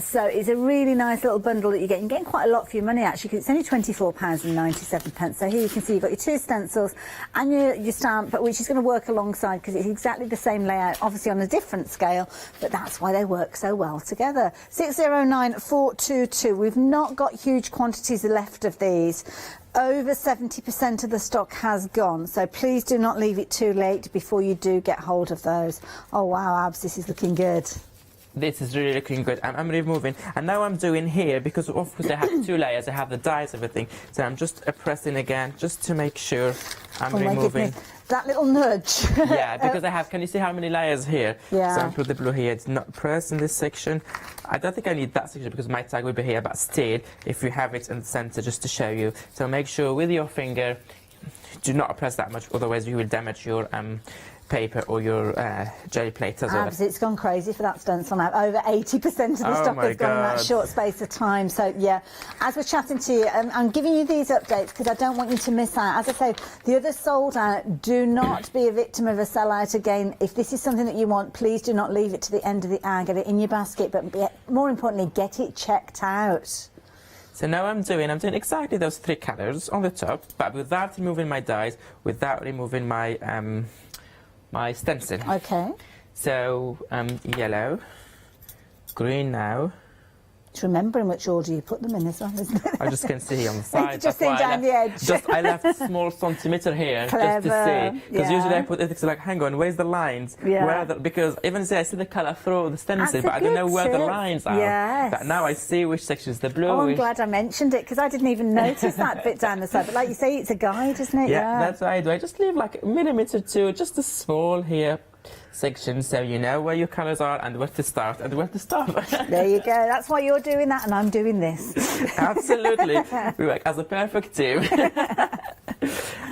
So it's a really nice little bundle that you get. You're getting quite a lot for your money actually, because it's only £24.97. So here you can see you've got your 2 stencils and your stamp, which is going to work alongside because it's exactly the same layout, obviously on a different scale, but that's why they work so well together. 609422. We've not got huge quantities left of these. Over 70% of the stock has gone, so please do not leave it too late before you do get hold of those. Oh wow, Abs, this is looking good. This is really looking good. I'm removing, and now I'm doing here because of course I have 2 layers. I have the dies, everything. So I'm just pressing again just to make sure I'm removing. That little nudge. Yeah, because I have, can you see how many layers here? Yeah. So I'm put the blue here. It's not pressed in this section. I don't think I need that section because my tag will be here, but still, if you have it in the center, just to show you. So make sure with your finger, do not press that much, otherwise you will damage your paper or your jelly plate as well. Abs, it's gone crazy for that stencil now. Over 80% of the stock has gone in that short space of time. So yeah, as we're chatting to you, I'm giving you these updates because I don't want you to miss out. As I say, the others sold out. Do not be a victim of a sellout again. If this is something that you want, please do not leave it to the end of the hour. Get it in your basket, but more importantly, get it checked out. So now I'm doing exactly those 3 colours on the top, but without removing my dies, without removing my my stencil. Okay. So yellow, green now. It's remembering which order you put them in as well, isn't it? I just can see on the side. Just in down the edge. I left a small centimetre here Clever. just to see. Because usually I put it like, hang on, where's the lines? Yeah. Because even say I see the colour through the stencil, That's but I don't know where the tip. lines are. Yes. But now I see which section is the blue. Oh, I'm glad I mentioned it because I didn't even notice that bit down the side. But like you say, it's a guide, isn't it? Yeah, that's what I do. I just leave like a millimetre to just a small here section, so you know where your colours are and where to start and where to stop. There you go. That's why you're doing that and I'm doing this. Absolutely. We work as a perfect team.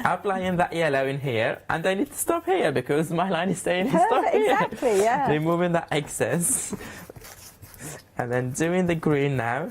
Applying that yellow in here, and I need to stop here because my line is saying to stop here. Exactly, yeah. Removing that excess. And then doing the green now.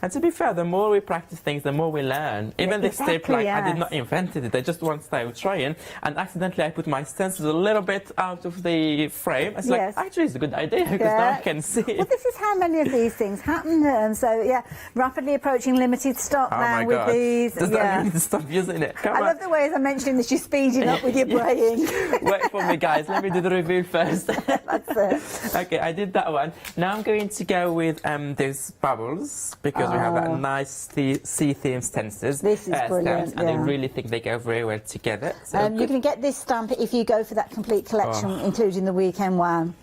And to be fair, the more we practice things, the more we learn. Even this tip, like, I did not invent it. I just once I was trying, and accidentally I put my stencils a little bit out of the frame. It's like, actually, it's a good idea, because now I can see it. Well, this is how many of these things happen. So, yeah, rapidly approaching limited stock now with these. Does that mean to stop using it? I love the way, as I'm mentioning this, you're speeding up with your braying. Wait for me, guys. Let me do the review first. That's it. Okay, I did that one. Now I'm going to go with these bubbles, because we have that nice sea theme stencils. This is brilliant, and I really think they go very well together. So you can get this stamp if you go for that complete collection, including the weekend one.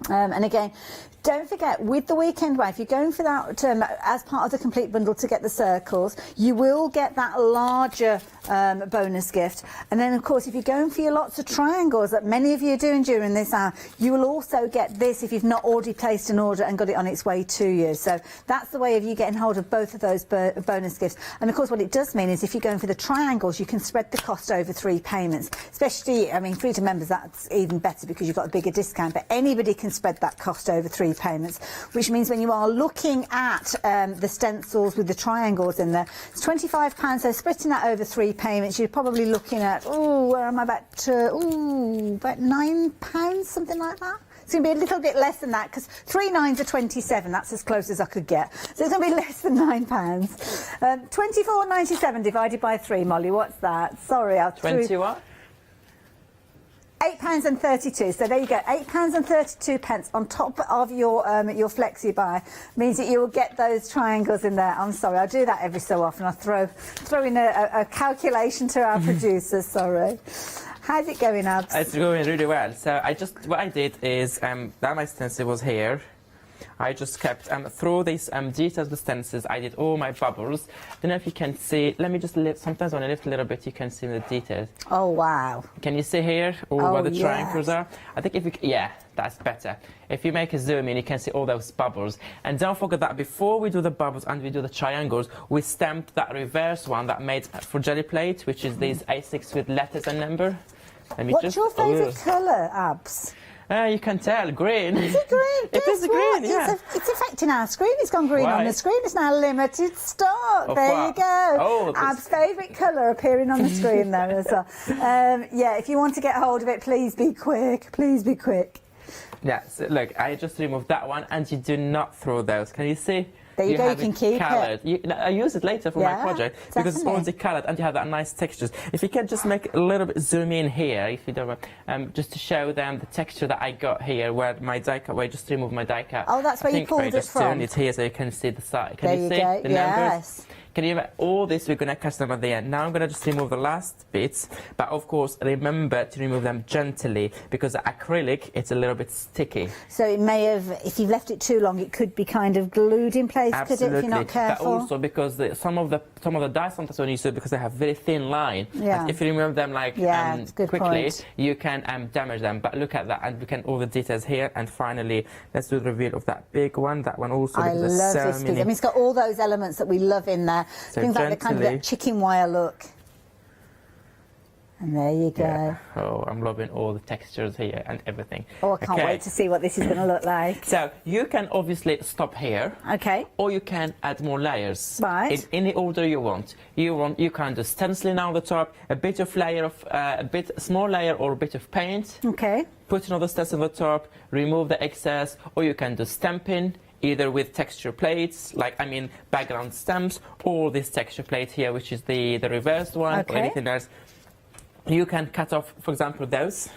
And again, don't forget, with the weekend one, if you're going for that as part of the complete bundle to get the circles, you will get that larger bonus gift. And then, of course, if you're going for your lots of triangles that many of you are doing during this hour, you will also get this if you've not already placed an order and got it on its way to you. So that's the way of you getting hold of both of those bonus gifts. And, of course, what it does mean is if you're going for the triangles, you can spread the cost over 3 payments. Especially, I mean, Freedom members, that's even better because you've got a bigger discount. But anybody can spread that cost over 3 payments, which means when you are looking at the stencils with the triangles in there, it's £25, so splitting that over 3 payments, you're probably looking at, where am I, about £9, something like that. It's going to be a little bit less than that because 3 9s are 27. That's as close as I could get. So it's going to be less than £9. 24.97 divided by 3, Molly. What's that? Sorry, I'll 20 what? £8.32. So there you go, £8.32 on top of your Flexi buy means that you will get those triangles in there. I'm sorry, I do that every so often. I throw in a calculation to our producers. Sorry. How's it going, Abs? It's going really well. So what I did is that my stencil was here. I just kept through these details of the stencils. I did all my bubbles. I don't know if you can see. Let me just lift. Sometimes when I lift a little bit, you can see the details. Oh wow! Can you see here where the triangles are? I think if you that's better. If you make a zoom in, you can see all those bubbles. And don't forget that before we do the bubbles and we do the triangles, we stamped that reverse one that made for jelly plate, which is these A6 with letters and number. What's your favourite colour, Abs? You can tell, green. Is it green? It is green, yeah. It's affecting our screen. It's gone green on the screen. It's now limited stock. There you go. Oh, Ab's favourite colour appearing on the screen there as well. Yeah, if you want to get hold of it, please be quick. Please be quick. Yeah, so look, I just removed that one and you do not throw those. Can you see? There you go, you can keep it. I use it later for my project because it's already coloured and you have that nice textures. If you can just make a little bit zoom in here, if you don't mind, just to show them the texture that I got here, where my die cut, where I just removed my die cut. Oh, that's where you pulled it from. It's here so you can see the side. Can there you see go. the numbers? Can you all this we're going to custom at the end. Now I'm going to just remove the last bits, but of course remember to remove them gently because the acrylic, it's a little bit sticky. So it may have, if you've left it too long, it could be kind of glued in place, could it, if you're not careful? But also because some of the dies sometimes when you use it because they have very thin line. Yeah. If you remove them like quickly, point. you can damage them. But look at that, and we can all the details here. And finally, let's do the reveal of that big one. That one also. I love this piece. I mean, it's got all those elements that we love in there. So things like the kind of that chicken wire look. And there you go. Yeah. Oh, I'm loving all the textures here and everything. Oh, I can't wait to see what this is going to look like. So you can obviously stop here. Okay. Or you can add more layers. Right. In any order you want. You can do stenciling on the top, a bit of layer of small layer or a bit of paint. Okay. Put another stencil on the top, remove the excess, or you can do stamping. Either with texture plates, background stamps, or this texture plate here, which is the reversed one, or anything else. You can cut off, for example, those.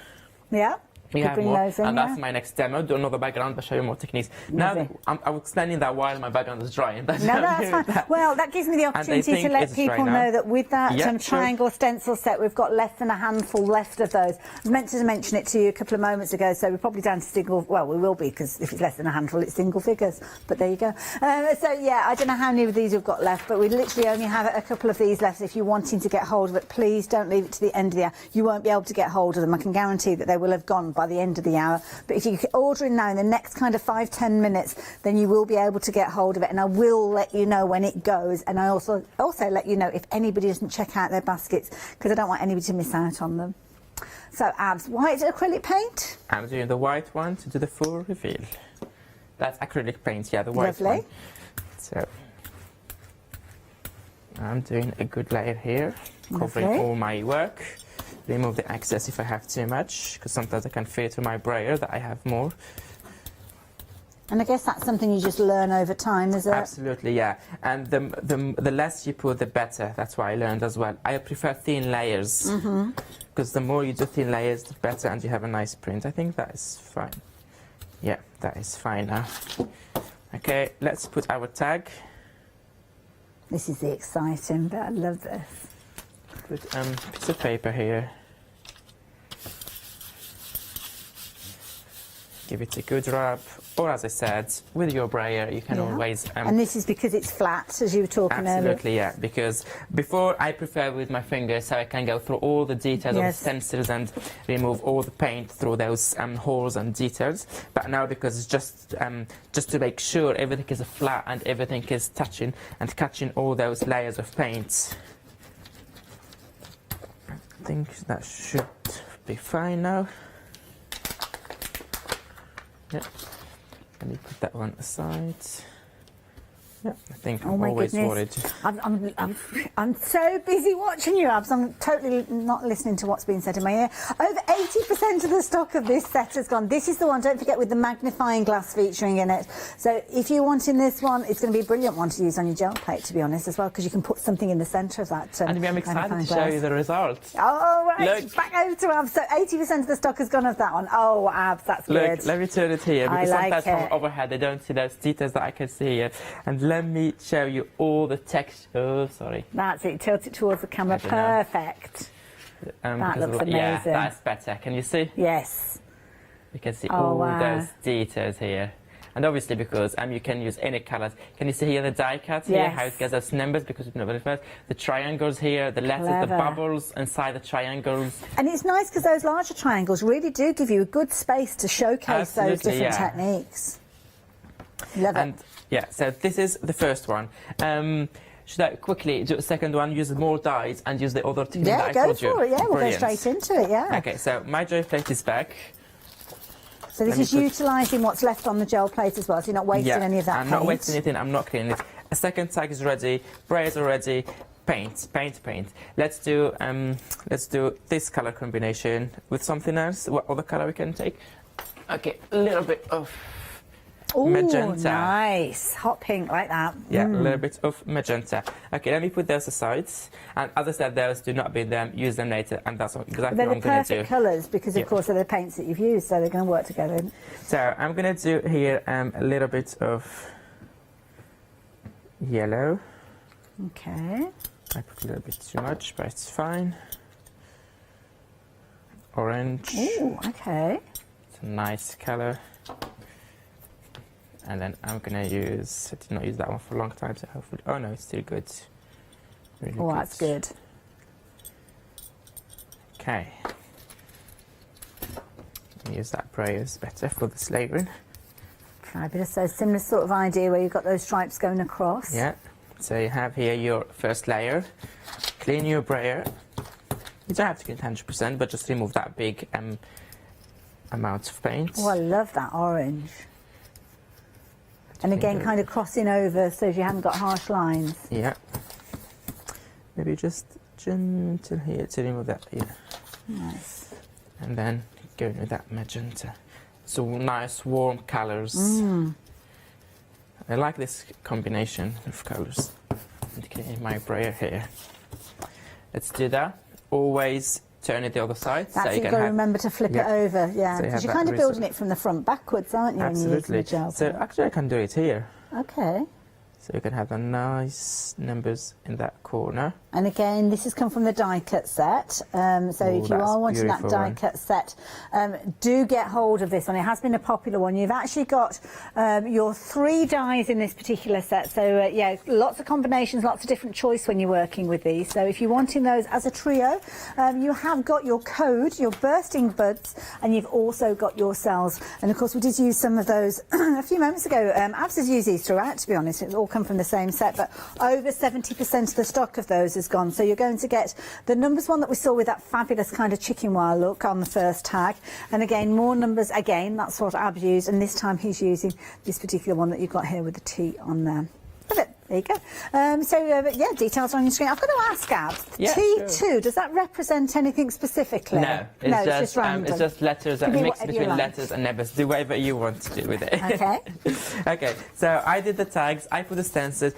Yeah. You have more, those in, and that's my next demo. Do another background, but show you more techniques. Now, I'm explaining that while my background is drying. No, that's fine. Well, that gives me the opportunity to let people know that with that triangle stencil set, we've got less than a handful left of those. I meant to mention it to you a couple of moments ago, so we're probably down to single. Well, we will be, because if it's less than a handful, it's single figures. But there you go. So, yeah, I don't know how many of these we've got left, but we literally only have a couple of these left. If you're wanting to get hold of it, please don't leave it to the end of the hour. You won't be able to get hold of them. I can guarantee that they will have gone by the end of the hour. But if you order in now in the next kind of 5-10 minutes, then you will be able to get hold of it, and I will let you know when it goes, and I also let you know if anybody doesn't check out their baskets, because I don't want anybody to miss out on them. So, Abs, white acrylic paint? I'm doing the white one to do the full reveal. That's acrylic paint, yeah, the white one. So I'm doing a good layer here, covering all my work. Remove the excess if I have too much, because sometimes I can feel it through my brayer that I have more. And I guess that's something you just learn over time, is it? Absolutely, yeah. And the less you put, the better. That's what I learned as well. I prefer thin layers, because the more you do thin layers, the better, and you have a nice print. I think that is fine. Yeah, that is fine now. Okay, let's put our tag. This is the exciting bit. I love this. Put piece of paper here. Give it a good rub, or as I said, with your brayer, you can always... and this is because it's flat, as you were talking earlier. Absolutely, yeah, because before I prefer with my fingers, so I can go through all the details of the stencils and remove all the paint through those holes and details. But now, because it's just to make sure everything is flat and everything is touching and catching all those layers of paint. I think that should be fine now. Yeah, let me put that one aside. Yeah, I think I'm always worried. I'm so busy watching you, Abs. I'm totally not listening to what's being said in my ear. Over 80% of the stock of this set has gone. This is the one, don't forget, with the magnifying glass featuring in it. So if you're wanting this one, it's going to be a brilliant one to use on your gel plate, to be honest, as well, because you can put something in the centre of that. And I'm excited to show you the results. Oh, right. Look. Back over to Abs. So 80% of the stock has gone of that one. Oh, Abs, that's good. Look, let me turn it here, because sometimes it. from overhead they don't see those details that I can see here. And let me show you all the texture. Oh, sorry. That's it. Tilt it towards the camera. Perfect. That looks amazing. Yeah, that's better. Can you see? Yes. You can see all those details here. And obviously, because you can use any colours. Can you see here the die cut here? How it gets those numbers, because you know what it means. The triangles here, the letters, the bubbles inside the triangles. And it's nice because those larger triangles really do give you a good space to showcase those different techniques. Love it. Yeah, so this is the first one. Should I quickly do a second one, use more dies and use the other thing that I told you? Yeah, go for it, We'll go straight into it, Okay, so my gel plate is back. So this is utilising what's left on the gel plate as well, so you're not wasting any of that paint. I'm not wasting anything, I'm not cleaning it. A second tag is ready, brayers are ready, paint. Let's do this colour combination with something else. What other colour we can take? Okay, a little bit of magenta. Nice. Hot pink like that. Yeah, a little bit of magenta. Okay, let me put those aside. And as I said, those do not be them, use them later, and that's exactly what I'm going to do. They're the perfect colours because, of course, they're the paints that you've used, so they're going to work together. So I'm going to do here a little bit of yellow. Okay. I put a little bit too much, but it's fine. Orange. Ooh, okay. It's a nice colour. And then I'm going to use, I did not use that one for a long time, so hopefully, oh no, it's still good. Really good. That's good. Okay. Use that brayers better for this layering. Fabulous. So similar sort of idea where you've got those stripes going across. Yeah. So you have here your first layer. Clean your brayer. You don't have to clean 100%, but just remove that big amount of paint. Oh, I love that orange. And again, kind of crossing over so you haven't got harsh lines. Yeah. Maybe just gentle here to remove that. Yeah. Nice. And then going with that magenta. So nice warm colours. I like this combination of colours. And clean my brayer here. Let's do that. Always turn it the other side. That's so you've got to remember to flip it over, because so you're kind of building it from the front backwards, aren't you? Absolutely. So actually I can do it here. Okay. So you can have the nice numbers in that corner. And again, this has come from the die cut set. So if you are wanting that die cut set, do get hold of this one. It has been a popular one. You've actually got your 3 dies in this particular set. So yeah, lots of combinations, lots of different choice when you're working with these. So if you're wanting those as a trio, you have got your code, your bursting buds, and you've also got your cells. And of course, we did use some of those a few moments ago. Abs has used these throughout, to be honest. It's all come from the same set, but over 70% of the stock of those is gone. So you're going to get the numbers one that we saw with that fabulous kind of chicken wire look on the first tag, and again more numbers. Again, that's what Ab used, and this time he's using this particular one that you've got here with the T on there. There you go. Yeah, details on your screen. I've got to ask, Ab, T2, sure. Does that represent anything specifically? No, it's just random. It's just letters, a mix between letters and numbers. Do whatever you want to do with it. Okay. Okay, so I did the tags, I put the stencils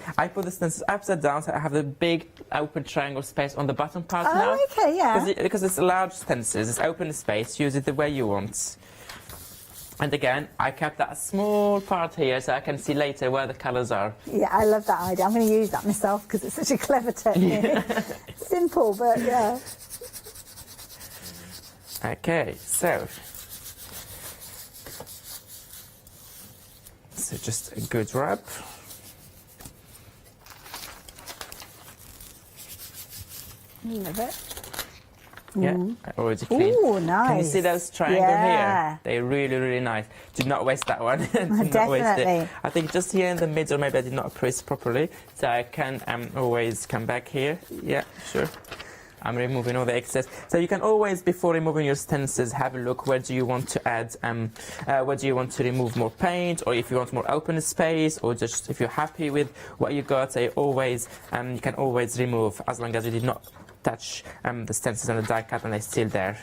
upside down, so I have the big open triangle space on the bottom part now. Oh, okay, yeah. Because it's a large stencils, it's open space, use it the way you want. And again, I kept that small part here so I can see later where the colours are. Yeah, I love that idea. I'm going to use that myself because it's such a clever technique. Simple, but yeah. Okay, so just a good rub. Love it. Yeah, I already cleaned. Ooh, nice. Can you see those triangles here? They're really, really nice. Do not waste that one. Do not waste it. I think just here in the middle, maybe I did not press properly, so I can always come back here. Yeah, sure. I'm removing all the excess. So you can always, before removing your stencils, have a look where do you want to add, where do you want to remove more paint, or if you want more open space, or just if you're happy with what you got, so you can always remove as long as you did not touch the stencils and the die cut and they're still there.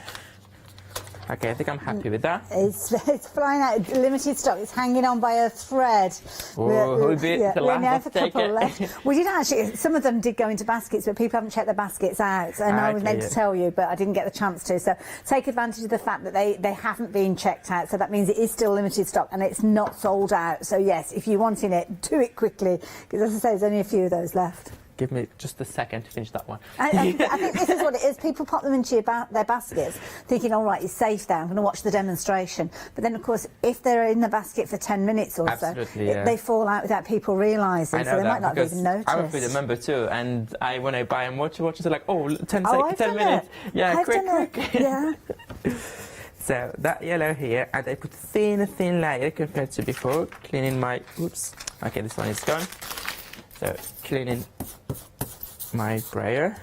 Okay, I think I'm happy with that. It's flying out, limited stock. It's hanging on by a thread. Oh, the we only have last a couple left. We did actually, some of them did go into baskets, but people haven't checked their baskets out. And I was meant to tell you, but I didn't get the chance to. So take advantage of the fact that they haven't been checked out. So that means it is still limited stock and it's not sold out. So yes, if you're wanting it, do it quickly. Because as I say, there's only a few of those left. Give me just a second to finish that one. I think this is what it is. People pop them into their baskets, thinking, all right, it's safe there, I'm going to watch the demonstration. But then, of course, if they're in the basket for 10 minutes or so, they fall out without people realising, so they might not have even noticed. I would be the member too, and when I buy and watch, they're like, oh, 10 minutes. Yeah, quick. Yeah. So that yellow here, and I put thin layer compared to before, cleaning my, oops, okay, this one is gone. So cleaning my brayer.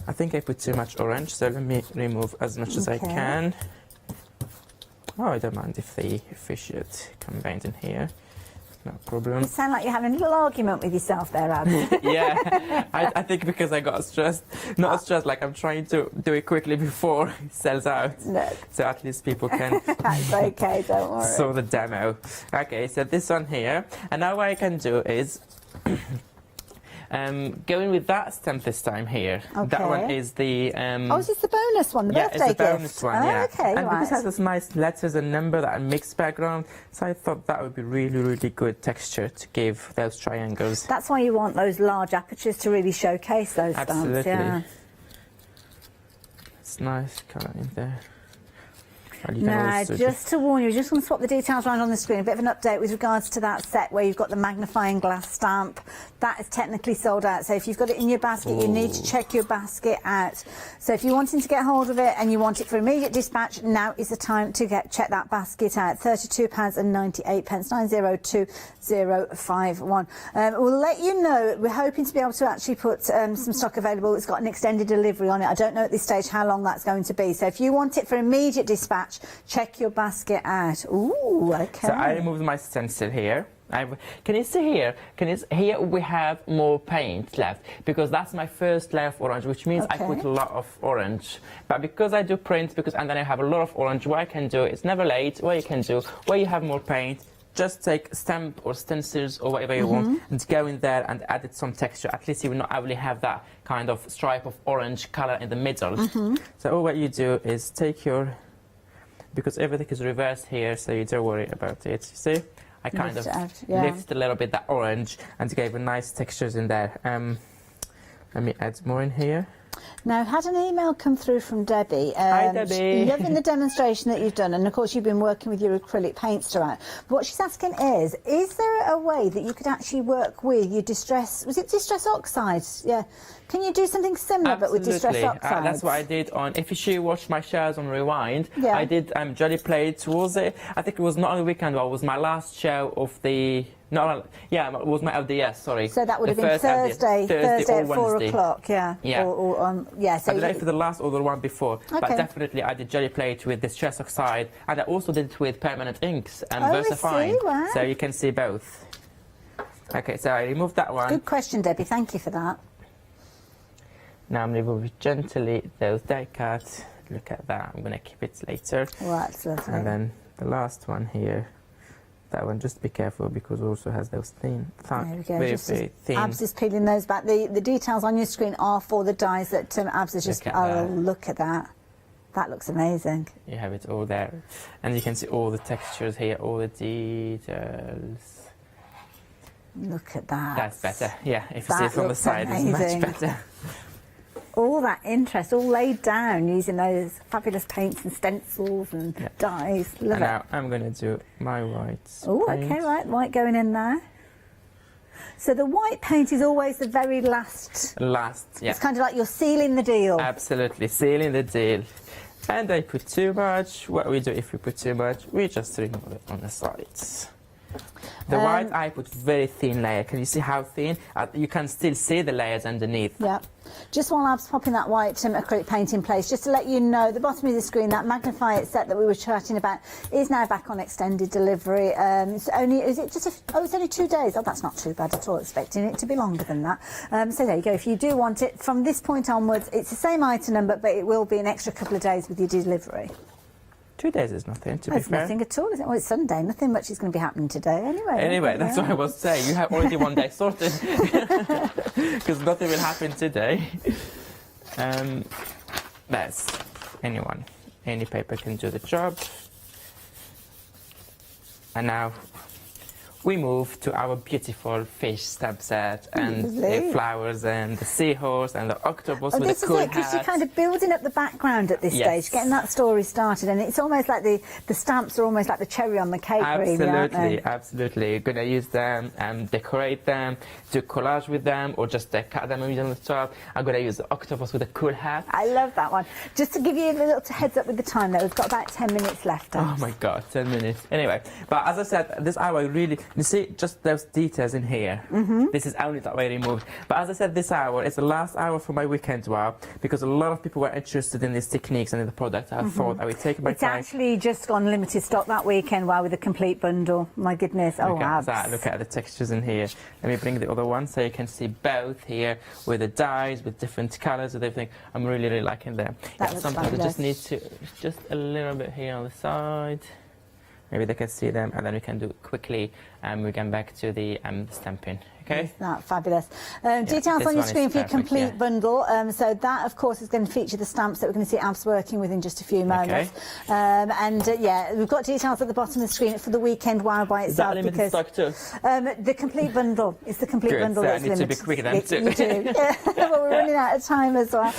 I think I put too much orange, so let me remove as much as I can. Oh, I don't mind if the fish is combined in here. No problem. You sound like you're having a little argument with yourself there, Ab. Yeah, I think because I got stressed. Not stressed, like I'm trying to do it quickly before it sells out. No. So at least people can... That's okay, don't worry. Saw the demo. Okay, so this one here. And now what I can do is... going with that stamp this time here. Okay. That one is the... oh, is this the bonus one, the birthday gift? Yeah, it's the bonus one, yeah. Okay, and because it has this nice letters and number, that mixed background, so I thought that would be really, really good texture to give those triangles. That's why you want those large apertures to really showcase those stamps. Absolutely. Yeah. It's nice colour in there. Now, just to warn you, we're just going to swap the details around on the screen. A bit of an update with regards to that set where you've got the magnifying glass stamp. That is technically sold out. So if you've got it in your basket, you need to check your basket out. So if you're wanting to get hold of it and you want it for immediate dispatch, now is the time to check that basket out. £32.98, 902051. We'll let you know. We're hoping to be able to actually put some stock available. It's got an extended delivery on it. I don't know at this stage how long that's going to be. So if you want it for immediate dispatch, check your basket out. Ooh, okay. So I removed my stencil here. Can you see here? Here we have more paint left because that's my first layer of orange, which means I put a lot of orange. But because I do print, and then I have a lot of orange, what I can do, it's never late, what you can do, where you have more paint, just take stamp or stencils or whatever you want and go in there and add it some texture. At least you will not only have that kind of stripe of orange color in the middle. So all what you do is take your... Because everything is reversed here, so you don't worry about it. See? I kind of lift a little bit that orange and gave a nice textures in there. Let me add more in here. Now, had an email come through from Debbie. Hi, Debbie. Loving the demonstration that you've done, and of course you've been working with your acrylic paints throughout. But what she's asking is there a way that you could actually work with your distress, was it distress oxides? Yeah. Can you do something similar but with distress oxides? That's what I did on, if you watch my shows on Rewind, I did jelly plate towards it. I think it was not on the weekend, but it was my last show of the... No, yeah, it was my LDS, sorry. So that would have been Thursday at 4 o'clock, yeah. Yeah. So I don't know if the last or the one before, but definitely I did jelly plate with distress oxide, and I also did it with permanent inks and VersaFine. Wow. So you can see both. Okay, so I removed that one. Good question, Debbie. Thank you for that. Now I'm removing gently those die cuts. Look at that. I'm going to keep it later. Right, that's lovely. And then the last one here. That one, just be careful because it also has those thin, very thin. Abs is peeling those back. The details on your screen are for the dies that Abs has just... Oh, look at that. That looks amazing. You have it all there. And you can see all the textures here, all the details. Look at that. That's better. Yeah, if you see it from the side, amazing. it's much better. All that interest, all laid down using those fabulous paints and stencils and dyes. Love And it. now I'm going to do my white. Oh, okay, right. White going in there. So the white paint is always the very last. Last, yeah. It's kind of like you're sealing the deal. Absolutely, sealing the deal. And I put too much. What we do if we put too much, we just remove it on the sides. The white, I put very thin layer. Can you see how thin? You can still see the layers underneath. Yeah. Just while I was popping that white acrylic paint in place, just to let you know, the bottom of the screen, that Magnify It set that we were chatting about is now back on extended delivery. It's only, it's only 2 days. Oh, that's not too bad at all, expecting it to be longer than that. So there you go. If you do want it, from this point onwards, it's the same item number, but it will be an extra couple of days with your delivery. 2 days is nothing, to be fair. Nothing at all, is it? Well, it's Sunday. Nothing much is going to be happening today anyway. Anyway, that's what I was saying. You have already 1 day sorted. Because nothing will happen today. That's anyone. Any paper can do the job. And now we move to our beautiful fish stamp set and the flowers and the seahorse and the octopus with the cool hat. Because you're kind of building up the background at this stage, getting that story started, and it's almost like the stamps are almost like the cherry on the cake, really, aren't they? Absolutely. You're going to use them and decorate them, do collage with them, or just cut them and use them on the top. I'm going to use the octopus with a cool hat. I love that one. Just to give you a little heads up with the time, though, we've got about 10 minutes left. Oh my God, 10 minutes. Anyway, but as I said, this hour really, you see just those details in here. This is only that way removed. But as I said, this hour is the last hour for my weekend wow, because a lot of people were interested in these techniques and in the product. I thought I would take my time. It's actually just gone limited stock that weekend wow, with a complete bundle. My goodness. Oh, wow. Look at the textures in here. Let me bring the other one so you can see both here with the dyes, with different colours and everything. I'm really, really liking them. Sometimes I just need to, just a little bit here on the side. Maybe they can see them, and then we can do it quickly, and we get back to the stamping. Okay. Isn't that fabulous? Details on your screen for your complete bundle. So that, of course, is going to feature the stamps that we're going to see Abs working with in just a few moments. Yeah, we've got details at the bottom of the screen for the weekend wow by itself. Is that limited stock too? The complete bundle is the complete bundle. So I need to be quick then too. You do. Well, we're running out of time as well.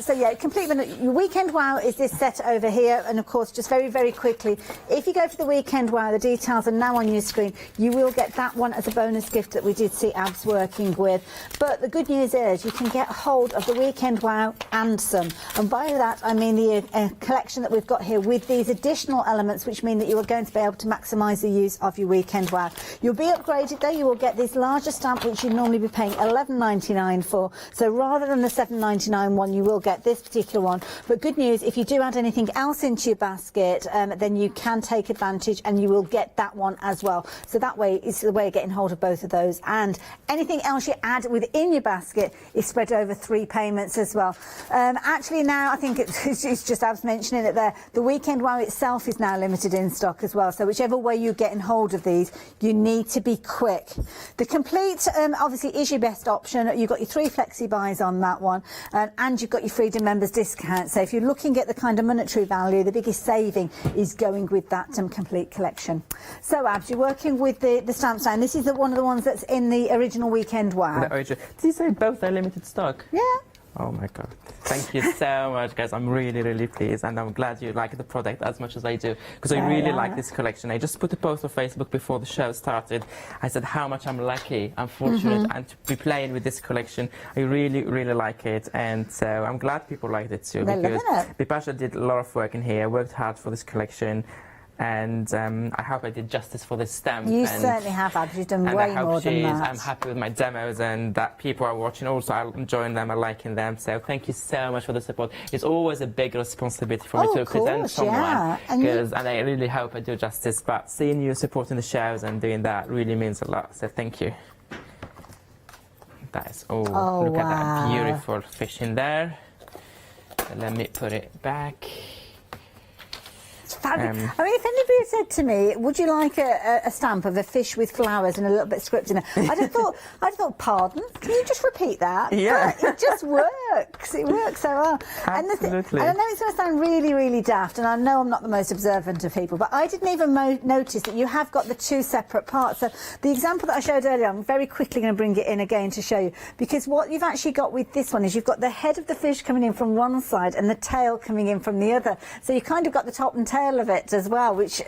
So yeah, complete bundle. Your weekend wow is this set over here, and of course, just very, very quickly, if you go for the weekend wow, the details are now on your screen. You will get that one as a bonus gift that we did see Abs working with. But the good news is you can get hold of the weekend wow and some, and by that I mean the collection that we've got here with these additional elements, which mean that you are going to be able to maximise the use of your weekend wow. You'll be upgraded though. You will get this larger stamp, which you'd normally be paying $11.99 for, so rather than the $7.99 one, you will get this particular one. But good news, if you do add anything else into your basket, then you can take advantage and you will get that one as well. So that way is the way of getting hold of both of those, and anything else you add within your basket is spread over 3 payments as well. Actually now, I think it's just Abs mentioning it there, the weekend wow itself is now limited in stock as well, so whichever way you're getting hold of these, you need to be quick. The complete obviously is your best option. You've got your 3 flexi buys on that one, and you've got your Freedom members discount, so if you're looking at the kind of monetary value, the biggest saving is going with that complete collection. So Abs, you're working with the stamps now, and this is one of the ones that's in the original weekend wow. Did you say both are limited stock? Yeah. Oh my God. Thank you so much, guys. I'm really, really pleased, and I'm glad you like the product as much as I do, because I really like this collection. I just put a post on Facebook before the show started. I said how much I'm lucky, I'm fortunate, and to be playing with this collection. I really, really like it, and so I'm glad people liked it too, because Bipasha did a lot of work in here, worked hard for this collection. And I hope I did justice for this stamp. You certainly have, Abs. You've done way more than that. I'm happy with my demos, and that people are watching also are enjoying them, are liking them. So thank you so much for the support. It's always a big responsibility for me to present someone, and I really hope I do justice. But seeing you supporting the shows and doing that really means a lot. So thank you. That is look at that beautiful fish in there. Let me put it back. Fabulous. I mean, if anybody had said to me, would you like a stamp of a fish with flowers and a little bit of script in it, I'd have thought, pardon, can you just repeat that? Yeah. But it just works. It works so well. Absolutely. And I know it's going to sound really, really daft, and I know I'm not the most observant of people, but I didn't even notice that you have got the two separate parts. So the example that I showed earlier, I'm very quickly going to bring it in again to show you, because what you've actually got with this one is you've got the head of the fish coming in from one side and the tail coming in from the other. So you kind of got the top and tail of it as well, which,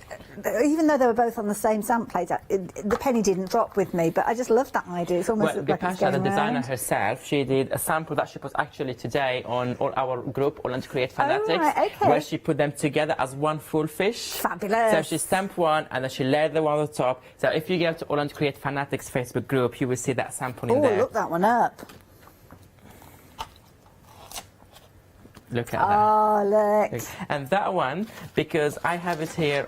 even though they were both on the same stamp plate, the penny didn't drop with me, but I just love that idea. It's almost like it's going the designer around. herself, she did a sample that she put actually today on our group, All and Create Fanatics, right, okay. where she put them together as one full fish. Fabulous. So she stamped one and then she layered the one on the top. So if you go to All and Create Fanatics Facebook group, you will see that sample in there. Oh, look that one up. Look at that. Oh, look. And that one, because I have it here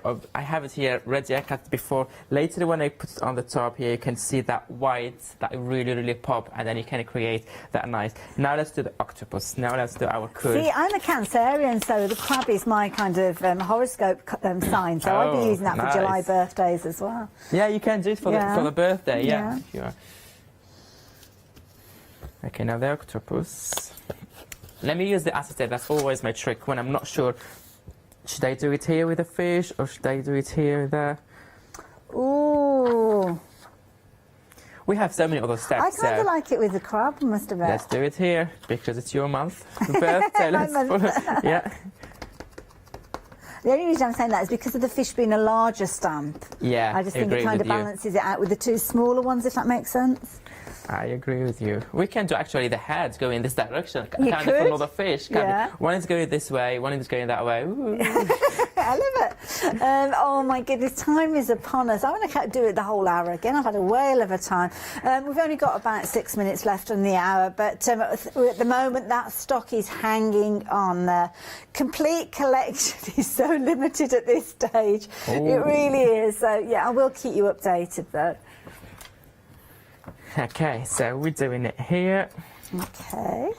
ready, I cut before. Later when I put it on the top here, you can see that white, that really, really pop, and then you can create that nice. Now let's do the octopus. Now let's do our cool. See, I'm a Cancerian, so the crab is my kind of horoscope sign, so I'll be using that for July birthdays as well. Yeah, you can do it for the birthday, yeah. If you are. Okay, now the octopus. Let me use the acetate. That's always my trick when I'm not sure. Should I do it here with the fish or should I do it here there? Ooh. We have so many other steps. I kind of like it with the crab, I must admit. Let's do it here because it's your month. Birthday. Let's follow. Yeah. The only reason I'm saying that is because of the fish being a larger stamp. Yeah, I just think it kind of balances it out with the two smaller ones, if that makes sense. I agree with you. We can do actually the heads go in this direction, You kind could. of another fish. Yeah. One is going this way, one is going that way. Ooh. I love it. Oh my goodness, time is upon us. I want to do it the whole hour again. I've had a whale of a time. We've only got about 6 minutes left on the hour, but at the moment that stock is hanging on there. Complete collection is so limited at this stage. Oh. It really is. So yeah, I will keep you updated though. Okay, so we're doing it here. Okay.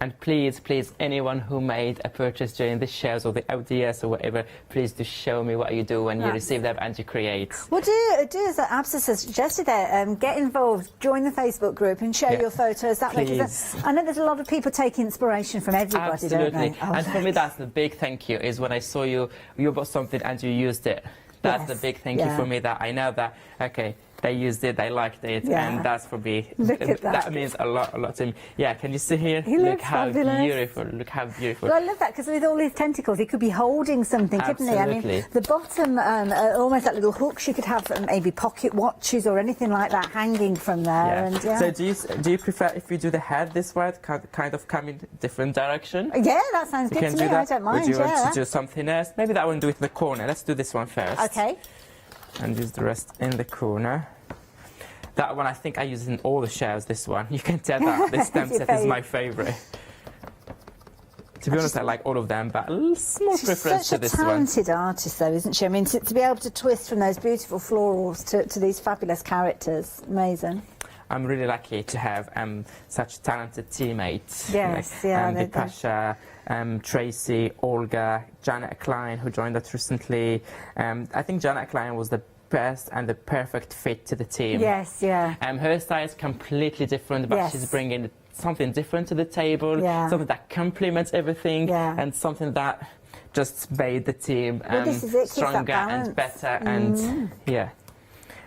And please, anyone who made a purchase during the shows or the ODS or whatever, please do show me what you do when you receive them and you create. Well, do as Absa has suggested there, get involved, join the Facebook group and share your photos that way. Because I know there's a lot of people take inspiration from everybody, don't they? Oh, and for me, that's the big thank you, is when I saw you bought something and you used it. That's the big thank you for me, that I know that, okay, they used it, they liked it, and that's for me. Look at that. That means a lot to me. Yeah, can you see here? He look how fabulous. beautiful, look how beautiful. Well, I love that, because with all his tentacles, he could be holding something, couldn't he? I mean, the bottom, almost like little hooks, you could have maybe pocket watches or anything like that hanging from there. Yeah. And, So do you prefer, if you do the head this way, kind of come in different direction? Yeah, that sounds good to me. I don't mind. Would you want to do something else? Maybe that one, do it in the corner. Let's do this one first. Okay. And use the rest in the corner. That one, I think I use it in all the shells, this one. You can tell that this stamp set is my favourite. To be honest, I like all of them, but a small preference to this one. Such a talented artist, though, isn't she? I mean, to be able to twist from those beautiful florals to these fabulous characters, amazing. I'm really lucky to have such talented teammates. Yes, like, Pasha, Tracy, Olga, Janet Klein, who joined us recently. I think Janet Klein was the best and the perfect fit to the team. Yes, yeah. Her style is completely different, but she's bringing something different to the table, something that complements everything, and something that just made the team stronger and better. And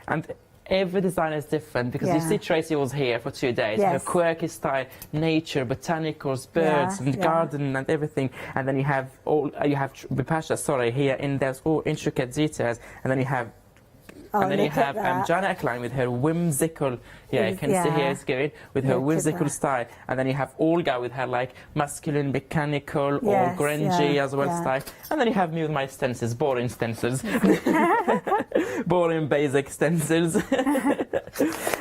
and every designer is different, because you see Tracy was here for 2 days. Her quirky style, nature, botanicals, birds, and garden and everything. And then you have Bipasha, here in those all intricate details. And then you have Janet Klein with her whimsical, you can see here it's going, with her whimsical style. And then you have Olga with her like masculine, mechanical, or grungy as well style. And then you have me with my stencils, boring stencils. Boring, basic stencils.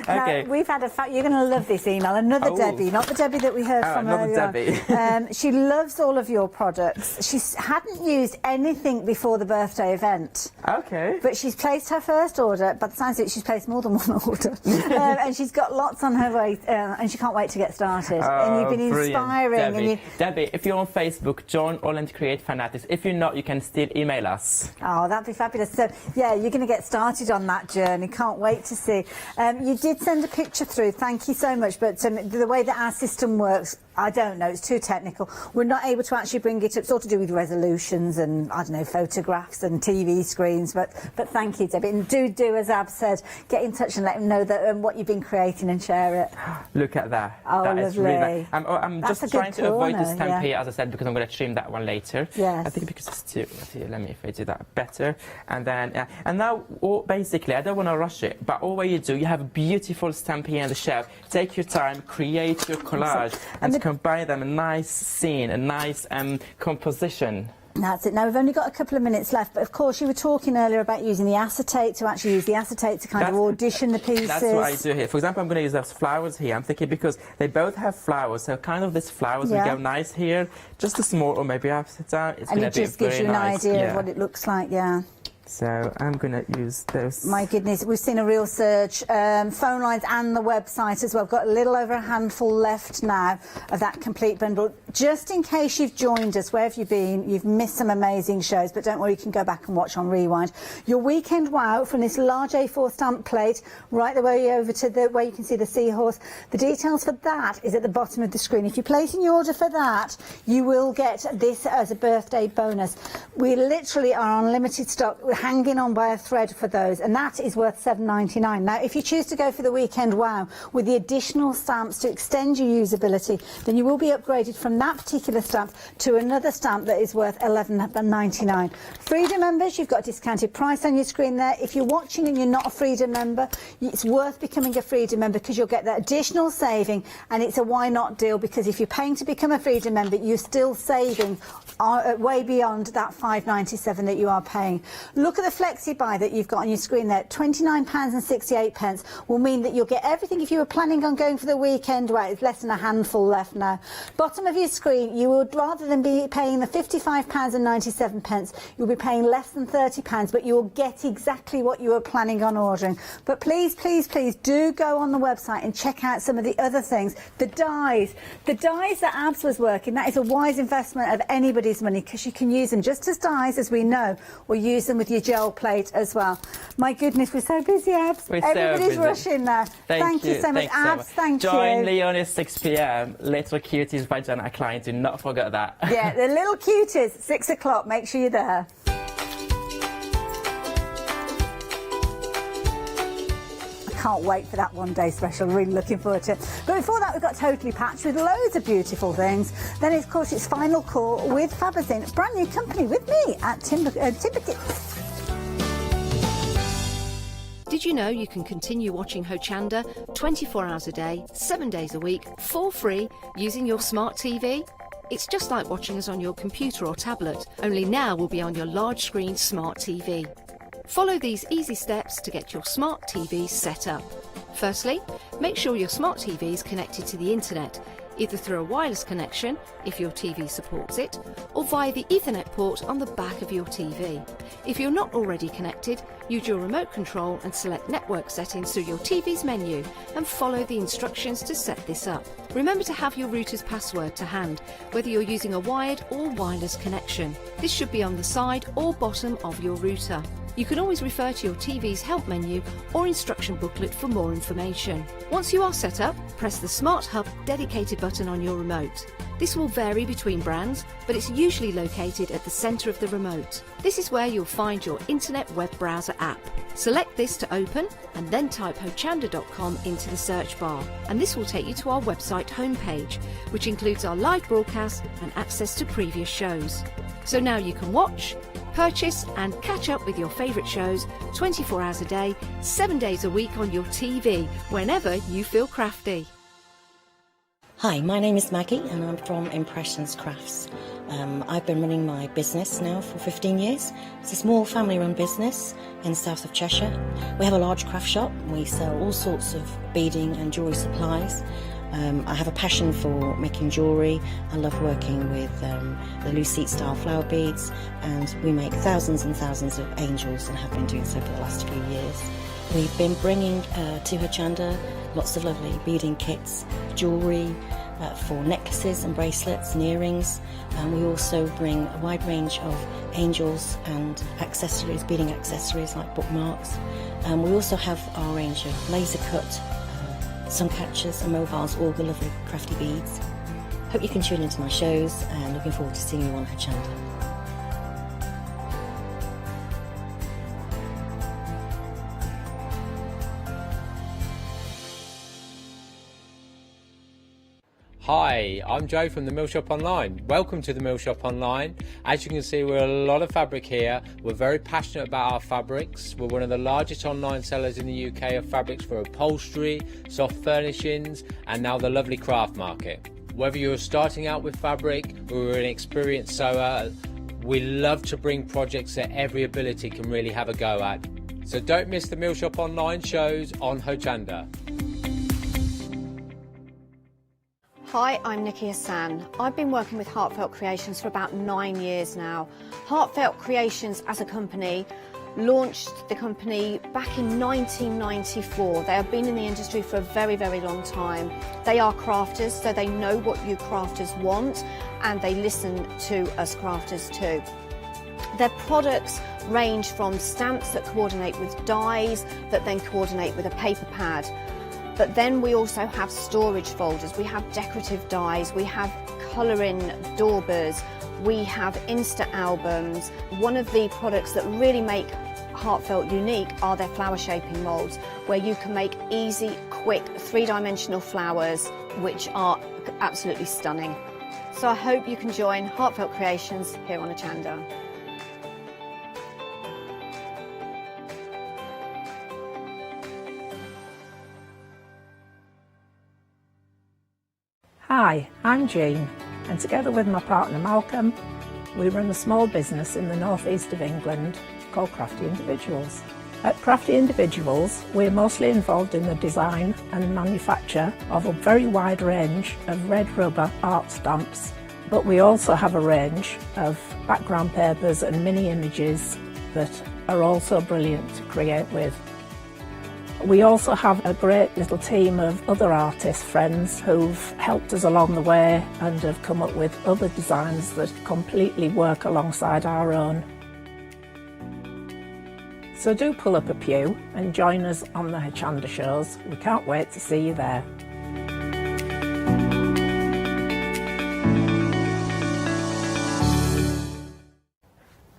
Now, we've had you're going to love this email. Another Debbie, not the Debbie that we heard from earlier. She loves all of your products. She hadn't used anything before the birthday event. Okay. But she's placed her first order. By the sounds of it, she's placed more than one order. And she's got lots on her way, and she can't wait to get started. And you've been inspiring. Debbie, if you're on Facebook, join All and Create Fanatics. If you're not, you can still email us. Oh, that'd be fabulous. So, yeah, you're going to get started on that journey. Can't wait to see. You did send a picture through. Thank you so much. But the way that our system works, I don't know, it's too technical. We're not able to actually bring it up. It's all to do with resolutions and, I don't know, photographs and TV screens. But thank you, Debbie. And do, as Ab said, get in touch and let them know that what you've been creating and share it. Look at that. Oh, that lovely. is really nice. I'm just trying to avoid the stamp here, as I said, because I'm going to trim that one later. Yes. I think because it's too... Let me if I do that better. And then, and now, basically, I don't want to rush it, but all what you do, you have a beautiful stamp here on the shelf. Take your time, create your collage, and combine them a nice scene, a nice composition. That's it. Now, we've only got a couple of minutes left, but of course you were talking earlier about using the acetate, to actually use the acetate to kind of audition the pieces. That's what I do here. For example, I'm going to use those flowers here. I'm thinking because they both have flowers, so kind of these flowers will go nice here, just a small, or maybe upside down. It's going to be very nice. And it just gives you an idea of what it looks like, So I'm going to use those. My goodness, we've seen a real surge. Phone lines and the website as well. We've got a little over a handful left now of that complete bundle. Just in case you've joined us, where have you been? You've missed some amazing shows, but don't worry, you can go back and watch on Rewind. Your weekend wow from this large A4 stamp plate right the way over to where you can see the seahorse. The details for that is at the bottom of the screen. If you're placing your order for that, you will get this as a birthday bonus. We literally are on limited stock. We're hanging on by a thread for those, and that is worth $7.99. Now, if you choose to go for the weekend wow with the additional stamps to extend your usability, then you will be upgraded from that particular stamp to another stamp that is worth $11.99. Freedom members, you've got a discounted price on your screen there. If you're watching and you're not a Freedom member, it's worth becoming a Freedom member because you'll get that additional saving, and it's a why not deal, because if you're paying to become a Freedom member, you're still saving way beyond that $5.97 that you are paying. Look at the Flexi buy that you've got on your screen there. £29.68 will mean that you'll get everything. If you were planning on going for the weekend, right, it's less than a handful left now. Bottom of your screen, you would, rather than be paying the £55.97, you'll be paying less than £30, but you'll get exactly what you were planning on ordering. But please, please, please do go on the website and check out some of the other things. The dies that Abs was working, that is a wise investment of anybody's money, because you can use them just as dies, as we know, or use them with your gel plate as well. My goodness, we're so busy, Abs. Everybody's rushing now. Thank you so much, Abs. Thank you. Join Leonie at 6 p.m. Little Cuties by Jenna Klein. Do not forget that. Yeah, the Little Cuties, 6 o'clock. Make sure you're there. Can't wait for that one-day special. Really looking forward to it. But before that, we've got Totally Patched with loads of beautiful things. Then, of course, it's Final Call with Fabozine, brand new company with me at Timberkits. Did you know you can continue watching Hochanda 24 hours a day, 7 days a week, for free, using your smart TV? It's just like watching us on your computer or tablet, only now we'll be on your large-screen smart TV. Follow these easy steps to get your smart TV set up. Firstly, make sure your smart TV is connected to the internet, either through a wireless connection, if your TV supports it, or via the Ethernet port on the back of your TV. If you're not already connected, use your remote control and select network settings through your TV's menu and follow the instructions to set this up. Remember to have your router's password to hand, whether you're using a wired or wireless connection. This should be on the side or bottom of your router. You can always refer to your TV's help menu or instruction booklet for more information. Once you are set up, press the Smart Hub dedicated button on your remote. This will vary between brands, but it's usually located at the centre of the remote. This is where you'll find your internet web browser app. Select this to open and then type hochanda.com into the search bar, and this will take you to our website homepage, which includes our live broadcast and access to previous shows. So now you can watch, purchase and catch up with your favourite shows 24 hours a day, 7 days a week on your TV, whenever you feel crafty. Hi, my name is Maggie and I'm from Impressions Crafts. I've been running my business now for 15 years. It's a small family-run business in the south of Cheshire. We have a large craft shop. We sell all sorts of beading and jewellery supplies. I have a passion for making jewellery. I love working with the Lucite style flower beads, and we make thousands and thousands of angels and have been doing so for the last few years. We've been bringing to Hochanda lots of lovely beading kits, jewellery, for necklaces and bracelets and earrings, and we also bring a wide range of angels and accessories, beading accessories like bookmarks, and we also have our range of laser cut sun catchers and mobiles, all the lovely crafty beads. Hope you can tune into my shows, and looking forward to seeing you on Hochanda. Hi, I'm Joe from the Mill Shop Online. Welcome to the Mill Shop Online. As you can see, we're a lot of fabric here. We're very passionate about our fabrics. We're one of the largest online sellers in the UK of fabrics for upholstery, soft furnishings, and now the lovely craft market. Whether you're starting out with fabric or you're an experienced sewer, we love to bring projects that every ability can really have a go at. So don't miss the Mill Shop Online shows on Hochanda. Hi, I'm Nikki Hassan. I've been working with Heartfelt Creations for about 9 years now. Heartfelt Creations as a company launched the company back in 1994. They have been in the industry for a very, very long time. They are crafters, so they know what you crafters want, and they listen to us crafters too. Their products range from stamps that coordinate with dies that then coordinate with a paper pad. But then we also have storage folders, we have decorative dies, we have colouring daubers, we have Insta albums. One of the products that really make Heartfelt unique are their flower shaping moulds, where you can make easy, quick, three-dimensional flowers, which are absolutely stunning. So I hope you can join Heartfelt Creations here on Hochanda. Hi, I'm Jean, and together with my partner Malcolm, we run a small business in the northeast of England called Crafty Individuals. At Crafty Individuals, we're mostly involved in the design and manufacture of a very wide range of red rubber art stamps, but we also have a range of background papers and mini images that are also brilliant to create with. We also have a great little team of other artist friends who've helped us along the way and have come up with other designs that completely work alongside our own. So do pull up a pew and join us on the Hochanda shows. We can't wait to see you there.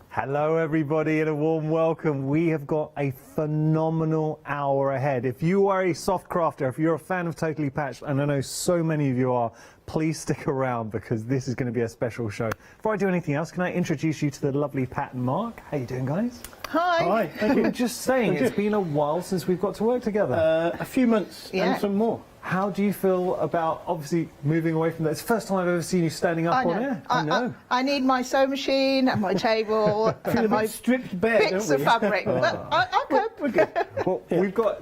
Hello everybody and a warm welcome. We have got a phenomenal hour ahead. If you are a soft crafter, if you're a fan of Totally Patched, and I know so many of you are, please stick around because this is going to be a special show. Before I do anything else, can I introduce you to the lovely Pat and Mark? How you doing, guys? Hi. Hi, thank you. Just saying, it's been a while since we've got to work together. A few months and some more. How do you feel about obviously moving away from that? It's the first time I've ever seen you standing up on air. I know. I need my sewing machine and my table and my stripped bare, bits of fabric. I cope. We're good. Well, we've got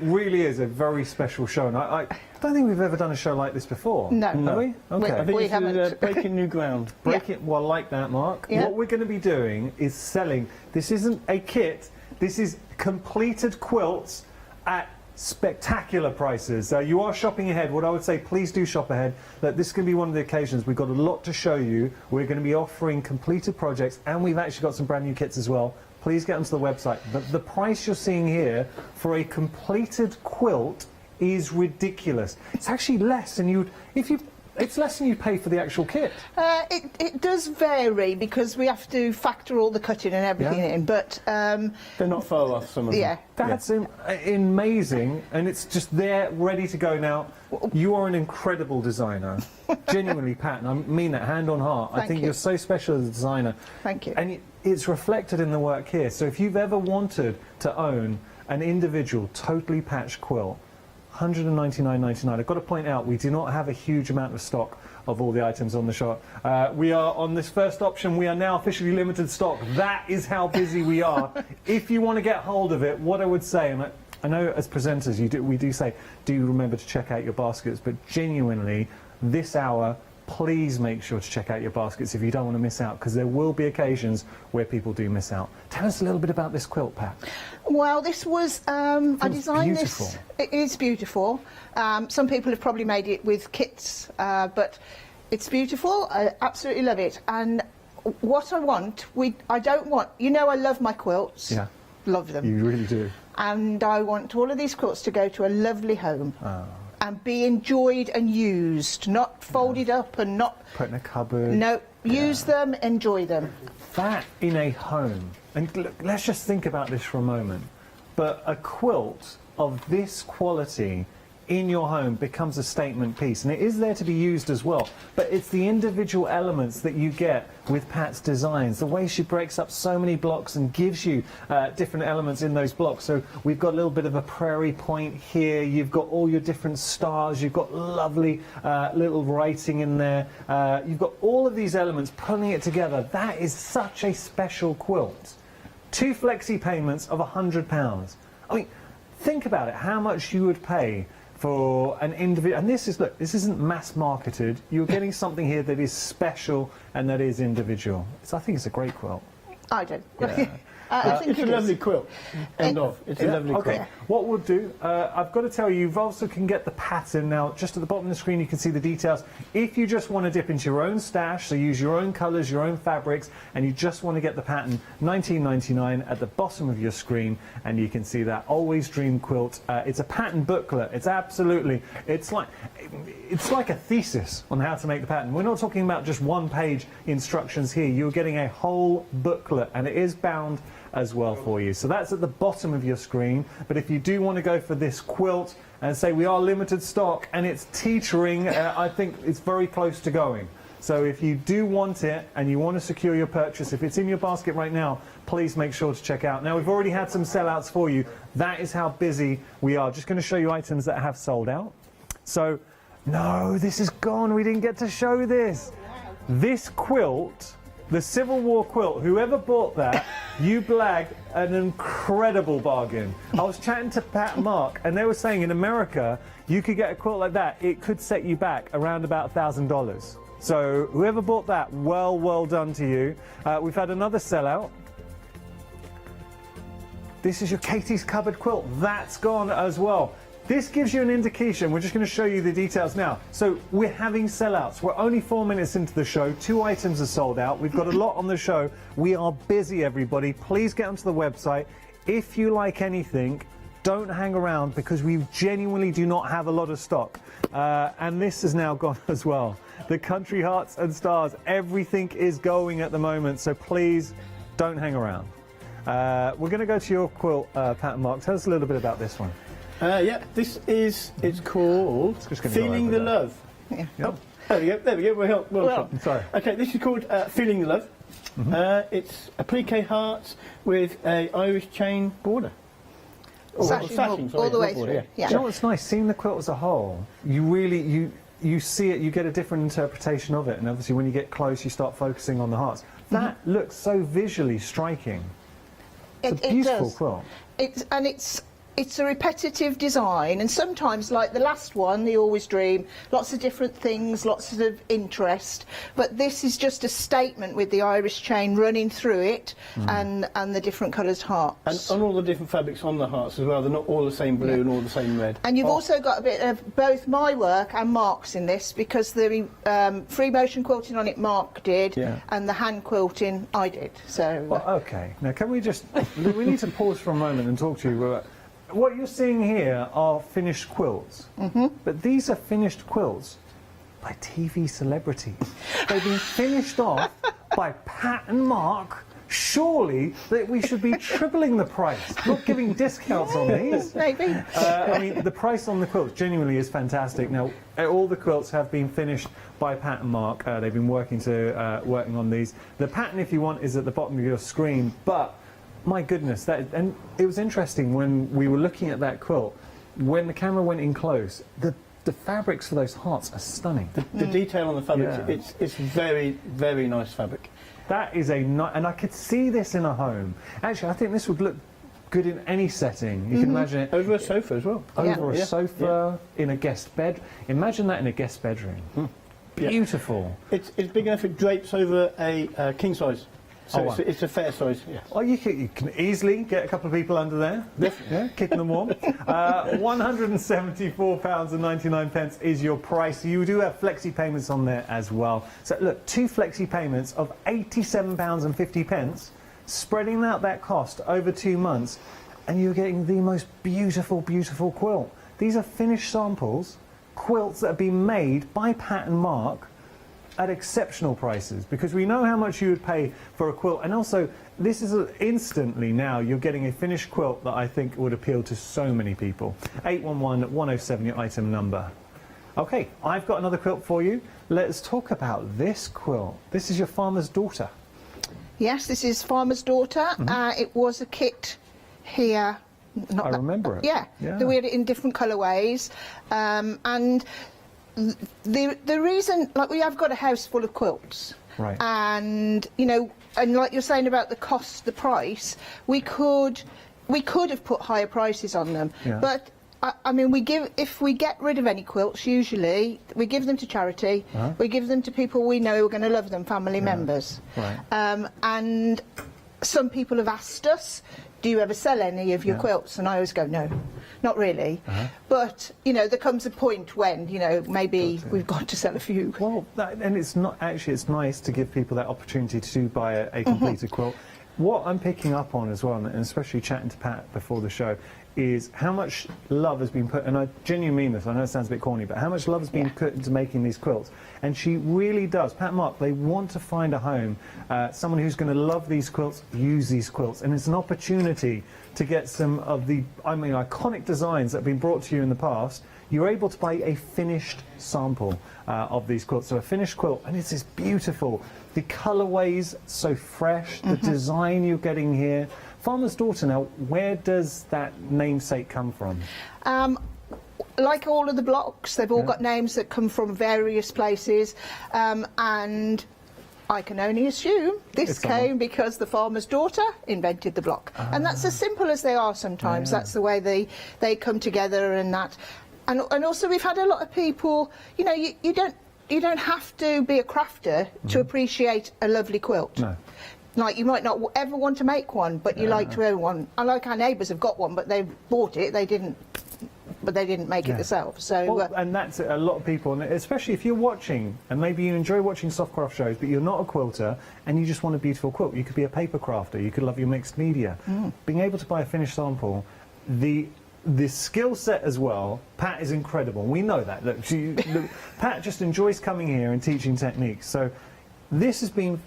really is a very special show, and I don't think we've ever done a show like this before. No. Have we? Okay. I think we haven't. Breaking new ground. Well, like that, Mark. Yeah. What we're going to be doing is selling. This isn't a kit. This is completed quilts at spectacular prices. You are shopping ahead. What I would say, please do shop ahead. That this is going to be one of the occasions. We've got a lot to show you. We're going to be offering completed projects, and we've actually got some brand new kits as well. Please get onto the website. But the price you're seeing here for a completed quilt is ridiculous. It's actually less than it's less than you pay for the actual kit. It does vary because we have to factor all the cutting and everything in, but they're not far off, some of them. Yeah, that's amazing, and it's just there, ready to go now. You are an incredible designer, genuinely, Pat, and I mean that hand on heart. I think you're so special as a designer. Thank you. And it's reflected in the work here. So if you've ever wanted to own an individual, totally patched quilt, 199.99. I've got to point out, we do not have a huge amount of stock of all the items on the shop. We are on this first option, we are now officially limited stock. That is how busy we are. If you want to get hold of it, what I would say, and I know as presenters we do say, do remember to check out your baskets, but genuinely, this hour, please make sure to check out your baskets if you don't want to miss out, because there will be occasions where people do miss out. Tell us a little bit about this quilt, Pat. Well, this was, I designed beautiful. this, it is beautiful. Some people have probably made it with kits, but it's beautiful, I absolutely love it. And what I want, I don't want, you know I love my quilts, yeah. Love them. You really do. And I want all of these quilts to go to a lovely home. Oh. And be enjoyed and used, not folded up and not... Put in a cupboard. No, use them, enjoy them. That in a home, and look, let's just think about this for a moment, but a quilt of this quality in your home becomes a statement piece, and it is there to be used as well, but it's the individual elements that you get with Pat's designs, the way she breaks up so many blocks and gives you different elements in those blocks. So we've got a little bit of a prairie point here, you've got all your different stars, you've got lovely little writing in there, you've got all of these elements pulling it together. That is such a special quilt. 2 flexi payments of £100. I mean, think about it, how much you would pay for an individual, and this is, look, this isn't mass marketed, you're getting something here that is special and that is individual. So I think it's a great quilt. I do. Yeah. I think it's a lovely quilt. End of. It's a lovely quilt. Okay, what we'll do, I've got to tell you, you've also can get the pattern now. Just at the bottom of the screen, you can see the details. If you just want to dip into your own stash, so use your own colours, your own fabrics, and you just want to get the pattern, $19.99 at the bottom of your screen, and you can see that Always Dream quilt. It's a pattern booklet. It's absolutely, it's like a thesis on how to make the pattern. We're not talking about just one-page instructions here. You're getting a whole booklet, and it is bound as well for you. So that's at the bottom of your screen, but if you do want to go for this quilt and say we are limited stock and it's teetering, I think it's very close to going. So if you do want it and you want to secure your purchase, if it's in your basket right now, please make sure to check out. Now, we've already had some sellouts for you. That is how busy we are. Just going to show you items that have sold out. So, no, this is gone. We didn't get to show this. This quilt, the Civil War quilt, whoever bought that, you blagged an incredible bargain. I was chatting to Pat and Mark, and they were saying in America, you could get a quilt like that, it could set you back around about $1,000. So whoever bought that, well done to you. We've had another sellout. This is your Katie's Cupboard quilt. That's gone as well. This gives you an indication. We're just going to show you the details now. So we're having sellouts. We're only 4 minutes into the show. 2 items are sold out. We've got a lot on the show. We are busy, everybody. Please get onto the website. If you like anything, don't hang around because we genuinely do not have a lot of stock. And this is now gone as well. The Country Hearts and Stars. Everything is going at the moment. So please don't hang around. We're going to go to your quilt, Pat and Mark. Tell us a little bit about this one. Yeah, this is, it's called Feeling the Love. Yeah. Oh, there we go, well sorry. Okay, this is called Feeling the Love. It's applique hearts with a Irish chain border. Sashing all the way through. Yeah. Do you know what's nice? Seeing the quilt as a whole, you really, you see it, you get a different interpretation of it, and obviously when you get close, you start focusing on the hearts. That looks so visually striking. It's a beautiful quilt. It's a repetitive design, and sometimes, like the last one, the Always Dream, lots of different things, lots of interest, but this is just a statement with the Irish chain running through it and the different coloured hearts. And on all the different fabrics on the hearts as well, they're not all the same blue and all the same red. And you've also got a bit of both my work and Mark's in this, because the free motion quilting on it Mark did, and the hand quilting I did. So. Well, okay, now can we just, we need to pause for a moment and talk to you. What you're seeing here are finished quilts, but these are finished quilts by TV celebrities. They've been finished off by Pat and Mark. Surely that we should be tripling the price, not giving discounts on these. Maybe. I mean, the price on the quilts genuinely is fantastic. Now, all the quilts have been finished by Pat and Mark. They've been working on these. The pattern, if you want, is at the bottom of your screen, but my goodness, and it was interesting when we were looking at that quilt. when the camera went in close, the fabrics for those hearts are stunning. The detail on the fabric, it's very, very nice fabric. That is and I could see this in a home. Actually, I think this would look good in any setting. You can imagine it over a sofa as well. Over a sofa, in a guest bed. Imagine that in a guest bedroom. Beautiful. It's big enough it drapes over a king size. So it's a fair size. Yes. Oh, you can easily get a couple of people under there. Yeah, keeping them warm. £174.99 is your price. You do have flexi payments on there as well. So look, 2 flexi payments of £87.50, spreading out that cost over 2 months, and you're getting the most beautiful, beautiful quilt. These are finished samples, quilts that have been made by Pat and Mark at exceptional prices, because we know how much you would pay for a quilt, and also this is instantly now you're getting a finished quilt that I think would appeal to so many people. 811-107 your item number. Okay, I've got another quilt for you. Let's talk about this quilt. This is your farmer's daughter. Yes, this is farmer's daughter. It was a kit here. I remember it. Yeah, we had it in different colourways, and the reason, like, we have got a house full of quilts, right? And you know, and like you're saying about the cost, the price, we could have put higher prices on them, but I mean, if we get rid of any quilts, usually we give them to charity. We give them to people we know are going to love them, family members. Right. And some people have asked us, do you ever sell any of your quilts? And I always go, no, not really. But, you know, there comes a point when, you know, maybe we've got to sell a few. Well, and it's not, actually, it's nice to give people that opportunity to buy a completed quilt. What I'm picking up on as well, and especially chatting to Pat before the show, is how much love has been put, and I genuinely mean this, I know it sounds a bit corny, but how much love has been put into making these quilts. And she really does. Pat and Mark, they want to find a home, someone who's going to love these quilts, use these quilts, and it's an opportunity to get some of the, I mean, iconic designs that have been brought to you in the past. You're able to buy a finished sample of these quilts, so a finished quilt, and it's just beautiful. The colourways, so fresh, the design you're getting here. Farmer's Daughter, now, where does that namesake come from? Like all of the blocks, they've all got names that come from various places, and I can only assume this came because the farmer's daughter invented the block. And that's as simple as they are sometimes. That's the way they come together, and that. And also we've had a lot of people, you know, you don't have to be a crafter to appreciate a lovely quilt. No. Like, you might not ever want to make one, but you like to own one. I like our neighbours have got one, but they've bought it. They didn't make it themselves. So, well, and that's a lot of people, and especially if you're watching, and maybe you enjoy watching soft craft shows, but you're not a quilter, and you just want a beautiful quilt. You could be a paper crafter. You could love your mixed media. Being able to buy a finished sample, the skill set as well. Pat is incredible. We know that. Look, Pat just enjoys coming here and teaching techniques. So this has been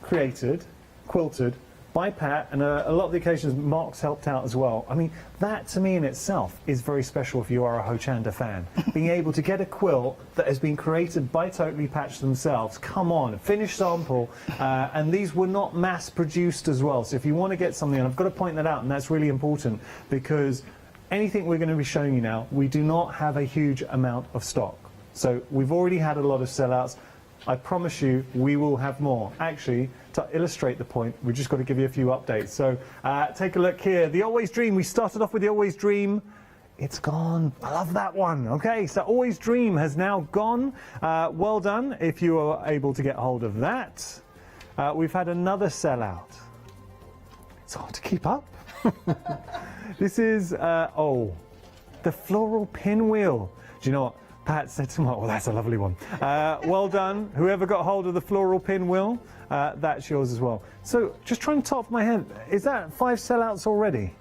created, quilted by Pat, and a lot of the occasions Mark's helped out as well. I mean, that to me in itself is very special if you are a Hochanda fan. Being able to get a quilt that has been created by Totally Patch themselves, come on, a finished sample, and these were not mass produced as well. So if you want to get something, and I've got to point that out, and that's really important, because anything we're going to be showing you now, we do not have a huge amount of stock. So we've already had a lot of sellouts. I promise you we will have more. Actually, to illustrate the point, we've just got to give you a few updates. So take a look here. The Always Dream, we started off with the Always Dream. It's gone. I love that one. Okay, so Always Dream has now gone. Well done if you are able to get hold of that. We've had another sellout. It's hard to keep up. This is, the floral pinwheel. Do you know what? Pat said to me, oh, that's a lovely one. Well done. Whoever got hold of the floral pinwheel, that's yours as well. So, just trying to top of my head, is that 5 sellouts already?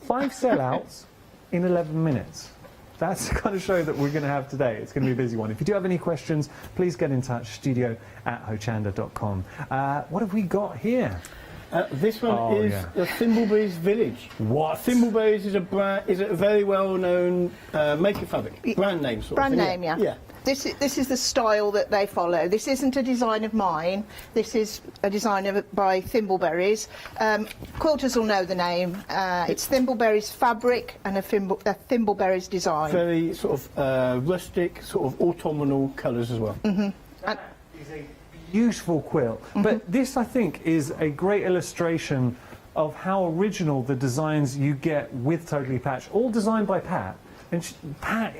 5 sellouts in 11 minutes. That's the kind of show that we're going to have today. It's going to be a busy one. If you do have any questions, please get in touch, studio@hochanda.com. What have we got here? This one is the Thimbleberries Village. What? Thimbleberries is a very well-known maker fabric, brand name sort Brand of name, thing. yeah. This is the style that they follow. This isn't a design of mine. This is a design by Thimbleberries. Quilters will know the name. It's Thimbleberries fabric and a Thimbleberries design. Very sort of rustic, sort of autumnal colours as well. Beautiful quilt. But this, I think, is a great illustration of how original the designs you get with Totally Patch, all designed by Pat. And Pat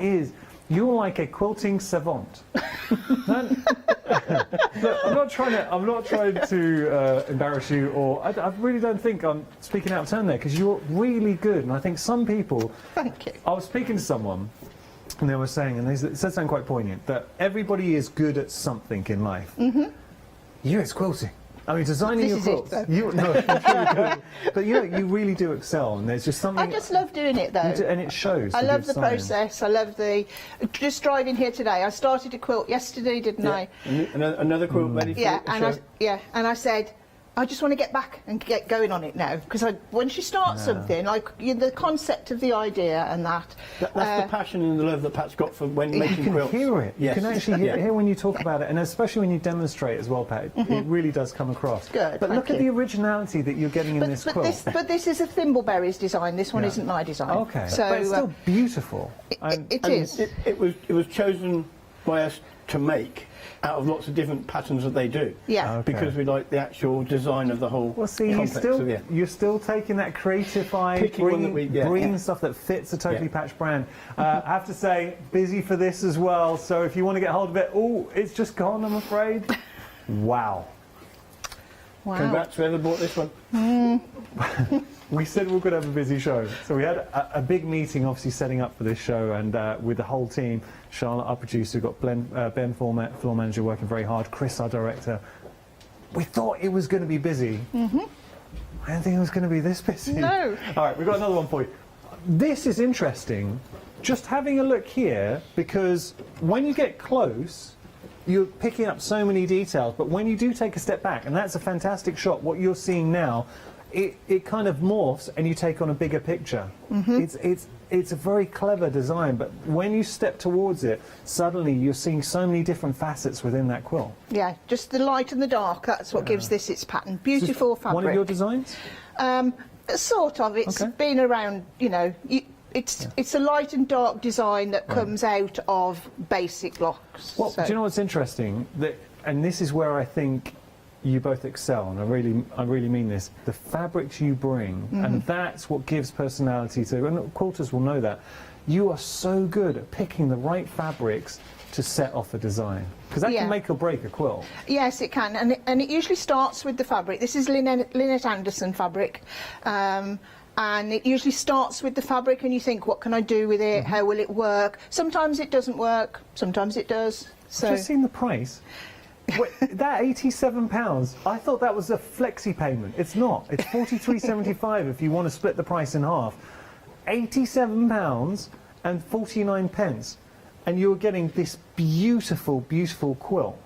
you're like a quilting savant. Look, I'm not trying to embarrass you, or I really don't think I'm speaking out of turn there, because you're really good. And I think some people. Thank you. I was speaking to someone, and they were saying, and they said something quite poignant, that everybody is good at something in life. You, it's quilting. I mean, designing your quilts. It's really good. But you really do excel, and there's just something. I just love doing it though, and it shows. I love the process. I love just driving here today. I started a quilt yesterday, didn't I? Another quilt ready for and I said, I just want to get back and get going on it now, because once you start something, like the concept of the idea and that's the passion and the love that Pat's got for when making quilts. You can hear it. Yes. You can actually hear when you talk about it, and especially when you demonstrate as well, Pat. It really does come across. Good. But look at the originality that you're getting in this quilt. But this is a Thimbleberries design. This one isn't my design. Okay. So but it's still beautiful. It is. It was chosen by us to make out of lots of different patterns that they do. Yeah. Because we like the actual design of the whole. Well, see, you're still taking that creative eye, bringing stuff that fits the Totally Patch brand. I have to say, busy for this as well. So if you want to get hold of it, it's just gone, I'm afraid. Wow. Congrats, whoever bought this one. We said we were going to have a busy show. So we had a big meeting, obviously, setting up for this show, and with the whole team. Charlotte, our producer, we've got Ben, floor manager, working very hard, Chris, our director. We thought it was going to be busy. I didn't think it was going to be this busy. No. All right, we've got another one for you. This is interesting, just having a look here, because when you get close, you're picking up so many details, but when you do take a step back, and that's a fantastic shot, what you're seeing now, it kind of morphs and you take on a bigger picture. It's a very clever design, but when you step towards it, suddenly you're seeing so many different facets within that quilt. Yeah, just the light and the dark, that's what gives this its pattern. Beautiful fabric. One of your designs? Sort of. It's been around, it's a light and dark design that comes out of basic blocks. Well, do you know what's interesting? And this is where I think you both excel, and I really mean this. The fabrics you bring, and that's what gives personality to, and quilters will know that. You are so good at picking the right fabrics to set off a design, because that can make or break a quilt. Yes, it can, and it usually starts with the fabric. This is Lynette Anderson fabric. And it usually starts with the fabric, and you think, what can I do with it? How will it work? Sometimes it doesn't work, sometimes it does. So I've just seen the price. Wait, that £87, I thought that was a flexi payment. It's not. It's £43.75 if you want to split the price in half. £87 and 49 pence. And you're getting this beautiful, beautiful quilt.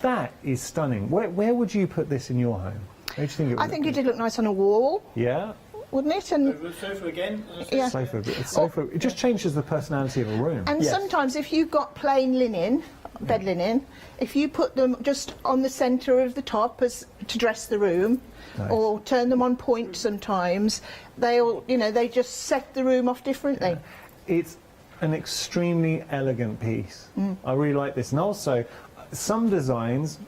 That is stunning. Where would you put this in your home? Where do you think it would I think it would look nice on a wall. Yeah. Wouldn't it? And the sofa again? Yeah. Sofa. It just changes the personality of a room. And sometimes if you've got plain linen, bed linen, if you put them just on the centre of the top as to dress the room, or turn them on point sometimes, they just set the room off differently. It's an extremely elegant piece. I really like this. And also, some designs,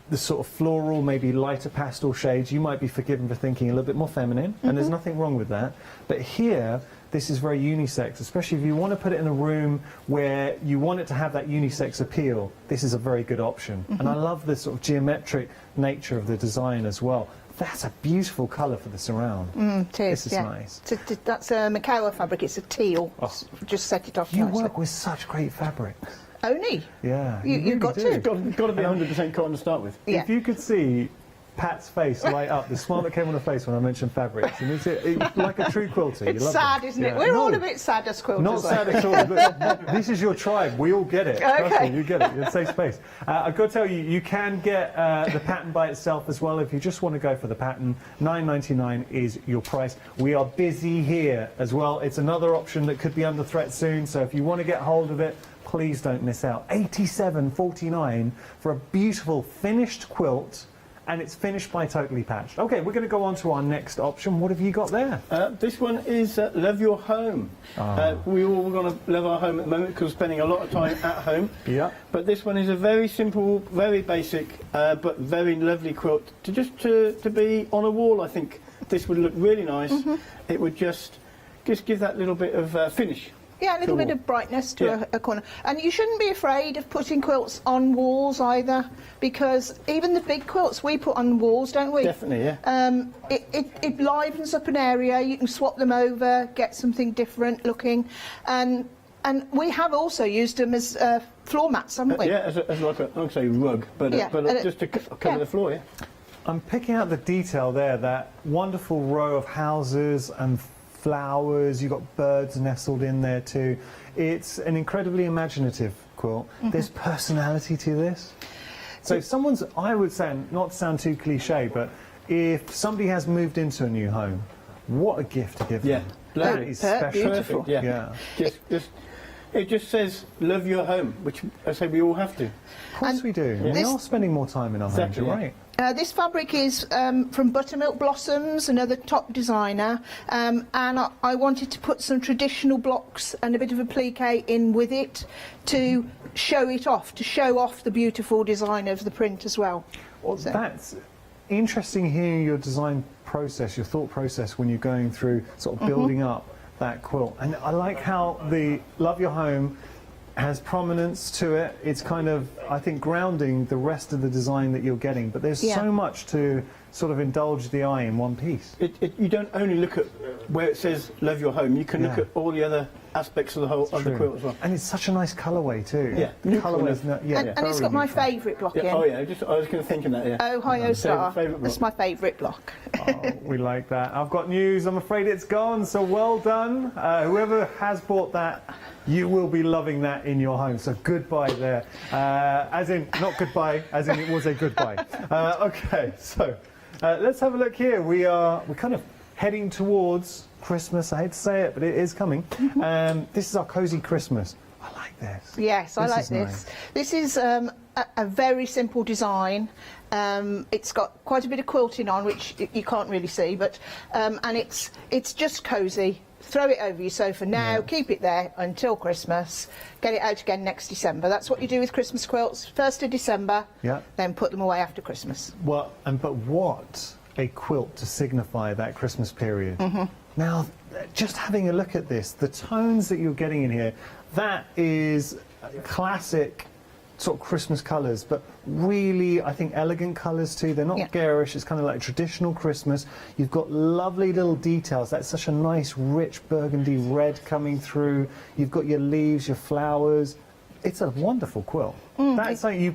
the sort of floral, maybe lighter pastel shades, you might be forgiven for thinking a little bit more feminine, and there's nothing wrong with that. But here, this is very unisex, especially if you want to put it in a room where you want it to have that unisex appeal. This is a very good option. And I love the sort of geometric nature of the design as well. That's a beautiful colour for the surround. It is, this is nice. That's a Makawa fabric, it's a teal. Just set it off You nicely. work with such great fabrics. Only? Yeah. You've got to. Got to be 100% cotton to start with. Yeah. If you could see Pat's face light up. The smile that came on her face when I mentioned fabrics. And it's like a true quilter. It's sad, isn't it? We're all a bit sad as quilters. Not sad at all. But this is your tribe. We all get it. Trust me, you get it. It's a safe space. I've got to tell you, you can get the pattern by itself as well. If you just want to go for the pattern, $9.99 is your price. We are busy here as well. It's another option that could be under threat soon. So if you want to get hold of it, please don't miss out. $87.49 for a beautiful finished quilt, and it's finished by Totally Patched. Okay, we're going to go on to our next option. What have you got there? This one is Love Your Home. We all want to love our home at the moment because we're spending a lot of time at home. Yeah. But this one is a very simple, very basic, but very lovely quilt to be on a wall. I think this would look really nice. It would just give that little bit of finish. Yeah, a little bit of brightness to a corner. And you shouldn't be afraid of putting quilts on walls either, because even the big quilts we put on walls, don't we? Definitely, yeah. It livens up an area. You can swap them over, get something different looking. And we have also used them as floor mats, haven't we? Yeah, as like a, I won't say rug, but just to cover the floor, yeah. I'm picking out the detail there, that wonderful row of houses and flowers. You've got birds nestled in there too. It's an incredibly imaginative quilt. There's personality to this. So someone's, I would say, not to sound too cliche, but if somebody has moved into a new home, what a gift to give them. That is special. Beautiful. Yeah. It just says, love your home, which I say we all have to. Of course we do. We are spending more time in our homes, you're right. This fabric is from Buttermilk Blossoms, another top designer, and I wanted to put some traditional blocks and a bit of applique in with it to show it off, to show off the beautiful design of the print as well. Well, that's interesting hearing your design process, your thought process when you're going through sort of building up that quilt. And I like how the Love Your Home has prominence to it. It's kind of, I think, grounding the rest of the design that you're getting, but there's so much to sort of indulge the eye in one piece. You don't only look at where it says love your home, you can look at all the other aspects of the whole of the quilt as well. And it's such a nice colourway too. Yeah, and it's got my favourite block in. Oh yeah, I was going to think of that, yeah. Ohio Star. That's my favourite block. Oh, we like that. I've got news, I'm afraid it's gone, so well done. Whoever has bought that, you will be loving that in your home. So goodbye there. As in, not goodbye, as in it was a goodbye. Okay, so let's have a look here. We're kind of heading towards Christmas. I hate to say it, but it is coming. This is our cozy Christmas. I like this. Yes, I like this. Nice. This is a very simple design. It's got quite a bit of quilting on, which you can't really see, but and it's just cozy. Throw it over your sofa now, keep it there until Christmas, get it out again next December. That's what you do with Christmas quilts. 1st of December, then put them away after Christmas. Well, but what a quilt to signify that Christmas period. Now, just having a look at this, the tones that you're getting in here, that is classic sort of Christmas colours, but really, I think, elegant colours too. They're not garish, it's kind of like traditional Christmas. You've got lovely little details. That's such a nice, rich burgundy red coming through. You've got your leaves, your flowers. It's a wonderful quilt. That's like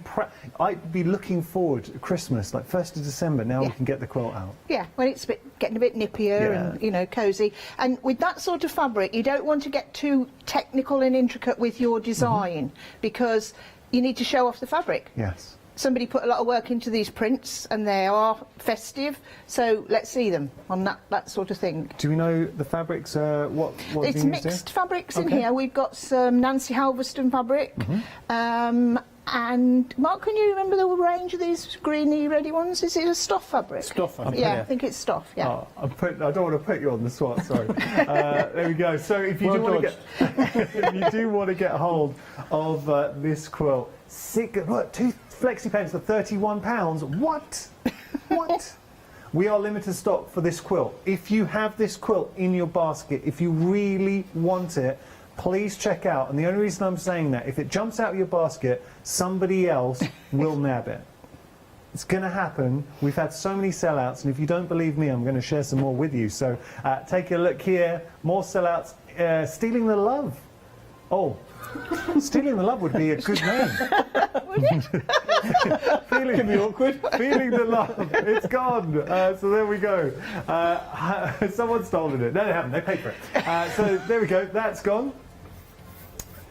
I'd be looking forward to Christmas, like 1st of December, now we can get the quilt out. Yeah, when it's getting a bit nippier and, you know, cosy. And with that sort of fabric, you don't want to get too technical and intricate with your design because you need to show off the fabric. Yes. Somebody put a lot of work into these prints and they are festive, so let's see them on that sort of thing. Do we know the fabrics, what it's mixed fabrics in here. We've got some Nancy Halverston fabric, and Mark, can you remember the range of these greeny ready ones? Is it a stuff fabric? Stuff, I think. Yeah, I think it's stuff, yeah. Oh, I don't want to put you on the spot, sorry. There we go. So if you do want to get hold of this quilt, two Flexi pens for £31. What? What? We are limited stock for this quilt. If you have this quilt in your basket, if you really want it, please check out. And the only reason I'm saying that, if it jumps out of your basket, somebody else will nab it. It's going to happen. We've had so many sellouts, and if you don't believe me, I'm going to share some more with you. So take a look here. More sellouts. Stealing the Love Oh, Stealing the Love would be a good name. Feeling, Can be awkward. Feeling the Love. It's gone. So there we go. Someone's stolen it. No, they haven't. They paid for it. So there we go. That's gone.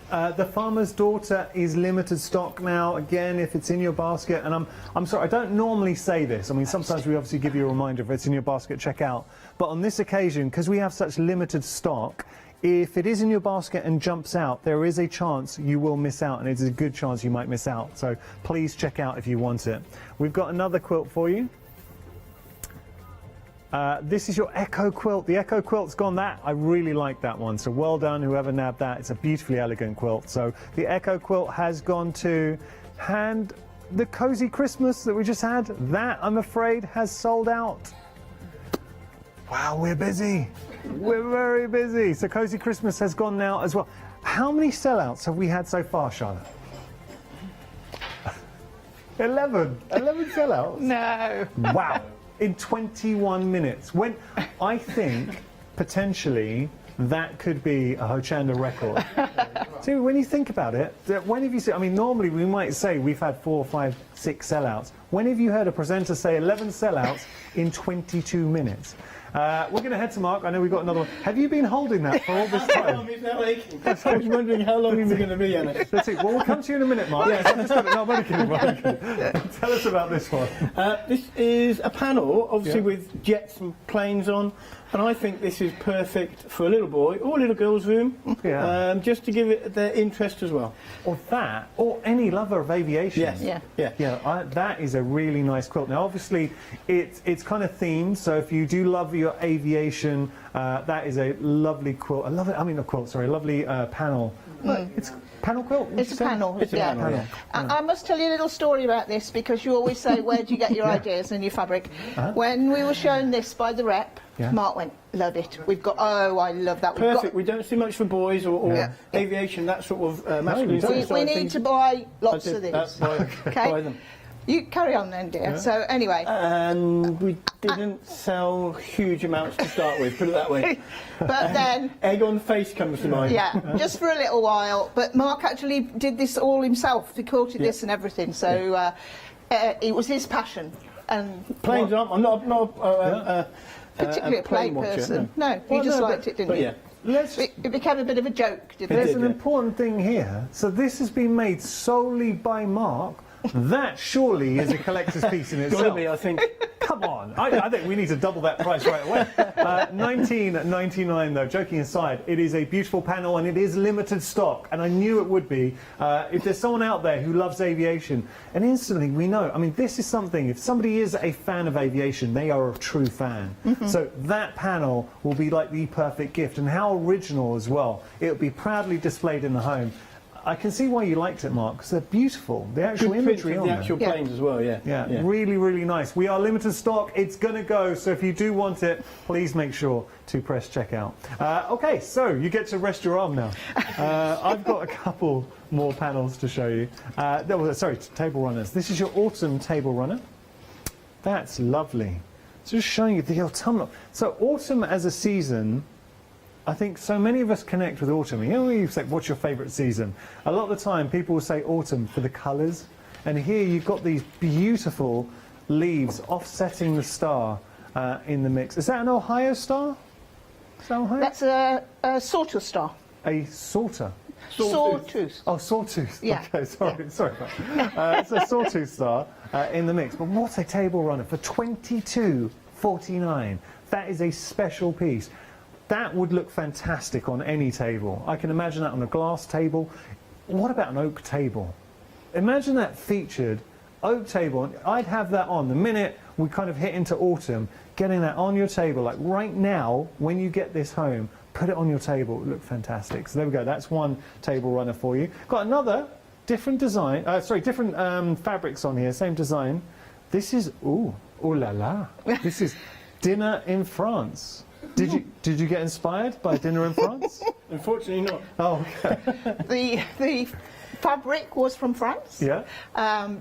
The Farmer's Daughter is limited stock now. Again, if it's in your basket, and I'm sorry, I don't normally say this. I mean, sometimes we obviously give you a reminder if it's in your basket, check out. But on this occasion, because we have such limited stock, if it is in your basket and jumps out, there is a chance you will miss out, and it's a good chance you might miss out. So please check out if you want it. We've got another quilt for you. This is your Echo quilt. The Echo quilt's gone. I really like that one. So well done, whoever nabbed that. It's a beautifully elegant quilt. So the Echo quilt has gone to hand. The Cozy Christmas that we just had, that I'm afraid has sold out. Wow, we're busy. We're very busy. So Cozy Christmas has gone now as well. How many sellouts have we had so far, Charlotte? 11. 11 sellouts? No. Wow. In 21 minutes. When I think potentially that could be a Hochanda record. See, when you think about it, when have you seen, I mean, normally we might say we've had 4, 5, 6 sellouts. When have you heard a presenter say 11 sellouts in 22 minutes? We're going to head to Mark. I know we've got another one. Have you been holding that for all this time? It's now aching. I was wondering how long we were going to be, Anna. That's it. Well, we'll come to you in a minute, Mark. Yes. I've just got it. No, I'm only kidding. Tell us about this one. This is a panel, obviously with jets and planes on, and I think this is perfect for a little boy or a little girl's room, just to give it their interest as well. Or that, or any lover of aviation. Yes. That is a really nice quilt. Now, obviously, it's kind of themed, so if you do love your aviation, that is a lovely quilt. I love it. I mean, a quilt. Sorry, a lovely panel. It's panel quilt. It's a panel. It's a panel. I must tell you a little story about this, because you always say, where do you get your ideas and your fabric? When we were shown this by the rep, Mark went, love it. We've got, I love that. Perfect. We don't see much for boys or aviation, that sort of masculine. We need to buy lots of these. Buy them. You carry on then, dear. Yeah. So anyway. And we didn't sell huge amounts to start with, put it that way. But then... Egg on face comes to mind. Yeah, just for a little while. But Mark actually did this all himself. He quilted this and everything. So it was his passion. And planes aren't. I'm not particularly a plane person. No, he just liked it, didn't he? It became a bit of a joke, didn't it? There's an important thing here. So this has been made solely by Mark. That surely is a collector's piece in itself. Got to be, I think. Come on, I think we need to double that price right away. $19.99 though. Joking aside, it is a beautiful panel and it is limited stock, and I knew it would be. If there's someone out there who loves aviation, and instantly we know. I mean, this is something. If somebody is a fan of aviation, they are a true fan. So that panel will be like the perfect gift, and how original as well. It will be proudly displayed in the home. I can see why you liked it, Mark, because they're beautiful. The actual imagery on the actual planes as well, yeah. Really, really nice. We are limited stock. It's going to go, so if you do want it, please make sure to press checkout. OK, so you get to rest your arm now. I've got a couple more panels to show you. Sorry, table runners. This is your autumn table runner. That's lovely. So just showing you the autumnal. So autumn as a season... I think so many of us connect with autumn. You know, when you say, what's your favourite season? A lot of the time people will say autumn for the colours. And here you've got these beautiful leaves offsetting the star in the mix. Is that an Ohio star? Is that Ohio? That's a sawtooth star. A sorter? Sawtooth. Oh, sawtooth. Yeah. Okay, sorry about that. It's a sawtooth star in the mix. But what a table runner for $22.49. That is a special piece. That would look fantastic on any table. I can imagine that on a glass table. What about an oak table? Imagine that featured oak table. I'd have that on the minute we kind of hit into autumn, getting that on your table. Like right now, when you get this home, put it on your table. It would look fantastic. So there we go. That's one table runner for you. Got another different design. Different fabrics on here. Same design. This is ooh la la. This is Dinner in France. Did you get inspired by Dinner in France? Unfortunately not. Oh, okay. The fabric was from France. Yeah.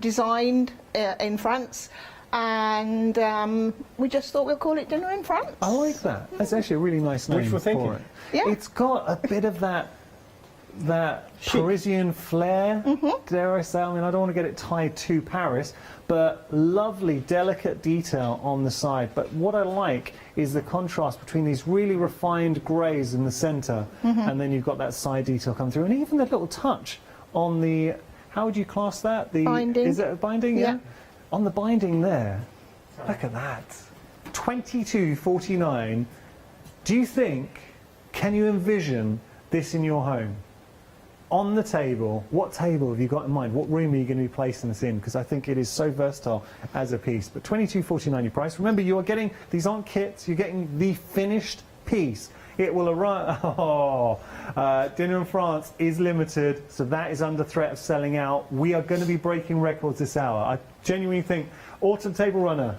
Designed in France, and we just thought we'll call it Dinner in France. I like that. That's actually a really nice name Wishful thinking. for it. Yeah. It's got a bit of that that Parisian flair, dare I say. I mean, I don't want to get it tied to Paris, but lovely, delicate detail on the side. But what I like is the contrast between these really refined greys in the centre, and then you've got that side detail coming through, and even the little touch on the, how would you class that? The binding. Is it a binding? Yeah. On the binding there, look at that. $22.49. Do you think, can you envision this in your home? On the table, what table have you got in mind? What room are you going to be placing this in? Because I think it is so versatile as a piece. But $22.49 your price. Remember, you are getting, these aren't kits, you're getting the finished piece. It will arrive. Dinner in France is limited, so that is under threat of selling out. We are going to be breaking records this hour. I genuinely think Autumn Table Runner,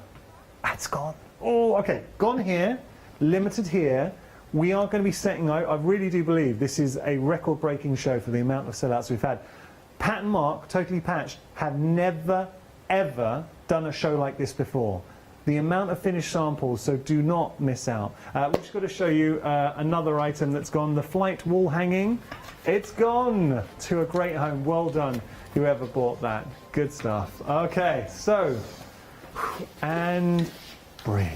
that's gone. Oh, okay, gone here, limited here. We are going to be setting out, I really do believe this is a record-breaking show for the amount of sellouts we've had. Pat and Mark, Totally Patched, have never, ever done a show like this before. The amount of finished samples, so do not miss out. We've just got to show you another item that's gone, the flight wall hanging. It's gone to a great home. Well done, whoever bought that. Good stuff. Okay, so, and breathe.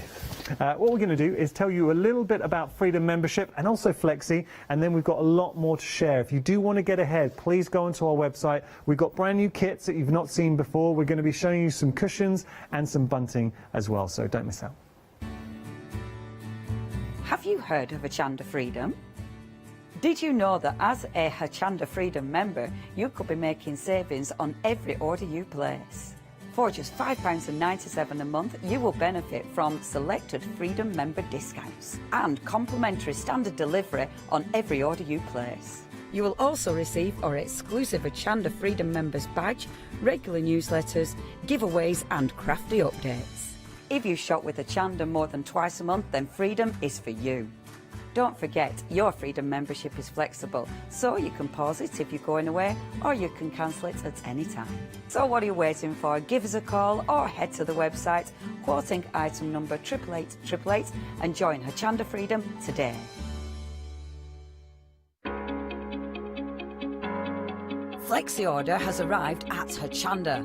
What we're going to do is tell you a little bit about Freedom membership and also Flexi, and then we've got a lot more to share. If you do want to get ahead, please go onto our website. We've got brand new kits that you've not seen before. We're going to be showing you some cushions and some bunting as well, so don't miss out. Have you heard of Hochanda Freedom? Did you know that as a Hochanda Freedom member, you could be making savings on every order you place? For just £5.97 a month, you will benefit from selected Freedom member discounts and complimentary standard delivery on every order you place. You will also receive our exclusive Hochanda Freedom members badge, regular newsletters, giveaways and crafty updates. If you shop with Hochanda more than twice a month, then Freedom is for you. Don't forget, your Freedom membership is flexible, so you can pause it if you're going away, or you can cancel it at any time. So what are you waiting for? Give us a call or head to the website, quoting item number 88888, and join Hochanda Freedom today. Flexi order has arrived at Hochanda.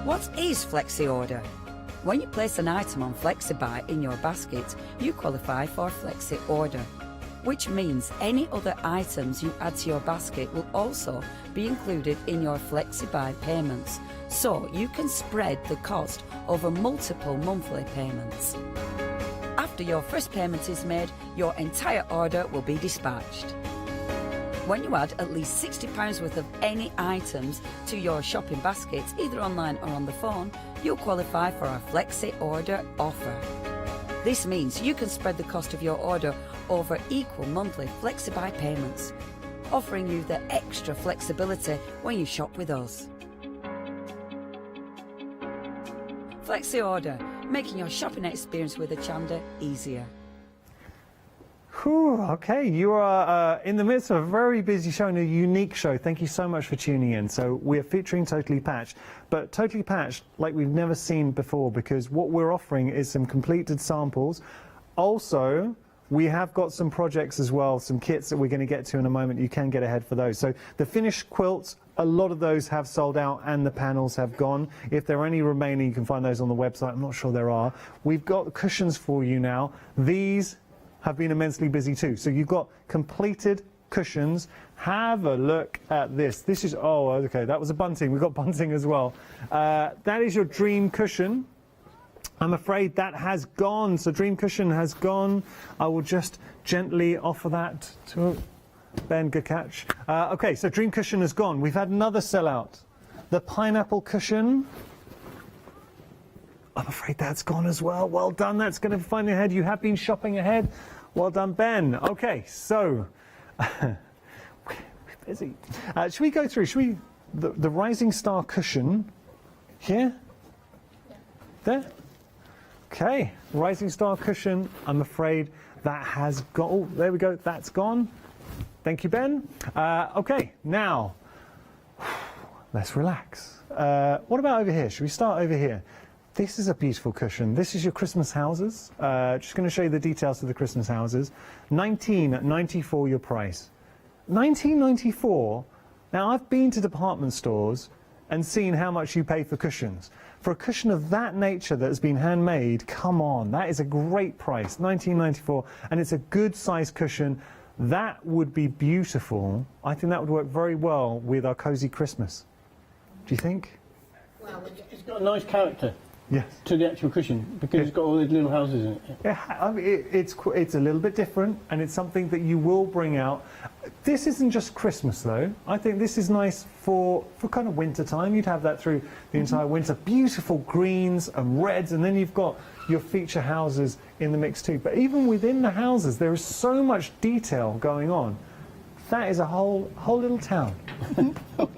What is Flexi order? When you place an item on FlexiBuy in your basket, you qualify for Flexi order, which means any other items you add to your basket will also be included in your FlexiBuy payments, so you can spread the cost over multiple monthly payments. After your first payment is made, your entire order will be dispatched. When you add at least £60 worth of any items to your shopping basket, either online or on the phone, you'll qualify for our Flexi order offer. This means you can spread the cost of your order over equal monthly FlexiBuy payments, offering you the extra flexibility when you shop with us. Flexi order, making your shopping experience with Hochanda easier. Whew, okay, you are in the midst of a very busy show and a unique show. Thank you so much for tuning in. So we're featuring Totally Patched, but Totally Patched like we've never seen before, because what we're offering is some completed samples. Also, we have got some projects as well, some kits that we're going to get to in a moment. You can get ahead for those. So the finished quilts, a lot of those have sold out and the panels have gone. If there are any remaining, you can find those on the website. I'm not sure there are. We've got cushions for you now. These have been immensely busy too. So you've got completed cushions. Have a look at this. This is, oh, okay, that was a bunting. We've got bunting as well. That is your dream cushion. I'm afraid that has gone. So dream cushion has gone. I will just gently offer that to Ben. Good catch. Okay, so dream cushion has gone. We've had another sellout. The pineapple cushion. I'm afraid that's gone as well. Well done. That's going to find ahead. You have been shopping ahead. Well done, Ben. Okay, so we're busy. Should we go through? Should we the Rising Star cushion here? There. Okay, Rising Star cushion. I'm afraid that has gone. Oh, there we go. That's gone. Thank you, Ben. Okay, now let's relax. What about over here? Should we start over here? This is a beautiful cushion. This is your Christmas houses. Just going to show you the details of the Christmas houses. $19.94 your price. $19.94. Now, I've been to department stores and seen how much you pay for cushions. For a cushion of that nature that has been handmade, come on, that is a great price, $19.94, and it's a good size cushion. That would be beautiful. I think that would work very well with our cozy Christmas. Do you think? Well, it's got a nice character. Yes. To the actual cushion, because it's got all these little houses in it. Yeah, I mean, it's a little bit different, and it's something that you will bring out. This isn't just Christmas, though. I think this is nice for kind of winter time. You'd have that through the entire winter. Beautiful greens and reds, and then you've got your feature houses in the mix too. But even within the houses, there is so much detail going on. That is a whole little town.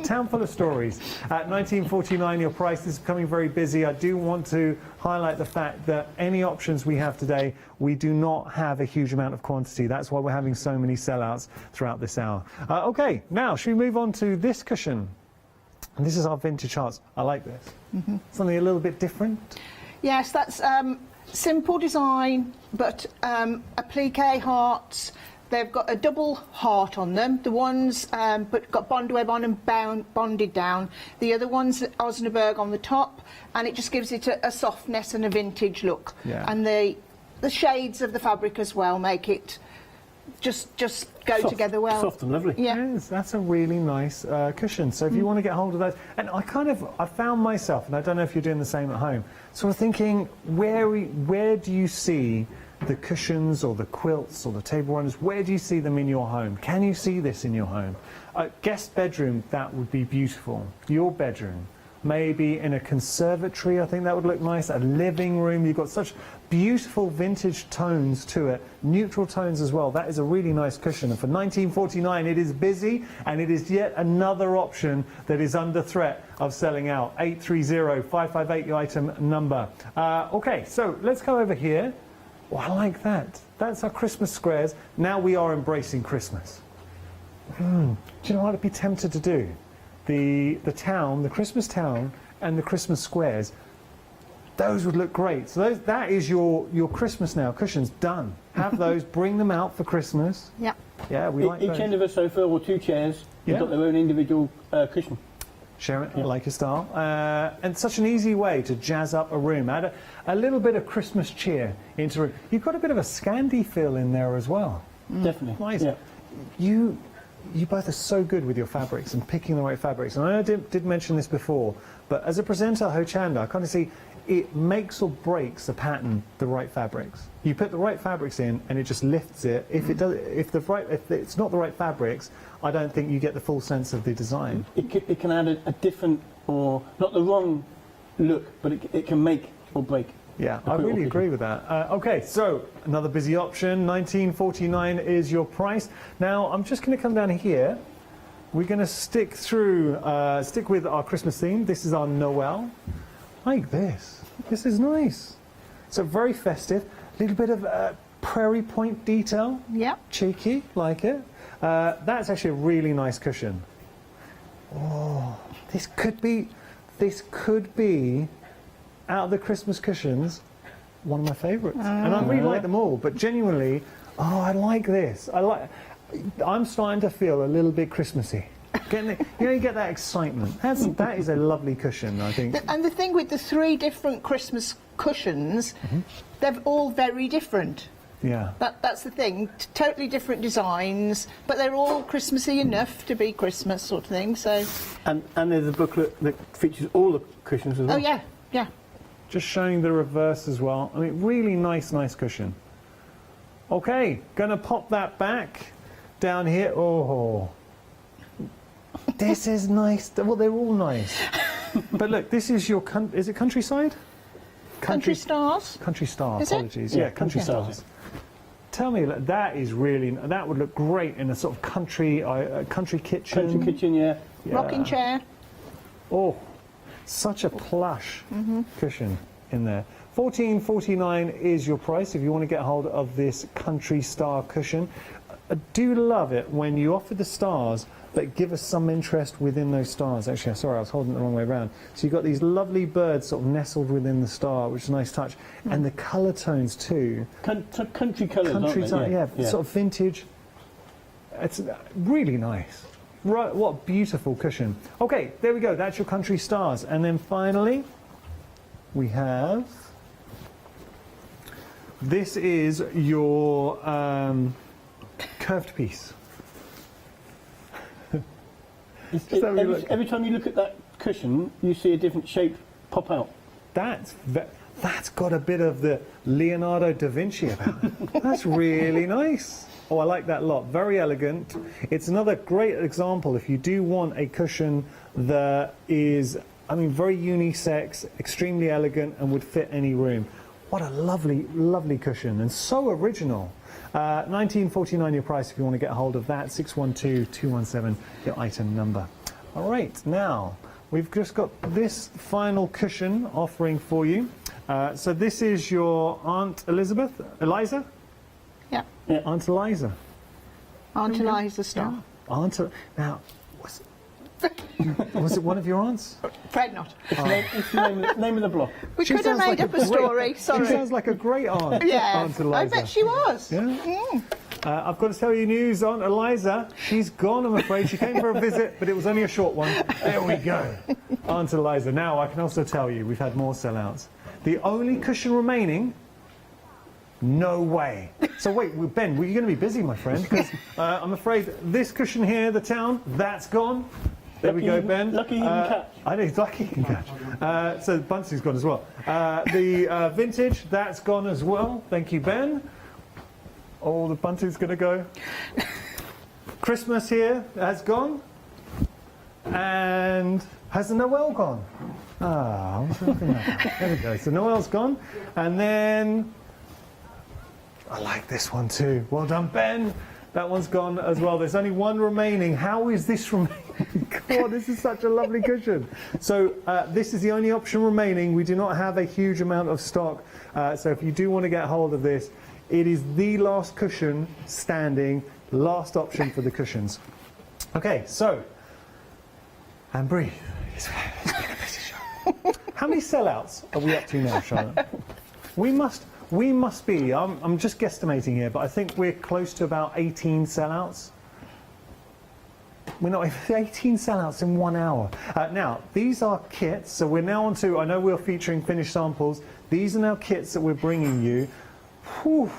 Town full of stories. At $19.49 your price is becoming very busy. I do want to highlight the fact that any options we have today, we do not have a huge amount of quantity. That's why we're having so many sellouts throughout this hour. Okay, now should we move on to this cushion? And this is our vintage hearts. I like this. Something a little bit different. Yes, that's simple design, but applique hearts. They've got a double heart on them. The ones but got bond web on and bonded down. The other one's Osnaburg on the top, and it just gives it a softness and a vintage look. Yeah. And the shades of the fabric as well make it just go together well. Soft and lovely. Yeah. Yes, that's a really nice cushion. So if you want to get hold of those, and I found myself, and I don't know if you're doing the same at home, sort of thinking, where do you see the cushions or the quilts or the table runners? Where do you see them in your home? Can you see this in your home? Guest bedroom, that would be beautiful. Your bedroom, maybe in a conservatory, I think that would look nice. A living room, you've got such beautiful vintage tones to it, neutral tones as well. That is a really nice cushion, and for $19.49 it is busy, and it is yet another option that is under threat of selling out. 830-558 your item number. Okay, so let's go over here. Oh, I like that. That's our Christmas squares. Now we are embracing Christmas. Do you know what I'd be tempted to do? The town, the Christmas town, and the Christmas squares. Those would look great. So that is your Christmas now. Cushions done. Have those. Bring them out for Christmas. Yeah. Yeah, we like those. Each end of a sofa or two chairs, you've got their own individual cushion. Share it, like your style. And such an easy way to jazz up a room. Add a little bit of Christmas cheer into it. You've got a bit of a Scandi feel in there as well. Definitely. Nice. Yeah. You both are so good with your fabrics and picking the right fabrics. And I know I did mention this before, but as a presenter at Hochanda, I kind of see it makes or breaks a pattern, the right fabrics. You put the right fabrics in and it just lifts it. If it's not the right fabrics, I don't think you get the full sense of the design. It can add a different, or not the wrong look, but it can make or break. Yeah, I really agree with that. Okay, so another busy option, $19.49 is your price. Now, I'm just going to come down here. We're going to stick with our Christmas theme. This is our Noel. Like this. This is nice. So very festive. A little bit of prairie point detail. Yeah. Cheeky, like it. That's actually a really nice cushion. Oh, this could be out of the Christmas cushions, one of my favourites. And I really like them all, but genuinely, I like this. I'm starting to feel a little bit Christmassy. You get that excitement. That is a lovely cushion, I think. And the thing with the 3 different Christmas cushions, they're all very different. Yeah. That's the thing. Totally different designs, but they're all Christmassy enough to be Christmas sort of thing. So. And there's a booklet that features all the cushions as well. Oh yeah, yeah. Just showing the reverse as well. I mean, really nice cushion. Okay, gonna pop that back down here. Oh, this is nice. Well, they're all nice. But look, this is your is it Countryside? Country Stars. Country Star. Is Apologies. it? Yeah, Country Stars. Tell me, that is really, that would look great in a sort of country kitchen. Country kitchen, yeah. Rocking chair. Oh, such a plush cushion in there. $14.49 is your price if you want to get hold of this Country Star cushion. I do love it when you offer the stars that give us some interest within those stars. Actually, sorry, I was holding it the wrong way around. So you've got these lovely birds sort of nestled within the star, which is a nice touch. And the colour tones too. Country colours, Country aren't they? yeah, sort of vintage. It's really nice. Right, what a beautiful cushion. Okay, there we go. That's your country stars. And then finally, we have... This is your curved piece. Every time you look at that cushion, you see a different shape pop out. That's got a bit of the Leonardo da Vinci about it. That's really nice. Oh, I like that a lot. Very elegant. It's another great example if you do want a cushion that is, I mean, very unisex, extremely elegant, and would fit any room. What a lovely, lovely cushion, and so original. $19.49 your price if you want to get a hold of that. 612-217 your item number. All right, now we've just got this final cushion offering for you. So this is your Aunt Eliza? Yeah. Aunt Eliza. Aunt Eliza star. Yeah. Now, was it one of your aunts? Afraid not. It's the name of the block. We could have made up a story, sorry. She sounds like a great aunt. Yeah, Aunt Eliza. I bet she was. Yeah? I've got to tell you news, Aunt Eliza. She's gone, I'm afraid. She came for a visit, but it was only a short one. There we go. Aunt Eliza. Now, I can also tell you, we've had more sellouts. The only cushion remaining... No way. So wait, Ben, you're going to be busy, my friend, because I'm afraid this cushion here, the town, that's gone. There we go, Ben. Lucky you can catch. I know, he's lucky he can catch. So Bunsy's gone as well. The vintage, that's gone as well. Thank you, Ben. Oh, the Bunsy's going to go. Christmas here has gone. And has the Noel gone? Ah, I was looking at that. There we go. So Noel's gone. And then... I like this one too. Well done, Ben. That one's gone as well. There's only one remaining. How is this remaining? God, this is such a lovely cushion. So this is the only option remaining. We do not have a huge amount of stock. So if you do want to get hold of this, it is the last cushion standing, last option for the cushions. Okay, so, and breathe. It's been a busy show. How many sellouts are we up to now, Charlotte? We must be, I'm just guesstimating here, but I think we're close to about 18 sellouts. We're not 18 sellouts in 1 hour. Now, these are kits, so we're now on to, I know we're featuring finished samples. These are now kits that we're bringing you. Whew,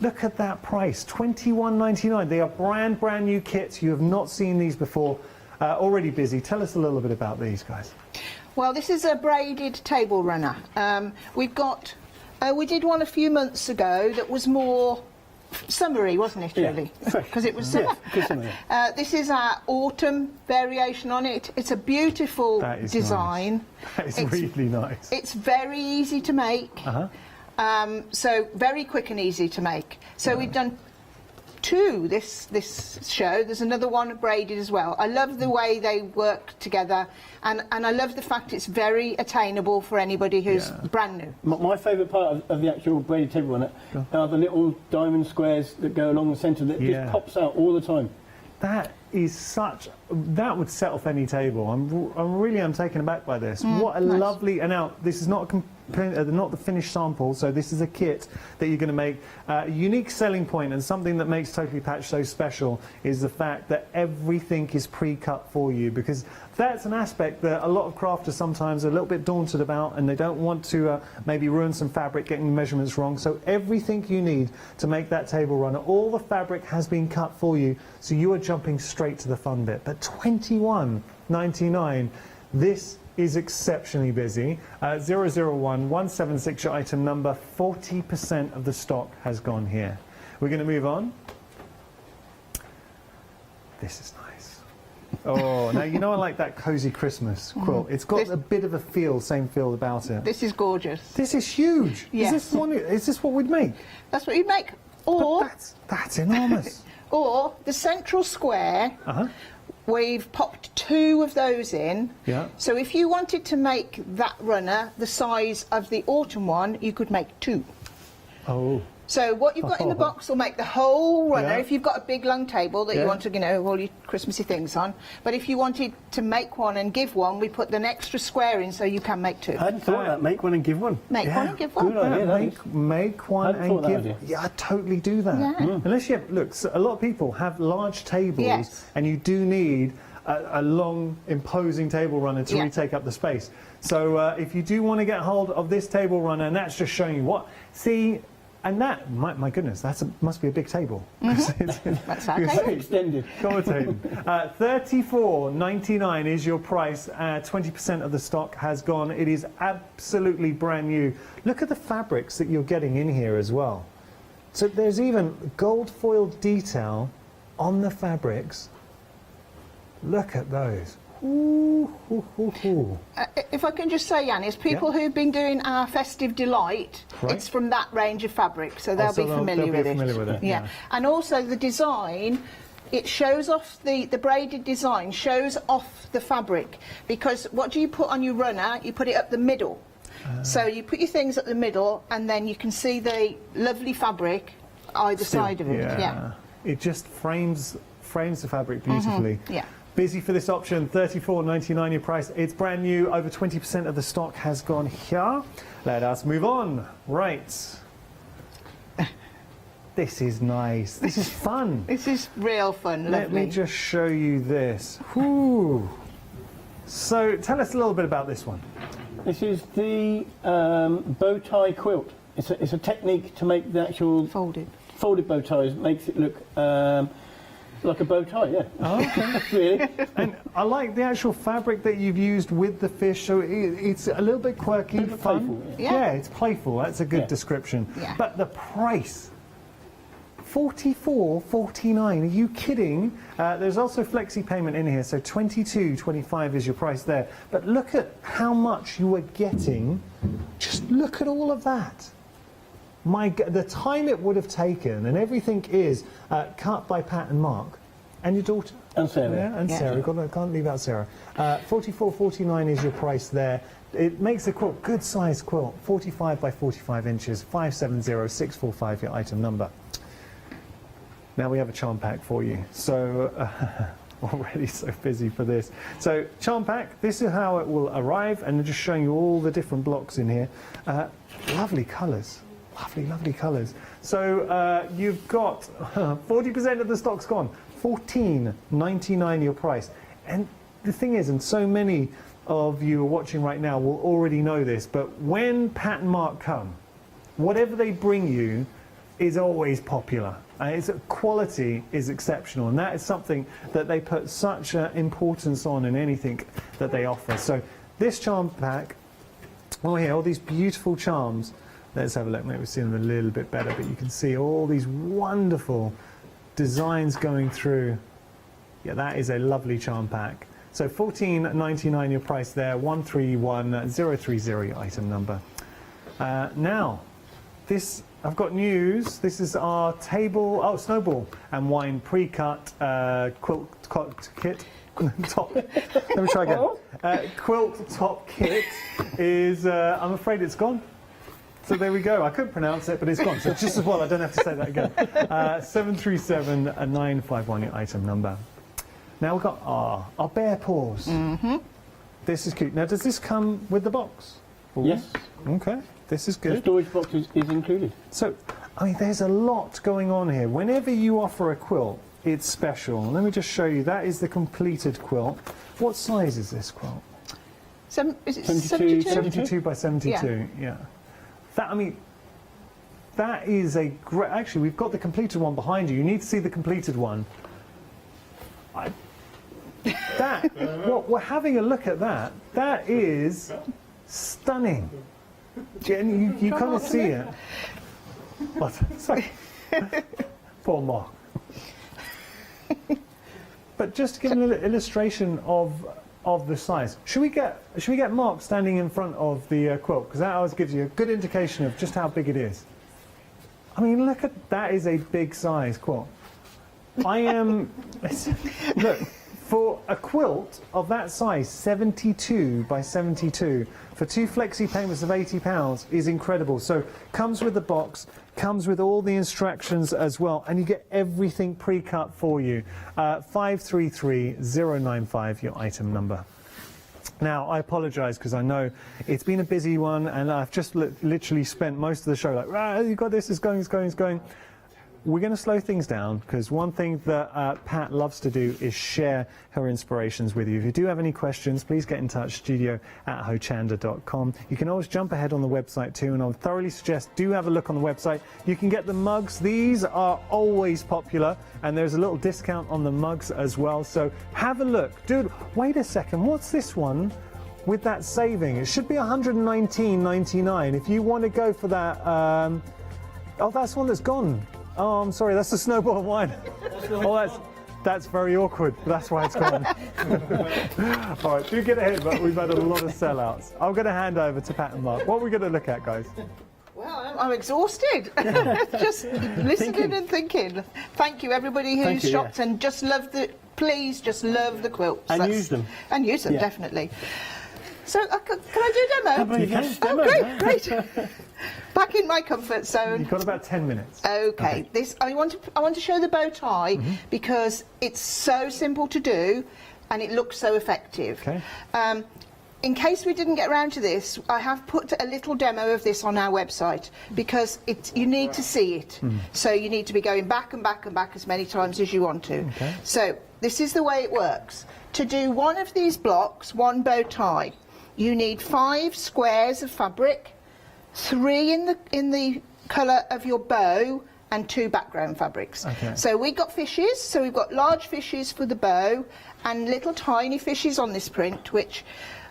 look at that price, $21.99. They are brand new kits. You have not seen these before. Already busy. Tell us a little bit about these, guys. Well, this is a braided table runner. We've got... we did one a few months ago that was more summery, wasn't it, really? Because it was summer. Yeah, this is our autumn variation on it. It's a beautiful design. Nice. That is really nice. It's very easy to make. So very quick and easy to make. So we've done two this show. There's another one braided as well. I love the way they work together, and I love the fact it's very attainable for anybody who's brand new. My favourite part of the actual braided table runner are the little diamond squares that go along the centre that just pops out all the time. That is such... That would set off any table. I'm really taken aback by this. What a lovely... And now, this is not not the finished sample, so this is a kit that you're going to make. A unique selling point, and something that makes Totally Patched so special, is the fact that everything is pre-cut for you, because that's an aspect that a lot of crafters sometimes are a little bit daunted about, and they don't want to maybe ruin some fabric getting the measurements wrong. So everything you need to make that table runner, all the fabric has been cut for you, so you are jumping straight to the fun bit. But $21.99, this is exceptionally busy. 001176 your item number. 40% of the stock has gone here. We're going to move on. This is nice. Oh, now you know I like that cozy Christmas quilt. It's got a bit of a same feel about it. This is gorgeous. This is huge. Yes. Is this what we'd make? That's what you'd make. Or that's enormous. Or the central square. We've popped two of those in. Yeah. So if you wanted to make that runner the size of the autumn one, you could make two. Oh. So what you've got in the box will make the whole runner. Yeah. If you've got a big long table that Yeah. you want to, you know, all your Christmassy things on. But if you wanted to make one and give one, we put an extra square in so you can make two. I hadn't thought of that. Make one and give one. Make one and give one. Good idea. that is. Make one Hadn't thought and that give. idea. Yeah, I'd totally do that. Yeah. Unless you have, look, so a lot of people have large tables, Yes. and you do need a long, imposing table runner to Yeah. really take up the space. So if you do want to get hold of this table runner, and that's just showing you what. See, and that, my goodness, must be a big table. That's our table. Extended. Quilting. $34.99 is your price. 20% of the stock has gone. It is absolutely brand new. Look at the fabrics that you're getting in here as well. So there's even gold foiled detail on the fabrics. Look at those. Ooh, ooh, ooh, ooh. If I can just say, Yanis, people who've been doing our Festive Delight, Right. it's from that range of fabric, so they'll so be they'll familiar be with it. familiar with it, yeah. And also the design, it shows off the braided design, shows off the fabric, because what do you put on your runner? You put it up the middle. So you put your things at the middle, and then you can see the lovely fabric either side of it. Yeah. It just frames the fabric beautifully. Yeah. Busy for this option, $34.99 your price. It's brand new. Over 20% of the stock has gone here. Let us move on. Right. This is nice. This is fun. This is real fun. Let Lovely. me just show you this. Whew. So tell us a little bit about this one. This is the bow tie quilt. It's a technique to make the actual folded bow ties. Makes it look like a bow tie, yeah. Oh, okay. Really. And I like the actual fabric that you've used with the fish, so it's a little bit quirky, Little bit fun. playful, yeah. It's playful. That's a good Yeah. description. Yeah. But the price, $44.49. Are you kidding? There's also flexi payment in here, so $22.25 is your price there. But look at how much you are getting. Just look at all of that. The time it would have taken, and everything is cut by Pat and Mark, and your daughter. And Sarah. Yeah, and Sarah. Can't leave out Sarah. $44.49 is your price there. It makes a quilt, good size quilt, 45 by 45 inches, 570645 your item number. Now we have a charm pack for you. So already so busy for this. So charm pack, this is how it will arrive, and I'm just showing you all the different blocks in here. Lovely colours. Lovely, lovely colours. So you've got 40% of the stock's gone. $14.99 your price. And the thing is, and so many of you are watching right now will already know this, but when Pat and Mark come, whatever they bring you is always popular. Quality is exceptional, and that is something that they put such importance on in anything that they offer. So this charm pack, here, all these beautiful charms. Let's have a look, maybe we see them a little bit better, but you can see all these wonderful designs going through. Yeah, that is a lovely charm pack. So $14.99 your price there, 131030 your item number. Now, I've got news. This is our snowball and wine pre-cut quilt kit. Top. Let me try again. Quilt top kit is, I'm afraid it's gone. So there we go. I couldn't pronounce it, but it's gone. So just as well, I don't have to say that again. 737951, your item number. Now we've got our bear paws. Mm-hmm. This is cute. Now, does this come with the box? Ooh. Yes. Okay. This is good. The storage box is included. So, I mean, there's a lot going on here. Whenever you offer a quilt, it's special. Let me just show you. That is the completed quilt. What size is this quilt? Is it 72? 72 by 72, yeah. That is a great... Actually, we've got the completed one behind you. You need to see the completed one. We're having a look at that. That is stunning. Jen, you can't see it. What? Sorry. Poor Mark. But just to give an illustration of the size, should we get Mark standing in front of the quilt, because that always gives you a good indication of just how big it is. I mean, look at that. Is a big size quilt. I am look, For a quilt of that size, 72 by 72, for 2 flexi payments of £80 is incredible. So comes with the box, comes with all the instructions as well, and you get everything pre-cut for you. 533095, your item number. Now, I apologise because I know it's been a busy one, and I've just literally spent most of the show like, you got this, it's going, it's going, it's going. We're going to slow things down because one thing that Pat loves to do is share her inspirations with you. If you do have any questions, please get in touch, studio@hochanda.com. You can always jump ahead on the website too, and I would thoroughly suggest do have a look on the website. You can get the mugs. These are always popular, and there's a little discount on the mugs as well. So have a look. Dude, wait a second. What's this one with that saving? It should be $119.99. If you want to go for that... oh, that's one that's gone. Oh, I'm sorry, that's the snowball of wine. Oh, that's very awkward. That's why it's gone. All right, do get ahead, but we've had a lot of sellouts. I'm going to hand over to Pat and Mark. What are we going to look at, guys? Well, I'm exhausted. Just listening and thinking. Thank you, everybody who's shopped and just love the... Please just love the quilts. And use them. And use them, definitely. So, can I do a demo? You can. Oh, great. Back in my comfort zone. You've got about 10 minutes. Okay. This I want to show the bow tie because it's so simple to do, and it looks so effective. Okay. In case we didn't get around to this, I have put a little demo of this on our website because you need to see it. So you need to be going back and back and back as many times as you want to. Okay. So this is the way it works. To do one of these blocks, one bow tie, you need 5 squares of fabric, 3 in the colour of your bow, and 2 background fabrics. Okay. So we've got fishes, so we've got large fishes for the bow and little tiny fishes on this print, which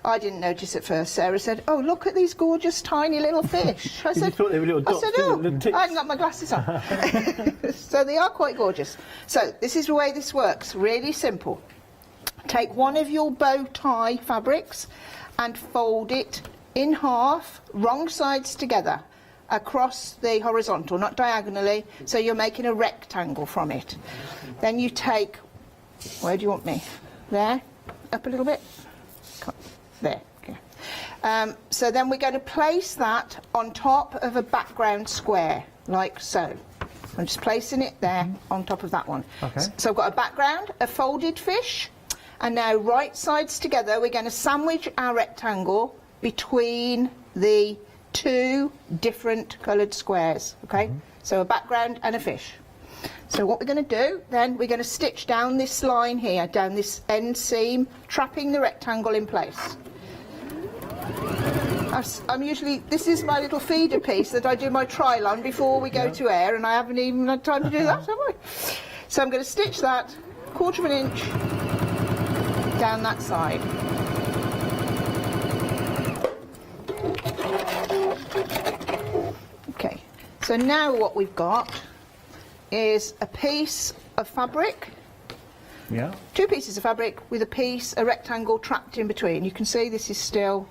I didn't notice at first. Sarah said, oh, look at these gorgeous tiny little fish. I said, you thought they were little dots, little ticks? I hadn't got my glasses on. So they are quite gorgeous. So this is the way this works, really simple. Take one of your bow tie fabrics and fold it in half, wrong sides together, across the horizontal, not diagonally, so you're making a rectangle from it. Then you take, where do you want me? There? Up a little bit? There. Okay. So then we're going to place that on top of a background square, like so. I'm just placing it there on top of that one. Okay. So I've got a background, a folded fish, and now right sides together, we're going to sandwich our rectangle between the 2 different coloured squares, okay? So a background and a fish. So what we're going to do, then, we're going to stitch down this line here, down this end seam, trapping the rectangle in place. I'm usually, this is my little feeder piece that I do my trial on before we go to air, and I haven't even had time to do that, have I? So I'm going to stitch that 1/4 of an inch down that side. Okay, so now what we've got is a piece of fabric. Yeah. 2 pieces of fabric with a rectangle trapped in between. You can see this is still...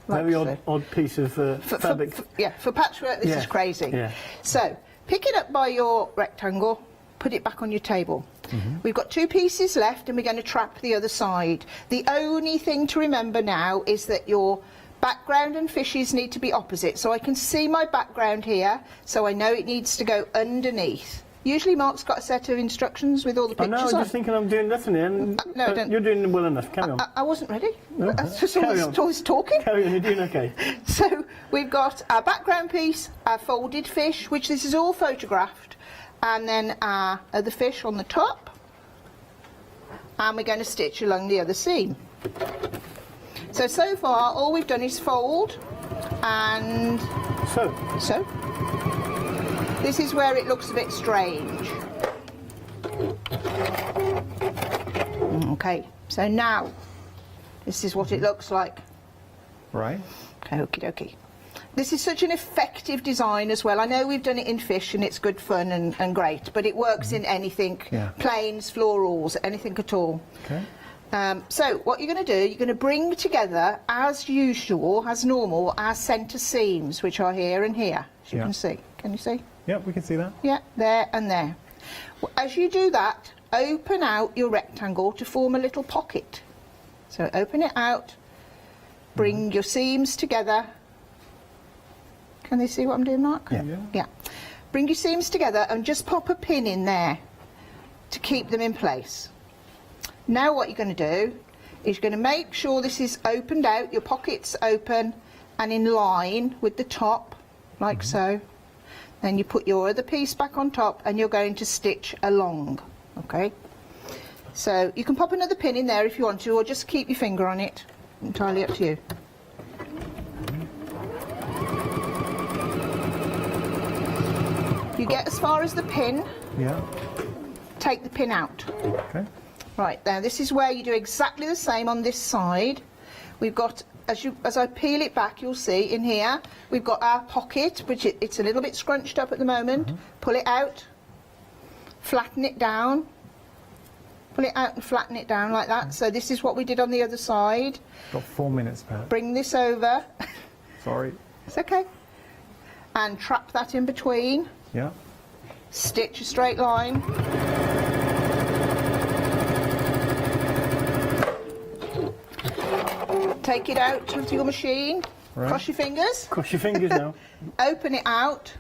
Very odd piece of fabric. For patchwork this is crazy. Yeah. So, pick it up by your rectangle, put it back on your table. We've got 2 pieces left and we're going to trap the other side. The only thing to remember now is that your background and fishes need to be opposite. So I can see my background here, so I know it needs to go underneath. Usually Mark's got a set of instructions with all the pictures on. I'm just thinking I'm doing nothing here. No, don't. You're doing well enough. Carry on. I wasn't ready. No, That's just always talking. Carry on, you're doing okay. So we've got our background piece, our folded fish, which this is all photographed, and then our other fish on the top, and we're going to stitch along the other seam. So far all we've done is fold and sew. This is where it looks a bit strange. Okay, so now this is what it looks like. Right. Okie dokie. This is such an effective design as well. I know we've done it in fish and it's good fun and great, but it works in anything, planes, florals, anything at all. Okay. So what you're going to do, you're going to bring together, as usual, as normal, our centre seams, which are here and here, as you can see. Can you see? Yep, we can see that. Yeah, there and there. As you do that, open out your rectangle to form a little pocket. So open it out, bring your seams together. Can they see what I'm doing, Mark? Yeah. Bring your seams together and just pop a pin in there to keep them in place. Now what you're going to do is you're going to make sure this is opened out, your pocket's open and in line with the top, like so. Then you put your other piece back on top and you're going to stitch along, okay? So you can pop another pin in there if you want to, or just keep your finger on it, entirely up to you. You get as far as the pin, take the pin out. Okay. Right, now this is where you do exactly the same on this side. We've got, as I peel it back, you'll see in here, we've got our pocket, which it's a little bit scrunched up at the moment. Pull it out, flatten it down, pull it out and flatten it down like that. So this is what we did on the other side. Got 4 minutes, Pat. Bring this over. Sorry. It's okay. And trap that in between. Yeah. Stitch a straight line. Take it out of your machine. Right. Cross your fingers. Cross your fingers now. Open it out.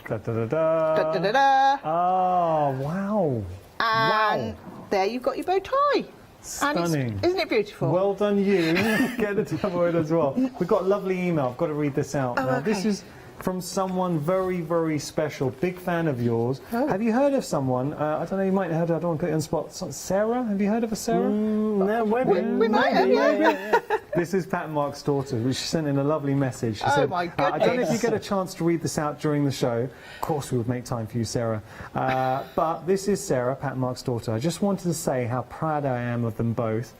Da, da, da, da. Da, da, da, da. Oh, wow. And there you've got your bow tie. Stunning. Isn't it beautiful? Well done, you. Get the tabloid as well. We've got a lovely email. I've got to read this out. Oh, now, okay. This is from someone very, very special. Big fan of yours. Oh. Have you heard of someone? I don't know, you might have heard, I don't want to put you on the spot. Sarah? Have you heard of a Sarah? No, we might have, yeah. This is Pat and Mark's daughter, which she sent in a lovely message. She Oh, said, my I don't know if you goodness. get a chance to read this out during the show. Of course we would make time for you, Sarah. But this is Sarah, Pat and Mark's daughter. I just wanted to say how proud I am of them both.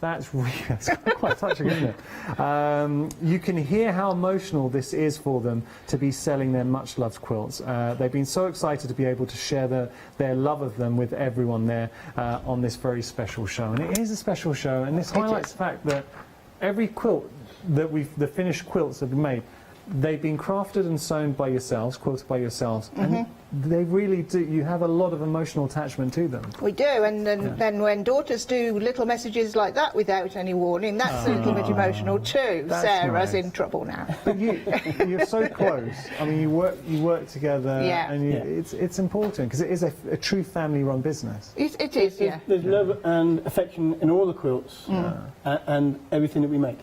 That's really that's quite touching, isn't it? You can hear how emotional this is for them to be selling their much-loved quilts. They've been so excited to be able to share their love of them with everyone there on this very special show. And it is a special show, and this highlights the fact that every quilt that the finished quilts have been made, they've been crafted and sewn by yourselves, quilted by yourselves, and they really do. You have a lot of emotional attachment to them. We do, and then when daughters do little messages like that without any warning, that's a little bit emotional too. That's Sarah's nice. in trouble now. But you're so close. I mean, you work together, and it's important because it is a true family-run business. It is, yeah. There's love and affection in all the quilts and everything that we make.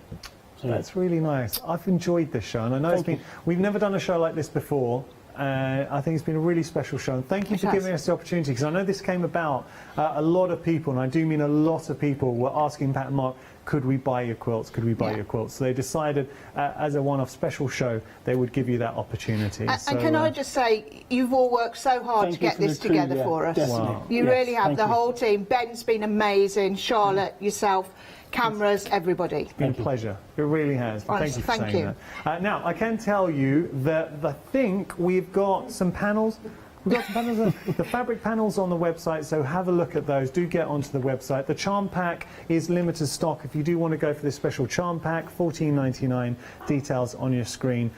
So, That's really nice. I've enjoyed this show, and I know we've never done a show like this before. I think it's been a really special show, and thank you for giving us the opportunity, because I know this came about, a lot of people, and I do mean a lot of people, were asking Pat and Mark, could we buy your quilts, could we buy your quilts? So they decided, as a one-off special show, they would give you that opportunity. And can I just say, you've all worked so hard to get this together for us. Wow. You really have, the whole team. Ben's been amazing, Charlotte, yourself, cameras, everybody. It's been a pleasure. It really has. Thank you for saying that. Now, I can tell you that I think we've got some panels. We've got some panels, the fabric panels on the website, so have a look at those. Do get onto the website. The charm pack is limited stock. If you do want to go for this special charm pack, $14.99, details on your screen.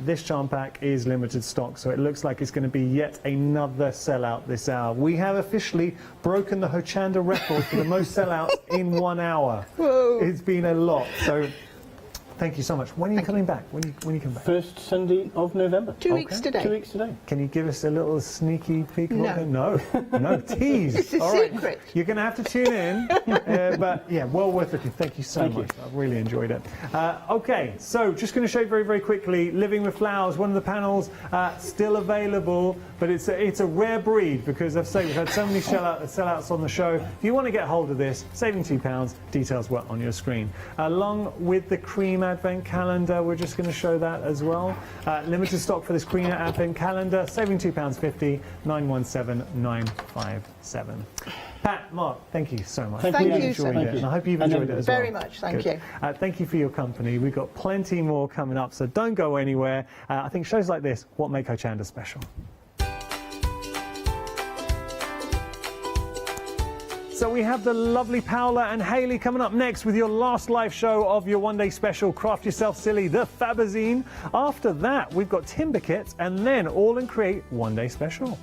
This charm pack is limited stock, so it looks like it's going to be yet another sellout this hour. We have officially broken the Hochanda record for the most sellouts in 1 hour. Whoa. It's been a lot. So thank you so much. When are you coming back? When are you coming back? First Sunday of November. 2 weeks today. 2 weeks today. Can you give us a little sneaky peek? No. No, tease. It's a All right. secret. You're going to have to tune in. But yeah, well worth looking. Thank you so much. I've really enjoyed it. Okay, so just going to show you very, very quickly. Living with Flowers, one of the panels still available, but it's a rare breed because I've said we've had so many sellouts on the show. If you want to get hold of this, saving £2. Details were on your screen. Along with the cream advent calendar, we're just going to show that as well. Limited stock for this cream advent calendar, saving £2.50, 917957. Pat, Mark, thank you so much. Thank you so much. And I hope you've enjoyed it as well. Very much, thank you. Thank you for your company. We've got plenty more coming up, so don't go anywhere. I think shows like this, what make Hochanda special. So we have the lovely Paola and Hayley coming up next with your last live show of your one-day special, Craft Yourself Silly, the Fabozine. After that, we've got Timber Kits, and then All and Create one-day special.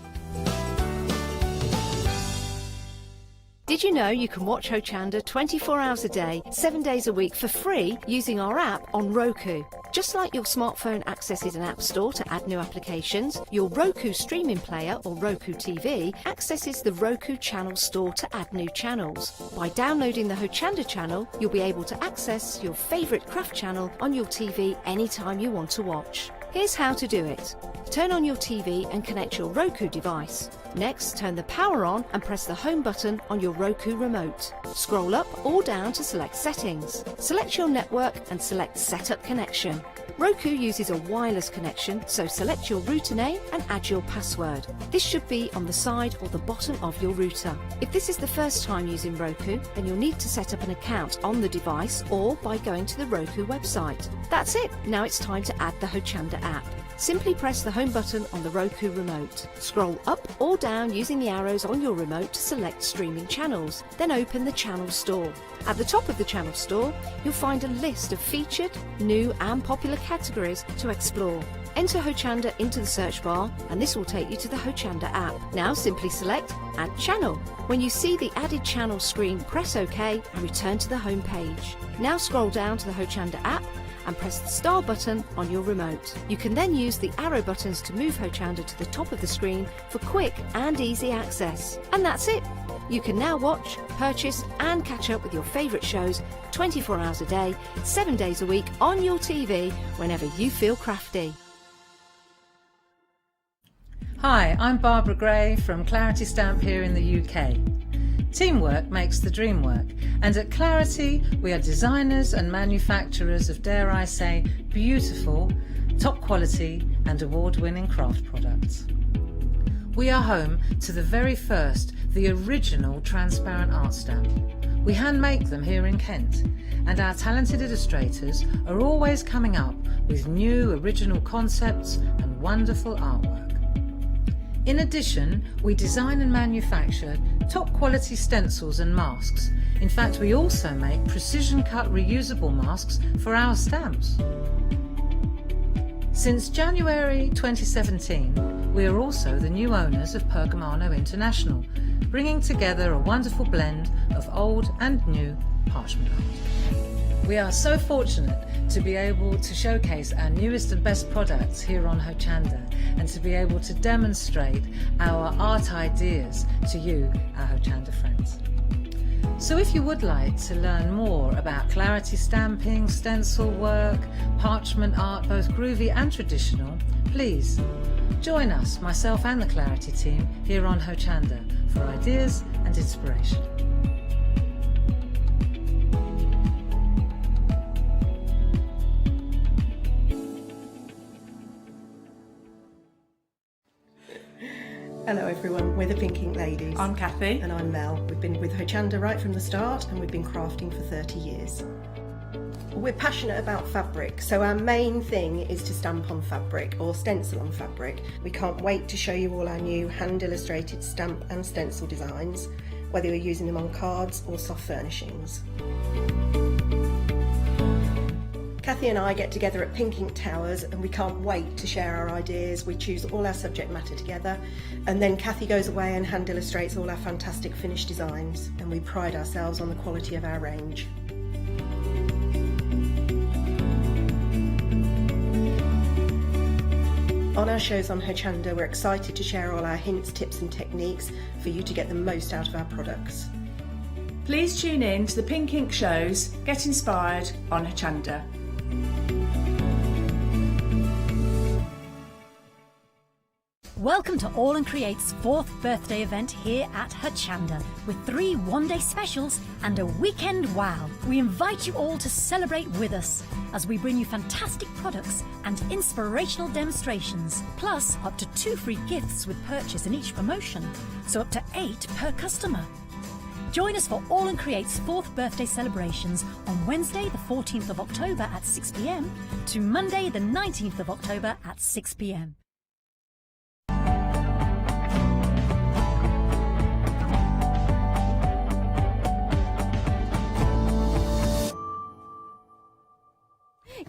Did you know you can watch Hochanda 24 hours a day, 7 days a week for free using our app on Roku? Just like your smartphone accesses an app store to add new applications, your Roku streaming player or Roku TV accesses the Roku channel store to add new channels. By downloading the Hochanda channel, you'll be able to access your favourite craft channel on your TV anytime you want to watch. Here's how to do it. Turn on your TV and connect your Roku device. Next, turn the power on and press the home button on your Roku remote. Scroll up or down to select Settings. Select your network and select Setup Connection. Roku uses a wireless connection, so select your router name and add your password. This should be on the side or the bottom of your router. If this is the first time using Roku, then you'll need to set up an account on the device or by going to the Roku website. That's it. Now it's time to add the Hochanda app. Simply press the home button on the Roku remote. Scroll up or down using the arrows on your remote to select streaming channels. Then open the channel store. At the top of the channel store, you'll find a list of featured, new and popular categories to explore. Enter Hochanda into the search bar and this will take you to the Hochanda app. Now simply select Add Channel. When you see the added channel screen, press OK and return to the home page. Now scroll down to the Hochanda app and press the star button on your remote. You can then use the arrow buttons to move Hochanda to the top of the screen for quick and easy access. And that's it. You can now watch, purchase and catch up with your favourite shows 24 hours a day, 7 days a week on your TV whenever you feel crafty. Hi, I'm Barbara Gray from Clarity Stamp here in the UK. Teamwork makes the dream work, and at Clarity we are designers and manufacturers of, dare I say, beautiful, top quality and award-winning craft products. We are home to the very first, the original transparent art stamp. We hand make them here in Kent, and our talented illustrators are always coming up with new original concepts and wonderful artwork. In addition, we design and manufacture top quality stencils and masks. In fact, we also make precision cut reusable masks for our stamps. Since January 2017, we are also the new owners of Pergamano International, bringing together a wonderful blend of old and new parchment art. We are so fortunate to be able to showcase our newest and best products here on Hochanda and to be able to demonstrate our art ideas to you, our Hochanda friends. So if you would like to learn more about Clarity stamping, stencil work, parchment art, both groovy and traditional, please join us, myself and the Clarity team, here on Hochanda for ideas and inspiration. Hello everyone, we're the Pink Ink Ladies. I'm Kathy. And I'm Mel. We've been with Hochanda right from the start and we've been crafting for 30 years. We're passionate about fabric, so our main thing is to stamp on fabric or stencil on fabric. We can't wait to show you all our new hand illustrated stamp and stencil designs, whether you're using them on cards or soft furnishings. Kathy and I get together at Pink Ink Towers and we can't wait to share our ideas. We choose all our subject matter together and then Kathy goes away and hand illustrates all our fantastic finished designs, and we pride ourselves on the quality of our range. On our shows on Hochanda, we're excited to share all our hints, tips and techniques for you to get the most out of our products. Please tune in to the Pink Ink shows, get inspired on Hochanda. Welcome to All and Create's 4th birthday event here at Hochanda with 3 one-day specials and a weekend wow. We invite you all to celebrate with us as we bring you fantastic products and inspirational demonstrations, plus up to 2 free gifts with purchase in each promotion, so up to 8 per customer. Join us for All and Create's 4th birthday celebrations on Wednesday the 14th of October at 6 p.m. to Monday the 19th of October at 6 p.m.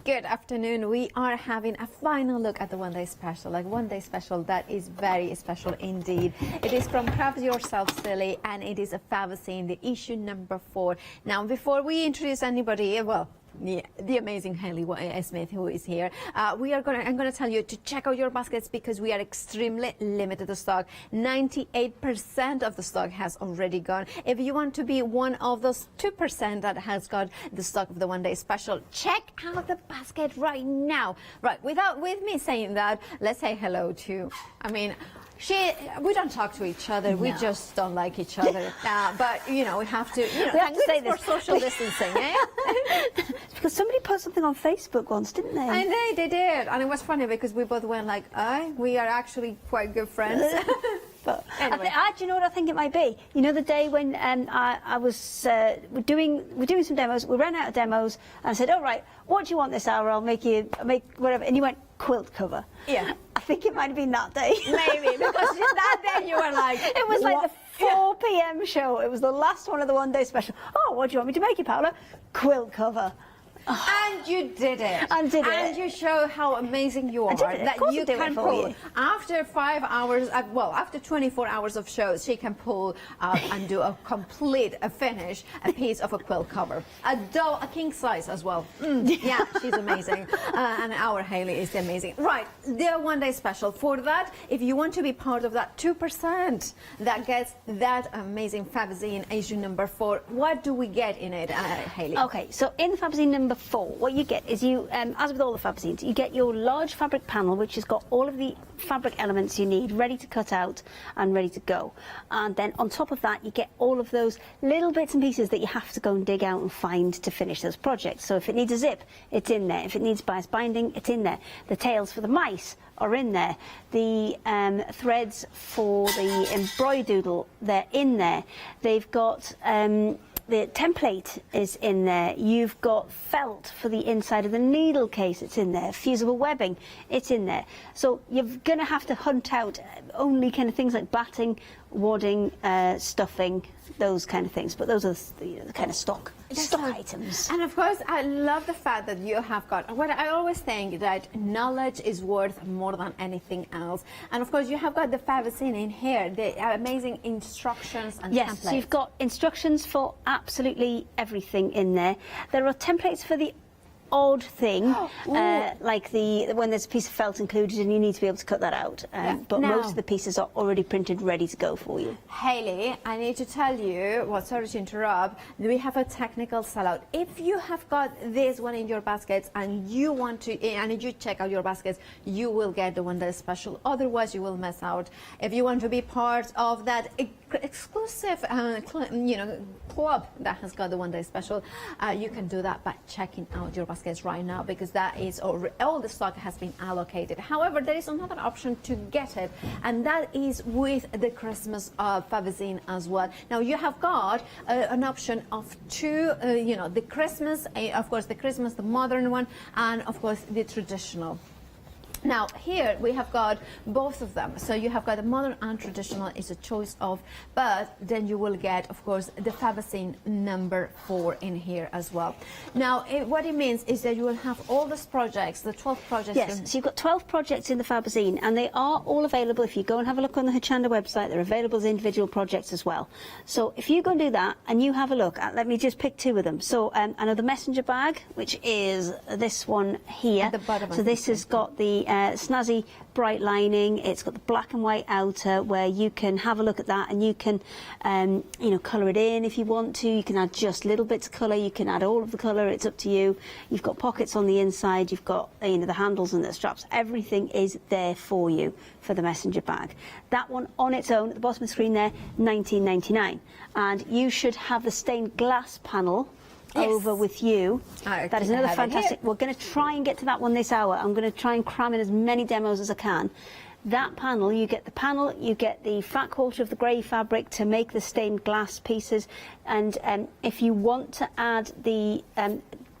Good afternoon. We are having a final look at the one-day special, like one-day special that is very special indeed. It is from Craft Yourself Silly, and it is a Fabozine, the issue number 4. Now, before we introduce anybody, well, the amazing Hayley Smith, who is here. I'm going to tell you to check out your baskets because we are extremely limited to stock. 98% of the stock has already gone. If you want to be one of those 2% that has got the stock of the one-day special, check out the basket right now. Right, with me saying that, let's say hello to, we don't talk to each other. No. We just don't like each other. But we have to. We have to say this for social distancing, eh? Because somebody put something on Facebook once, didn't they? And they did, and it was funny because we both went like, we are actually quite good friends." But anyway. do you know what I think it might be? You know, the day when I was we're doing some demos. We ran out of demos, and I said, "All right, what do you want this hour? I'll make whatever." And you went, "Quilt cover." Yeah. I think it might have been that day. Maybe, because that day you were like... It was what? like the 4 p.m. show. It was the last one of the one-day special. "Oh, what do you want me to make you, Paula?" "Quilt cover." And you did it. And you show how amazing you are. That you can pull. After 5 hours, after 24 hours of shows, she can pull out and do a finish, a piece of a quilt cover. A king size as well. Yeah, she's amazing. And our Hayley is amazing. Right, the one-day special. For that, if you want to be part of that 2% that gets that amazing Fabozine issue number 4, what do we get in it, Hayley? Okay, so in the Fabozine number 4, what you get is as with all the Fabozines, you get your large fabric panel, which has got all of the fabric elements you need ready to cut out and ready to go. And then on top of that, you get all of those little bits and pieces that you have to go and dig out and find to finish those projects. So if it needs a zip, it's in there. If it needs bias binding, it's in there. The tails for the mice are in there. The threads for the embroidoodle, they're in there. They've got... the template is in there. You've got felt for the inside of the needle case, it's in there. Fusible webbing, it's in there. So you're going to have to hunt out only kind of things like batting, wadding, stuffing, those kind of things. But those are the kind of stock items. And of course, I love the fact that you have got, what I always think, that knowledge is worth more than anything else. And of course, you have got the Fabozine in here, the amazing instructions and templates. Yes, so you've got instructions for absolutely everything in there. There are templates for the odd thing, like when there's a piece of felt included and you need to be able to cut that out. But most of the pieces are already printed, ready to go for you. Hayley, I need to tell you, sorry to interrupt, we have a technical sellout. If you have got this one in your baskets and you want to, and you check out your baskets, you will get the one-day special. Otherwise, you will miss out. If you want to be part of that exclusive club that has got the one-day special, you can do that by checking out your baskets right now, because that is all the stock has been allocated. However, there is another option to get it, and that is with the Christmas Fabozine as well. Now you have got an option of 2, the Christmas, of course the Christmas, the modern one, and of course the traditional. Now here we have got both of them, so you have got the modern and traditional is a choice of, but then you will get, of course, the Fabozine number 4 in here as well. Now what it means is that you will have all these projects, the 12 projects. Yes, so you've got 12 projects in the Fabozine, and they are all available. If you go and have a look on the Hochanda website, they're available as individual projects as well. So if you go and do that and you have a look at, let me just pick 2 of them. So I know the messenger bag, which is this one here. At the bottom. So this has got the snazzy bright lining. It's got the black and white outer where you can have a look at that, and you can colour it in if you want to. You can add just little bits of colour, you can add all of the colour, it's up to you. You've got pockets on the inside, you've got the handles and the straps. Everything is there for you for the messenger bag. That one on its own at the bottom of the screen there, $19.99, and you should have the stained glass panel over with you. That is another fantastic. We're going to try and get to that one this hour. I'm going to try and cram in as many demos as I can. That panel, you get the fat quarter of the grey fabric to make the stained glass pieces, and if you want to add the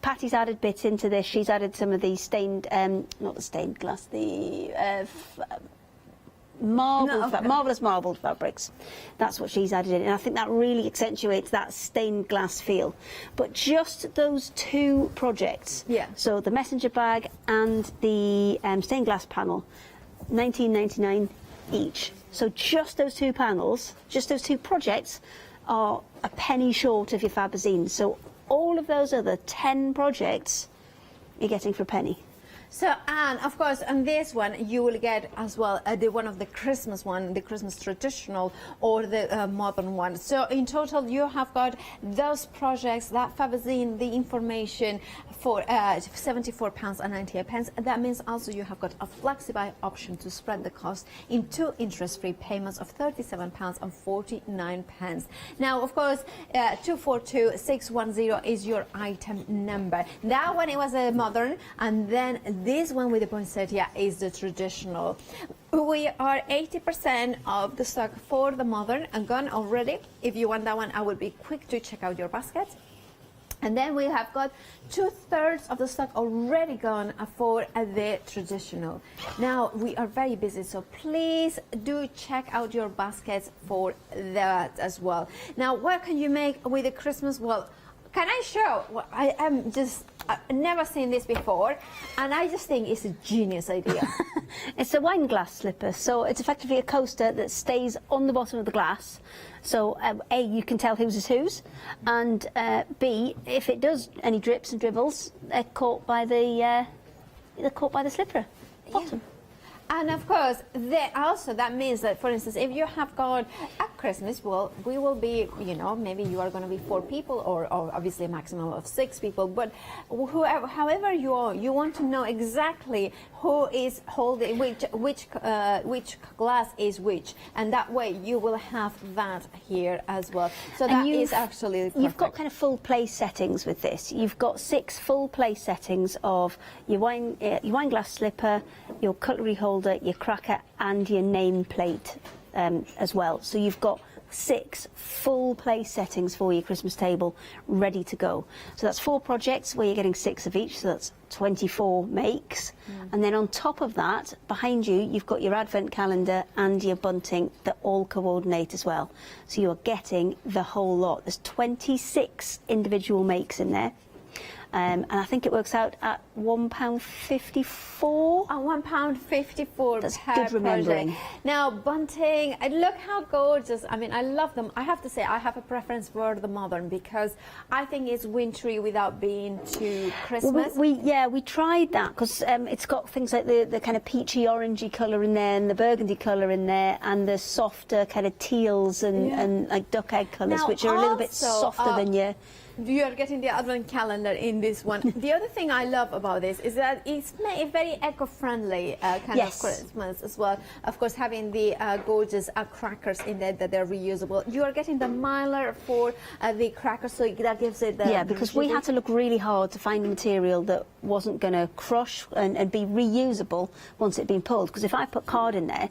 Patty's added bits into this. She's added some of the stained, not the stained glass, the marvellous marbled fabrics. That's what she's added in, and I think that really accentuates that stained glass feel. But just those two projects, so the messenger bag and the stained glass panel, $19.99 each. So just those two panels, just those two projects are a penny short of your Fabozine. So all of those other 10 projects you're getting for a penny. So, and of course, on this one, you will get as well the one of the Christmas one, the Christmas traditional or the modern one. So in total, you have got those projects, that Fabozine, the information for £74.98. That means also you have got a Flexi buy option to spread the cost in 2 interest-free payments of £37.49. Now, of course, 242610 is your item number. That one, it was a modern, and then this one with the poinsettia is the traditional. We are 80% of the stock for the modern and gone already. If you want that one, I will be quick to check out your basket. And then we have got 2/3 of the stock already gone for the traditional. Now, we are very busy, so please do check out your baskets for that as well. Now, what can you make with the Christmas? Well, can I show? Well, I am just, I've never seen this before, and I just think it's a genius idea. It's a wine glass slipper, so it's effectively a coaster that stays on the bottom of the glass. So A, you can tell whose is whose, and B, if it does any drips and dribbles, they're caught by the slipper bottom. And of course, that means that, for instance, if you have got at Christmas, well, we will be, you know, maybe you are going to be 4 people or obviously a maximum of 6 people, but however you are, you want to know exactly who is holding which glass is which, and that way you will have that here as well. So that is actually perfect. You've got kind of full place settings with this. You've got 6 full place settings of your wine glass slipper, your cutlery holder, your cracker, and your nameplate as well. So you've got 6 full place settings for your Christmas table ready to go. So that's 4 projects where you're getting 6 of each, so that's 24 makes. And then on top of that, behind you, you've got your advent calendar and your bunting that all coordinate as well. So you're getting the whole lot. There's 26 individual makes in there. And I think it works out at £1.54. £1.54 That's per good remembering. project. Now, bunting, look how gorgeous. I mean, I love them. I have to say, I have a preference for the modern because I think it's wintry without being too Christmas. Well, we tried that because it's got things like the kind of peachy orangey colour in there and the burgundy colour in there and the softer kind of teals and like duck egg colours, which are a little bit softer than your... You are getting the advent calendar in this one. The other thing I love about this is that it's very eco-friendly kind of Christmas as well. Of course, having the gorgeous crackers in there that they're reusable. You are getting the mylar for the crackers, so that gives it the... Yeah, because we had to look really hard to find a material that wasn't going to crush and be reusable once it had been pulled. Because if I put card in there,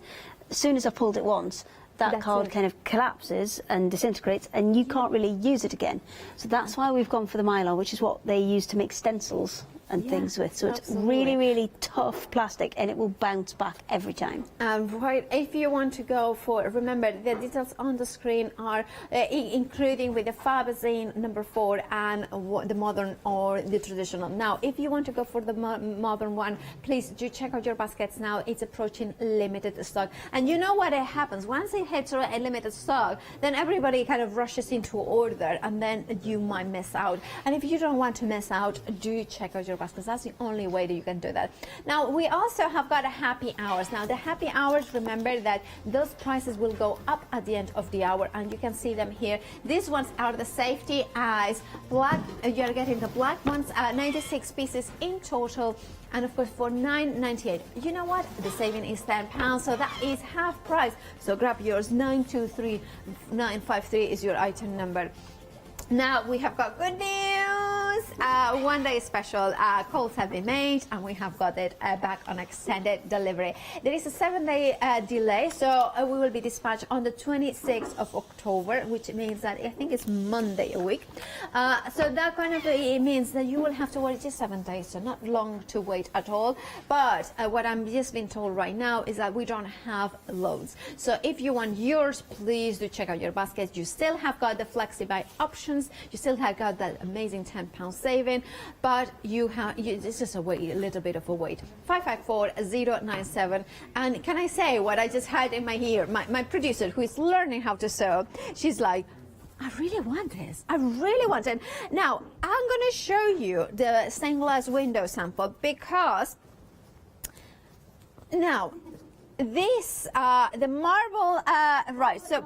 as soon as I pulled it once, that card kind of collapses and disintegrates and you can't really use it again. So that's why we've gone for the mylar, which is what they use to make stencils and things with. So it's really, really tough plastic and it will bounce back every time. Right, if you want to go for, remember the details on the screen are including with the Fabozine number 4 and the modern or the traditional. Now, if you want to go for the modern one, please do check out your baskets now. It's approaching limited stock. And you know what happens? Once it hits a limited stock, then everybody kind of rushes into order and then you might miss out. And if you don't want to miss out, do check out your baskets. That's the only way that you can do that. Now, we also have got a happy hours. Now, the happy hours, remember that those prices will go up at the end of the hour, and you can see them here. These ones are the safety eyes. Black, you're getting the black ones, 96 pieces in total. And of course, for $9.98, you know what? The saving is £10, so that is half price. So grab yours. 923953 is your item number. Now we have got good news. those one-day special calls have been made, and we have got it back on extended delivery. There is a 7-day delay, so we will be dispatched on the 26th of October, which means that I think it's Monday a week. So that kind of it means that you will have to wait just 7 days, so not long to wait at all. But what I'm just being told right now is that we don't have loads. So if you want yours, please do check out your basket. You still have got the Flexi buy options. You still have got that amazing £10 saving, but it's just a little bit of a wait. 554-097. And can I say what I just had in my ear? My producer, who is learning how to sew, she's like, I really want this. I really want it. Now, I'm going to show you the stained glass window sample because now this, the marble, right, so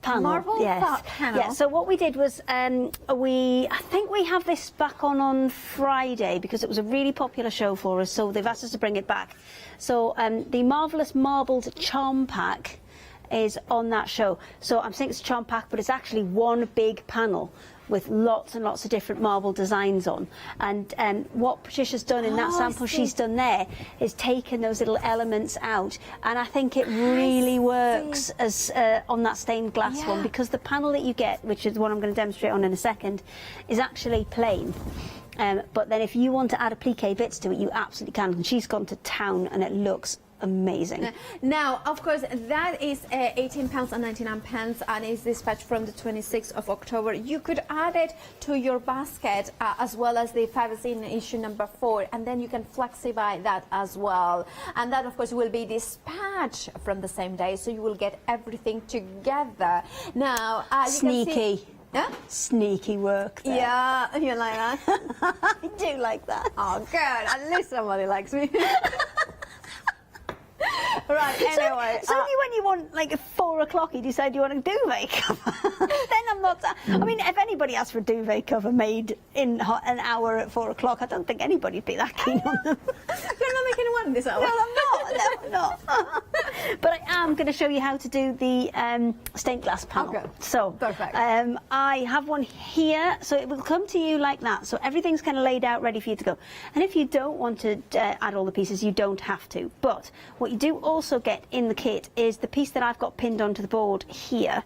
panel. Marble Yes. panel. Yeah. So what we did was I think we have this back on Friday because it was a really popular show for us. So they've asked us to bring it back. So the Marvellous Marbled Charm Pack is on that show. So I'm saying it's a charm pack, but it's actually one big panel with lots and lots of different marble designs on. And what Patricia's done in that sample she's done there is taken those little elements out, and I think it really works as on that stained glass one, because the panel that you get, which is the one I'm going to demonstrate on in a second, is actually plain. But then if you want to add applique bits to it, you absolutely can. And she's gone to town, and it looks amazing. Now, of course, that is £18.99 and is dispatched from the 26th of October. You could add it to your basket as well as the Fabozine issue number 4, and then you can flexi buy that as well. And that, of course, will be dispatched from the same day, so you will get everything together. Now, sneaky. Yeah? Sneaky work there. Yeah, you like that? I do like that. Oh, good. At least somebody likes me. Right, anyway. It's only when you want, like, at 4 o'clock, you decide you want a duvet cover. Then I'm not... I mean, if anybody asked for a duvet cover made in an hour at 4 o'clock, I don't think anybody'd be that keen on them. You're not making one this hour. No, I'm not. No, I'm not. But I am going to show you how to do the stained glass panel. Okay. So, perfect. I have one here, so it will come to you like that. So everything's kind of laid out, ready for you to go. And if you don't want to add all the pieces, you don't have to. But what you do also get in the kit is the piece that I've got pinned onto the board here,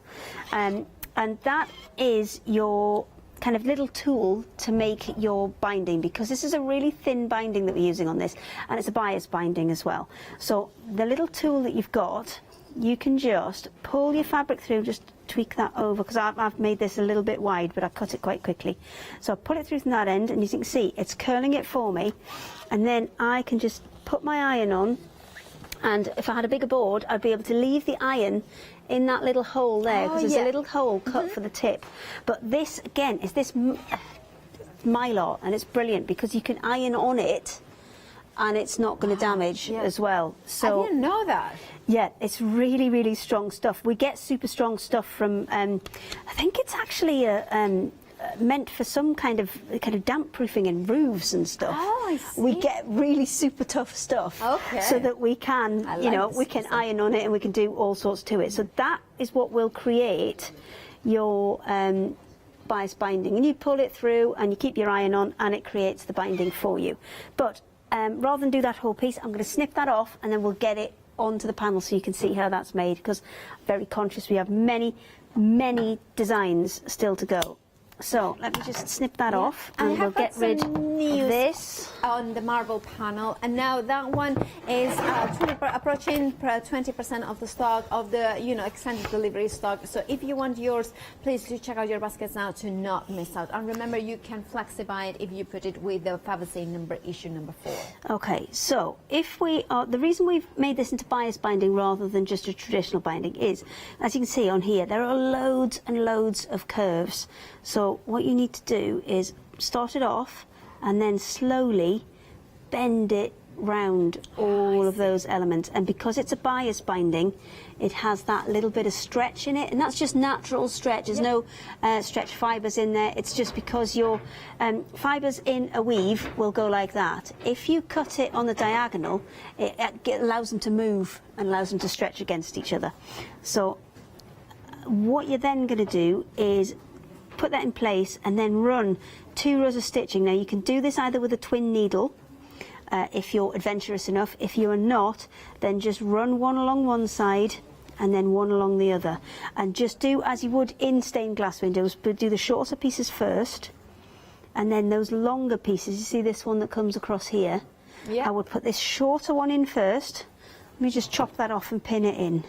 and that is your kind of little tool to make your binding, because this is a really thin binding that we're using on this, and it's a bias binding as well. So the little tool that you've got, you can just pull your fabric through, just tweak that over, because I've made this a little bit wide, but I cut it quite quickly. So I pull it through from that end, and as you can see, it's curling it for me, and then I can just put my iron on. And if I had a bigger board, I'd be able to leave the iron in that little hole there, because there's a little hole cut for the tip. But this, again, is this Mylar, and it's brilliant because you can iron on it and it's not going to damage as well. So I didn't know that. Yeah, it's really, really strong stuff. We get super strong stuff from, I think it's actually meant for some kind of damp proofing in roofs and stuff. Oh, I see. We get really super tough stuff, so that we can, we can iron on it and we can do all sorts to it. So that is what will create your bias binding. And you pull it through and you keep your iron on, and it creates the binding for you. But rather than do that whole piece, I'm going to snip that off, and then we'll get it onto the panel so you can see how that's made, because I'm very conscious we have many, many designs still to go. So let me just snip that off, and we'll get rid of this on the marble panel. And now that one is approaching 20% of the stock of the extended delivery stock. So if you want yours, please do check out your baskets now to not miss out. And remember, you can flexi buy it if you put it with the Fabozine issue number 4. Okay, so if we are, the reason we've made this into bias binding rather than just a traditional binding is, as you can see on here, there are loads and loads of curves. So what you need to do is start it off and then slowly bend it round all of those elements. And because it's a bias binding, it has that little bit of stretch in it, and that's just natural stretch. There's no stretch fibres in there. It's just because your fibres in a weave will go like that. If you cut it on the diagonal, it allows them to move and allows them to stretch against each other. So what you're then going to do is put that in place and then run 2 rows of stitching. Now you can do this either with a twin needle, if you're adventurous enough. If you are not, then just run one along one side and then one along the other, and just do as you would in stained glass windows, but do the shorter pieces first, and then those longer pieces. You see this one that comes across here? Yeah. I would put this shorter one in first. Let me just chop that off and pin it in.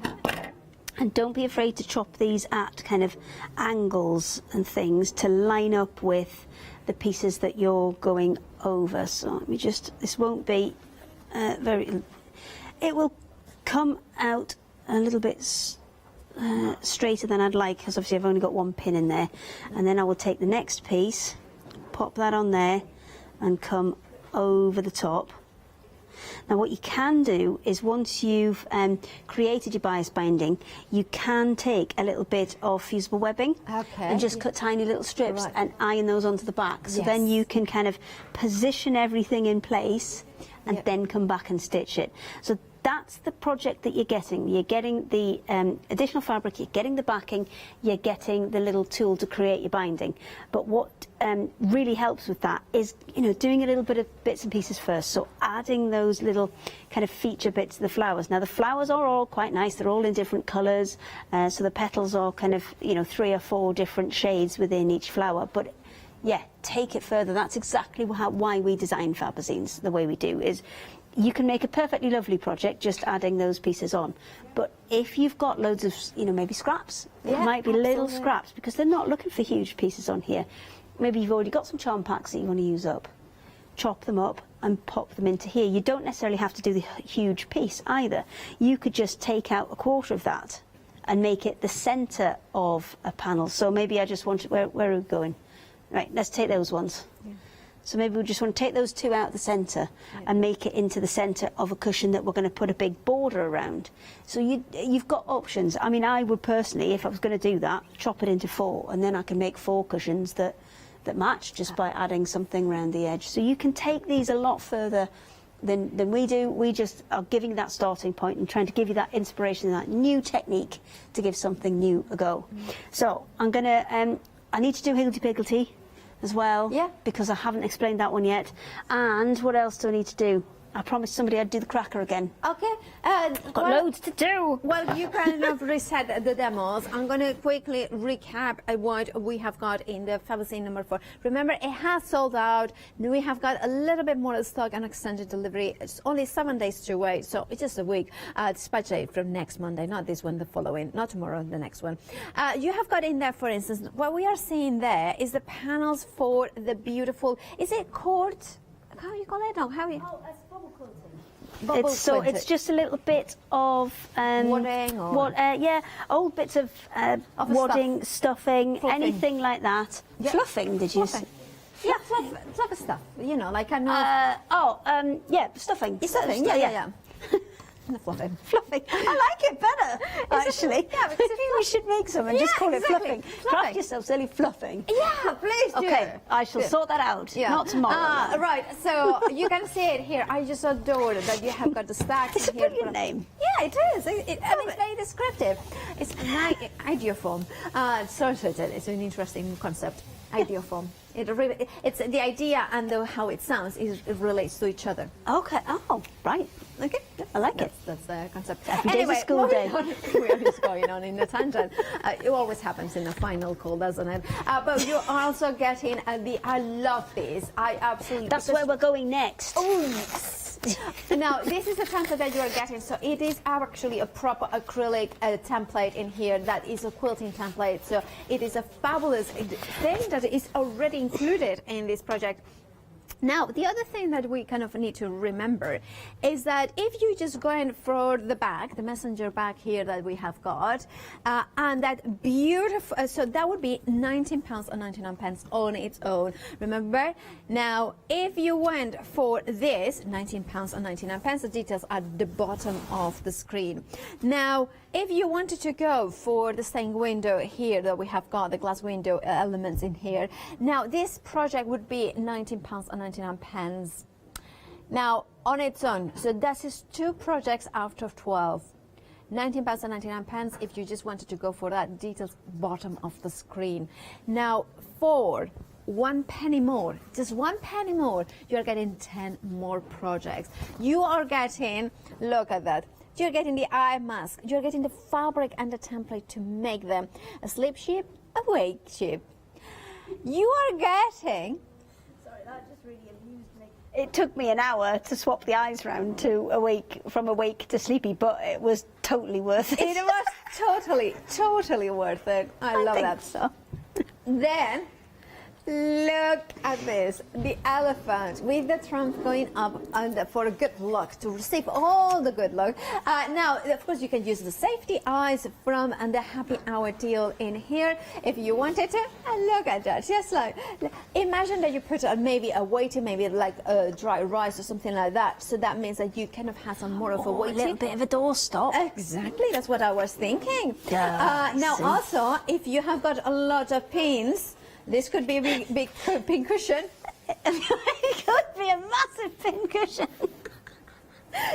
Okay. And don't be afraid to chop these at kind of angles and things to line up with the pieces that you're going over. So let me just, this won't be it will come out a little bit straighter than I'd like, because obviously I've only got one pin in there. And then I will take the next piece, pop that on there and come over the top. Now what you can do is, once you've created your bias binding, you can take a little bit of fusible webbing and just cut tiny little strips and iron those onto the back. So then you can kind of position everything in place and then come back and stitch it. So that's the project that you're getting. You're getting the additional fabric, you're getting the backing, you're getting the little tool to create your binding. But what really helps with that is, you know, doing a little bit of bits and pieces first. So adding those little kind of feature bits to the flowers. Now the flowers are all quite nice. They're all in different colours. So the petals are kind of, you know, 3 or 4 different shades within each flower. But yeah, take it further. That's exactly why we design Fabozines the way we do. Is you can make a perfectly lovely project just adding those pieces on. But if you've got loads of, you know, maybe scraps, it might be little scraps, because they're not looking for huge pieces on here. Maybe you've already got some charm packs that you want to use up. Chop them up and pop them into here. You don't necessarily have to do the huge piece either. You could just take out a quarter of that and make it the centre of a panel. So maybe I just want, where are we going? Right, let's take those ones. So maybe we just want to take those 2 out the centre and make it into the centre of a cushion that we're going to put a big border around. So you've got options. I mean, I would personally, if I was going to do that, chop it into 4, and then I can make 4 cushions that match just by adding something around the edge. So you can take these a lot further than we do. We just are giving that starting point and trying to give you that inspiration and that new technique to give something new a go. So I'm going to, I need to do higgledy-piggledy as well, because I haven't explained that one yet. And what else do I need to do? I promised somebody I'd do the cracker again. Okay. I've got loads to do. Well, you kind of reset the demos. I'm going to quickly recap what we have got in the Fabozine number 4. Remember, it has sold out. We have got a little bit more stock and extended delivery. It's only 7 days to wait, so it's just a week. Dispatch date from next Monday, not this one, the following, not tomorrow, the next one. You have got in there, for instance, what we are seeing there is the panels for the beautiful, is it cord? How you call it? No, how you? Oh, it's bubble quilting. It's just a little bit of wadding, or old bits of wadding, stuffing, anything like that. Yeah. Fluffing, did you say? Yeah, fluffy stuff. You know, like stuffing. Stuffing. Yeah. Fluffing. I like it better, actually. Yeah, because I think we should make some and just call it fluffing. Craft yourself silly fluffing. Yeah, please do. Okay, I shall sort that out. Yeah. Not tomorrow. Right, so you can see it here. I just adore that you have got the stacks. It's a brilliant name. Yeah, it is. And it's very descriptive. It's ideoform. It's an interesting concept. Ideoform. It's the idea and how it sounds. It relates to each other. Okay. Oh, right. Okay. I like it. That's the concept. Anyway, school day. We're just going on in the tangent. It always happens in the final call, doesn't it? But you're also getting I love this. I absolutely. That's where we're going next. Oh yes. Now this is the template that you are getting. So it is actually a proper acrylic template in here. That is a quilting template. So it is a fabulous thing that is already included in this project. Now, the other thing that we kind of need to remember is that if you just go in for the bag, the messenger bag here that we have got, and that beautiful, so that would be £19.99 on its own. Remember? Now, if you went for this, £19.99, the details are at the bottom of the screen. Now, if you wanted to go for the stained window here that we have got, the glass window elements in here, now this project would be £19.99. Now, on its own, so that is 2 projects out of 12. £19.99 if you just wanted to go for that. Details bottom of the screen. Now for 1 penny more, just 1 penny more, you're getting 10 more projects. You are getting, look at that, you're getting the eye mask, you're getting the fabric and the template to make them a sleep sheep, a wake sheep. You are getting, sorry, that just really amused me. It took me an hour to swap the eyes round to awake, from awake to sleepy, but it was totally worth it. It was totally worth it. I love that stuff. Then look at this, the elephant with the trunk going up and for a good luck, to receive all the good luck. Now, of course, you can use the safety eyes from and the happy hour deal in here if you wanted to. And look at that, just like, imagine that you put maybe a weighting, maybe like a dry rice or something like that. So that means that you kind of have some more of a weighting. A little bit of a doorstop. Exactly, that's what I was thinking. Yeah, now, also, if you have got a lot of pins, this could be a big pin cushion. It could be a massive pin cushion.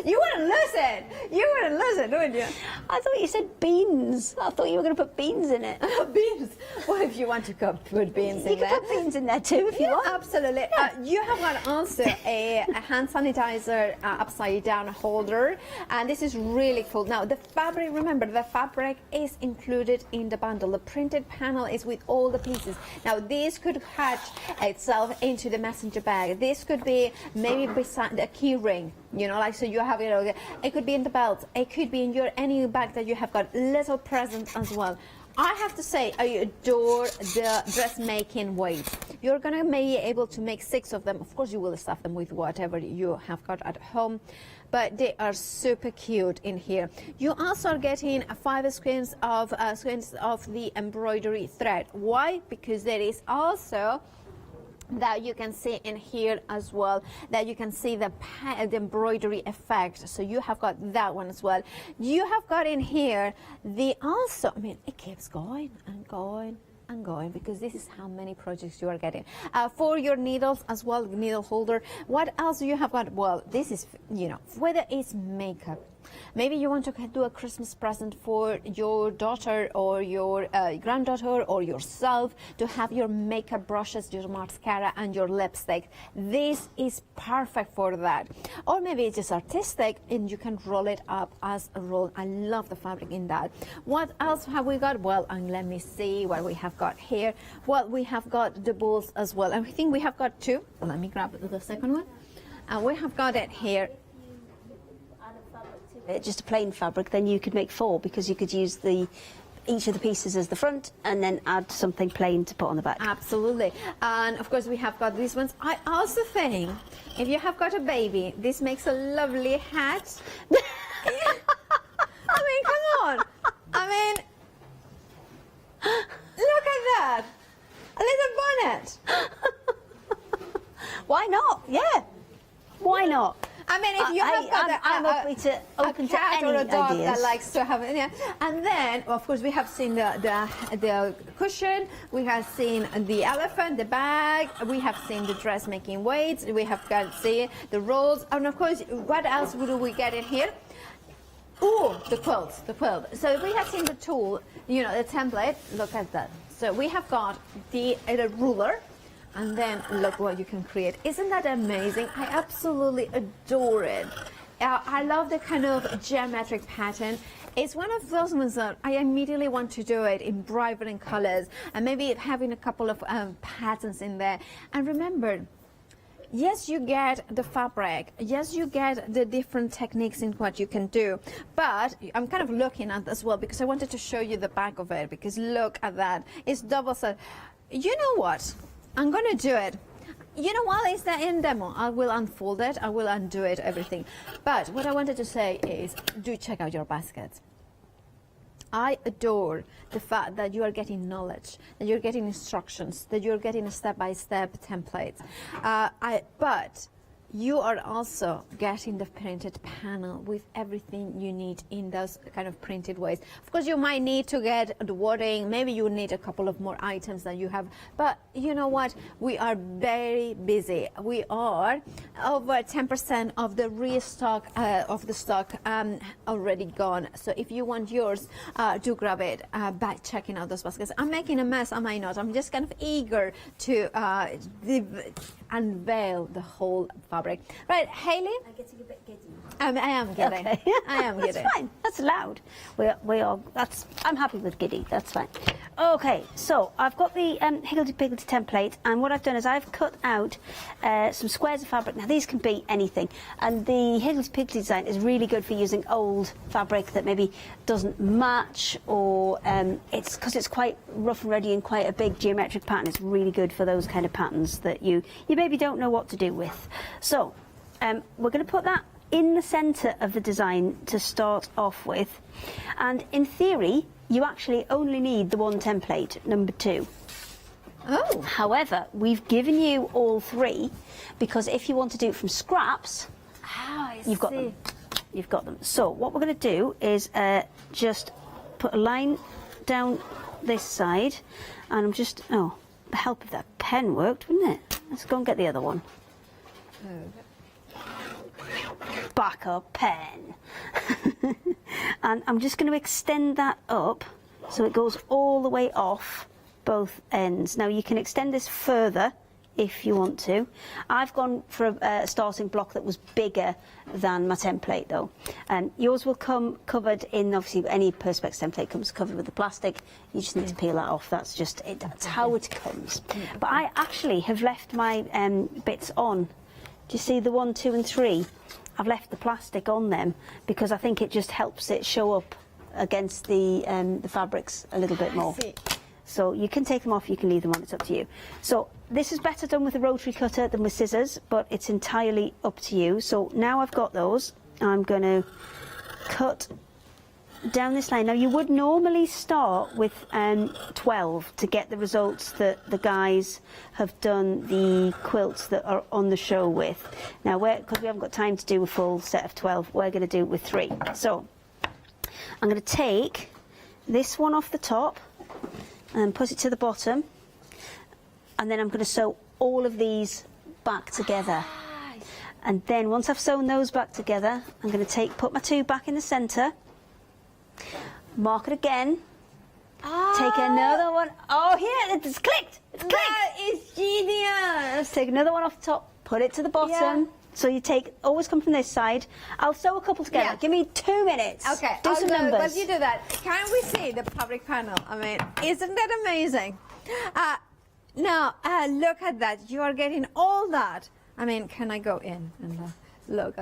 You wouldn't lose it. You wouldn't lose it, would you? I thought you said beans. I thought you were going to put beans in it. Beans? Well, if you want to put beans in there. You can put beans in there too if you want. Absolutely. Yeah. You have got also a hand sanitizer upside down holder. And this is really cool. Now, the fabric, remember, the fabric is included in the bundle. The printed panel is with all the pieces. Now, this could hatch itself into the messenger bag. This could be maybe beside a key ring. You know, like, so you have it, it could be in the belt, it could be in your any bag that you have got, little present as well. I have to say, I adore the dressmaking weights. You're gonna be able to make 6 of them. Of course, you will stuff them with whatever you have got at home, but they are super cute in here. You also are getting 5 skeins of the embroidery thread. Why? Because there is also that you can see in here as well, that you can see the embroidery effect. So you have got that one as well. You have got in here the also, I mean, it keeps going and going and going, because this is how many projects you are getting. For your needles as well, needle holder. What else do you have got? Well, this is, you know, whether it's makeup, maybe you want to do a Christmas present for your daughter or your granddaughter or yourself, to have your makeup brushes, your mascara and your lipstick. This is perfect for that. Or maybe it's just artistic and you can roll it up as a roll. I love the fabric in that. What else have we got? Well, and let me see what we have got here. Well, we have got the balls as well. And I think we have got 2. Let me grab the second one. And we have got it here. Just a plain fabric, then you could make 4, because you could use each of the pieces as the front and then add something plain to put on the back. Absolutely. And of course we have got these ones. I also think if you have got a baby, this makes a lovely hat. I mean, come on. I mean, look at that. A little bonnet. Why not? Yeah. Why not? I mean, if you have got I'm open a cat to or a any dog ideas that likes to have it, yeah. And then, of course, we have seen the cushion, we have seen the elephant, the bag, we have seen the dressmaking weights, we have got see the rolls, and of course, what else do we get in here? Oh, the quilt. So we have seen the tool, you know, the template. Look at that. So we have got the ruler. And then look what you can create. Isn't that amazing? I absolutely adore it. I love the kind of geometric pattern. It's one of those ones that I immediately want to do it in bright colors, and maybe having a couple of patterns in there. And remember, yes, you get the fabric. Yes, you get the different techniques in what you can do. But I'm kind of looking at this as well, because I wanted to show you the back of it, because look at that. It's double sided. You know what? I'm going to do it. You know, while it's there in demo, I will unfold it, I will undo it, everything. But what I wanted to say is, do check out your baskets. I adore the fact that you are getting knowledge, that you're getting instructions, that you're getting a step-by-step template. But you are also getting the printed panel with everything you need in those kind of printed ways. Of course, you might need to get the wording, maybe you need a couple of more items that you have, but you know what? We are very busy. We are over 10% of the restock of the stock already gone. So if you want yours, do grab it by checking out those baskets. I'm making a mess, am I not? I'm just kind of eager to unveil the whole fabric. Right, Hayley? I'm getting a bit giddy. I am giddy. Okay. I am giddy. That's fine. That's loud. We are. I'm happy with giddy. That's fine. Okay, so I've got the higgledy-piggledy template, and what I've done is I've cut out some squares of fabric. Now these can be anything, and the higgledy-piggledy design is really good for using old fabric that maybe doesn't match, or it's because it's quite rough and ready and quite a big geometric pattern. It's really good for those kind of patterns that you maybe don't know what to do with. So we're going to put that in the centre of the design to start off with, and in theory you actually only need the one template, number 2. Oh. However, we've given you all 3 because if you want to do it from scraps, you've got them. You've got them. So what we're going to do is just put a line down this side, and I'm just the help of that pen worked, wouldn't it? Let's go and get the other one. Backup pen. And I'm just going to extend that up so it goes all the way off both ends. Now you can extend this further if you want to. I've gone for a starting block that was bigger than my template though. Yours will come covered in, obviously any Perspex template comes covered with the plastic. You just need to peel that off. That's just it. That's how it comes. But I actually have left my bits on. Do you see the 1, 2 and 3? I've left the plastic on them because I think it just helps it show up against the fabrics a little bit more. So you can take them off, you can leave them on, it's up to you. So this is better done with a rotary cutter than with scissors, but it's entirely up to you. So now I've got those, I'm going to cut down this line. Now you would normally start with 12 to get the results that the guys have done the quilts that are on the show with. Now because we haven't got time to do a full set of 12, we're going to do it with 3. So I'm going to take this one off the top and put it to the bottom, and then I'm going to sew all of these back together. And then once I've sewn those back together, I'm going to put my 2 back in the centre, mark it again, take another one. Oh, here, it's clicked. It's clicked. That is genius. Take another one off the top, put it to the bottom. Yeah. So you always come from this side. I'll sew a couple together. Yeah. Give me 2 minutes. Okay, do some numbers. But you do that. Can we see the fabric panel? I mean, isn't that amazing? Now, look at that. You are getting all that. I mean, can I go in and look?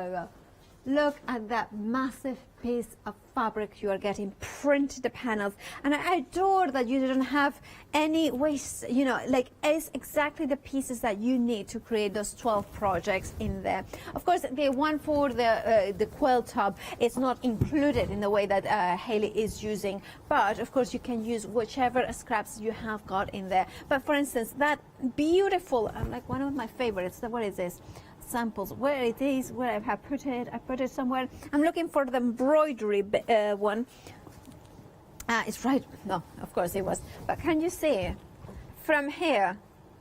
Look at that massive piece of fabric you are getting, printed panels. And I adore that you didn't have any waste, like it's exactly the pieces that you need to create those 12 projects in there. Of course, the one for the quilt top is not included in the way that Hayley is using, but of course you can use whichever scraps you have got in there. But for instance, that beautiful, like one of my favorites, what is this? Samples, where it is, where I have put it. I put it somewhere. I'm looking for the embroidery one. It's right. No, of course it was. But can you see from here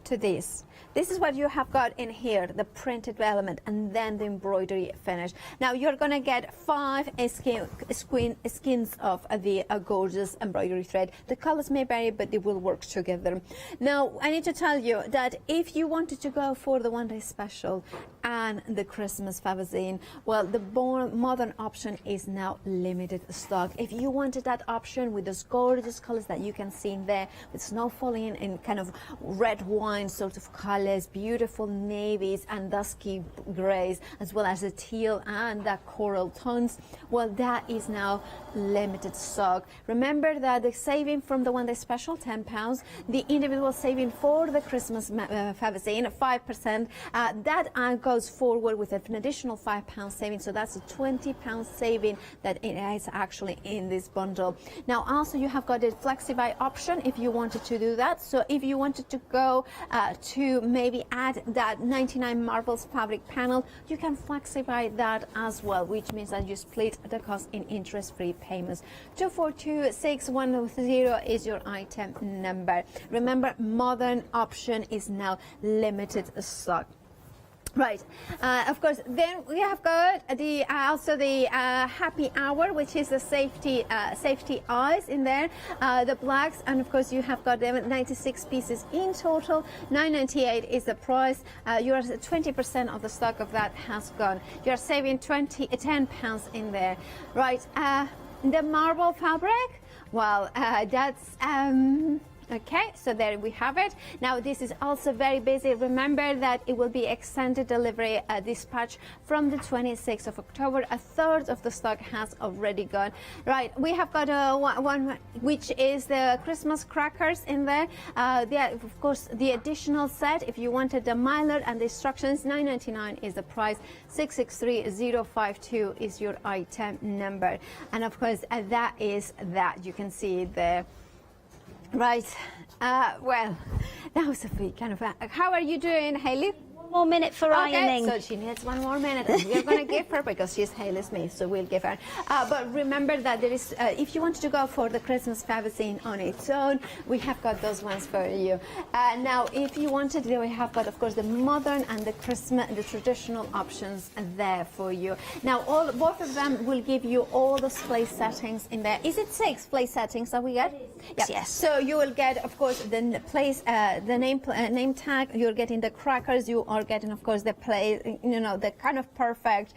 to this? This is what you have got in here, the printed element, and then the embroidery finish. Now you're going to get 5 skins of the gorgeous embroidery thread. The colors may vary, but they will work together. Now I need to tell you that if you wanted to go for the one-day special and the Christmas Fabozine, well, the more modern option is now limited stock. If you wanted that option with those gorgeous colors that you can see in there, with snow falling in kind of red wine sort of colors, beautiful navies and dusky grays, as well as the teal and the coral tones, well, that is now limited stock. Remember that the saving from the one-day special, £10, the individual saving for the Christmas Fabozine, 5%, that goes forward with an additional £5 saving, so that's a £20 saving that is actually in this bundle. Now also you have got a Flexi buy option if you wanted to do that. So if you wanted to go to maybe add that 99 marbles fabric panel, you can flexify that as well, which means that you split the cost in interest-free payments. 2426110 is your item number. Remember, modern option is now limited stock. Right, of course, then we have got the also the happy hour, which is the safety eyes in there, the blacks, and of course you have got them 96 pieces in total. 9.98 is the price. You're 20% of the stock of that has gone. You're saving 10 pounds in there. Right, the marble fabric, well, that's okay, so there we have it. Now this is also very busy. Remember that it will be extended delivery dispatch from the 26th of October. A third of the stock has already gone. Right, we have got one which is the Christmas crackers in there. Of course, the additional set, if you wanted the miler and the instructions, $9.99 is the price. 663052 is your item number. And of course, that is that. You can see it there. Right, well, that was a bit kind of how are you doing, Hayley? One more minute for ironing. So she needs one more minute, and we're going to give her, because she's Hayley Smith, so we'll give her. But remember that there is, if you wanted to go for the Christmas Fabozine on its own, we have got those ones for you. Now, if you wanted, we have got, of course, the modern and the Christmas and the traditional options there for you. Now, both of them will give you all the place settings in there. Is it 6 place settings that we get? Yeah. Yes. So you will get, of course, the place, the name tag. You're getting the crackers. You are getting, of course, the place, the kind of perfect,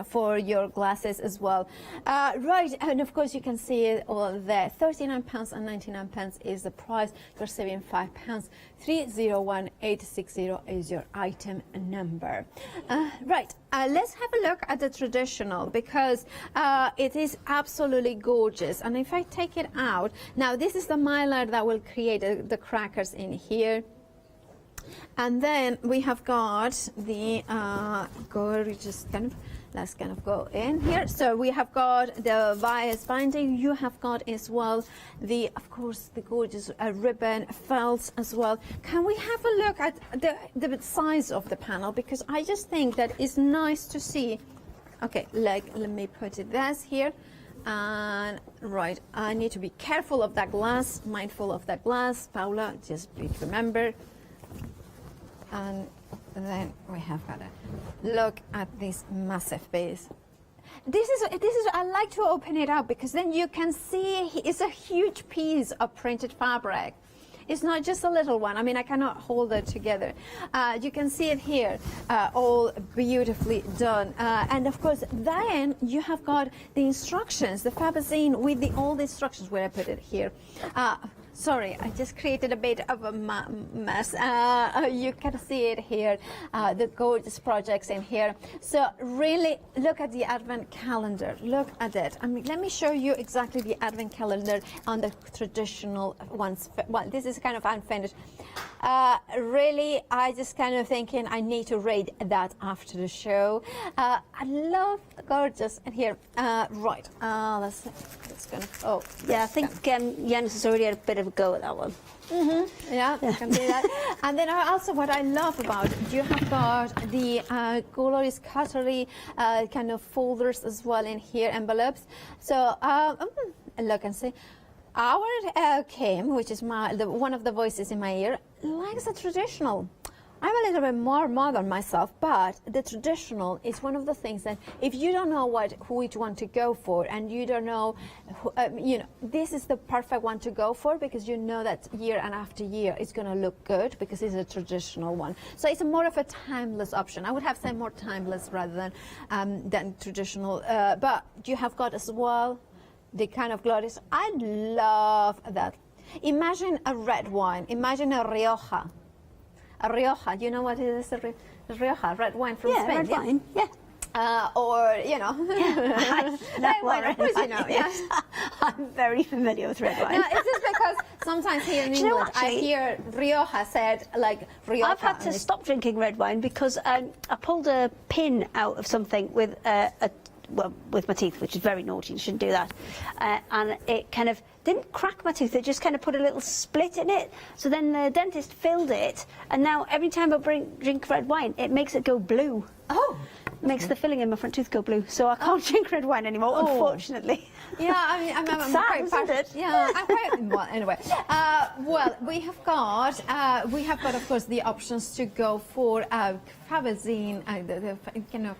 for your glasses as well. Right, and of course you can see it all there. £39 and 99 pence is the price. You're saving £5. 301860 is your item number. Right, let's have a look at the traditional, because it is absolutely gorgeous. And if I take it out, now this is the mylar that will create the crackers in here. And then we have got the let's kind of go in here. So we have got the bias binding. You have got as well of course, the gorgeous ribbon felts as well. Can we have a look at the size of the panel? Because I just think that it's nice to see. Okay, let me put it this here. And right, I need to be careful of that glass, mindful of that glass. Paula, just remember. And then we have got to look at this massive piece. This is I like to open it up, because then you can see it's a huge piece of printed fabric. It's not just a little one. I mean, I cannot hold it together. You can see it here, all beautifully done. And of course, then you have got the instructions, the Fabozine with all the instructions, where I put it here. Sorry, I just created a bit of a mess. You can see it here, the gorgeous projects in here. So really look at the advent calendar. Look at it. I mean, let me show you exactly the advent calendar on the traditional ones. Well, this is kind of unfinished. Really, I just kind of thinking I need to read that after the show. I love gorgeous. And here, right, let's kind of, oh. Yeah, I think Jens has already had a bit of a go at that one. Mm-hmm. Yeah, you can see that. And then also what I love about it, you have got the glorious cutlery kind of folders as well in here, envelopes. So look and see. Our Kim, which is one of the voices in my ear, likes the traditional. I'm a little bit more modern myself, but the traditional is one of the things that if you don't know which one to go for, and you don't know, this is the perfect one to go for, because you know that year and after year it's going to look good, because it's a traditional one. So it's more of a timeless option. I would have said more timeless rather than traditional. But you have got as well the kind of glorious. I love that. Imagine a red wine. Imagine a Rioja. A Rioja, you know what it is? A Rioja, red wine from Spain. Red wine, yeah. Or, Yeah, red wine, of course you know, yes. I'm very familiar with red wine. No, it's just because sometimes here in England, I hear Rioja said like Rioja. I've had to stop drinking red wine because I pulled a pin out of something with a with my teeth, which is very naughty. You shouldn't do that. And it kind of didn't crack my tooth. It just kind of put a little split in it. So then the dentist filled it, and now every time I drink red wine, it makes it go blue. Oh. Makes the filling in my front tooth go blue, so I can't drink red wine anymore, unfortunately. Yeah, I mean, I'm sad, quite isn't it? Yeah, I'm quite, well, anyway. Well, we have got, of course, the options to go for Fabozine,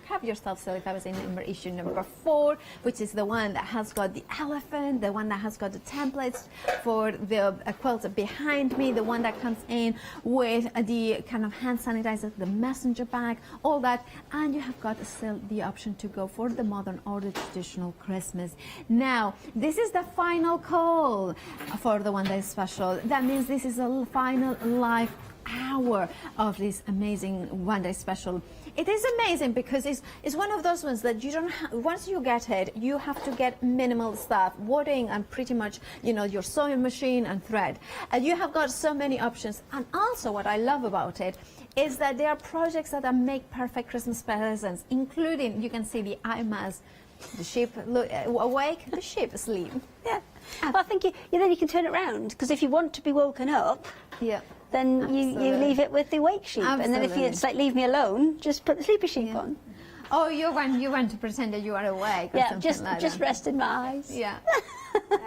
have yourself silly Fabozine number issue number 4, which is the one that has got the elephant, the one that has got the templates for the quilt behind me, the one that comes in with the kind of hand sanitizer, the messenger bag, all that, and you have got still the option to go for the modern or the traditional Christmas. Now, this is the final call for the one-day special. That means this is the final live hour of this amazing one-day special. It is amazing because it's one of those ones that you don't once you get it, you have to get minimal stuff, wadding and pretty much, you know, your sewing machine and thread. And you have got so many options. And also what I love about it is that there are projects that make perfect Christmas presents, including, you can see the eye mask, the sheep awake, the sheep asleep. Yeah. Well, I think then you can turn it around, because if you want to be woken up, yeah, then you leave it with the awake sheep. Absolutely. And then if it's like, leave me alone, just put the sleepy sheep on. Oh, you want to pretend that you are awake or yeah, something like just that. rest in my eyes. Yeah.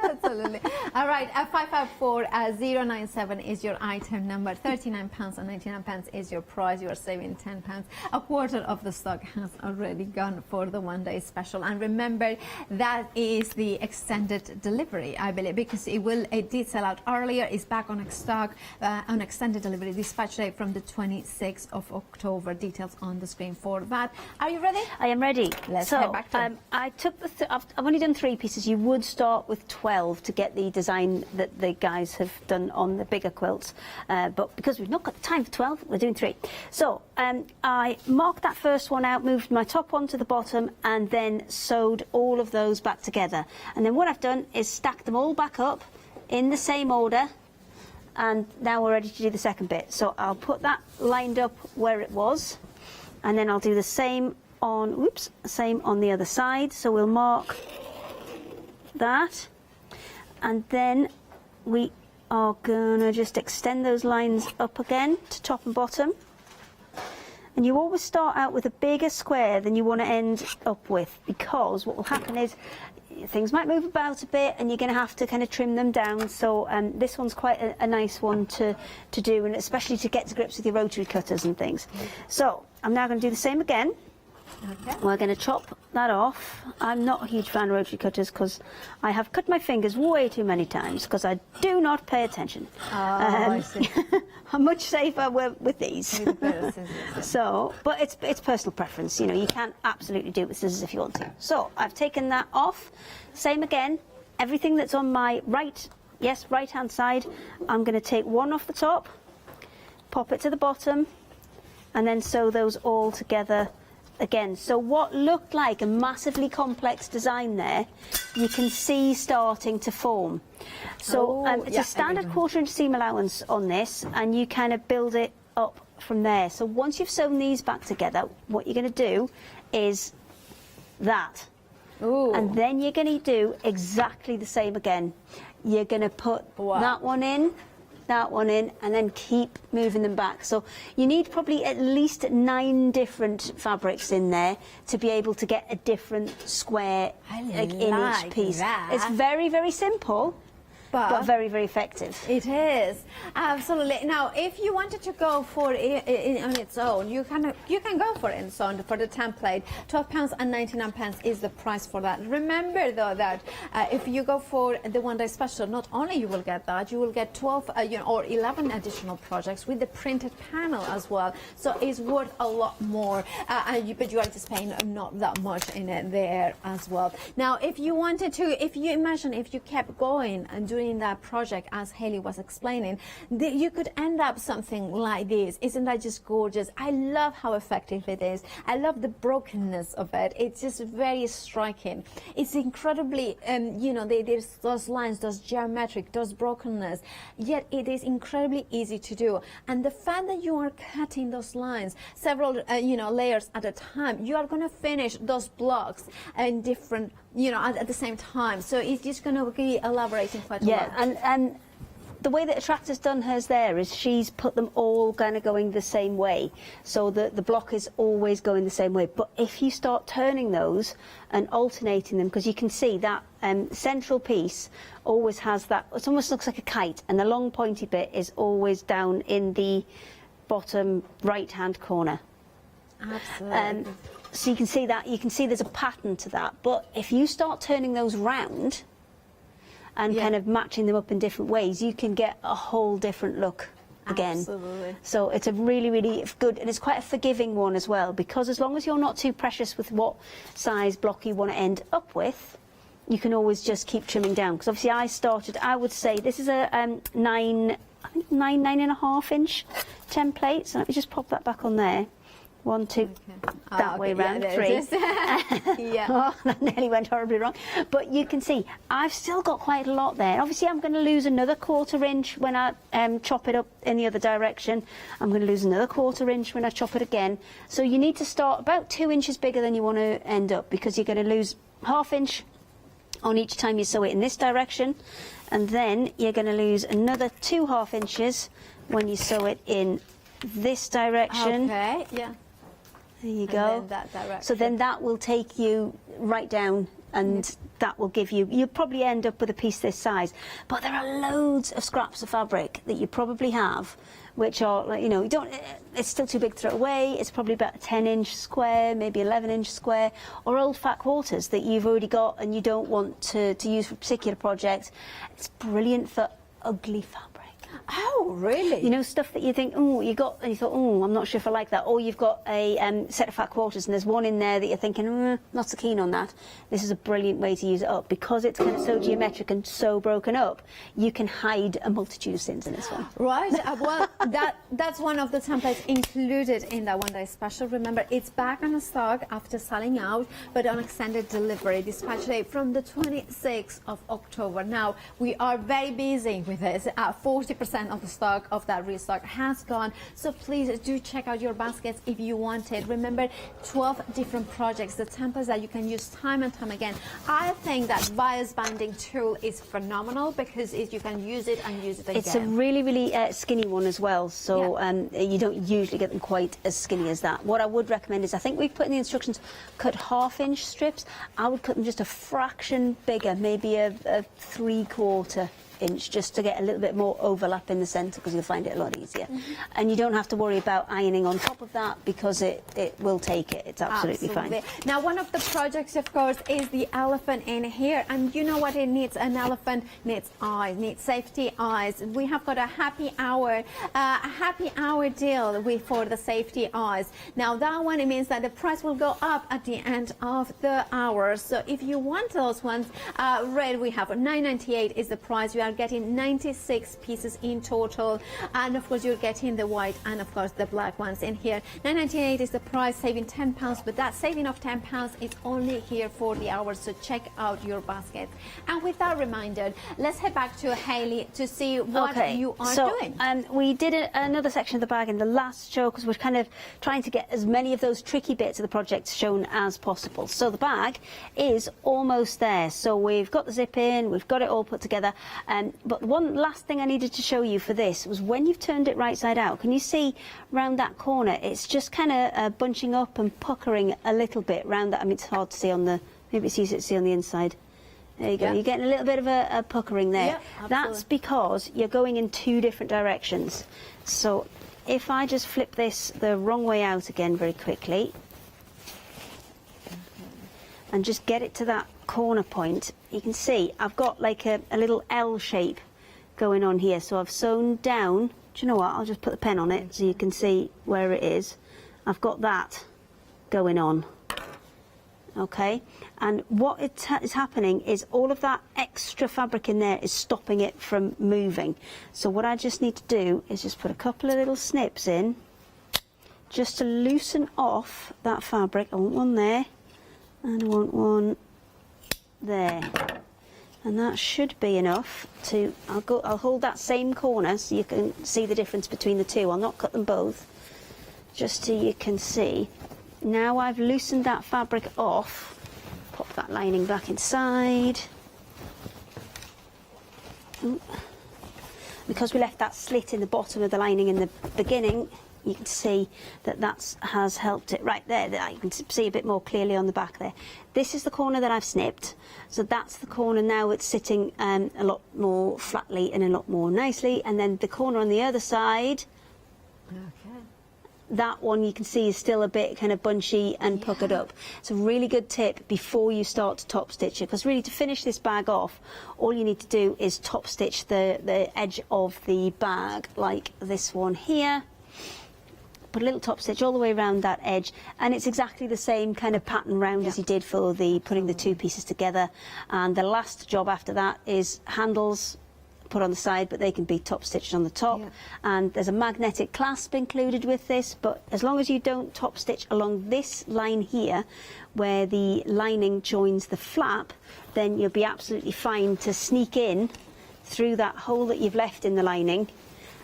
Absolutely. All right, 554-097 is your item number. £39.99 is your price. You are saving £10. A quarter of the stock has already gone for the one-day special. And remember, that is the extended delivery, I believe, because it did sell out earlier. It's back on stock on extended delivery, dispatch date from the 26th of October. Details on the screen for that. Are you ready? I am ready. Let's head back to I took I've only done 3 pieces. You would start with 12 to get the design that the guys have done on the bigger quilts, but because we've not got the time for 12, we're doing 3. So I marked that first one out, moved my top one to the bottom, and then sewed all of those back together. And then what I've done is stacked them all back up in the same order, and now we're ready to do the second bit. So I'll put that lined up where it was, and then I'll do the same on the other side. So we'll mark that, and then we are gonna just extend those lines up again to top and bottom. And you always start out with a bigger square than you want to end up with, because what will happen is things might move about a bit and you're going to have to kind of trim them down. So this one's quite a nice one to do, and especially to get to grips with your rotary cutters and things. So I'm now going to do the same again. Okay. We're going to chop that off. I'm not a huge fan of rotary cutters because I have cut my fingers way too many times because I do not pay attention. Oh, I see. I'm much safer with these. So, but it's personal preference. You know, you can't absolutely do it with scissors if you want to. So I've taken that off. Same again. Everything that's on my right-hand side, I'm going to take one off the top, pop it to the bottom, and then sew those all together again. So what looked like a massively complex design there, you can see starting to form. So it's a standard 1/4 inch seam allowance on this, and you kind of build it up from there. So once you've sewn these back together, what you're going to do is that. Ooh. And then you're going to do exactly the same again. You're going to put that one in, that one in, and then keep moving them back. So you need probably at least 9 different fabrics in there to be able to get a different square in each piece. That. It's very, very simple, but very, very effective. It is, absolutely. Now, if you wanted to go for it on its own, you can go for it on its own for the template. £12.99 is the price for that. Remember though that if you go for the one-day special, not only you will get that, you will get 12 or 11 additional projects with the printed panel as well. So it's worth a lot more, but you are just paying not that much in it there as well. Now, if you wanted to, if you imagine if you kept going and doing doing that project, as Haley was explaining, you could end up something like this. Isn't that just gorgeous? I love how effective it is. I love the brokenness of it. It's just very striking. It's incredibly, you know, there's those lines, those geometric, those brokenness, yet it is incredibly easy to do. And the fact that you are cutting those lines, several, you know, layers at a time, you are going to finish those blocks in different, you know, at the same time. So it's just going to be elaborating quite a lot. Yeah, and the way that Attractor's done hers there is she's put them all kind of going the same way, so that the block is always going the same way. But if you start turning those and alternating them, because you can see that central piece always has that, it almost looks like a kite, and the long pointy bit is always down in the bottom right hand corner. Absolutely. So you can see that, you can see there's a pattern to that. But if you start turning those round and kind of matching them up in different ways, you can get a whole different look again. Absolutely. So it's a really, really good, and it's quite a forgiving one as well, because as long as you're not too precious with what size block you want to end up with, you can always just keep trimming down. Because obviously I would say this is a 9.5 inch template. So let me just pop that back on there. 1, 2, that way round, 3. Yeah. Oh, that nearly went horribly wrong. But you can see, I've still got quite a lot there. Obviously, I'm going to lose another 1/4 inch when I chop it up in the other direction. I'm going to lose another 1/4 inch when I chop it again. So you need to start about 2 inches bigger than you want to end up, because you're going to lose 1/2 inch on each time you sew it in this direction. And then you're going to lose another 2.5 inches when you sew it in this direction. Okay, yeah. There you And go. then that direction. So then that will take you right down, and that will give you, you'll probably end up with a piece this size. But there are loads of scraps of fabric that you probably have, which are, like, you know, you don't, it's still too big to throw away. It's probably about a 10-inch square, maybe 11-inch square, or old fat quarters that you've already got and you don't want to use for a particular project. It's brilliant for ugly fabric. Oh, really? You know, stuff that you think, oh, you got, and you thought, oh, I'm not sure if I like that. Or you've got a set of fat quarters and there's one in there that you're thinking, not so keen on that. This is a brilliant way to use it up. Because it's kind of so geometric and so broken up, you can hide a multitude of sins in this one. Right. Well, that's one of the templates included in that one day special. Remember, it's back on stock after selling out, but on extended delivery. Dispatch date from the 26th of October. Now, we are very busy with this. 40% of the stock of that restock has gone, so please do check out your baskets if you want it. Remember, 12 different projects, the templates that you can use time and time again. I think that bias binding tool is phenomenal because you can use it and use it again. It's a really, really skinny one as well, so you don't usually get them quite as skinny as that. What I would recommend is, I think we've put in the instructions, cut 1/2-inch strips. I would cut them just a fraction bigger, maybe a 3/4 inch, just to get a little bit more overlap in the centre, because you'll find it a lot easier. And you don't have to worry about ironing on top of that, because it will take it. It's absolutely fine. Now, one of the projects, of course, is the elephant in here, and you know what it needs. An elephant needs eyes, needs safety eyes. We have got a happy hour deal for the safety eyes. Now, that one, it means that the price will go up at the end of the hour. So if you want those ones, red, we have $9.98 is the price. You are getting 96 pieces in total, and of course you're getting the white and of course the black ones in here. $9.98 is the price, saving £10, but that saving of £10 is only here for the hours, so check out your basket. And with that reminded, let's head back to Hayley to see what you are doing. We did another section of the bag in the last show, because we're kind of trying to get as many of those tricky bits of the project shown as possible. So the bag is almost there. So we've got the zip in, we've got it all put together. But one last thing I needed to show you for this was, when you've turned it right side out, can you see round that corner? It's just kind of bunching up and puckering a little bit round that. I mean, it's hard to see on the, maybe it's easier to see on the inside. There you go. You're getting a little bit of a puckering there. That's because you're going in 2 different directions. So if I just flip this the wrong way out again very quickly, and just get it to that corner point, you can see I've got like a little L shape going on here. So I've sewn down, do you know what, I'll just put the pen on it so you can see where it is. I've got that going on. Okay, and what is happening is all of that extra fabric in there is stopping it from moving. So what I just need to do is just put a couple of little snips in just to loosen off that fabric. I want one there and I want one there, and that should be enough to, I'll hold that same corner so you can see the difference between the two. I'll not cut them both, just so you can see. Now I've loosened that fabric off, pop that lining back inside. Ooh. Because we left that slit in the bottom of the lining in the beginning, you can see that that has helped it right there. You can see a bit more clearly on the back there. This is the corner that I've snipped, so that's the corner now it's sitting a lot more flatly and a lot more nicely. And then the corner on the other side, that one you can see is still a bit kind of bunchy and puckered up. It's a really good tip before you start to top stitch it, because really to finish this bag off, all you need to do is top stitch the edge of the bag, like this one here. Put a little top stitch all the way around that edge, and it's exactly the same kind of pattern round as you did for the putting the two pieces together. And the last job after that is handles, put on the side, but they can be top stitched on the top. And there's a magnetic clasp included with this, but as long as you don't top stitch along this line here where the lining joins the flap, then you'll be absolutely fine to sneak in through that hole that you've left in the lining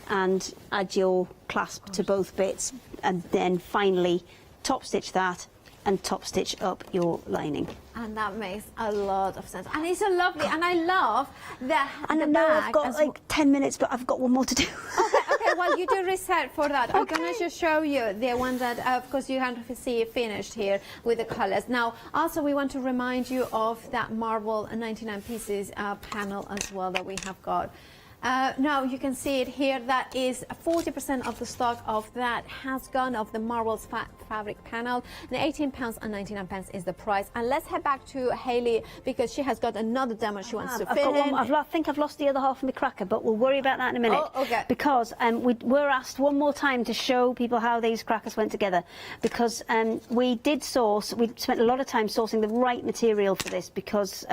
and add your clasp to both bits, and then finally top stitch that and top stitch up your lining. And that makes a lot of sense. And it's so lovely, and I love that. And I know I've got like 10 minutes, but I've got one more to do. Okay, well, you do reset for that. I'm going to just show you the one that, of course, you have to see finished here with the colors. Now, also, we want to remind you of that marble 99 pieces panel as well that we have got. Now you can see it here, that is 40% of the stock of that has gone, of the marbles fabric panel, and £18.99 is the price. And let's head back to Hayley, because she has got another demo she wants to fit in. I think I've lost the other half of my cracker, but we'll worry about that in a minute. Oh, okay. Because we were asked one more time to show people how these crackers went together, because we spent a lot of time sourcing the right material for this, because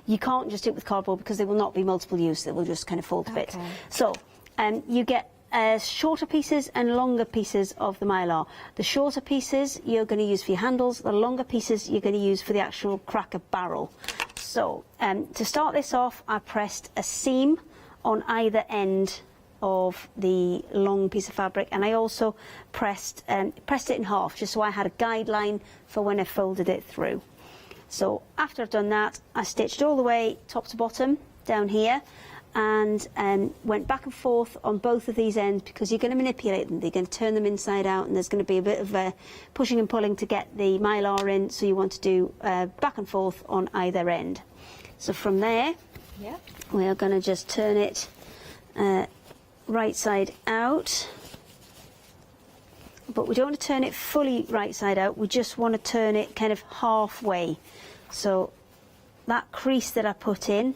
you can't just do it with cardboard, because they will not be multiple use, they will just kind of fall to bits. So you get shorter pieces and longer pieces of the mylar. The shorter pieces you're going to use for your handles, the longer pieces you're going to use for the actual cracker barrel. So to start this off, I pressed a seam on either end of the long piece of fabric, and I also pressed it in half, just so I had a guideline for when I folded it through. So after I've done that, I stitched all the way top to bottom down here, and went back and forth on both of these ends, because you're going to manipulate them. You're going to turn them inside out, and there's going to be a bit of pushing and pulling to get the mylar in, so you want to do back and forth on either end. So from there, we are going to just turn it right side out, but we don't want to turn it fully right side out, we just want to turn it kind of halfway. So that crease that I put in,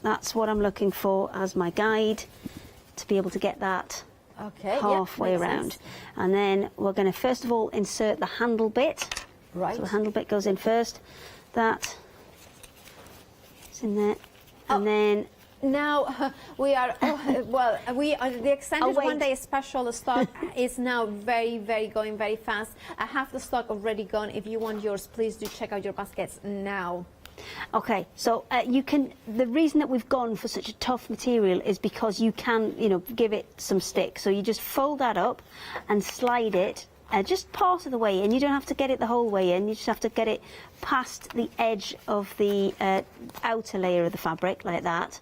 that's what I'm looking for as my guide, to be able to get that halfway around. And then we're going to first of all insert the handle bit. So the handle bit goes in first. That is in there. And then now we are the extended one day special stock is now very going very fast. I have the stock already gone. If you want yours, please do check out your baskets now. Okay, so the reason that we've gone for such a tough material is because you can, give it some stick. So you just fold that up and slide it just part of the way in. You don't have to get it the whole way in, you just have to get it past the edge of the outer layer of the fabric, like that.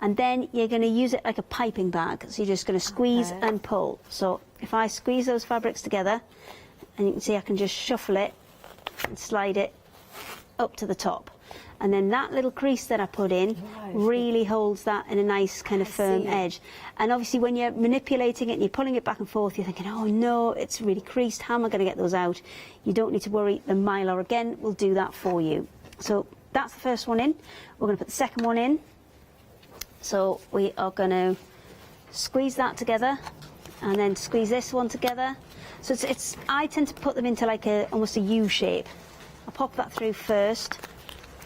And then you're going to use it like a piping bag. So you're just going to squeeze and pull. So if I squeeze those fabrics together, and you can see I can just shuffle it and slide it up to the top. And then that little crease that I put in really holds that in a nice kind of firm edge. And obviously when you're manipulating it and you're pulling it back and forth, you're thinking, oh no, it's really creased, how am I going to get those out? You don't need to worry, the mylar again will do that for you. So that's the first one in. We're going to put the second one in. So we are going to squeeze that together and then squeeze this one together. So I tend to put them into like almost a U shape. I'll pop that through first,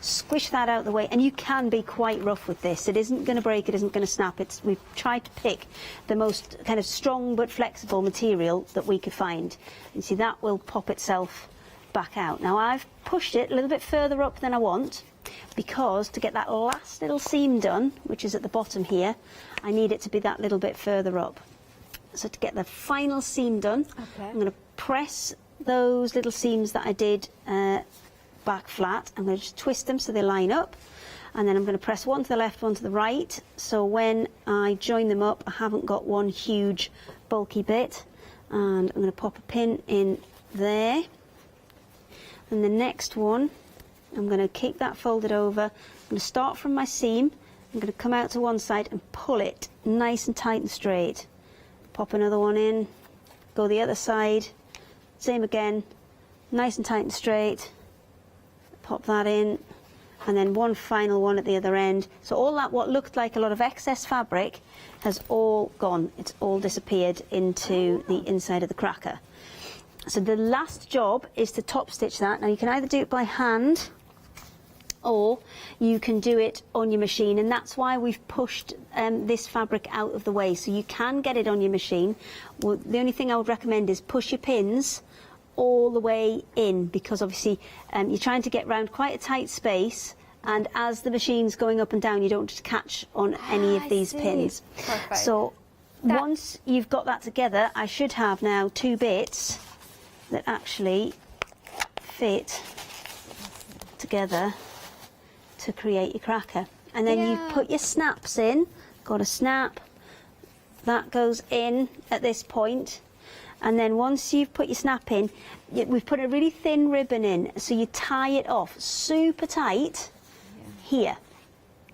squish that out of the way, and you can be quite rough with this. It isn't going to break, it isn't going to snap. We've tried to pick the most kind of strong but flexible material that we could find. And see, that will pop itself back out. Now I've pushed it a little bit further up than I want, because to get that last little seam done, which is at the bottom here, I need it to be that little bit further up. So to get the final seam done, I'm going to press those little seams that I did back flat. I'm going to just twist them so they line up, and then I'm going to press one to the left, one to the right, so when I join them up I haven't got one huge bulky bit. And I'm going to pop a pin in there, and the next one I'm going to keep that folded over. I'm going to start from my seam, I'm going to come out to one side and pull it nice and tight and straight. Pop another one in, go the other side, same again, nice and tight and straight, pop that in, and then one final one at the other end. So all that, what looked like a lot of excess fabric, has all gone. It's all disappeared into the inside of the cracker. So the last job is to top stitch that. Now you can either do it by hand, or you can do it on your machine, and that's why we've pushed this fabric out of the way, so you can get it on your machine. Well, the only thing I would recommend is push your pins all the way in, because obviously you're trying to get round quite a tight space, and as the machine's going up and down you don't just catch on any of these pins. Perfect. So once you've got that together, I should have now two bits that actually fit together to create your cracker. And then you put your snaps in, got a snap, that goes in at this point, and then once you've put your snap in, we've put a really thin ribbon in, so you tie it off super tight here,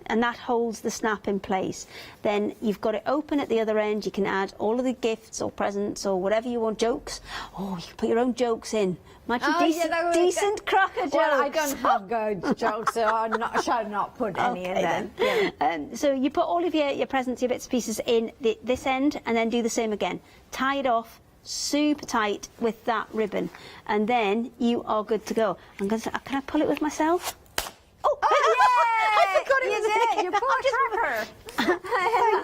and that holds the snap in place. Then you've got it open at the other end, you can add all of the gifts or presents or whatever you want, jokes. Oh, you can put your own jokes in. Imagine decent cracker jokes. Well, I don't have good jokes, so I shall not put any in there. Yeah. So you put all of your presents, your bits and pieces in this end, and then do the same again. Tie it off super tight with that ribbon, and then you are good to go. I'm going to. Can I pull it with myself? Oh, I forgot it was a You poor cracker.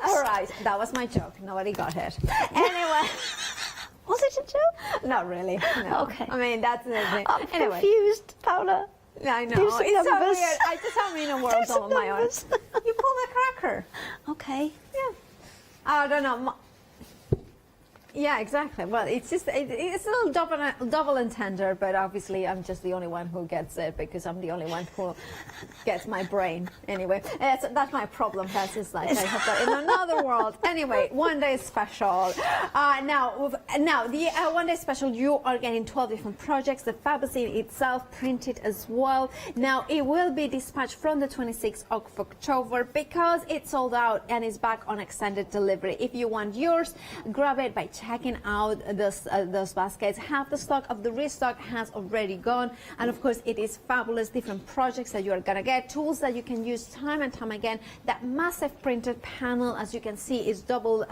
All right, that was my joke. Nobody got it. Anyway. Was it a joke? Not really. No. Okay. I mean, that's the thing. I'm anyway. confused, Paula. I know. Do It's some so numbers. weird. I just am in a world all on my own. You pull the cracker. Okay. Yeah. I don't know. Yeah, exactly. Well, it's just it's a little double entender, but obviously I'm just the only one who gets it, because I'm the only one who gets my brain. Anyway, that's my problem. That's just like I have got in another world. Anyway, one day special. Now the one day special, you are getting 12 different projects. The Fabozine itself printed as well. Now it will be dispatched from the 26th of October because it's sold out and is back on extended delivery. If you want yours, grab it by checking out those baskets. Half the stock of the restock has already gone, and of course it is fabulous. Different projects that you are gonna get, tools that you can use time and time again. That massive printed panel, as you can see, is double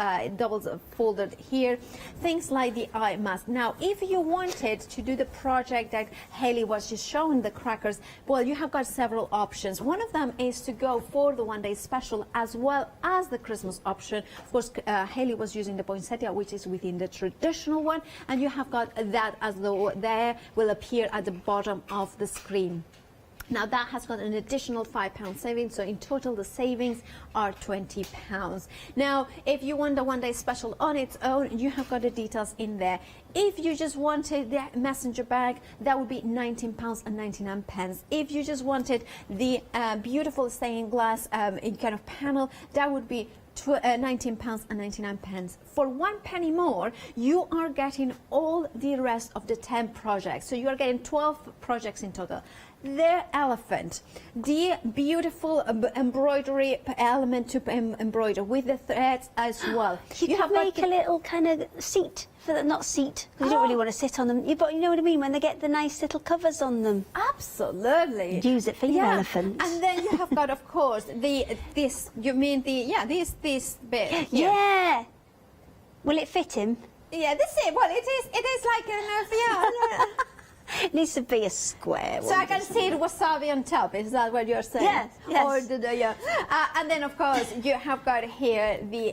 folded here. Things like the eye mask. Now if you wanted to do the project that Haley was just showing, the crackers, well, you have got several options. One of them is to go for the one day special as well as the Christmas option. Of course, Haley was using the poinsettia, which is within the traditional one, and you have got that as though there will appear at the bottom of the screen. Now that has got an additional £5 savings, so in total the savings are £20. Now if you want the one day special on its own, you have got the details in there. If you just wanted the messenger bag, that would be £19.99. If you just wanted the beautiful stained glass kind of panel, that would be £19.99. For 1 penny more, you are getting all the rest of the 10 projects. So you are getting 12 projects in total. The elephant, the beautiful embroidery element to embroider with the threads as well. You have make a little kind of seat for the, not seat, because you don't really want to sit on them. But you know what I mean, when they get the nice little covers on them. Absolutely. Use it for your elephant. And then you have got, of course, this bit here. Yeah. Will it fit him? Yeah, this is well. It is like an It needs to be a square. So I can see wasabi on top. Is that what you're saying? Yes. Yes. Or yeah. And then of course you have got here the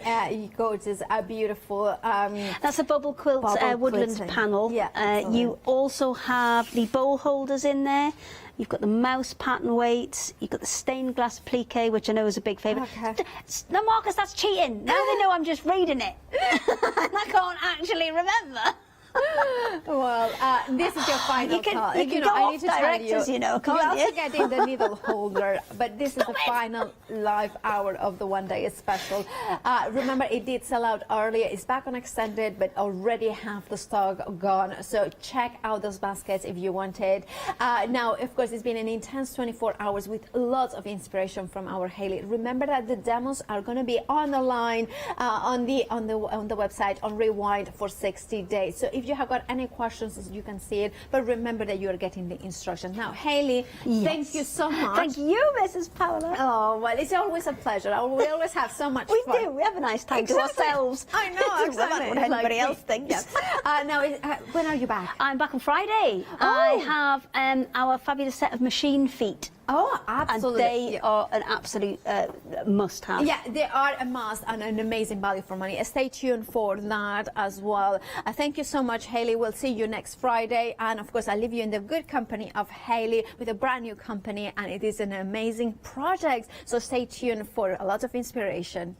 gorgeous, beautiful. That's a bubble quilt woodland quilting. panel. Yeah. You also have the bowl holders in there. You've got the mouse pattern weights. You've got the stained glass plique, which I know is a big favourite. Okay. No, Marcus, that's cheating. Now they know I'm just reading it. And I can't actually remember. Well, this is your final card. You can go I off need to tell directors, you know, can't you you? also get in the needle holder, but this is the final live hour of the one-day special. Remember, it did sell out earlier. It's back on extended, but already half the stock gone. So check out those baskets if you want it. Now, of course, it's been an intense 24 hours with lots of inspiration from our Hayley. Remember that the demos are going to be on the line on the website on Rewind for 60 days. So if you have got any questions, you can see it, but remember that you are getting the instructions. Now, Hayley, thank you so much. Thank you, Mrs. Paola. Oh, well, it's always a pleasure. We always have so much We fun. do. We have a nice time to ourselves. I know, exactly. That's what anybody else thinks. Yes. Now, when are you back? I'm back on Friday. I have our fabulous set of machine feet. Oh, absolutely. And they are an absolute must-have. Yeah, they are a must and an amazing value for money. Stay tuned for that as well. Thank you so much, Hayley. We'll see you next Friday. And, of course, I leave you in the good company of Hayley with a brand new company, and it is an amazing project. So stay tuned for a lot of inspiration.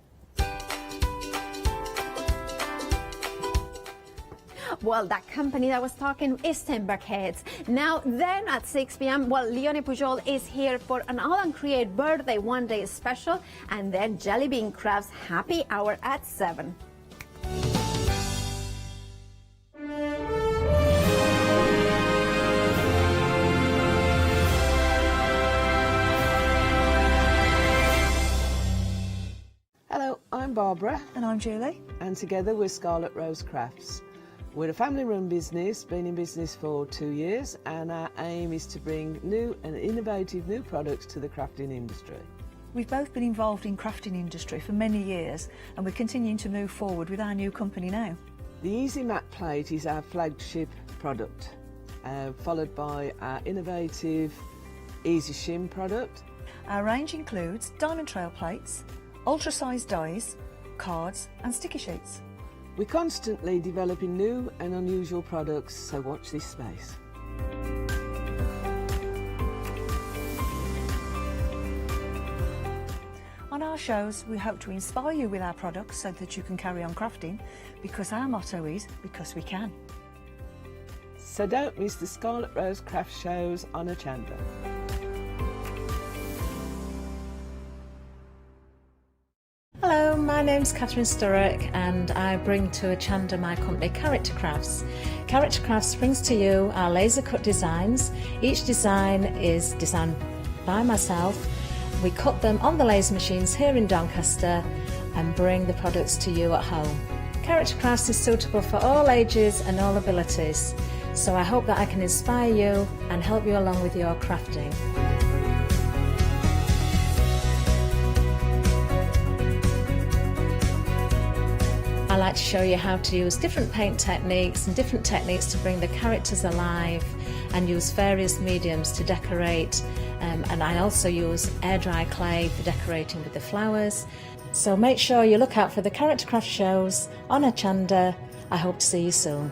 Well, that company that was talking is Timberheads. Now, then at 6 p.m., well, Leonie Pujol is here for an All and Create birthday one-day special, and then Jelly Bean Crafts happy hour at 7. Hello, I'm Barbara. And I'm Julie. And together we're Scarlet Rose Crafts. We're a family-run business, been in business for 2 years, and our aim is to bring new and innovative new products to the crafting industry. We've both been involved in crafting industry for many years, and we're continuing to move forward with our new company now. The Easy Mat Plate is our flagship product, followed by our innovative Easy Shim product. Our range includes diamond trail plates, ultra-sized dies, cards and sticky sheets. We're constantly developing new and unusual products, so watch this space. On our shows, we hope to inspire you with our products so that you can carry on crafting, because our motto is, because we can. So don't miss the Scarlet Rose Craft shows on Hochanda. Hello, my name's Catherine Sturrock and I bring to Hochanda my company Character Crafts. Character Crafts brings to you our laser cut designs. Each design is designed by myself. We cut them on the laser machines here in Doncaster and bring the products to you at home. Character Crafts is suitable for all ages and all abilities, so I hope that I can inspire you and help you along with your crafting. I like to show you how to use different paint techniques and different techniques to bring the characters alive, and use various mediums to decorate, and I also use air dry clay for decorating with the flowers. So make sure you look out for the Character Craft shows on Hochanda. I hope to see you soon.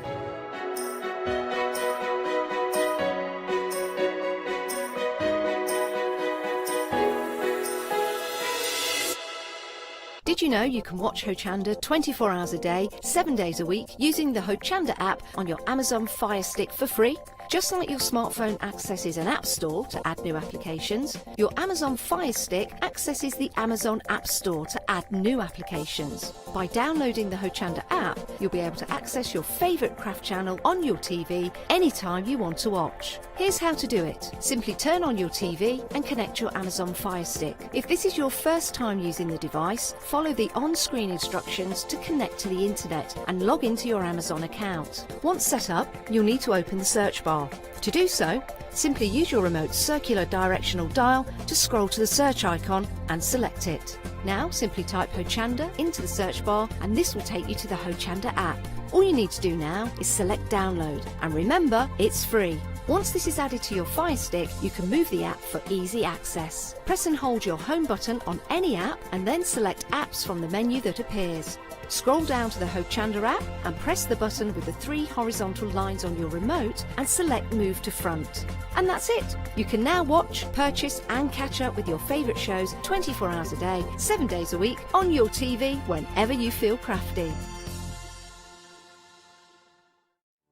Did you know you can watch Hochanda 24 hours a day, 7 days a week using the Hochanda app on your Amazon Fire Stick for free? Just like your smartphone accesses an app store to add new applications, your Amazon Fire Stick accesses the Amazon App Store to add new applications. By downloading the Hochanda app, you'll be able to access your favourite craft channel on your TV anytime you want to watch. Here's how to do it. Simply turn on your TV and connect your Amazon Fire Stick. If this is your first time using the device, follow the on-screen instructions to connect to the internet and log into your Amazon account. Once set up, you'll need to open the search bar. To do so, simply use your remote circular directional dial to scroll to the search icon and select it. Now simply type Hochanda into the search bar and this will take you to the Hochanda app. All you need to do now is select download, and remember, it's free. Once this is added to your Fire Stick, you can move the app for easy access. Press and hold your home button on any app and then select apps from the menu that appears. Scroll down to the Hochanda app and press the button with the 3 horizontal lines on your remote and select Move to Front. And that's it! You can now watch, purchase and catch up with your favourite shows 24 hours a day, 7 days a week, on your TV whenever you feel crafty.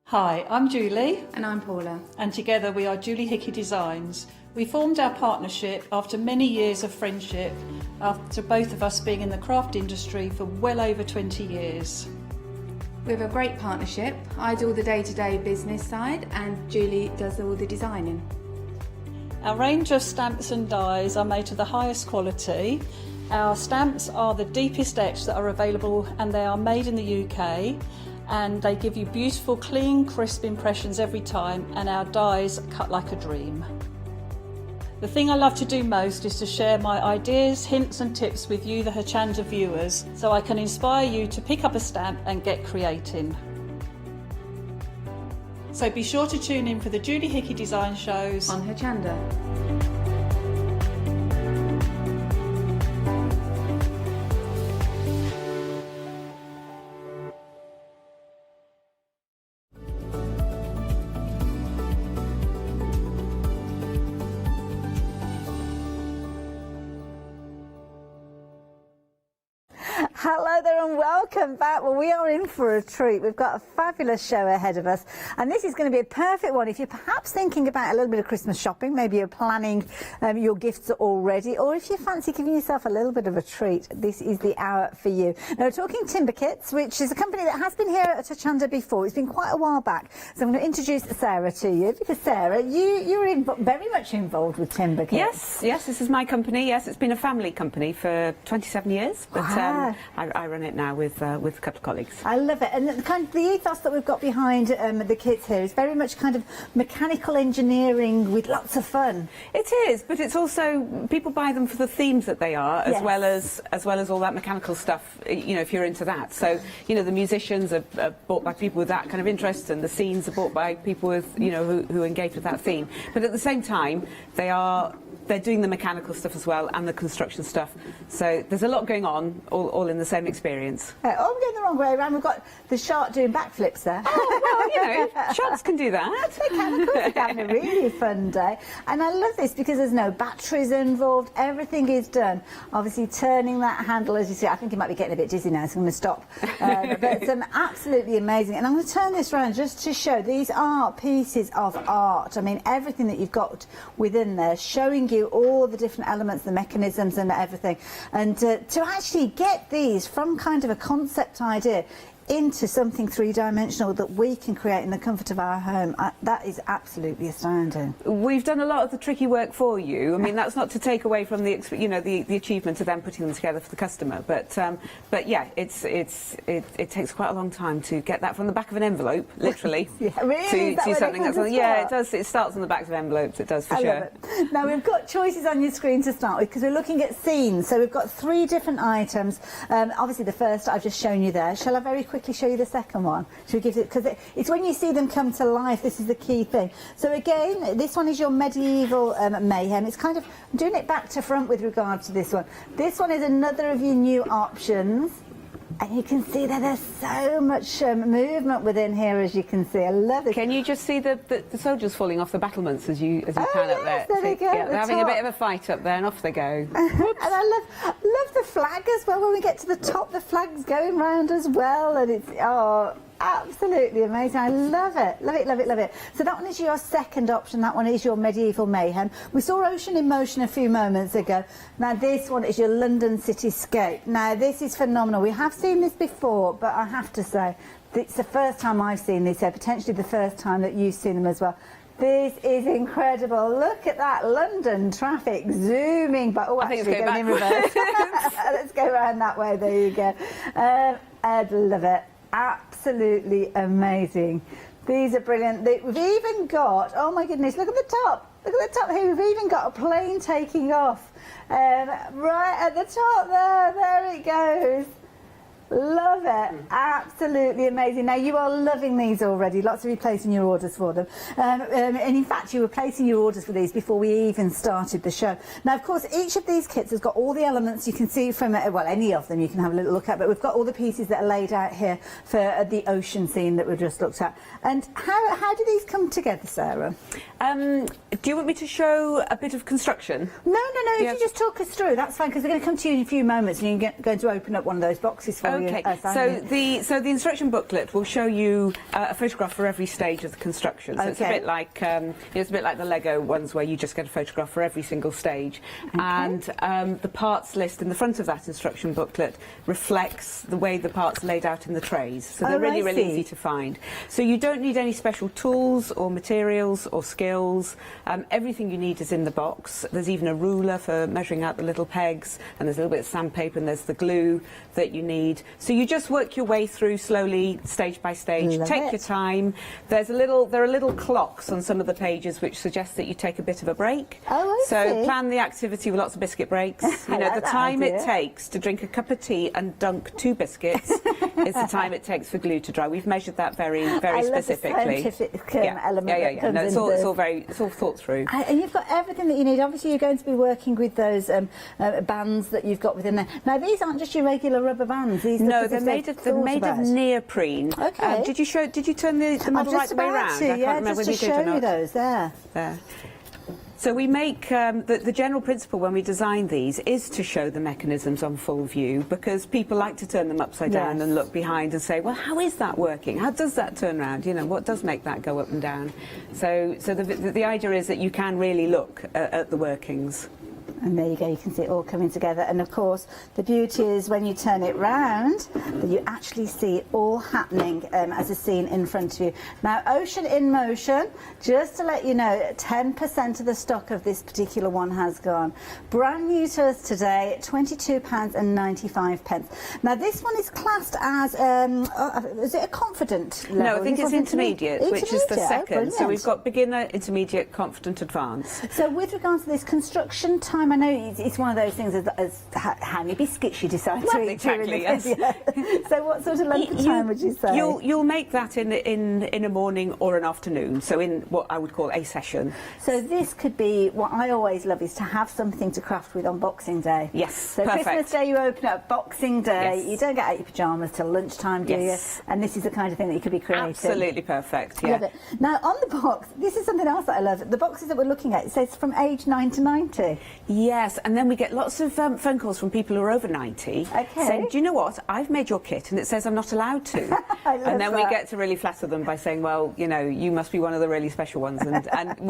Hi, I'm Julie. And I'm Paula. And together we are Julie Hickey Designs. We formed our partnership after many years of friendship, after both of us being in the craft industry for well over 20 years. We have a great partnership. I do all the day-to-day business side and Julie does all the designing. Our range of stamps and dies are made to the highest quality. Our stamps are the deepest etch that are available and they are made in the UK. And they give you beautiful, clean, crisp impressions every time, and our dies cut like a dream. The thing I love to do most is to share my ideas, hints and tips with you, the Hochanda viewers, so I can inspire you to pick up a stamp and get creating. So be sure to tune in for the Julie Hickey Design shows on Hochanda. Hello there and welcome back. Well, we are in for a treat. We've got a fabulous show ahead of us, and this is going to be a perfect one if you're perhaps thinking about a little bit of Christmas shopping, maybe you're planning your gifts already, or if you fancy giving yourself a little bit of a treat, this is the hour for you. Now, we're talking Timber Kits, which is a company that has been here at Hochanda before. It's been quite a while back, so I'm going to introduce Sarah to you, because Sarah, you're very much involved with Timber Kits. Yes, this is my company. Yes, it's been a family company for 27 years, but I run it now with a couple of colleagues. I love it, and the ethos that we've got behind the kits here is very much kind of mechanical engineering with lots of fun. It is, but it's also people buy them for the themes that they are, Yes. as well as all that mechanical stuff. You know, if you're into that. So you know, the musicians are bought by people with that kind of interest, and the scenes are bought by people with who engage with that theme. But at the same time, they're doing the mechanical stuff as well and the construction stuff. So there's a lot going on, all in the same experience. We're going the wrong way around. We've got the shark doing backflips there. Oh, well, sharks can do that. They can, of course they can. A really fun day. And I love this because there's no batteries involved. Everything is done. Obviously, turning that handle, as you see, I think you might be getting a bit dizzy now, so I'm going to stop. But absolutely amazing. And I'm going to turn this around just to show these are pieces of art. I mean, everything that you've got within there, showing you all the different elements, the mechanisms and everything. And to actually get these from kind of a concept idea into something three-dimensional that we can create in the comfort of our home, that is absolutely astounding. We've done a lot of the tricky work for you. I mean, that's not to take away from the achievement of them putting them together for the customer, but yeah, it takes quite a long time to get that from the back of an envelope, literally. Yeah, really? to something that's yeah, it does. It starts on the backs of envelopes. It does for sure. Love it. Now we've got choices on your screen to start with because we're looking at scenes. So we've got 3 different items. Obviously, the first I've just shown you there. Shall I very quickly show you the second one? Should we give it, because it's when you see them come to life, this is the key thing. So again, this one is your medieval mayhem. It's kind of, I'm doing it back to front with regard to this one. This one is another of your new options. And you can see that there's so much movement within here, as you can see. I love it. Can you just see the soldiers falling off the battlements as you pan up there? There they go. Yeah, they're having a bit of a fight up there, and off they go. And I love the flag as well. When we get to the top, the flag's going round as well, and it's absolutely amazing. I love it. Love it, love it, love it. So that one is your second option. That one is your medieval mayhem. We saw Ocean in Motion a few moments ago. Now this one is your London cityscape. Now this is phenomenal. We have seen this before, but I have to say it's the first time I've seen these, so potentially the first time that you've seen them as well. This is incredible. Look at that London traffic zooming, but I think actually it's going in reverse. Let's go around that way. There you go. I'd love it. Absolutely amazing. These are brilliant. We've even got, oh my goodness, look at the top. Look at the top here. We've even got a plane taking off. Right at the top there it goes. Love it. Absolutely amazing. Now, you are loving these already. Lots of you placing your orders for them. And in fact, you were placing your orders for these before we even started the show. Now, of course, each of these kits has got all the elements you can see from it. Well, any of them you can have a little look at, but we've got all the pieces that are laid out here for the ocean scene that we've just looked at. And how do these come together, Sarah? Do you want me to show a bit of construction? No. If you just talk us through, that's fine, because we're going to come to you in a few moments and you're going to open up one of those boxes for you. Okay, so the instruction booklet will show you a photograph for every stage of the construction. So it's a bit like the Lego ones where you just get a photograph for every single stage. Okay. And the parts list in the front of that instruction booklet reflects the way the parts are laid out in the trays. So they're really easy to find. So you don't need any special tools or materials or skills. Everything you need is in the box. There's even a ruler for measuring out the little pegs, and there's a little bit of sandpaper, and there's the glue that you need. So you just work your way through slowly, stage by stage. Take your time. There are little clocks on some of the pages which suggest that you take a bit of a break. So plan the activity with lots of biscuit breaks. You know, the time it takes to drink a cup of tea and dunk 2 biscuits is the time it takes for glue to dry. We've measured that very specifically. The scientific element. No, it's all thought through. And you've got everything that you need. Obviously, you're going to be working with those bands that you've got within there. Now, these aren't just your regular rubber bands. No, they're made of neoprene. Okay. Did you turn the model right the way around? I can't remember whether you did or not. Show you those there. So we make the general principle when we design these is to show the mechanisms on full view, because people like to turn them upside down and look behind and say, well, how is that working? How does that turn around? You know, what does make that go up and down? So the idea is that you can really look at the workings. And there you go, you can see it all coming together. And of course, the beauty is when you turn it round, that you actually see it all happening as a scene in front of you. Now, Ocean in Motion, just to let you know, 10% of the stock of this particular one has gone. Brand new to us today, £22.95. Now, this one is classed as, is it a confident level? No, I think it's intermediate, which is the second. Brilliant. So we've got beginner, intermediate, confident, advanced. So with regards to this construction time, I know it's one of those things as how many biscuits you decide to eat during the video. So what sort of length of time would you say? You'll make that in a morning or an afternoon, so in what I would call a session. So this could be, what I always love is to have something to craft with on Boxing Day. Yes, so perfect. Christmas Day you open up, Boxing Day, you don't get out your pyjamas till lunchtime, do you? And this is the kind of thing that you could be creating. Absolutely perfect, I love it. Now on the box, this is something else that I love. The boxes that we're looking at, it says from age 9 to 90. Yes, and then we get lots of phone calls from people who are over 90 saying, do you know what, I've made your kit and it says I'm not allowed to. And then we get to really flatter them by saying, well, you know, you must be one of the really special ones. And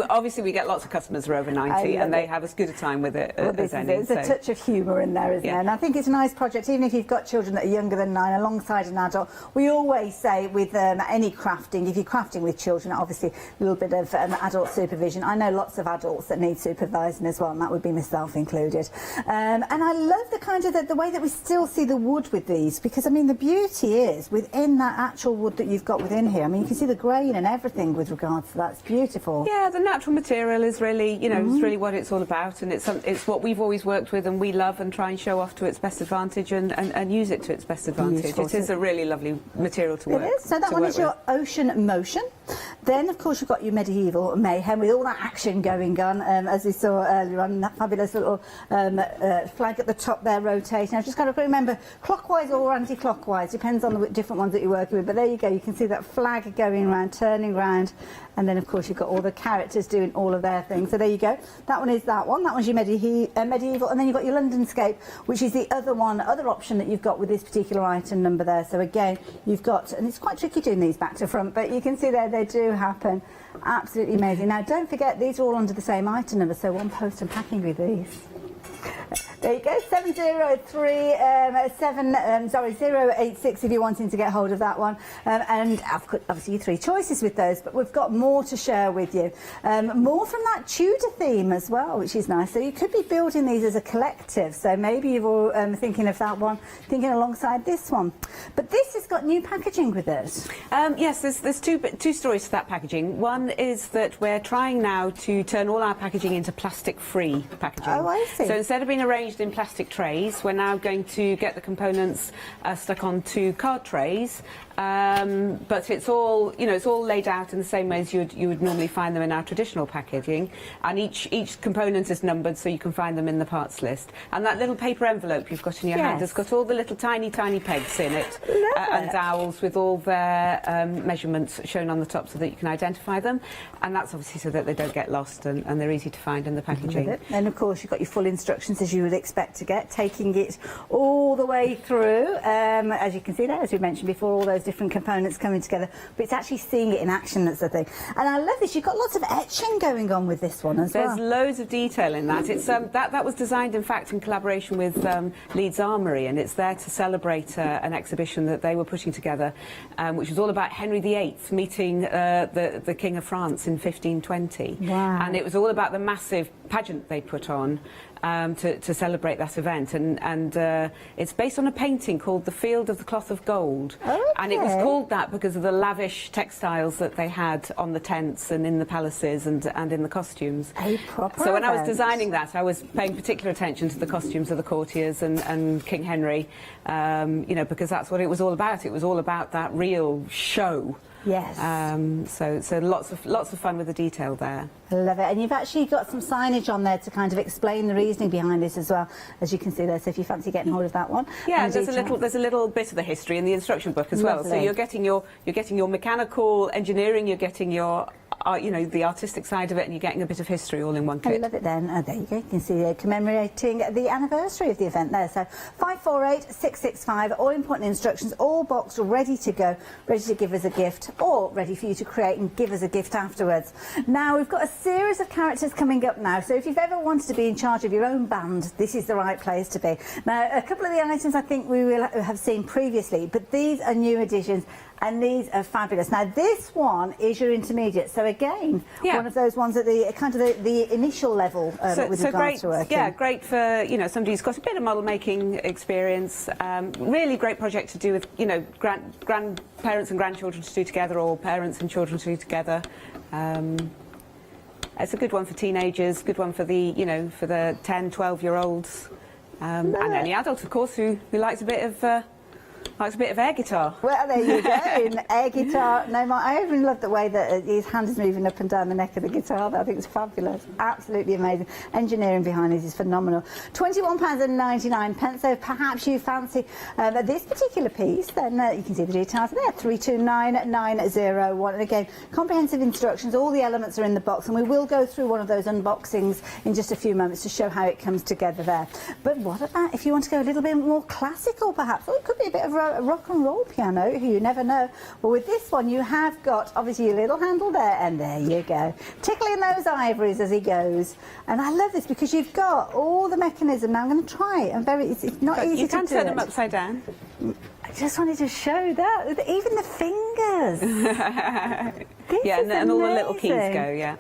obviously we get lots of customers who are over 90 and they have as good a time with it as any. There's a touch of humour in there, isn't there? And I think it's a nice project, even if you've got children that are younger than 9 alongside an adult. We always say with any crafting, if you're crafting with children, obviously a little bit of adult supervision. I know lots of adults that need supervising as well, and that would be myself included. And I love the kind of the way that we still see the wood with these, because I mean the beauty is within that actual wood that you've got within here. I mean you can see the grain and everything with regards to that. It's beautiful. Yeah, the natural material is really, you know, it's really what it's all about, and it's what we've always worked with and we love and try and show off to its best advantage and use it to its best advantage. Beautiful. It is a really lovely material to work with. It is. So that one is your Ocean Motion. Then, of course, you've got your Medieval Mayhem with all that action going on, as we saw earlier on, that fabulous little flag at the top there rotating. I've just got to remember, clockwise or anti-clockwise, depends on the different ones that you're working with. But there you go, you can see that flag going around, turning round, and then, of course, you've got all the characters doing all of their things. So there you go. That one is that one. That one's your Medieval. And then you've got your Londonscape, which is the other option that you've got with this particular item number there. So again, you've got, and it's quite tricky doing these back to front, but you can see there they do happen. Absolutely amazing. Now, don't forget, these are all under the same item number, so one post and packing with these. There you go, 086 if you're wanting to get hold of that one. And I've got obviously 3 choices with those, but we've got more to share with you. More from that Tudor theme as well, which is nice. So you could be building these as a collective. So maybe you're all thinking of that one, thinking alongside this one. But this has got new packaging with it. Yes, there's two stories to that packaging. One is that we're trying now to turn all our packaging into plastic-free packaging. Oh, I see. So instead of being arranged packaged in plastic trays. We're now going to get the components stuck onto card trays, but it's all, you know, it's all laid out in the same way as you would normally find them in our traditional packaging, and each component is numbered so you can find them in the parts list. And that little paper envelope you've got in your hand has got all the little tiny pegs in it, and dowels with all their measurements shown on the top so that you can identify them, and that's obviously so that they don't get lost and they're easy to find in the packaging. And of course you've got your full instructions as you would expect to get, taking it all the way through, as you can see there, as we mentioned before, all those different components coming together, but it's actually seeing it in action that's the thing. And I love this, you've got lots of etching going on with this one as well. There's loads of detail in that. It's that was designed in fact in collaboration with Leeds Armoury, and it's there to celebrate an exhibition that they were putting together, which was all about Henry VIII meeting the King of France in 1520. Wow. And it was all about the massive pageant they put on to celebrate that event, and it's based on a painting called The Field of the Cloth of Gold. Okay. And it was called that because of the lavish textiles that they had on the tents and in the palaces and in the costumes. So when I was designing that, I was paying particular attention to the costumes of the courtiers and King Henry, you know, because that's what it was all about. It was all about that real show. Yes. So lots of fun with the detail there. I love it. And you've actually got some signage on there to kind of explain the reasoning behind this as well, as you can see there. So if you fancy getting hold of that one. Yeah, there's a little bit of the history in the instruction book as well. So you're getting your mechanical engineering, you're getting your you know, the artistic side of it, and you're getting a bit of history all in one kit. I love it then. There you go. You can see commemorating the anniversary of the event there. So 548665, all important instructions, all boxed, ready to go, ready to give us a gift, or ready for you to create and give us a gift afterwards. Now, we've got a series of characters coming up now, so if you've ever wanted to be in charge of your own band, this is the right place to be. Now, a couple of the items I think we will have seen previously, but these are new additions, and these are fabulous. Now, this one is your intermediate, so again, one of those ones at the kind of the initial level with regards to working. Yeah, great for, you know, somebody who's got a bit of model making experience. Really great project to do with, you know, grandparents and grandchildren to do together, or parents and children to do together. It's a good one for teenagers, good one for the, you know, for the 10, 12-year-olds, and any adult, of course, who likes a bit of air guitar. Well, there you go, an air guitar. No, I even love the way that his hand is moving up and down the neck of the guitar. I think it's fabulous, absolutely amazing. Engineering behind this is phenomenal. £21.99. So perhaps you fancy this particular piece, then you can see the details there. 329901. And again, comprehensive instructions. All the elements are in the box, and we will go through one of those unboxings in just a few moments to show how it comes together there. But what about if you want to go a little bit more classical, perhaps? Or it could be a bit of a rock and roll piano, you never know. Well, with this one you have got obviously your little handle there, and there you go, tickling those ivories as he goes. And I love this because you've got all the mechanism. Now I'm going to try it, and it's not easy to do. You can turn them upside down. I just wanted to show that, even the fingers. Yeah, and all the little keys go, yeah.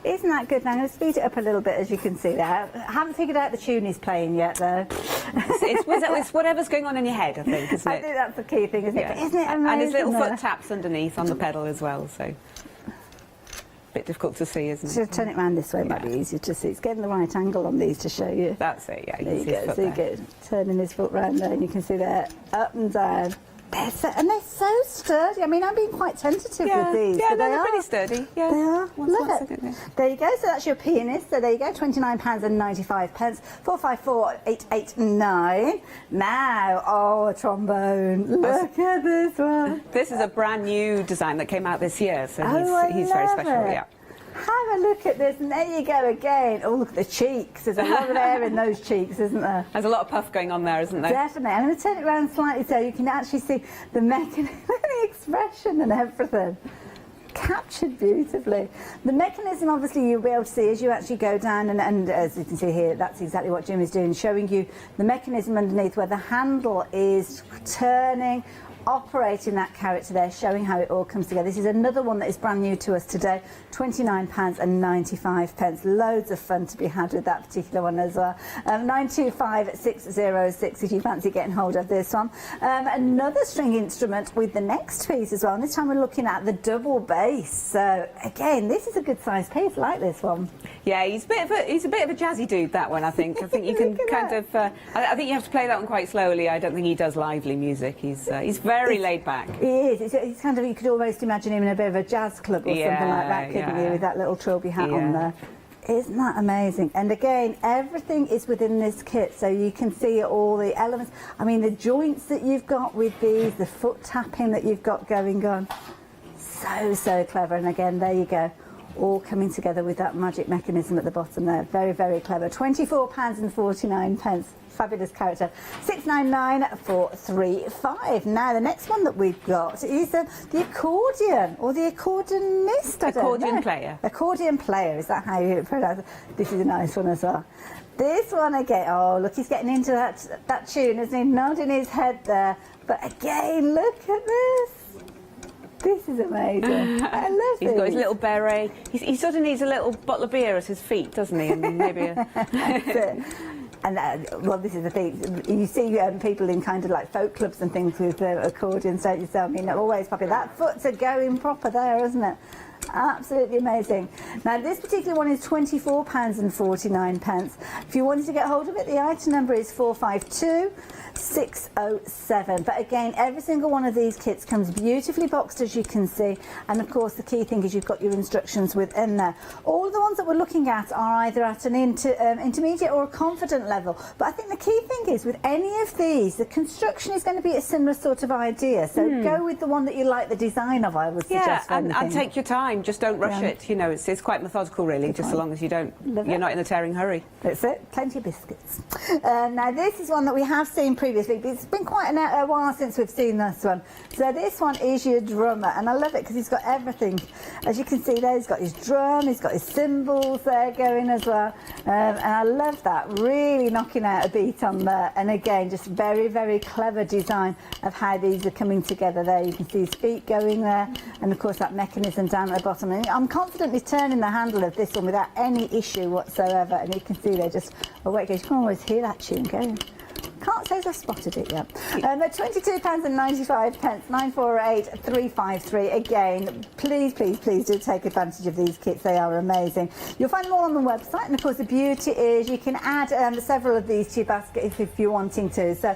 Isn't that good? Now I'm going to speed it up a little bit, as you can see there. I haven't figured out the tune he's playing yet, though. It's whatever's going on in your head, I think, isn't it? I think that's the key thing, isn't it? But isn't it amazing? And his little foot taps underneath on the pedal as well, so a bit difficult to see, isn't it? Just turn it round this way, might be easier to see. It's getting the right angle on these to show you. That's it, yeah. There you go, so you get turning his foot round there, and you can see there, up and down. They're so sturdy. I mean, I'm being quite tentative with these. Yeah, they're pretty sturdy. Yeah. They are. Love it. There you go. So that's your pianist. So there you go. £29.95. 454889. Now, a trombone. Look at this one. This is a brand new design that came out this year, so he's very special. Yeah. Have a look at this, and there you go again. Oh, look at the cheeks. There's a lot of air in those cheeks, isn't there? There's a lot of puff going on there, isn't there? Definitely. I'm going to turn it around slightly so you can actually see the mechanism, the expression and everything. Captured beautifully. The mechanism, obviously, you'll be able to see as you actually go down, and as you can see here, that's exactly what Jim is doing, showing you the mechanism underneath where the handle is turning operating that character there, showing how it all comes together. This is another one that is brand new to us today, £29.95. Loads of fun to be had with that particular one as well. 925606 if you fancy getting hold of this one. Another string instrument with the next piece as well, and this time we're looking at the double bass. So again, this is a good sized piece. I like this one. Yeah, he's a bit of a jazzy dude, that one. I think you can kind of. I think you have to play that one quite slowly. I don't think he does lively music. He's very laid back. He is. It's kind of, you could almost imagine him in a bit of a jazz club or something like that, couldn't you, with that little trilby hat on there. Isn't that amazing? And again, everything is within this kit, so you can see all the elements. I mean, the joints that you've got with these, the foot tapping that you've got going on. So clever. And again, there you go, all coming together with that magic mechanism at the bottom there. Very, very clever. £24.49. Fabulous character. 699,435. Now the next one that we've got is the accordion, or the accordionist. Accordion player. Accordion player, is that how you pronounce it? This is a nice one as well. This one again, oh look, he's getting into that tune, isn't he? Nodding his head there. But again, look at this. This is amazing. I love it. He's got his little beret. He sort of needs a little bottle of beer at his feet, doesn't he? And maybe a... That's it. And well, this is the thing. You see people in kind of like folk clubs and things with accordions, don't you? So I mean, always popular. That foot's a going proper there, isn't it? Absolutely amazing. Now this particular one is £24.49. If you wanted to get hold of it, the item number is 452607. But again, every single one of these kits comes beautifully boxed, as you can see, and of course the key thing is you've got your instructions within there. All of the ones that we're looking at are either at an intermediate or a confident level, but I think the key thing is with any of these, the construction is going to be a similar sort of idea, so go with the one that you like the design of, I would suggest. And take your time. Just don't rush it. You know, it's quite methodical, really. Just so long as you're not in a tearing hurry. That's it. Plenty of biscuits. Now this is one that we have seen previously, but it's been quite a while since we've seen this one. So this one is your drummer, and I love it because he's got everything. As you can see there, he's got his drum, he's got his cymbals there going as well, and I love that. Really knocking out a beat on there. And again, just very, very clever design of how these are coming together there. You can see his feet going there, and of course that mechanism down at the bottom. And I'm confidently turning the handle of this one without any issue whatsoever, and you can see they're just away it goes. You can always hear that tune going. Can't say I've spotted it yet. They're £22.95, 948353. Again, please do take advantage of these kits. They are amazing. You'll find them all on the website, and of course the beauty is you can add several of these to your basket if you're wanting to. So,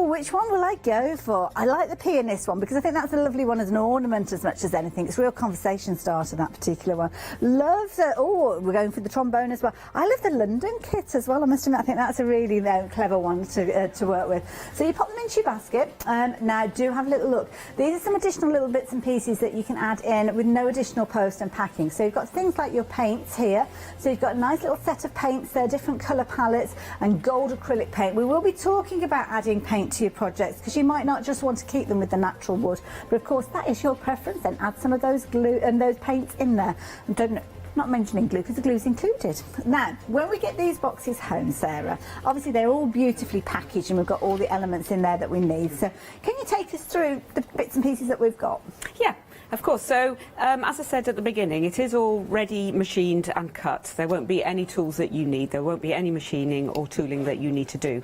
which one will I go for? I like the pianist one because I think that's a lovely one as an ornament as much as anything. It's a real conversation starter, that particular one. Love the, we're going for the trombone as well. I love the London kit as well, I must admit. I think that's a really clever one to work with. So you pop them into your basket. Now do have a little look. These are some additional little bits and pieces that you can add in with no additional post and packing. So you've got things like your paints here. So you've got a nice little set of paints there, different colour palettes and gold acrylic paint. We will be talking about adding paint to your projects because you might not just want to keep them with the natural wood, but of course that is your preference. Then add some of those glue and those paints in there. And not mentioning glue because the glue's included. Now, when we get these boxes home, Sarah, obviously they're all beautifully packaged and we've got all the elements in there that we need. So can you take us through the bits and pieces that we've got? Yeah. Of course. So, as I said at the beginning, it is all ready machined and cut. There won't be any tools that you need. There won't be any machining or tooling that you need to do.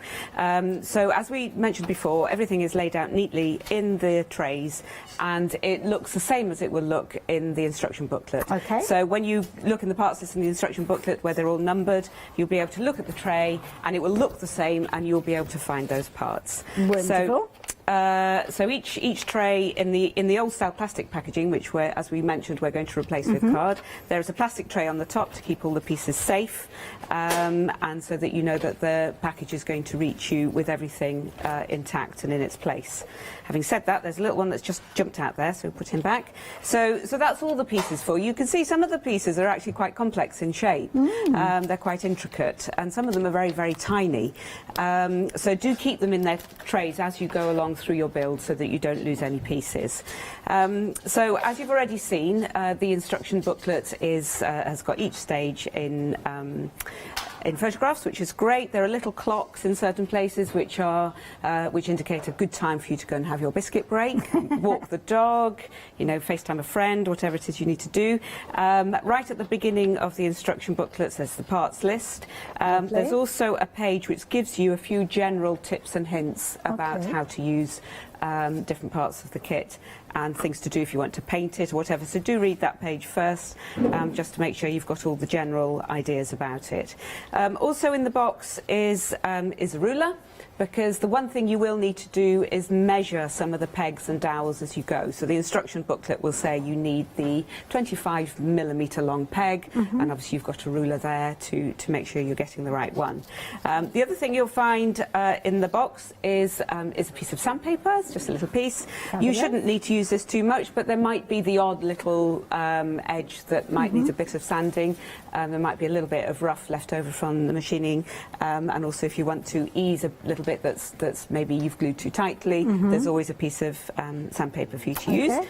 So, as we mentioned before, everything is laid out neatly in the trays, and it looks the same as it will look in the instruction booklet. Okay. So, when you look in the parts list in the instruction booklet where they're all numbered, you'll be able to look at the tray, and it will look the same, and you'll be able to find those parts. Wonderful. So each tray in the old style plastic packaging, which as we mentioned, we're going to replace with card. There is a plastic tray on the top to keep all the pieces safe, and so that you know that the package is going to reach you with everything intact and in its place. Having said that, there's a little one that's just jumped out there, so we'll put him back. So that's all the pieces for you. You can see some of the pieces are actually quite complex in shape. They're quite intricate, and some of them are very, very tiny. So do keep them in their trays as you go along through your build so that you don't lose any pieces. So as you've already seen, the instruction booklet has got each stage in in photographs, which is great. There are little clocks in certain places which indicate a good time for you to go and have your biscuit break, walk the dog, you know, FaceTime a friend, whatever it is you need to do. Right at the beginning of the instruction booklets, there's the parts list. There's also a page which gives you a few general tips and hints about how to use different parts of the kit and things to do if you want to paint it or whatever. So do read that page first, just to make sure you've got all the general ideas about it. Also in the box is a ruler, because the one thing you will need to do is measure some of the pegs and dowels as you go. So the instruction booklet will say you need the 25mm long peg, and obviously you've got a ruler there to make sure you're getting the right one. The other thing you'll find in the box is a piece of sandpaper. It's just a little piece. You shouldn't need to use this too much, but there might be the odd little edge that might need a bit of sanding. There might be a little bit of rough left over from the machining, and also if you want to ease a little bit that's maybe you've glued too tightly, there's always a piece of sandpaper for you to use.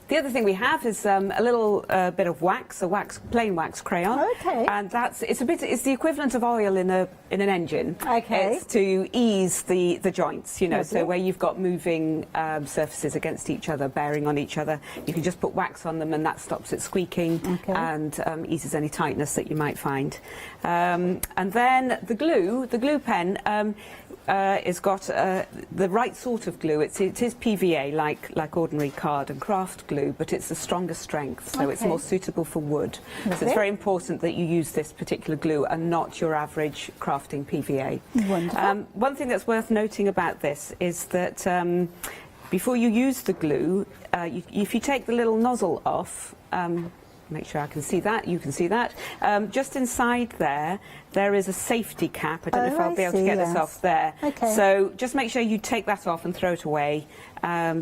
The other thing we have is a little bit of wax, plain wax crayon, and it's the equivalent of oil in an engine. It's to ease the joints, you know. So where you've got moving surfaces against each other, bearing on each other, you can just put wax on them, and that stops it squeaking and eases any tightness that you might find. And then the glue pen. It's got the right sort of glue. It is PVA, like ordinary card and craft glue, but it's a stronger strength, so it's more suitable for wood. So it's very important that you use this particular glue and not your average crafting PVA. Wonderful. One thing that's worth noting about this is that before you use the glue, if you take the little nozzle off, make sure I can see that, you can see that. Just inside there is a safety cap. I don't know if I'll be able to get this off there. So just make sure you take that off and throw it away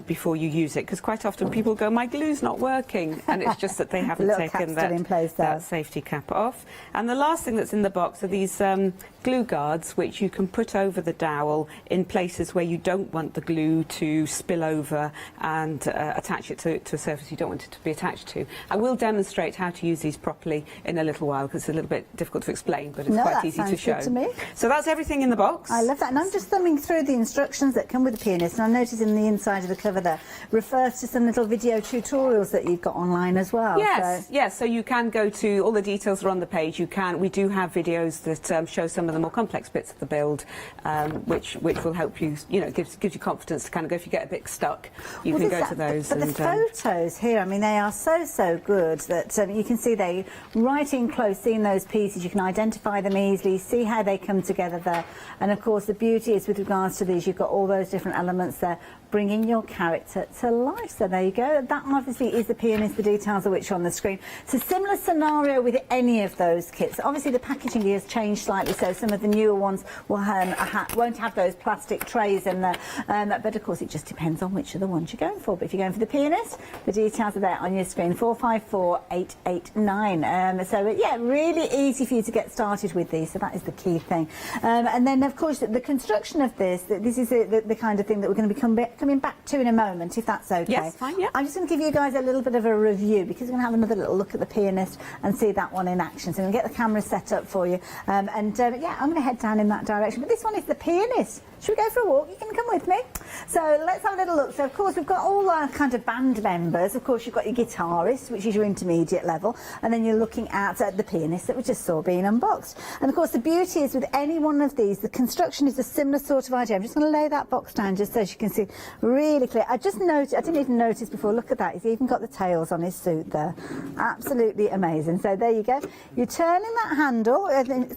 before you use it, because quite often people go, my glue's not working, and it's just that they haven't taken that safety cap off. And the last thing that's in the box are these glue guards, which you can put over the dowel in places where you don't want the glue to spill over and attach it to a surface you don't want it to be attached to. I will demonstrate how to use these properly in a little while, because it's a little bit difficult to explain, but it's quite easy to show. To me. So that's everything in the box. I love that, and I'm just thumbing through the instructions that come with the pianist, and I notice in the inside of the cover there refers to some little video tutorials that you've got online as well. Yes, so you can go to, all the details are on the page. We do have videos that show some of the more complex bits of the build, which will help you, you know, gives you confidence to kind of go if you get a bit stuck, you can go to those. But the photos here, I mean, they are so good that you can see they right in close, seeing those pieces, you can identify them easily, see how they come together there. And of course the beauty is with regards to these, you've got all those different elements there bringing your character to life. So there you go. That obviously is the pianist, the details of which are on the screen. It's a similar scenario with any of those kits. Obviously the packaging has changed slightly, so some of the newer ones will won't have those plastic trays in there, but of course it just depends on which of the ones you're going for. But if you're going for the pianist, the details are there on your screen, 454889. So yeah, really easy for you to get started with these, so that is the key thing. And then of course the construction of this is the kind of thing that we're going to be coming back to in a moment, if that's okay. Yes, fine, yeah. I'm just going to give you guys a little bit of a review, because we're going to have another little look at the pianist and see that one in action. So I'm going to get the camera set up for you, yeah, I'm going to head down in that direction. But this one is the pianist. Should we go for a walk? You can come with me. So let's have a little look. So of course we've got all our kind of band members. Of course you've got your guitarist, which is your intermediate level, and then you're looking at the pianist that we just saw being unboxed. And of course the beauty is with any one of these, the construction is a similar sort of idea. I'm just going to lay that box down just so you can see really clear. I just noticed, I didn't even notice before, look at that, he's even got the tails on his suit there. Absolutely amazing. So there you go. You're turning that handle,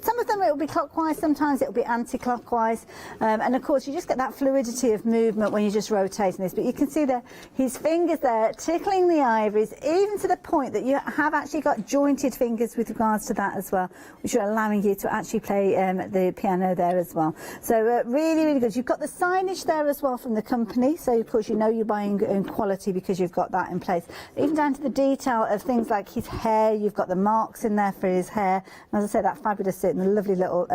some of them it will be clockwise, sometimes it will be anti-clockwise, and of course you just get that fluidity of movement when you're just rotating this, but you can see his fingers there tickling the ivories, even to the point that you have actually got jointed fingers with regards to that as well, which are allowing you to actually play the piano there as well. So really good. You've got the signage there as well from the company, so of course you know you're buying in quality because you've got that in place. Even down to the detail of things like his hair, you've got the marks in there for his hair. And as I say, that fabulous suit and the lovely little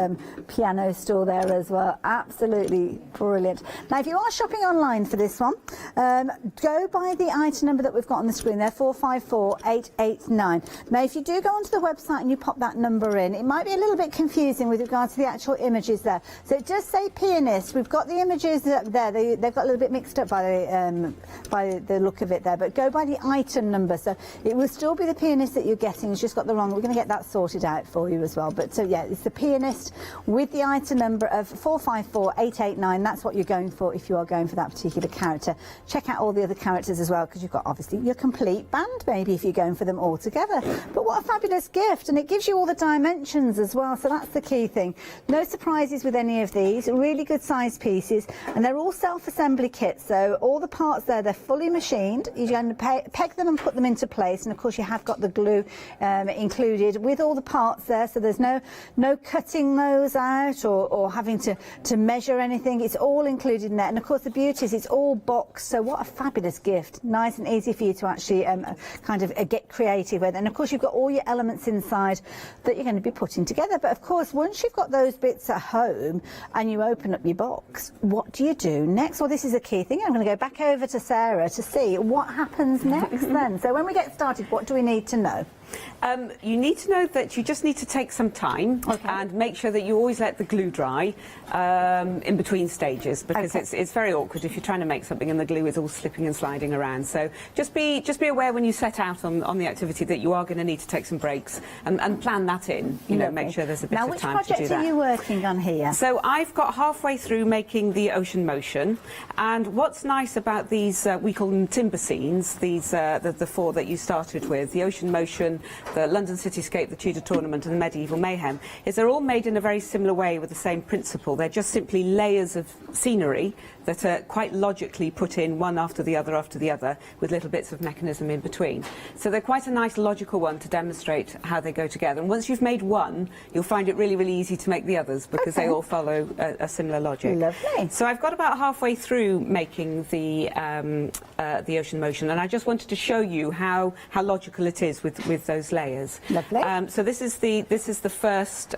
piano stool there as well. Absolutely absolutely brilliant. Now, if you are shopping online for this one, go by the item number that we've got on the screen there, 454889. Now, if you do go onto the website and you pop that number in, it might be a little bit confusing with regard to the actual images there. So it does say pianist. We've got the images there. They've got a little bit mixed up by the look of it there, but go by the item number. So it will still be the pianist that you're getting. It's just got the wrong. We're going to get that sorted out for you as well. But so yeah, it's the pianist with the item number of 454889. That's what you're going for if you are going for that particular character. Check out all the other characters as well, because you've got obviously your complete band maybe if you're going for them all together. But what a fabulous gift, and it gives you all the dimensions as well, so that's the key thing. No surprises with any of these, really good size pieces, and they're all self-assembly kits, so all the parts there, they're fully machined. You're going to peg them and put them into place, and of course you have got the glue included with all the parts there, so there's no cutting those out or having to measure anything. It's all included in there, and of course the beauty is it's all boxed, so what a fabulous gift. Nice and easy for you to actually kind of get creative with, and of course you've got all your elements inside that you're going to be putting together. But of course, once you've got those bits at home and you open up your box, what do you do next? Well, this is a key thing. I'm going to go back over to Sarah to see what happens next then. So when we get started, what do we need to know? You need to know that you just need to take some time and make sure that you always let the glue dry in between stages, because it's very awkward if you're trying to make something and the glue is all slipping and sliding around. So just be aware when you set out on the activity that you are going to need to take some breaks and plan that in. You know, make sure there's a bit of time to do that. Now, which project are you working on here? So I've got halfway through making the Ocean Motion, and what's nice about these, we call them timber scenes, these the four that you started with, the Ocean Motion, the London Cityscape, the Tudor Tournament and the Medieval Mayhem, is they're all made in a very similar way with the same principle. They're just simply layers of scenery that are quite logically put in one after the other with little bits of mechanism in between. So they're quite a nice logical one to demonstrate how they go together. And once you've made one, you'll find it really, really easy to make the others, because they all follow a similar logic. Lovely. So I've got about halfway through making the Ocean Motion, and I just wanted to show you how logical it is with those layers. Lovely. So this is the first.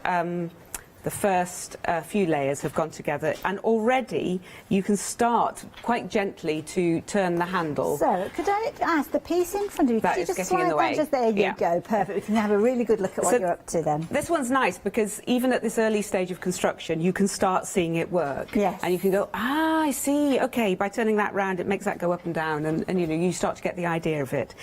The first few layers have gone together, and already you can start quite gently to turn the handle. So, could I ask, the piece in front of you, that could you is just getting slide in the way. that just there? You go, perfect. We can have a really good look at what you're up to then. This one's nice because even at this early stage of construction, you can start seeing it work. Yes. And you can go, I see, okay, by turning that round, it makes that go up and down, and you know, you start to get the idea of it.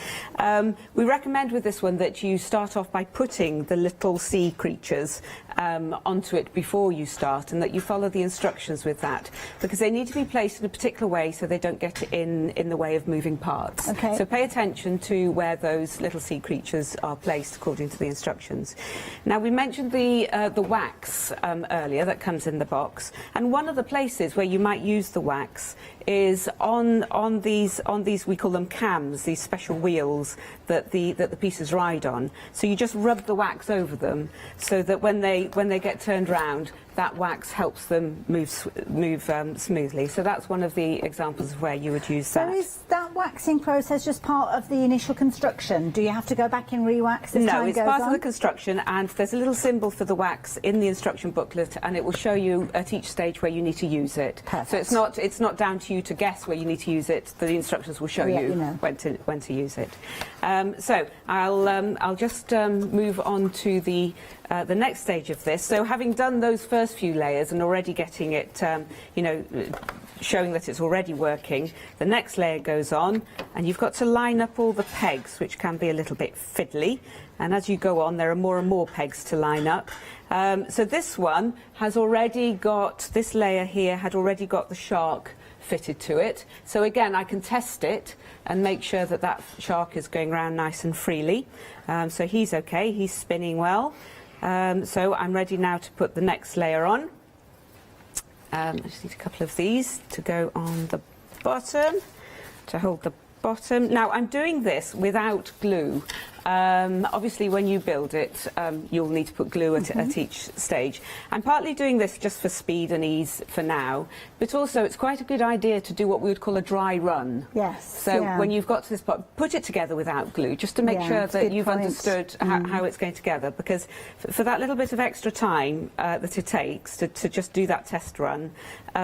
We recommend with this one that you start off by putting the little sea creatures onto it before you start, and that you follow the instructions with that, because they need to be placed in a particular way so they don't get in the way of moving parts. Okay. So pay attention to where those little sea creatures are placed according to the instructions. Now, we mentioned the wax earlier that comes in the box, and one of the places where you might use the wax is on these we call them cams, these special wheels that the pieces ride on. So you just rub the wax over them so that when they get turned round, that wax helps them move smoothly. So that's one of the examples of where you would use that. So is that waxing process just part of the initial construction? Do you have to go back and re-wax as time goes on? No, it's part of the construction, and there's a little symbol for the wax in the instruction booklet, and it will show you at each stage where you need to use it. Perfect. So it's not down to you to guess where you need to use it. The instructions will show you when to use it. So I'll just move on to the next stage of this. So having done those first few layers and already getting it, showing that it's already working, the next layer goes on, and you've got to line up all the pegs, which can be a little bit fiddly. And as you go on, there are more and more pegs to line up. So this one has already got, this layer here had already got the shark fitted to it. So again, I can test it and make sure that that shark is going around nice and freely. So he's okay, he's spinning well. So I'm ready now to put the next layer on. I just need a couple of these to go on the bottom, to hold the bottom. Now, I'm doing this without glue. Obviously, when you build it, you'll need to put glue at each stage. I'm partly doing this just for speed and ease for now, but also it's quite a good idea to do what we would call a dry run. Yes. So when you've got to this part, put it together without glue, just to make sure that you've understood how it's going together. Because for that little bit of extra time that it takes to just do that test run,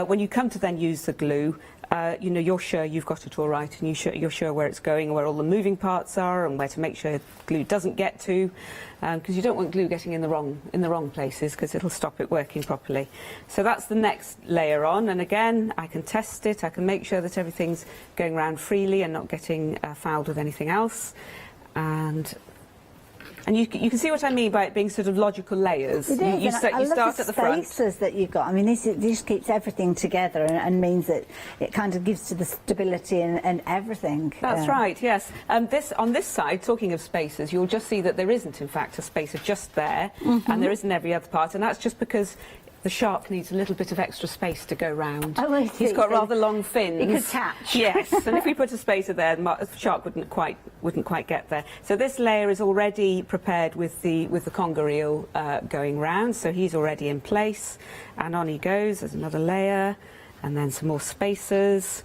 when you come to then use the glue, you know, you're sure you've got it all right, and you're sure where it's going, where all the moving parts are, and where to make sure glue doesn't get to, because you don't want glue getting in the wrong places, because it'll stop it working properly. So that's the next layer on, and again, I can test it. I can make sure that everything's going around freely and not getting fouled with anything else, and you can see what I mean by it being sort of logical layers. It is, You start at the front. Spaces that you've got. I mean, this keeps everything together and means that it kind of gives to the stability and everything. That's right, yes. On this side, talking of spaces, you'll just see that there isn't, in fact, a spacer just there, and there isn't every other part, and that's just because the shark needs a little bit of extra space to go round. Oh, I see. He's got rather long fins. He could catch. Yes, and if we put a spacer there, the shark wouldn't quite get there. So this layer is already prepared with the conger eel going round. So he's already in place, and on he goes. There's another layer, and then some more spacers.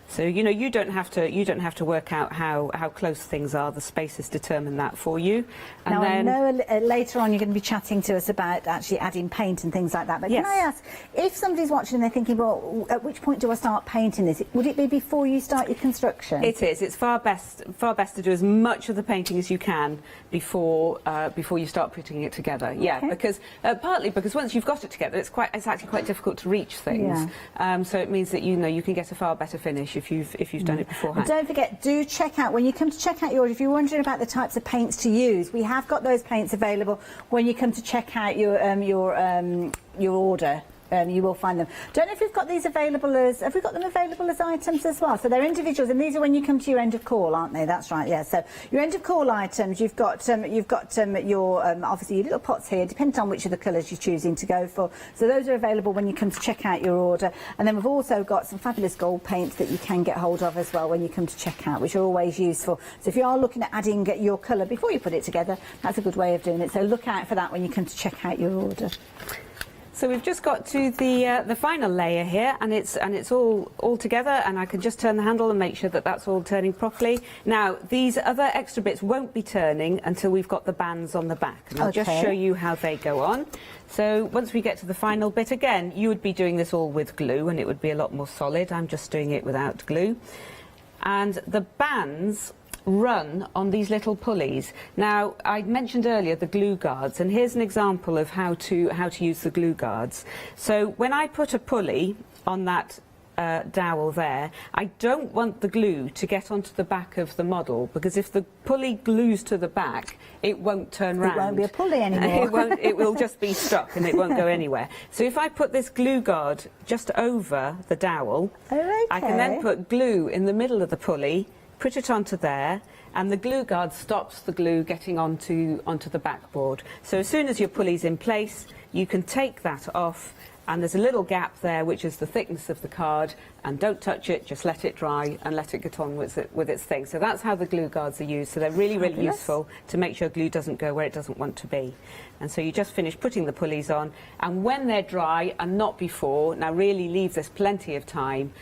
So you know, you don't have to work out how close things are. The spacers determine that for you. And now then, I know later on you're going to be chatting to us about actually adding paint and things like that. But yes. Can I ask, if somebody's watching and they're thinking, well, at which point do I start painting this? Would it be before you start your construction? It is. It's far best to do as much of the painting as you can before you start putting it together. Yeah, Okay. because partly because once you've got it together, it's actually quite difficult to reach things. So it means that you can get a far better finish if you've done it beforehand. And don't forget, do check out when you come to check out your order. If you're wondering about the types of paints to use, we have got those paints available when you come to check out your order. You will find them. Don't know if we've got these available as... Have we got them available as items as well? So they're individuals, and these are when you come to your end of call, aren't they? That's right, yeah. So your end of call items, you've got your obviously your little pots here, depending on which of the colours you're choosing to go for. So those are available when you come to check out your order. And then we've also got some fabulous gold paints that you can get hold of as well when you come to check out, which are always useful. So if you are looking at adding your colour before you put it together, that's a good way of doing it. So look out for that when you come to check out your order. So we've just got to the final layer here, and it's all together, and I can just turn the handle and make sure that that's all turning properly. Now these other extra bits won't be turning until we've got the bands on the back, and I'll just show you how they go on. So once we get to the final bit, again, you would be doing this all with glue, and it would be a lot more solid. I'm just doing it without glue, and the bands run on these little pulleys. Now, I mentioned earlier the glue guards, and here's an example of how to use the glue guards. So when I put a pulley on that dowel there, I don't want the glue to get onto the back of the model, because if the pulley glues to the back, it won't turn round. It won't be a pulley anymore. It will just be stuck, and it won't go anywhere. So if I put this glue guard just over the dowel, I can then put glue in the middle of the pulley, put it onto there, and the glue guard stops the glue getting onto the backboard. So as soon as your pulley's in place, you can take that off, and there's a little gap there, which is the thickness of the card, and don't touch it, just let it dry and let it get on with its thing. So that's how the glue guards are used. So they're really, really useful to make sure glue doesn't go where it doesn't want to be. And so you just finish putting the pulleys on, and when they're dry and not before, now really leave this plenty of time,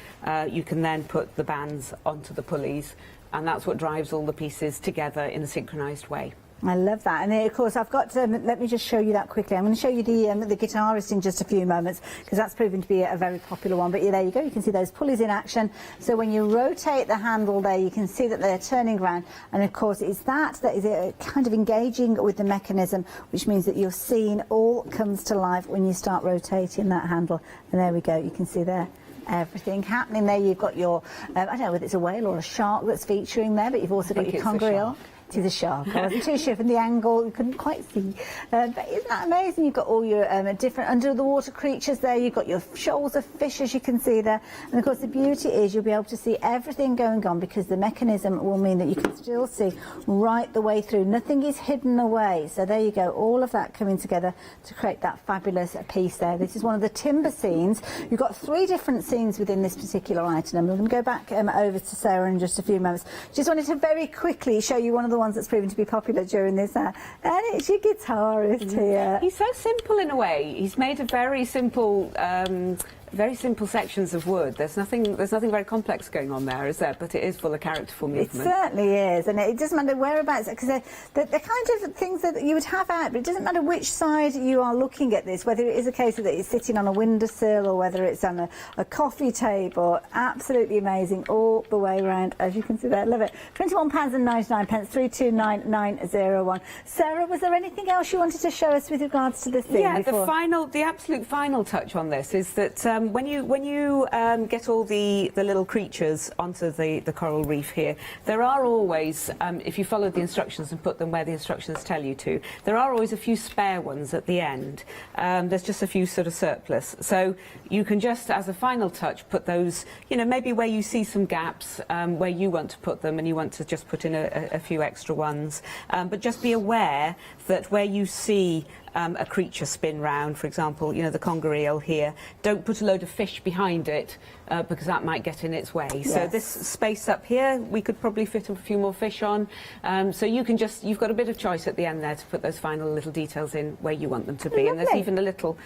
you can then put the bands onto the pulleys, and that's what drives all the pieces together in a synchronised way. I love that. And of course I've got, let me just show you that quickly. I'm going to show you the guitarist in just a few moments, because that's proven to be a very popular one. But yeah, there you go, you can see those pulleys in action. So when you rotate the handle there, you can see that they're turning around, and of course it's that is kind of engaging with the mechanism, which means that your scene all comes to life when you start rotating that handle. And there we go, you can see there everything happening there. You've got your I don't know whether it's a whale or a shark that's featuring there, but you've also got your conger eel. It is a shark. I wasn't too sure from the angle, you couldn't quite see. But isn't that amazing? You've got all your different under-the-water creatures there. You've got your shoals of fish, as you can see there. And of course, the beauty is you'll be able to see everything going on, because the mechanism will mean that you can still see right the way through. Nothing is hidden away. So there you go, all of that coming together to create that fabulous piece there. This is one of the timber scenes. You've got 3 different scenes within this particular item. We're going to go back over to Sarah in just a few moments. Just wanted to very quickly show you one of the ones that's proven to be popular during this and it's your guitarist here. He's so simple in a way. He's made a very simple sections of wood. There's nothing very complex going on there, is there? But it is full of characterful movement. It certainly is, and it doesn't matter whereabouts, because they're kind of things that you would have out, but it doesn't matter which side you are looking at this, whether it is a case that it's sitting on a windowsill or whether it's on a coffee table. Absolutely amazing all the way around, as you can see there. Love it. £21.99, 329901. Sarah, was there anything else you wanted to show us with regards to the thing? Yeah, before? the absolute final touch on this is that when you get all the little creatures onto the coral reef here, there are always, if you follow the instructions and put them where the instructions tell you to, there are always a few spare ones at the end. There's just a few sort of surplus. So you can just, as a final touch, put those, you know, maybe where you see some gaps, where you want to put them and you want to just put in a few extra ones. But just be aware that where you see a creature spin round, for example, you know, the conger eel here, don't put a load of fish behind it because that might get in its way. Yes. So this space up here, we could probably fit a few more fish on. So you can just, you've got a bit of choice at the end there to put those final little details in where you want them to be. Lovely. And there's even a little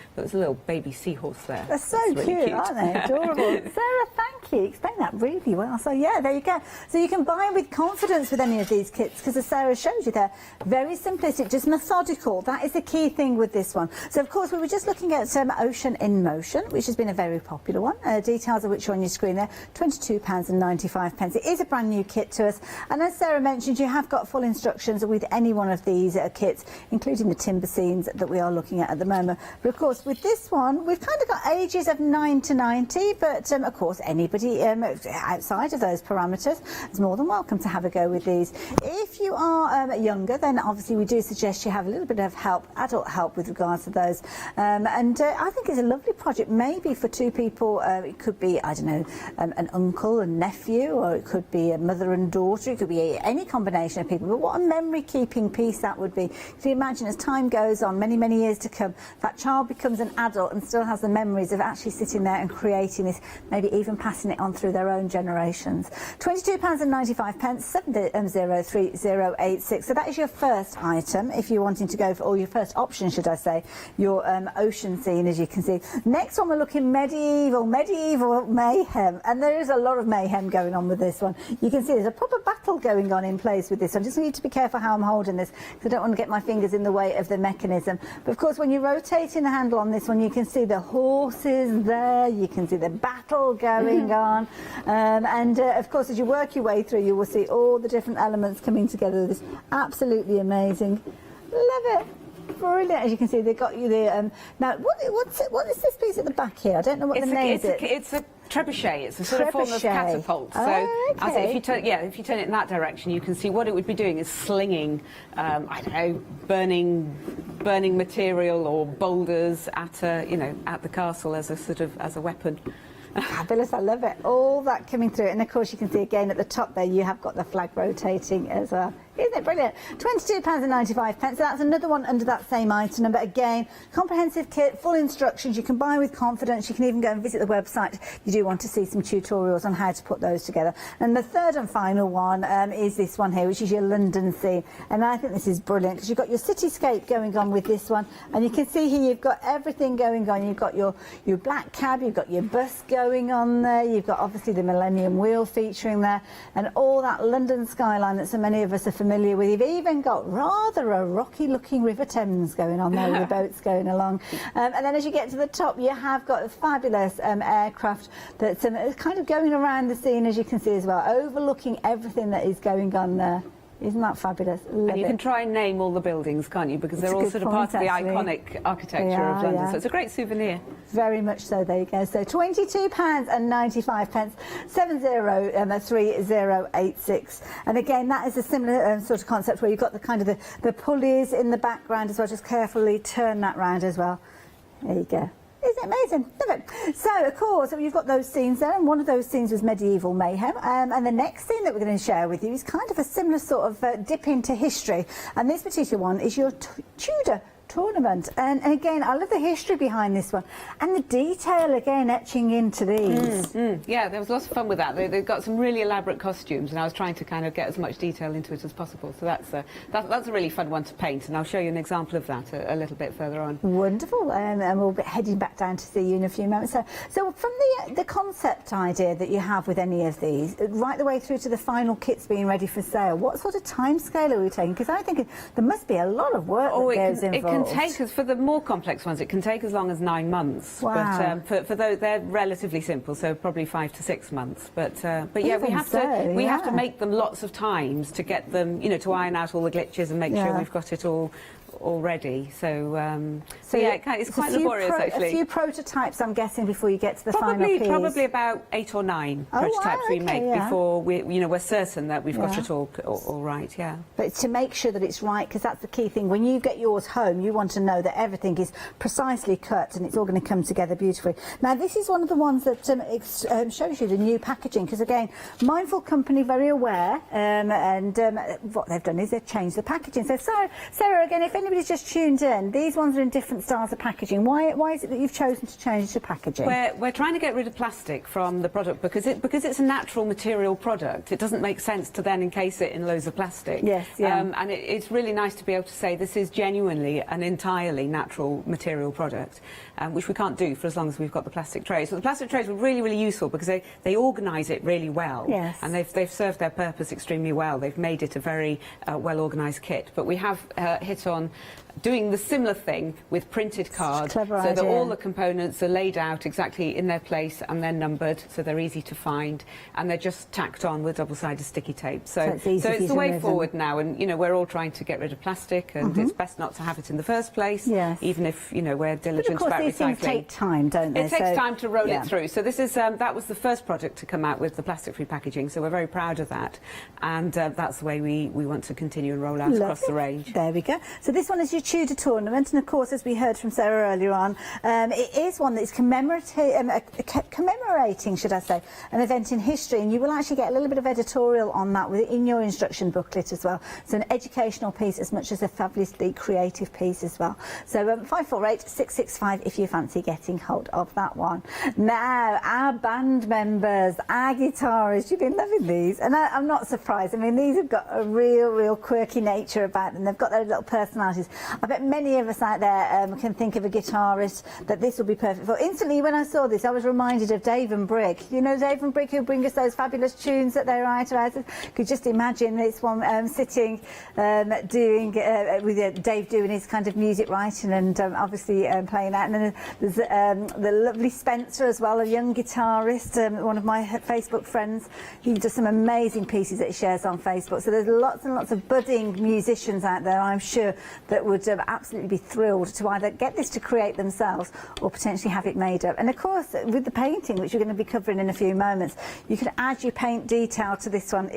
baby seahorse there. They're so really cute, aren't they? Adorable. Sarah, thank you. Explained that really well. So yeah, there you go. So you can buy with confidence with any of these kits because, as Sarah showed you there, very simplistic, just methodical. That is the key thing with this one. So of course we were just looking at Ocean in Motion, which has been a very popular one. Details of which are on your screen there. £22.95. It is a brand new kit to us, and as Sarah mentioned, you have got full instructions with any one of these kits, including the timber scenes that we are looking at the moment. But of course with this one we've kind of got ages of 9 to 90, but of course anybody outside of those parameters is more than welcome to have a go with these. If you are younger, then obviously we do suggest you have a little bit of help, adult help with regards to those, and I think it's a lovely project, maybe for two people. It could be, I don't know, an uncle and nephew, or it could be a mother and daughter, it could be any combination of people, but what a memory keeping piece that would be. If you imagine, as time goes on, many years to come, that child becomes an adult and still has the memories of actually sitting there and creating this, maybe even passing it on through their own generations. £22.95, 703086. So that is your first item if you're wanting to go for, or your first option should I say, your ocean scene, as you can see. Next one we're looking medieval mayhem, and there is a lot of mayhem going on with this one. You can see there's a proper battle going on in place with this one. Just need to be careful how I'm holding this because I don't want to get my fingers in the way of the mechanism. But of course when you're rotating the handle on this one, you can see the horses there, you can see the battle going on, and of course as you work your way through, you will see all the different elements coming together. This absolutely amazing. Love it. Brilliant. As you can see, they've got you the now what is this piece at the back here? I don't know what the name is. It's a trebuchet. It's a sort of form of catapult. So if you turn it in that direction, you can see what it would be doing is slinging, I don't know, burning material or boulders at the castle as a sort of as a weapon. Fabulous, I love it. All that coming through, and of course you can see again at the top there you have got the flag rotating as well. Isn't it brilliant? £22.95. So that's another one under that same item number. Again, comprehensive kit, full instructions. You can buy with confidence. You can even go and visit the website if you do want to see some tutorials on how to put those together. And the third and final one is this one here, which is your London scene. And I think this is brilliant because you've got your cityscape going on with this one. And you can see here you've got everything going on. You've got your black cab, you've got your bus going on there. You've got obviously the Millennium Wheel featuring there. And all that London skyline that so many of us are familiar with. You've even got rather a rocky looking River Thames going on there with the boats going along. And then as you get to the top, you have got a fabulous aircraft that's kind of going around the scene, as you can see as well, overlooking everything that is going on there. Isn't that fabulous? And you can try and name all the buildings, can't you? Because they're all sort of part of the iconic architecture of London. Yeah. So it's a great souvenir. Very much so. There you go. So £22.95, 703086. And again, that is a similar sort of concept where you've got the kind of the pulleys in the background as well. Just carefully turn that round as well. There you go. Isn't it amazing? Love it. So, of course, you've got those scenes there, and one of those scenes was medieval mayhem. And the next scene that we're going to share with you is kind of a similar sort of dip into history. And this particular one is your Tudor tournament. And again, I love the history behind this one and the detail again etching into these. Yeah, there was lots of fun with that. They've got some really elaborate costumes, and I was trying to kind of get as much detail into it as possible. So that's a really fun one to paint, and I'll show you an example of that a little bit further on. Wonderful, and we'll be heading back down to see you in a few moments. So from the concept idea that you have with any of these, right the way through to the final kits being ready for sale, what sort of time scale are we taking? Because I think there must be a lot of work that goes involved. It can take us, for the more complex ones, it can take as long as 9 months. Wow. But for those, they're relatively simple, so probably 5 to 6 months. But yeah, we have to make them lots of times to get them, you know, to iron out all the glitches and make sure we've got it all ready. So yeah, it's quite laborious actually. A few prototypes, I'm guessing, before you get to the final piece. Probably about 8 or 9 prototypes we make before we're certain that we've got it all right. Yeah. But to make sure that it's right, because that's the key thing. When you get yours home, you want to know that everything is precisely cut and it's all going to come together beautifully. Now, this is one of the ones that shows you the new packaging, because again, Mindful Company very aware, and what they've done is they've changed the packaging. So Sarah, again, if anybody's just tuned in, these ones are in different styles of packaging. Why is it that you've chosen to change the packaging? We're trying to get rid of plastic from the product because it's a natural material product. It doesn't make sense to then encase it in loads of plastic. Yes, yeah. And it's really nice to be able to say this is genuinely an entirely natural material product, which we can't do for as long as we've got the plastic trays. So the plastic trays were really, really useful because they organise it really well. Yes. And they've served their purpose extremely well. They've made it a very well-organised kit. But we have hit on doing the similar thing with printed cards, so that all the components are laid out exactly in their place and they're numbered, so they're easy to find, and they're just tacked on with double-sided sticky tape. So it's the way forward now, and you know, we're all trying to get rid of plastic, and it's best not to have it in the first place, even if, you know, we're diligent about recycling. But of course, these things take time, don't they? It takes time to roll it through. So this is that was the first project to come out with the plastic-free packaging, so we're very proud of that, and that's the way we want to continue and roll out across the range. There we go. So this one is your Tudor tournament, and of course, as we heard from Sarah earlier on, it is one that's commemorating, should I say, an event in history, and you will actually get a little bit of editorial on that in your instruction booklet as well. So an educational piece as much as a fabulously creative piece as well. So 548 665 if you fancy getting hold of that one. Now, our band members, our guitarists, you've been loving these, and I'm not surprised. I mean, these have got a real quirky nature about them. They've got their little personalities. I bet many of us out there can think of a guitarist that this will be perfect for. Instantly, when I saw this, I was reminded of Dave and Brick. You know Dave and Brick, who bring us those fabulous tunes that they write about. Could just imagine this one sitting doing with Dave doing his kind of music writing and obviously playing that. And then there's the lovely Spencer as well, a young guitarist, one of my Facebook friends. He does some amazing pieces that he shares on Facebook. So there's lots and lots of budding musicians out there, I'm sure, that would absolutely be thrilled to either get this to create themselves or potentially have it made up. And of course, with the painting, which we're going to be covering in a few moments, you can add your paint detail to this one.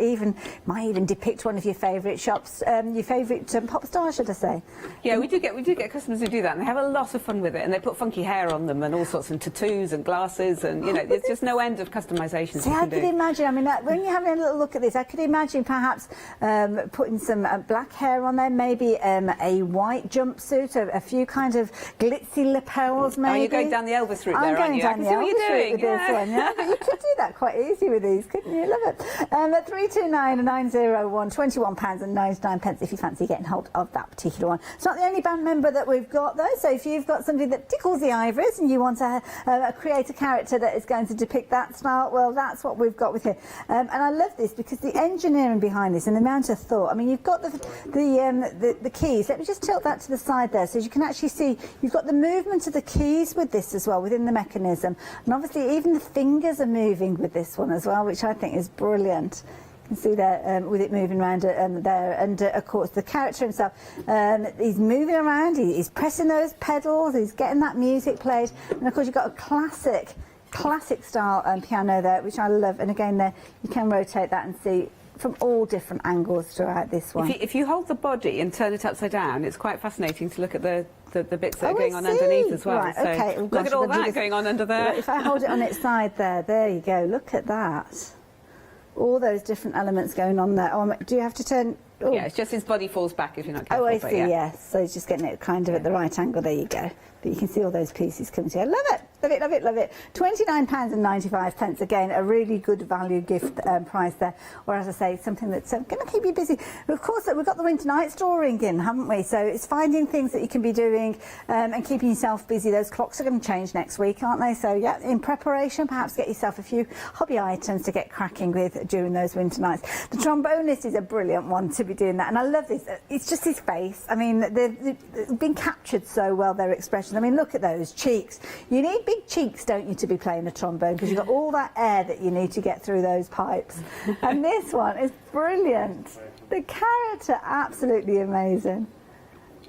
Might even depict one of your favourite shops, your favourite pop star, should I say? Yeah, we do get customers who do that, and they have a lot of fun with it, and they put funky hair on them and all sorts of tattoos and glasses, and you know, there's just no end of customisations. See, I could imagine. I mean, when you're having a little look at this, I could imagine perhaps putting some black hair on there, maybe a white jumpsuit, a few kind of glitzy lapels, maybe. Oh, you're going down the Elvis route there, aren't you? I'm going down the Elvis route with this one, yeah. But you could do that quite easy with these, couldn't you? Love it. 329 901, £21.99 if you fancy getting hold of that particular one. It's not the only band member that we've got, though, so if you've got somebody that tickles the ivories and you want to create a character that is going to depict that style, well, that's what we've got with here. And I love this because the engineering behind this and the amount of thought. I mean, you've got the keys. Let me just tilt that to the side there so you can actually see you've got the movement of the keys with this as well within the mechanism, and obviously even the fingers are moving with this one as well, which I think is brilliant. You can see there with it moving around there, and of course the character himself, he's moving around, he's pressing those pedals, he's getting that music played, and of course you've got a classic style piano there, which I love. And again, there you can rotate that and see from all different angles throughout this one. If you hold the body and turn it upside down, it's quite fascinating to look at the bits that are going on underneath as well. Right, so okay. Oh, look at all that going on under there. If I hold it on its side there you go. Look at that. All those different elements going on there. Oh, do you have to turn? Oh. Yeah, it's just his body falls back if you're not careful. Oh, I see, yeah. yes. So he's just getting it kind of at the right angle. There you go. But you can see all those pieces coming together. Love it, love it, love it, love it. £29.95. Again, a really good value gift price there. Or as I say, something that's going to keep you busy. But of course, we've got the winter night storing in, haven't we? So it's finding things that you can be doing and keeping yourself busy. Those clocks are going to change next week, aren't they? So yeah, in preparation, perhaps get yourself a few hobby items to get cracking with during those winter nights. The trombonist is a brilliant one to be doing that. And I love this. It's just his face. I mean, they've been captured so well, their expressions. I mean, look at those cheeks. You need big cheeks, don't you, to be playing a trombone, because you've got all that air that you need to get through those pipes. And this one is brilliant. The character, absolutely amazing.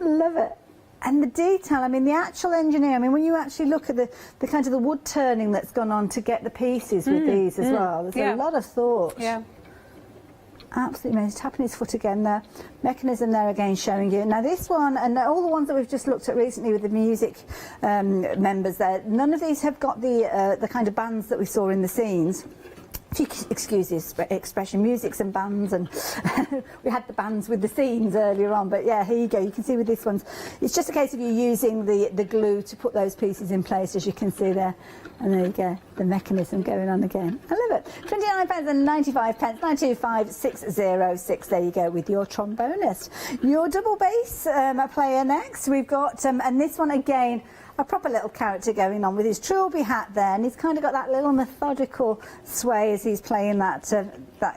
Love it. And the detail, I mean, the actual engineer, I mean, when you actually look at the kind of the wood turning that's gone on to get the pieces with these as well, there's a lot of thought. Yeah. Absolutely amazing. Tapping his foot again there. Mechanism there again showing you. Now this one, and all the ones that we've just looked at recently with the music members there, none of these have got the kind of bands that we saw in the scenes. If you excuse this expression, musics and bands, and we had the bands with the scenes earlier on, but yeah, here you go. You can see with this one, it's just a case of you using the glue to put those pieces in place, as you can see there. And there you go, the mechanism going on again. I love it. £29.95, 925606. There you go with your trombonist. Your double bass player next. We've got, and this one again, a proper little character going on with his trilby hat there, and he's kind of got that little methodical sway as he's playing that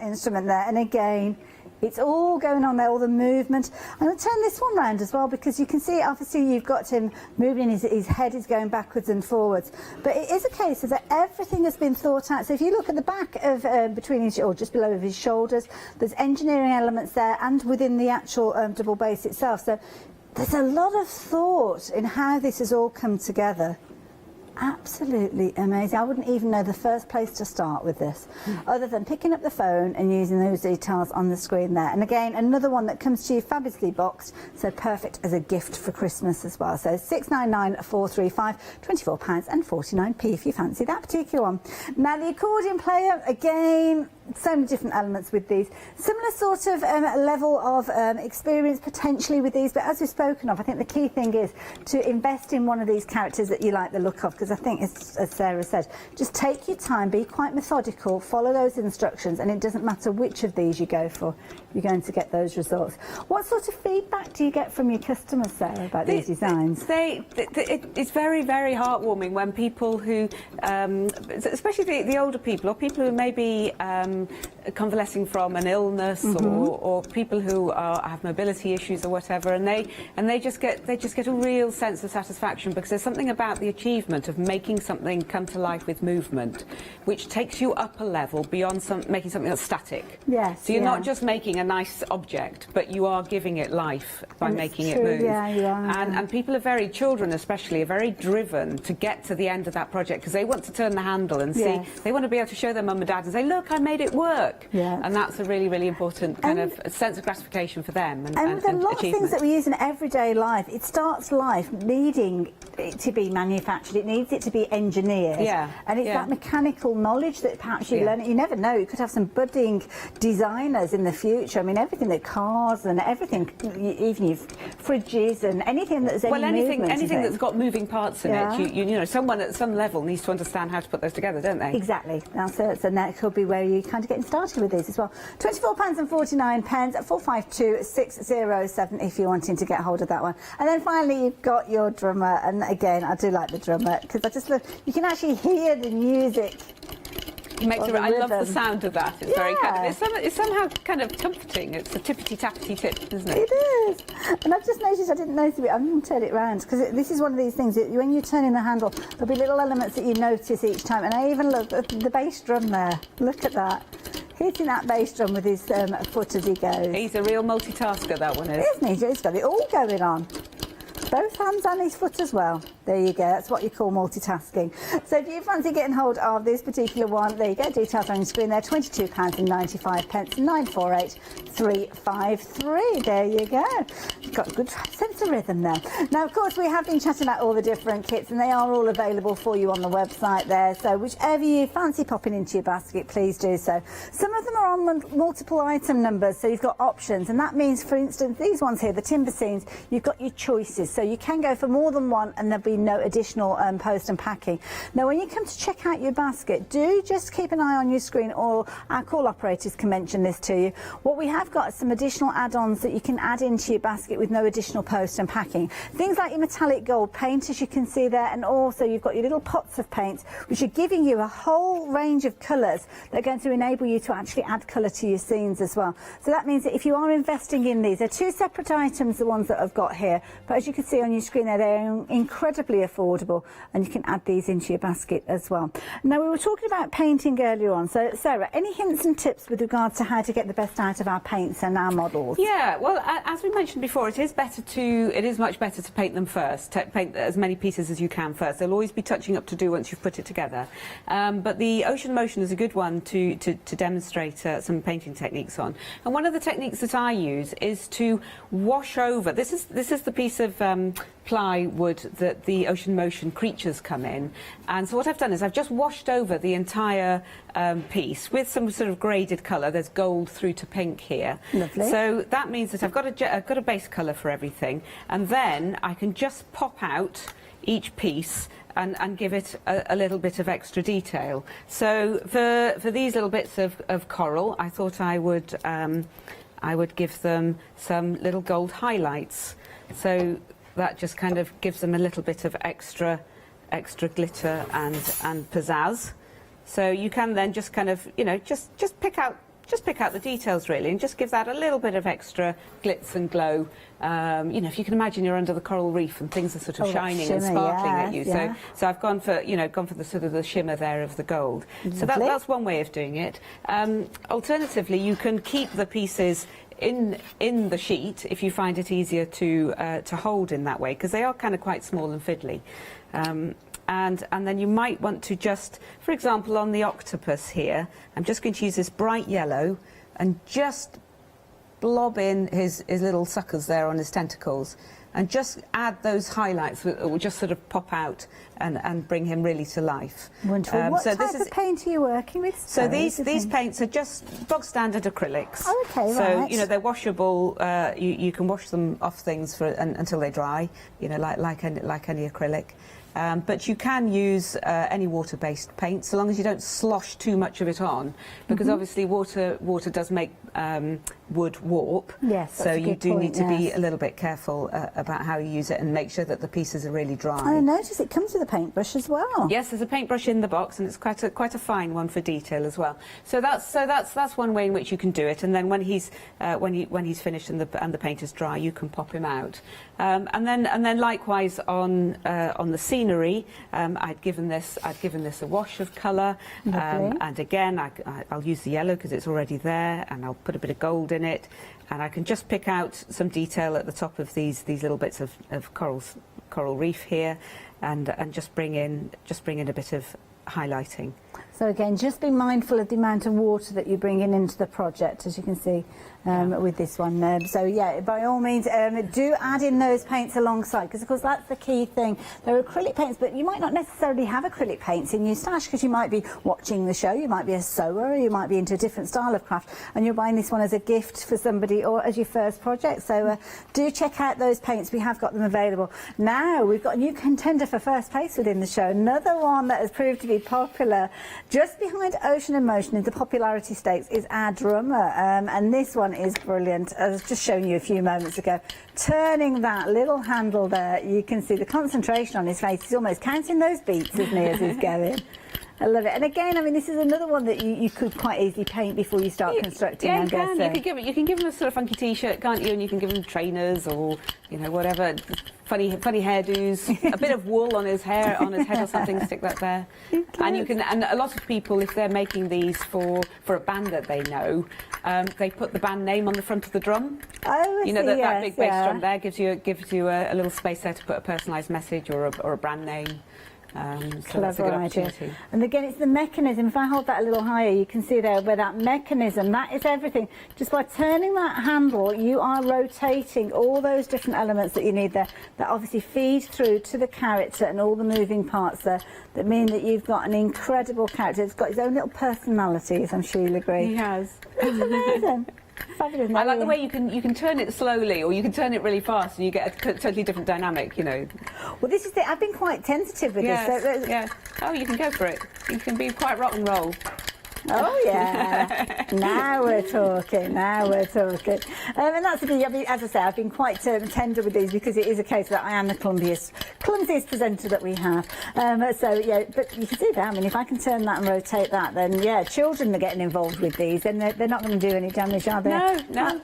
instrument there. And again, it's all going on there, all the movement. I'm going to turn this one round as well, because you can see, obviously, you've got him moving, his head is going backwards and forwards. But it is a case of that everything has been thought out. So if you look at the back of between his, or just below his shoulders, there's engineering elements there and within the actual double bass itself. So there's a lot of thought in how this has all come together. Absolutely amazing. I wouldn't even know the first place to start with this, other than picking up the phone and using those details on the screen there. And again, another one that comes to you fabulously boxed, so perfect as a gift for Christmas as well. So 699-435, £24.49 if you fancy that particular one. Now the accordion player, again, so many different elements with these. Similar sort of level of experience potentially with these, but as we've spoken of, I think the key thing is to invest in one of these characters that you like the look of, because I think, as Sarah said, just take your time, be quite methodical, follow those instructions, and it doesn't matter which of these you go for, you're going to get those results. What sort of feedback do you get from your customers, Sarah, about these designs? It's very, very heartwarming when people who, especially the older people, or people who may be convalescing from an illness, or people who have mobility issues or whatever, and they just get a real sense of satisfaction, because there's something about the achievement of making something come to life with movement, which takes you up a level beyond making something that's static. Yes. So you're not just making a nice object, but you are giving it life by making it move. Yeah, and people are children especially, are very driven to get to the end of that project, because they want to turn the handle and see, they want to be able to show their mum and dad and say, look, I made it work. Yeah. And that's a really, really important kind of sense of gratification for them. And with a lot of things that we use in everyday life, it starts life needing it to be manufactured, it needs it to be engineered. Yeah. And it's that mechanical knowledge that perhaps you learn. You never know, you could have some budding designers in the future. I mean, everything, that cars and everything, even your fridges and anything that's anything that's got moving parts in it, you know, someone at some level needs to understand how to put those together, don't they? Exactly. That's it. And that could be where you kind of getting started with these as well. £24.49, 452-607 if you're wanting to get hold of that one. And then finally you've got your drummer, and again, I do like the drummer, because I just love, you can actually hear the music. I love the sound of that. It's very kind of, it's somehow kind of comforting. It's a tippity-tappity tip, isn't it? It is. And I've just noticed, I didn't notice it, I'm going to turn it round, because this is one of these things that when you're turning the handle, there'll be little elements that you notice each time. And I even love the bass drum there. Look at that. Hitting that bass drum with his foot as he goes. He's a real multitasker, that one is. Isn't he? He's got it all going on. both hands and his foot as well. There you go, that's what you call multitasking. So if you fancy getting hold of this particular one, there you go, details on your screen there, £22.95, 948 353. There you go. You've got a good sense of rhythm there. Now, of course, we have been chatting about all the different kits, and they are all available for you on the website there. So whichever you fancy popping into your basket, please do so. Some of them are on multiple item numbers, so you've got options, and that means, for instance, these ones here, the timber scenes, you've got your choices, so you can go for more than one, and there'll be no additional post and packing. Now, when you come to check out your basket, do just keep an eye on your screen, or our call operators can mention this to you. What we have got is some additional add-ons that you can add into your basket with no additional post and packing. Things like your metallic gold paint, as you can see there, and also you've got your little pots of paint, which are giving you a whole range of colours that are going to enable you to actually add colour to your scenes as well. So that means that if you are investing in these, they're two separate items, the ones that I've got here, but as you can see on your screen there, they're incredibly affordable, and you can add these into your basket as well. Now, we were talking about painting earlier on, so Sarah, any hints and tips with regards to how to get the best out of our paints and our models? Yeah, well, as we mentioned before, it is much better to paint them first, to paint as many pieces as you can first. There'll always be touching up to do once you've put it together. But the Ocean Motion is a good one to demonstrate some painting techniques on. And one of the techniques that I use is to wash over. This is the piece of plywood that the Ocean Motion creatures come in, and so what I've done is I've just washed over the entire piece with some sort of graded colour. There's gold through to pink here. Lovely. So that means that I've got a base colour for everything, and then I can just pop out each piece and give it a little bit of extra detail. So for these little bits of coral, I thought I would give them some little gold highlights. So that just kind of gives them a little bit of extra glitter and pizzazz. So you can then just kind of, you know, just pick out the details really, and just give that a little bit of extra glitz and glow. You know, if you can imagine you're under the coral reef and things are sort of shining and sparkling at you. Yeah. So I've gone for the sort of the shimmer there of the gold. So that's one way of doing it. Alternatively, you can keep the pieces in the sheet if you find it easier to hold in that way, because they are kind of quite small and fiddly. And then you might want to just, for example, on the octopus here, I'm just going to use this bright yellow and just blob in his little suckers there on his tentacles, and just add those highlights that will just sort of pop out and bring him really to life. Wonderful. What type of paint are you working with? So these paints are just bog standard acrylics. Oh, okay, so, right. you know, they're washable. You can wash them off things until they dry, you know, like any acrylic. But you can use any water-based paint, so long as you don't slosh too much of it on, because obviously water does make wood warp. Yes, so you do need to be a little bit careful about how you use it and make sure that the pieces are really dry. I notice it comes with a paintbrush as well. Yes, there's a paintbrush in the box, and it's quite a fine one for detail as well. So that's one way in which you can do it. And then when he's finished and the paint is dry, you can pop him out. And then likewise on the scenery, I'd given this a wash of colour, and again I'll use the yellow because it's already there, and I'll put a bit of gold in it, and I can just pick out some detail at the top of these little bits of coral reef here, and just bring in a bit of highlighting. So again, just be mindful of the amount of water that you're bringing into the project, as you can see with this one. So yeah, by all means, do add in those paints alongside, because of course that's the key thing. They're acrylic paints, but you might not necessarily have acrylic paints in your stash, because you might be watching the show, you might be a sewer, or you might be into a different style of craft, and you're buying this one as a gift for somebody or as your first project. So do check out those paints. We have got them available. Now we've got a new contender for first place within the show, another one that has proved to be popular. Just behind Ocean in Motion in the popularity stakes is our drummer, and this one is brilliant. I was just showing you a few moments ago. Turning that little handle there, you can see the concentration on his face. He's almost counting those beats, isn't he, as he's going. I love it. And again, I mean, this is another one that you could quite easily paint before you start constructing. Yeah, I'm you can. guessing. You can give them a sort of funky T-shirt, can't you? And you can give them trainers or whatever, funny hairdos, a bit of wool on his hair, on his head or something. Stick that there. And you can. And a lot of people, if they're making these for a band that they know, they put the band name on the front of the drum. Oh, I see, that big bass yeah. drum there gives you a little space there to put a personalised message or a brand name. So that's a good opportunity. And again, it's the mechanism. If I hold that a little higher, you can see there where that mechanism, that is everything. Just by turning that handle, you are rotating all those different elements that you need there that obviously feed through to the character and all the moving parts there that mean that you've got an incredible character. It's got its own little personality, as I'm sure you'll agree. He has. It's amazing. Fabulous. I like the way you can turn it slowly, or you can turn it really fast, and you get a totally different dynamic. Well, this is it. I've been quite tentative with this. So, yeah. Oh, you can go for it. You can be quite rock and roll. Oh yeah, now we're talking. And that's the thing. I mean, as I say, I've been quite tender with these because it is a case that I am the clumsiest presenter that we have. So yeah, but you can see that. I mean, if I can turn that and rotate that, then yeah, children are getting involved with these, then they're not going to do any damage, are they? No.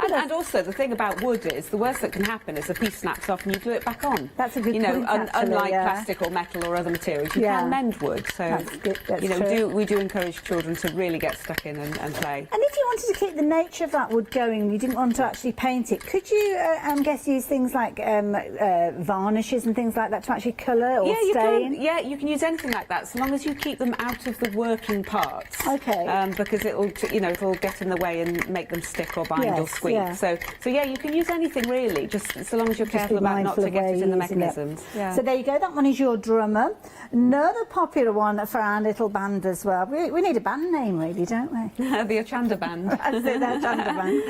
And also, the thing about wood is the worst that can happen is a piece snaps off and you glue it back on. That's a good point, actually, unlike yeah. plastic or metal or other materials, you can mend wood. So That's good. That's true. we do encourage children to really get stuck in and play. And if you wanted to keep the nature of that wood going, you didn't want to actually paint it, could you, I guess, use things like varnishes and things like that to actually colour or stain? You can use anything like that, so long as you keep them out of the working parts. Okay. Because it'll get in the way and make them stick or bind or squeak. Yeah. So yeah, you can use anything really, just so long as you're careful about not to get it in the mechanisms. Yeah. So there you go. That one is your drummer. Another popular one for our little band as well. We need a band name, really, don't we? The Hochanda band. That's it, the Hochanda band.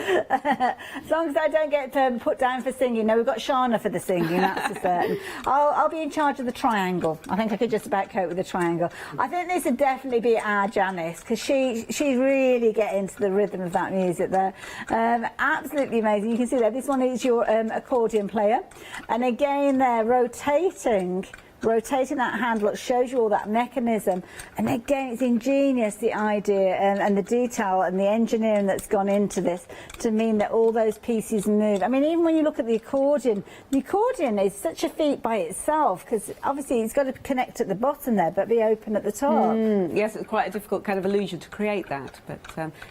As long as I don't get put down for singing. No, we've got Shana for the singing, that's for certain. I'll be in charge of the triangle. I think I could just about cope with the triangle. I think this would definitely be our Janice, because she really get into the rhythm of that music there. Absolutely amazing. You can see there, this one is your accordion player. And again there, rotating that handle, it shows you all that mechanism. And again, it's ingenious, the idea and the detail and the engineering that's gone into this to mean that all those pieces move. I mean, even when you look at the accordion is such a feat by itself, because obviously it's got to connect at the bottom there but be open at the top. Yes, it's quite a difficult kind of illusion to create that, but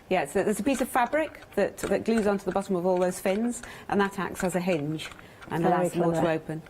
yeah, so there's a piece of fabric that glues onto the bottom of all those fins, and that acts as a hinge and allows them all to open.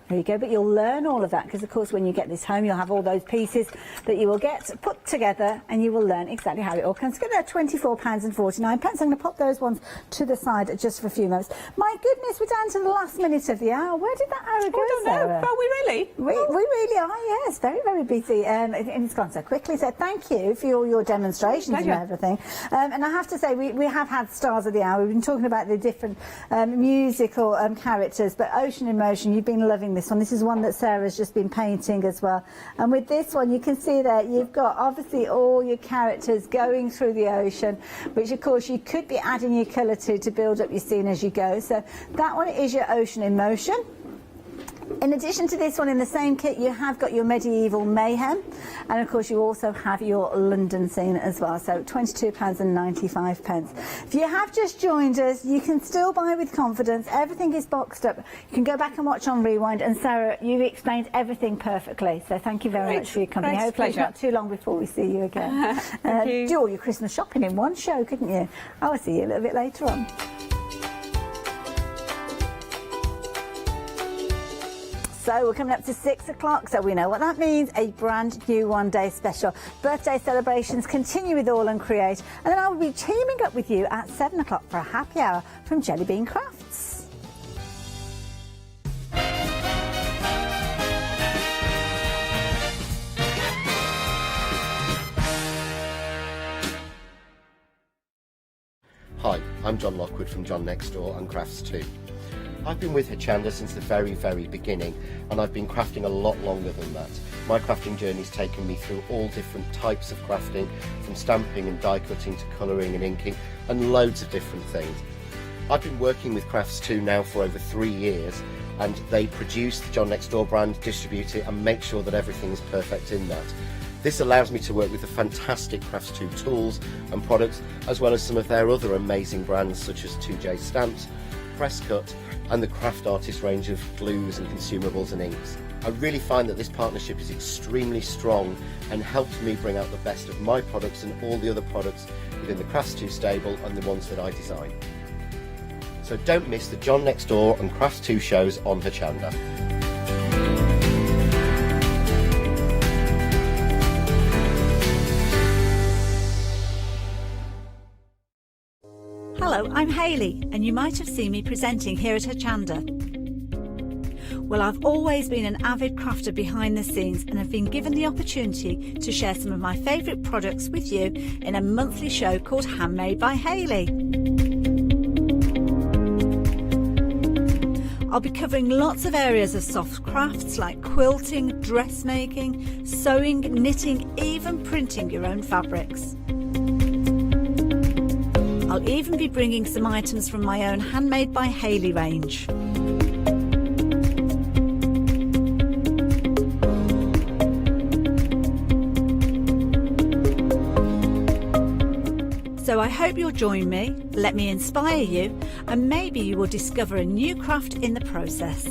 There you go, but you'll learn all of that because, of course, when you get this home, you'll have all those pieces that you will get put together and you will learn exactly how it all comes together. £24.49. I'm going to pop those ones to the side just for a few moments. My goodness, we're down to the last minute of the hour. Where did that hour go, Sarah? Are we really? We really are, yes. Very, very busy. And it's gone so quickly. So thank you for all your demonstrations and everything. And I have to say, we have had stars of the hour. We've been talking about the different musical characters, but Ocean in Motion, you've been loving this one. This is one that Sarah's just been painting as well. And with this one, you can see that you've got obviously all your characters going through the ocean, which of course you could be adding your colour to build up your scene as you go. So that one is your Ocean in Motion. In addition to this one, in the same kit, you have got your Medieval Mayhem, and of course you also have your London scene as well, so £22.95. If you have just joined us, you can still buy with confidence. Everything is boxed up. You can go back and watch on Rewind, and Sarah, you explained everything perfectly, so thank you very much for your company. Hopefully it's not too long before we see you again. Thank you. Do all your Christmas shopping in one show, couldn't you? I'll see you a little bit later on. So we're coming up to 6 o'clock, so we know what that means, a brand new one-day special. Birthday celebrations continue with All and Create, and then I will be teaming up with you at 7 o'clock for a happy hour from Jelly Bean Crafts. Hi, I'm John Lockwood from John Next Door and Crafts 2. I've been with Hochanda since the very, very beginning, and I've been crafting a lot longer than that. My crafting journey's taken me through all different types of crafting, from stamping and die cutting to colouring and inking, and loads of different things. I've been working with Crafts 2 now for over 3 years, and they produce the John Next Door brand, distribute it, and make sure that everything is perfect in that. This allows me to work with the fantastic Crafts 2 tools and products, as well as some of their other amazing brands such as 2J Stamps, Press Cut, and the Craft Artist range of glues and consumables and inks. I really find that this partnership is extremely strong and helps me bring out the best of my products and all the other products within the Crafts 2 stable and the ones that I design. So don't miss the John Next Door and Crafts 2 shows on Hochanda. Hello, I'm Hayley, and you might have seen me presenting here at Hochanda. Well, I've always been an avid crafter behind the scenes and have been given the opportunity to share some of my favourite products with you in a monthly show called Handmade by Hayley. I'll be covering lots of areas of soft crafts like quilting, dressmaking, sewing, knitting, even printing your own fabrics. I'll even be bringing some items from my own Handmade by Hayley range. So I hope you'll join me, let me inspire you, and maybe you will discover a new craft in the process.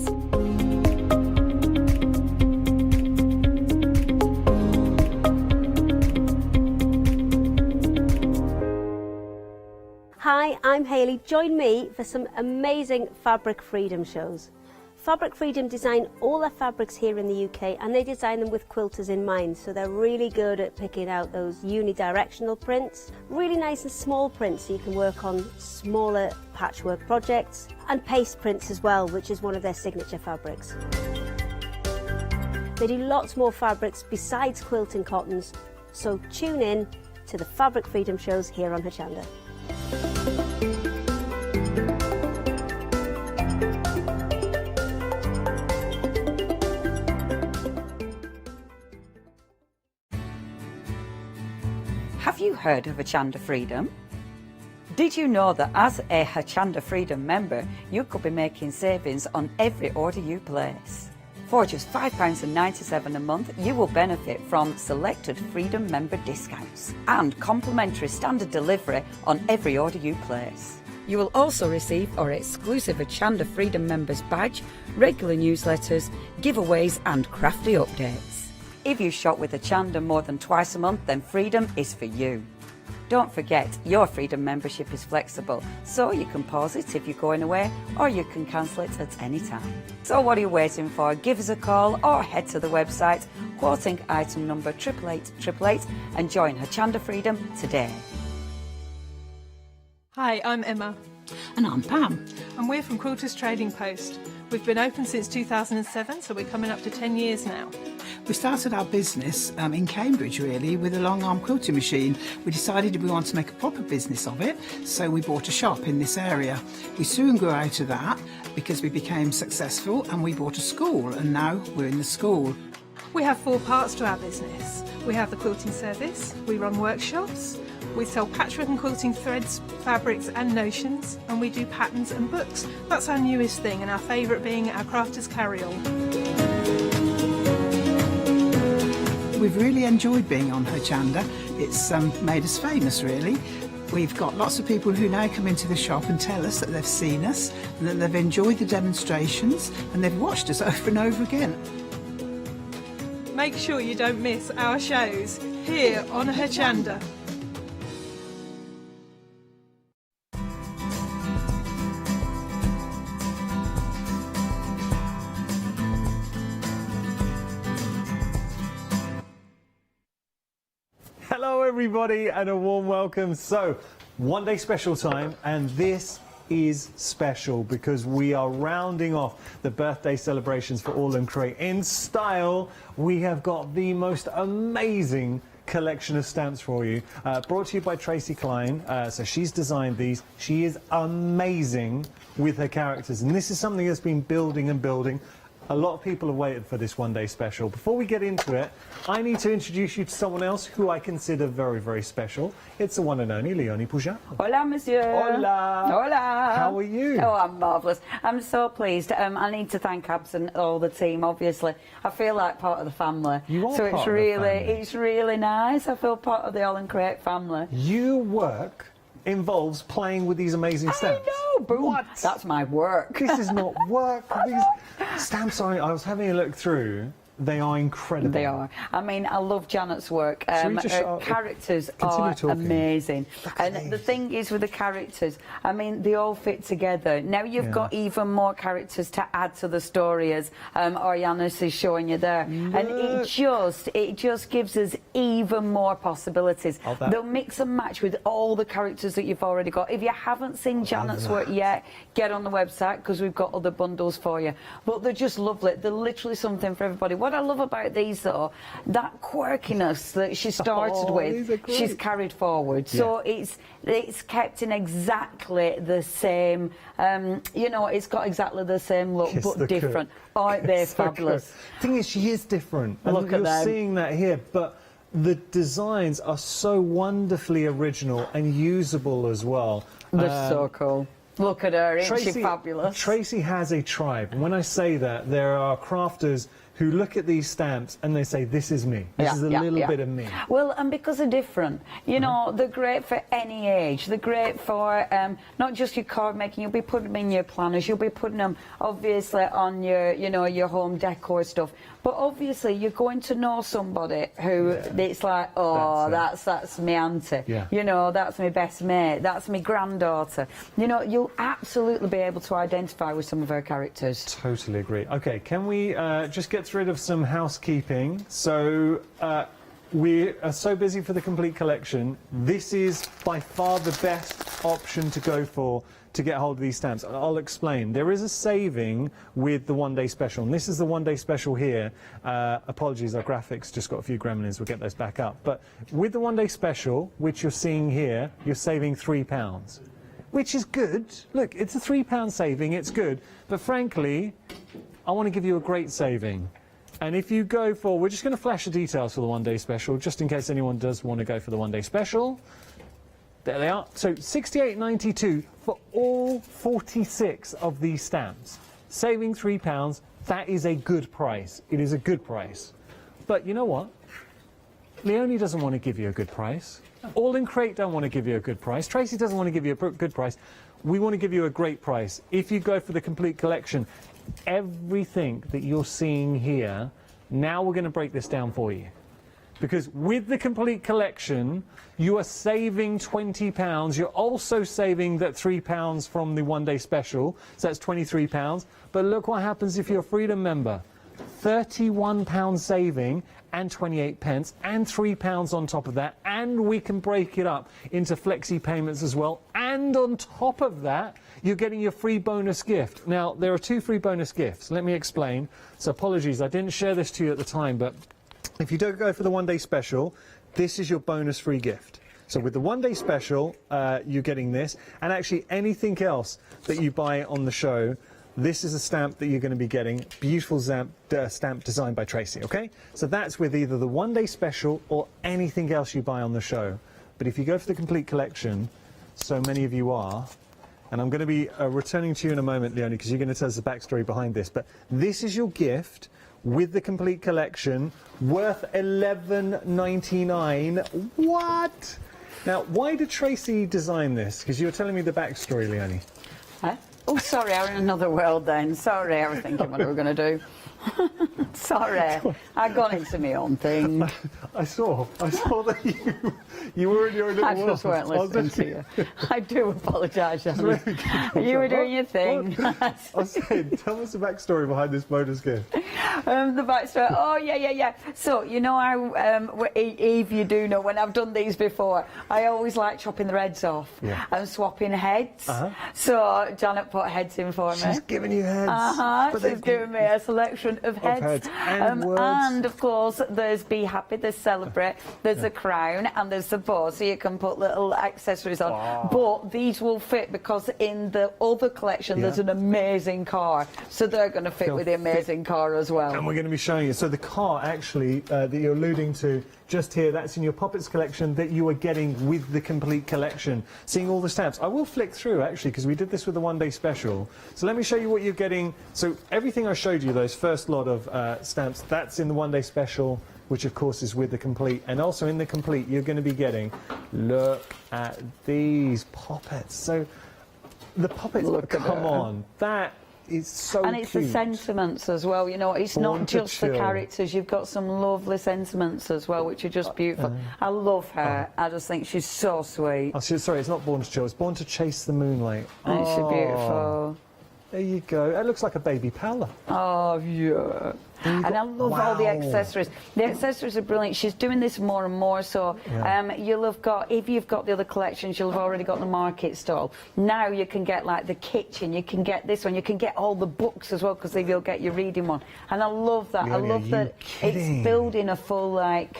Hi, I'm Hayley. Join me for some amazing Fabric Freedom shows. Fabric Freedom design all their fabrics here in the UK, and they design them with quilters in mind, so they're really good at picking out those unidirectional prints, really nice and small prints so you can work on smaller patchwork projects, and paste prints as well, which is one of their signature fabrics. They do lots more fabrics besides quilting cottons, so tune in to the Fabric Freedom shows here on Hochanda. Have you heard of Hochanda Freedom? Did you know that as a Hochanda Freedom member, you could be making savings on every order you place? For just £5.97 a month, you will benefit from selected Freedom member discounts and complimentary standard delivery on every order you place. You will also receive our exclusive Hochanda Freedom members badge, regular newsletters, giveaways and crafty updates. If you shop with Hochanda more than twice a month, then Freedom is for you. Don't forget, your Freedom membership is flexible, so you can pause it if you're going away, or you can cancel it at any time. So what are you waiting for? Give us a call or head to the website, quoting item number 88888, and join Hochanda Freedom today. Hi, I'm Emma. And I'm Pam. And we're from Quilters Trading Post. We've been open since 2007, so we're coming up to 10 years now. We started our business in Cambridge, really, with a long arm quilting machine. We decided we wanted to make a proper business of it, so we bought a shop in this area. We soon grew out of that because we became successful, and we bought a school, and now we're in the school. We have 4 parts to our business. We have the quilting service, we run workshops, we sell patchwork and quilting threads, fabrics and notions, and we do patterns and books. That's our newest thing, and our favourite being our Crafters Carry-All. We've really enjoyed being on Hochanda. It's made us famous, really. We've got lots of people who now come into the shop and tell us that they've seen us, and that they've enjoyed the demonstrations, and they've watched us over and over again. Make sure you don't miss our shows here on Hochanda. Hello everybody and a warm welcome. So, one day special time, and this is special because we are rounding off the birthday celebrations for All and Create. In style, we have got the most amazing collection of stamps for you, brought to you by Tracy Klein. So she's designed these. She is amazing with her characters, and this is something that's been building and building A lot of people have waited for this one-day special. Before we get into it, I need to introduce you to someone else who I consider very, very special. It's the one and only Leonie Poujat. Hola, monsieur. Hola. Hola. How are you? Oh, I'm marvellous. I'm so pleased. I need to thank Abs and all the team, obviously. I feel like part of the family. You are so part it's of the really, family. it's really nice. I feel part of the All and Create family. Your work involves playing with these amazing stamps. I know, but what? That's my work. This is not work. These stamps are, I was having a look through. They are incredible. They are. I mean, I love Janet's work. Shall we just Her characters continue are talking? amazing. And the thing is with the characters, I mean, they all fit together. Now you've got even more characters to add to the story, as Orianis is showing you there. And it just gives us even more possibilities. They'll mix and match with all the characters that you've already got. If you haven't seen Janet's work yet, get on the website, because we've got other bundles for you. But they're just lovely. They're literally something for everybody. What I love about these, though, that quirkiness that she started with, she's carried forward. So it's kept in exactly the same, you know, it's got exactly the same look, but different. Aren't they fabulous? The thing is, she is different. And Look at you're them. seeing that here, but the designs are so wonderfully original and usable as well. They're so cool. Look at her, isn't she fabulous? Tracy has a tribe. And when I say that, there are crafters who look at these stamps and they say, this is me. This is a little bit of me. Well, and because they're different, you know, they're great for any age. They're great for not just your card making. You'll be putting them in your planners. You'll be putting them, obviously, on your, you know, your home decor stuff. But obviously, you're going to know somebody who it's like, oh, that's my auntie. Yeah. You know, that's my best mate. That's my granddaughter. You know, you'll absolutely be able to identify with some of her characters. Totally agree. Okay, can we just get rid of some housekeeping? So we are so busy for the complete collection. This is by far the best option to go for to get hold of these stamps. I'll explain. There is a saving with the one-day special, and this is the one-day special here. Apologies, our graphics just got a few gremlins. We'll get those back up. But with the one-day special, which you're seeing here, you're saving £3. Which is good. Look, it's a £3 saving, it's good. But frankly, I want to give you a great saving. And if you go for, we're just going to flash the details for the one-day special, just in case anyone does want to go for the one-day special. There they are. So £68.92 for all 46 of these stamps. Saving £3, that is a good price. It is a good price. But you know what? Leonie doesn't want to give you a good price. All in Crate don't want to give you a good price. Tracy doesn't want to give you a good price. We want to give you a great price. If you go for the complete collection, everything that you're seeing here, now we're going to break this down for you. Because with the complete collection, you are saving £20. You're also saving that £3 from the one-day special, so that's £23. But look what happens if you're a Freedom member. £31 saving and 28 pence and £3 on top of that, and we can break it up into flexi payments as well, and on top of that you're getting your free bonus gift. Now there are two free bonus gifts. Let me explain. So apologies, I didn't share this to you at the time, but if you don't go for the one-day special, this is your bonus free gift. So with the one-day special, you're getting this, and actually anything else that you buy on the show, this is a stamp that you're going to be getting. Beautiful stamp designed by Tracy, okay? So that's with either the one-day special or anything else you buy on the show. But if you go for the complete collection, so many of you are, and I'm going to be returning to you in a moment, Leonie, because you're going to tell us the backstory behind this, but this is your gift with the complete collection, worth $11.99. What? Now, why did Tracy design this? Because you were telling me the backstory, Leonie. Huh? Oh, sorry, I was in another world then. Sorry, I was thinking what we were going to do. Sorry, I got into my own thing. I saw that you were in your little world. I just weren't listening to you. I do apologise, You were doing your thing. I was saying, tell us the backstory behind this bonus gift. The backstroke. Oh, yeah. So, you know how, Eve, you do know, when I've done these before, I always like chopping the heads off and swapping heads. So, Janet put heads in for me. She's giving you heads. She's giving me a selection of heads. And of course, there's Be Happy, there's Celebrate, there's a crown, and there's the bow, so you can put little accessories on. But these will fit because in the other collection, there's an amazing car. So they're going to fit with the amazing car as well. And we're going to be showing you. So the car, actually, that you're alluding to just here, that's in your Poppets collection that you are getting with the complete collection. Seeing all the stamps. I will flick through, actually, because we did this with the one-day special. So let me show you what you're getting. So everything I showed you, those first lot of stamps, that's in the one-day special, which, of course, is with the complete. And also in the complete, you're going to be getting, look at these Poppets. So the Poppets, come on, that is so cute. And it's the sentiments as well, you know, it's not just the characters, you've got some lovely sentiments as well, which are just beautiful. I love her, I just think she's so sweet. Oh, sorry, it's not Born to Chill, it's Born to Chase the Moonlight. Isn't she beautiful? There you go. It looks like a baby Paula. Oh, yeah. And I love all the accessories. The accessories are brilliant. She's doing this more and more, so you'll have got, if you've got the other collections, you'll have already got the market stall. Now you can get like the kitchen, you can get this one, you can get all the books as well, because you'll get your reading one. And I love that. I love that it's building a full, like,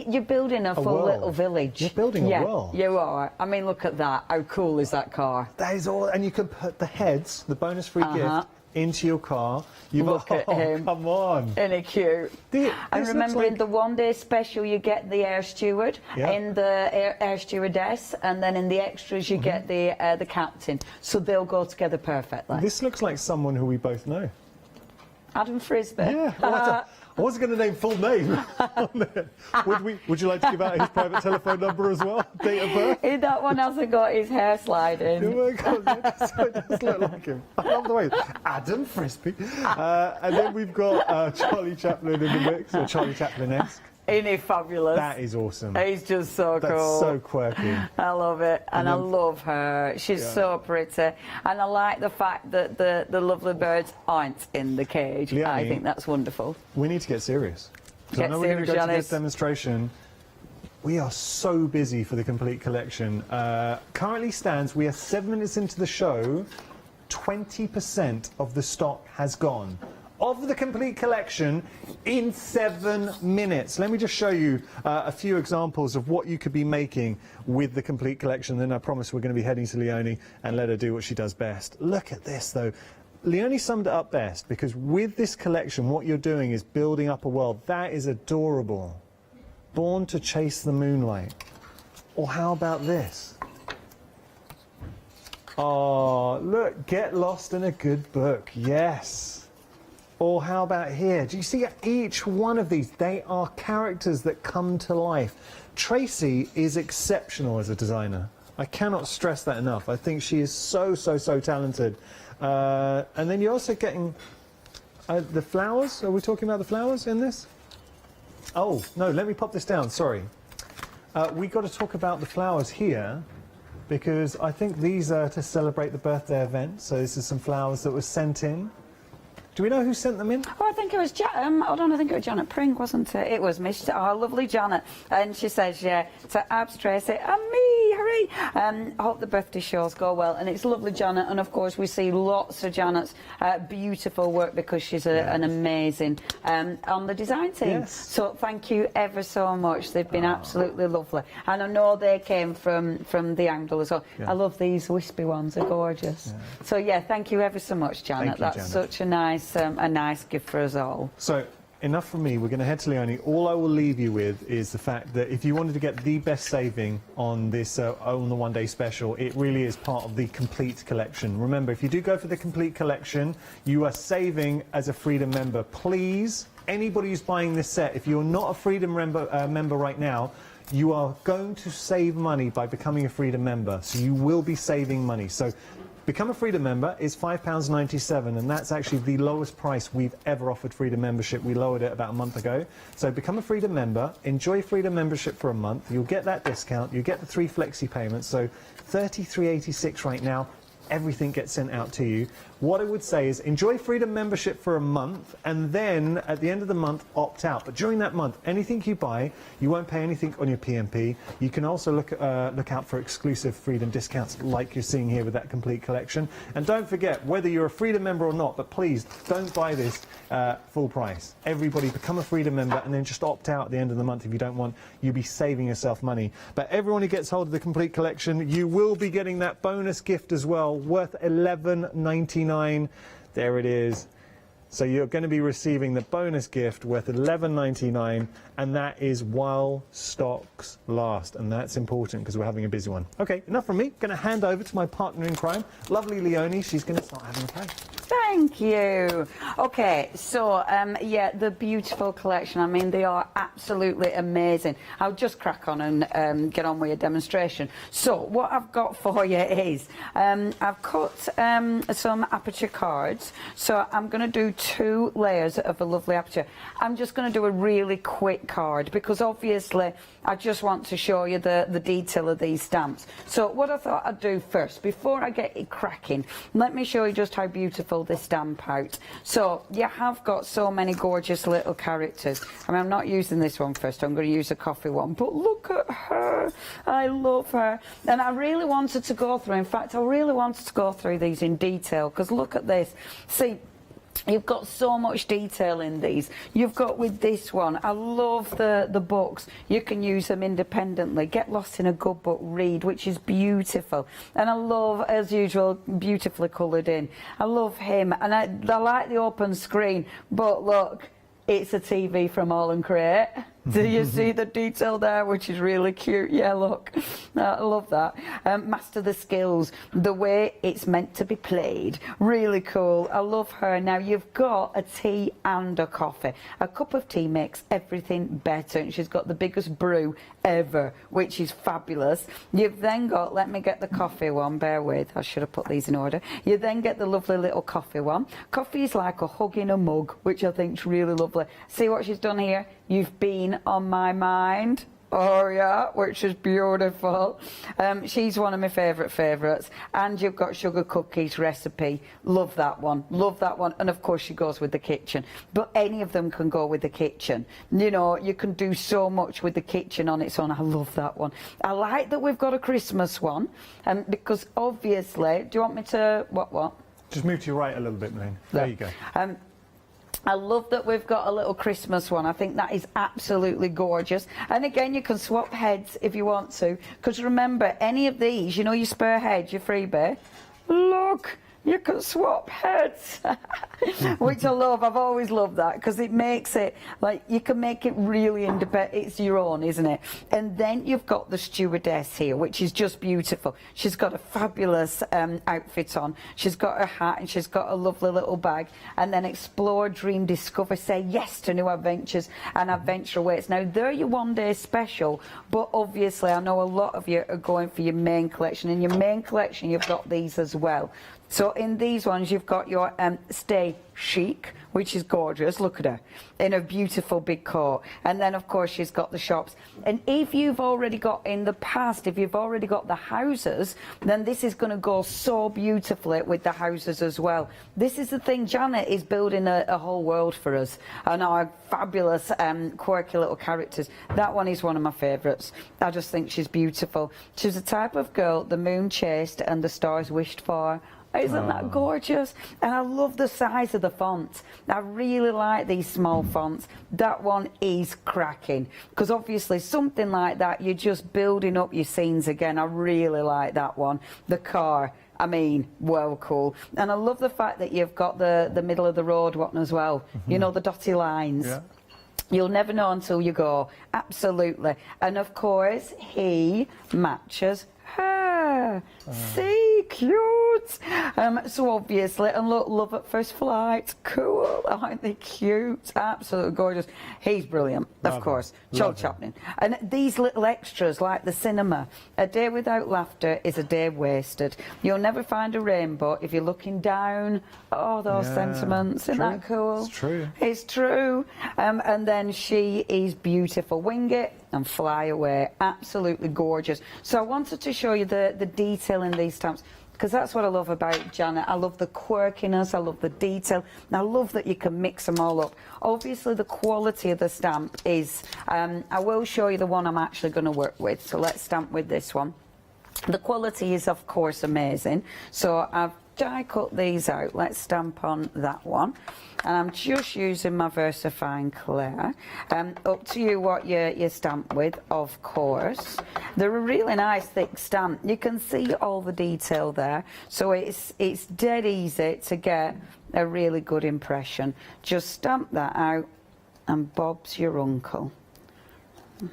you're building a full little village. You're building a world. You are. I mean, look at that. How cool is that car? That is all. And you can put the heads, the bonus free gift, into your car. Look at him. Come on. Isn't it cute? And remember, in the one-day special, you get the air steward, in the air stewardess, and then in the extras, you get the captain. So they'll go together perfectly. This looks like someone who we both know. Adam Frisbee. Yeah. I wasn't going to name full name. Would you like to give out his private telephone number as well? Date of birth? That one hasn't got his hair sliding. Oh my God, it does look like him. I love the way. Adam Frisbee. And then we've got Charlie Chaplin in the mix, or Charlie Chaplin-esque. Isn't he fabulous? That is awesome. He's just so cool. That's so quirky. I love it, and I love her. She's so pretty, and I like the fact that the lovely birds aren't in the cage. Leonie, I think that's wonderful. We need to get serious. Get I know serious, we're going to go to Janice. this demonstration. We are so busy for the complete collection. Currently stands, we are 7 minutes into the show, 20% of the stock has gone. Of the complete collection in 7 minutes. Let me just show you a few examples of what you could be making with the complete collection. Then I promise we're going to be heading to Leonie and let her do what she does best. Look at this, though. Leonie summed it up best, because with this collection, what you're doing is building up a world. That is adorable. Born to Chase the Moonlight. Or how about this? Oh, look, Get Lost in a Good Book. Yes. Or how about here? Do you see each one of these? They are characters that come to life. Tracy is exceptional as a designer. I cannot stress that enough. I think she is so talented. And then you're also getting the flowers. Are we talking about the flowers in this? Oh, no, let me pop this down. Sorry. We've got to talk about the flowers here, because I think these are to celebrate the birthday event. So this is some flowers that were sent in. Do we know who sent them in? Oh, I think it was hold on, I think it was Janet Pring, wasn't it? It was Miss, lovely Janet. And she says, yeah, to Abs, Tracy, and me, hooray. I hope the birthday shows go well. And it's lovely Janet. And of course, we see lots of Janet's beautiful work, because she's an amazing on the design team. Yes. So thank you ever so much. They've been absolutely lovely. And I know they came from the angle as well. I love these wispy ones, they're gorgeous. So yeah, thank you ever so much, Janet. That's such a nice gift for us all. So, enough from me. We're going to head to Leonie. All I will leave you with is the fact that if you wanted to get the best saving on this on the one-day special, it really is part of the complete collection. Remember, if you do go for the complete collection, you are saving as a Freedom member. Please, anybody who's buying this set, if you're not a Freedom member right now, you are going to save money by becoming a Freedom member. So you will be saving money. So become a Freedom member is £5.97, and that's actually the lowest price we've ever offered Freedom membership. We lowered it about a month ago. So become a Freedom member, enjoy Freedom membership for a month. You'll get that discount. You get the 3 flexi payments, so $33.86 right now. everything gets sent out to you. What I would say is enjoy Freedom membership for a month, and then at the end of the month opt out. But during that month, anything you buy, you won't pay anything on your PMP. You can also look out for exclusive Freedom discounts like you're seeing here with that complete collection. And don't forget, whether you're a Freedom member or not, but please don't buy this full price. Everybody become a Freedom member and then just opt out at the end of the month if you don't want. You'll be saving yourself money. But everyone who gets hold of the complete collection, you will be getting that bonus gift as well, worth $11.99. There it is. So you're going to be receiving the bonus gift worth $11.99, and that is while stocks last, and that's important because we're having a busy one. Okay, enough from me. Going to hand over to my partner in crime, lovely Leonie. She's going to start having a play. Thank you. Okay, so yeah, the beautiful collection. I mean, they are absolutely amazing. I'll just crack on and get on with a demonstration. So what I've got for you is I've cut some aperture cards. So I'm going to do 2 layers of a lovely aperture. I'm just going to do a really quick card because obviously I just want to show you the detail of these stamps. So what I thought I'd do first, before I get it cracking, let me show you just how beautiful this stamp out. So you have got so many gorgeous little characters. I mean, I'm not using this one first, I'm going to use a coffee one, but look at her. I love her. And I really wanted to go through, in fact, I really wanted to go through these in detail because look at this. See, you've got so much detail in these. You've got with this one, I love the books. You can use them independently. Get lost in a good book, read, which is beautiful. And I love, as usual, beautifully coloured in. I love him. And I like the open screen, but look, it's a TV from All and Create. Do you see the detail there, which is really cute? Yeah, look. I love that. Master the skills, the way it's meant to be played. Really cool. I love her. Now, you've got a tea and a coffee. A cup of tea makes everything better. And she's got the biggest brew ever, which is fabulous. You've then got, let me get the coffee one, bear with. I should have put these in order. You then get the lovely little coffee one. Coffee is like a hug in a mug, which I think is really lovely. See what she's done here? You've been on my mind. Oh yeah, which is beautiful. She's one of my favourites. And you've got sugar cookies recipe. Love that one. Love that one. And of course she goes with the kitchen. But any of them can go with the kitchen. You know, you can do so much with the kitchen on its own. I love that one. I like that we've got a Christmas one. Because obviously, do you want me to, what? Just move to your right a little bit, Maureen. There you go. I love that we've got a little Christmas one. I think that is absolutely gorgeous. And again, you can swap heads if you want to. Because remember, any of these, you know your spare head, your freebie, look, you can swap heads, which I love. I've always loved that because it makes it, like, you can make it really independent. It's your own, isn't it? And then you've got the stewardess here, which is just beautiful. She's got a fabulous outfit on. She's got her hat and she's got a lovely little bag. And then explore, dream, discover, say yes to new adventures and adventure awaits. Now, they're your one-day special, but obviously I know a lot of you are going for your main collection. In your main collection, you've got these as well. So in these ones, you've got your Stay Chic, which is gorgeous. Look at her in a beautiful big coat. And then, of course, she's got the shops. And if you've already got, in the past, if you've already got the houses, then this is going to go so beautifully with the houses as well. This is the thing. Janet is building a whole world for us. And our fabulous, quirky little characters. That one is one of my favourites. I just think she's beautiful. She's the type of girl the moon chased and the stars wished for. Isn't that gorgeous? And I love the size of the font. I really like these small fonts. That one is cracking. Because obviously something like that, you're just building up your scenes again. I really like that one. The car, I mean, well, cool. And I love the fact that you've got the middle of the road one as well. You know, the dotty lines. Yeah. You'll never know until you go. Absolutely. And of course, he matches her. See, cute. So obviously, and look, love at first flight. Cool. Aren't they cute? Absolutely gorgeous. He's brilliant, of course. Charles Chaplin. And these little extras, like the cinema. A day without laughter is a day wasted. You'll never find a rainbow if you're looking down. Oh, those sentiments. Isn't that cool? It's true. It's true. And then she is beautiful. Wing it and fly away. Absolutely gorgeous. So I wanted to show you the detail in these stamps. because that's what I love about Janet. I love the quirkiness, I love the detail, and I love that you can mix them all up. Obviously the quality of the stamp is, I will show you the one I'm actually going to work with, so let's stamp with this one. The quality is of course amazing, so I've die cut these out. Let's stamp on that one, and I'm just using my VersaFine Clay. Up to you what you stamp with, of course. They're a really nice thick stamp. You can see all the detail there, so it's dead easy to get a really good impression. Just stamp that out, and Bob's your uncle.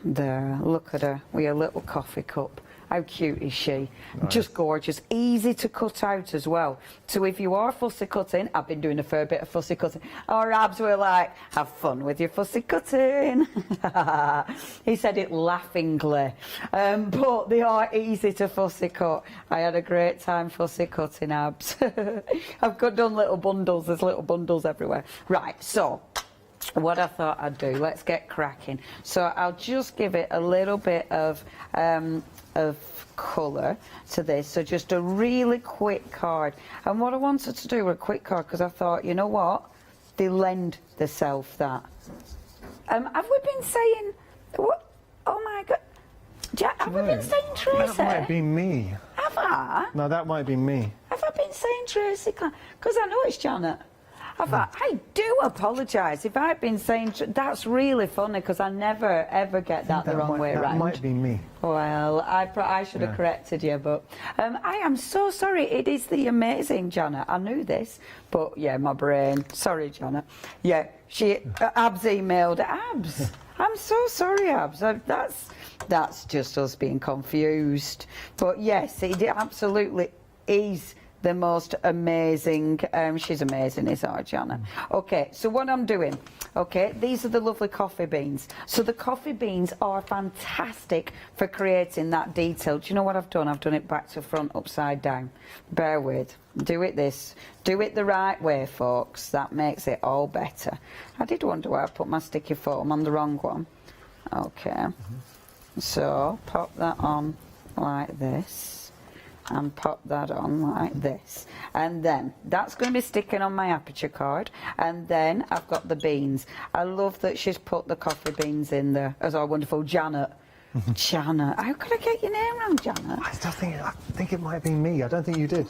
There, look at her with a little coffee cup. How cute is she? Nice. Just gorgeous. Easy to cut out as well. So if you are fussy cutting, I've been doing a fair bit of fussy cutting. Our abs were like, have fun with your fussy cutting. He said it laughingly. But they are easy to fussy cut. I had a great time fussy cutting abs. I've done little bundles. There's little bundles everywhere. Right, so what I thought I'd do, let's get cracking. So I'll just give it a little bit of colour to this, so just a really quick card. And what I wanted to do with a quick card, because I thought, you know what, they lend themselves that. Have we been saying, what? Oh my God, have we been saying Tracy? That might be me. Have I? No, that might be me. Have I been saying Tracy? Because I know it's Janet. I do apologise if I've been saying that's really funny, because I never ever get that the wrong way around. That might be me. Well, I should have corrected you, but I am so sorry. It is the amazing Janet. I knew this, but yeah, my brain. Sorry, Janet. Yeah, Abs emailed Abs. I'm so sorry, Abs. That's just us being confused. But yes, it absolutely is the most amazing, she's amazing, is our Janet. Okay, so what I'm doing, okay, these are the lovely coffee beans. So the coffee beans are fantastic for creating that detail. Do you know what I've done? I've done it back to front, upside down. Bear with. Do it the right way, folks. That makes it all better. I did wonder why I put my sticky foam on the wrong one. Okay, so pop that on like this. And pop that on like this, and then that's going to be sticking on my aperture card, and then I've got the beans. I love that she's put the coffee beans in there as our wonderful Janet. Janet, how could I get your name wrong, Janet? I think it might have been me. I don't think you did.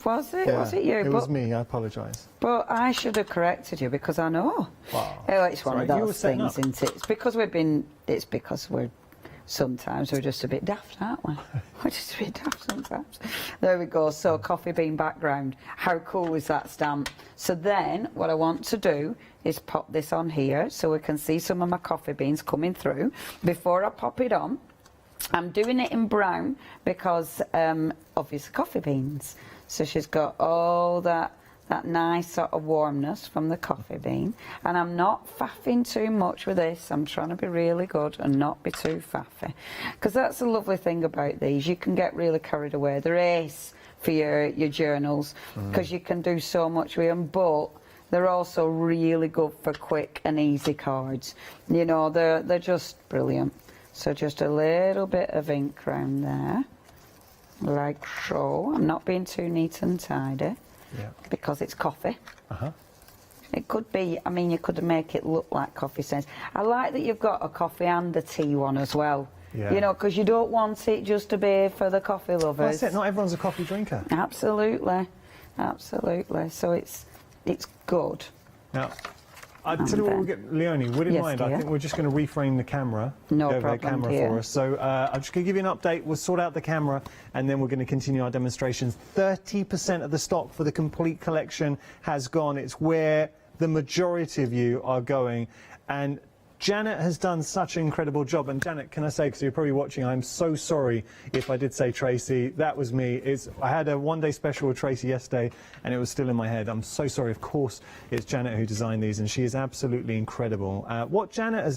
Was it? Yeah, was it you? It was me. I apologise. But I should have corrected you, because I know. Wow. Oh, it's one Sorry, of those things, isn't it? It's because we're sometimes we're just a bit daft, aren't we? We're just a bit daft sometimes. There we go. So coffee bean background. How cool is that stamp? So then what I want to do is pop this on here so we can see some of my coffee beans coming through. Before I pop it on, I'm doing it in brown because obviously coffee beans. So she's got all that nice sort of warmness from the coffee bean, and I'm not faffing too much with this. I'm trying to be really good and not be too faffy, because that's the lovely thing about these. You can get really carried away. They're ace for your journals, because you can do so much with them, but they're also really good for quick and easy cards. You know, they're just brilliant. So just a little bit of ink around there, like so. I'm not being too neat and tidy. Yeah. Because it's coffee. It could be, I mean, you could make it look like coffee stains. I like that you've got a coffee and a tea one as well. Yeah. You know, because you don't want it just to be for the coffee lovers. Well, that's it. Not everyone's a coffee drinker. Absolutely. Absolutely. So it's good. Now, I'll tell you what we'll get, Leonie, would you mind? I think we're just going to reframe the camera. No problem, camera for us. So I'm just going to give you an update. We'll sort out the camera, and then we're going to continue our demonstrations. 30% of the stock for the complete collection has gone. It's where the majority of you are going. And Janet has done such an incredible job. And Janet, can I say, because you're probably watching, I'm so sorry if I did say Tracy. That was me. I had a one-day special with Tracy yesterday, and it was still in my head. I'm so sorry. Of course, it's Janet who designed these, and she is absolutely incredible. What Janet has